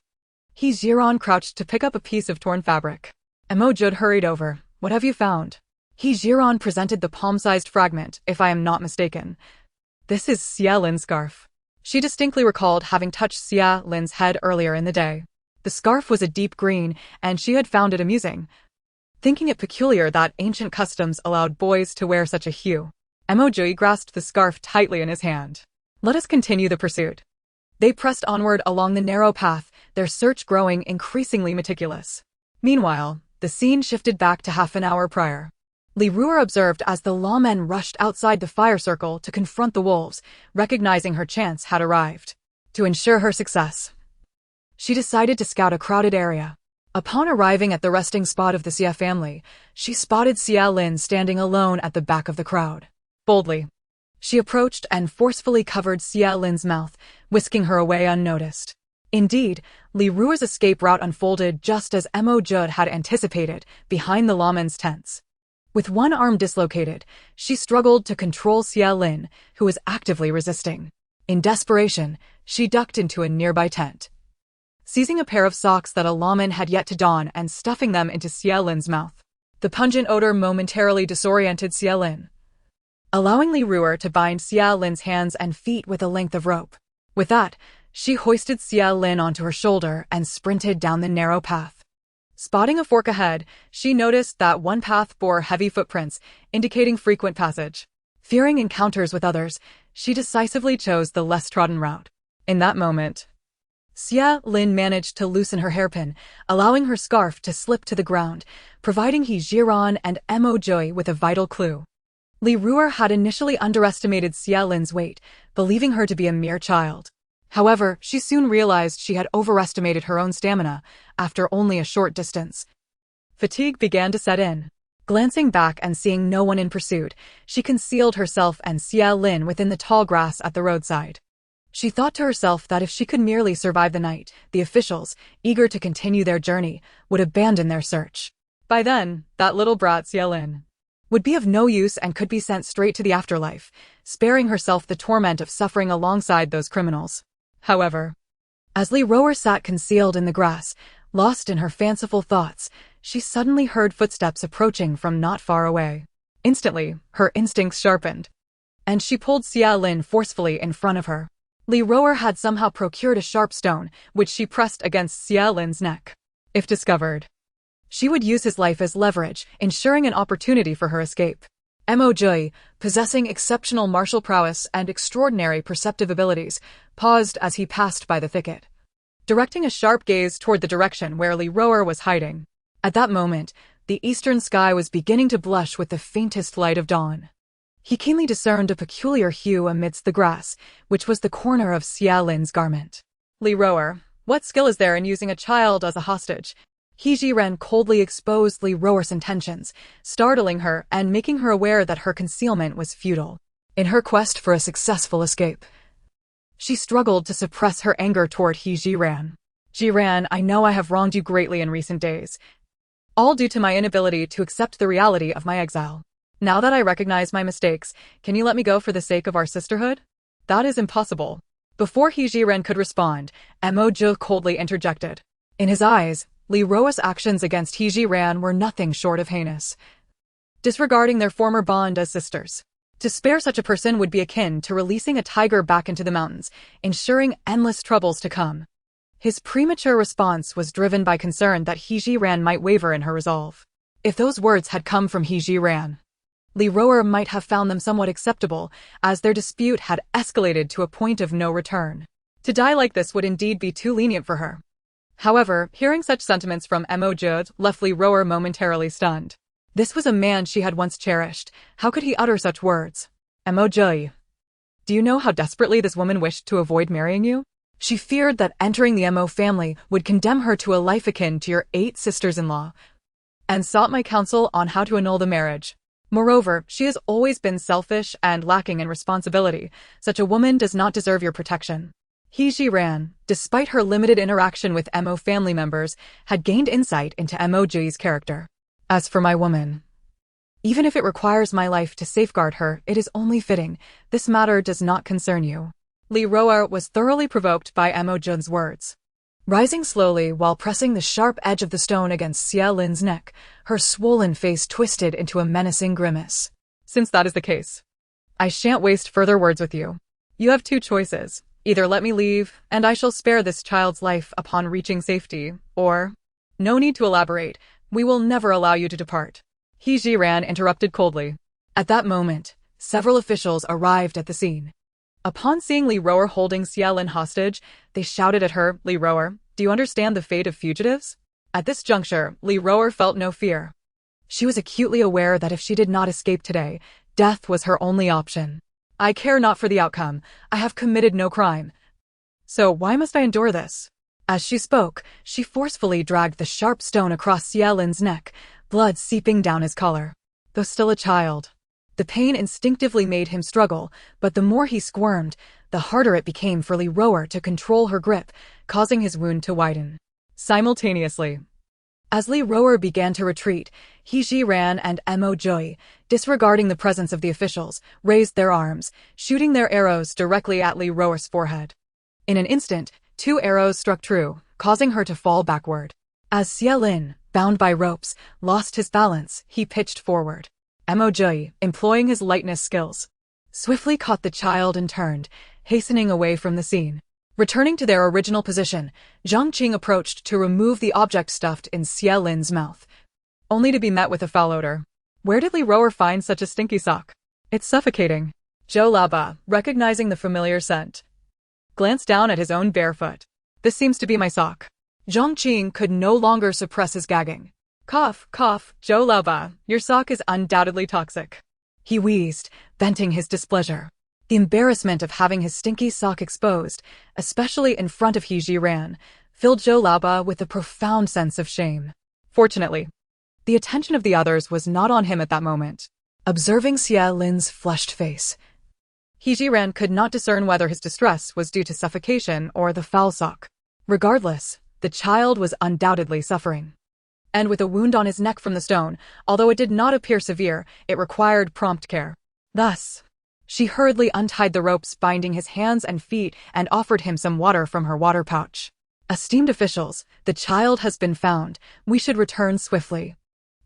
Zhiren crouched to pick up a piece of torn fabric. Mo Jiuyue hurried over. What have you found? Zhiren presented the palm-sized fragment, if I am not mistaken. This is Xia Lin's scarf. She distinctly recalled having touched Xia Lin's head earlier in the day. The scarf was a deep green, and she had found it amusing, thinking it peculiar that ancient customs allowed boys to wear such a hue. Mo Jiuyue grasped the scarf tightly in his hand. Let us continue the pursuit. They pressed onward along the narrow path, their search growing increasingly meticulous. Meanwhile, the scene shifted back to half an hour prior. Li Ruer observed as the lawmen rushed outside the fire circle to confront the wolves, recognizing her chance had arrived. To ensure her success, she decided to scout a crowded area. Upon arriving at the resting spot of the Xia family, she spotted Xia Lin standing alone at the back of the crowd. Boldly, she approached and forcefully covered Xia Lin's mouth, whisking her away unnoticed. Indeed, Li Ruer's escape route unfolded just as Mo Jiuyue had anticipated, behind the lawmen's tents. With one arm dislocated, she struggled to control Xia Lin, who was actively resisting. In desperation, she ducked into a nearby tent, seizing a pair of socks that a lawman had yet to don and stuffing them into Xia Lin's mouth. The pungent odor momentarily disoriented Xia Lin, allowing Li Ruer to bind Xia Lin's hands and feet with a length of rope. With that, she hoisted Xia Lin onto her shoulder and sprinted down the narrow path. Spotting a fork ahead, she noticed that one path bore heavy footprints, indicating frequent passage. Fearing encounters with others, she decisively chose the less trodden route. In that moment, Xia Lin managed to loosen her hairpin, allowing her scarf to slip to the ground, providing Zhiren and Mo Jiuyue with a vital clue. Li Ruer had initially underestimated Xia Lin's weight, believing her to be a mere child. However, she soon realized she had overestimated her own stamina after only a short distance. Fatigue began to set in. Glancing back and seeing no one in pursuit, she concealed herself and Xia Lin within the tall grass at the roadside. She thought to herself that if she could merely survive the night, the officials, eager to continue their journey, would abandon their search. By then, that little brat Xia Lin would be of no use and could be sent straight to the afterlife, sparing herself the torment of suffering alongside those criminals. However, as Li Rower sat concealed in the grass, lost in her fanciful thoughts, she suddenly heard footsteps approaching from not far away. Instantly, her instincts sharpened, and she pulled Xia Lin forcefully in front of her. Li Rower had somehow procured a sharp stone, which she pressed against Xia Lin's neck. If discovered, she would use his life as leverage, ensuring an opportunity for her escape. Mo Jiuyue, possessing exceptional martial prowess and extraordinary perceptive abilities, paused as he passed by the thicket, directing a sharp gaze toward the direction where Li Rower was hiding. At that moment, the eastern sky was beginning to blush with the faintest light of dawn. He keenly discerned a peculiar hue amidst the grass, which was the corner of Xia Lin's garment. Li Rower, what skill is there in using a child as a hostage? Zhiren coldly exposed Li Rower's intentions, startling her and making her aware that her concealment was futile. In her quest for a successful escape, she struggled to suppress her anger toward Zhiren. Zhiren, I know I have wronged you greatly in recent days, all due to my inability to accept the reality of my exile. Now that I recognize my mistakes, can you let me go for the sake of our sisterhood? That is impossible. Before Zhiren could respond, Mo Jiuyue coldly interjected. In his eyes, Li Rower's actions against Zhiren were nothing short of heinous, disregarding their former bond as sisters. To spare such a person would be akin to releasing a tiger back into the mountains, ensuring endless troubles to come. His premature response was driven by concern that Zhiren might waver in her resolve. If those words had come from Zhiren, Li Rower might have found them somewhat acceptable, as their dispute had escalated to a point of no return. To die like this would indeed be too lenient for her. However, hearing such sentiments from Mo Jiuyue left Li Rower momentarily stunned. This was a man she had once cherished. How could he utter such words? Mo Jiuyue, do you know how desperately this woman wished to avoid marrying you? She feared that entering the Mo family would condemn her to a life akin to your 8 sisters-in-law, and sought my counsel on how to annul the marriage. Moreover, she has always been selfish and lacking in responsibility. Such a woman does not deserve your protection. Zhiren, despite her limited interaction with Mo family members, had gained insight into Mo Jiuyue's character. As for my woman, even if it requires my life to safeguard her, it is only fitting. This matter does not concern you. Li Rower was thoroughly provoked by Mo Jiuyue's words. Rising slowly while pressing the sharp edge of the stone against Xia Lin's neck, her swollen face twisted into a menacing grimace. Since that is the case, I shan't waste further words with you. You have 2 choices. Either let me leave, and I shall spare this child's life upon reaching safety, or, no need to elaborate, we will never allow you to depart. Zhiren interrupted coldly. At that moment, several officials arrived at the scene. Upon seeing Li Rower holding Xia Lin hostage, they shouted at her, Li Rower, do you understand the fate of fugitives? At this juncture, Li Rower felt no fear. She was acutely aware that if she did not escape today, death was her only option. I care not for the outcome. I have committed no crime. So why must I endure this? As she spoke, she forcefully dragged the sharp stone across Xia Lin's neck, blood seeping down his collar. Though still a child, the pain instinctively made him struggle, but the more he squirmed, the harder it became for Li Rower to control her grip, causing his wound to widen. Simultaneously, as Li Rower began to retreat, Zhiren and Mo Jiuyue, disregarding the presence of the officials, raised their arms, shooting their arrows directly at Li Rower's forehead. In an instant, 2 arrows struck true, causing her to fall backward. As Xia Lin, bound by ropes, lost his balance, he pitched forward. Mo Jiuyue, employing his lightness skills, swiftly caught the child and turned, hastening away from the scene. Returning to their original position, Zhang Qing approached to remove the object stuffed in Xia Lin's mouth, only to be met with a foul odor. Where did Li Rower find such a stinky sock? It's suffocating. Zhou Laoba, recognizing the familiar scent, glanced down at his own bare foot. This seems to be my sock. Zhang Qing could no longer suppress his gagging. Cough, cough, Zhou Laoba, your sock is undoubtedly toxic. He wheezed, venting his displeasure. The embarrassment of having his stinky sock exposed, especially in front of Zhiren, filled Zhou Laoba with a profound sense of shame. Fortunately, the attention of the others was not on him at that moment. Observing Xia Lin's flushed face, Zhiren could not discern whether his distress was due to suffocation or the foul sock. Regardless, the child was undoubtedly suffering. And with a wound on his neck from the stone, although it did not appear severe, it required prompt care. Thus, she hurriedly untied the ropes binding his hands and feet and offered him some water from her water pouch. Esteemed officials, the child has been found. We should return swiftly.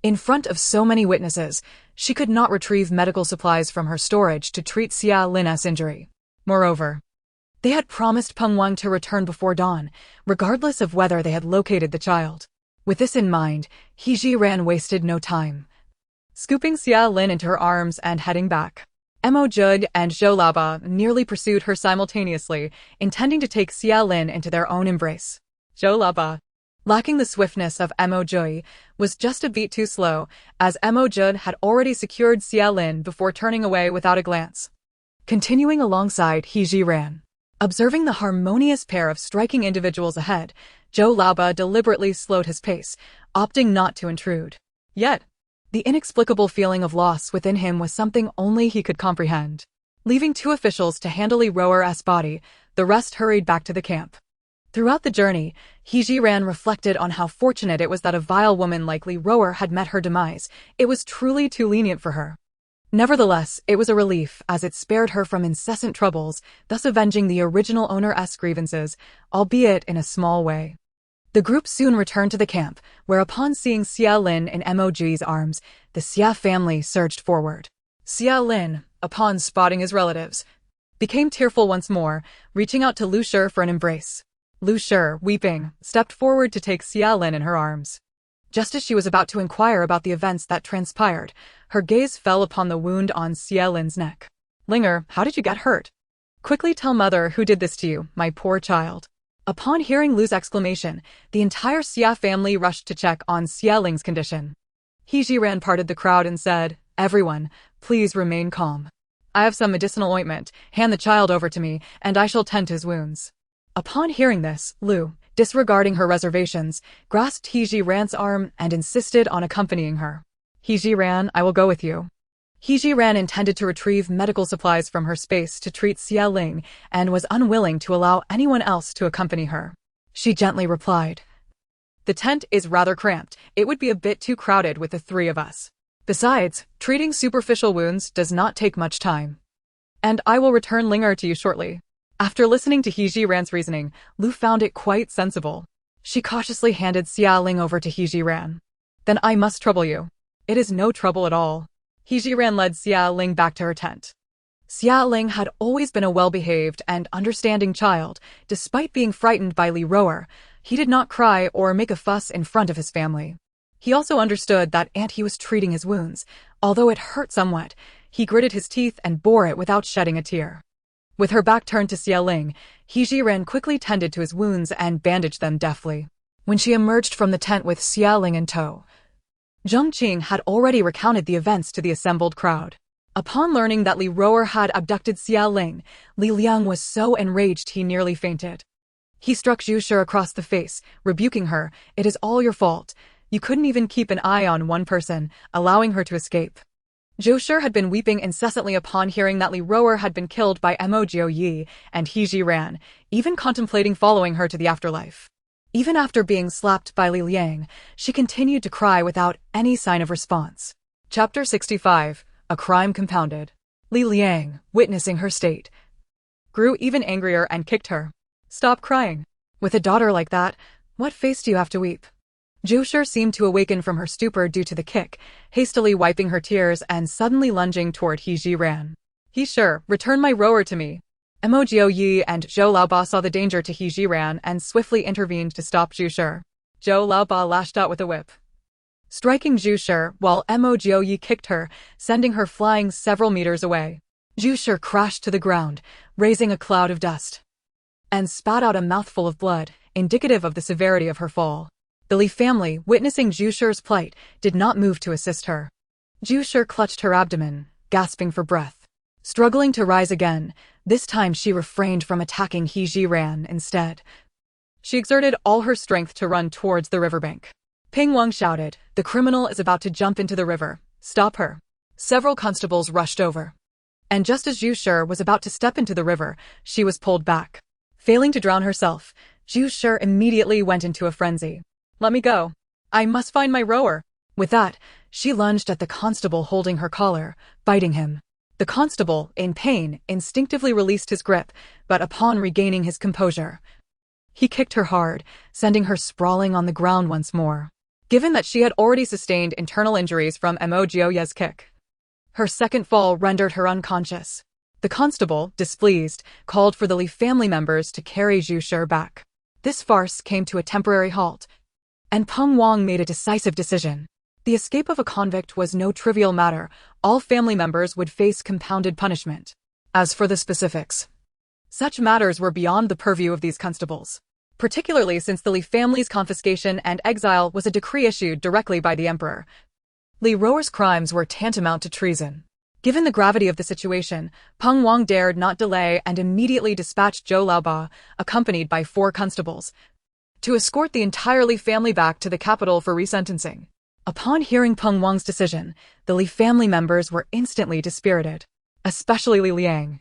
In front of so many witnesses, she could not retrieve medical supplies from her storage to treat Xia Lin's injury. Moreover, they had promised Peng Wang to return before dawn, regardless of whether they had located the child. With this in mind, Zhiren wasted no time. Scooping Xia Lin into her arms and heading back, Mo Jiuyue and Zhou Laoba nearly pursued her simultaneously, intending to take Xia Lin into their own embrace. Zhou Laoba, lacking the swiftness of Mo Jiuyue, was just a beat too slow, as Mo Jiuyue had already secured Xia Lin before turning away without a glance. Continuing alongside Zhiren, observing the harmonious pair of striking individuals ahead, Zhou Laoba deliberately slowed his pace, opting not to intrude. Yet, the inexplicable feeling of loss within him was something only he could comprehend. Leaving 2 officials to handle Li Roer's body, the rest hurried back to the camp. Throughout the journey, Zhiren reflected on how fortunate it was that a vile woman like Li Roer had met her demise. It was truly too lenient for her. Nevertheless, it was a relief, as it spared her from incessant troubles, thus avenging the original owner's grievances, albeit in a small way. The group soon returned to the camp, where upon seeing Xia Lin in Mo Jiuyue's arms, the Xia family surged forward. Xia Lin, upon spotting his relatives, became tearful once more, reaching out to Lu Shi for an embrace. Lu Shi, weeping, stepped forward to take Xia Lin in her arms. Just as she was about to inquire about the events that transpired, her gaze fell upon the wound on Xia Lin's neck. "Linger, how did you get hurt? Quickly tell mother who did this to you, my poor child." Upon hearing Lu's exclamation, the entire Xia family rushed to check on Xia Ling's condition. Zhiren parted the crowd and said, "Everyone, please remain calm. I have some medicinal ointment. Hand the child over to me, and I shall tend to his wounds." Upon hearing this, Lu, disregarding her reservations, grasped Zhiren's arm and insisted on accompanying her. "Zhiren, I will go with you." Zhiren intended to retrieve medical supplies from her space to treat Xia Ling and was unwilling to allow anyone else to accompany her. She gently replied, "The tent is rather cramped. It would be a bit too crowded with the 3 of us. Besides, treating superficial wounds does not take much time. And I will return Linger to you shortly." After listening to Zhiren's reasoning, Lu found it quite sensible. She cautiously handed Xia Ling over to Zhiren. "Then I must trouble you." "It is no trouble at all." Zhiren led Xia Ling back to her tent. Xia Ling had always been a well-behaved and understanding child. Despite being frightened by Li Roer, he did not cry or make a fuss in front of his family. He also understood that he was treating his wounds. Although it hurt somewhat, he gritted his teeth and bore it without shedding a tear. With her back turned to Xia Ling, Zhiren quickly tended to his wounds and bandaged them deftly. When she emerged from the tent with Xia Ling in tow, Zheng Qing had already recounted the events to the assembled crowd. Upon learning that Li Roer had abducted Xia Ling, Li Liang was so enraged he nearly fainted. He struck Zhu Shi across the face, rebuking her, "It is all your fault. You couldn't even keep an eye on one person, allowing her to escape." Zhu Shi had been weeping incessantly upon hearing that Li Roer had been killed by Mo Jiuyue and Zhiren, even contemplating following her to the afterlife. Even after being slapped by Li Liang, she continued to cry without any sign of response. Chapter 65, A Crime Compounded. Li Liang, witnessing her state, grew even angrier and kicked her. "Stop crying. With a daughter like that, what face do you have to weep?" Zhu Shi seemed to awaken from her stupor due to the kick, hastily wiping her tears and suddenly lunging toward Zhiren. "He sure, return my rower to me." Mo Jiuyue and Zhou Laoba saw the danger to Zhiren and swiftly intervened to stop Zhu Shi. Zhou Laoba lashed out with a whip, striking Zhu Shi while Mo Jiuyue kicked her, sending her flying several meters away. Zhu Shi crashed to the ground, raising a cloud of dust, and spat out a mouthful of blood, indicative of the severity of her fall. The Li family, witnessing Zhu Shi's plight, did not move to assist her. Zhu Shi clutched her abdomen, gasping for breath. Struggling to rise again, this time she refrained from attacking Zhiren instead. She exerted all her strength to run towards the riverbank. Ping Wang shouted, "The criminal is about to jump into the river. Stop her." Several constables rushed over. And just as Zhu Shi was about to step into the river, she was pulled back. Failing to drown herself, Zhu Shi immediately went into a frenzy. "Let me go. I must find my rower." With that, she lunged at the constable holding her collar, biting him. The constable, in pain, instinctively released his grip, but upon regaining his composure, he kicked her hard, sending her sprawling on the ground once more. Given that she had already sustained internal injuries from Mo Jiuyue's kick, her second fall rendered her unconscious. The constable, displeased, called for the Li family members to carry Zhu Shi back. This farce came to a temporary halt, and Peng Wang made a decisive decision. The escape of a convict was no trivial matter. All family members would face compounded punishment. As for the specifics, such matters were beyond the purview of these constables, particularly since the Li family's confiscation and exile was a decree issued directly by the emperor. Li Roer's crimes were tantamount to treason. Given the gravity of the situation, Peng Wang dared not delay and immediately dispatched Zhou Laoba, accompanied by 4 constables, to escort the entire Li family back to the capital for resentencing. Upon hearing Peng Wang's decision, the Li family members were instantly dispirited. Especially Li Liang,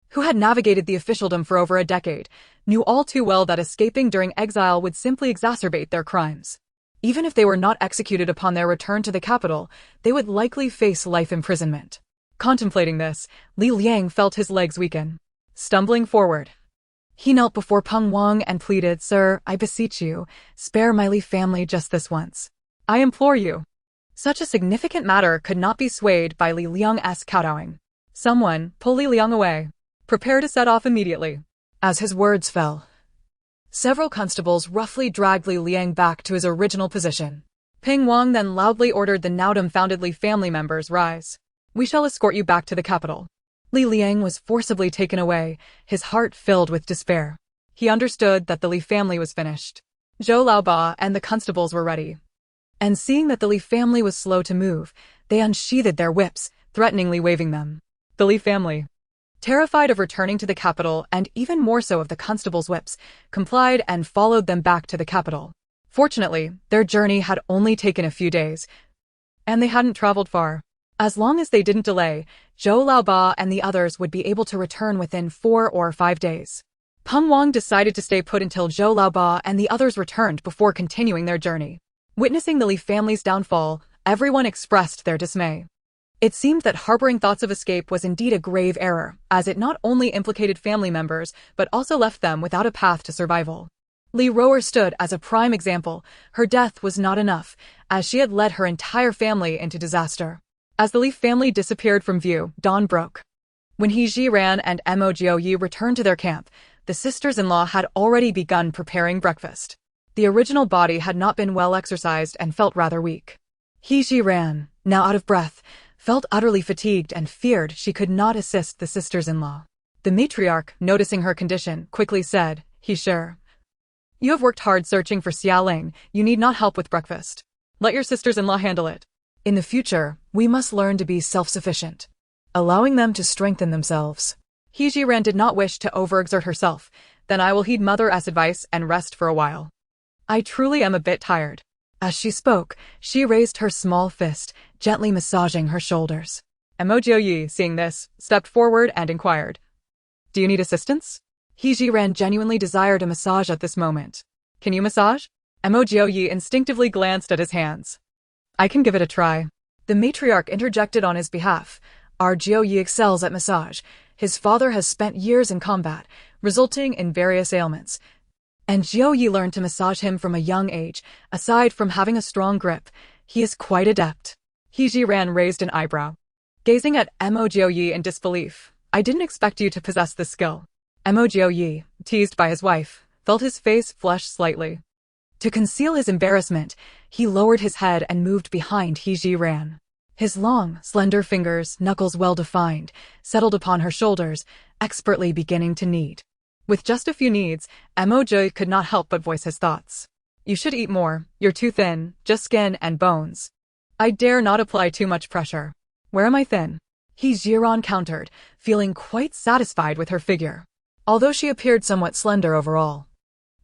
who had navigated the officialdom for over a decade, knew all too well that escaping during exile would simply exacerbate their crimes. Even if they were not executed upon their return to the capital, they would likely face life imprisonment. Contemplating this, Li Liang felt his legs weaken. Stumbling forward, he knelt before Peng Wang and pleaded, "Sir, I beseech you, spare my Li family just this once. I implore you." Such a significant matter could not be swayed by Li Liang's kowtowing. "Someone, pull Li Liang away. Prepare to set off immediately." As his words fell, several constables roughly dragged Li Liang back to his original position. Peng Wang then loudly ordered the now dumbfounded Li family members rise. "We shall escort you back to the capital." Li Liang was forcibly taken away, his heart filled with despair. He understood that the Li family was finished. Zhou Laoba and the constables were ready. And seeing that the Li family was slow to move, they unsheathed their whips, threateningly waving them. The Li family, terrified of returning to the capital and even more so of the constable's whips, complied and followed them back to the capital. Fortunately, their journey had only taken a few days, and they hadn't traveled far. As long as they didn't delay, Zhou Laoba and the others would be able to return within 4 or 5 days. Peng Wang decided to stay put until Zhou Laoba and the others returned before continuing their journey. Witnessing the Li family's downfall, everyone expressed their dismay. It seemed that harboring thoughts of escape was indeed a grave error, as it not only implicated family members, but also left them without a path to survival. Li Roer stood as a prime example. Her death was not enough, as she had led her entire family into disaster. As the Li family disappeared from view, dawn broke. When Zhiren and Mo Jiuyue returned to their camp, the sisters-in-law had already begun preparing breakfast. The original body had not been well exercised and felt rather weak. Zhiren, now out of breath, felt utterly fatigued and feared she could not assist the sisters-in-law. The matriarch, noticing her condition, quickly said, "Zhi, you have worked hard searching for Xiaoling, you need not help with breakfast. Let your sisters-in-law handle it. In the future, we must learn to be self-sufficient, allowing them to strengthen themselves." Zhiren did not wish to overexert herself. "Then I will heed Mother's advice and rest for a while. I truly am a bit tired." As she spoke, she raised her small fist, gently massaging her shoulders. Mo Jiuyue, seeing this, stepped forward and inquired, "Do you need assistance?" Zhiren genuinely desired a massage at this moment. "Can you massage?" Mo Jiuyue instinctively glanced at his hands. "I can give it a try." The matriarch interjected on his behalf. "Our Jiuyue excels at massage. His father has spent years in combat, resulting in various ailments, and Jiuyue learned to massage him from a young age. Aside from having a strong grip, he is quite adept." Zhiren raised an eyebrow, gazing at Mo Jiuyue in disbelief. "I didn't expect you to possess this skill." Mo Jiuyue, teased by his wife, felt his face flush slightly. To conceal his embarrassment, he lowered his head and moved behind Zhiren. His long, slender fingers, knuckles well-defined, settled upon her shoulders, expertly beginning to knead. With just a few kneads, Mo Jiuyue could not help but voice his thoughts. "You should eat more, you're too thin, just skin and bones." "I dare not apply too much pressure." "Where am I thin?" He Zhiren countered, feeling quite satisfied with her figure. Although she appeared somewhat slender overall,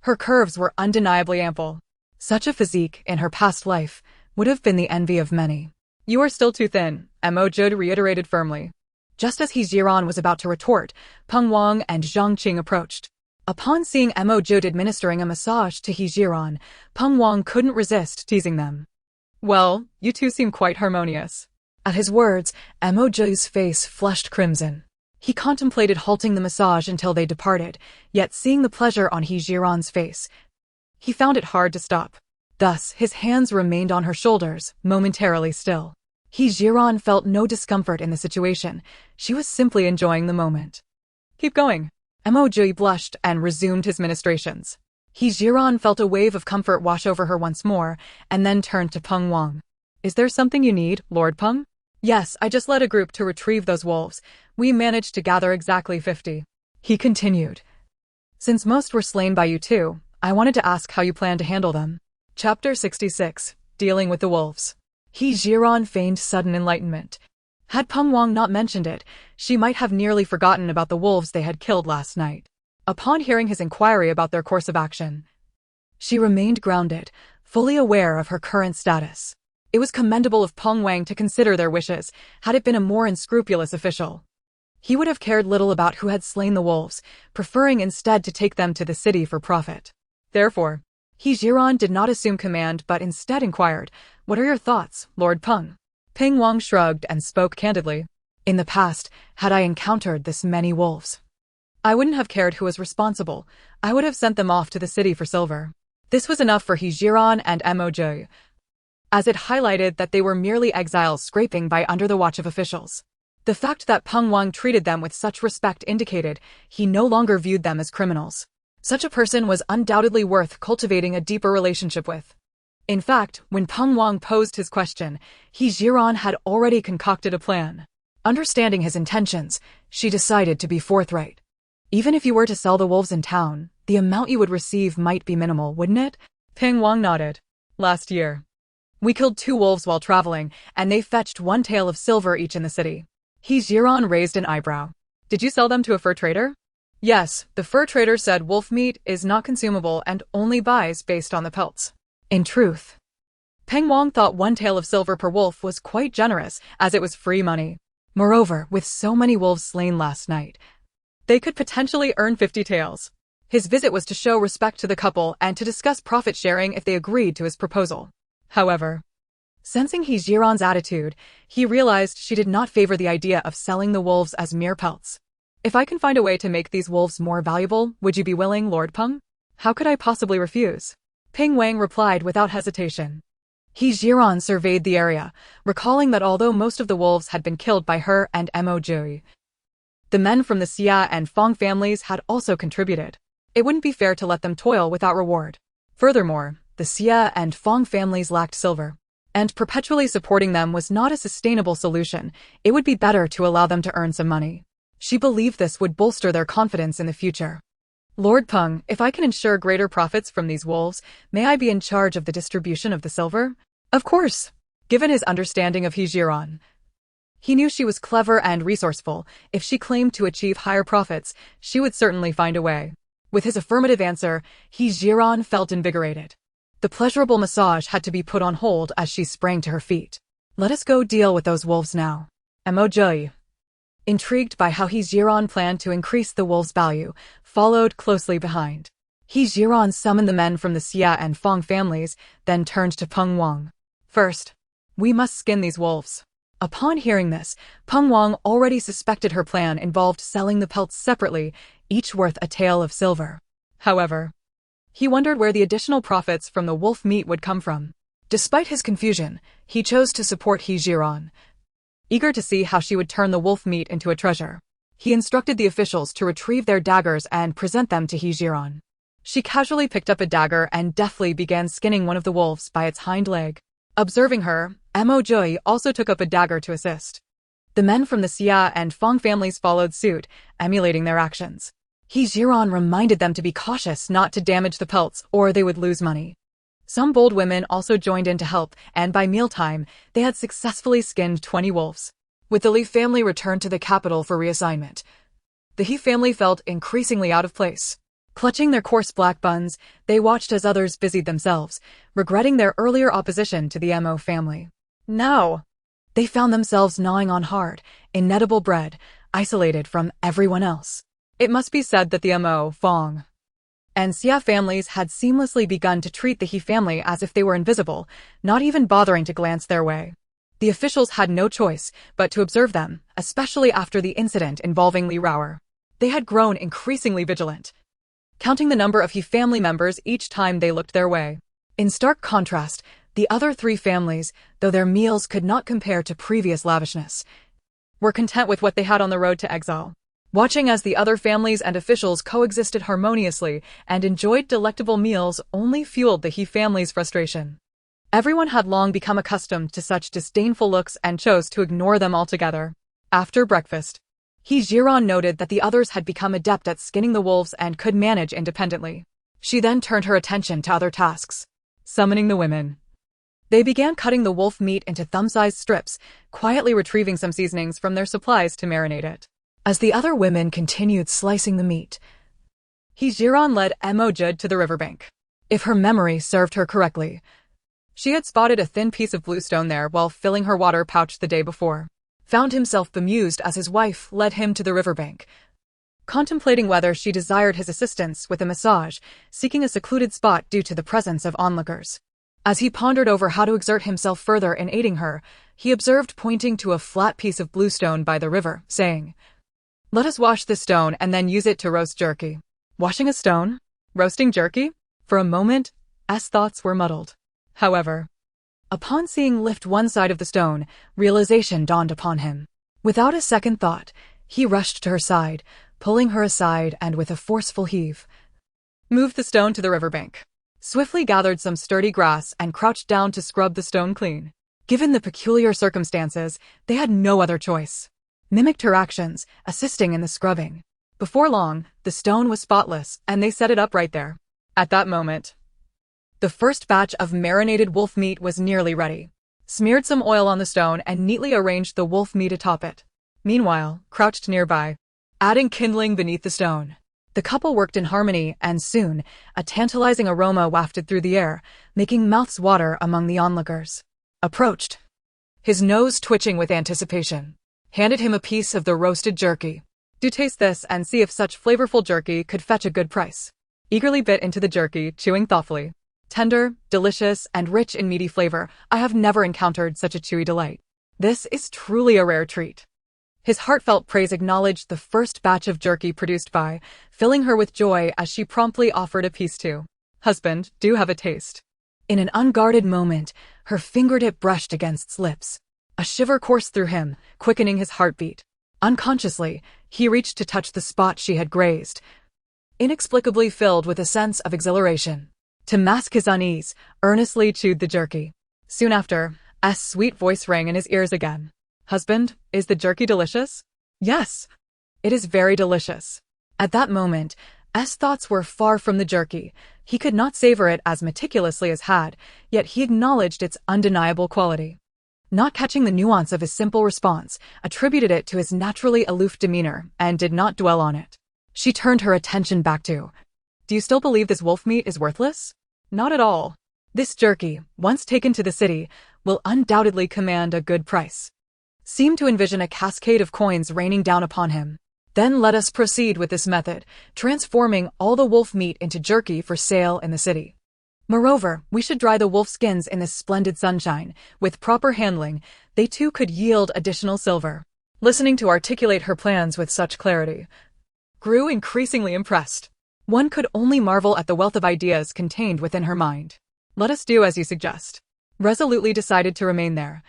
her curves were undeniably ample. Such a physique in her past life would have been the envy of many. You are still too thin, Mo Jiuyue reiterated firmly. Just as He Zhiren was about to retort, Peng Wang and Zhang Qing approached. Upon seeing Mo Jiuyue administering a massage to He Zhiren, Peng Wang couldn't resist teasing them. Well, you two seem quite harmonious. At his words, Mo Jiuyue's face flushed crimson. He contemplated halting the massage until they departed, yet seeing the pleasure on He Zhiren's face, he found it hard to stop. Thus, his hands remained on her shoulders, momentarily still. He Zhiren felt no discomfort in the situation. She was simply enjoying the moment. Keep going. Mo Jiuyue blushed and resumed his ministrations. He Zhiren felt a wave of comfort wash over her once more, and then turned to Peng Wang. Is there something you need, Lord Peng? Yes, I just led a group to retrieve those wolves. We managed to gather exactly 50. He continued. Since most were slain by you two, I wanted to ask how you plan to handle them. Chapter 66. Dealing with the wolves. He Zhiren feigned sudden enlightenment. Had Peng Wang not mentioned it, she might have nearly forgotten about the wolves they had killed last night. Upon hearing his inquiry about their course of action, she remained grounded, fully aware of her current status. It was commendable of Peng Wang to consider their wishes, had it been a more unscrupulous official. He would have cared little about who had slain the wolves, preferring instead to take them to the city for profit. Therefore, He Zhiren did not assume command but instead inquired, What are your thoughts, Lord Peng? Peng Wang shrugged and spoke candidly. In the past, had I encountered this many wolves, I wouldn't have cared who was responsible. I would have sent them off to the city for silver. This was enough for He Zhiren and Mo Jiuyue, as it highlighted that they were merely exiles scraping by under the watch of officials. The fact that Peng Wang treated them with such respect indicated he no longer viewed them as criminals. Such a person was undoubtedly worth cultivating a deeper relationship with. In fact, when Peng Wang posed his question, He Zhiren had already concocted a plan. Understanding his intentions, she decided to be forthright. Even if you were to sell the wolves in town, the amount you would receive might be minimal, wouldn't it? Peng Wang nodded. Last year, we killed 2 wolves while traveling, and they fetched 1 tael of silver each in the city. He Zhiren raised an eyebrow. Did you sell them to a fur trader? Yes, the fur trader said wolf meat is not consumable and only buys based on the pelts. In truth, Peng Wang thought 1 tael of silver per wolf was quite generous, as it was free money. Moreover, with so many wolves slain last night, they could potentially earn 50 taels. His visit was to show respect to the couple and to discuss profit sharing if they agreed to his proposal. However, sensing He Zhiren's attitude, he realized she did not favor the idea of selling the wolves as mere pelts. If I can find a way to make these wolves more valuable, would you be willing, Lord Peng? How could I possibly refuse? Peng Wang replied without hesitation. He Zhiren surveyed the area, recalling that although most of the wolves had been killed by her and Mo Jiuyue, the men from the Xia and Fong families had also contributed. It wouldn't be fair to let them toil without reward. Furthermore, the Xia and Fong families lacked silver, and perpetually supporting them was not a sustainable solution. It would be better to allow them to earn some money. She believed this would bolster their confidence in the future. Lord Peng, if I can ensure greater profits from these wolves, may I be in charge of the distribution of the silver? Of course. Given his understanding of He Zhiren, he knew she was clever and resourceful. If she claimed to achieve higher profits, she would certainly find a way. With his affirmative answer, He Zhiren felt invigorated. The pleasurable massage had to be put on hold as she sprang to her feet. Let us go deal with those wolves now. Mo Jiuyue, intrigued by how He Zhiren planned to increase the wolves' value, followed closely behind. He Zhiren summoned the men from the Xia and Fong families, then turned to Peng Wang. First, we must skin these wolves. Upon hearing this, Peng Wang already suspected her plan involved selling the pelts separately, each worth a tael of silver. However, he wondered where the additional profits from the wolf meat would come from. Despite his confusion, he chose to support He Zhiren, eager to see how she would turn the wolf meat into a treasure. He instructed the officials to retrieve their daggers and present them to He Zhiren. She casually picked up a dagger and deftly began skinning one of the wolves by its hind leg. Observing her, Mo Jiuyue also took up a dagger to assist. The men from the Xia and Fong families followed suit, emulating their actions. He Zhiren reminded them to be cautious not to damage the pelts or they would lose money. Some bold women also joined in to help, and by mealtime, they had successfully skinned 20 wolves. With the Li family returned to the capital for reassignment, the He family felt increasingly out of place. Clutching their coarse black buns, they watched as others busied themselves, regretting their earlier opposition to the Mo family. Now, they found themselves gnawing on hard, inedible bread, isolated from everyone else. It must be said that the Mo, Fong, and Xia families had seamlessly begun to treat the He family as if they were invisible, not even bothering to glance their way. The officials had no choice but to observe them, especially after the incident involving Li Raoer. They had grown increasingly vigilant, counting the number of He family members each time they looked their way. In stark contrast, the other three families, though their meals could not compare to previous lavishness, were content with what they had on the road to exile. Watching as the other families and officials coexisted harmoniously and enjoyed delectable meals only fueled the He family's frustration. Everyone had long become accustomed to such disdainful looks and chose to ignore them altogether. After breakfast, Zhiren noted that the others had become adept at skinning the wolves and could manage independently. She then turned her attention to other tasks. Summoning the women, they began cutting the wolf meat into thumb-sized strips, quietly retrieving some seasonings from their supplies to marinate it. As the other women continued slicing the meat, Zhiren led Mo Jiuyue to the riverbank. If her memory served her correctly, she had spotted a thin piece of bluestone there while filling her water pouch the day before. Found himself bemused as his wife led him to the riverbank, contemplating whether she desired his assistance with a massage, seeking a secluded spot due to the presence of onlookers. As he pondered over how to exert himself further in aiding her, he observed pointing to a flat piece of bluestone by the river, saying, "Let us wash this stone and then use it to roast jerky." Washing a stone? Roasting jerky? For a moment, S thoughts were muddled. However, upon seeing lift one side of the stone, realization dawned upon him. Without a second thought, he rushed to her side, pulling her aside and with a forceful heave, moved the stone to the riverbank, swiftly gathered some sturdy grass and crouched down to scrub the stone clean. Given the peculiar circumstances, they had no other choice. Mimicked her actions, assisting in the scrubbing. Before long, the stone was spotless, and they set it up right there. At that moment, the first batch of marinated wolf meat was nearly ready. Smeared some oil on the stone and neatly arranged the wolf meat atop it. Meanwhile, crouched nearby, adding kindling beneath the stone, the couple worked in harmony, and soon, a tantalizing aroma wafted through the air, making mouths water among the onlookers. Approached, his nose twitching with anticipation, handed him a piece of the roasted jerky. "Do taste this and see if such flavorful jerky could fetch a good price." Eagerly bit into the jerky, chewing thoughtfully. Tender, delicious, and rich in meaty flavor, I have never encountered such a chewy delight. This is truly a rare treat. His heartfelt praise acknowledged the first batch of jerky produced by, filling her with joy as she promptly offered a piece too. "Husband, do have a taste." In an unguarded moment, her fingertip brushed against his lips. A shiver coursed through him, quickening his heartbeat. Unconsciously, he reached to touch the spot she had grazed, inexplicably filled with a sense of exhilaration. To mask his unease, earnestly chewed the jerky. Soon after, S' sweet voice rang in his ears again. "Husband, is the jerky delicious?" "Yes, it is very delicious." At that moment, S' thoughts were far from the jerky. He could not savor it as meticulously as had, yet he acknowledged its undeniable quality. Not catching the nuance of his simple response, attributed it to his naturally aloof demeanor, and did not dwell on it. She turned her attention back to, "Do you still believe this wolf meat is worthless?" "Not at all. This jerky, once taken to the city, will undoubtedly command a good price." Seemed to envision a cascade of coins raining down upon him. "Then let us proceed with this method, transforming all the wolf meat into jerky for sale in the city. Moreover, we should dry the wolf skins in this splendid sunshine. With proper handling, they too could yield additional silver." Listening to articulate her plans with such clarity, grew increasingly impressed. One could only marvel at the wealth of ideas contained within her mind. "Let us do as you suggest." Resolutely decided to remain there,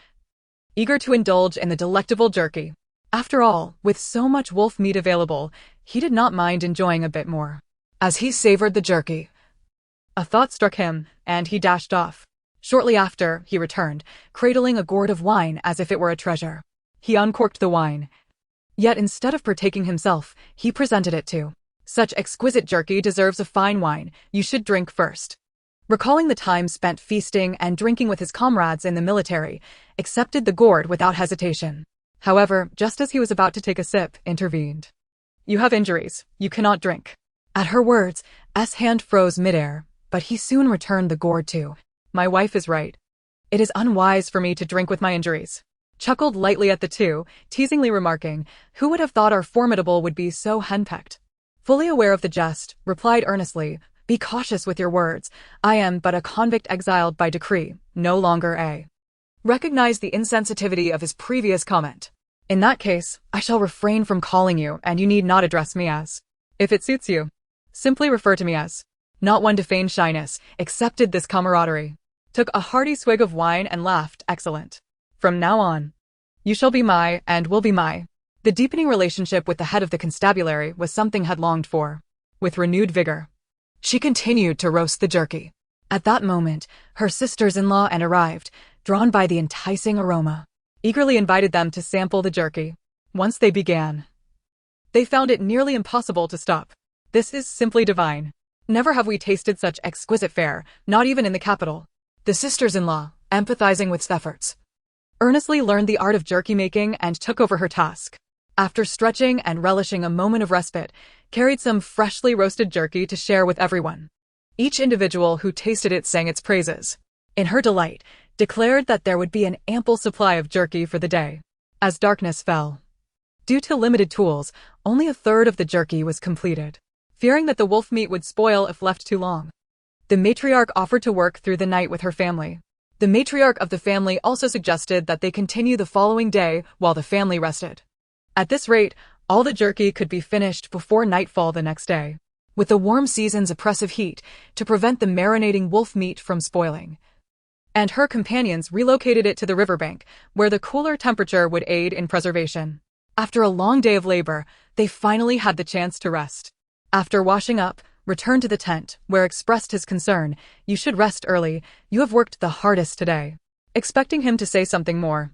eager to indulge in the delectable jerky. After all, with so much wolf meat available, he did not mind enjoying a bit more. As he savored the jerky, a thought struck him, and he dashed off. Shortly after, he returned, cradling a gourd of wine as if it were a treasure. He uncorked the wine. Yet instead of partaking himself, he presented it to. "Such exquisite jerky deserves a fine wine. You should drink first." Recalling the time spent feasting and drinking with his comrades in the military, accepted the gourd without hesitation. However, just as he was about to take a sip, intervened. You have injuries. You cannot drink. At her words, S' hand froze midair, but he soon returned the gourd too. My wife is right. It is unwise for me to drink with my injuries. Chuckled lightly at the two, teasingly remarking, who would have thought our formidable would be so henpecked? Fully aware of the jest, replied earnestly, be cautious with your words. I am but a convict exiled by decree, no longer a. Recognized the insensitivity of his previous comment. In that case, I shall refrain from calling you, and you need not address me as. If it suits you, simply refer to me as. Not one to feign shyness, accepted this camaraderie. Took a hearty swig of wine and laughed, excellent. From now on, you shall be my, and will be my. The deepening relationship with the head of the constabulary was something had longed for. With renewed vigor, she continued to roast the jerky. At that moment, her sisters-in-law and arrived, drawn by the enticing aroma. Eagerly invited them to sample the jerky. Once they began, they found it nearly impossible to stop. This is simply divine. Never have we tasted such exquisite fare, not even in the capital. The sisters-in-law, empathizing with efforts, earnestly learned the art of jerky making and took over her task. After stretching and relishing a moment of respite, carried some freshly roasted jerky to share with everyone. Each individual who tasted it sang its praises. In her delight, declared that there would be an ample supply of jerky for the day. As darkness fell, due to limited tools, only a third of the jerky was completed. Fearing that the wolf meat would spoil if left too long, the matriarch offered to work through the night with her family. The matriarch of the family also suggested that they continue the following day while the family rested. At this rate, all the jerky could be finished before nightfall the next day, with the warm season's oppressive heat to prevent the marinating wolf meat from spoiling. And her companions relocated it to the riverbank, where the cooler temperature would aid in preservation. After a long day of labor, they finally had the chance to rest. After washing up, returned to the tent, where expressed his concern, you should rest early, you have worked the hardest today. Expecting him to say something more,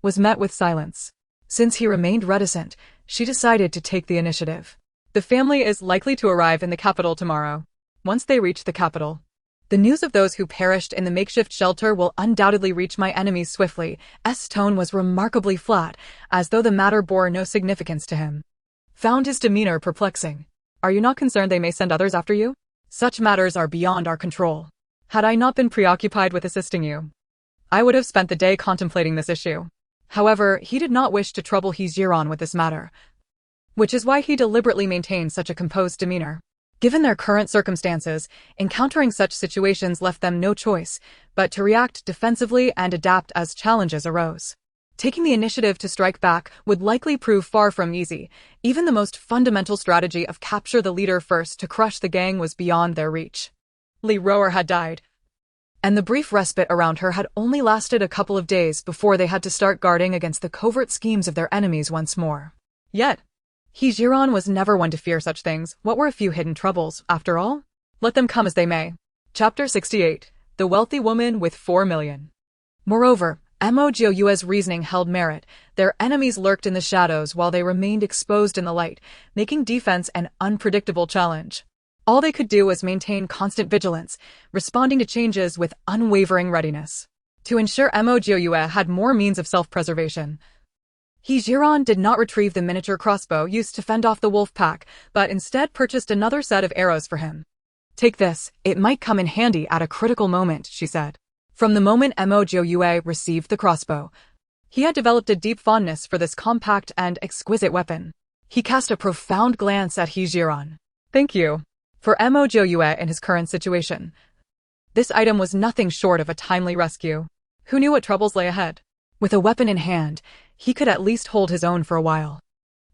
was met with silence. Since he remained reticent, she decided to take the initiative. The family is likely to arrive in the capital tomorrow. Once they reach the capital, the news of those who perished in the makeshift shelter will undoubtedly reach my enemies swiftly. S' tone was remarkably flat, as though the matter bore no significance to him. Found his demeanor perplexing. Are you not concerned they may send others after you? Such matters are beyond our control. Had I not been preoccupied with assisting you, I would have spent the day contemplating this issue. However, he did not wish to trouble Zhiren with this matter, which is why he deliberately maintained such a composed demeanor. Given their current circumstances, encountering such situations left them no choice but to react defensively and adapt as challenges arose. Taking the initiative to strike back would likely prove far from easy. Even the most fundamental strategy of capture the leader first to crush the gang was beyond their reach. Li Roer had died, and the brief respite around her had only lasted a couple of days before they had to start guarding against the covert schemes of their enemies once more. Yet, Zhiren was never one to fear such things. What were a few hidden troubles, after all? Let them come as they may. Chapter 68. The Wealthy Woman with 4 Million. Moreover, Mo Jiuyue's reasoning held merit. Their enemies lurked in the shadows while they remained exposed in the light, making defense an unpredictable challenge. All they could do was maintain constant vigilance, responding to changes with unwavering readiness. To ensure Mo Jiuyue had more means of self-preservation, Zhiren did not retrieve the miniature crossbow used to fend off the wolf pack, but instead purchased another set of arrows for him. Take this, it might come in handy at a critical moment, she said. From the moment Mo Jiuyue received the crossbow, he had developed a deep fondness for this compact and exquisite weapon. He cast a profound glance at Zhiren. Thank you. For Mo Jiuyue in his current situation, this item was nothing short of a timely rescue. Who knew what troubles lay ahead? With a weapon in hand, he could at least hold his own for a while.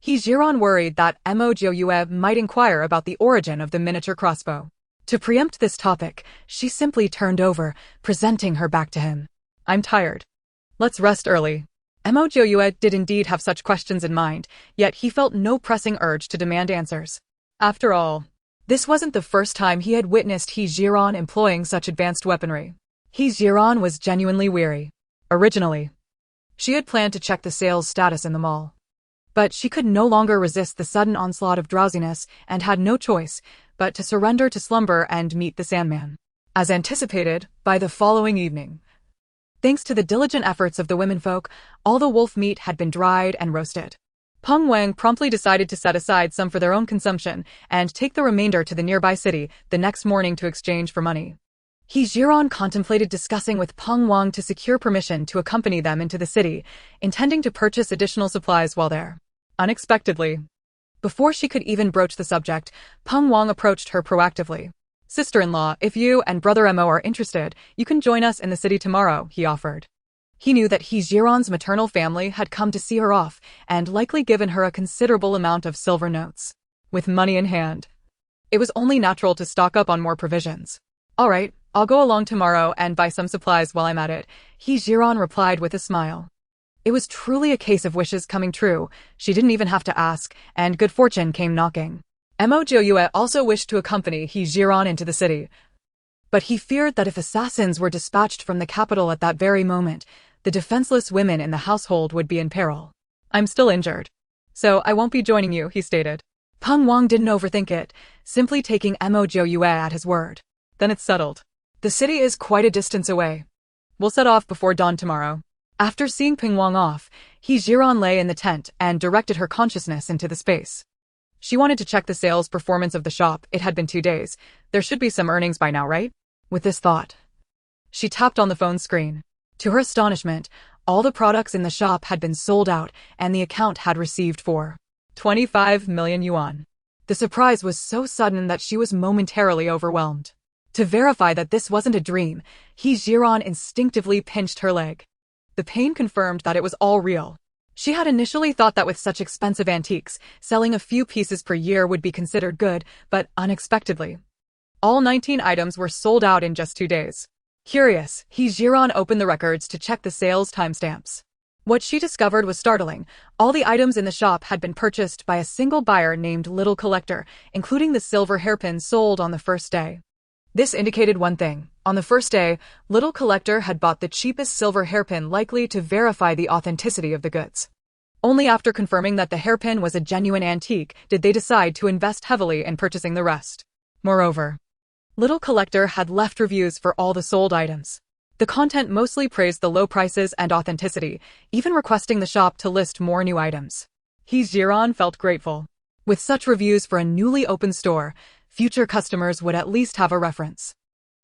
Zhiren worried that Mo Jiuyue might inquire about the origin of the miniature crossbow. To preempt this topic, she simply turned over, presenting her back to him. I'm tired. Let's rest early. Mo Jiuyue did indeed have such questions in mind, yet he felt no pressing urge to demand answers. After all, this wasn't the first time he had witnessed Zhiren employing such advanced weaponry. Zhiren was genuinely weary. Originally, she had planned to check the sales status in the mall. But she could no longer resist the sudden onslaught of drowsiness and had no choice but to surrender to slumber and meet the Sandman. As anticipated, by the following evening, Thanks to the diligent efforts of the womenfolk, all the wolf meat had been dried and roasted. Peng Wang promptly decided to set aside some for their own consumption and take the remainder to the nearby city the next morning to exchange for money. Zhiren contemplated discussing with Peng Wang to secure permission to accompany them into the city, intending to purchase additional supplies while there. Unexpectedly, before she could even broach the subject, Peng Wang approached her proactively. "Sister-in-law, if you and brother Mo are interested, you can join us in the city tomorrow," he offered. He knew that Zhiren's maternal family had come to see her off and likely given her a considerable amount of silver notes. With money in hand, it was only natural to stock up on more provisions. "All right, I'll go along tomorrow and buy some supplies while I'm at it," Zhiren replied with a smile. It was truly a case of wishes coming true. She didn't even have to ask, and good fortune came knocking. Mo Jiuyue also wished to accompany Zhiren into the city, but he feared that if assassins were dispatched from the capital at that very moment, the defenseless women in the household would be in peril. "I'm still injured, so I won't be joining you," he stated. Peng Wang didn't overthink it, simply taking Mo Jiuyue at his word. "Then it's settled. The city is quite a distance away. We'll set off before dawn tomorrow." After seeing Peng Wang off, Zhiren lay in the tent and directed her consciousness into the space. She wanted to check the sales performance of the shop. It had been 2 days. There should be some earnings by now, right? With this thought, she tapped on the phone screen. To her astonishment, all the products in the shop had been sold out and the account had received 25 million yuan. The surprise was so sudden that she was momentarily overwhelmed. To verify that this wasn't a dream, Zhiren instinctively pinched her leg. The pain confirmed that it was all real. She had initially thought that with such expensive antiques, selling a few pieces per year would be considered good, but unexpectedly, all 19 items were sold out in just 2 days. Curious, Zhiren opened the records to check the sales timestamps. What she discovered was startling. All the items in the shop had been purchased by a single buyer named Little Collector, including the silver hairpin sold on the first day. This indicated one thing. On the first day, Little Collector had bought the cheapest silver hairpin likely to verify the authenticity of the goods. Only after confirming that the hairpin was a genuine antique did they decide to invest heavily in purchasing the rest. Moreover, Little Collector had left reviews for all the sold items. The content mostly praised the low prices and authenticity, even requesting the shop to list more new items. Zhiren felt grateful. With such reviews for a newly opened store, future customers would at least have a reference.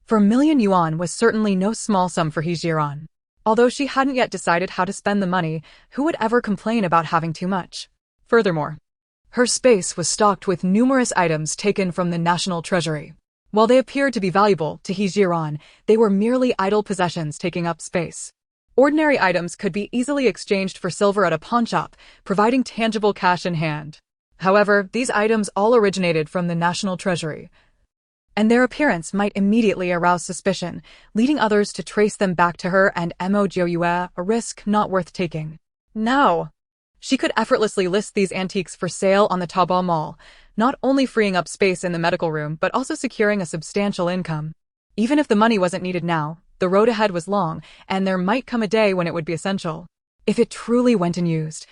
4 million yuan was certainly no small sum for Zhiren. Although she hadn't yet decided how to spend the money, who would ever complain about having too much? Furthermore, her space was stocked with numerous items taken from the national treasury. While they appeared to be valuable to Zhiren, they were merely idle possessions taking up space. Ordinary items could be easily exchanged for silver at a pawnshop, providing tangible cash in hand. However, these items all originated from the national treasury, and their appearance might immediately arouse suspicion, leading others to trace them back to her and Mo Jiuyue, a risk not worth taking. Now, she could effortlessly list these antiques for sale on the Taobao Mall, not only freeing up space in the medical room but also securing a substantial income. Even if the money wasn't needed now, the road ahead was long, and there might come a day when it would be essential. If it truly went unused,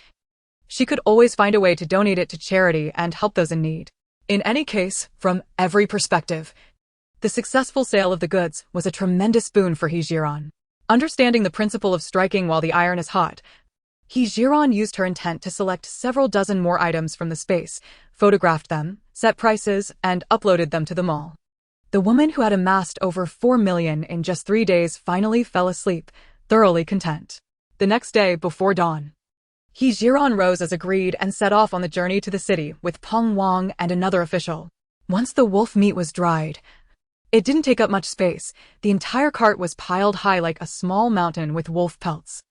she could always find a way to donate it to charity and help those in need. In any case, from every perspective, the successful sale of the goods was a tremendous boon for Zhiren. Understanding the principle of striking while the iron is hot, Zhiren used her intent to select several dozen more items from the space, photographed them, set prices, and uploaded them to the mall. The woman who had amassed over 4 million in just 3 days finally fell asleep, thoroughly content. The next day, before dawn, Zhiren rose as agreed and set off on the journey to the city with Peng Wang and another official. Once the wolf meat was dried, it didn't take up much space. The entire cart was piled high like a small mountain with wolf pelts.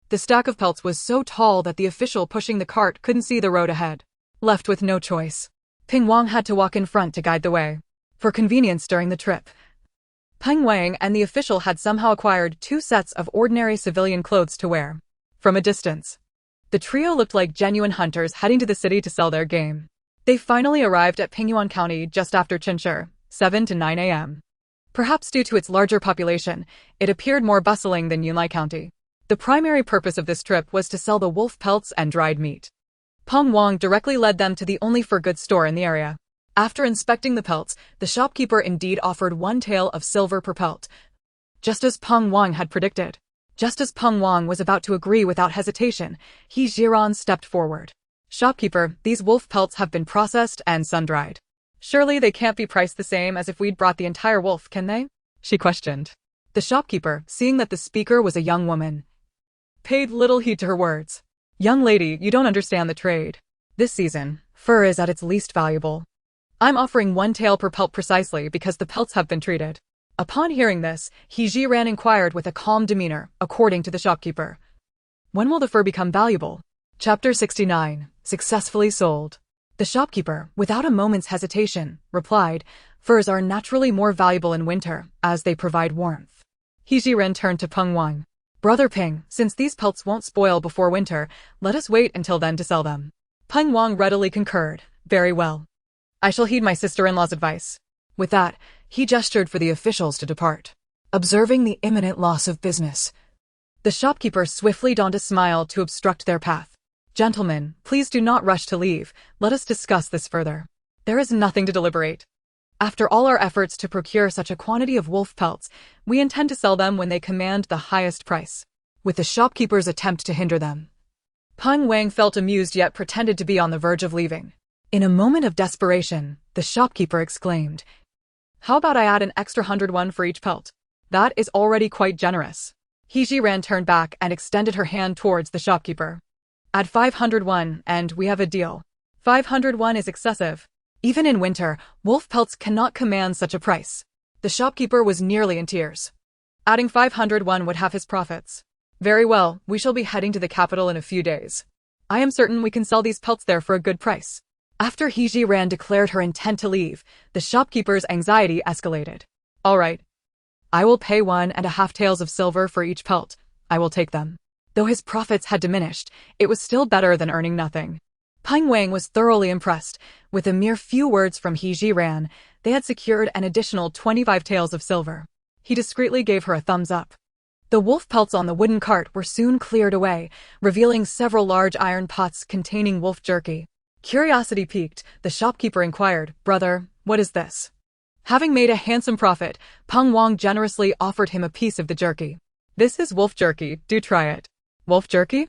The stack of pelts was so tall that the official pushing the cart couldn't see the road ahead. Left with no choice, Peng Wang had to walk in front to guide the way. For convenience during the trip, Peng Wang and the official had somehow acquired 2 sets of ordinary civilian clothes to wear. From a distance, the trio looked like genuine hunters heading to the city to sell their game. They finally arrived at Pingyuan County just after Chinchur, 7 to 9 a.m. Perhaps due to its larger population, it appeared more bustling than Yunlai County. The primary purpose of this trip was to sell the wolf pelts and dried meat. Peng Wang directly led them to the only fur-goods store in the area. After inspecting the pelts, the shopkeeper indeed offered 1 tael of silver per pelt, just as Peng Wang had predicted. Just as Peng Wang was about to agree without hesitation, Zhiren stepped forward. Shopkeeper, these wolf pelts have been processed and sun-dried. Surely they can't be priced the same as if we'd brought the entire wolf, can they? She questioned. The shopkeeper, seeing that the speaker was a young woman, paid little heed to her words. Young lady, you don't understand the trade. This season, fur is at its least valuable. I'm offering 1 tael per pelt precisely because the pelts have been treated. Upon hearing this, Zhiren inquired with a calm demeanor, according to the shopkeeper. When will the fur become valuable? Chapter 69. Successfully sold. The shopkeeper, without a moment's hesitation, replied, furs are naturally more valuable in winter, as they provide warmth. Zhiren turned to Peng Wang. Brother Ping, since these pelts won't spoil before winter, let us wait until then to sell them. Peng Wang readily concurred. Very well. I shall heed my sister-in-law's advice. With that, he gestured for the officials to depart. Observing the imminent loss of business, the shopkeeper swiftly donned a smile to obstruct their path. Gentlemen, please do not rush to leave. Let us discuss this further. There is nothing to deliberate. After all our efforts to procure such a quantity of wolf pelts, we intend to sell them when they command the highest price. With the shopkeeper's attempt to hinder them, Peng Wang felt amused yet pretended to be on the verge of leaving. In a moment of desperation, the shopkeeper exclaimed, how about I add an extra 101 for each pelt? That is already quite generous. Zhiren turned back and extended her hand towards the shopkeeper. Add 501 and we have a deal. 501 is excessive. Even in winter, wolf pelts cannot command such a price. The shopkeeper was nearly in tears. Adding 501 would have his profits. Very well, we shall be heading to the capital in a few days. I am certain we can sell these pelts there for a good price. After Zhiren declared her intent to leave, the shopkeeper's anxiety escalated. All right. I will pay 1.5 taels of silver for each pelt. I will take them. Though his profits had diminished, it was still better than earning nothing. Peng Wang was thoroughly impressed. With a mere few words from Zhiren, they had secured an additional 25 taels of silver. He discreetly gave her a thumbs up. The wolf pelts on the wooden cart were soon cleared away, revealing several large iron pots containing wolf jerky. Curiosity piqued, the shopkeeper inquired, brother, what is this? Having made a handsome profit, Peng Wang generously offered him a piece of the jerky. This is wolf jerky, do try it. Wolf jerky?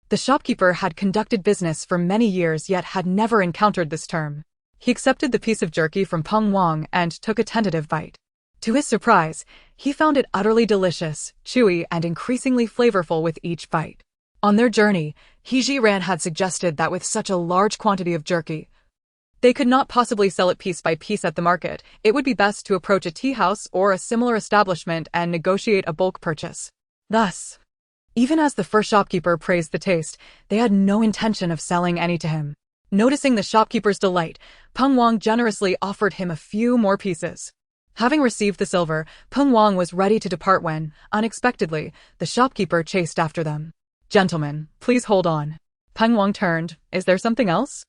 The shopkeeper had conducted business for many years yet had never encountered this term. He accepted the piece of jerky from Peng Wang and took a tentative bite. To his surprise, he found it utterly delicious, chewy and increasingly flavorful with each bite. On their journey, Zhiren had suggested that with such a large quantity of jerky, they could not possibly sell it piece by piece at the market. It would be best to approach a tea house or a similar establishment and negotiate a bulk purchase. Thus, even as the first shopkeeper praised the taste, they had no intention of selling any to him. Noticing the shopkeeper's delight, Peng Wang generously offered him a few more pieces. Having received the silver, Peng Wang was ready to depart when, unexpectedly, the shopkeeper chased after them. Gentlemen, please hold on. Peng Wang turned. Is there something else?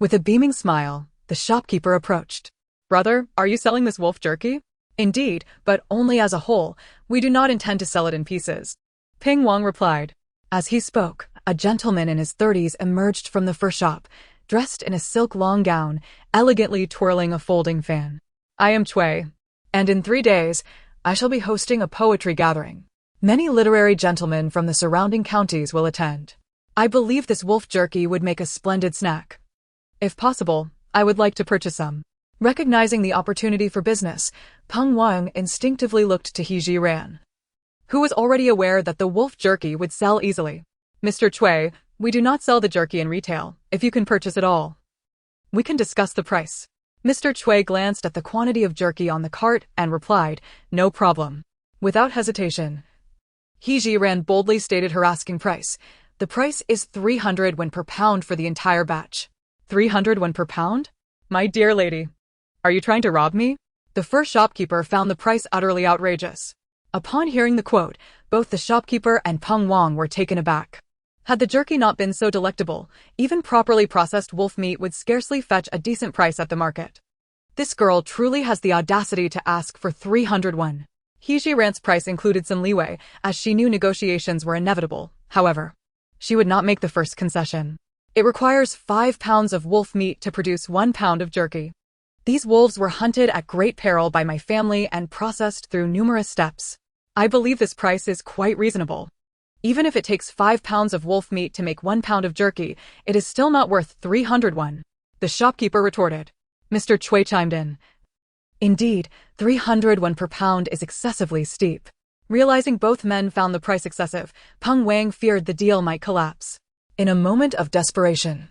With a beaming smile, the shopkeeper approached. Brother, are you selling this wolf jerky? Indeed, but only as a whole. We do not intend to sell it in pieces. Peng Wang replied. As he spoke, a gentleman in his 30s emerged from the fur shop, dressed in a silk long gown, elegantly twirling a folding fan. I am Cui, and in 3 days, I shall be hosting a poetry gathering. Many literary gentlemen from the surrounding counties will attend. I believe this wolf jerky would make a splendid snack. If possible, I would like to purchase some. Recognizing the opportunity for business, Peng Wang instinctively looked to Zhiren, who was already aware that the wolf jerky would sell easily. Mr. Cui, we do not sell the jerky in retail. If you can purchase it all, we can discuss the price. Mr. Cui glanced at the quantity of jerky on the cart and replied, no problem. Without hesitation, Zhiren boldly stated her asking price. The price is 300 yuan per pound for the entire batch. 300 yuan per pound? My dear lady, are you trying to rob me? The first shopkeeper found the price utterly outrageous. Upon hearing the quote, both the shopkeeper and Peng Wang were taken aback. Had the jerky not been so delectable, even properly processed wolf meat would scarcely fetch a decent price at the market. This girl truly has the audacity to ask for 300 yuan. Zhiren's price included some leeway, as she knew negotiations were inevitable. However, she would not make the first concession. It requires 5 pounds of wolf meat to produce 1 pound of jerky. These wolves were hunted at great peril by my family and processed through numerous steps. I believe this price is quite reasonable. Even if it takes 5 pounds of wolf meat to make 1 pound of jerky, it is still not worth 300 won. The shopkeeper retorted. Mr. Cui chimed in. Indeed, 300 won per pound is excessively steep. Realizing both men found the price excessive, Peng Wang feared the deal might collapse. In a moment of desperation,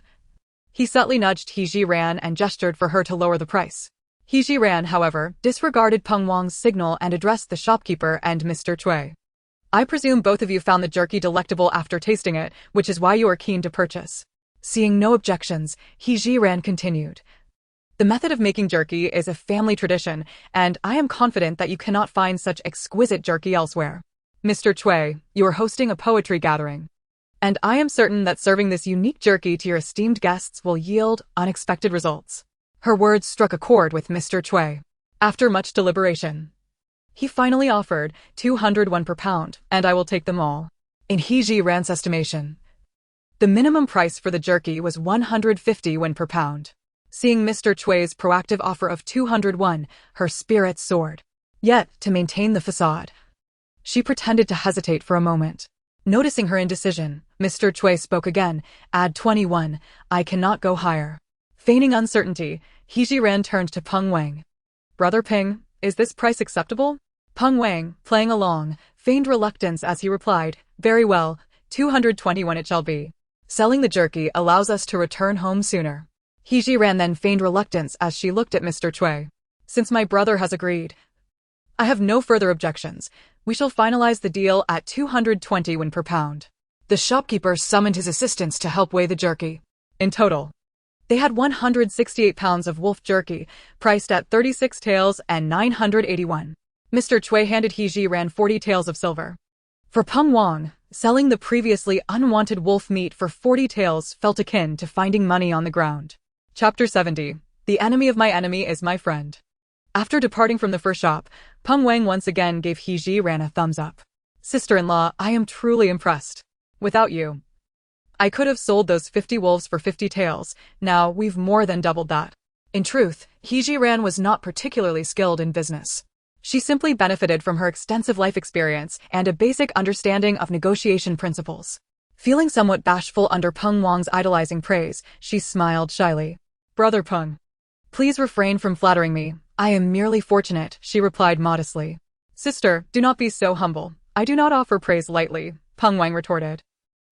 he subtly nudged He Zhiren and gestured for her to lower the price. He Zhiren, however, disregarded Peng Wang's signal and addressed the shopkeeper and Mr. Cui. I presume both of you found the jerky delectable after tasting it, which is why you are keen to purchase. Seeing no objections, He Zhiren continued. The method of making jerky is a family tradition, and I am confident that you cannot find such exquisite jerky elsewhere. Mr. Cui, you are hosting a poetry gathering, and I am certain that serving this unique jerky to your esteemed guests will yield unexpected results. Her words struck a chord with Mr. Cui. After much deliberation, he finally offered 200 won per pound, and I will take them all. In He Zhiren's estimation, the minimum price for the jerky was 150 won per pound. Seeing Mr. Cui's proactive offer of 200 won, her spirits soared. Yet, to maintain the facade, she pretended to hesitate for a moment. Noticing her indecision, Mr. Cui spoke again. Add 21, I cannot go higher. Feigning uncertainty, He Zhiren turned to Peng Wang. Brother Ping, is this price acceptable? Peng Wang, playing along, feigned reluctance as he replied, very well, 221 it shall be. Selling the jerky allows us to return home sooner. He Zhiren then feigned reluctance as she looked at Mr. Cui. Since my brother has agreed, I have no further objections. We shall finalize the deal at 220 won per pound. The shopkeeper summoned his assistants to help weigh the jerky. In total, they had 168 pounds of wolf jerky, priced at 36 taels and 981. Mr. Cui handed He Zhiren 40 taels of silver. For Peng Wang, selling the previously unwanted wolf meat for 40 taels felt akin to finding money on the ground. Chapter 70. The enemy of my enemy is my friend. After departing from the first shop, Peng Wang once again gave He Zhiren a thumbs up. Sister-in-law, I am truly impressed. Without you, I could have sold those 50 wolves for 50 taels. Now we've more than doubled that. In truth, He Zhiren was not particularly skilled in business. She simply benefited from her extensive life experience and a basic understanding of negotiation principles. Feeling somewhat bashful under Peng Wang's idolizing praise, she smiled shyly. Brother Peng, please refrain from flattering me. I am merely fortunate, she replied modestly. Sister, do not be so humble. I do not offer praise lightly, Peng Wang retorted,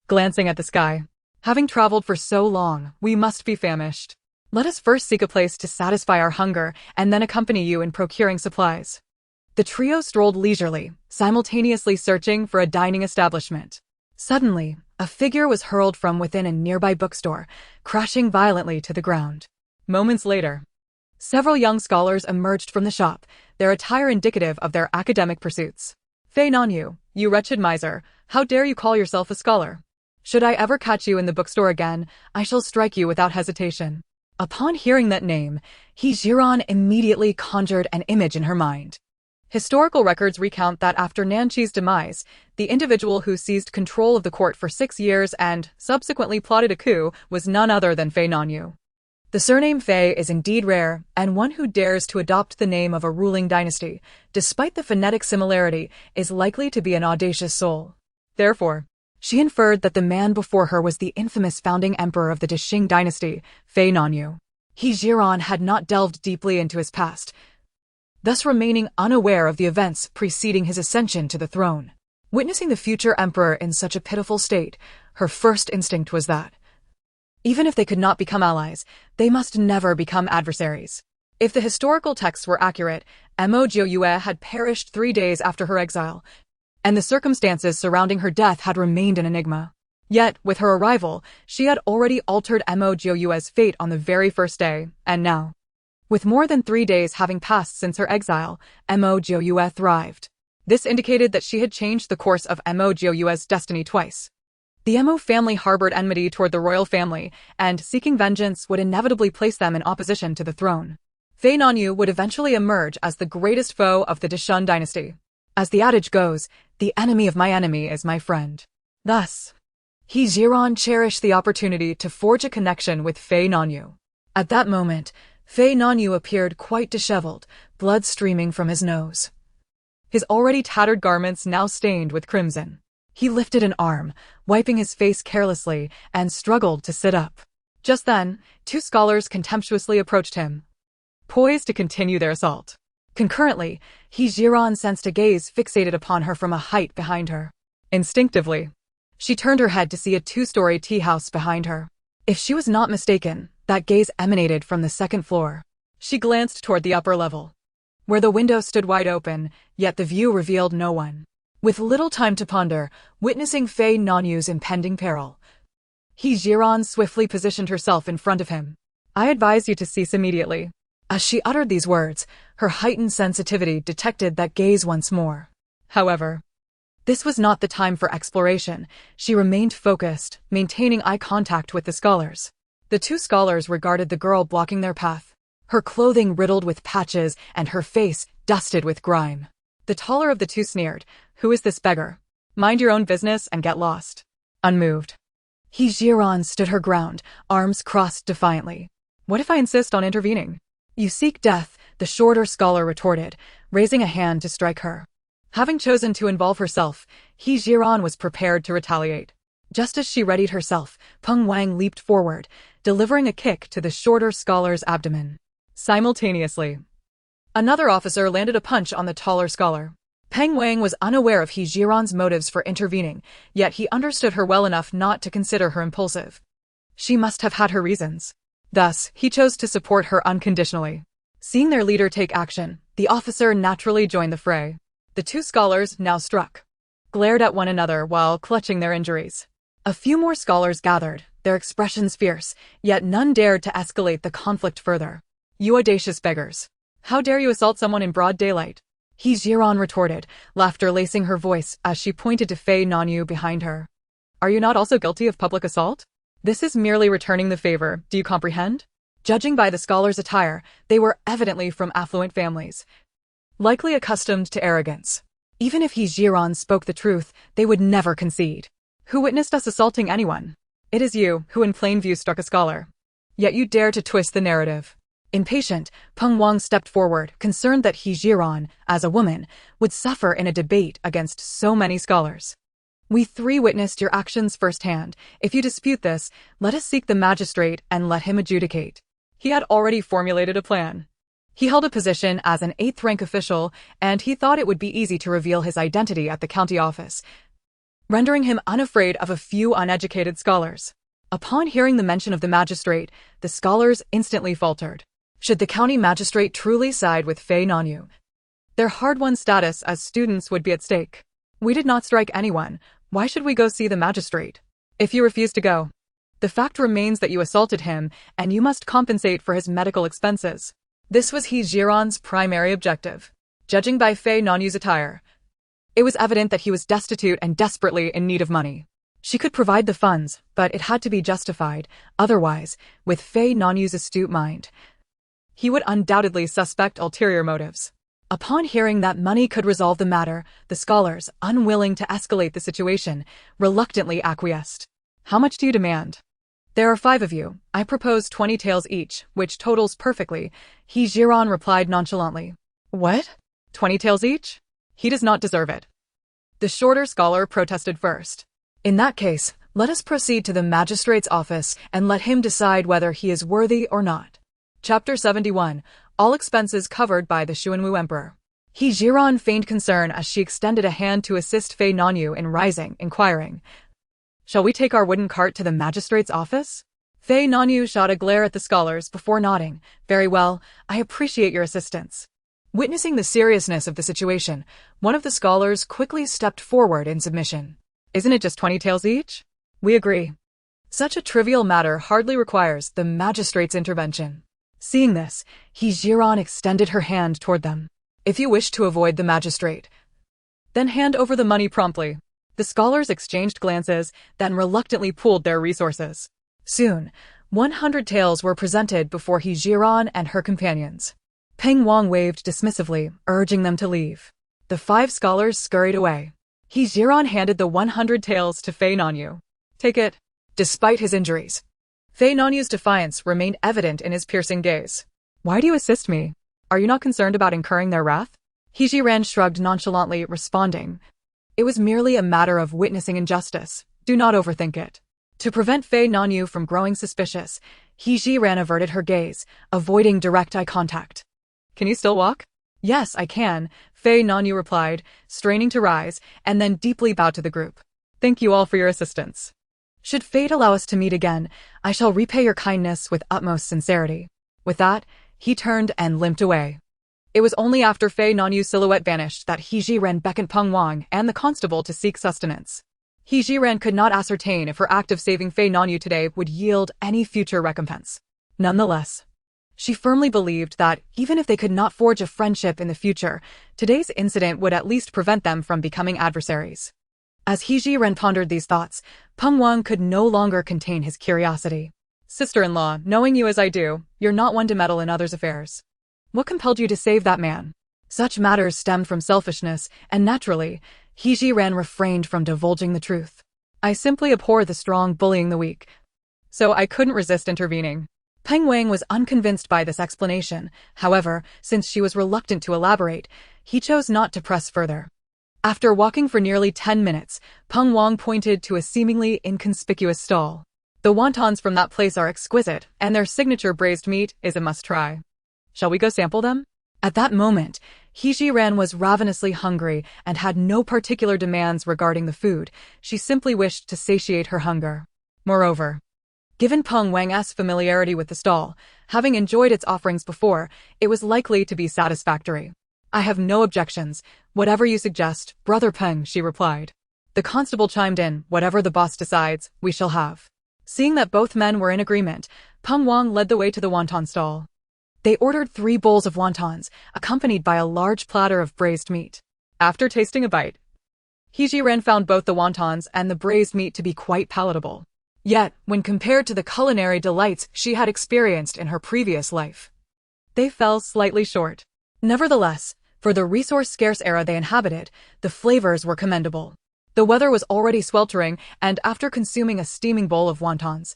glancing at the sky. Having traveled for so long, we must be famished. Let us first seek a place to satisfy our hunger and then accompany you in procuring supplies. The trio strolled leisurely, simultaneously searching for a dining establishment. Suddenly, a figure was hurled from within a nearby bookstore, crashing violently to the ground. Moments later, several young scholars emerged from the shop, their attire indicative of their academic pursuits. Fei Nanyu, you wretched miser, how dare you call yourself a scholar? Should I ever catch you in the bookstore again, I shall strike you without hesitation. Upon hearing that name, He Zhiren immediately conjured an image in her mind. Historical records recount that after Nanqi's demise, the individual who seized control of the court for 6 years and subsequently plotted a coup was none other than Fei Nanyu. The surname Fei is indeed rare, and one who dares to adopt the name of a ruling dynasty, despite the phonetic similarity, is likely to be an audacious soul. Therefore, she inferred that the man before her was the infamous founding emperor of the Qing dynasty, Fei Nanyu. He Zhiren had not delved deeply into his past, thus remaining unaware of the events preceding his ascension to the throne. Witnessing the future emperor in such a pitiful state, her first instinct was that, even if they could not become allies, they must never become adversaries. If the historical texts were accurate, Mo Jiuyue had perished 3 days after her exile, and the circumstances surrounding her death had remained an enigma. Yet, with her arrival, she had already altered Mo Jiuyue's fate on the very first day, and now, with more than 3 days having passed since her exile, Mo Jiuyue thrived. This indicated that she had changed the course of Mo Jiuyue's destiny twice. The Mo family harbored enmity toward the royal family, and seeking vengeance would inevitably place them in opposition to the throne. Fei Nanyu would eventually emerge as the greatest foe of the Destined dynasty. As the adage goes, the enemy of my enemy is my friend. Thus, He Zhiren cherished the opportunity to forge a connection with Fei Nanyu. At that moment, Fei Nanyu appeared quite disheveled, blood streaming from his nose, his already tattered garments now stained with crimson. He lifted an arm, wiping his face carelessly, and struggled to sit up. Just then, two scholars contemptuously approached him, poised to continue their assault. Concurrently, Zhiren sensed a gaze fixated upon her from a height behind her. Instinctively, she turned her head to see a two-story tea house behind her. If she was not mistaken, that gaze emanated from the second floor. She glanced toward the upper level, where the window stood wide open, yet the view revealed no one. With little time to ponder, witnessing Fei Nanyu's impending peril, Zhiren swiftly positioned herself in front of him. "I advise you to cease immediately." As she uttered these words, her heightened sensitivity detected that gaze once more. However, this was not the time for exploration. She remained focused, maintaining eye contact with the scholars. The two scholars regarded the girl blocking their path, her clothing riddled with patches and her face dusted with grime. The taller of the two sneered, "Who is this beggar? Mind your own business and get lost." Unmoved, Zhiren stood her ground, arms crossed defiantly. "What if I insist on intervening?" "You seek death," the shorter scholar retorted, raising a hand to strike her. Having chosen to involve herself, Zhiren was prepared to retaliate. Just as she readied herself, Peng Wang leaped forward, delivering a kick to the shorter scholar's abdomen. Simultaneously, another officer landed a punch on the taller scholar. Peng Wang was unaware of Zhiren's motives for intervening, yet he understood her well enough not to consider her impulsive. She must have had her reasons. Thus, he chose to support her unconditionally. Seeing their leader take action, the officer naturally joined the fray. The two scholars, now struck, glared at one another while clutching their injuries. A few more scholars gathered, their expressions fierce, yet none dared to escalate the conflict further. "You audacious beggars! How dare you assault someone in broad daylight?" Zhiren retorted, laughter lacing her voice as she pointed to Fei Nanyu behind her. "Are you not also guilty of public assault? This is merely returning the favor, do you comprehend?" Judging by the scholars' attire, they were evidently from affluent families, likely accustomed to arrogance. Even if Zhiren spoke the truth, they would never concede. "Who witnessed us assaulting anyone?" "It is you, who in plain view struck a scholar. Yet you dare to twist the narrative." Impatient, Peng Wang stepped forward, concerned that Zhiren, as a woman, would suffer in a debate against so many scholars. "We three witnessed your actions firsthand. If you dispute this, let us seek the magistrate and let him adjudicate." He had already formulated a plan. He held a position as an 8th-rank official, and he thought it would be easy to reveal his identity at the county office, rendering him unafraid of a few uneducated scholars. Upon hearing the mention of the magistrate, the scholars instantly faltered. Should the county magistrate truly side with Fei Nanyu, their hard-won status as students would be at stake. "We did not strike anyone. Why should we go see the magistrate?" "If you refuse to go, the fact remains that you assaulted him, and you must compensate for his medical expenses." This was Zhiren's primary objective. Judging by Fei Nanyu's attire, it was evident that he was destitute and desperately in need of money. She could provide the funds, but it had to be justified. Otherwise, with Fei Nanyu's astute mind, he would undoubtedly suspect ulterior motives. Upon hearing that money could resolve the matter, the scholars, unwilling to escalate the situation, reluctantly acquiesced. "How much do you demand?" "There are 5 of you. I propose 20 taels each, which totals perfectly," Zhiren replied nonchalantly. "What? 20 taels each? He does not deserve it." The shorter scholar protested first. "In that case, let us proceed to the magistrate's office and let him decide whether he is worthy or not." Chapter 71. All expenses covered by the Xuanwu Emperor. Zhiren feigned concern as she extended a hand to assist Fei Nanyu in rising, inquiring, "Shall we take our wooden cart to the magistrate's office?" Fei Nanyu shot a glare at the scholars before nodding. "Very well, I appreciate your assistance." Witnessing the seriousness of the situation, one of the scholars quickly stepped forward in submission. "Isn't it just 20 taels each?" "We agree." Such a trivial matter hardly requires the magistrate's intervention. Seeing this, Zhiren extended her hand toward them. "If you wish to avoid the magistrate, then hand over the money promptly." The scholars exchanged glances, then reluctantly pooled their resources. Soon, 100 taels were presented before Zhiren and her companions. Peng Wang waved dismissively, urging them to leave. The 5 scholars scurried away. Zhiren handed the 100 taels to Fei Nanyu. "Take it." Despite his injuries, Fei Nanyu's defiance remained evident in his piercing gaze. "Why do you assist me? Are you not concerned about incurring their wrath?" Zhiren shrugged nonchalantly, responding, It was merely a matter of witnessing injustice. Do not overthink it. To prevent Fei Nanyu from growing suspicious, Zhiren averted her gaze, avoiding direct eye contact. Can you still walk? Yes, I can, Fei Nanyu replied, straining to rise, and then deeply bowed to the group. Thank you all for your assistance. Should fate allow us to meet again, I shall repay your kindness with utmost sincerity. With that, he turned and limped away. It was only after Fei Nanyu's silhouette vanished that Zhiren beckoned Peng Wang and the constable to seek sustenance. Zhiren could not ascertain if her act of saving Fei Nanyu today would yield any future recompense. Nonetheless, she firmly believed that, even if they could not forge a friendship in the future, today's incident would at least prevent them from becoming adversaries. As Zhiren pondered these thoughts, Peng Wang could no longer contain his curiosity. Sister-in-law, knowing you as I do, you're not one to meddle in others' affairs. What compelled you to save that man? Such matters stemmed from selfishness, and naturally, Zhiren refrained from divulging the truth. I simply abhor the strong bullying the weak. So I couldn't resist intervening. Peng Wang was unconvinced by this explanation. However, since she was reluctant to elaborate, he chose not to press further. After walking for nearly 10 minutes, Peng Wang pointed to a seemingly inconspicuous stall. The wontons from that place are exquisite, and their signature braised meat is a must-try. Shall we go sample them? At that moment, Zhiren was ravenously hungry and had no particular demands regarding the food. She simply wished to satiate her hunger. Moreover, given Peng Wang's familiarity with the stall, having enjoyed its offerings before, it was likely to be satisfactory. I have no objections. Whatever you suggest, Brother Peng, she replied. The constable chimed in, whatever the boss decides, we shall have. Seeing that both men were in agreement, Peng Wang led the way to the wonton stall. They ordered 3 bowls of wontons, accompanied by a large platter of braised meat. After tasting a bite, Zhiren found both the wontons and the braised meat to be quite palatable. Yet, when compared to the culinary delights she had experienced in her previous life, they fell slightly short. Nevertheless, for the resource-scarce era they inhabited, the flavors were commendable. The weather was already sweltering, and after consuming a steaming bowl of wontons,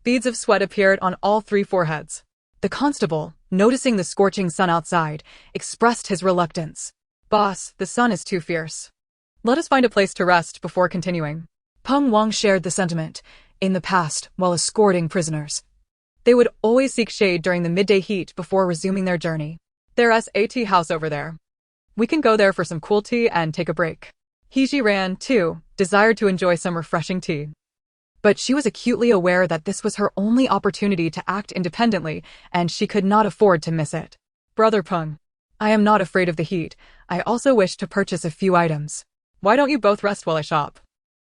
beads of sweat appeared on all 3 foreheads. The constable, noticing the scorching sun outside, expressed his reluctance. Boss, the sun is too fierce. Let us find a place to rest before continuing. Peng Wang shared the sentiment. In the past, while escorting prisoners, they would always seek shade during the midday heat before resuming their journey. There's a tea house over there. We can go there for some cool tea and take a break. Zhiren, too, desired to enjoy some refreshing tea. But she was acutely aware that this was her only opportunity to act independently, and she could not afford to miss it. Brother Peng, I am not afraid of the heat. I also wish to purchase a few items. Why don't you both rest while I shop?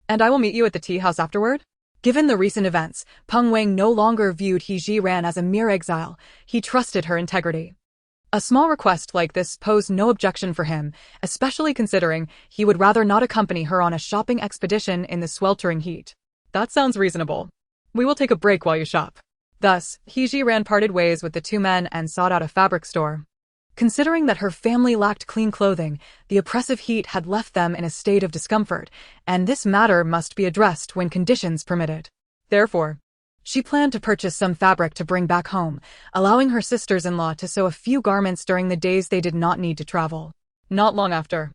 And I will meet you at the tea house afterward? Given the recent events, Peng Wang no longer viewed Zhiren as a mere exile. He trusted her integrity. A small request like this posed no objection for him, especially considering he would rather not accompany her on a shopping expedition in the sweltering heat. That sounds reasonable. We will take a break while you shop. Thus, Zhiren parted ways with the 2 men and sought out a fabric store. Considering that her family lacked clean clothing, the oppressive heat had left them in a state of discomfort, and this matter must be addressed when conditions permitted. Therefore, she planned to purchase some fabric to bring back home, allowing her sisters-in-law to sew a few garments during the days they did not need to travel. Not long after,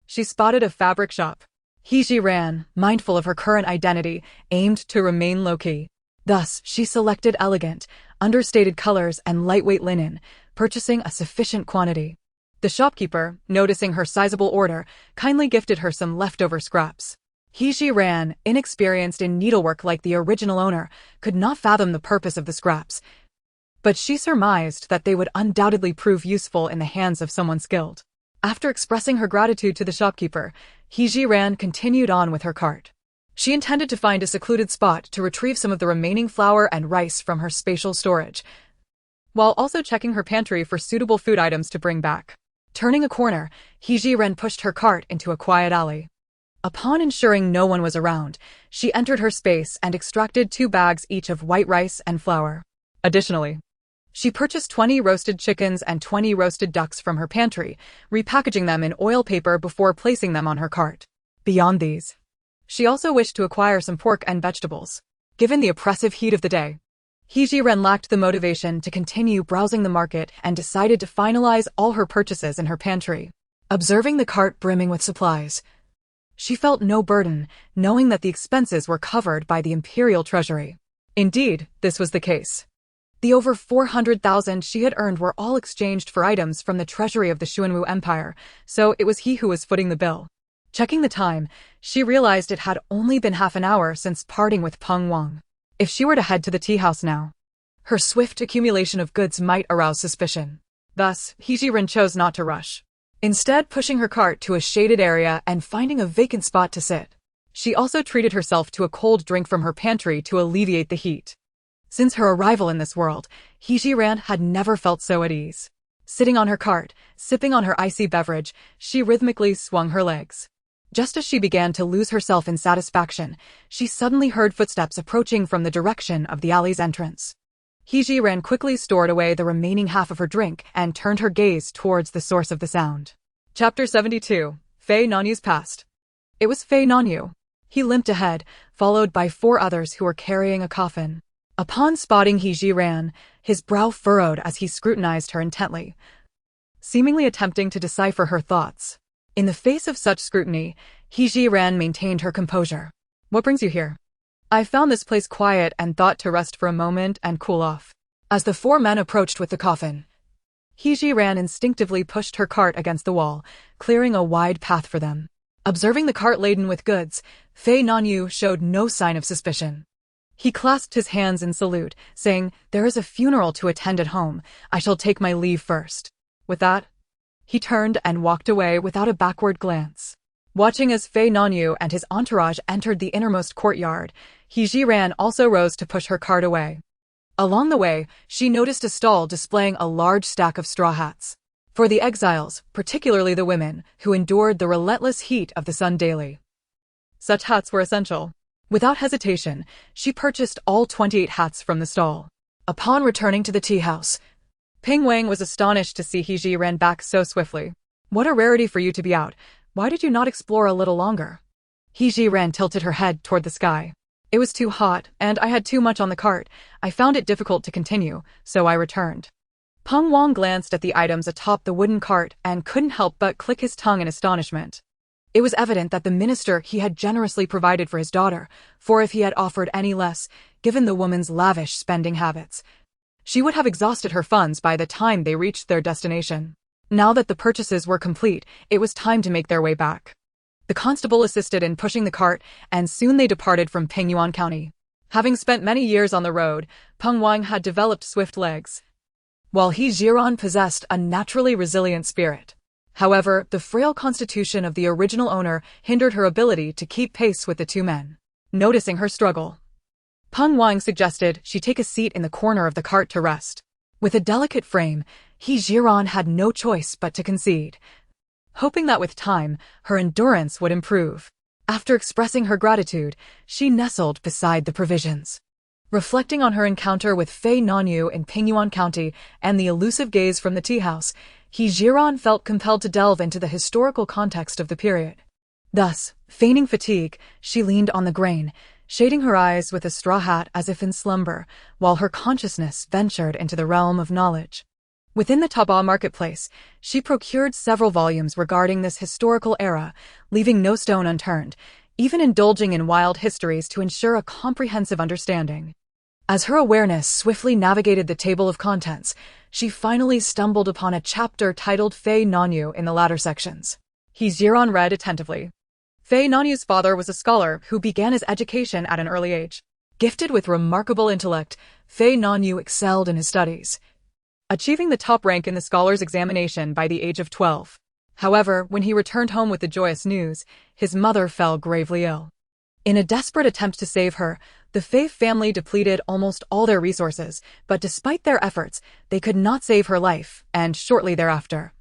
she spotted a fabric shop. Zhiren, mindful of her current identity, aimed to remain low-key. Thus, she selected elegant, understated colors and lightweight linen, purchasing a sufficient quantity. The shopkeeper, noticing her sizable order, kindly gifted her some leftover scraps. Zhiren, inexperienced in needlework like the original owner, could not fathom the purpose of the scraps, but she surmised that they would undoubtedly prove useful in the hands of someone skilled. After expressing her gratitude to the shopkeeper, Zhiren continued on with her cart. She intended to find a secluded spot to retrieve some of the remaining flour and rice from her spatial storage, while also checking her pantry for suitable food items to bring back. Turning a corner, Zhiren pushed her cart into a quiet alley. Upon ensuring no one was around, she entered her space and extracted 2 bags each of white rice and flour. Additionally, she purchased 20 roasted chickens and 20 roasted ducks from her pantry, repackaging them in oil paper before placing them on her cart. Beyond these, she also wished to acquire some pork and vegetables. Given the oppressive heat of the day, Zhiren lacked the motivation to continue browsing the market and decided to finalize all her purchases in her pantry. Observing the cart brimming with supplies, She felt no burden, knowing that the expenses were covered by the imperial treasury. Indeed, this was the case. The over 400,000 she had earned were all exchanged for items from the treasury of the Xuanwu Empire, so it was he who was footing the bill. Checking the time, she realized it had only been half an hour since parting with Peng Wang. If she were to head to the tea house now, her swift accumulation of goods might arouse suspicion. Thus, Zhiren chose not to rush. Instead, pushing her cart to a shaded area and finding a vacant spot to sit. She also treated herself to a cold drink from her pantry to alleviate the heat. Since her arrival in this world, Zhiren had never felt so at ease. Sitting on her cart, sipping on her icy beverage, she rhythmically swung her legs. Just as she began to lose herself in satisfaction, she suddenly heard footsteps approaching from the direction of the alley's entrance. Zhiren quickly stored away the remaining half of her drink and turned her gaze towards the source of the sound. Chapter 72. Fei Nanyu's Past. It was Fei Nanyu. He limped ahead, followed by 4 others who were carrying a coffin. Upon spotting Zhiren, his brow furrowed as he scrutinized her intently, seemingly attempting to decipher her thoughts. In the face of such scrutiny, Zhiren maintained her composure. "What brings you here?" "I found this place quiet and thought to rest for a moment and cool off." As the 4 men approached with the coffin, Zhiren instinctively pushed her cart against the wall, clearing a wide path for them. Observing the cart laden with goods, Fei Nanyu showed no sign of suspicion. He clasped his hands in salute, saying, "There is a funeral to attend at home. I shall take my leave first." With that, he turned and walked away without a backward glance. Watching as Fei Nanyu and his entourage entered the innermost courtyard, Zhiren also rose to push her cart away. Along the way, she noticed a stall displaying a large stack of straw hats. For the exiles, particularly the women, who endured the relentless heat of the sun daily, such hats were essential. Without hesitation, she purchased all 28 hats from the stall. Upon returning to the tea house, Ping Wang was astonished to see Zhiren back so swiftly. "What a rarity for you to be out. Why did you not explore a little longer?" Zhiren tilted her head toward the sky. "It was too hot, and I had too much on the cart. I found it difficult to continue, so I returned." Peng Wang glanced at the items atop the wooden cart and couldn't help but click his tongue in astonishment. It was evident that the minister he had generously provided for his daughter, for if he had offered any less, given the woman's lavish spending habits, she would have exhausted her funds by the time they reached their destination. Now that the purchases were complete, it was time to make their way back. The constable assisted in pushing the cart, and soon they departed from Pingyuan County. Having spent many years on the road, Peng Wang had developed swift legs, while Zhiren possessed a naturally resilient spirit. However, the frail constitution of the original owner hindered her ability to keep pace with the 2 men. Noticing her struggle, Peng Wang suggested she take a seat in the corner of the cart to rest. With a delicate frame, Zhiren had no choice but to concede, hoping that with time, her endurance would improve. After expressing her gratitude, she nestled beside the provisions. Reflecting on her encounter with Fei Nanyu in Pingyuan County and the elusive gaze from the tea house, Zhiren felt compelled to delve into the historical context of the period. Thus, feigning fatigue, she leaned on the grain, shading her eyes with a straw hat as if in slumber, while her consciousness ventured into the realm of knowledge. Within the Taba marketplace, she procured several volumes regarding this historical era, leaving no stone unturned, even indulging in wild histories to ensure a comprehensive understanding. As her awareness swiftly navigated the table of contents, she finally stumbled upon a chapter titled Fei Nanyu in the latter sections. Zhiren read attentively. Fei Nanyu's father was a scholar who began his education at an early age. Gifted with remarkable intellect, Fei Nanyu excelled in his studies, achieving the top rank in the scholar's examination by the age of 12. However, when he returned home with the joyous news, his mother fell gravely ill. In a desperate attempt to save her, the Fei family depleted almost all their resources, but despite their efforts, they could not save her life, and shortly thereafter,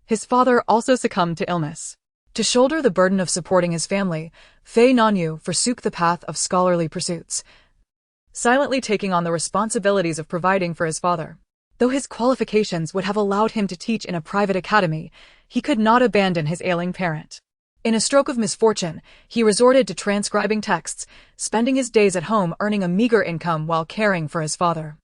his father also succumbed to illness. To shoulder the burden of supporting his family, Fei Nanyu forsook the path of scholarly pursuits, silently taking on the responsibilities of providing for his father. Though his qualifications would have allowed him to teach in a private academy, he could not abandon his ailing parent. In a stroke of misfortune, he resorted to transcribing texts, spending his days at home earning a meager income while caring for his father.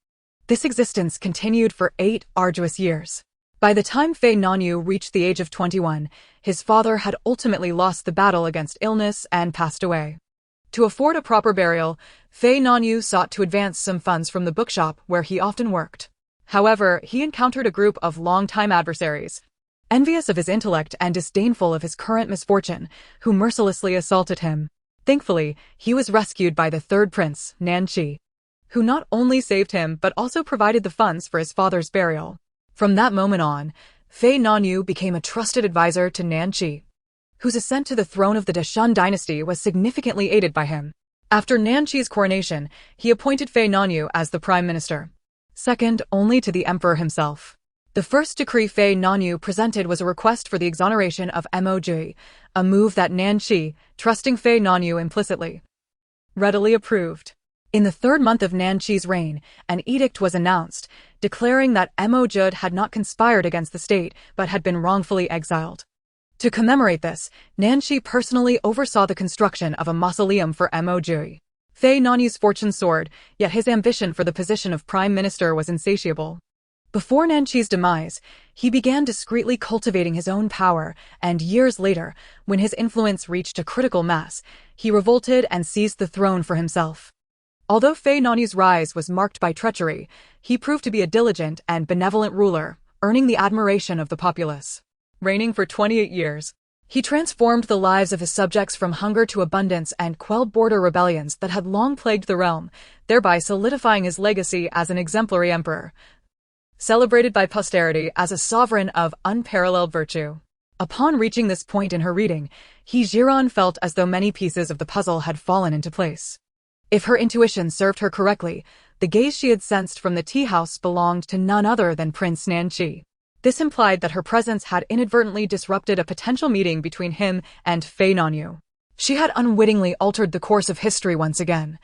This existence continued for 8 arduous years. By the time Fei Nonyu reached the age of 21, his father had ultimately lost the battle against illness and passed away. To afford a proper burial, Fei Nonyu sought to advance some funds from the bookshop where he often worked. However, he encountered a group of long-time adversaries, envious of his intellect and disdainful of his current misfortune, who mercilessly assaulted him. Thankfully, he was rescued by the third prince, Nanqi, who not only saved him but also provided the funds for his father's burial. From that moment on, Fei Nonyu became a trusted advisor to Nanqi, whose ascent to the throne of the Destined dynasty was significantly aided by him. After Nanqi's coronation, he appointed Fei Nonyu as the prime minister, second only to the emperor himself. The first decree Fei Nonyu presented was a request for the exoneration of Mo Jiuyue, a move that Nanqi, trusting Fei Nonyu implicitly, readily approved. In the third month of Nanqi's reign, an edict was announced, declaring that Mo Jiuyue had not conspired against the state but had been wrongfully exiled. To commemorate this, Nanqi personally oversaw the construction of a mausoleum for Mo Jiuyue. Fei Nonyu's fortune soared, yet his ambition for the position of prime minister was insatiable. Before Nanqi's demise, he began discreetly cultivating his own power, and years later, when his influence reached a critical mass, he revolted and seized the throne for himself. Although Fei Nonyu's rise was marked by treachery, he proved to be a diligent and benevolent ruler, earning the admiration of the populace. Reigning for 28 years, he transformed the lives of his subjects from hunger to abundance and quelled border rebellions that had long plagued the realm, thereby solidifying his legacy as an exemplary emperor, celebrated by posterity as a sovereign of unparalleled virtue. Upon reaching this point in her reading, Zhiren felt as though many pieces of the puzzle had fallen into place. If her intuition served her correctly, the gaze she had sensed from the tea house belonged to none other than Prince Nanqi. This implied that her presence had inadvertently disrupted a potential meeting between him and Fei Nonyu. She had unwittingly altered the course of history once again,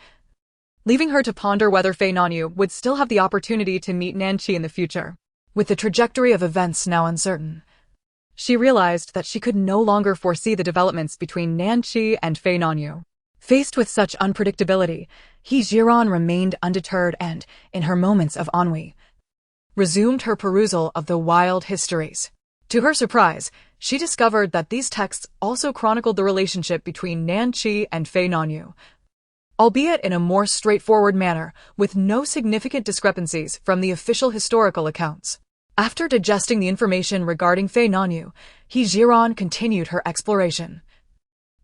leaving her to ponder whether Fei Nonyu would still have the opportunity to meet Nanqi in the future. With the trajectory of events now uncertain, she realized that she could no longer foresee the developments between Nanqi and Fei Nonyu. Faced with such unpredictability, Zhiren remained undeterred and, in her moments of ennui, resumed her perusal of the wild histories. To her surprise, she discovered that these texts also chronicled the relationship between Nanqi and Fei Nonyu, albeit in a more straightforward manner, with no significant discrepancies from the official historical accounts. After digesting the information regarding Fei Nonyu, Zhiren continued her exploration,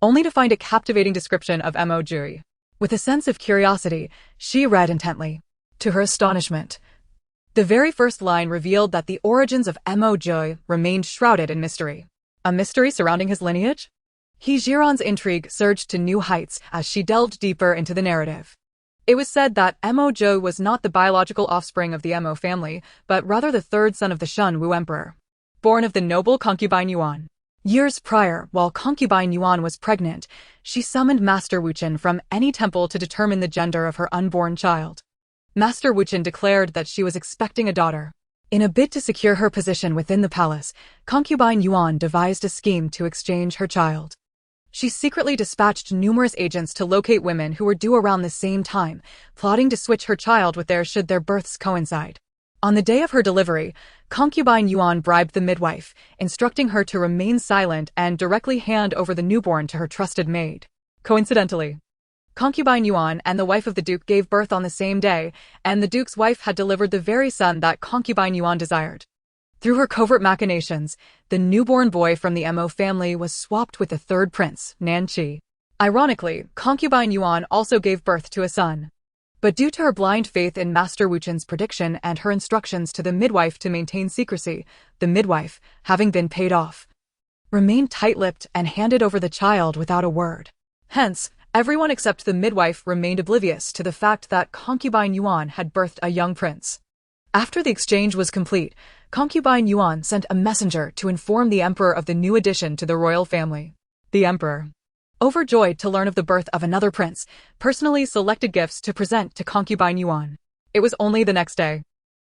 only to find a captivating description of Mo Jiuyue. With a sense of curiosity, she read intently. To her astonishment, the very first line revealed that the origins of Mo Jiuyue remained shrouded in mystery. A mystery surrounding his lineage? Zhiren's intrigue surged to new heights as she delved deeper into the narrative. It was said that Mo Jiuyue was not the biological offspring of the Mo family, but rather the third son of the Shun Wu emperor, born of the noble concubine Yuan. Years prior, while concubine Yuan was pregnant, she summoned Master Wuchen from any temple to determine the gender of her unborn child. Master Wuchen declared that she was expecting a daughter. In a bid to secure her position within the palace, concubine Yuan devised a scheme to exchange her child. She secretly dispatched numerous agents to locate women who were due around the same time, plotting to switch her child with theirs should their births coincide. On the day of her delivery, concubine Yuan bribed the midwife, instructing her to remain silent and directly hand over the newborn to her trusted maid. Coincidentally, concubine Yuan and the wife of the duke gave birth on the same day, and the duke's wife had delivered the very son that concubine Yuan desired. Through her covert machinations, the newborn boy from the Mo family was swapped with the third prince, Nanqi. Ironically, concubine Yuan also gave birth to a son. But due to her blind faith in Master Wuchen's prediction and her instructions to the midwife to maintain secrecy, the midwife, having been paid off, remained tight-lipped and handed over the child without a word. Hence, everyone except the midwife remained oblivious to the fact that concubine Yuan had birthed a young prince. After the exchange was complete, concubine Yuan sent a messenger to inform the emperor of the new addition to the royal family. The emperor, overjoyed to learn of the birth of another prince, personally selected gifts to present to concubine Yuan. It was only the next day,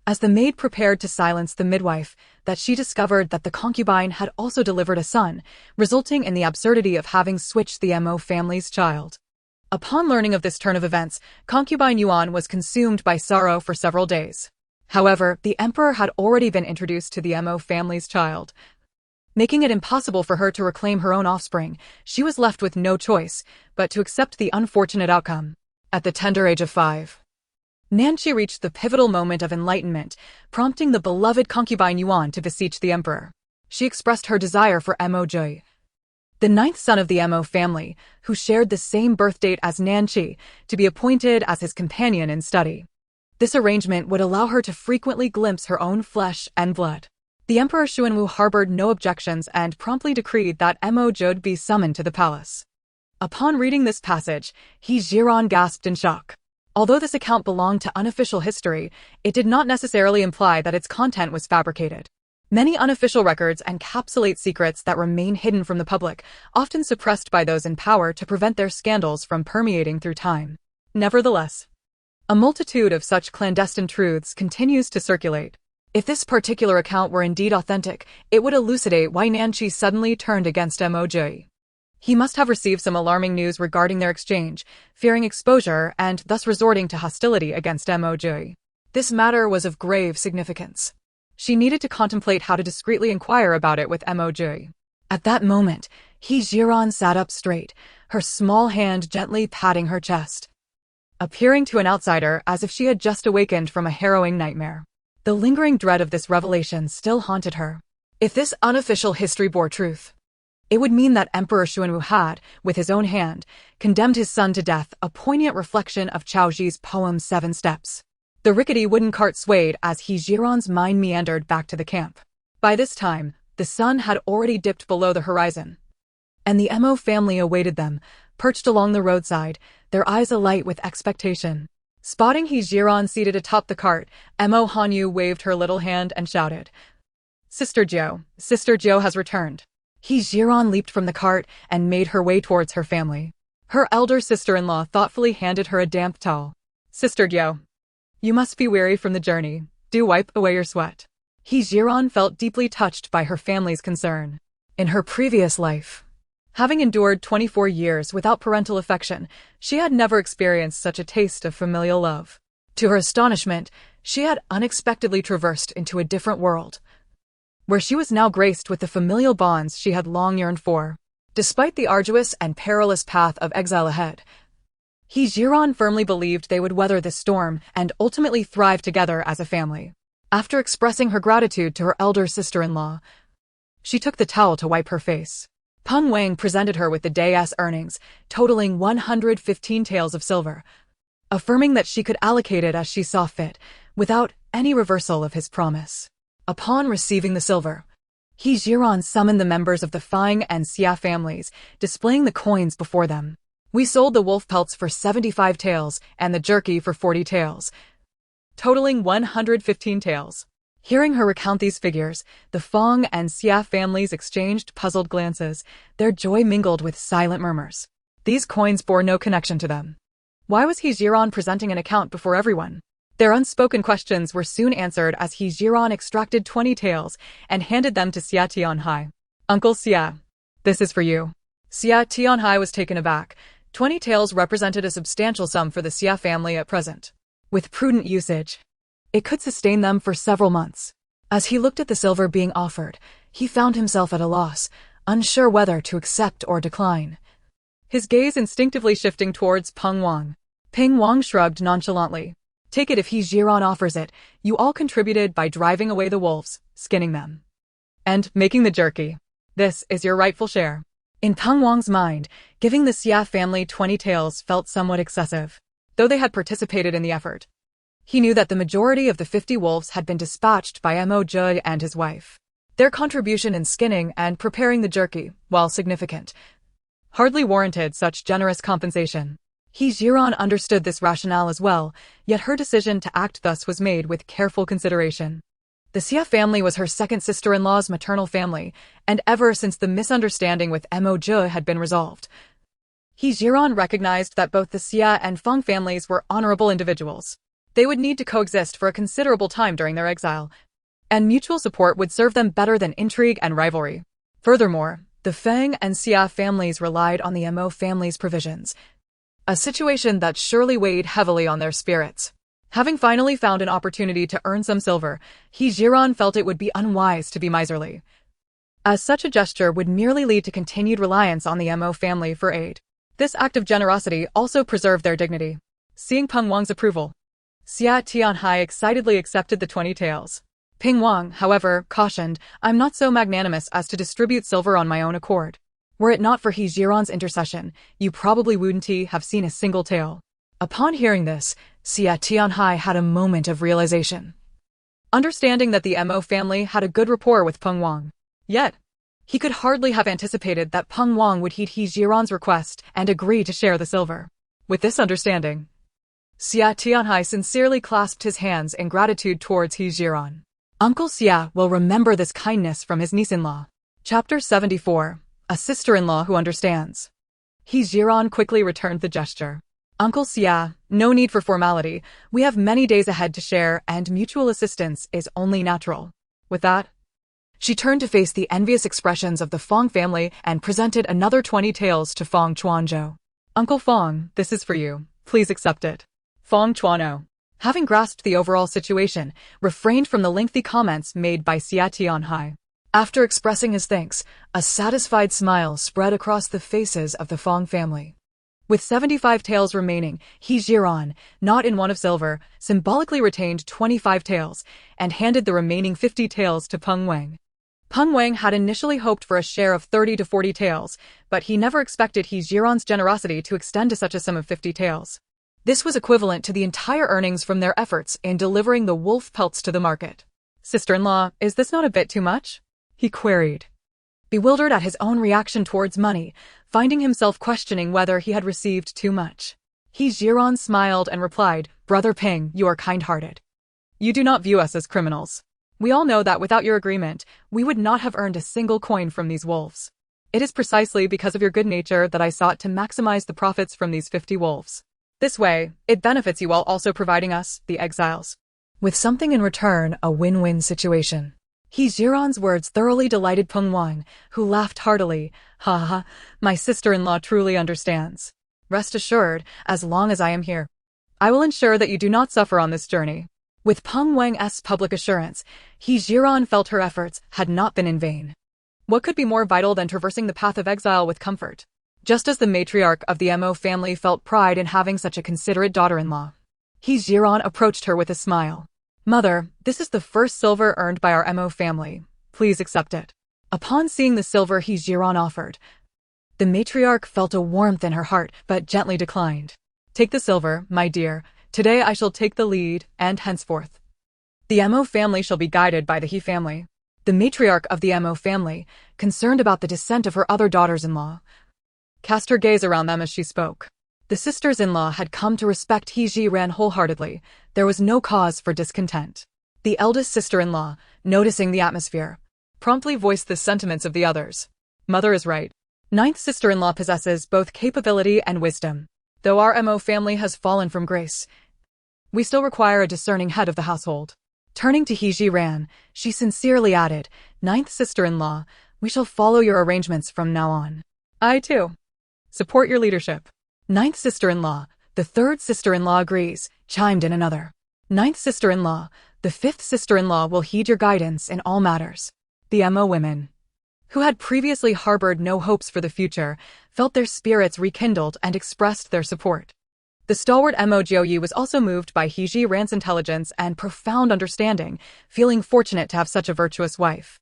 as the maid prepared to silence the midwife, that she discovered that the concubine had also delivered a son, resulting in the absurdity of having switched the Mo family's child. Upon learning of this turn of events, concubine Yuan was consumed by sorrow for several days. However, the emperor had already been introduced to the Mo family's child, making it impossible for her to reclaim her own offspring. She was left with no choice but to accept the unfortunate outcome. At the tender age of 5, Nanqi reached the pivotal moment of enlightenment, prompting the beloved concubine Yuan to beseech the emperor. She expressed her desire for Mo Jiuyue, the ninth son of the Mo family, who shared the same birth date as Nanqi, to be appointed as his companion in study. This arrangement would allow her to frequently glimpse her own flesh and blood. The Emperor Xuanwu harbored no objections and promptly decreed that Mo Jiuyue be summoned to the palace. Upon reading this passage, Zhiren gasped in shock. Although this account belonged to unofficial history, it did not necessarily imply that its content was fabricated. Many unofficial records encapsulate secrets that remain hidden from the public, often suppressed by those in power to prevent their scandals from permeating through time. Nevertheless, a multitude of such clandestine truths continues to circulate. If this particular account were indeed authentic, it would elucidate why Nanqi suddenly turned against Mo Jiuyue. He must have received some alarming news regarding their exchange, fearing exposure and thus resorting to hostility against Mo Jiuyue. This matter was of grave significance. She needed to contemplate how to discreetly inquire about it with Mo Jiuyue. At that moment, Zhiren sat up straight, her small hand gently patting her chest, appearing to an outsider as if she had just awakened from a harrowing nightmare. The lingering dread of this revelation still haunted her. If this unofficial history bore truth, it would mean that Emperor Xuanwu had, with his own hand, condemned his son to death, a poignant reflection of Cao Ji's poem 7 Steps. The rickety wooden cart swayed as Zhiren's mind meandered back to the camp. By this time, the sun had already dipped below the horizon, and the Mo family awaited them, perched along the roadside, their eyes alight with expectation. Spotting Zhiren seated atop the cart, Mo Hanyu waved her little hand and shouted, Sister Jiu has returned." Zhiren leaped from the cart and made her way towards her family. Her elder sister-in-law thoughtfully handed her a damp towel. "Sister Jiu, you must be weary from the journey. Do wipe away your sweat." Zhiren felt deeply touched by her family's concern. In her previous life, having endured 24 years without parental affection, she had never experienced such a taste of familial love. To her astonishment, she had unexpectedly traversed into a different world, where she was now graced with the familial bonds she had long yearned for. Despite the arduous and perilous path of exile ahead, Zhiren firmly believed they would weather this storm and ultimately thrive together as a family. After expressing her gratitude to her elder sister-in-law, she took the towel to wipe her face. Peng Wang presented her with the day's earnings, totaling 115 taels of silver, affirming that she could allocate it as she saw fit, without any reversal of his promise. Upon receiving the silver, Zhiren summoned the members of the Fang and Xia families, displaying the coins before them. "We sold the wolf pelts for 75 taels and the jerky for 40 taels, totaling 115 taels. Hearing her recount these figures, the Fang and Xia families exchanged puzzled glances, their joy mingled with silent murmurs. These coins bore no connection to them. Why was Zhiren presenting an account before everyone? Their unspoken questions were soon answered as Zhiren extracted 20 taels and handed them to Xia Tianhai. "Uncle Xia, this is for you." Xia Tianhai was taken aback. 20 taels represented a substantial sum for the Xia family at present. With prudent usage, it could sustain them for several months. As he looked at the silver being offered, he found himself at a loss, unsure whether to accept or decline, his gaze instinctively shifting towards Peng Wang. Peng Wang shrugged nonchalantly. "Take it if Zhiren offers it. You all contributed by driving away the wolves, skinning them, and making the jerky. This is your rightful share." In Peng Wang's mind, giving the Xia family 20 taels felt somewhat excessive. Though they had participated in the effort, he knew that the majority of the 50 wolves had been dispatched by Mo Jiuyue and his wife. Their contribution in skinning and preparing the jerky, while significant, hardly warranted such generous compensation. Zhiren understood this rationale as well, yet her decision to act thus was made with careful consideration. The Xia family was her second sister-in-law's maternal family, and ever since the misunderstanding with Mo Jiuyue had been resolved, Zhiren recognized that both the Xia and Feng families were honorable individuals. They would need to coexist for a considerable time during their exile, and mutual support would serve them better than intrigue and rivalry. Furthermore, the Feng and Xia families relied on the Mo family's provisions, a situation that surely weighed heavily on their spirits. Having finally found an opportunity to earn some silver, Zhiren felt it would be unwise to be miserly, as such a gesture would merely lead to continued reliance on the Mo family for aid. This act of generosity also preserved their dignity. Seeing Peng Wang's approval, Xia Tianhai excitedly accepted the 20 taels. Peng Wang, however, cautioned, "I'm not so magnanimous as to distribute silver on my own accord. Were it not for Zhiren's intercession, you probably wouldn't have seen a single tael." Upon hearing this, Xia Tianhai had a moment of realization. Understanding that the Mo family had a good rapport with Peng Wang. Yet, he could hardly have anticipated that Peng Wang would heed Zhiren's request and agree to share the silver. With this understanding, Xia Tianhai sincerely clasped his hands in gratitude towards Zhiren. Uncle Xia will remember this kindness from his niece-in-law. Chapter 74. A sister-in-law who understands. Zhiren quickly returned the gesture. Uncle Xia, no need for formality. We have many days ahead to share, and mutual assistance is only natural. With that, she turned to face the envious expressions of the Fong family and presented another 20 taels to Fong Chuanzhou. Uncle Fong, this is for you. Please accept it. Fong Chuanzhou, having grasped the overall situation, refrained from the lengthy comments made by Xia Tianhai. After expressing his thanks, a satisfied smile spread across the faces of the Fong family. With 75 taels remaining, Zhiren, not in one of silver, symbolically retained 25 taels and handed the remaining 50 taels to Peng Wang. Peng Wang had initially hoped for a share of 30 to 40 taels, but he never expected Zhiren's generosity to extend to such a sum of 50 taels. This was equivalent to the entire earnings from their efforts in delivering the wolf pelts to the market. "Sister-in-law, is this not a bit too much?" he queried, bewildered at his own reaction towards money, finding himself questioning whether he had received too much. Zhiren smiled and replied, "Brother Ping, you are kind-hearted. You do not view us as criminals. We all know that without your agreement, we would not have earned a single coin from these wolves. It is precisely because of your good nature that I sought to maximize the profits from these 50 wolves. This way, it benefits you while also providing us, the exiles, with something in return, a win-win situation." Zhiren's words thoroughly delighted Peng Wang, who laughed heartily. "Ha ha, my sister-in-law truly understands. Rest assured, as long as I am here, I will ensure that you do not suffer on this journey." With Peng Wang's public assurance, Zhiren felt her efforts had not been in vain. What could be more vital than traversing the path of exile with comfort? Just as the matriarch of the Mo family felt pride in having such a considerate daughter-in-law, Zhiren approached her with a smile. "Mother, this is the first silver earned by our Mo family. Please accept it." Upon seeing the silver Zhiren offered, the matriarch felt a warmth in her heart, but gently declined. "Take the silver, my dear. Today I shall take the lead, and henceforth, the Mo family shall be guided by the He family." The matriarch of the Mo family, concerned about the descent of her other daughters-in-law, cast her gaze around them as she spoke. The sisters-in-law had come to respect Zhiren wholeheartedly. There was no cause for discontent. The eldest sister-in-law, noticing the atmosphere, promptly voiced the sentiments of the others. "Mother is right. Ninth sister-in-law possesses both capability and wisdom. Though our Mo family has fallen from grace, we still require a discerning head of the household." Turning to Zhiren, she sincerely added, "Ninth sister-in-law, we shall follow your arrangements from now on. I, too, support your leadership." "Ninth sister-in-law, the third sister-in-law agrees," chimed in another. "Ninth sister-in-law, the fifth sister-in-law will heed your guidance in all matters." The Mo women, who had previously harbored no hopes for the future, felt their spirits rekindled and expressed their support. The stalwart Mo Jiuyue was also moved by Zhiren's intelligence and profound understanding, feeling fortunate to have such a virtuous wife.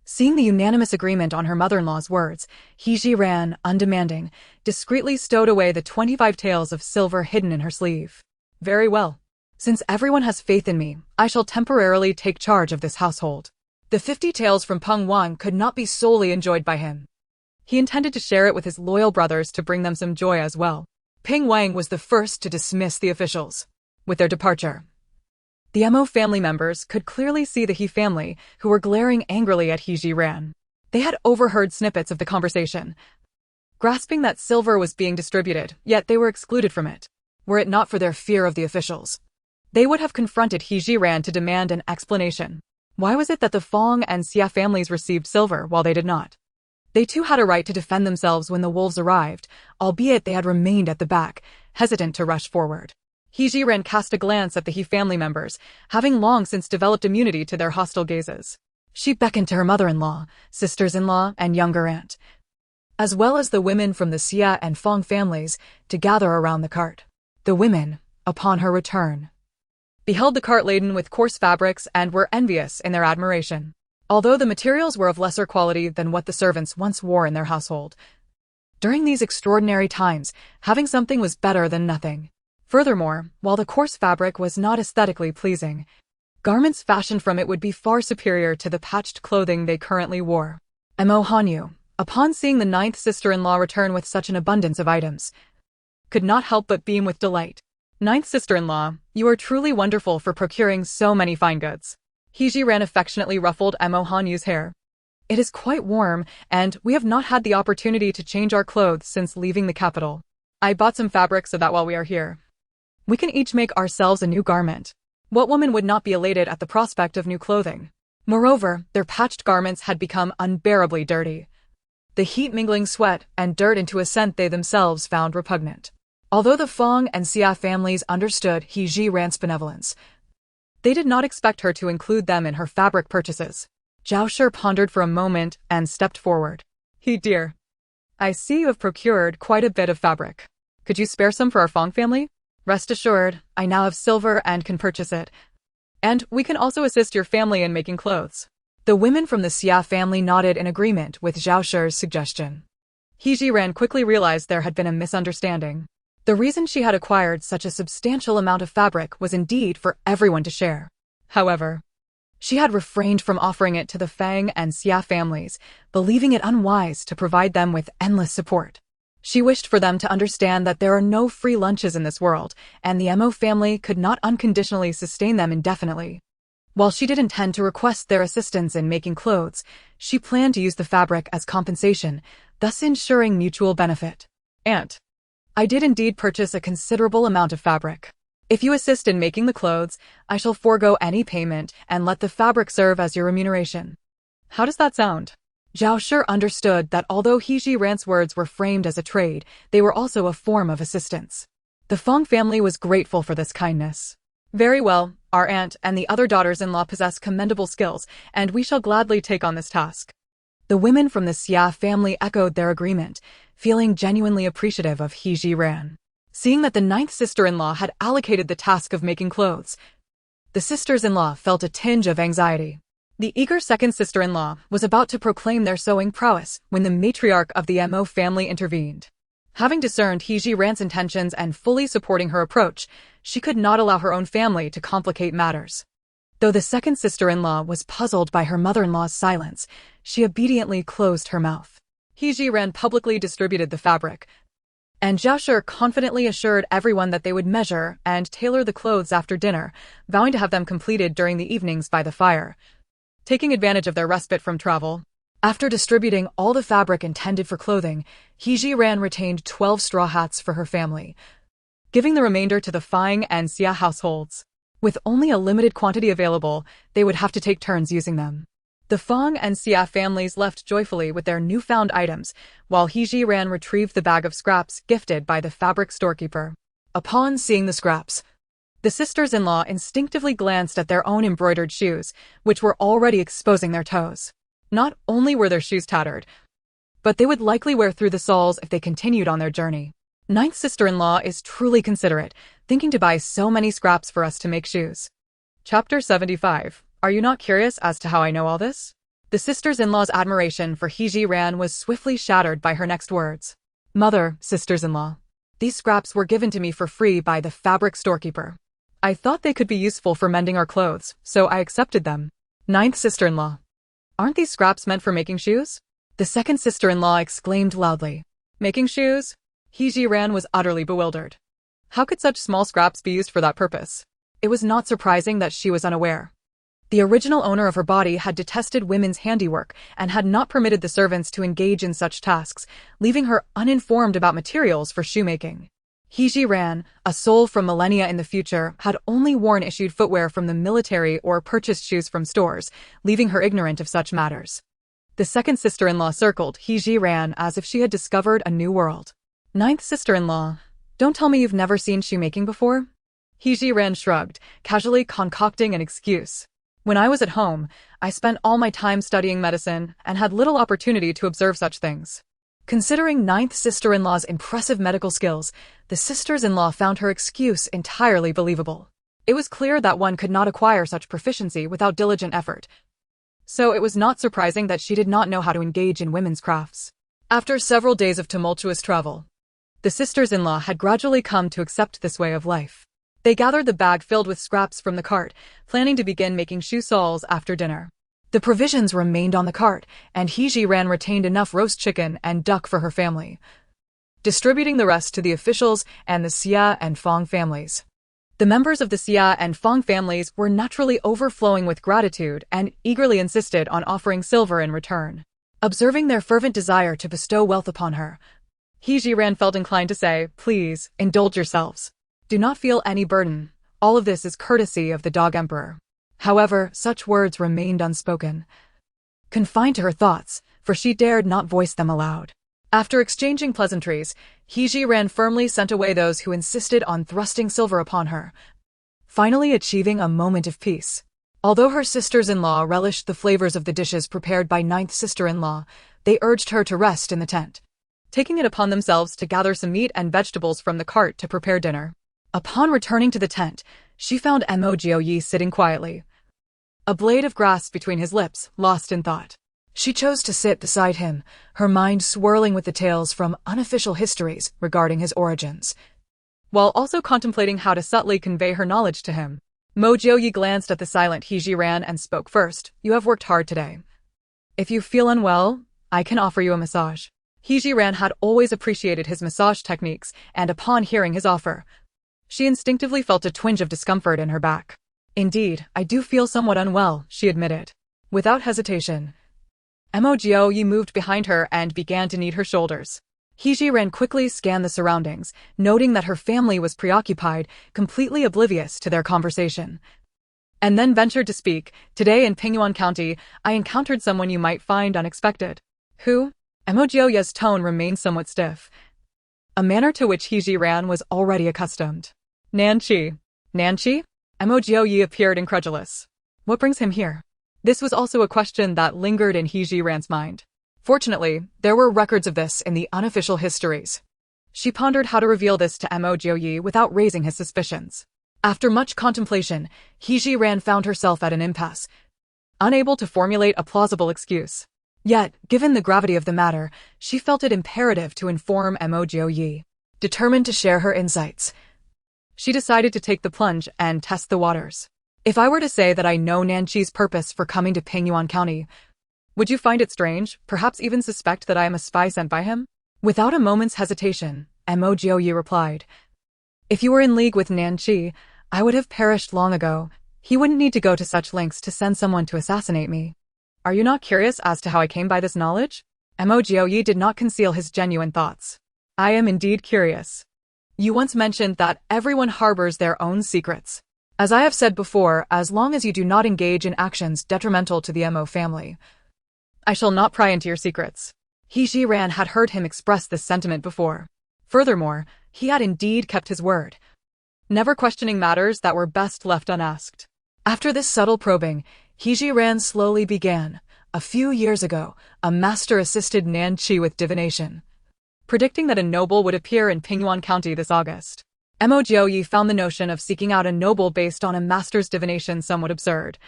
Seeing the unanimous agreement on her mother-in-law's words, Zhiren, undemanding, discreetly stowed away the 25 taels of silver hidden in her sleeve. "Very well. Since everyone has faith in me, I shall temporarily take charge of this household." The 50 taels from Peng Wang could not be solely enjoyed by him. He intended to share it with his loyal brothers to bring them some joy as well. Peng Wang was the first to dismiss the officials. With their departure, the Mo family members could clearly see the He family, who were glaring angrily at Zhiren. They had overheard snippets of the conversation, grasping that silver was being distributed, yet they were excluded from it. Were it not for their fear of the officials, they would have confronted Zhiren to demand an explanation. Why was it that the Fong and Xia families received silver while they did not? They too had a right to defend themselves when the wolves arrived, albeit they had remained at the back, hesitant to rush forward. He Jiren cast a glance at the He family members, having long since developed immunity to their hostile gazes. She beckoned to her mother-in-law, sisters-in-law, and younger aunt, as well as the women from the Xia and Fong families, to gather around the cart. The women, upon her return, beheld the cart laden with coarse fabrics and were envious in their admiration. Although the materials were of lesser quality than what the servants once wore in their household, during these extraordinary times, having something was better than nothing. Furthermore, while the coarse fabric was not aesthetically pleasing, garments fashioned from it would be far superior to the patched clothing they currently wore. Mo Jiuyue, upon seeing the ninth sister-in-law return with such an abundance of items, could not help but beam with delight. Ninth sister-in-law, you are truly wonderful for procuring so many fine goods. He Jiren affectionately ruffled Mo Jiuyue's hair. It is quite warm, and we have not had the opportunity to change our clothes since leaving the capital. I bought some fabric so that while we are here, we can each make ourselves a new garment. What woman would not be elated at the prospect of new clothing? Moreover, their patched garments had become unbearably dirty, the heat mingling sweat and dirt into a scent they themselves found repugnant. Although the Fong and Xia families understood He Jiren's benevolence, they did not expect her to include them in her fabric purchases. Zhao Shi pondered for a moment and stepped forward. He dear, I see you have procured quite a bit of fabric. Could you spare some for our Fong family? Rest assured, I now have silver and can purchase it. And we can also assist your family in making clothes. The women from the Xia family nodded in agreement with Zhao Shi's suggestion. He Jiren quickly realized there had been a misunderstanding. The reason she had acquired such a substantial amount of fabric was indeed for everyone to share. However, she had refrained from offering it to the Fang and Xia families, believing it unwise to provide them with endless support. She wished for them to understand that there are no free lunches in this world, and the Mo family could not unconditionally sustain them indefinitely. While she did intend to request their assistance in making clothes, she planned to use the fabric as compensation, thus ensuring mutual benefit. Aunt, I did indeed purchase a considerable amount of fabric. If you assist in making the clothes, I shall forego any payment and let the fabric serve as your remuneration. How does that sound? Zhao Shi understood that although He Jiren's words were framed as a trade, they were also a form of assistance. The Fong family was grateful for this kindness. Very well, our aunt and the other daughters-in-law possess commendable skills, and we shall gladly take on this task. The women from the Xia family echoed their agreement, feeling genuinely appreciative of He Jiren. Seeing that the ninth sister-in-law had allocated the task of making clothes, the sisters-in-law felt a tinge of anxiety. The eager second sister-in-law was about to proclaim their sewing prowess when the matriarch of the Mo family intervened. Having discerned He Jiren's intentions and fully supporting her approach, she could not allow her own family to complicate matters. Though the second sister-in-law was puzzled by her mother-in-law's silence, she obediently closed her mouth. He Jiren publicly distributed the fabric, and Zhao Shi confidently assured everyone that they would measure and tailor the clothes after dinner, vowing to have them completed during the evenings by the fire. Taking advantage of their respite from travel, after distributing all the fabric intended for clothing, He Jiren retained 12 straw hats for her family, giving the remainder to the Fang and Xia households. With only a limited quantity available, they would have to take turns using them. The Fang and Xia families left joyfully with their newfound items, while He Jiren retrieved the bag of scraps gifted by the fabric storekeeper. Upon seeing the scraps, the sisters-in-law instinctively glanced at their own embroidered shoes, which were already exposing their toes. Not only were their shoes tattered, but they would likely wear through the soles if they continued on their journey. Ninth sister-in-law is truly considerate, thinking to buy so many scraps for us to make shoes. Chapter 75. Are you not curious as to how I know all this? The sisters-in-law's admiration for He Jiren was swiftly shattered by her next words. Mother, sisters-in-law, these scraps were given to me for free by the fabric storekeeper. I thought they could be useful for mending our clothes, so I accepted them. Ninth sister-in-law, aren't these scraps meant for making shoes? The second sister-in-law exclaimed loudly. Making shoes? He Jiren was utterly bewildered. How could such small scraps be used for that purpose? It was not surprising that she was unaware. The original owner of her body had detested women's handiwork and had not permitted the servants to engage in such tasks, leaving her uninformed about materials for shoemaking. He Jiren, a soul from millennia in the future, had only worn issued footwear from the military or purchased shoes from stores, leaving her ignorant of such matters. The second sister-in-law circled He Jiren as if she had discovered a new world. Ninth sister-in-law, don't tell me you've never seen shoemaking before? He Jiren shrugged, casually concocting an excuse. When I was at home, I spent all my time studying medicine and had little opportunity to observe such things. Considering ninth sister-in-law's impressive medical skills, the sisters-in-law found her excuse entirely believable. It was clear that one could not acquire such proficiency without diligent effort, so it was not surprising that she did not know how to engage in women's crafts. After several days of tumultuous travel, the sisters-in-law had gradually come to accept this way of life. They gathered the bag filled with scraps from the cart, planning to begin making shoe soles after dinner. The provisions remained on the cart, and He Jiren retained enough roast chicken and duck for her family, distributing the rest to the officials and the Xia and Fong families. The members of the Xia and Fong families were naturally overflowing with gratitude and eagerly insisted on offering silver in return. Observing their fervent desire to bestow wealth upon her, He Jiren felt inclined to say, "Please, indulge yourselves. Do not feel any burden. All of this is courtesy of the Dog Emperor." However, such words remained unspoken, confined to her thoughts, for she dared not voice them aloud. After exchanging pleasantries, He Jiren firmly sent away those who insisted on thrusting silver upon her, finally achieving a moment of peace. Although her sisters-in-law relished the flavors of the dishes prepared by ninth sister-in-law, they urged her to rest in the tent, taking it upon themselves to gather some meat and vegetables from the cart to prepare dinner. Upon returning to the tent, she found Mo Jiuyue sitting quietly, a blade of grass between his lips, lost in thought. She chose to sit beside him, her mind swirling with the tales from unofficial histories regarding his origins, while also contemplating how to subtly convey her knowledge to him. Mo Jiuyue glanced at the silent He Jiren and spoke first. "You have worked hard today. If you feel unwell, I can offer you a massage." He Jiren had always appreciated his massage techniques, and upon hearing his offer, she instinctively felt a twinge of discomfort in her back. "Indeed, I do feel somewhat unwell," she admitted. Without hesitation, Mo Jiuyue moved behind her and began to knead her shoulders. He Jiren quickly scanned the surroundings, noting that her family was preoccupied, completely oblivious to their conversation, and then ventured to speak. "Today in Pingyuan County, I encountered someone you might find unexpected." "Who?" Mo Jiuyue's tone remained somewhat stiff, a manner to which He Jiren was already accustomed. "Nanqi." "Nanqi?" Mo Jiuyue appeared incredulous. "What brings him here?" This was also a question that lingered in He Jiren's mind. Fortunately, there were records of this in the unofficial histories. She pondered how to reveal this to Mo Jiuyue without raising his suspicions. After much contemplation, He Jiren found herself at an impasse, unable to formulate a plausible excuse. Yet, given the gravity of the matter, she felt it imperative to inform Mo Jiuyue. Determined to share her insights, she decided to take the plunge and test the waters. "If I were to say that I know Nanqi's purpose for coming to Pingyuan County, would you find it strange, perhaps even suspect that I am a spy sent by him?" Without a moment's hesitation, Mo Jiuyue replied, "If you were in league with Nanqi, I would have perished long ago. He wouldn't need to go to such lengths to send someone to assassinate me. Are you not curious as to how I came by this knowledge?" Mo Jiuyue did not conceal his genuine thoughts. "I am indeed curious. You once mentioned that everyone harbors their own secrets. As I have said before, as long as you do not engage in actions detrimental to the Mo family, I shall not pry into your secrets." He Jiren had heard him express this sentiment before. Furthermore, he had indeed kept his word, never questioning matters that were best left unasked. After this subtle probing, He Jiren slowly began. A few years ago, a master assisted Nanqi with divination, predicting that a noble would appear in Pingyuan County this August. Mo Jiuyue found the notion of seeking out a noble based on a master's divination somewhat absurd.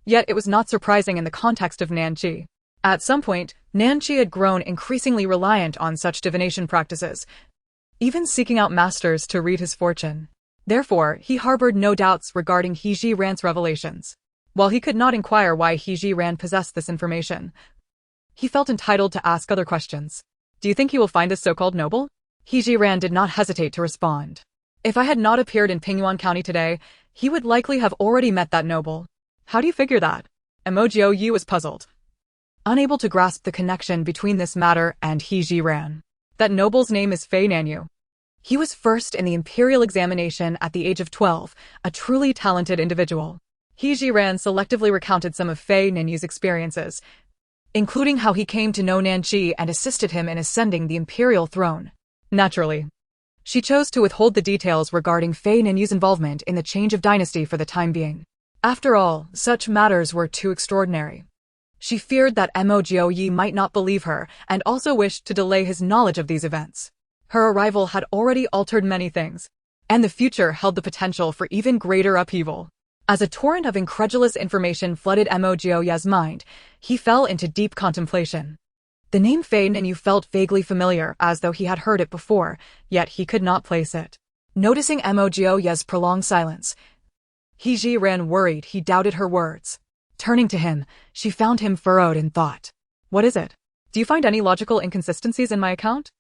Yet it was not surprising in the context of Nanqi. At some point, Nanqi had grown increasingly reliant on such divination practices, even seeking out masters to read his fortune. Therefore, he harbored no doubts regarding He Jiren's revelations. While he could not inquire why He Jiren possessed this information, he felt entitled to ask other questions. "Do you think he will find this so-called noble?" He Jiren did not hesitate to respond. "If I had not appeared in Pingyuan County today, he would likely have already met that noble." "How do you figure that?" Mo Jiuyue was puzzled, unable to grasp the connection between this matter and He Jiren. "That noble's name is Fei Nanyu. He was first in the imperial examination at the age of 12, a truly talented individual." He Jiren selectively recounted some of Fei Nanyu's experiences, including how he came to know Nanqi and assisted him in ascending the imperial throne. Naturally, She chose to withhold the details regarding Fei Ninyu's involvement in the change of dynasty for the time being. After all, such matters were too extraordinary. She feared that Mo Jiuyue might not believe her and also wished to delay his knowledge of these events. Her arrival had already altered many things, and the future held the potential for even greater upheaval. As a torrent of incredulous information flooded Mo Jiuyue's mind, he fell into deep contemplation. The name Fei Ninyu felt vaguely familiar, as though he had heard it before, yet he could not place it. Noticing Mo Jiuyue's prolonged silence, Zhiren worried he doubted her words. Turning to him, she found him furrowed in thought. What is it? Do you find any logical inconsistencies in my account?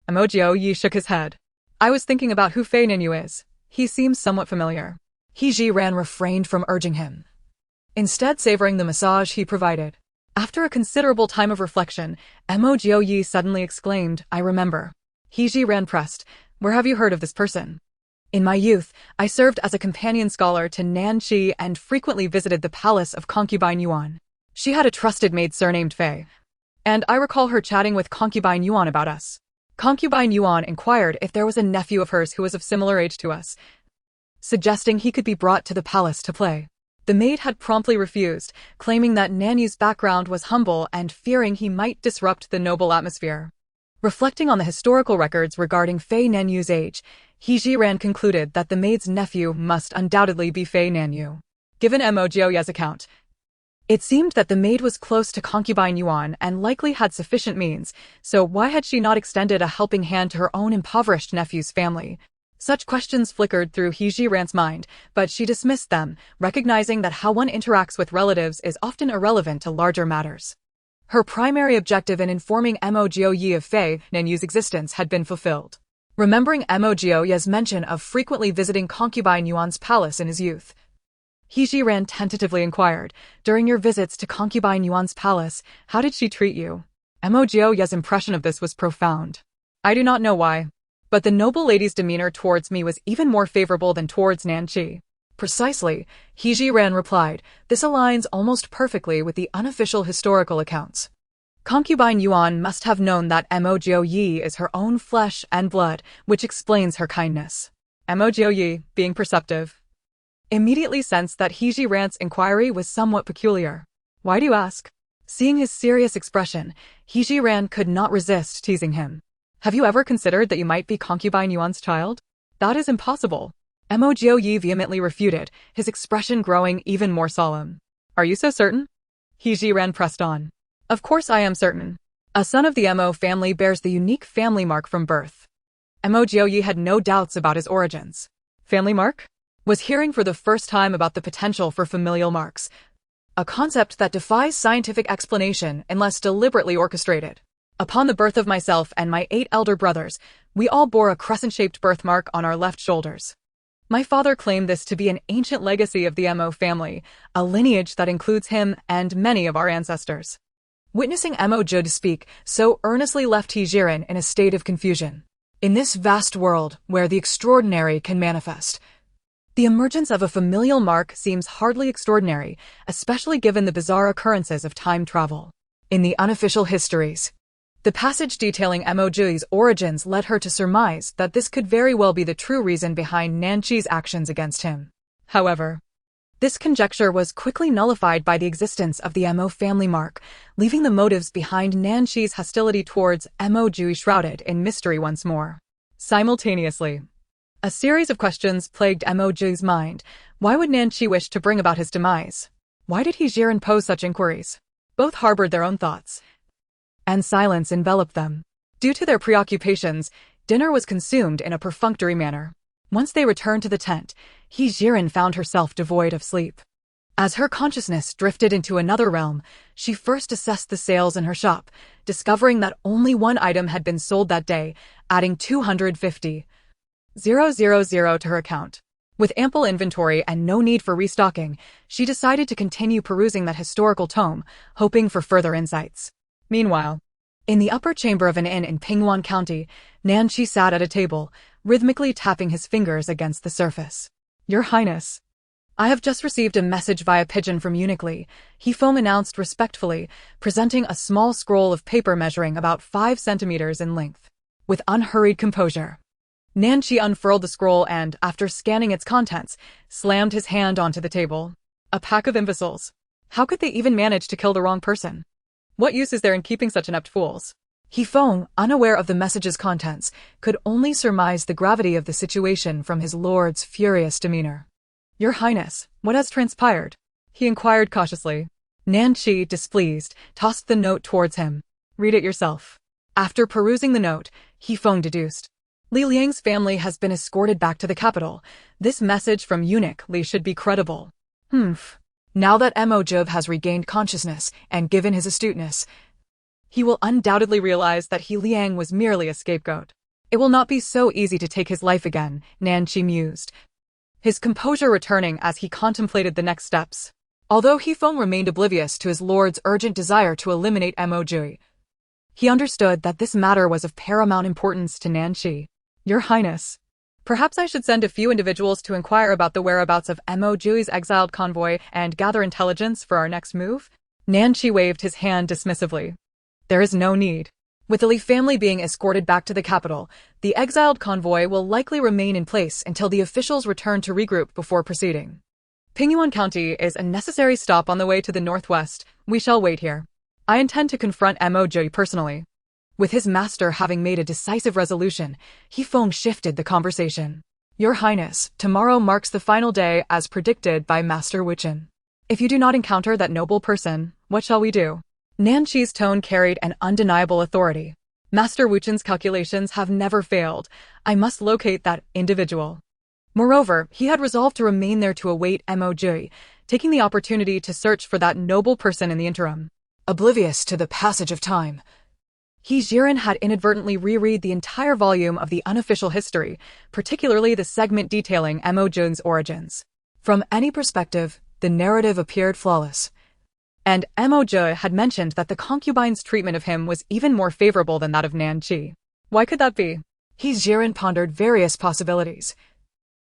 Mo Jiuyue shook his head. I was thinking about who Fei Ninyu is. He seems somewhat familiar. Zhiren refrained from urging him, instead savoring the massage he provided. After a considerable time of reflection, Mo Jiuyue suddenly exclaimed, I remember. Zhiren pressed, Where have you heard of this person? In my youth, I served as a companion scholar to Nanqi and frequently visited the palace of concubine Yuan. She had a trusted maid surnamed Fei, and I recall her chatting with concubine Yuan about us. Concubine Yuan inquired if there was a nephew of hers who was of similar age to us, suggesting he could be brought to the palace to play. The maid had promptly refused, claiming that Nanyu's background was humble and fearing he might disrupt the noble atmosphere. Reflecting on the historical records regarding Fei Nanyu's age, Zhiren concluded that the maid's nephew must undoubtedly be Fei Nanyu. Given Mo Jiuyue's account, it seemed that the maid was close to concubine Yuan and likely had sufficient means, so why had she not extended a helping hand to her own impoverished nephew's family? Such questions flickered through Zhiren's mind, but she dismissed them, recognizing that how one interacts with relatives is often irrelevant to larger matters. Her primary objective in informing Mo Jiuyue of Fei Nanyu's existence had been fulfilled. Remembering Mo Jiuyue's mention of frequently visiting concubine Yuan's palace in his youth, Zhiren tentatively inquired, During your visits to concubine Yuan's palace, how did she treat you? Mo Jiuyue's impression of this was profound. I do not know why, but the noble lady's demeanor towards me was even more favorable than towards Nanqi. Precisely, Zhiren replied, this aligns almost perfectly with the unofficial historical accounts. Concubine Yuan must have known that Mo Jiuyue is her own flesh and blood, which explains her kindness. Mo Jiuyue, being perceptive, immediately sensed that Zhiren's inquiry was somewhat peculiar. Why do you ask? Seeing his serious expression, Zhiren could not resist teasing him. Have you ever considered that you might be concubine Yuan's child? That is impossible. Mo Jiuyue vehemently refuted, his expression growing even more solemn. Are you so certain? Zhiren pressed on. Of course I am certain. A son of the Mo family bears the unique family mark from birth. Mo Jiuyue had no doubts about his origins. Family mark? Was hearing for the first time about the potential for familial marks, a concept that defies scientific explanation unless deliberately orchestrated. Upon the birth of myself and my 8 elder brothers, we all bore a crescent-shaped birthmark on our left shoulders. My father claimed this to be an ancient legacy of the Mo family, a lineage that includes him and many of our ancestors. Witnessing Mo Jiuyue speak so earnestly left Zhiren in a state of confusion. In this vast world, where the extraordinary can manifest, the emergence of a familial mark seems hardly extraordinary, especially given the bizarre occurrences of time travel. In the unofficial histories, the passage detailing Mo Jiuyue's origins led her to surmise that this could very well be the true reason behind Nanqi's actions against him. However, this conjecture was quickly nullified by the existence of the Mo family mark, leaving the motives behind Nanqi's hostility towards Mo Jiuyue shrouded in mystery once more. Simultaneously, a series of questions plagued Mo Jiuyue's mind. Why would Nanqi wish to bring about his demise? Why did Zhiren pose such inquiries? Both harbored their own thoughts, and silence enveloped them. Due to their preoccupations, dinner was consumed in a perfunctory manner. Once they returned to the tent, Zhiren found herself devoid of sleep. As her consciousness drifted into another realm, she first assessed the sales in her shop, discovering that only one item had been sold that day, adding 250,000 to her account. With ample inventory and no need for restocking, she decided to continue perusing that historical tome, hoping for further insights. Meanwhile, in the upper chamber of an inn in Pingwan County, Nanqi sat at a table, rhythmically tapping his fingers against the surface. Your Highness, I have just received a message via pigeon from Uniquely, Hefeng announced respectfully, presenting a small scroll of paper measuring about 5 centimeters in length. With unhurried composure, Nanqi unfurled the scroll and, after scanning its contents, slammed his hand onto the table. A pack of imbeciles. How could they even manage to kill the wrong person? What use is there in keeping such inept fools? He Feng, unaware of the message's contents, could only surmise the gravity of the situation from his lord's furious demeanor. Your Highness, what has transpired? He inquired cautiously. Nanqi, displeased, tossed the note towards him. Read it yourself. After perusing the note, He Feng deduced. Li Liang's family has been escorted back to the capital. This message from eunuch Li should be credible. Now that Mo Jiuyue has regained consciousness and given his astuteness, he will undoubtedly realize that He Liang was merely a scapegoat. It will not be so easy to take his life again, Nanqi mused, his composure returning as he contemplated the next steps. Although He Feng remained oblivious to his lord's urgent desire to eliminate Mo Jiuyue, he understood that this matter was of paramount importance to Nanqi. Your Highness, perhaps I should send a few individuals to inquire about the whereabouts of Mo Jiuyue's exiled convoy and gather intelligence for our next move? Nanqi waved his hand dismissively. There is no need. With the Li family being escorted back to the capital, the exiled convoy will likely remain in place until the officials return to regroup before proceeding. Pingyuan County is a necessary stop on the way to the northwest. We shall wait here. I intend to confront Mo Jiuyue personally. With his master having made a decisive resolution, He Feng shifted the conversation. Your Highness, tomorrow marks the final day as predicted by Master Wuchen. If you do not encounter that noble person, what shall we do? Nanqi's tone carried an undeniable authority. Master Wuchen's calculations have never failed. I must locate that individual. Moreover, he had resolved to remain there to await Mo Jiuyue, taking the opportunity to search for that noble person in the interim. Oblivious to the passage of time, Zhiren had inadvertently reread the entire volume of the unofficial history, particularly the segment detailing Mo Jiuyue's origins. From any perspective, the narrative appeared flawless. And Mo Jiuyue had mentioned that the concubine's treatment of him was even more favorable than that of Nanqi. Why could that be? Zhiren pondered various possibilities.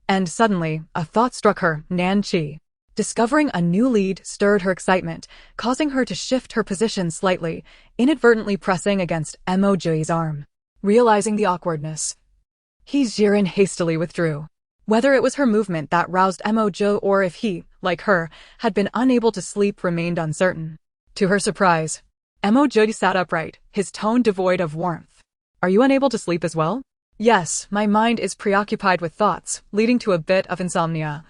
And suddenly, a thought struck her. Nanqi, discovering a new lead, stirred her excitement, causing her to shift her position slightly, inadvertently pressing against Mo Jiuyue's arm. Realizing the awkwardness, Zhiren hastily withdrew. Whether it was her movement that roused Mo Jiuyue or if he, like her, had been unable to sleep remained uncertain. To her surprise, Mo Jiuyue sat upright, his tone devoid of warmth. Are you unable to sleep as well? Yes, my mind is preoccupied with thoughts, leading to a bit of insomnia.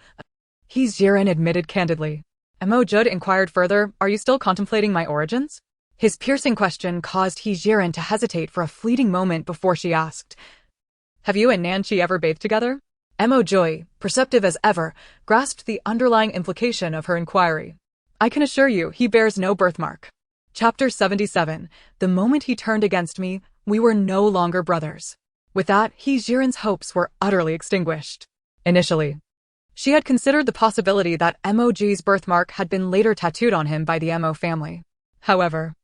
Zhiren admitted candidly. Mo Jiuyue inquired further, are you still contemplating my origins? His piercing question caused Zhiren to hesitate for a fleeting moment before she asked, have you and Nanqi ever bathed together? Mo Jiuyue, perceptive as ever, grasped the underlying implication of her inquiry. I can assure you, he bears no birthmark. Chapter 77. The moment he turned against me, we were no longer brothers. With that, Zhiren's hopes were utterly extinguished. Initially, she had considered the possibility that Mo Jiuyue's birthmark had been later tattooed on him by the Mo family. However,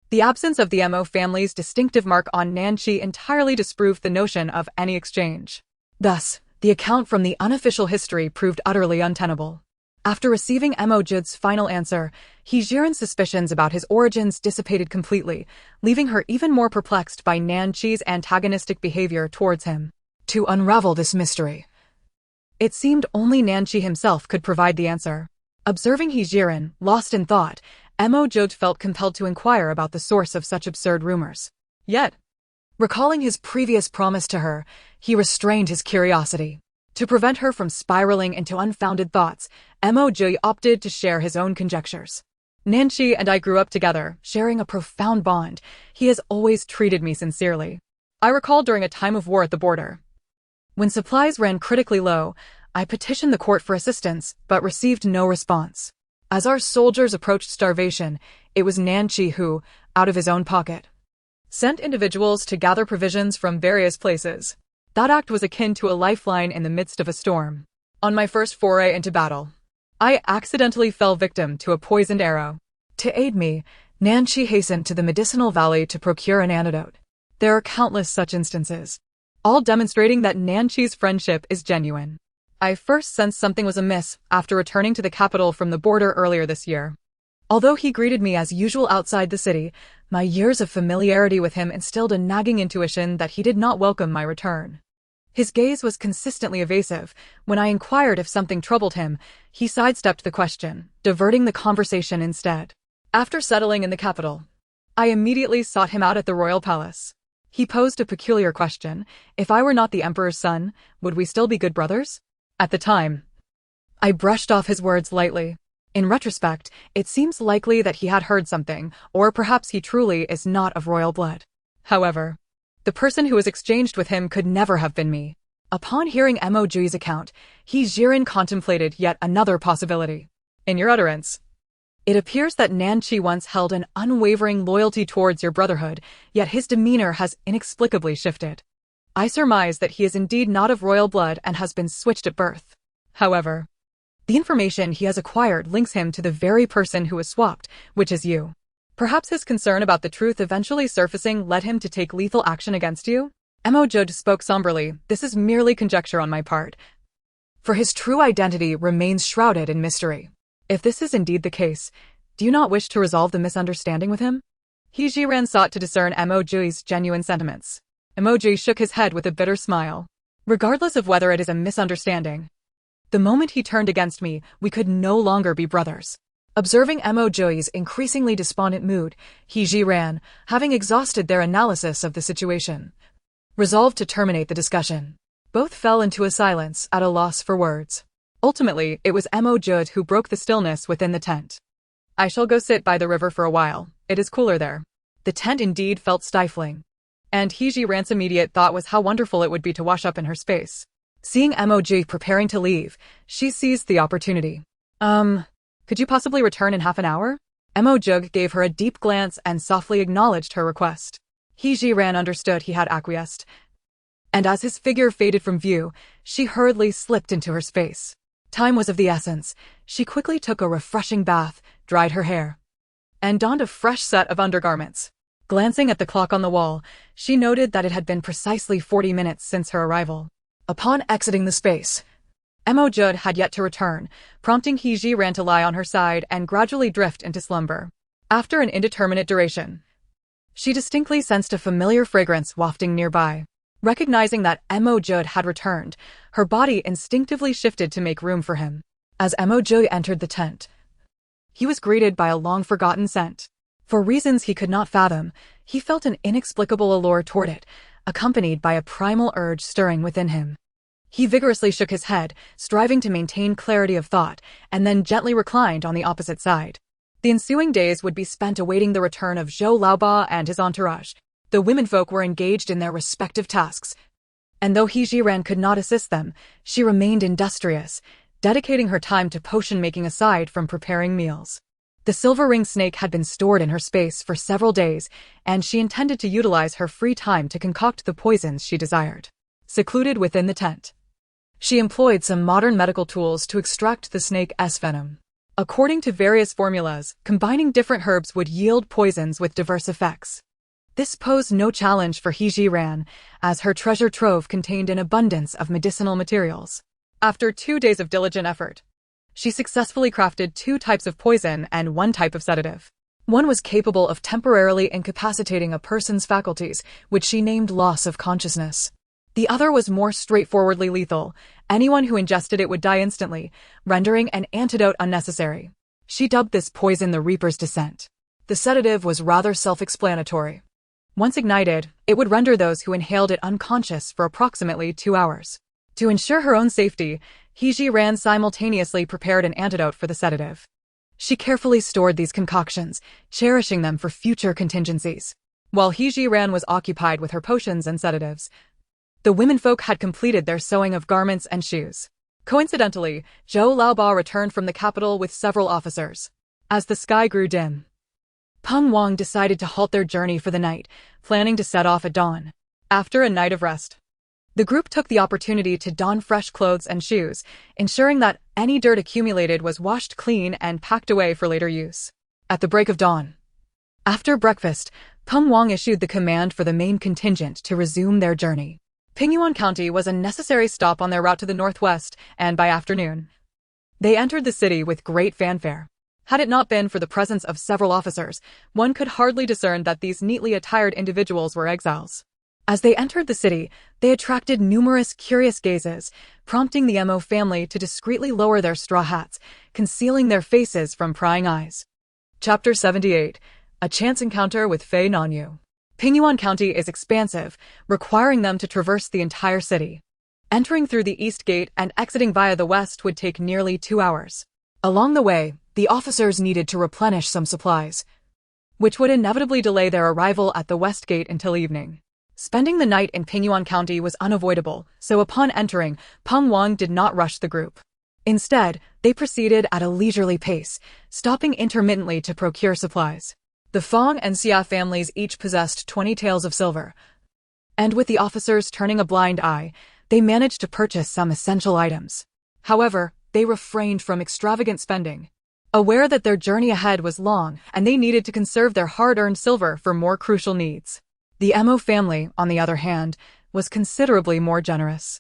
the absence of the Mo family's distinctive mark on Nanqi entirely disproved the notion of any exchange. Thus, the account from the unofficial history proved utterly untenable. After receiving Mo Jiuyue's final answer, Zhiren's suspicions about his origins dissipated completely, leaving her even more perplexed by Nanqi's antagonistic behavior towards him. To unravel this mystery, it seemed only Nanqi himself could provide the answer. Observing Zhiren, lost in thought, Mo Jiuyue felt compelled to inquire about the source of such absurd rumors. Yet, recalling his previous promise to her, he restrained his curiosity. To prevent her from spiraling into unfounded thoughts, Mo Jiuyue opted to share his own conjectures. Nanqi and I grew up together, sharing a profound bond. He has always treated me sincerely. I recall during a time of war at the border, when supplies ran critically low, I petitioned the court for assistance, but received no response. As our soldiers approached starvation, it was Nanqi who, out of his own pocket, sent individuals to gather provisions from various places. That act was akin to a lifeline in the midst of a storm. On my first foray into battle, I accidentally fell victim to a poisoned arrow. To aid me, Nanqi hastened to the medicinal valley to procure an antidote. There are countless such instances, all demonstrating that Nanqi's friendship is genuine. I first sensed something was amiss after returning to the capital from the border earlier this year. Although he greeted me as usual outside the city, my years of familiarity with him instilled a nagging intuition that he did not welcome my return. His gaze was consistently evasive. When I inquired if something troubled him, he sidestepped the question, diverting the conversation instead. After settling in the capital, I immediately sought him out at the royal palace. He posed a peculiar question: if I were not the emperor's son, would we still be good brothers? At the time, I brushed off his words lightly. In retrospect, it seems likely that he had heard something, or perhaps he truly is not of royal blood. However, the person who was exchanged with him could never have been me. Upon hearing Mo Jiuyue's account, Zhiren contemplated yet another possibility. In your utterance, it appears that Nanqi once held an unwavering loyalty towards your brotherhood, yet his demeanor has inexplicably shifted. I surmise that he is indeed not of royal blood and has been switched at birth. However, the information he has acquired links him to the very person who was swapped, which is you. Perhaps his concern about the truth eventually surfacing led him to take lethal action against you? Mo Jiuyue spoke somberly. This is merely conjecture on my part, for his true identity remains shrouded in mystery. If this is indeed the case, do you not wish to resolve the misunderstanding with him? Zhiren sought to discern Mo Jiuyue's genuine sentiments. Mo Jiuyue shook his head with a bitter smile. Regardless of whether it is a misunderstanding, the moment he turned against me, we could no longer be brothers. Observing Mo Jiuyue's increasingly despondent mood, Zhiren, having exhausted their analysis of the situation, resolved to terminate the discussion. Both fell into a silence, at a loss for words. Ultimately, it was Mo Jiuyue who broke the stillness within the tent. I shall go sit by the river for a while. It is cooler there. The tent indeed felt stifling, and Zhiren's immediate thought was how wonderful it would be to wash up in her space. Seeing Mo Jiuyue preparing to leave, she seized the opportunity. Could you possibly return in half an hour? Mo Jiuyue gave her a deep glance and softly acknowledged her request. Zhiren understood he had acquiesced, and as his figure faded from view, she hurriedly slipped into her space. Time was of the essence. She quickly took a refreshing bath, dried her hair, and donned a fresh set of undergarments. Glancing at the clock on the wall, she noted that it had been precisely 40 minutes since her arrival. Upon exiting the space, Mo Jiuyue had yet to return, prompting Zhiren to lie on her side and gradually drift into slumber. After an indeterminate duration, she distinctly sensed a familiar fragrance wafting nearby. Recognizing that Mo Jiuyue had returned, her body instinctively shifted to make room for him. As Mo Jiuyue entered the tent, he was greeted by a long-forgotten scent. For reasons he could not fathom, he felt an inexplicable allure toward it, accompanied by a primal urge stirring within him. He vigorously shook his head, striving to maintain clarity of thought, and then gently reclined on the opposite side. The ensuing days would be spent awaiting the return of Zhou Laoba and his entourage. The womenfolk were engaged in their respective tasks, and though Zhiren could not assist them, she remained industrious, dedicating her time to potion-making aside from preparing meals. The silver ring snake had been stored in her space for several days, and she intended to utilize her free time to concoct the poisons she desired. Secluded within the tent, she employed some modern medical tools to extract the snake's venom. According to various formulas, combining different herbs would yield poisons with diverse effects. This posed no challenge for Zhiren, as her treasure trove contained an abundance of medicinal materials. After 2 days of diligent effort, she successfully crafted 2 types of poison and 1 type of sedative. One was capable of temporarily incapacitating a person's faculties, which she named loss of consciousness. The other was more straightforwardly lethal. Anyone who ingested it would die instantly, rendering an antidote unnecessary. She dubbed this poison the Reaper's Descent. The sedative was rather self-explanatory. Once ignited, it would render those who inhaled it unconscious for approximately 2 hours. To ensure her own safety, Zhiren simultaneously prepared an antidote for the sedative. She carefully stored these concoctions, cherishing them for future contingencies. While Zhiren was occupied with her potions and sedatives, the womenfolk had completed their sewing of garments and shoes. Coincidentally, Zhou Laoba returned from the capital with several officers. As the sky grew dim, Peng Wang decided to halt their journey for the night, planning to set off at dawn. After a night of rest, the group took the opportunity to don fresh clothes and shoes, ensuring that any dirt accumulated was washed clean and packed away for later use. At the break of dawn, after breakfast, Peng Wang issued the command for the main contingent to resume their journey. Pingyuan County was a necessary stop on their route to the northwest, and by afternoon, they entered the city with great fanfare. Had it not been for the presence of several officers, one could hardly discern that these neatly attired individuals were exiles. As they entered the city, they attracted numerous curious gazes, prompting the Mo family to discreetly lower their straw hats, concealing their faces from prying eyes. Chapter 78. A Chance Encounter with Fei Nanyu. Pingyuan County is expansive, requiring them to traverse the entire city. Entering through the east gate and exiting via the west would take nearly 2 hours. Along the way, the officers needed to replenish some supplies, which would inevitably delay their arrival at the west gate until evening. Spending the night in Pingyuan County was unavoidable, so upon entering, Peng Wang did not rush the group. Instead, they proceeded at a leisurely pace, stopping intermittently to procure supplies. The Fong and Xia families each possessed 20 taels of silver, and with the officers turning a blind eye, they managed to purchase some essential items. However, they refrained from extravagant spending, aware that their journey ahead was long and they needed to conserve their hard-earned silver for more crucial needs. The Mo family, on the other hand, was considerably more generous.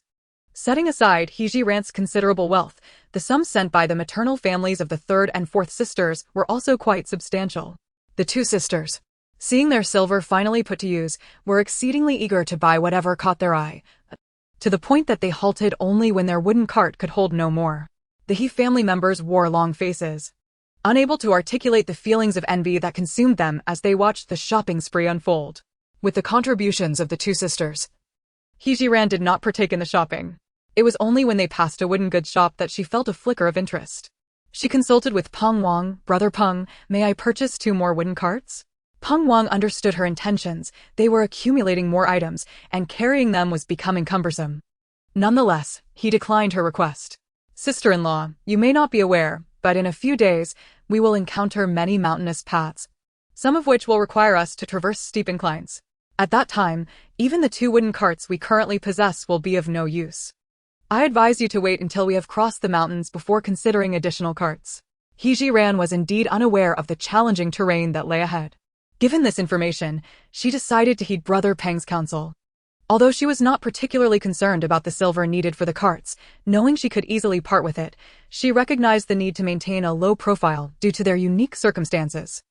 Setting aside Zhiren's considerable wealth, the sums sent by the maternal families of the third and fourth sisters were also quite substantial. The two sisters, seeing their silver finally put to use, were exceedingly eager to buy whatever caught their eye, to the point that they halted only when their wooden cart could hold no more. The He family members wore long faces, unable to articulate the feelings of envy that consumed them as they watched the shopping spree unfold. With the contributions of the two sisters, Zhiren did not partake in the shopping. It was only when they passed a wooden goods shop that she felt a flicker of interest. She consulted with Peng Wang. "Brother Peng, may I purchase 2 more wooden carts?" Peng Wang understood her intentions. They were accumulating more items, and carrying them was becoming cumbersome. Nonetheless, he declined her request. "Sister-in-law, you may not be aware, but in a few days, we will encounter many mountainous paths, some of which will require us to traverse steep inclines. At that time, even the 2 wooden carts we currently possess will be of no use. I advise you to wait until we have crossed the mountains before considering additional carts." Zhiren was indeed unaware of the challenging terrain that lay ahead. Given this information, she decided to heed Brother Peng's counsel. Although she was not particularly concerned about the silver needed for the carts, knowing she could easily part with it, she recognized the need to maintain a low profile due to their unique circumstances.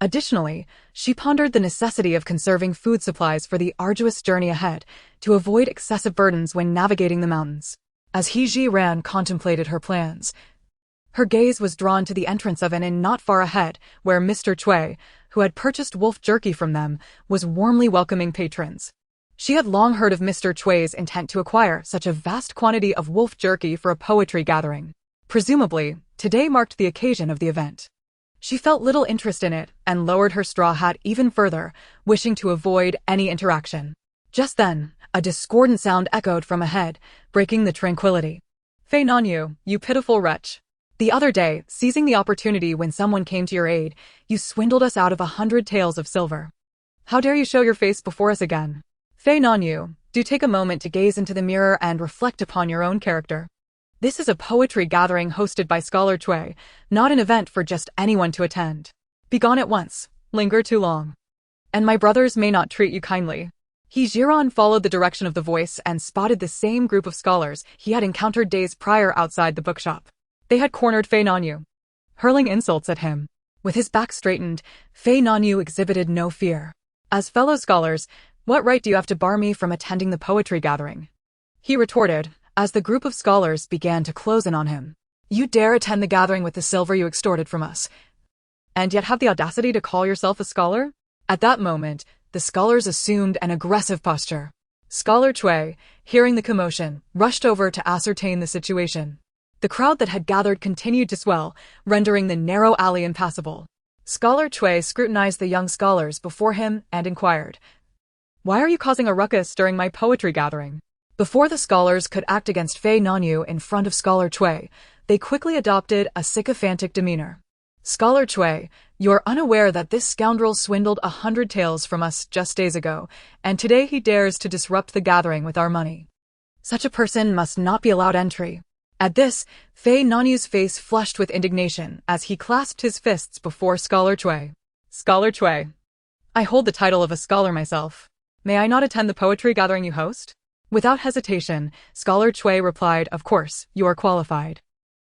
Additionally, she pondered the necessity of conserving food supplies for the arduous journey ahead to avoid excessive burdens when navigating the mountains. As Zhiren contemplated her plans, her gaze was drawn to the entrance of an inn not far ahead, where Mr. Cui, who had purchased wolf jerky from them, was warmly welcoming patrons. She had long heard of Mr. Cui's intent to acquire such a vast quantity of wolf jerky for a poetry gathering. Presumably, today marked the occasion of the event. She felt little interest in it and lowered her straw hat even further, wishing to avoid any interaction. Just then, a discordant sound echoed from ahead, breaking the tranquility. "Fei Nanyu, you pitiful wretch. The other day, seizing the opportunity when someone came to your aid, you swindled us out of 100 taels of silver. How dare you show your face before us again? Fei Nanyu, do take a moment to gaze into the mirror and reflect upon your own character. This is a poetry gathering hosted by Scholar Cui, not an event for just anyone to attend. Begone at once, linger too long, and my brothers may not treat you kindly." Zhiren followed the direction of the voice and spotted the same group of scholars he had encountered days prior outside the bookshop. They had cornered Fei Nanyu, hurling insults at him. With his back straightened, Fei Nanyu exhibited no fear. "As fellow scholars, what right do you have to bar me from attending the poetry gathering?" he retorted, as the group of scholars began to close in on him. "You dare attend the gathering with the silver you extorted from us, and yet have the audacity to call yourself a scholar?" At that moment, the scholars assumed an aggressive posture. Scholar Cui, hearing the commotion, rushed over to ascertain the situation. The crowd that had gathered continued to swell, rendering the narrow alley impassable. Scholar Cui scrutinized the young scholars before him and inquired, "Why are you causing a ruckus during my poetry gathering?" Before the scholars could act against Fei Nanyu in front of Scholar Cui, they quickly adopted a sycophantic demeanor. "Scholar Cui, you are unaware that this scoundrel swindled 100 taels from us just days ago, and today he dares to disrupt the gathering with our money. Such a person must not be allowed entry." At this, Fei Nanyu's face flushed with indignation as he clasped his fists before Scholar Cui. "Scholar Cui, I hold the title of a scholar myself. May I not attend the poetry gathering you host?" Without hesitation, Scholar Cui replied, "Of course, you are qualified."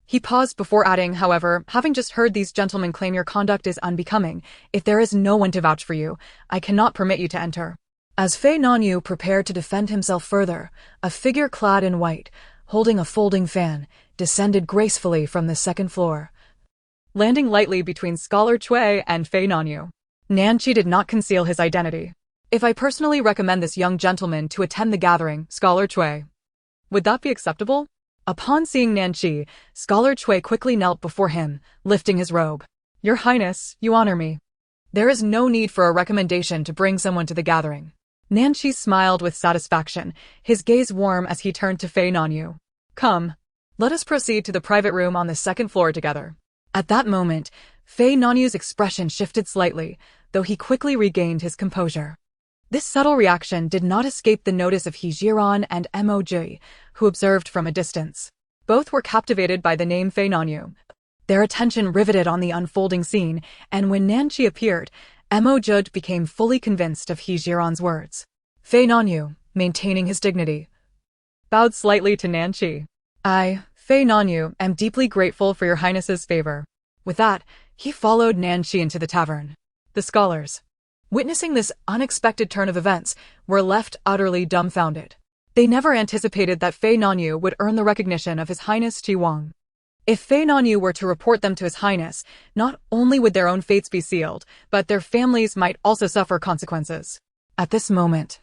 He paused before adding, "However, having just heard these gentlemen claim your conduct is unbecoming, if there is no one to vouch for you, I cannot permit you to enter." As Fei Nonyu prepared to defend himself further, a figure clad in white, holding a folding fan, descended gracefully from the second floor, landing lightly between Scholar Cui and Fei Nonyu. Nanqi did not conceal his identity. If I personally recommend this young gentleman to attend the gathering, Scholar Cui, would that be acceptable? Upon seeing Nanqi, Scholar Cui quickly knelt before him, lifting his robe. Your Highness, you honor me. There is no need for a recommendation to bring someone to the gathering. Nanqi smiled with satisfaction, his gaze warm as he turned to Fei Nonyu. Come, let us proceed to the private room on the second floor together. At that moment, Fei Nonyu's expression shifted slightly, though he quickly regained his composure. This subtle reaction did not escape the notice of Zhiren and Mo Jiuyue, who observed from a distance. Both were captivated by the name Fei Nonyu. Their attention riveted on the unfolding scene, and when Nanqi appeared, Mo Jiuyue became fully convinced of Zhiren's words. Fei Nonyu, maintaining his dignity, bowed slightly to Nanqi. I, Fei Nonyu, am deeply grateful for your Highness's favor. With that, he followed Nanqi into the tavern. The scholars, witnessing this unexpected turn of events, were left utterly dumbfounded. They never anticipated that Fei Nonyu would earn the recognition of His Highness Qi Wang. If Fei Nonyu were to report them to His Highness, not only would their own fates be sealed, but their families might also suffer consequences. At this moment,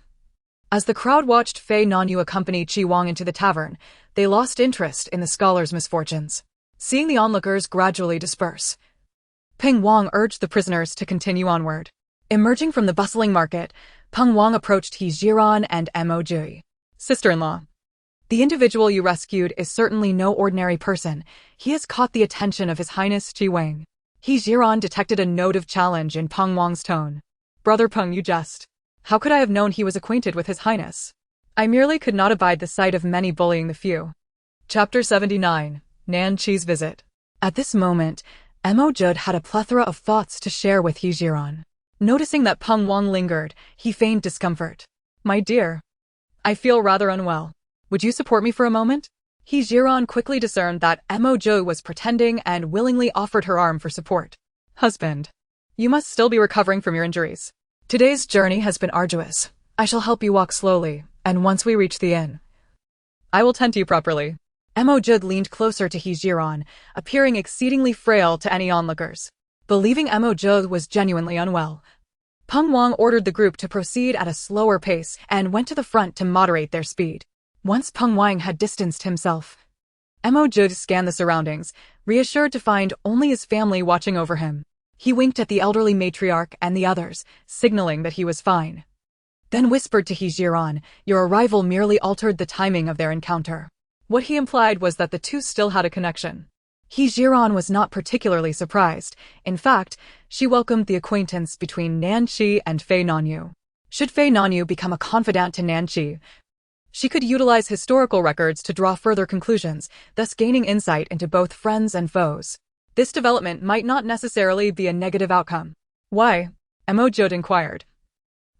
as the crowd watched Fei Nonyu accompany Qi Wang into the tavern, they lost interest in the scholar's misfortunes. Seeing the onlookers gradually disperse, Peng Wang urged the prisoners to continue onward. Emerging from the bustling market, Peng Wang approached Zhiren and Mo Jiuyue. Sister-in-law, the individual you rescued is certainly no ordinary person. He has caught the attention of His Highness Qi Wang. Zhiren detected a note of challenge in Peng Wang's tone. Brother Peng, you jest. How could I have known he was acquainted with His Highness? I merely could not abide the sight of many bullying the few. Chapter 79. Nanqi's Visit. At this moment, Mo Jiuyue had a plethora of thoughts to share with Zhiren. Noticing that Peng Wang lingered, he feigned discomfort. My dear, I feel rather unwell. Would you support me for a moment? Zhiren quickly discerned that Mo Jiuyue was pretending and willingly offered her arm for support. Husband, you must still be recovering from your injuries. Today's journey has been arduous. I shall help you walk slowly, and once we reach the inn, I will tend to you properly. Mo Jiuyue leaned closer to Zhiren, appearing exceedingly frail to any onlookers. Believing Mo Jiuyue was genuinely unwell, Peng Wang ordered the group to proceed at a slower pace and went to the front to moderate their speed. Once Peng Wang had distanced himself, Mo Jiuyue scanned the surroundings, reassured to find only his family watching over him. He winked at the elderly matriarch and the others, signaling that he was fine. Then whispered to Zhiren, your arrival merely altered the timing of their encounter. What he implied was that the two still had a connection. Zhiren was not particularly surprised. In fact, she welcomed the acquaintance between Nanqi and Fei Nonyu. Should Fei Nonyu become a confidant to Nanqi, she could utilize historical records to draw further conclusions, thus gaining insight into both friends and foes. This development might not necessarily be a negative outcome. Why? Mo Jiuyue inquired.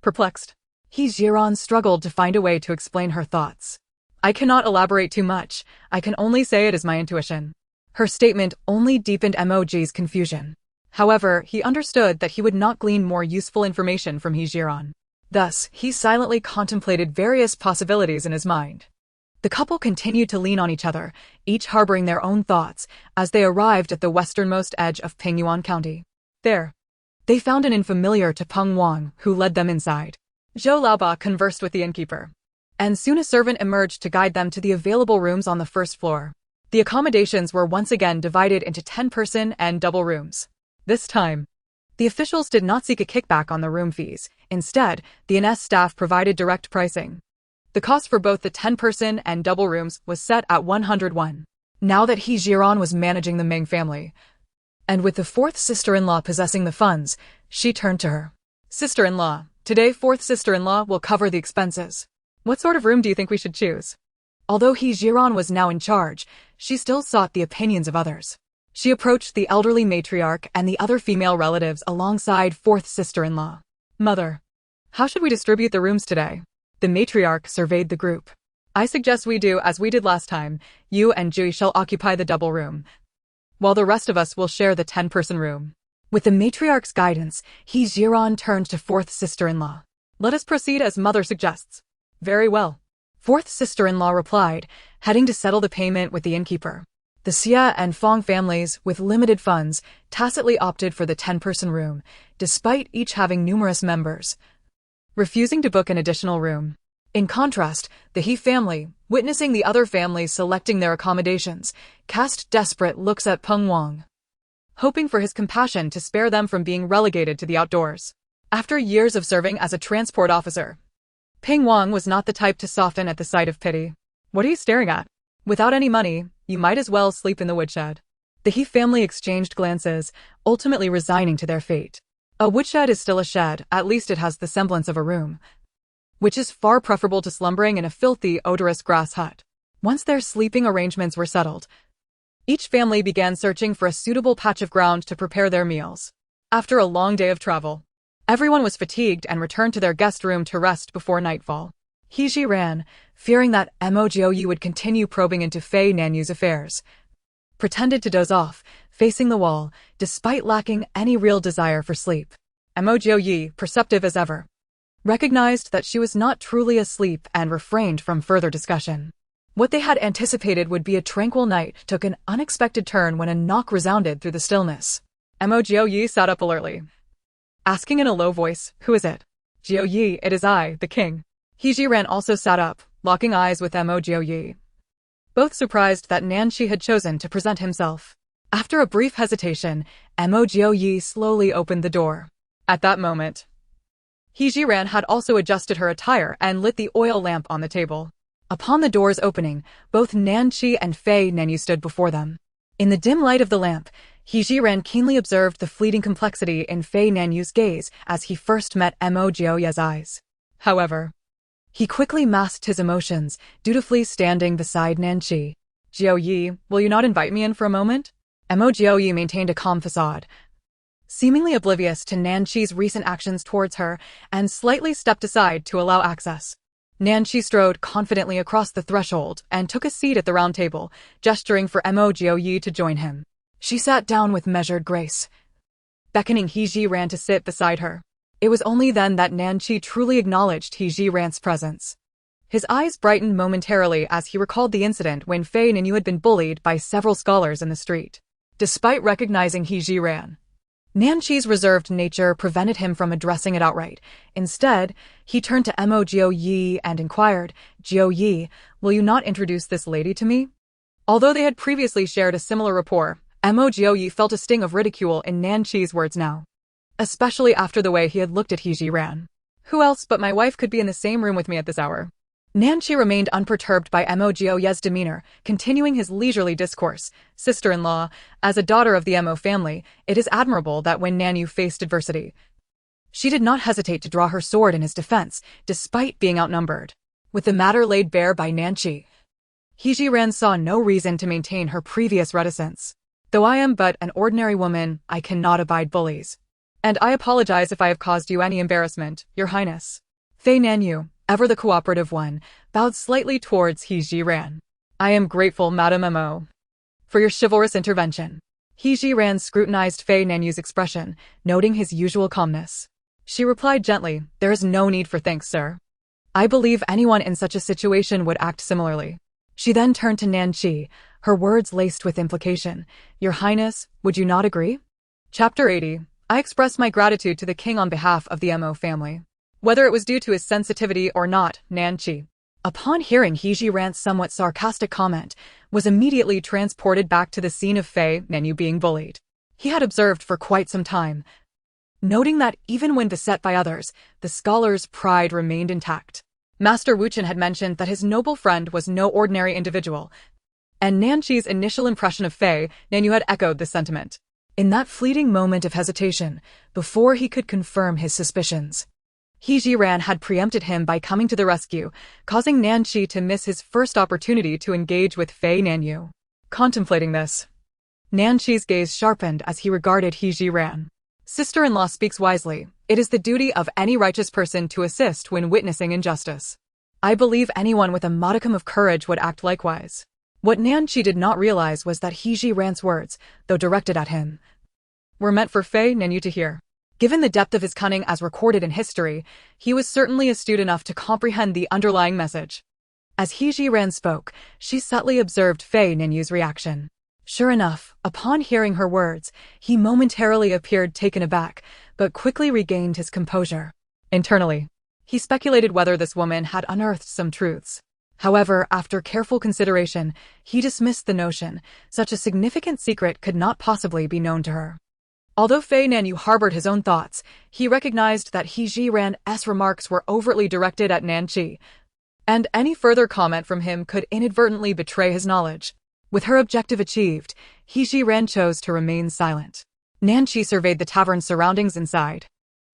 Perplexed, Zhiren struggled to find a way to explain her thoughts. I cannot elaborate too much. I can only say it is my intuition. Her statement only deepened Mo Jiuyue's confusion. However, he understood that he would not glean more useful information from Zhiren. Thus, he silently contemplated various possibilities in his mind. The couple continued to lean on each other, each harboring their own thoughts, as they arrived at the westernmost edge of Pingyuan County. There, they found an inn familiar to Peng Wang, who led them inside. Zhou Laoba conversed with the innkeeper, and soon a servant emerged to guide them to the available rooms on the first floor. The accommodations were once again divided into 10-person and double rooms. This time, the officials did not seek a kickback on the room fees. Instead, the inn's staff provided direct pricing. The cost for both the 10-person and double rooms was set at 101. Now that Zhiren was managing the Meng family, and with the fourth sister-in-law possessing the funds, she turned to her. Sister-in-law, today fourth sister-in-law will cover the expenses. What sort of room do you think we should choose? Although Zhiren was now in charge, she still sought the opinions of others. She approached the elderly matriarch and the other female relatives alongside fourth sister-in-law. Mother, how should we distribute the rooms today? The matriarch surveyed the group. I suggest we do as we did last time. You and Jiuyue shall occupy the double room, while the rest of us will share the 10-person room. With the matriarch's guidance, Zhiren turned to fourth sister-in-law. Let us proceed as mother suggests. Very well. Fourth sister-in-law replied, heading to settle the payment with the innkeeper. The Xia and Fong families, with limited funds, tacitly opted for the 10-person room, despite each having numerous members, refusing to book an additional room. In contrast, the He family, witnessing the other families selecting their accommodations, cast desperate looks at Peng Wang, hoping for his compassion to spare them from being relegated to the outdoors. After years of serving as a transport officer, Peng Wang was not the type to soften at the sight of pity. What are you staring at? Without any money, you might as well sleep in the woodshed. The He family exchanged glances, ultimately resigning to their fate. A woodshed is still a shed, at least it has the semblance of a room, which is far preferable to slumbering in a filthy, odorous grass hut. Once their sleeping arrangements were settled, each family began searching for a suitable patch of ground to prepare their meals. After a long day of travel, everyone was fatigued and returned to their guest room to rest before nightfall. He Zhiren, fearing that Mo Jiuyue would continue probing into Fei Nanyu's affairs, pretended to doze off, facing the wall, despite lacking any real desire for sleep. Mo Jiuyue, perceptive as ever, recognized that she was not truly asleep and refrained from further discussion. What they had anticipated would be a tranquil night took an unexpected turn when a knock resounded through the stillness. Mo Jiuyue sat up alertly, asking in a low voice, "Who is it?" "Jiuyue, it is I, the king." He Zhiren also sat up, locking eyes with Mo Jiuyue, both surprised that Nanshi had chosen to present himself. After a brief hesitation, Mo Jiuyue slowly opened the door. At that moment, He Zhiren had also adjusted her attire and lit the oil lamp on the table. Upon the door's opening, both Nanshi and Fei Nanyu stood before them. In the dim light of the lamp, He Zhiren keenly observed the fleeting complexity in Fei Nanyu's gaze as he first met Mo Jiuyue's eyes. However, he quickly masked his emotions, dutifully standing beside Nanshi. "Jiuyue, will you not invite me in for a moment?" Mo Jiuyue maintained a calm facade, seemingly oblivious to Nanshi's recent actions towards her, and slightly stepped aside to allow access. Nanshi strode confidently across the threshold and took a seat at the round table, gesturing for Mo Jiuyue to join him. She sat down with measured grace, beckoning He Zhiren to sit beside her. It was only then that Nanshi truly acknowledged He Zhiren's presence. His eyes brightened momentarily as he recalled the incident when Fei Nanyu had been bullied by several scholars in the street. Despite recognizing He Zhiren, Nanshi's reserved nature prevented him from addressing it outright. Instead, he turned to Mo Jiuyue and inquired, "Jiuyue, will you not introduce this lady to me?" Although they had previously shared a similar rapport, Mo Jiuyue felt a sting of ridicule in Nanshi's words now, especially after the way he had looked at He Zhiren. "Who else but my wife could be in the same room with me at this hour?" Nanshi remained unperturbed by Mo Jiuyue's demeanor, continuing his leisurely discourse. "Sister-in-law, as a daughter of the Mo family, it is admirable that when Nanyu faced adversity, she did not hesitate to draw her sword in his defense, despite being outnumbered." With the matter laid bare by Nanshi, He Zhiren saw no reason to maintain her previous reticence. "Though I am but an ordinary woman, I cannot abide bullies. And I apologize if I have caused you any embarrassment, Your Highness." Fei Nanyu, ever the cooperative one, bowed slightly towards He Zhiren. "I am grateful, Madame Mo, for your chivalrous intervention." He Zhiren scrutinized Fei Nanyu's expression, noting his usual calmness. She replied gently, "There is no need for thanks, sir. I believe anyone in such a situation would act similarly." She then turned to Nanshi, her words laced with implication. "Your Highness, would you not agree?" Chapter 80. I express my gratitude to the king on behalf of the Mo family. Whether it was due to his sensitivity or not, Nanshi, upon hearing He Zhiren's somewhat sarcastic comment, was immediately transported back to the scene of Fei Nanyu being bullied. He had observed for quite some time, noting that even when beset by others, the scholar's pride remained intact. Master Wuchen had mentioned that his noble friend was no ordinary individual, and Nanshi's initial impression of Fei Nanyu had echoed this sentiment. In that fleeting moment of hesitation, before he could confirm his suspicions, He Zhiren had preempted him by coming to the rescue, causing Nanshi to miss his first opportunity to engage with Fei Nanyu. Contemplating this, Nanshi's gaze sharpened as he regarded He Zhiren. "Sister-in-law speaks wisely. It is the duty of any righteous person to assist when witnessing injustice. I believe anyone with a modicum of courage would act likewise." What Nanshi did not realize was that He Zhiren's words, though directed at him, were meant for Fei Nanyu to hear. Given the depth of his cunning as recorded in history, he was certainly astute enough to comprehend the underlying message. As Zhiren spoke, she subtly observed Fei Ninyu's reaction. Sure enough, upon hearing her words, he momentarily appeared taken aback, but quickly regained his composure. Internally, he speculated whether this woman had unearthed some truths. However, after careful consideration, he dismissed the notion such a significant secret could not possibly be known to her. Although Fei Nanyu harbored his own thoughts, he recognized that Zhiren's remarks were overtly directed at Nanqi, and any further comment from him could inadvertently betray his knowledge. With her objective achieved, Zhiren chose to remain silent. Nanqi surveyed the tavern's surroundings inside.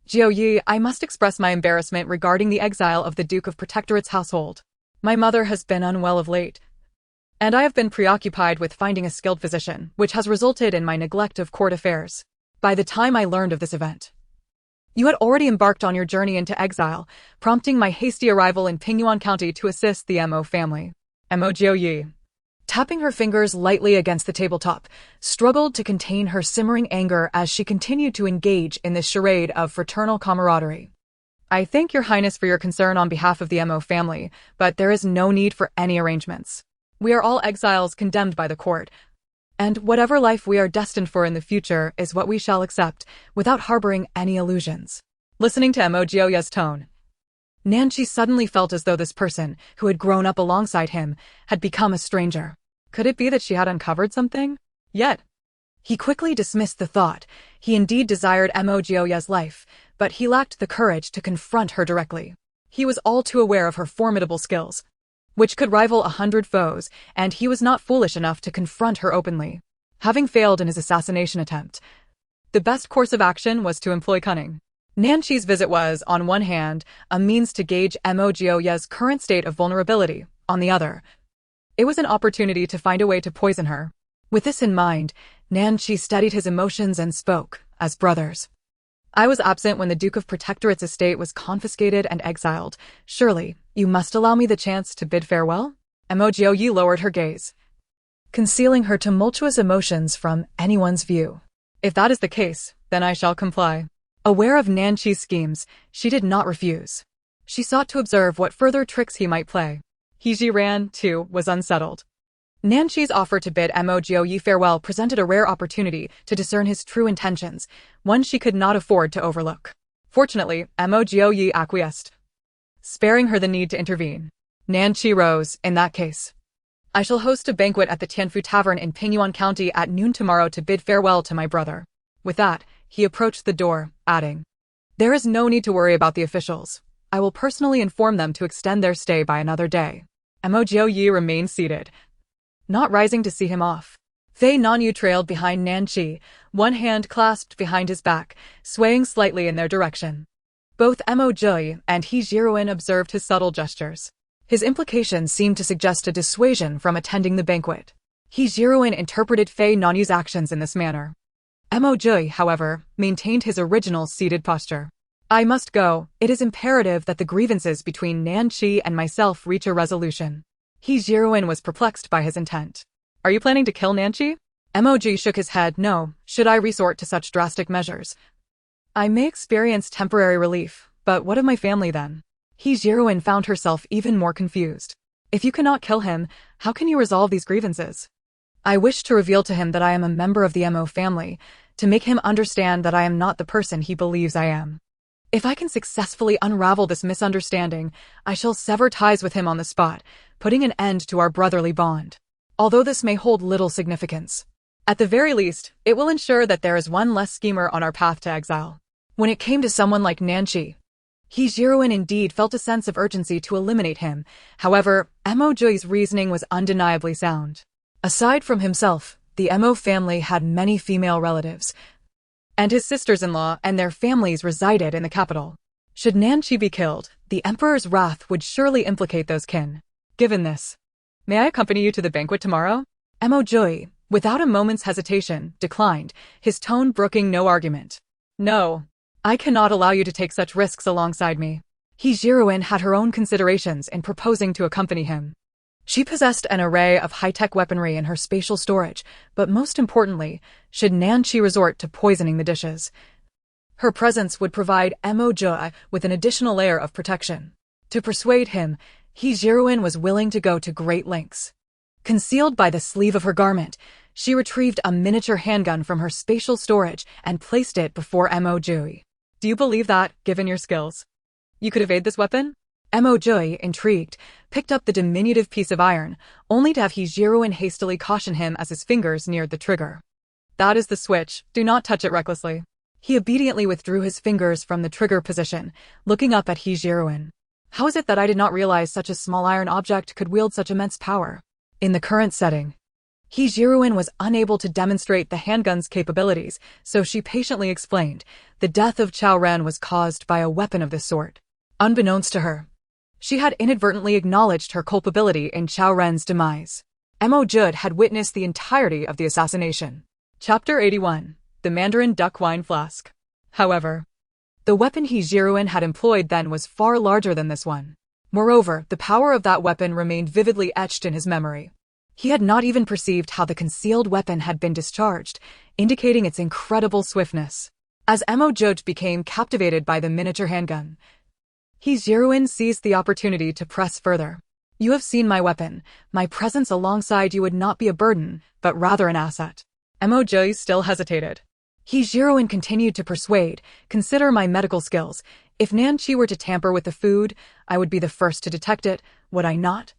Jiuyue, I must express my embarrassment regarding the exile of the Duke of Protectorate's household. My mother has been unwell of late, and I have been preoccupied with finding a skilled physician, which has resulted in my neglect of court affairs. By the time I learned of this event, you had already embarked on your journey into exile, prompting my hasty arrival in Pingyuan County to assist the Mo family. Mo Jiuyue, tapping her fingers lightly against the tabletop, struggled to contain her simmering anger as she continued to engage in this charade of fraternal camaraderie. I thank your highness for your concern on behalf of the Mo family, but there is no need for any arrangements. We are all exiles condemned by the court, and whatever life we are destined for in the future is what we shall accept, without harboring any illusions. Listening to Mo Jiuyue's tone, Nanqi suddenly felt as though this person, who had grown up alongside him, had become a stranger. Could it be that she had uncovered something? Yet, he quickly dismissed the thought. He indeed desired Mo Jiuyue's life, but he lacked the courage to confront her directly. He was all too aware of her formidable skills, which could rival 100 foes, and he was not foolish enough to confront her openly. Having failed in his assassination attempt, the best course of action was to employ cunning. Nanqi's visit was, on one hand, a means to gauge Mo Jiuyue's current state of vulnerability. On the other, it was an opportunity to find a way to poison her. With this in mind, Nanqi steadied his emotions and spoke, as brothers. I was absent when the Duke of Protectorate's estate was confiscated and exiled. Surely, you must allow me the chance to bid farewell? Mo Jiuyue lowered her gaze, concealing her tumultuous emotions from anyone's view. If that is the case, then I shall comply. Aware of Nanqi's schemes, she did not refuse. She sought to observe what further tricks he might play. Zhiren, too, was unsettled. Nanqi's offer to bid Mo Jiuyue farewell presented a rare opportunity to discern his true intentions, one she could not afford to overlook. Fortunately, Mo Jiuyue acquiesced, sparing her the need to intervene. Nanqi rose. In that case, I shall host a banquet at the Tianfu Tavern in Pingyuan County at noon tomorrow to bid farewell to my brother. With that, he approached the door, adding, there is no need to worry about the officials. I will personally inform them to extend their stay by another day. Mo Jiuyue remained seated, not rising to see him off. Fei Nanyu trailed behind Nanqi, one hand clasped behind his back, swaying slightly in their direction. Both Mo Jiuyue and Zhiren observed his subtle gestures. His implications seemed to suggest a dissuasion from attending the banquet. Zhiren interpreted Fei Nanyu's actions in this manner. Mo Jiuyue, however, maintained his original seated posture. I must go. It is imperative that the grievances between Nanqi and myself reach a resolution. Zhiren was perplexed by his intent. Are you planning to kill Nanqi? Mo Jiuyue shook his head. No, should I resort to such drastic measures, I may experience temporary relief, but what of my family then? Zhiren found herself even more confused. If you cannot kill him, how can you resolve these grievances? I wish to reveal to him that I am a member of the Mo family, to make him understand that I am not the person he believes I am. If I can successfully unravel this misunderstanding, I shall sever ties with him on the spot, putting an end to our brotherly bond. Although this may hold little significance, at the very least, it will ensure that there is one less schemer on our path to exile. When it came to someone like Nanqi, Zhiren indeed felt a sense of urgency to eliminate him. However, Mo Jiuyue's reasoning was undeniably sound. Aside from himself, the Mo family had many female relatives, and his sisters-in-law and their families resided in the capital. Should Nanqi be killed, the emperor's wrath would surely implicate those kin. Given this, may I accompany you to the banquet tomorrow? Mo Jiuyue, without a moment's hesitation, declined, his tone brooking no argument. No, I cannot allow you to take such risks alongside me. Zhiren had her own considerations in proposing to accompany him. She possessed an array of high-tech weaponry in her spatial storage, but most importantly, should Nanqi resort to poisoning the dishes, Her presence would provide Mo Jiuyue with an additional layer of protection. To persuade him, Zhiren was willing to go to great lengths. Concealed by the sleeve of her garment, she retrieved a miniature handgun from her spatial storage and placed it before Mo Jiuyue. Do you believe that, given your skills, you could evade this weapon? Mo Jiuyue, intrigued, picked up the diminutive piece of iron, only to have Zhiren hastily caution him as his fingers neared the trigger. That is the switch, do not touch it recklessly. He obediently withdrew his fingers from the trigger position, looking up at Zhiren. How is it that I did not realize such a small iron object could wield such immense power? In the current setting, Zhiren was unable to demonstrate the handgun's capabilities, so she patiently explained, the death of Chao Ren was caused by a weapon of this sort. Unbeknownst to her, she had inadvertently acknowledged her culpability in Chao Ren's demise. Mo Jiuyue had witnessed the entirety of the assassination. Chapter 81. The Mandarin Duck Wine Flask. However, the weapon Zhiren had employed then was far larger than this one. Moreover, the power of that weapon remained vividly etched in his memory. He had not even perceived how the concealed weapon had been discharged, indicating its incredible swiftness. As Mo Jiuyue became captivated by the miniature handgun, Zhiren seized the opportunity to press further. You have seen my weapon. My presence alongside you would not be a burden, but rather an asset. Mo Jiuyue still hesitated. Zhiren continued to persuade, consider my medical skills. If Nanqi were to tamper with the food, I would be the first to detect it, would I not?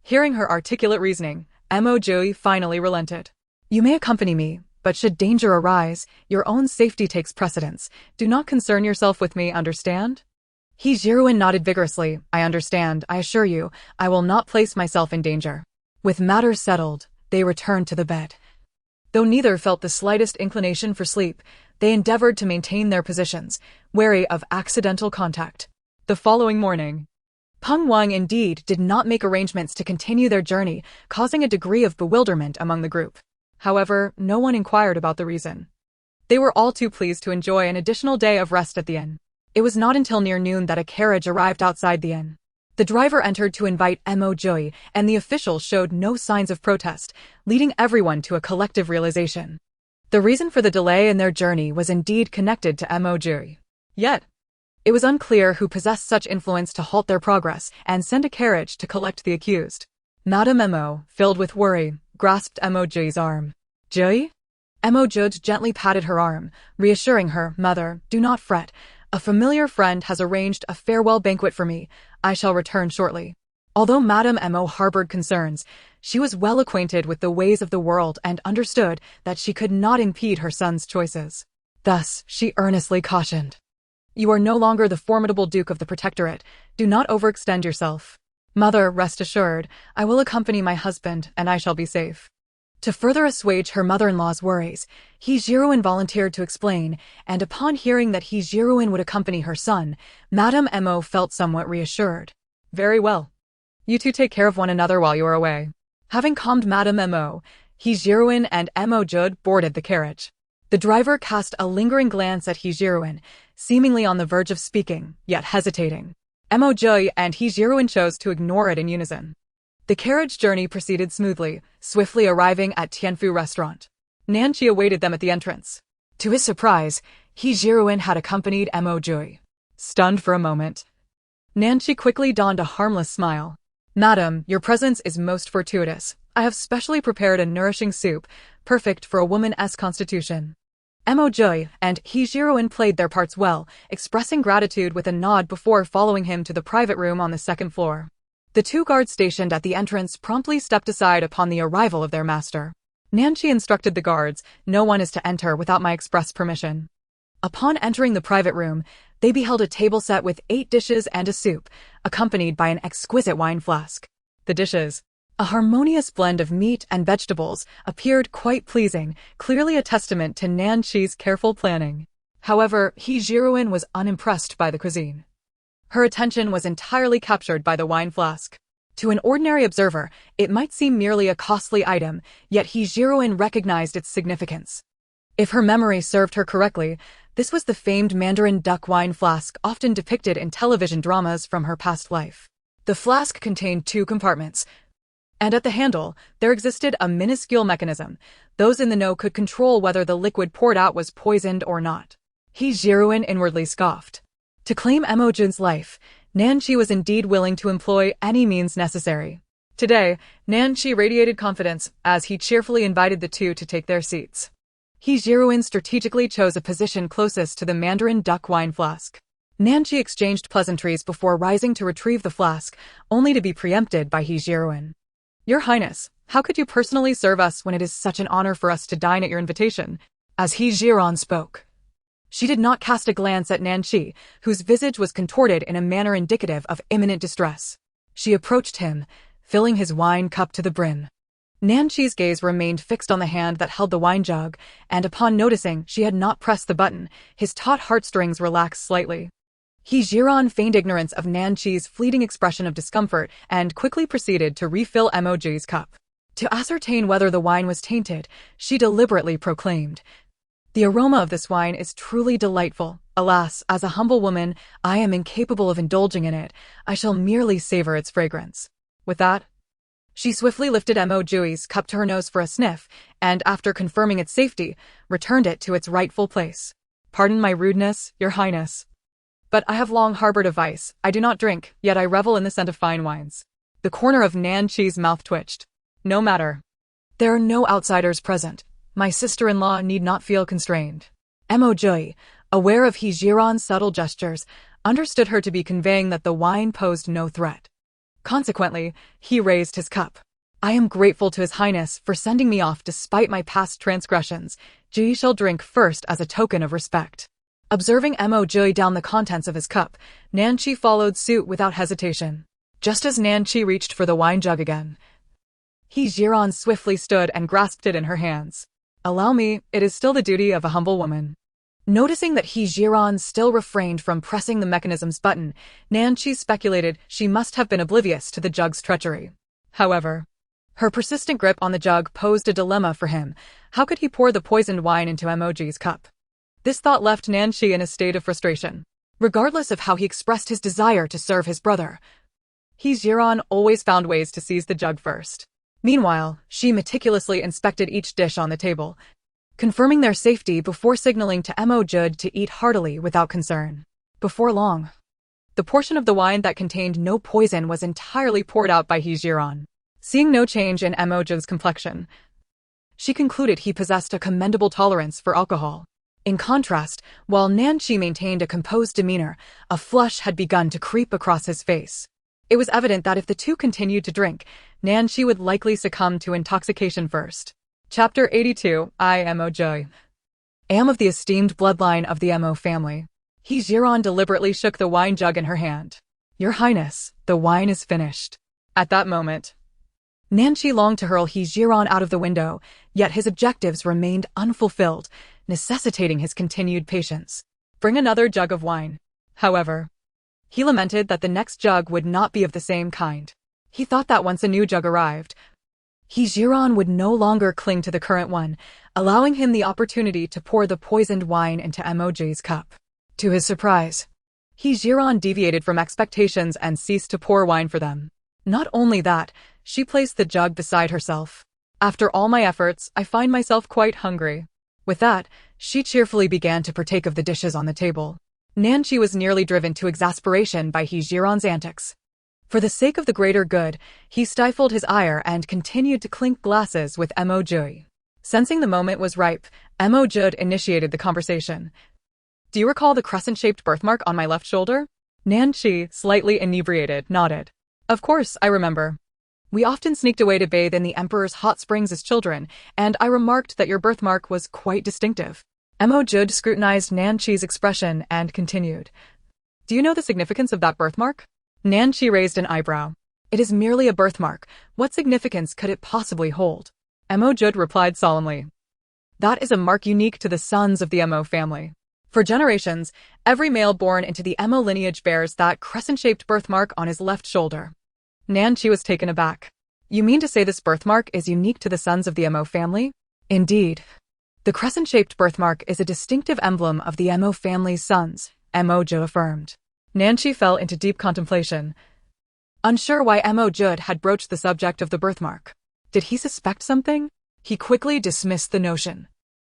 Hearing her articulate reasoning, Mo Jiuyue finally relented. You may accompany me, but should danger arise, your own safety takes precedence. Do not concern yourself with me, understand? Zhiren nodded vigorously. I understand, I assure you, I will not place myself in danger. With matters settled, they returned to the bed. Though neither felt the slightest inclination for sleep, they endeavored to maintain their positions, wary of accidental contact. The following morning, Peng Wang indeed did not make arrangements to continue their journey, causing a degree of bewilderment among the group. However, no one inquired about the reason. They were all too pleased to enjoy an additional day of rest at the inn. It was not until near noon that a carriage arrived outside the inn. The driver entered to invite Mo Jiuyue, and the official showed no signs of protest, leading everyone to a collective realization. The reason for the delay in their journey was indeed connected to Mo Jiuyue. Yet, it was unclear who possessed such influence to halt their progress and send a carriage to collect the accused. Madame Mo, filled with worry, grasped Mo Jiuyue's arm. Jiuyue? Mo Jiuyue gently patted her arm, reassuring her, Mother, do not fret. A familiar friend has arranged a farewell banquet for me. I shall return shortly. Although Madame Mo harbored concerns, she was well acquainted with the ways of the world and understood that she could not impede her son's choices. Thus, she earnestly cautioned. You are no longer the formidable Duke of the Protectorate. Do not overextend yourself. Mother, rest assured, I will accompany my husband and I shall be safe. To further assuage her mother-in-law's worries, Zhiren volunteered to explain, and upon hearing that Zhiren would accompany her son, Madame Mo felt somewhat reassured. Very well. You two take care of one another while you are away. Having calmed Madame Mo, Zhiren and Mo Jiuyue boarded the carriage. The driver cast a lingering glance at Zhiren, seemingly on the verge of speaking, yet hesitating. Mo Jiuyue and Zhiren chose to ignore it in unison. The carriage journey proceeded smoothly, swiftly arriving at Tianfu Restaurant. Nanqi awaited them at the entrance. To his surprise, Zhiren had accompanied Mo Jiuyue. Stunned for a moment, Nanqi quickly donned a harmless smile. Madam, your presence is most fortuitous. I have specially prepared a nourishing soup, perfect for a woman's constitution. Mo Jiuyue and Zhiren played their parts well, expressing gratitude with a nod before following him to the private room on the second floor. The two guards stationed at the entrance promptly stepped aside upon the arrival of their master. Nanqi instructed the guards, no one is to enter without my express permission. Upon entering the private room, they beheld a table set with 8 dishes and a soup, accompanied by an exquisite wine flask. The dishes, a harmonious blend of meat and vegetables, appeared quite pleasing, clearly a testament to Nanqi's careful planning. However, Zhiren was unimpressed by the cuisine. Her attention was entirely captured by the wine flask. To an ordinary observer, it might seem merely a costly item, yet Zhiren recognized its significance. If her memory served her correctly, this was the famed Mandarin duck wine flask often depicted in television dramas from her past life. The flask contained 2 compartments, and at the handle, there existed a minuscule mechanism. Those in the know could control whether the liquid poured out was poisoned or not. Zhiren inwardly scoffed. To claim Mo Jiuye's life, Nanqi was indeed willing to employ any means necessary. Today, Nanqi radiated confidence as he cheerfully invited the two to take their seats. Zhiren strategically chose a position closest to the Mandarin duck wine flask. Nanqi exchanged pleasantries before rising to retrieve the flask, only to be preempted by Zhiren. Your Highness, how could you personally serve us when it is such an honor for us to dine at your invitation? As Zhiren spoke. She did not cast a glance at Nanqi, whose visage was contorted in a manner indicative of imminent distress. She approached him, filling his wine cup to the brim. Nanqi's gaze remained fixed on the hand that held the wine jug, and upon noticing she had not pressed the button, his taut heartstrings relaxed slightly. Zhiren feigned ignorance of Nanqi's fleeting expression of discomfort and quickly proceeded to refill Mo Jiuyue's cup. To ascertain whether the wine was tainted, she deliberately proclaimed, "The aroma of this wine is truly delightful. Alas, as a humble woman, I am incapable of indulging in it. I shall merely savor its fragrance." With that, she swiftly lifted Mo Jiuyue's cup to her nose for a sniff, and after confirming its safety, returned it to its rightful place. "Pardon my rudeness, Your Highness. But I have long harbored a vice. I do not drink, yet I revel in the scent of fine wines." The corner of Nanqi's mouth twitched. "No matter. There are no outsiders present. My sister-in-law need not feel constrained." Mo Jiuyue, aware of Zhiren's subtle gestures, understood her to be conveying that the wine posed no threat. Consequently, he raised his cup. "I am grateful to His Highness for sending me off despite my past transgressions. Jiuyue shall drink first as a token of respect." Observing Mo Jiuyue down the contents of his cup, Nanqi followed suit without hesitation. Just as Nanqi reached for the wine jug again, Zhiren swiftly stood and grasped it in her hands. "Allow me, it is still the duty of a humble woman." Noticing that Zhiren still refrained from pressing the mechanism's button, Nanqi speculated she must have been oblivious to the jug's treachery. However, her persistent grip on the jug posed a dilemma for him. How could he pour the poisoned wine into Mo Jiuyue's cup? This thought left Nanqi in a state of frustration. Regardless of how he expressed his desire to serve his brother, Zhiren always found ways to seize the jug first. Meanwhile, she meticulously inspected each dish on the table, confirming their safety before signaling to Mo Jiuyue to eat heartily without concern. Before long, the portion of the wine that contained no poison was entirely poured out by Zhiren. Seeing no change in Mo Jiuyue's complexion, she concluded he possessed a commendable tolerance for alcohol. In contrast, while Nanqi maintained a composed demeanor, a flush had begun to creep across his face. It was evident that if the two continued to drink, Nanqi would likely succumb to intoxication first. Chapter 82. I, Mo Jiuyue, am of the esteemed bloodline of the Mo family. Zhiren deliberately shook the wine jug in her hand. "Your Highness, the wine is finished." At that moment, Nanqi longed to hurl Zhiren out of the window, yet his objectives remained unfulfilled, necessitating his continued patience. "Bring another jug of wine." However, he lamented that the next jug would not be of the same kind. He thought that once a new jug arrived, Zhiren would no longer cling to the current one, allowing him the opportunity to pour the poisoned wine into Mo Jiuyue's cup. To his surprise, Zhiren deviated from expectations and ceased to pour wine for them. Not only that, she placed the jug beside herself. "After all my efforts, I find myself quite hungry." With that, she cheerfully began to partake of the dishes on the table. Nanqi was nearly driven to exasperation by Zhiren's antics. For the sake of the greater good, he stifled his ire and continued to clink glasses with Mo Jiuyue. Sensing the moment was ripe, Mo Jiuyue initiated the conversation. "Do you recall the crescent-shaped birthmark on my left shoulder?" Nanqi, slightly inebriated, nodded. "Of course, I remember. We often sneaked away to bathe in the Emperor's hot springs as children, and I remarked that your birthmark was quite distinctive." Mo Jiuyue scrutinized Nanqi's expression and continued. "Do you know the significance of that birthmark?" Nanqi raised an eyebrow. "It is merely a birthmark. What significance could it possibly hold?" Mo Jiuyue replied solemnly. "That is a mark unique to the sons of the Mo family. For generations, every male born into the Mo lineage bears that crescent-shaped birthmark on his left shoulder." Nanqi was taken aback. "You mean to say this birthmark is unique to the sons of the Mo family?" "Indeed. The crescent-shaped birthmark is a distinctive emblem of the Mo family's sons," Mo Jiuyue affirmed. Nanqi fell into deep contemplation, unsure why Mo Jiuyue had broached the subject of the birthmark. Did he suspect something? He quickly dismissed the notion.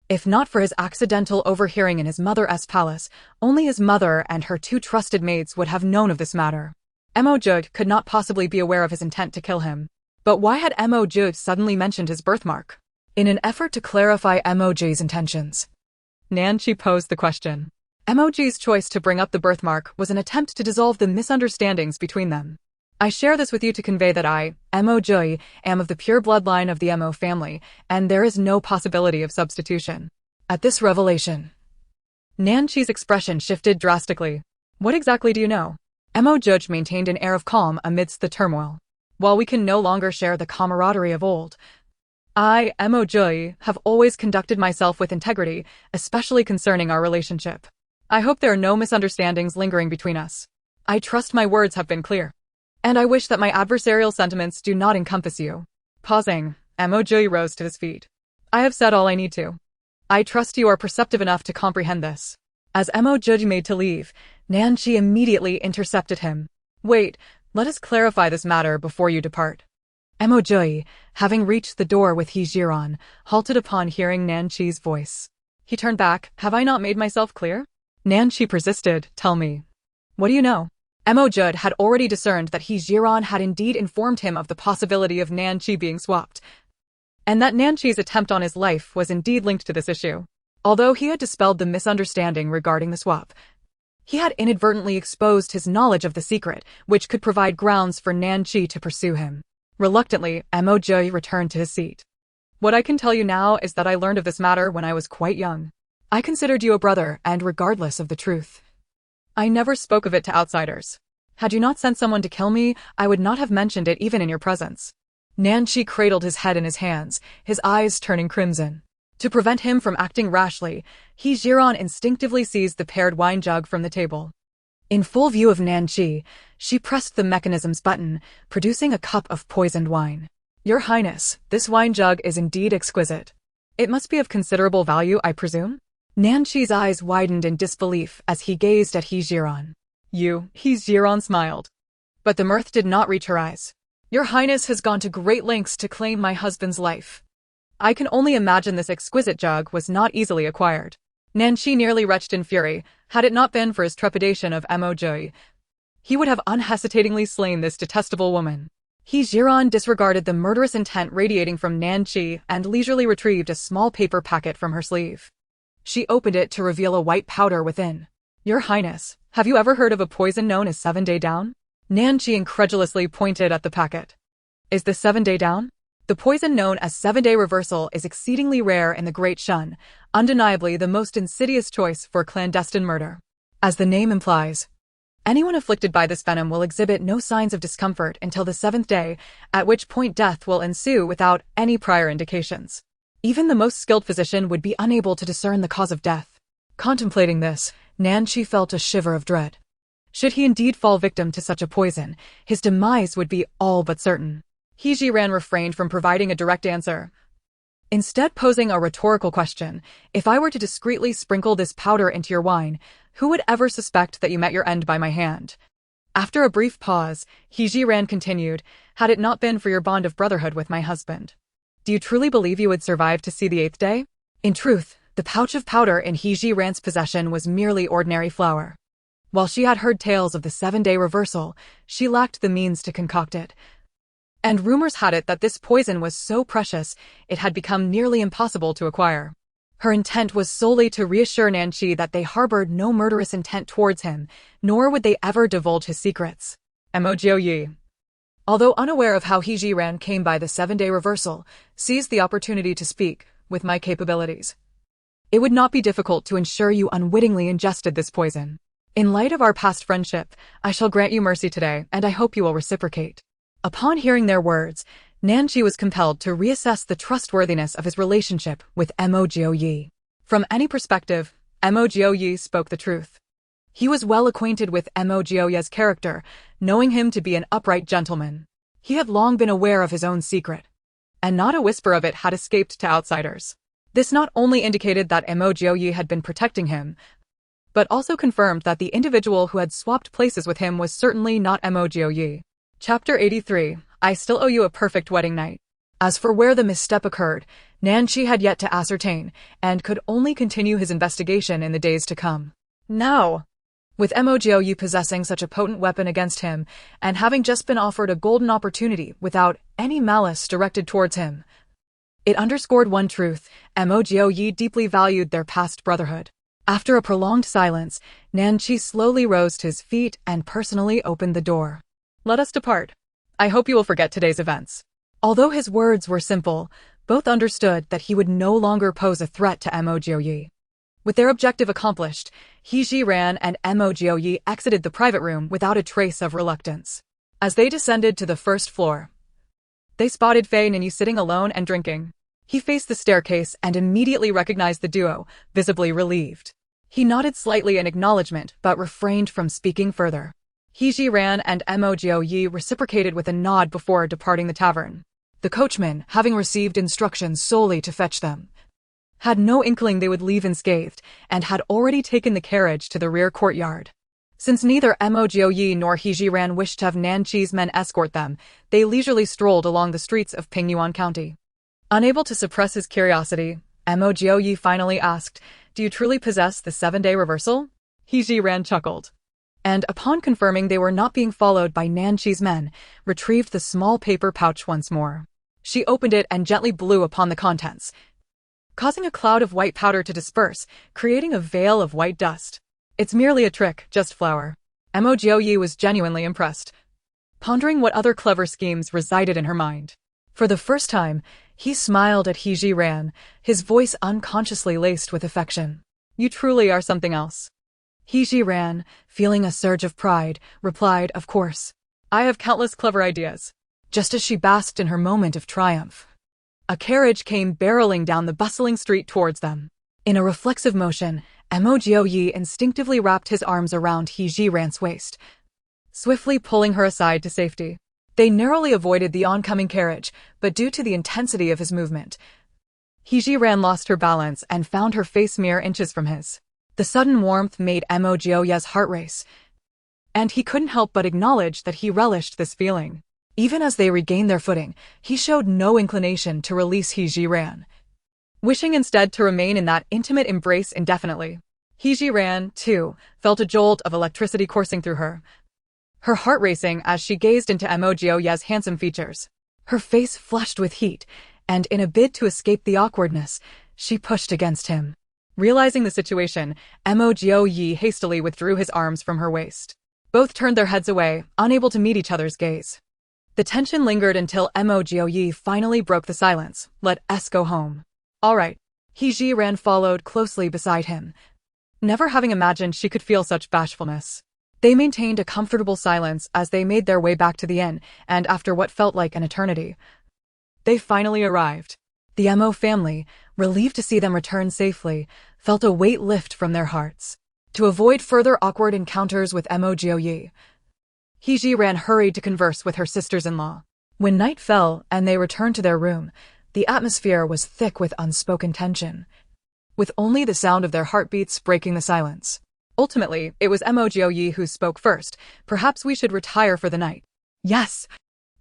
If not for his accidental overhearing in his mother's palace, only his mother and her 2 trusted maids would have known of this matter. Mo Jiuyue could not possibly be aware of his intent to kill him. But why had Mo Jiuyue suddenly mentioned his birthmark? In an effort to clarify Mo Jiuyue's intentions, Nanqi posed the question. Mo Jiuyue's choice to bring up the birthmark was an attempt to dissolve the misunderstandings between them. I share this with you to convey that I, Mo Jiuyue, am of the pure bloodline of the Mo family, and there is no possibility of substitution. At this revelation, Nanqi's expression shifted drastically. What exactly do you know? Mo Jiuyue maintained an air of calm amidst the turmoil. While we can no longer share the camaraderie of old, I, Mo Jiuyue, have always conducted myself with integrity, especially concerning our relationship. I hope there are no misunderstandings lingering between us. I trust my words have been clear. And I wish that my adversarial sentiments do not encompass you. Pausing, Mo Jiuyue rose to his feet. I have said all I need to. I trust you are perceptive enough to comprehend this. As Mo Jiuyue made to leave, Nanqi immediately intercepted him. Wait, let us clarify this matter before you depart. Mo Jiuyue, having reached the door with Zhiren, halted upon hearing Nanqi's voice. He turned back. Have I not made myself clear? Nanqi persisted. Tell me. What do you know? Mo Jiuyue had already discerned that Zhiren had indeed informed him of the possibility of Nanqi being swapped, and that Nanqi's attempt on his life was indeed linked to this issue. Although he had dispelled the misunderstanding regarding the swap, he had inadvertently exposed his knowledge of the secret, which could provide grounds for Nanqi to pursue him. Reluctantly, Mo Jiuyue returned to his seat. What I can tell you now is that I learned of this matter when I was quite young. I considered you a brother, and regardless of the truth, I never spoke of it to outsiders. Had you not sent someone to kill me, I would not have mentioned it even in your presence. Nanqi cradled his head in his hands, his eyes turning crimson. To prevent him from acting rashly, Zhiren instinctively seized the paired wine jug from the table. In full view of Nanqi, she pressed the mechanism's button, producing a cup of poisoned wine. Your Highness, this wine jug is indeed exquisite. It must be of considerable value, I presume? Nanqi's eyes widened in disbelief as he gazed at Zhiren. Zhiren smiled. But the mirth did not reach her eyes. Your Highness has gone to great lengths to claim my husband's life. I can only imagine this exquisite jug was not easily acquired. Nanqi nearly retched in fury. Had it not been for his trepidation of Mo Jiuyue, he would have unhesitatingly slain this detestable woman. Zhiren disregarded the murderous intent radiating from Nanqi and leisurely retrieved a small paper packet from her sleeve. She opened it to reveal a white powder within. Your Highness, have you ever heard of a poison known as 7-day down? Nanqi incredulously pointed at the packet. Is the 7-day down? The poison known as 7-day reversal is exceedingly rare in the Great Shun, undeniably the most insidious choice for clandestine murder. As the name implies, anyone afflicted by this venom will exhibit no signs of discomfort until the 7th day, at which point death will ensue without any prior indications. Even the most skilled physician would be unable to discern the cause of death. Contemplating this, Nanqi felt a shiver of dread. Should he indeed fall victim to such a poison, his demise would be all but certain. Zhiren refrained from providing a direct answer, instead posing a rhetorical question. If I were to discreetly sprinkle this powder into your wine, who would ever suspect that you met your end by my hand? After a brief pause, Zhiren continued, had it not been for your bond of brotherhood with my husband, do you truly believe you would survive to see the 8th day? In truth, the pouch of powder in Zhiren's possession was merely ordinary flour. While she had heard tales of the 7-day reversal, she lacked the means to concoct it. And rumors had it that this poison was so precious, it had become nearly impossible to acquire. Her intent was solely to reassure Nanqi that they harbored no murderous intent towards him, nor would they ever divulge his secrets. Mo Jiuyue, although unaware of how Zhiren came by the 7-day reversal, seized the opportunity to speak. With my capabilities, it would not be difficult to ensure you unwittingly ingested this poison. In light of our past friendship, I shall grant you mercy today, and I hope you will reciprocate. Upon hearing their words, Nanqi was compelled to reassess the trustworthiness of his relationship with Mo Jiuyue. From any perspective, Mo Jiuyue spoke the truth. He was well acquainted with Mo Jiuyue's character, knowing him to be an upright gentleman. He had long been aware of his own secret, and not a whisper of it had escaped to outsiders. This not only indicated that Mo Jiuyue had been protecting him, but also confirmed that the individual who had swapped places with him was certainly not Mo Jiuyue. Chapter 83. I still owe you a perfect wedding night. As for where the misstep occurred, Nanqi had yet to ascertain, and could only continue his investigation in the days to come. Now, with Mo Jiuyue possessing such a potent weapon against him, and having just been offered a golden opportunity without any malice directed towards him, it underscored one truth: Mo Jiuyue deeply valued their past brotherhood. After a prolonged silence, Nanqi slowly rose to his feet and personally opened the door. "Let us depart. I hope you will forget today's events." Although his words were simple, both understood that he would no longer pose a threat to Mo Jiuyue. With their objective accomplished, Zhiren and Mo Jiuyue exited the private room without a trace of reluctance. As they descended to the first floor, they spotted Fei Ningyu sitting alone and drinking. He faced the staircase and immediately recognized the duo, visibly relieved. He nodded slightly in acknowledgement but refrained from speaking further. Zhiren and Mo Jiuyue reciprocated with a nod before departing the tavern. The coachman, having received instructions solely to fetch them, had no inkling they would leave unscathed, and had already taken the carriage to the rear courtyard. Since neither Mo Jiuyue nor Zhiren wished to have Nanqi's men escort them, they leisurely strolled along the streets of Pingyuan County. Unable to suppress his curiosity, Mo Jiuyue finally asked, "Do you truly possess the 7-day reversal?" Zhiren chuckled, and upon confirming they were not being followed by Nanqi's men, retrieved the small paper pouch once more. She opened it and gently blew upon the contents, causing a cloud of white powder to disperse, creating a veil of white dust. "It's merely a trick, just flour." Mo Jiuyue was genuinely impressed, pondering what other clever schemes resided in her mind. For the first time, he smiled at Zhiren, his voice unconsciously laced with affection. "You truly are something else." Zhiren, feeling a surge of pride, replied, "Of course. I have countless clever ideas." Just as she basked in her moment of triumph, a carriage came barreling down the bustling street towards them. In a reflexive motion, Mo Jiuyue instinctively wrapped his arms around Zhiren's waist, swiftly pulling her aside to safety. They narrowly avoided the oncoming carriage, but due to the intensity of his movement, Zhiren lost her balance and found her face mere inches from his. The sudden warmth made Mo Jiuyue's heart race, and he couldn't help but acknowledge that he relished this feeling. Even as they regained their footing, he showed no inclination to release Zhiren, wishing instead to remain in that intimate embrace indefinitely. Zhiren, too, felt a jolt of electricity coursing through her, her heart racing as she gazed into Mo Jiuyue's handsome features. Her face flushed with heat, and in a bid to escape the awkwardness, she pushed against him. Realizing the situation, Mo Jiuyue hastily withdrew his arms from her waist. Both turned their heads away, unable to meet each other's gaze. The tension lingered until Mo Jiuyue finally broke the silence. "Let us go home." "All right." Zhiren followed closely beside him, never having imagined she could feel such bashfulness. They maintained a comfortable silence as they made their way back to the inn, and after what felt like an eternity, they finally arrived. The Mo family, relieved to see them return safely, felt a weight lift from their hearts. To avoid further awkward encounters with Mo Jiuyue, Zhiren hurried to converse with her sisters-in-law. When night fell and they returned to their room, the atmosphere was thick with unspoken tension, with only the sound of their heartbeats breaking the silence. Ultimately, it was Mo Jiuyue who spoke first. "Perhaps we should retire for the night." "Yes."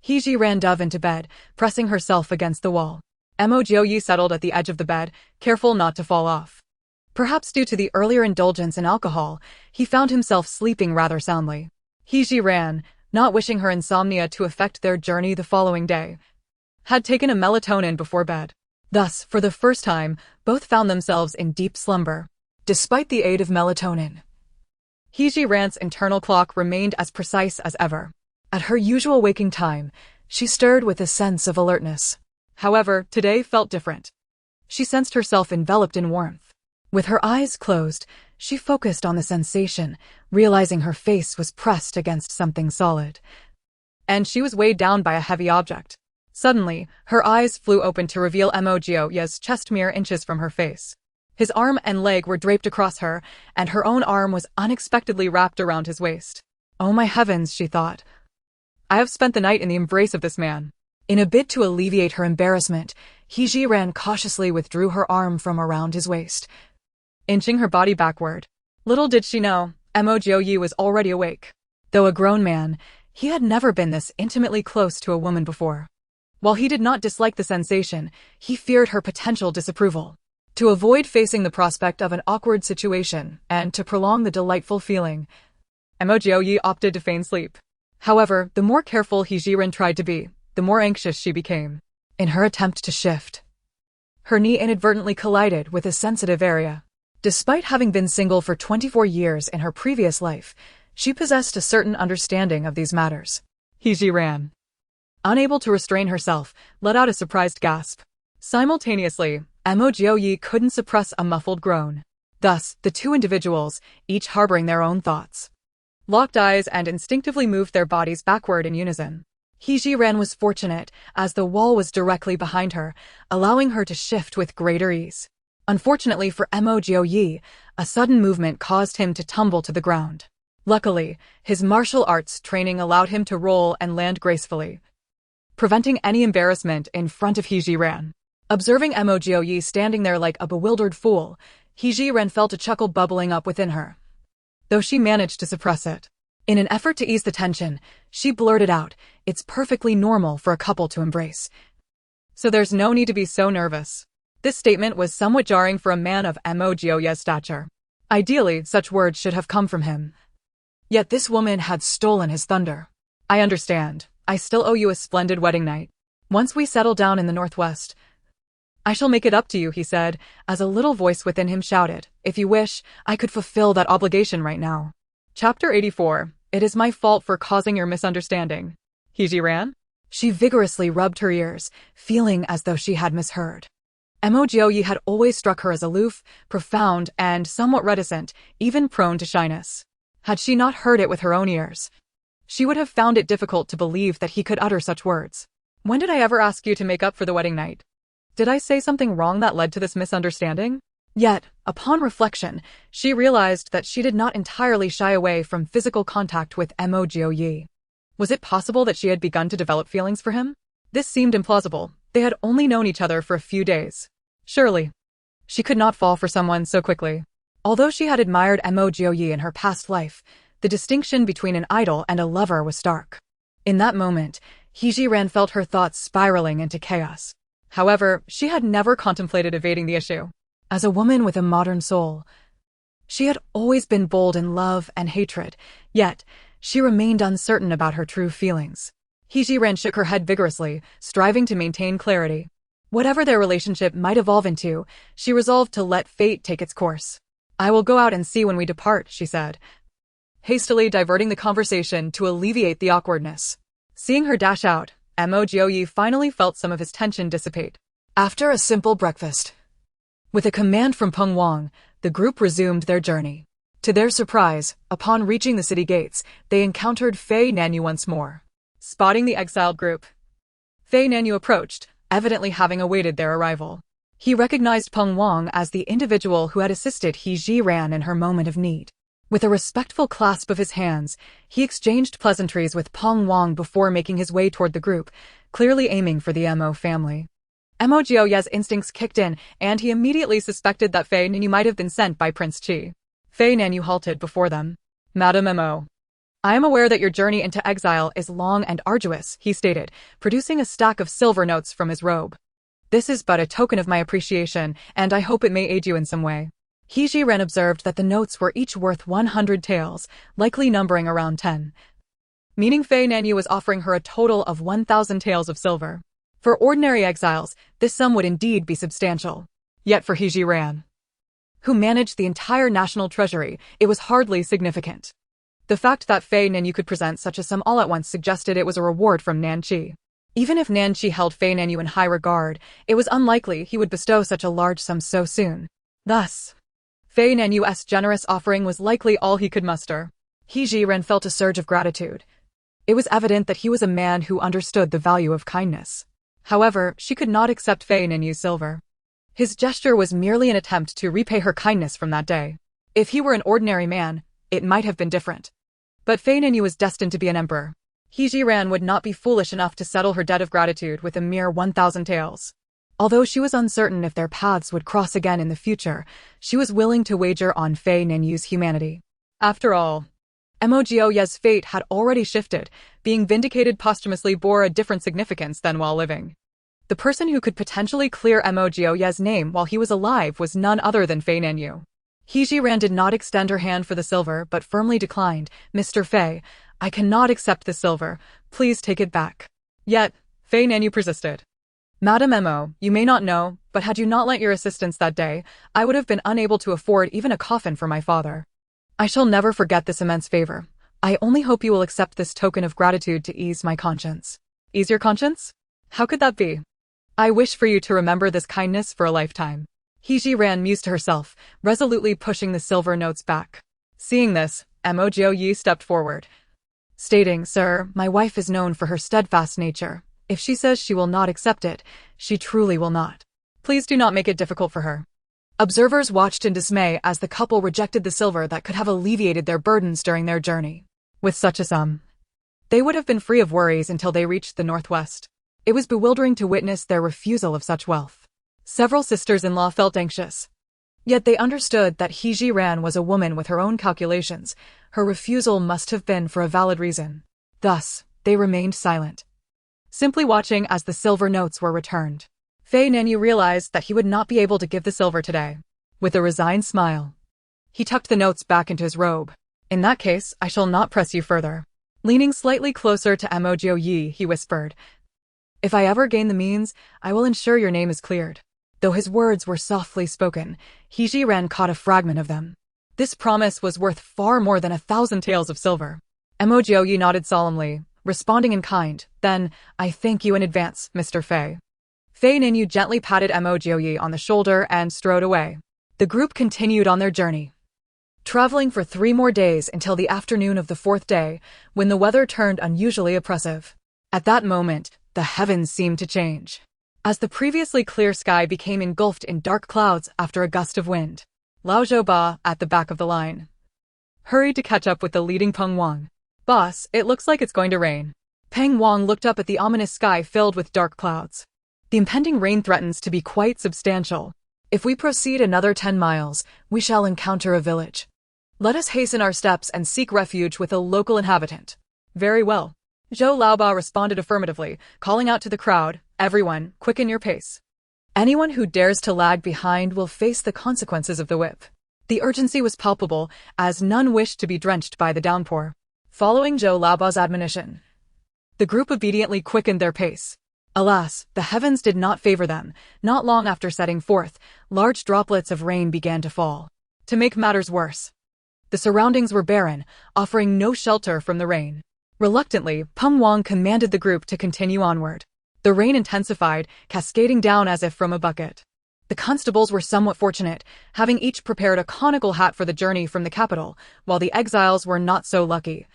Zhiren dove into bed, pressing herself against the wall. Mo Jiuyue settled at the edge of the bed, careful not to fall off. Perhaps due to the earlier indulgence in alcohol, he found himself sleeping rather soundly. Zhiren, not wishing her insomnia to affect their journey the following day, had taken a melatonin before bed. Thus, for the first time, both found themselves in deep slumber. Despite the aid of melatonin, Zhiren's internal clock remained as precise as ever. At her usual waking time, she stirred with a sense of alertness. However, today felt different. She sensed herself enveloped in warmth. With her eyes closed, she focused on the sensation, realizing her face was pressed against something solid, and she was weighed down by a heavy object. Suddenly, her eyes flew open to reveal Mo Jiuyue's chest mere inches from her face. His arm and leg were draped across her, and her own arm was unexpectedly wrapped around his waist. "Oh my heavens," she thought. "I have spent the night in the embrace of this man." In a bid to alleviate her embarrassment, Zhiren cautiously withdrew her arm from around his waist, inching her body backward. Little did she know, Mo Jiuyue was already awake. Though a grown man, he had never been this intimately close to a woman before. While he did not dislike the sensation, he feared her potential disapproval. To avoid facing the prospect of an awkward situation, and to prolong the delightful feeling, Mo Jiuyue opted to feign sleep. However, the more careful Zhiren tried to be, the more anxious she became. In her attempt to shift, her knee inadvertently collided with a sensitive area. Despite having been single for 24 years in her previous life, she possessed a certain understanding of these matters. Zhiren, unable to restrain herself, let out a surprised gasp. Simultaneously, Mo Jiuyue couldn't suppress a muffled groan. Thus, the two individuals, each harboring their own thoughts, locked eyes and instinctively moved their bodies backward in unison. Zhiren was fortunate, as the wall was directly behind her, allowing her to shift with greater ease. Unfortunately for Mo Jiuyue, a sudden movement caused him to tumble to the ground. Luckily, his martial arts training allowed him to roll and land gracefully, preventing any embarrassment in front of Zhiren. Observing Mo Jiuyue standing there like a bewildered fool, Zhiren felt a chuckle bubbling up within her, though she managed to suppress it. In an effort to ease the tension, she blurted out, "It's perfectly normal for a couple to embrace, so there's no need to be so nervous." This statement was somewhat jarring for a man of Mo Jiuyue's stature. Ideally, such words should have come from him. Yet this woman had stolen his thunder. "I understand. I still owe you a splendid wedding night. Once we settle down in the northwest, I shall make it up to you," he said, as a little voice within him shouted, "If you wish, I could fulfill that obligation right now." Chapter 84. It is my fault for causing your misunderstanding. Zhiren? She vigorously rubbed her ears, feeling as though she had misheard. Mo Jiuyue had always struck her as aloof, profound, and somewhat reticent, even prone to shyness. Had she not heard it with her own ears, she would have found it difficult to believe that he could utter such words. "When did I ever ask you to make up for the wedding night? Did I say something wrong that led to this misunderstanding?" Yet, upon reflection, she realized that she did not entirely shy away from physical contact with Mo Jiuyue. Was it possible that she had begun to develop feelings for him? This seemed implausible. They had only known each other for a few days. Surely, she could not fall for someone so quickly. Although she had admired Mo Jiuyue in her past life, the distinction between an idol and a lover was stark. In that moment, Zhiren felt her thoughts spiraling into chaos. However, she had never contemplated evading the issue. As a woman with a modern soul, she had always been bold in love and hatred, yet she remained uncertain about her true feelings. Zhiren shook her head vigorously, striving to maintain clarity. Whatever their relationship might evolve into, she resolved to let fate take its course. "I will go out and see when we depart," she said, hastily diverting the conversation to alleviate the awkwardness. Seeing her dash out, Mo Jiuyue finally felt some of his tension dissipate. After a simple breakfast, with a command from Peng Wang, the group resumed their journey. To their surprise, upon reaching the city gates, they encountered Fei Nanyu once more. Spotting the exiled group, Fei Nanyu approached, evidently having awaited their arrival. He recognized Peng Wang as the individual who had assisted Zhiren in her moment of need. With a respectful clasp of his hands, he exchanged pleasantries with Peng Wang before making his way toward the group, clearly aiming for the Mo family. Mo Jiuyue's instincts kicked in, and he immediately suspected that Fei Nanyu might have been sent by Prince Qi. Fei Nanyu halted before them. "Madam Mo, I am aware that your journey into exile is long and arduous," he stated, producing a stack of silver notes from his robe. "This is but a token of my appreciation, and I hope it may aid you in some way." Zhiren observed that the notes were each worth 100 taels, likely numbering around 10. Meaning Fei Nanyu was offering her a total of 1,000 taels of silver. For ordinary exiles, this sum would indeed be substantial. Yet for Zhiren, who managed the entire national treasury, it was hardly significant. The fact that Fei Nanyu could present such a sum all at once suggested it was a reward from Nanqi. Even if Nanqi held Fei Nanyu in high regard, it was unlikely he would bestow such a large sum so soon. Thus, Fei Nanyu's generous offering was likely all he could muster. Zhiren felt a surge of gratitude. It was evident that he was a man who understood the value of kindness. However, she could not accept Fei Nanyu's silver. His gesture was merely an attempt to repay her kindness from that day. If he were an ordinary man, it might have been different. But Fei Nanyu was destined to be an emperor. Zhiren would not be foolish enough to settle her debt of gratitude with a mere 1,000 taels. Although she was uncertain if their paths would cross again in the future, she was willing to wager on Fei Nanyu's humanity. After all, Mo Jiuyue's fate had already shifted. Being vindicated posthumously bore a different significance than while living. The person who could potentially clear Mo Jiuyue's name while he was alive was none other than Fei Nanyu. Zhiren did not extend her hand for the silver but firmly declined. "Mr. Fei, I cannot accept the silver. Please take it back." Yet, Fei Nanyu persisted. "Madam Mo, you may not know, but had you not lent your assistance that day, I would have been unable to afford even a coffin for my father. I shall never forget this immense favor. I only hope you will accept this token of gratitude to ease my conscience." "Ease your conscience? How could that be?" "I wish for you to remember this kindness for a lifetime." Zhiren mused to herself, resolutely pushing the silver notes back. Seeing this, Mo Jiuyue stepped forward, stating, "Sir, my wife is known for her steadfast nature. If she says she will not accept it, she truly will not. Please do not make it difficult for her." Observers watched in dismay as the couple rejected the silver that could have alleviated their burdens during their journey. With such a sum, they would have been free of worries until they reached the northwest. It was bewildering to witness their refusal of such wealth. Several sisters-in-law felt anxious. Yet they understood that Zhiren was a woman with her own calculations. Her refusal must have been for a valid reason. Thus, they remained silent, simply watching as the silver notes were returned. Fei Nanyu realized that he would not be able to give the silver today. With a resigned smile, he tucked the notes back into his robe. "In that case, I shall not press you further." Leaning slightly closer to Mo Jiuyue, he whispered, "If I ever gain the means, I will ensure your name is cleared." Though his words were softly spoken, Zhiren caught a fragment of them. This promise was worth far more than 1,000 taels of silver. Mo Jiuyue nodded solemnly, responding in kind. "Then, I thank you in advance, Mr. Fei." Fei Nanyu gently patted Mo Jiuyue on the shoulder and strode away. The group continued on their journey, traveling for 3 more days until the afternoon of the 4th day, when the weather turned unusually oppressive. At that moment, the heavens seemed to change, as the previously clear sky became engulfed in dark clouds after a gust of wind. Lao Zhouba, at the back of the line, hurried to catch up with the leading Peng Wang. "Boss, it looks like it's going to rain." Peng Wang looked up at the ominous sky filled with dark clouds. "The impending rain threatens to be quite substantial. If we proceed another 10 miles, we shall encounter a village. Let us hasten our steps and seek refuge with a local inhabitant." "Very well." Zhou Laoba responded affirmatively, calling out to the crowd, "Everyone, quicken your pace. Anyone who dares to lag behind will face the consequences of the whip." The urgency was palpable, as none wished to be drenched by the downpour. Following Zhou Laoba's admonition, the group obediently quickened their pace. Alas, the heavens did not favor them. Not long after setting forth, large droplets of rain began to fall. To make matters worse, the surroundings were barren, offering no shelter from the rain. Reluctantly, Peng Wang commanded the group to continue onward. The rain intensified, cascading down as if from a bucket. The constables were somewhat fortunate, having each prepared a conical hat for the journey from the capital, while the exiles were not so lucky,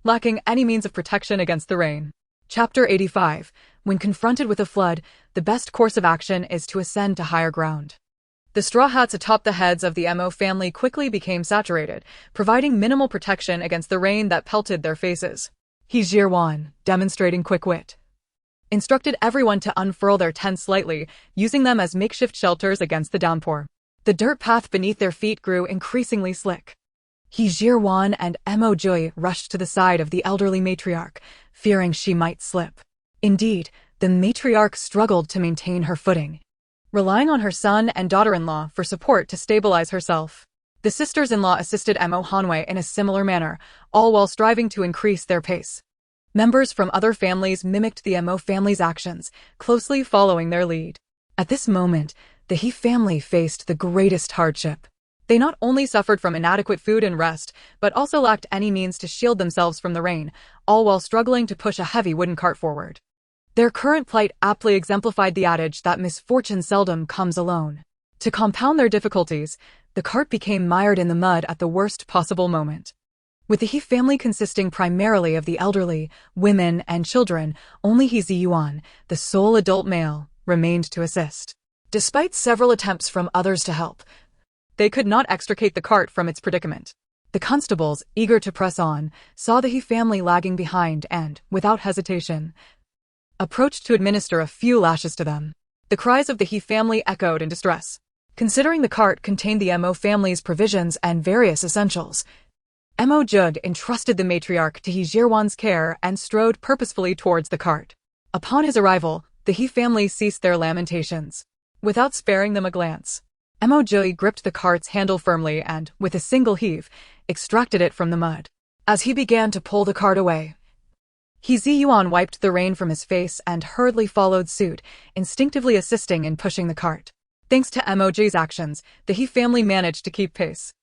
lacking any means of protection against the rain. Chapter 85. When confronted with a flood, the best course of action is to ascend to higher ground. The straw hats atop the heads of the Mo family quickly became saturated, providing minimal protection against the rain that pelted their faces. Zhiren, demonstrating quick wit, instructed everyone to unfurl their tents slightly, using them as makeshift shelters against the downpour. The dirt path beneath their feet grew increasingly slick. Zhiren and Mo Jiuyue rushed to the side of the elderly matriarch, fearing she might slip. Indeed, the matriarch struggled to maintain her footing, relying on her son and daughter-in-law for support to stabilize herself. The sisters-in-law assisted Mo Hanwei in a similar manner, all while striving to increase their pace. Members from other families mimicked the Mo family's actions, closely following their lead. At this moment, the He family faced the greatest hardship. They not only suffered from inadequate food and rest, but also lacked any means to shield themselves from the rain, all while struggling to push a heavy wooden cart forward. Their current plight aptly exemplified the adage that misfortune seldom comes alone. To compound their difficulties, the cart became mired in the mud at the worst possible moment. With the He family consisting primarily of the elderly, women, and children, only He Ziyuan, the sole adult male, remained to assist. Despite several attempts from others to help, they could not extricate the cart from its predicament. The constables, eager to press on, saw the He family lagging behind and, without hesitation, approached to administer a few lashes to them. The cries of the He family echoed in distress. Considering the cart contained the Mo family's provisions and various essentials, Mo Jiuyue entrusted the matriarch to He Jiuan's care and strode purposefully towards the cart. Upon his arrival, the He family ceased their lamentations. Without sparing them a glance, Mo Jiuyue gripped the cart's handle firmly and, with a single heave, extracted it from the mud. As he began to pull the cart away, He Jiuan wiped the rain from his face and hurriedly followed suit, instinctively assisting in pushing the cart. Thanks to Mo Jiuyue's actions, the He family managed to keep pace.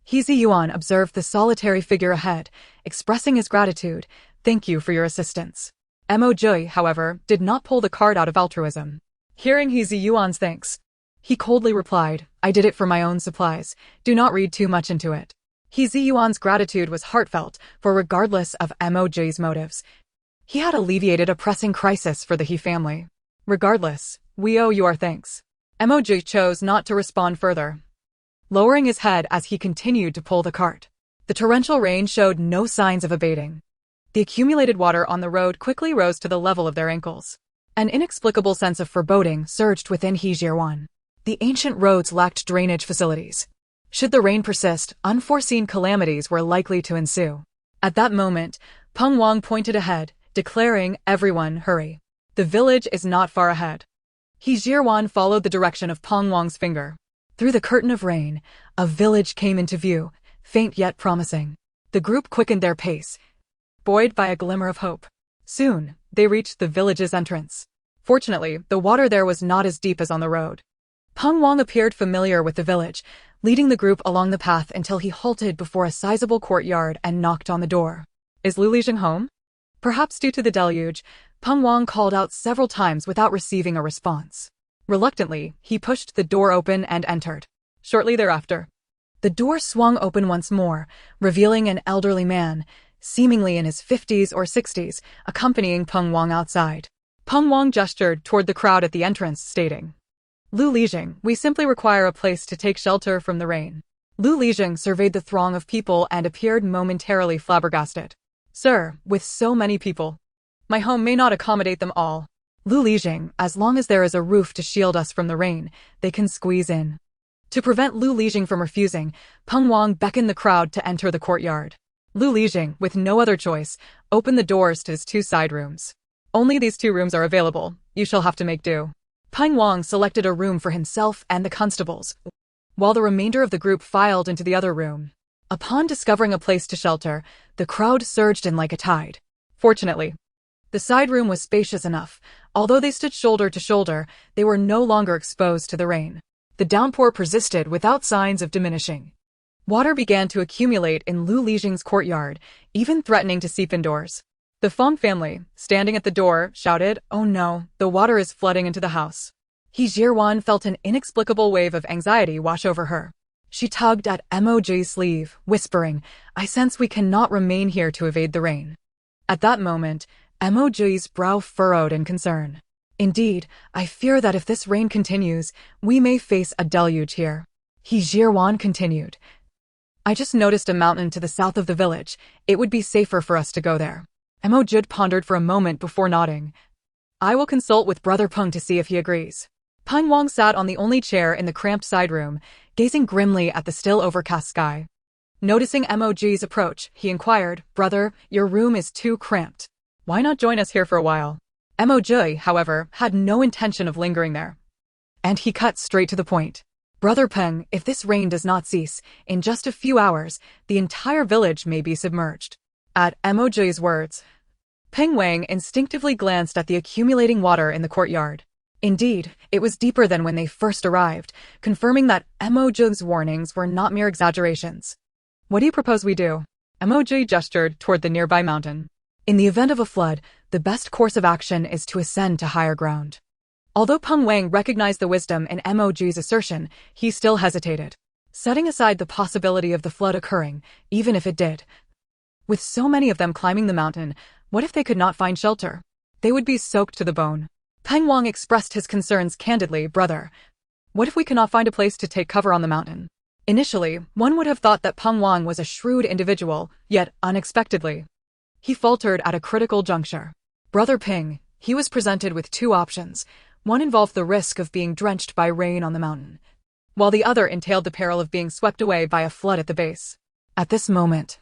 He Jiuan observed the solitary figure ahead, expressing his gratitude. "Thank you for your assistance." Mo Jiuyue, however, did not pull the cart out of altruism. Hearing He Jiuan's thanks, he coldly replied, "I did it for my own supplies. Do not read too much into it." He Jiuan's gratitude was heartfelt, for regardless of Mo Jiuyue's motives, he had alleviated a pressing crisis for the He family. "Regardless, we owe you our thanks." Mo Jiuyue chose not to respond further, lowering his head as he continued to pull the cart. The torrential rain showed no signs of abating. The accumulated water on the road quickly rose to the level of their ankles. An inexplicable sense of foreboding surged within He Jiuan. The ancient roads lacked drainage facilities. Should the rain persist, unforeseen calamities were likely to ensue. At that moment, Peng Wang pointed ahead, declaring, "Everyone, hurry. The village is not far ahead." He Jiuan followed the direction of Peng Wang's finger. Through the curtain of rain, a village came into view, faint yet promising. The group quickened their pace, buoyed by a glimmer of hope. Soon, they reached the village's entrance. Fortunately, the water there was not as deep as on the road. Peng Wang appeared familiar with the village, leading the group along the path until he halted before a sizable courtyard and knocked on the door. "Is Lu Lijing home?" Perhaps due to the deluge, Peng Wang called out several times without receiving a response. Reluctantly, he pushed the door open and entered. Shortly thereafter, the door swung open once more, revealing an elderly man, seemingly in his 50s or 60s, accompanying Peng Wang outside. Peng Wang gestured toward the crowd at the entrance, stating, "Lu Lijing, we simply require a place to take shelter from the rain." Lu Lijing surveyed the throng of people and appeared momentarily flabbergasted. "Sir, with so many people, my home may not accommodate them all." Lu Lijing, as long as there is a roof to shield us from the rain, they can squeeze in. To prevent Lu Lijing from refusing, Peng Wang beckoned the crowd to enter the courtyard. Lu Lijing, with no other choice, opened the doors to his 2 side rooms. "Only these 2 rooms are available. You shall have to make do." Peng Wang selected a room for himself and the constables, while the remainder of the group filed into the other room. Upon discovering a place to shelter, the crowd surged in like a tide. Fortunately, the side room was spacious enough. Although they stood shoulder to shoulder, they were no longer exposed to the rain. The downpour persisted without signs of diminishing. Water began to accumulate in Lu Lijing's courtyard, even threatening to seep indoors. The Feng family, standing at the door, shouted, "Oh no, the water is flooding into the house." He Jiuan felt an inexplicable wave of anxiety wash over her. She tugged at Mo Jiuyue's sleeve, whispering, "I sense we cannot remain here to evade the rain." At that moment, Mo Jiuyue's brow furrowed in concern. "Indeed, I fear that if this rain continues, we may face a deluge here." He Jiuan continued, "I just noticed a mountain to the south of the village. It would be safer for us to go there." Mo Jiuyue pondered for a moment before nodding. "I will consult with Brother Peng to see if he agrees." Peng Wang sat on the only chair in the cramped side room, gazing grimly at the still overcast sky. Noticing Mo Jiuyue's approach, he inquired, "Brother, your room is too cramped. Why not join us here for a while?" Mo Jiuyue, however, had no intention of lingering there, and he cut straight to the point. "Brother Peng, if this rain does not cease, in just a few hours, the entire village may be submerged." At Mo Jiuyue's words, Peng Wang instinctively glanced at the accumulating water in the courtyard. Indeed, it was deeper than when they first arrived, confirming that Mo Jiuyue's warnings were not mere exaggerations. "What do you propose we do?" Mo Jiuyue gestured toward the nearby mountain. "In the event of a flood, the best course of action is to ascend to higher ground." Although Peng Wang recognized the wisdom in Mo Jiuyue's assertion, he still hesitated. Setting aside the possibility of the flood occurring, even if it did, with so many of them climbing the mountain, what if they could not find shelter? They would be soaked to the bone. Peng Wang expressed his concerns candidly. "Brother, what if we cannot find a place to take cover on the mountain?" Initially, one would have thought that Peng Wang was a shrewd individual, yet unexpectedly, he faltered at a critical juncture. Brother Peng, he was presented with 2 options. One involved the risk of being drenched by rain on the mountain, while the other entailed the peril of being swept away by a flood at the base. At this moment,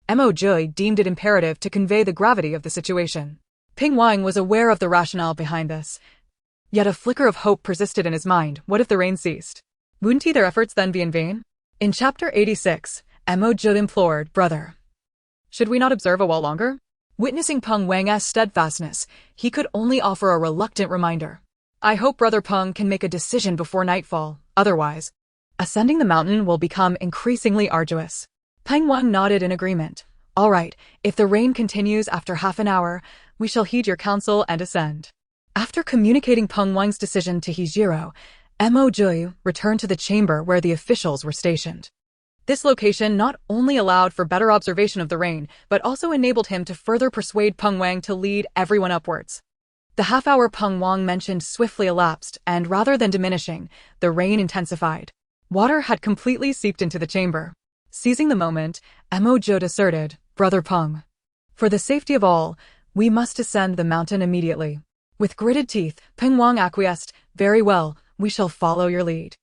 Mo Jiuyue deemed it imperative to convey the gravity of the situation. Ping Wang was aware of the rationale behind this. Yet a flicker of hope persisted in his mind. What if the rain ceased? Wouldn't their efforts then be in vain? In Chapter 86, Mo Jiuyue implored, "Brother, should we not observe a while longer?" Witnessing Peng Wang's steadfastness, he could only offer a reluctant reminder. "I hope Brother Peng can make a decision before nightfall, otherwise, ascending the mountain will become increasingly arduous." Peng Wang nodded in agreement. "All right, if the rain continues after half an hour, we shall heed your counsel and ascend." After communicating Peng Wang's decision to Hijiro, Mo Jiuyue returned to the chamber where the officials were stationed. This location not only allowed for better observation of the rain, but also enabled him to further persuade Peng Wang to lead everyone upwards. The half-hour Peng Wang mentioned swiftly elapsed, and rather than diminishing, the rain intensified. Water had completely seeped into the chamber. Seizing the moment, Mo Jiuyue asserted, "Brother Peng, for the safety of all, we must ascend the mountain immediately." With gritted teeth, Peng Wang acquiesced, "Very well, we shall follow your lead."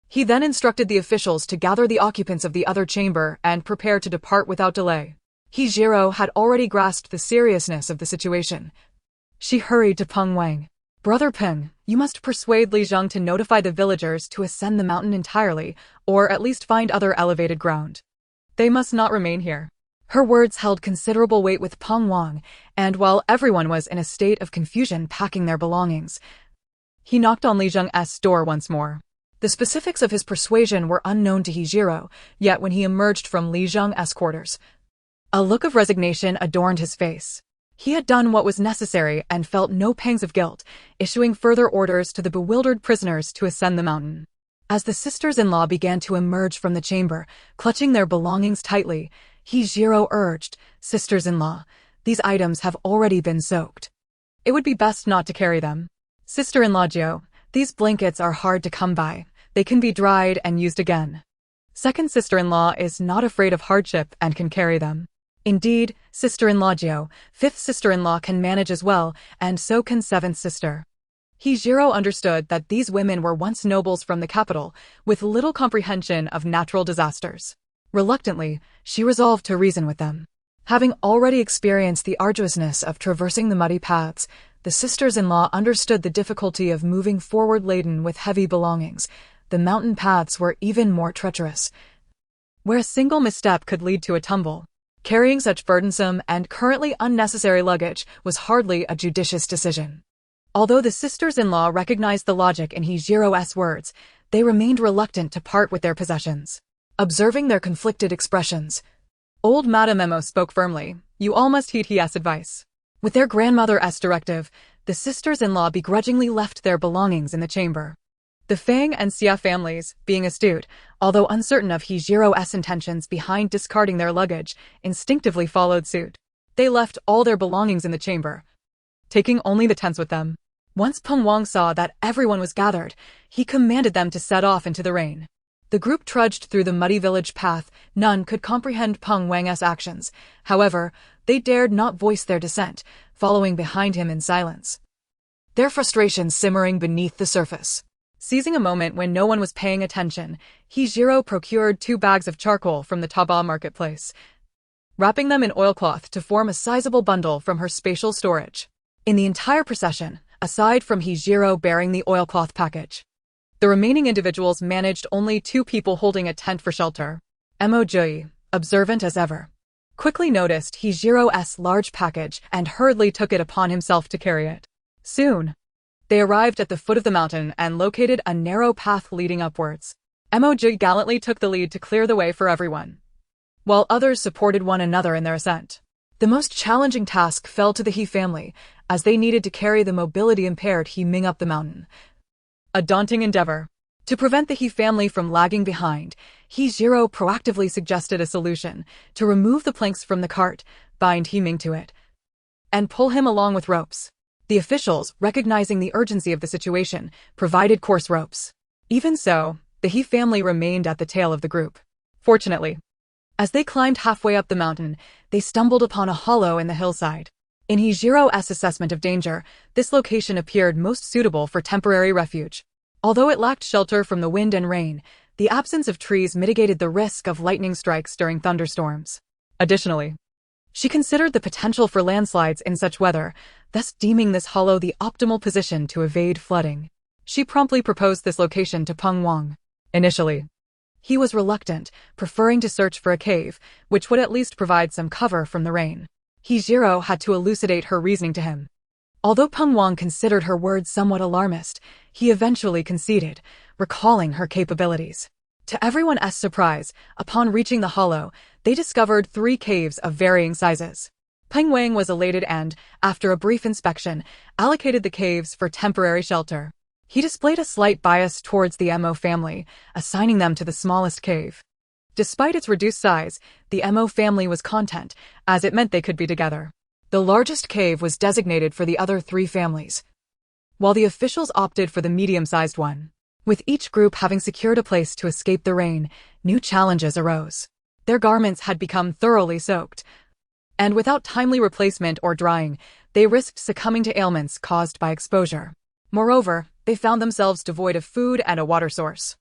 He then instructed the officials to gather the occupants of the other chamber and prepare to depart without delay. Hijiro had already grasped the seriousness of the situation. She hurried to Peng Wang. "Brother Peng, you must persuade Li Zheng to notify the villagers to ascend the mountain entirely, or at least find other elevated ground. They must not remain here." Her words held considerable weight with Peng Wang, and while everyone was in a state of confusion packing their belongings, he knocked on Li Zheng's door once more. The specifics of his persuasion were unknown to Hijiro, yet when he emerged from Li Zheng's quarters, a look of resignation adorned his face. He had done what was necessary and felt no pangs of guilt, issuing further orders to the bewildered prisoners to ascend the mountain. As the sisters-in-law began to emerge from the chamber, clutching their belongings tightly, Hijiro urged, "Sisters-in-law, these items have already been soaked. It would be best not to carry them. Sister-in-law Jiu, these blankets are hard to come by. They can be dried and used again. Second sister-in-law is not afraid of hardship and can carry them. Indeed, sister-in-law Jiu, fifth sister-in-law can manage as well, and so can seventh sister." Hijiro understood that these women were once nobles from the capital, with little comprehension of natural disasters. Reluctantly, she resolved to reason with them. Having already experienced the arduousness of traversing the muddy paths, the sisters-in-law understood the difficulty of moving forward laden with heavy belongings. The mountain paths were even more treacherous, where a single misstep could lead to a tumble. Carrying such burdensome and currently unnecessary luggage was hardly a judicious decision. Although the sisters-in-law recognized the logic in Hijiro's words, they remained reluctant to part with their possessions. Observing their conflicted expressions, old Madame Mo spoke firmly, "You all must heed his advice." With their grandmother's directive, the sisters-in-law begrudgingly left their belongings in the chamber. The Fang and Xia families, being astute, although uncertain of Hijiro's intentions behind discarding their luggage, instinctively followed suit. They left all their belongings in the chamber, taking only the tents with them. Once Peng Wang saw that everyone was gathered, he commanded them to set off into the rain. The group trudged through the muddy village path. None could comprehend Peng Wang's actions. However, they dared not voice their dissent, following behind him in silence, their frustration simmering beneath the surface. Seizing a moment when no one was paying attention, Hijiro procured 2 bags of charcoal from the Taba marketplace, wrapping them in oilcloth to form a sizable bundle from her spatial storage. In the entire procession, aside from Hijiro bearing the oilcloth package, the remaining individuals managed only 2 people holding a tent for shelter. Mo Jiuyue, observant as ever, quickly noticed Hijiro's large package and hurriedly took it upon himself to carry it. Soon, they arrived at the foot of the mountain and located a narrow path leading upwards. Mo Jiuyue gallantly took the lead to clear the way for everyone, while others supported one another in their ascent. The most challenging task fell to the He family, as they needed to carry the mobility-impaired He Ming up the mountain. A daunting endeavor. To prevent the He family from lagging behind, Hijiro proactively suggested a solution: to remove the planks from the cart, bind He Ming to it, and pull him along with ropes. The officials, recognizing the urgency of the situation, provided coarse ropes. Even so, the He family remained at the tail of the group. Fortunately, as they climbed halfway up the mountain, they stumbled upon a hollow in the hillside. In Hijiro's assessment of danger, this location appeared most suitable for temporary refuge. Although it lacked shelter from the wind and rain, the absence of trees mitigated the risk of lightning strikes during thunderstorms. Additionally, she considered the potential for landslides in such weather, thus deeming this hollow the optimal position to evade flooding. She promptly proposed this location to Peng Wang. Initially, he was reluctant, preferring to search for a cave, which would at least provide some cover from the rain. Jiro had to elucidate her reasoning to him. Although Peng Wang considered her words somewhat alarmist, he eventually conceded, recalling her capabilities. To everyone's surprise, upon reaching the hollow, they discovered 3 caves of varying sizes. Peng Wang was elated and, after a brief inspection, allocated the caves for temporary shelter. He displayed a slight bias towards the Mo family, assigning them to the smallest cave. Despite its reduced size, the Mo family was content, as it meant they could be together. The largest cave was designated for the other 3 families, while the officials opted for the medium-sized one. With each group having secured a place to escape the rain, new challenges arose. Their garments had become thoroughly soaked, and without timely replacement or drying, they risked succumbing to ailments caused by exposure. Moreover, they found themselves devoid of food and a water source.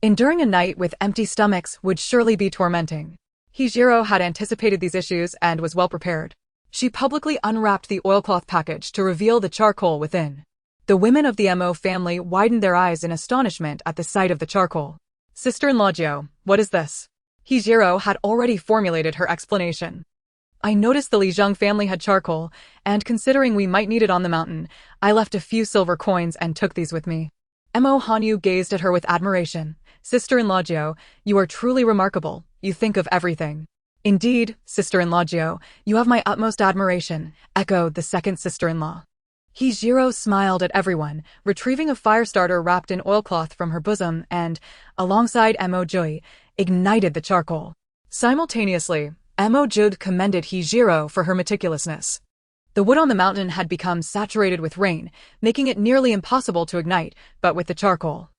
Enduring a night with empty stomachs would surely be tormenting. Jiro had anticipated these issues and was well prepared. She publicly unwrapped the oilcloth package to reveal the charcoal within. The women of the Mo family widened their eyes in astonishment at the sight of the charcoal. Sister-in-law Jiu, what is this? Jiro had already formulated her explanation. I noticed the Li Zheng family had charcoal, and considering we might need it on the mountain, I left a few silver coins and took these with me. Mo Hanyu gazed at her with admiration. Sister-in-law Jiu, you are truly remarkable. You think of everything. Indeed, sister-in-law Jiu, you have my utmost admiration, echoed the second sister-in-law. Jiro smiled at everyone, retrieving a fire starter wrapped in oilcloth from her bosom and, alongside Mo Jiuyue, ignited the charcoal. Simultaneously, Mo Jiuyue commended Jiro for her meticulousness. The wood on the mountain had become saturated with rain, making it nearly impossible to ignite, but with the charcoal,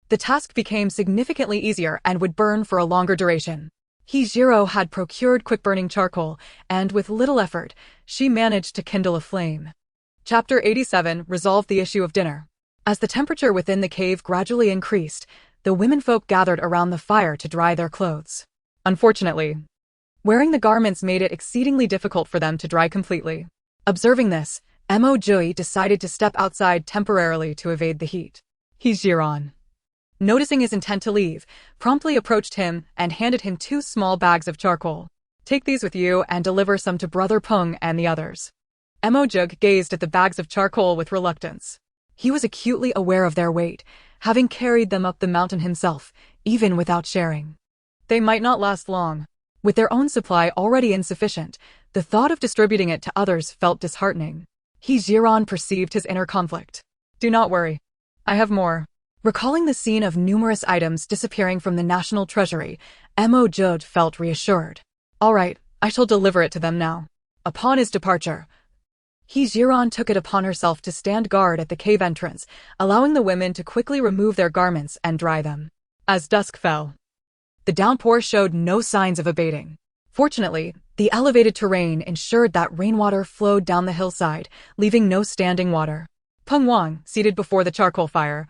the task became significantly easier and would burn for a longer duration. Jiro had procured quick-burning charcoal, and with little effort, she managed to kindle a flame. Chapter 87 resolved the issue of dinner. As the temperature within the cave gradually increased, the womenfolk gathered around the fire to dry their clothes. Unfortunately, wearing the garments made it exceedingly difficult for them to dry completely. Observing this, Mo Jiuyue decided to step outside temporarily to evade the heat. Zhiren, noticing his intent to leave, promptly approached him and handed him 2 small bags of charcoal. Take these with you and deliver some to Brother Peng and the others. Mo Jiuyue gazed at the bags of charcoal with reluctance. He was acutely aware of their weight, having carried them up the mountain himself, even without sharing. They might not last long. With their own supply already insufficient, the thought of distributing it to others felt disheartening. Zhiren perceived his inner conflict. Do not worry. I have more. Recalling the scene of numerous items disappearing from the national treasury, Mo Jiuyue felt reassured. All right, I shall deliver it to them now. Upon his departure, Zhiren took it upon herself to stand guard at the cave entrance, allowing the women to quickly remove their garments and dry them. As dusk fell, the downpour showed no signs of abating. Fortunately, the elevated terrain ensured that rainwater flowed down the hillside, leaving no standing water. Peng Wang, seated before the charcoal fire,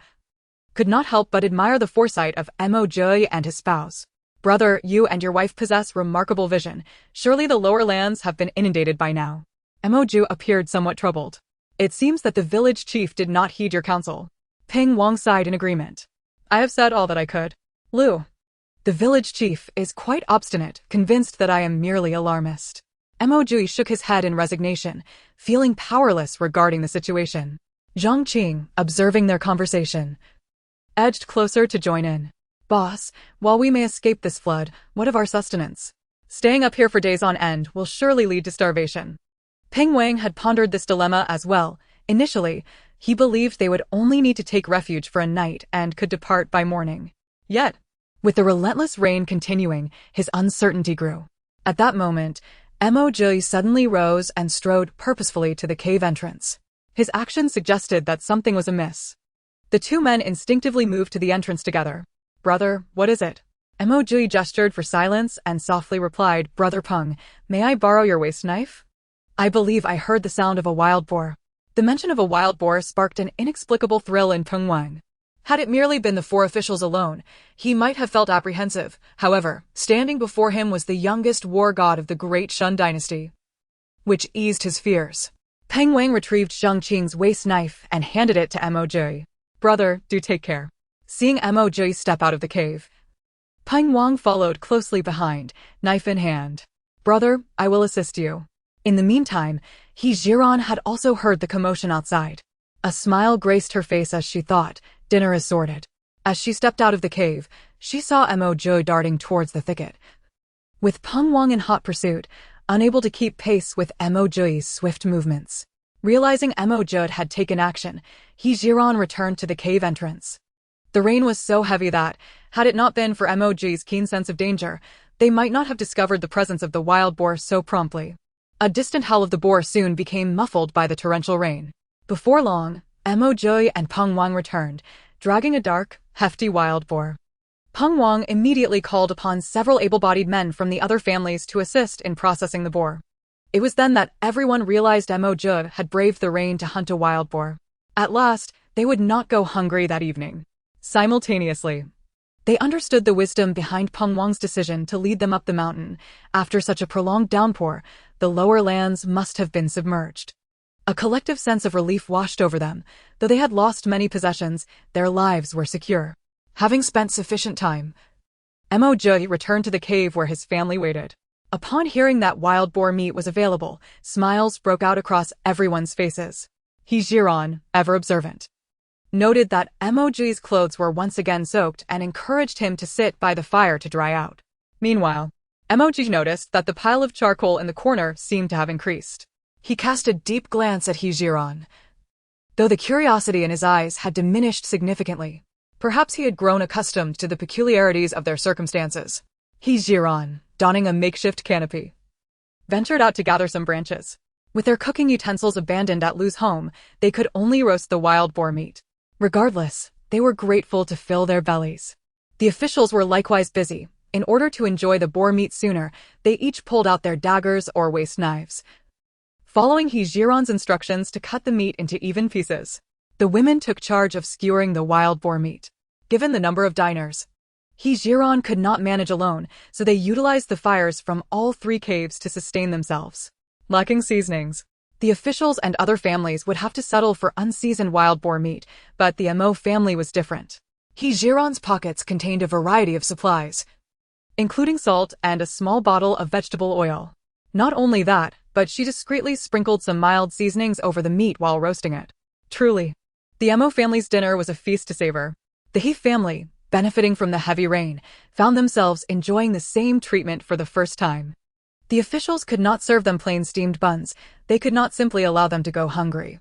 could not help but admire the foresight of Mo Jiuyue and his spouse. Brother, you and your wife possess remarkable vision. Surely the lower lands have been inundated by now. Mo Jiuyue appeared somewhat troubled. It seems that the village chief did not heed your counsel. Peng Wang sighed in agreement. I have said all that I could. Lu, the village chief, is quite obstinate, convinced that I am merely alarmist. Mo Jiuyue shook his head in resignation, feeling powerless regarding the situation. Zhang Qing, observing their conversation, edged closer to join in. Boss, while we may escape this flood, what of our sustenance? Staying up here for days on end will surely lead to starvation. Peng Wang had pondered this dilemma as well. Initially, he believed they would only need to take refuge for a night and could depart by morning. Yet, with the relentless rain continuing, his uncertainty grew. At that moment, Mo Jiuyue suddenly rose and strode purposefully to the cave entrance. His actions suggested that something was amiss. The 2 men instinctively moved to the entrance together. Brother, what is it? Mo Jiuyue gestured for silence and softly replied, Brother Peng, may I borrow your waist knife? I believe I heard the sound of a wild boar. The mention of a wild boar sparked an inexplicable thrill in Peng Wang. Had it merely been the four officials alone, he might have felt apprehensive. However, standing before him was the youngest war god of the great Shun dynasty, which eased his fears. Peng Wang retrieved Zhang Qing's waist knife and handed it to Mo Jiuyue. Brother, do take care. Seeing Mo Jiuyue step out of the cave, Peng Wang followed closely behind, knife in hand. Brother, I will assist you. In the meantime, Zhiren had also heard the commotion outside. A smile graced her face as she thought, dinner is sorted. As she stepped out of the cave, she saw Mo Jiuyue darting towards the thicket, with Peng Wang in hot pursuit, unable to keep pace with Mo Jiuyue's swift movements. Realizing Mo Jiuyue had taken action, Zhiren returned to the cave entrance. The rain was so heavy that, had it not been for Mo Jiuyue's keen sense of danger, they might not have discovered the presence of the wild boar so promptly. A distant howl of the boar soon became muffled by the torrential rain. Before long, Mo Jiuyue and Peng Wang returned, dragging a dark, hefty wild boar. Peng Wang immediately called upon several able-bodied men from the other families to assist in processing the boar. It was then that everyone realized Mo Jiuyue had braved the rain to hunt a wild boar. At last, they would not go hungry that evening. Simultaneously, they understood the wisdom behind Peng Wang's decision to lead them up the mountain. After such a prolonged downpour, the lower lands must have been submerged. A collective sense of relief washed over them. Though they had lost many possessions, their lives were secure. Having spent sufficient time, Mo Jiuyue returned to the cave where his family waited. Upon hearing that wild boar meat was available, smiles broke out across everyone's faces. Zhiren, ever observant, noted that Mo Jiuyue's clothes were once again soaked and encouraged him to sit by the fire to dry out. Meanwhile, Mo Jiuyue noticed that the pile of charcoal in the corner seemed to have increased. He cast a deep glance at Zhiren, though the curiosity in his eyes had diminished significantly. Perhaps he had grown accustomed to the peculiarities of their circumstances. Zhiren, donning a makeshift canopy, ventured out to gather some branches. With their cooking utensils abandoned at Lu's home, they could only roast the wild boar meat. Regardless, they were grateful to fill their bellies. The officials were likewise busy. In order to enjoy the boar meat sooner, they each pulled out their daggers or waist knives, following Zhiren's instructions to cut the meat into even pieces. The women took charge of skewering the wild boar meat. Given the number of diners, Zhiren could not manage alone, so they utilized the fires from all three caves to sustain themselves. Lacking seasonings, the officials and other families would have to settle for unseasoned wild boar meat, but the Mo family was different. Zhiren's pockets contained a variety of supplies, including salt and a small bottle of vegetable oil. Not only that, but she discreetly sprinkled some mild seasonings over the meat while roasting it. Truly, the Mo family's dinner was a feast to savor. The He family, benefiting from the heavy rain, found themselves enjoying the same treatment for the first time. The officials could not serve them plain steamed buns. They could not simply allow them to go hungry,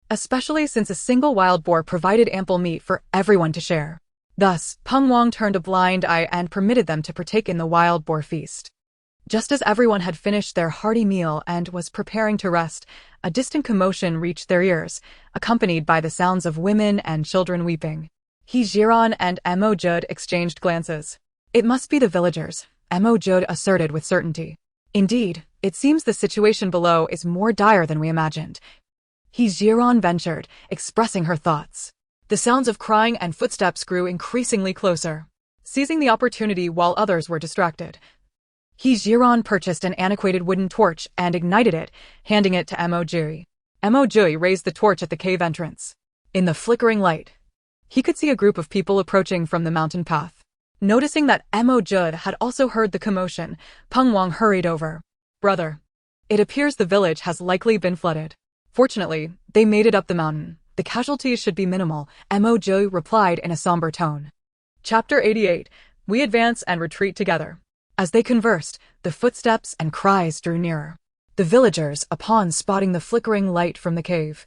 especially since a single wild boar provided ample meat for everyone to share. Thus, Peng Wang turned a blind eye and permitted them to partake in the wild boar feast. Just as everyone had finished their hearty meal and was preparing to rest, a distant commotion reached their ears, accompanied by the sounds of women and children weeping. Zhiren and Mo Jiuyue exchanged glances. It must be the villagers, Mo Jiuyue asserted with certainty. Indeed, it seems the situation below is more dire than we imagined. Zhiren ventured, expressing her thoughts. The sounds of crying and footsteps grew increasingly closer. Seizing the opportunity while others were distracted, Zhiren purchased an antiquated wooden torch and ignited it, handing it to Mo Jiuyue. Mo Jiuyue raised the torch at the cave entrance. In the flickering light, he could see a group of people approaching from the mountain path. Noticing that Mo Jiuyue had also heard the commotion, Peng Wang hurried over. Brother, it appears the village has likely been flooded. Fortunately, they made it up the mountain. The casualties should be minimal, Mo Jiuyue replied in a somber tone. Chapter 88. We advance and retreat together. As they conversed, the footsteps and cries drew nearer. The villagers, upon spotting the flickering light from the cave,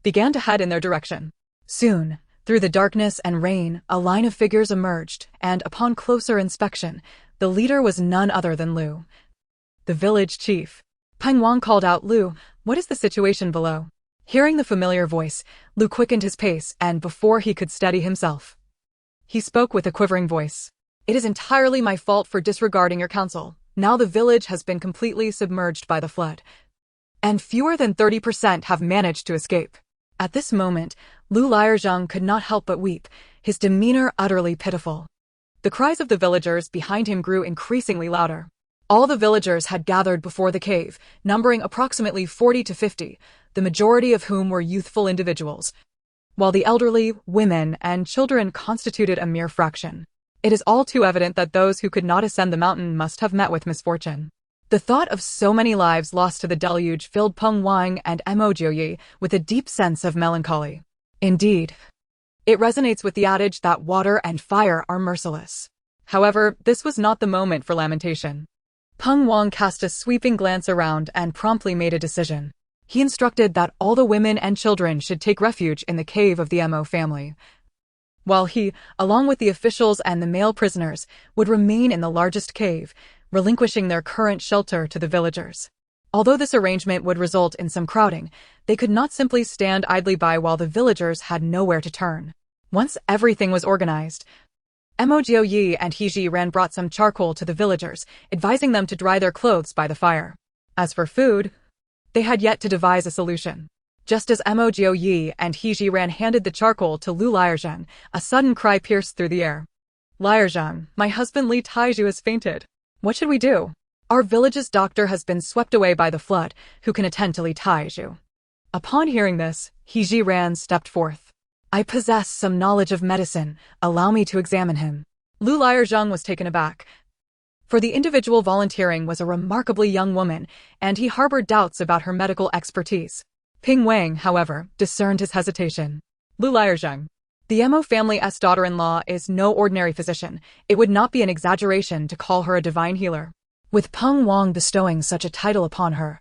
began to head in their direction. Soon, through the darkness and rain, a line of figures emerged, and upon closer inspection, the leader was none other than Lu, the village chief. Peng Wang called out, Lu, what is the situation below? Hearing the familiar voice, Lu quickened his pace, and before he could steady himself, he spoke with a quivering voice. It is entirely my fault for disregarding your counsel. Now the village has been completely submerged by the flood, and fewer than 30% have managed to escape. At this moment, Lu Lirzhang could not help but weep, his demeanor utterly pitiful. The cries of the villagers behind him grew increasingly louder. All the villagers had gathered before the cave, numbering approximately 40 to 50, the majority of whom were youthful individuals, while the elderly, women, and children constituted a mere fraction. It is all too evident that those who could not ascend the mountain must have met with misfortune. The thought of so many lives lost to the deluge filled Peng Wang and Mo Jiuyue with a deep sense of melancholy. Indeed, it resonates with the adage that water and fire are merciless. However, this was not the moment for lamentation. Peng Wang cast a sweeping glance around and promptly made a decision. He instructed that all the women and children should take refuge in the cave of the Mo family, while he, along with the officials and the male prisoners, would remain in the largest cave, relinquishing their current shelter to the villagers. Although this arrangement would result in some crowding, they could not simply stand idly by while the villagers had nowhere to turn. Once everything was organized, Mo Jiuyue and Zhiren brought some charcoal to the villagers, advising them to dry their clothes by the fire. As for food, they had yet to devise a solution. Just as Mo Jiuyue and Zhiren handed the charcoal to Lu Lirzhang, a sudden cry pierced through the air. "Lirzhang, my husband Li Taizhu has fainted. What should we do? Our village's doctor has been swept away by the flood. Who can attend to Li Taizhu?" Upon hearing this, Zhiren stepped forth. "I possess some knowledge of medicine. Allow me to examine him." Lu Lirzhang was taken aback, for the individual volunteering was a remarkably young woman, and he harbored doubts about her medical expertise. Ping Wang, however, discerned his hesitation. "Lu Lirzhang, the Mo family's daughter-in-law is no ordinary physician. It would not be an exaggeration to call her a divine healer." With Peng Wang bestowing such a title upon her,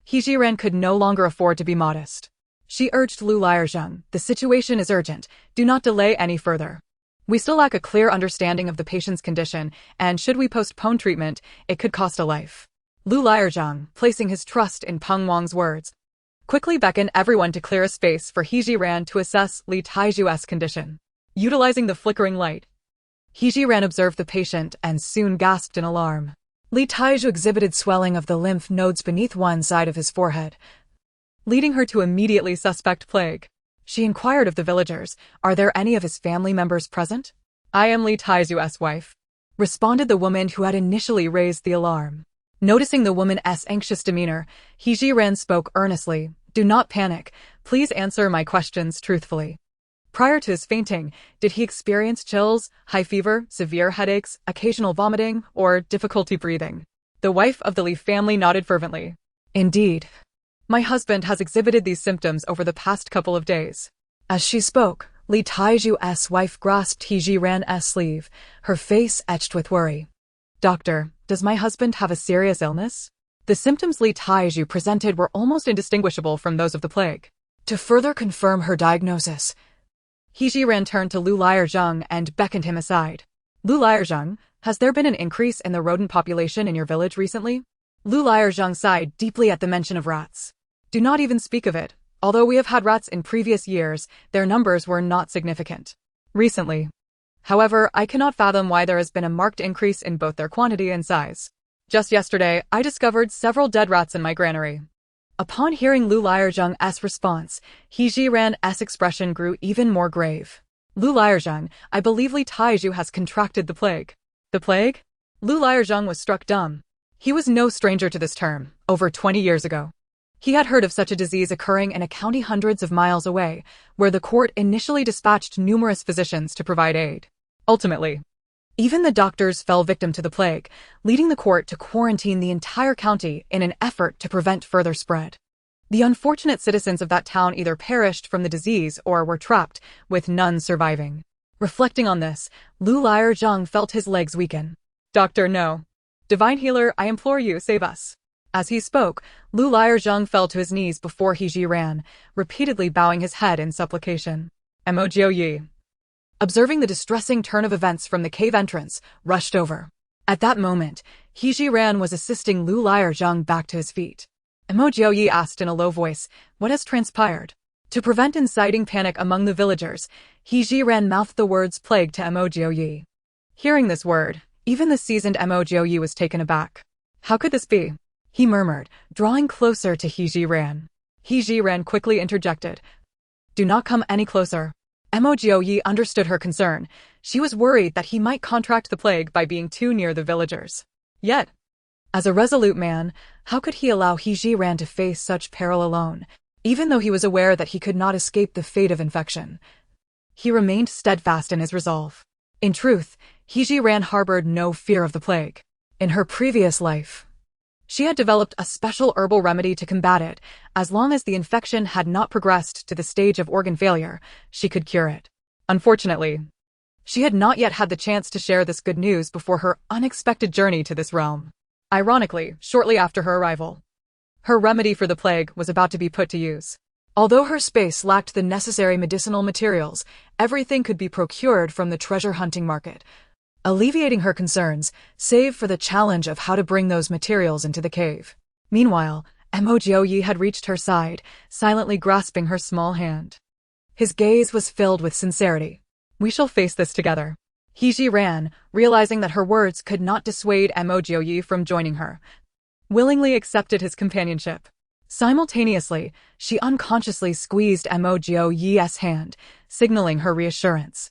Zhiren could no longer afford to be modest. She urged Lu Lirzhang, "The situation is urgent. Do not delay any further. We still lack a clear understanding of the patient's condition, and should we postpone treatment, it could cost a life." Lu Lirzhang, placing his trust in Peng Wang's words, quickly beckoned everyone to clear a space for Zhiren to assess Li Taizhu's condition. Utilizing the flickering light, Zhiren observed the patient and soon gasped in alarm. Li Taizhu exhibited swelling of the lymph nodes beneath one side of his forehead, leading her to immediately suspect plague. She inquired of the villagers, "Are there any of his family members present?" "I am Li Taizhu's wife," responded the woman who had initially raised the alarm. Noticing the woman's anxious demeanor, Zhiren spoke earnestly, "Do not panic. Please answer my questions truthfully. Prior to his fainting, did he experience chills, high fever, severe headaches, occasional vomiting, or difficulty breathing?" The wife of the Li family nodded fervently. "Indeed. My husband has exhibited these symptoms over the past couple of days." As she spoke, Li Taizhu's wife grasped Zhiren's sleeve, her face etched with worry. "Doctor, does my husband have a serious illness?" The symptoms Li Taizhu presented were almost indistinguishable from those of the plague. To further confirm her diagnosis, Zhiren turned to Lu Lirzhang and beckoned him aside. "Lu Lirzhang, has there been an increase in the rodent population in your village recently?" Lu Lirzhang sighed deeply at the mention of rats. "Do not even speak of it. Although we have had rats in previous years, their numbers were not significant recently. However, I cannot fathom why there has been a marked increase in both their quantity and size. Just yesterday, I discovered several dead rats in my granary." Upon hearing Lu Lirzhang's response, Zhiren's expression grew even more grave. "Lu Lirzhang, I believe Li Taizhu has contracted the plague." "The plague?" Lu Lirzhang was struck dumb. He was no stranger to this term. Over 20 years ago, he had heard of such a disease occurring in a county hundreds of miles away, where the court initially dispatched numerous physicians to provide aid. Ultimately, even the doctors fell victim to the plague, leading the court to quarantine the entire county in an effort to prevent further spread. The unfortunate citizens of that town either perished from the disease or were trapped, with none surviving. Reflecting on this, Lu Lirzhang felt his legs weaken. "Doctor, no. Divine healer, I implore you, save us." As he spoke, Lu Lirzhang fell to his knees before Zhiren, repeatedly bowing his head in supplication. Mo Jiuyue, observing the distressing turn of events from the cave entrance, rushed over. At that moment, Zhiren was assisting Lu Lirzhang back to his feet. Mo Jiuyue asked in a low voice, "What has transpired?" To prevent inciting panic among the villagers, Zhiren mouthed the words plague to Mo Jiuyue. Hearing this word, even the seasoned Mo Jiuyue was taken aback. "How could this be?" he murmured, drawing closer to Zhiren. Zhiren quickly interjected, Do not come any closer. Mo Jiuyue understood her concern. She was worried that he might contract the plague by being too near the villagers. Yet, as a resolute man, how could he allow Zhiren to face such peril alone, even though he was aware that he could not escape the fate of infection? He remained steadfast in his resolve. In truth, Zhiren harbored no fear of the plague. In her previous life, she had developed a special herbal remedy to combat it. As long as the infection had not progressed to the stage of organ failure, she could cure it. Unfortunately, she had not yet had the chance to share this good news before her unexpected journey to this realm. Ironically, shortly after her arrival, her remedy for the plague was about to be put to use. Although her space lacked the necessary medicinal materials, everything could be procured from the treasure hunting market, alleviating her concerns, save for the challenge of how to bring those materials into the cave. Meanwhile, Mo Jiuyue had reached her side, silently grasping her small hand. His gaze was filled with sincerity. We shall face this together. Zhiren, realizing that her words could not dissuade Mo Jiuyue from joining her, willingly accepted his companionship. Simultaneously, she unconsciously squeezed Mo Jiuyue's hand, signaling her reassurance.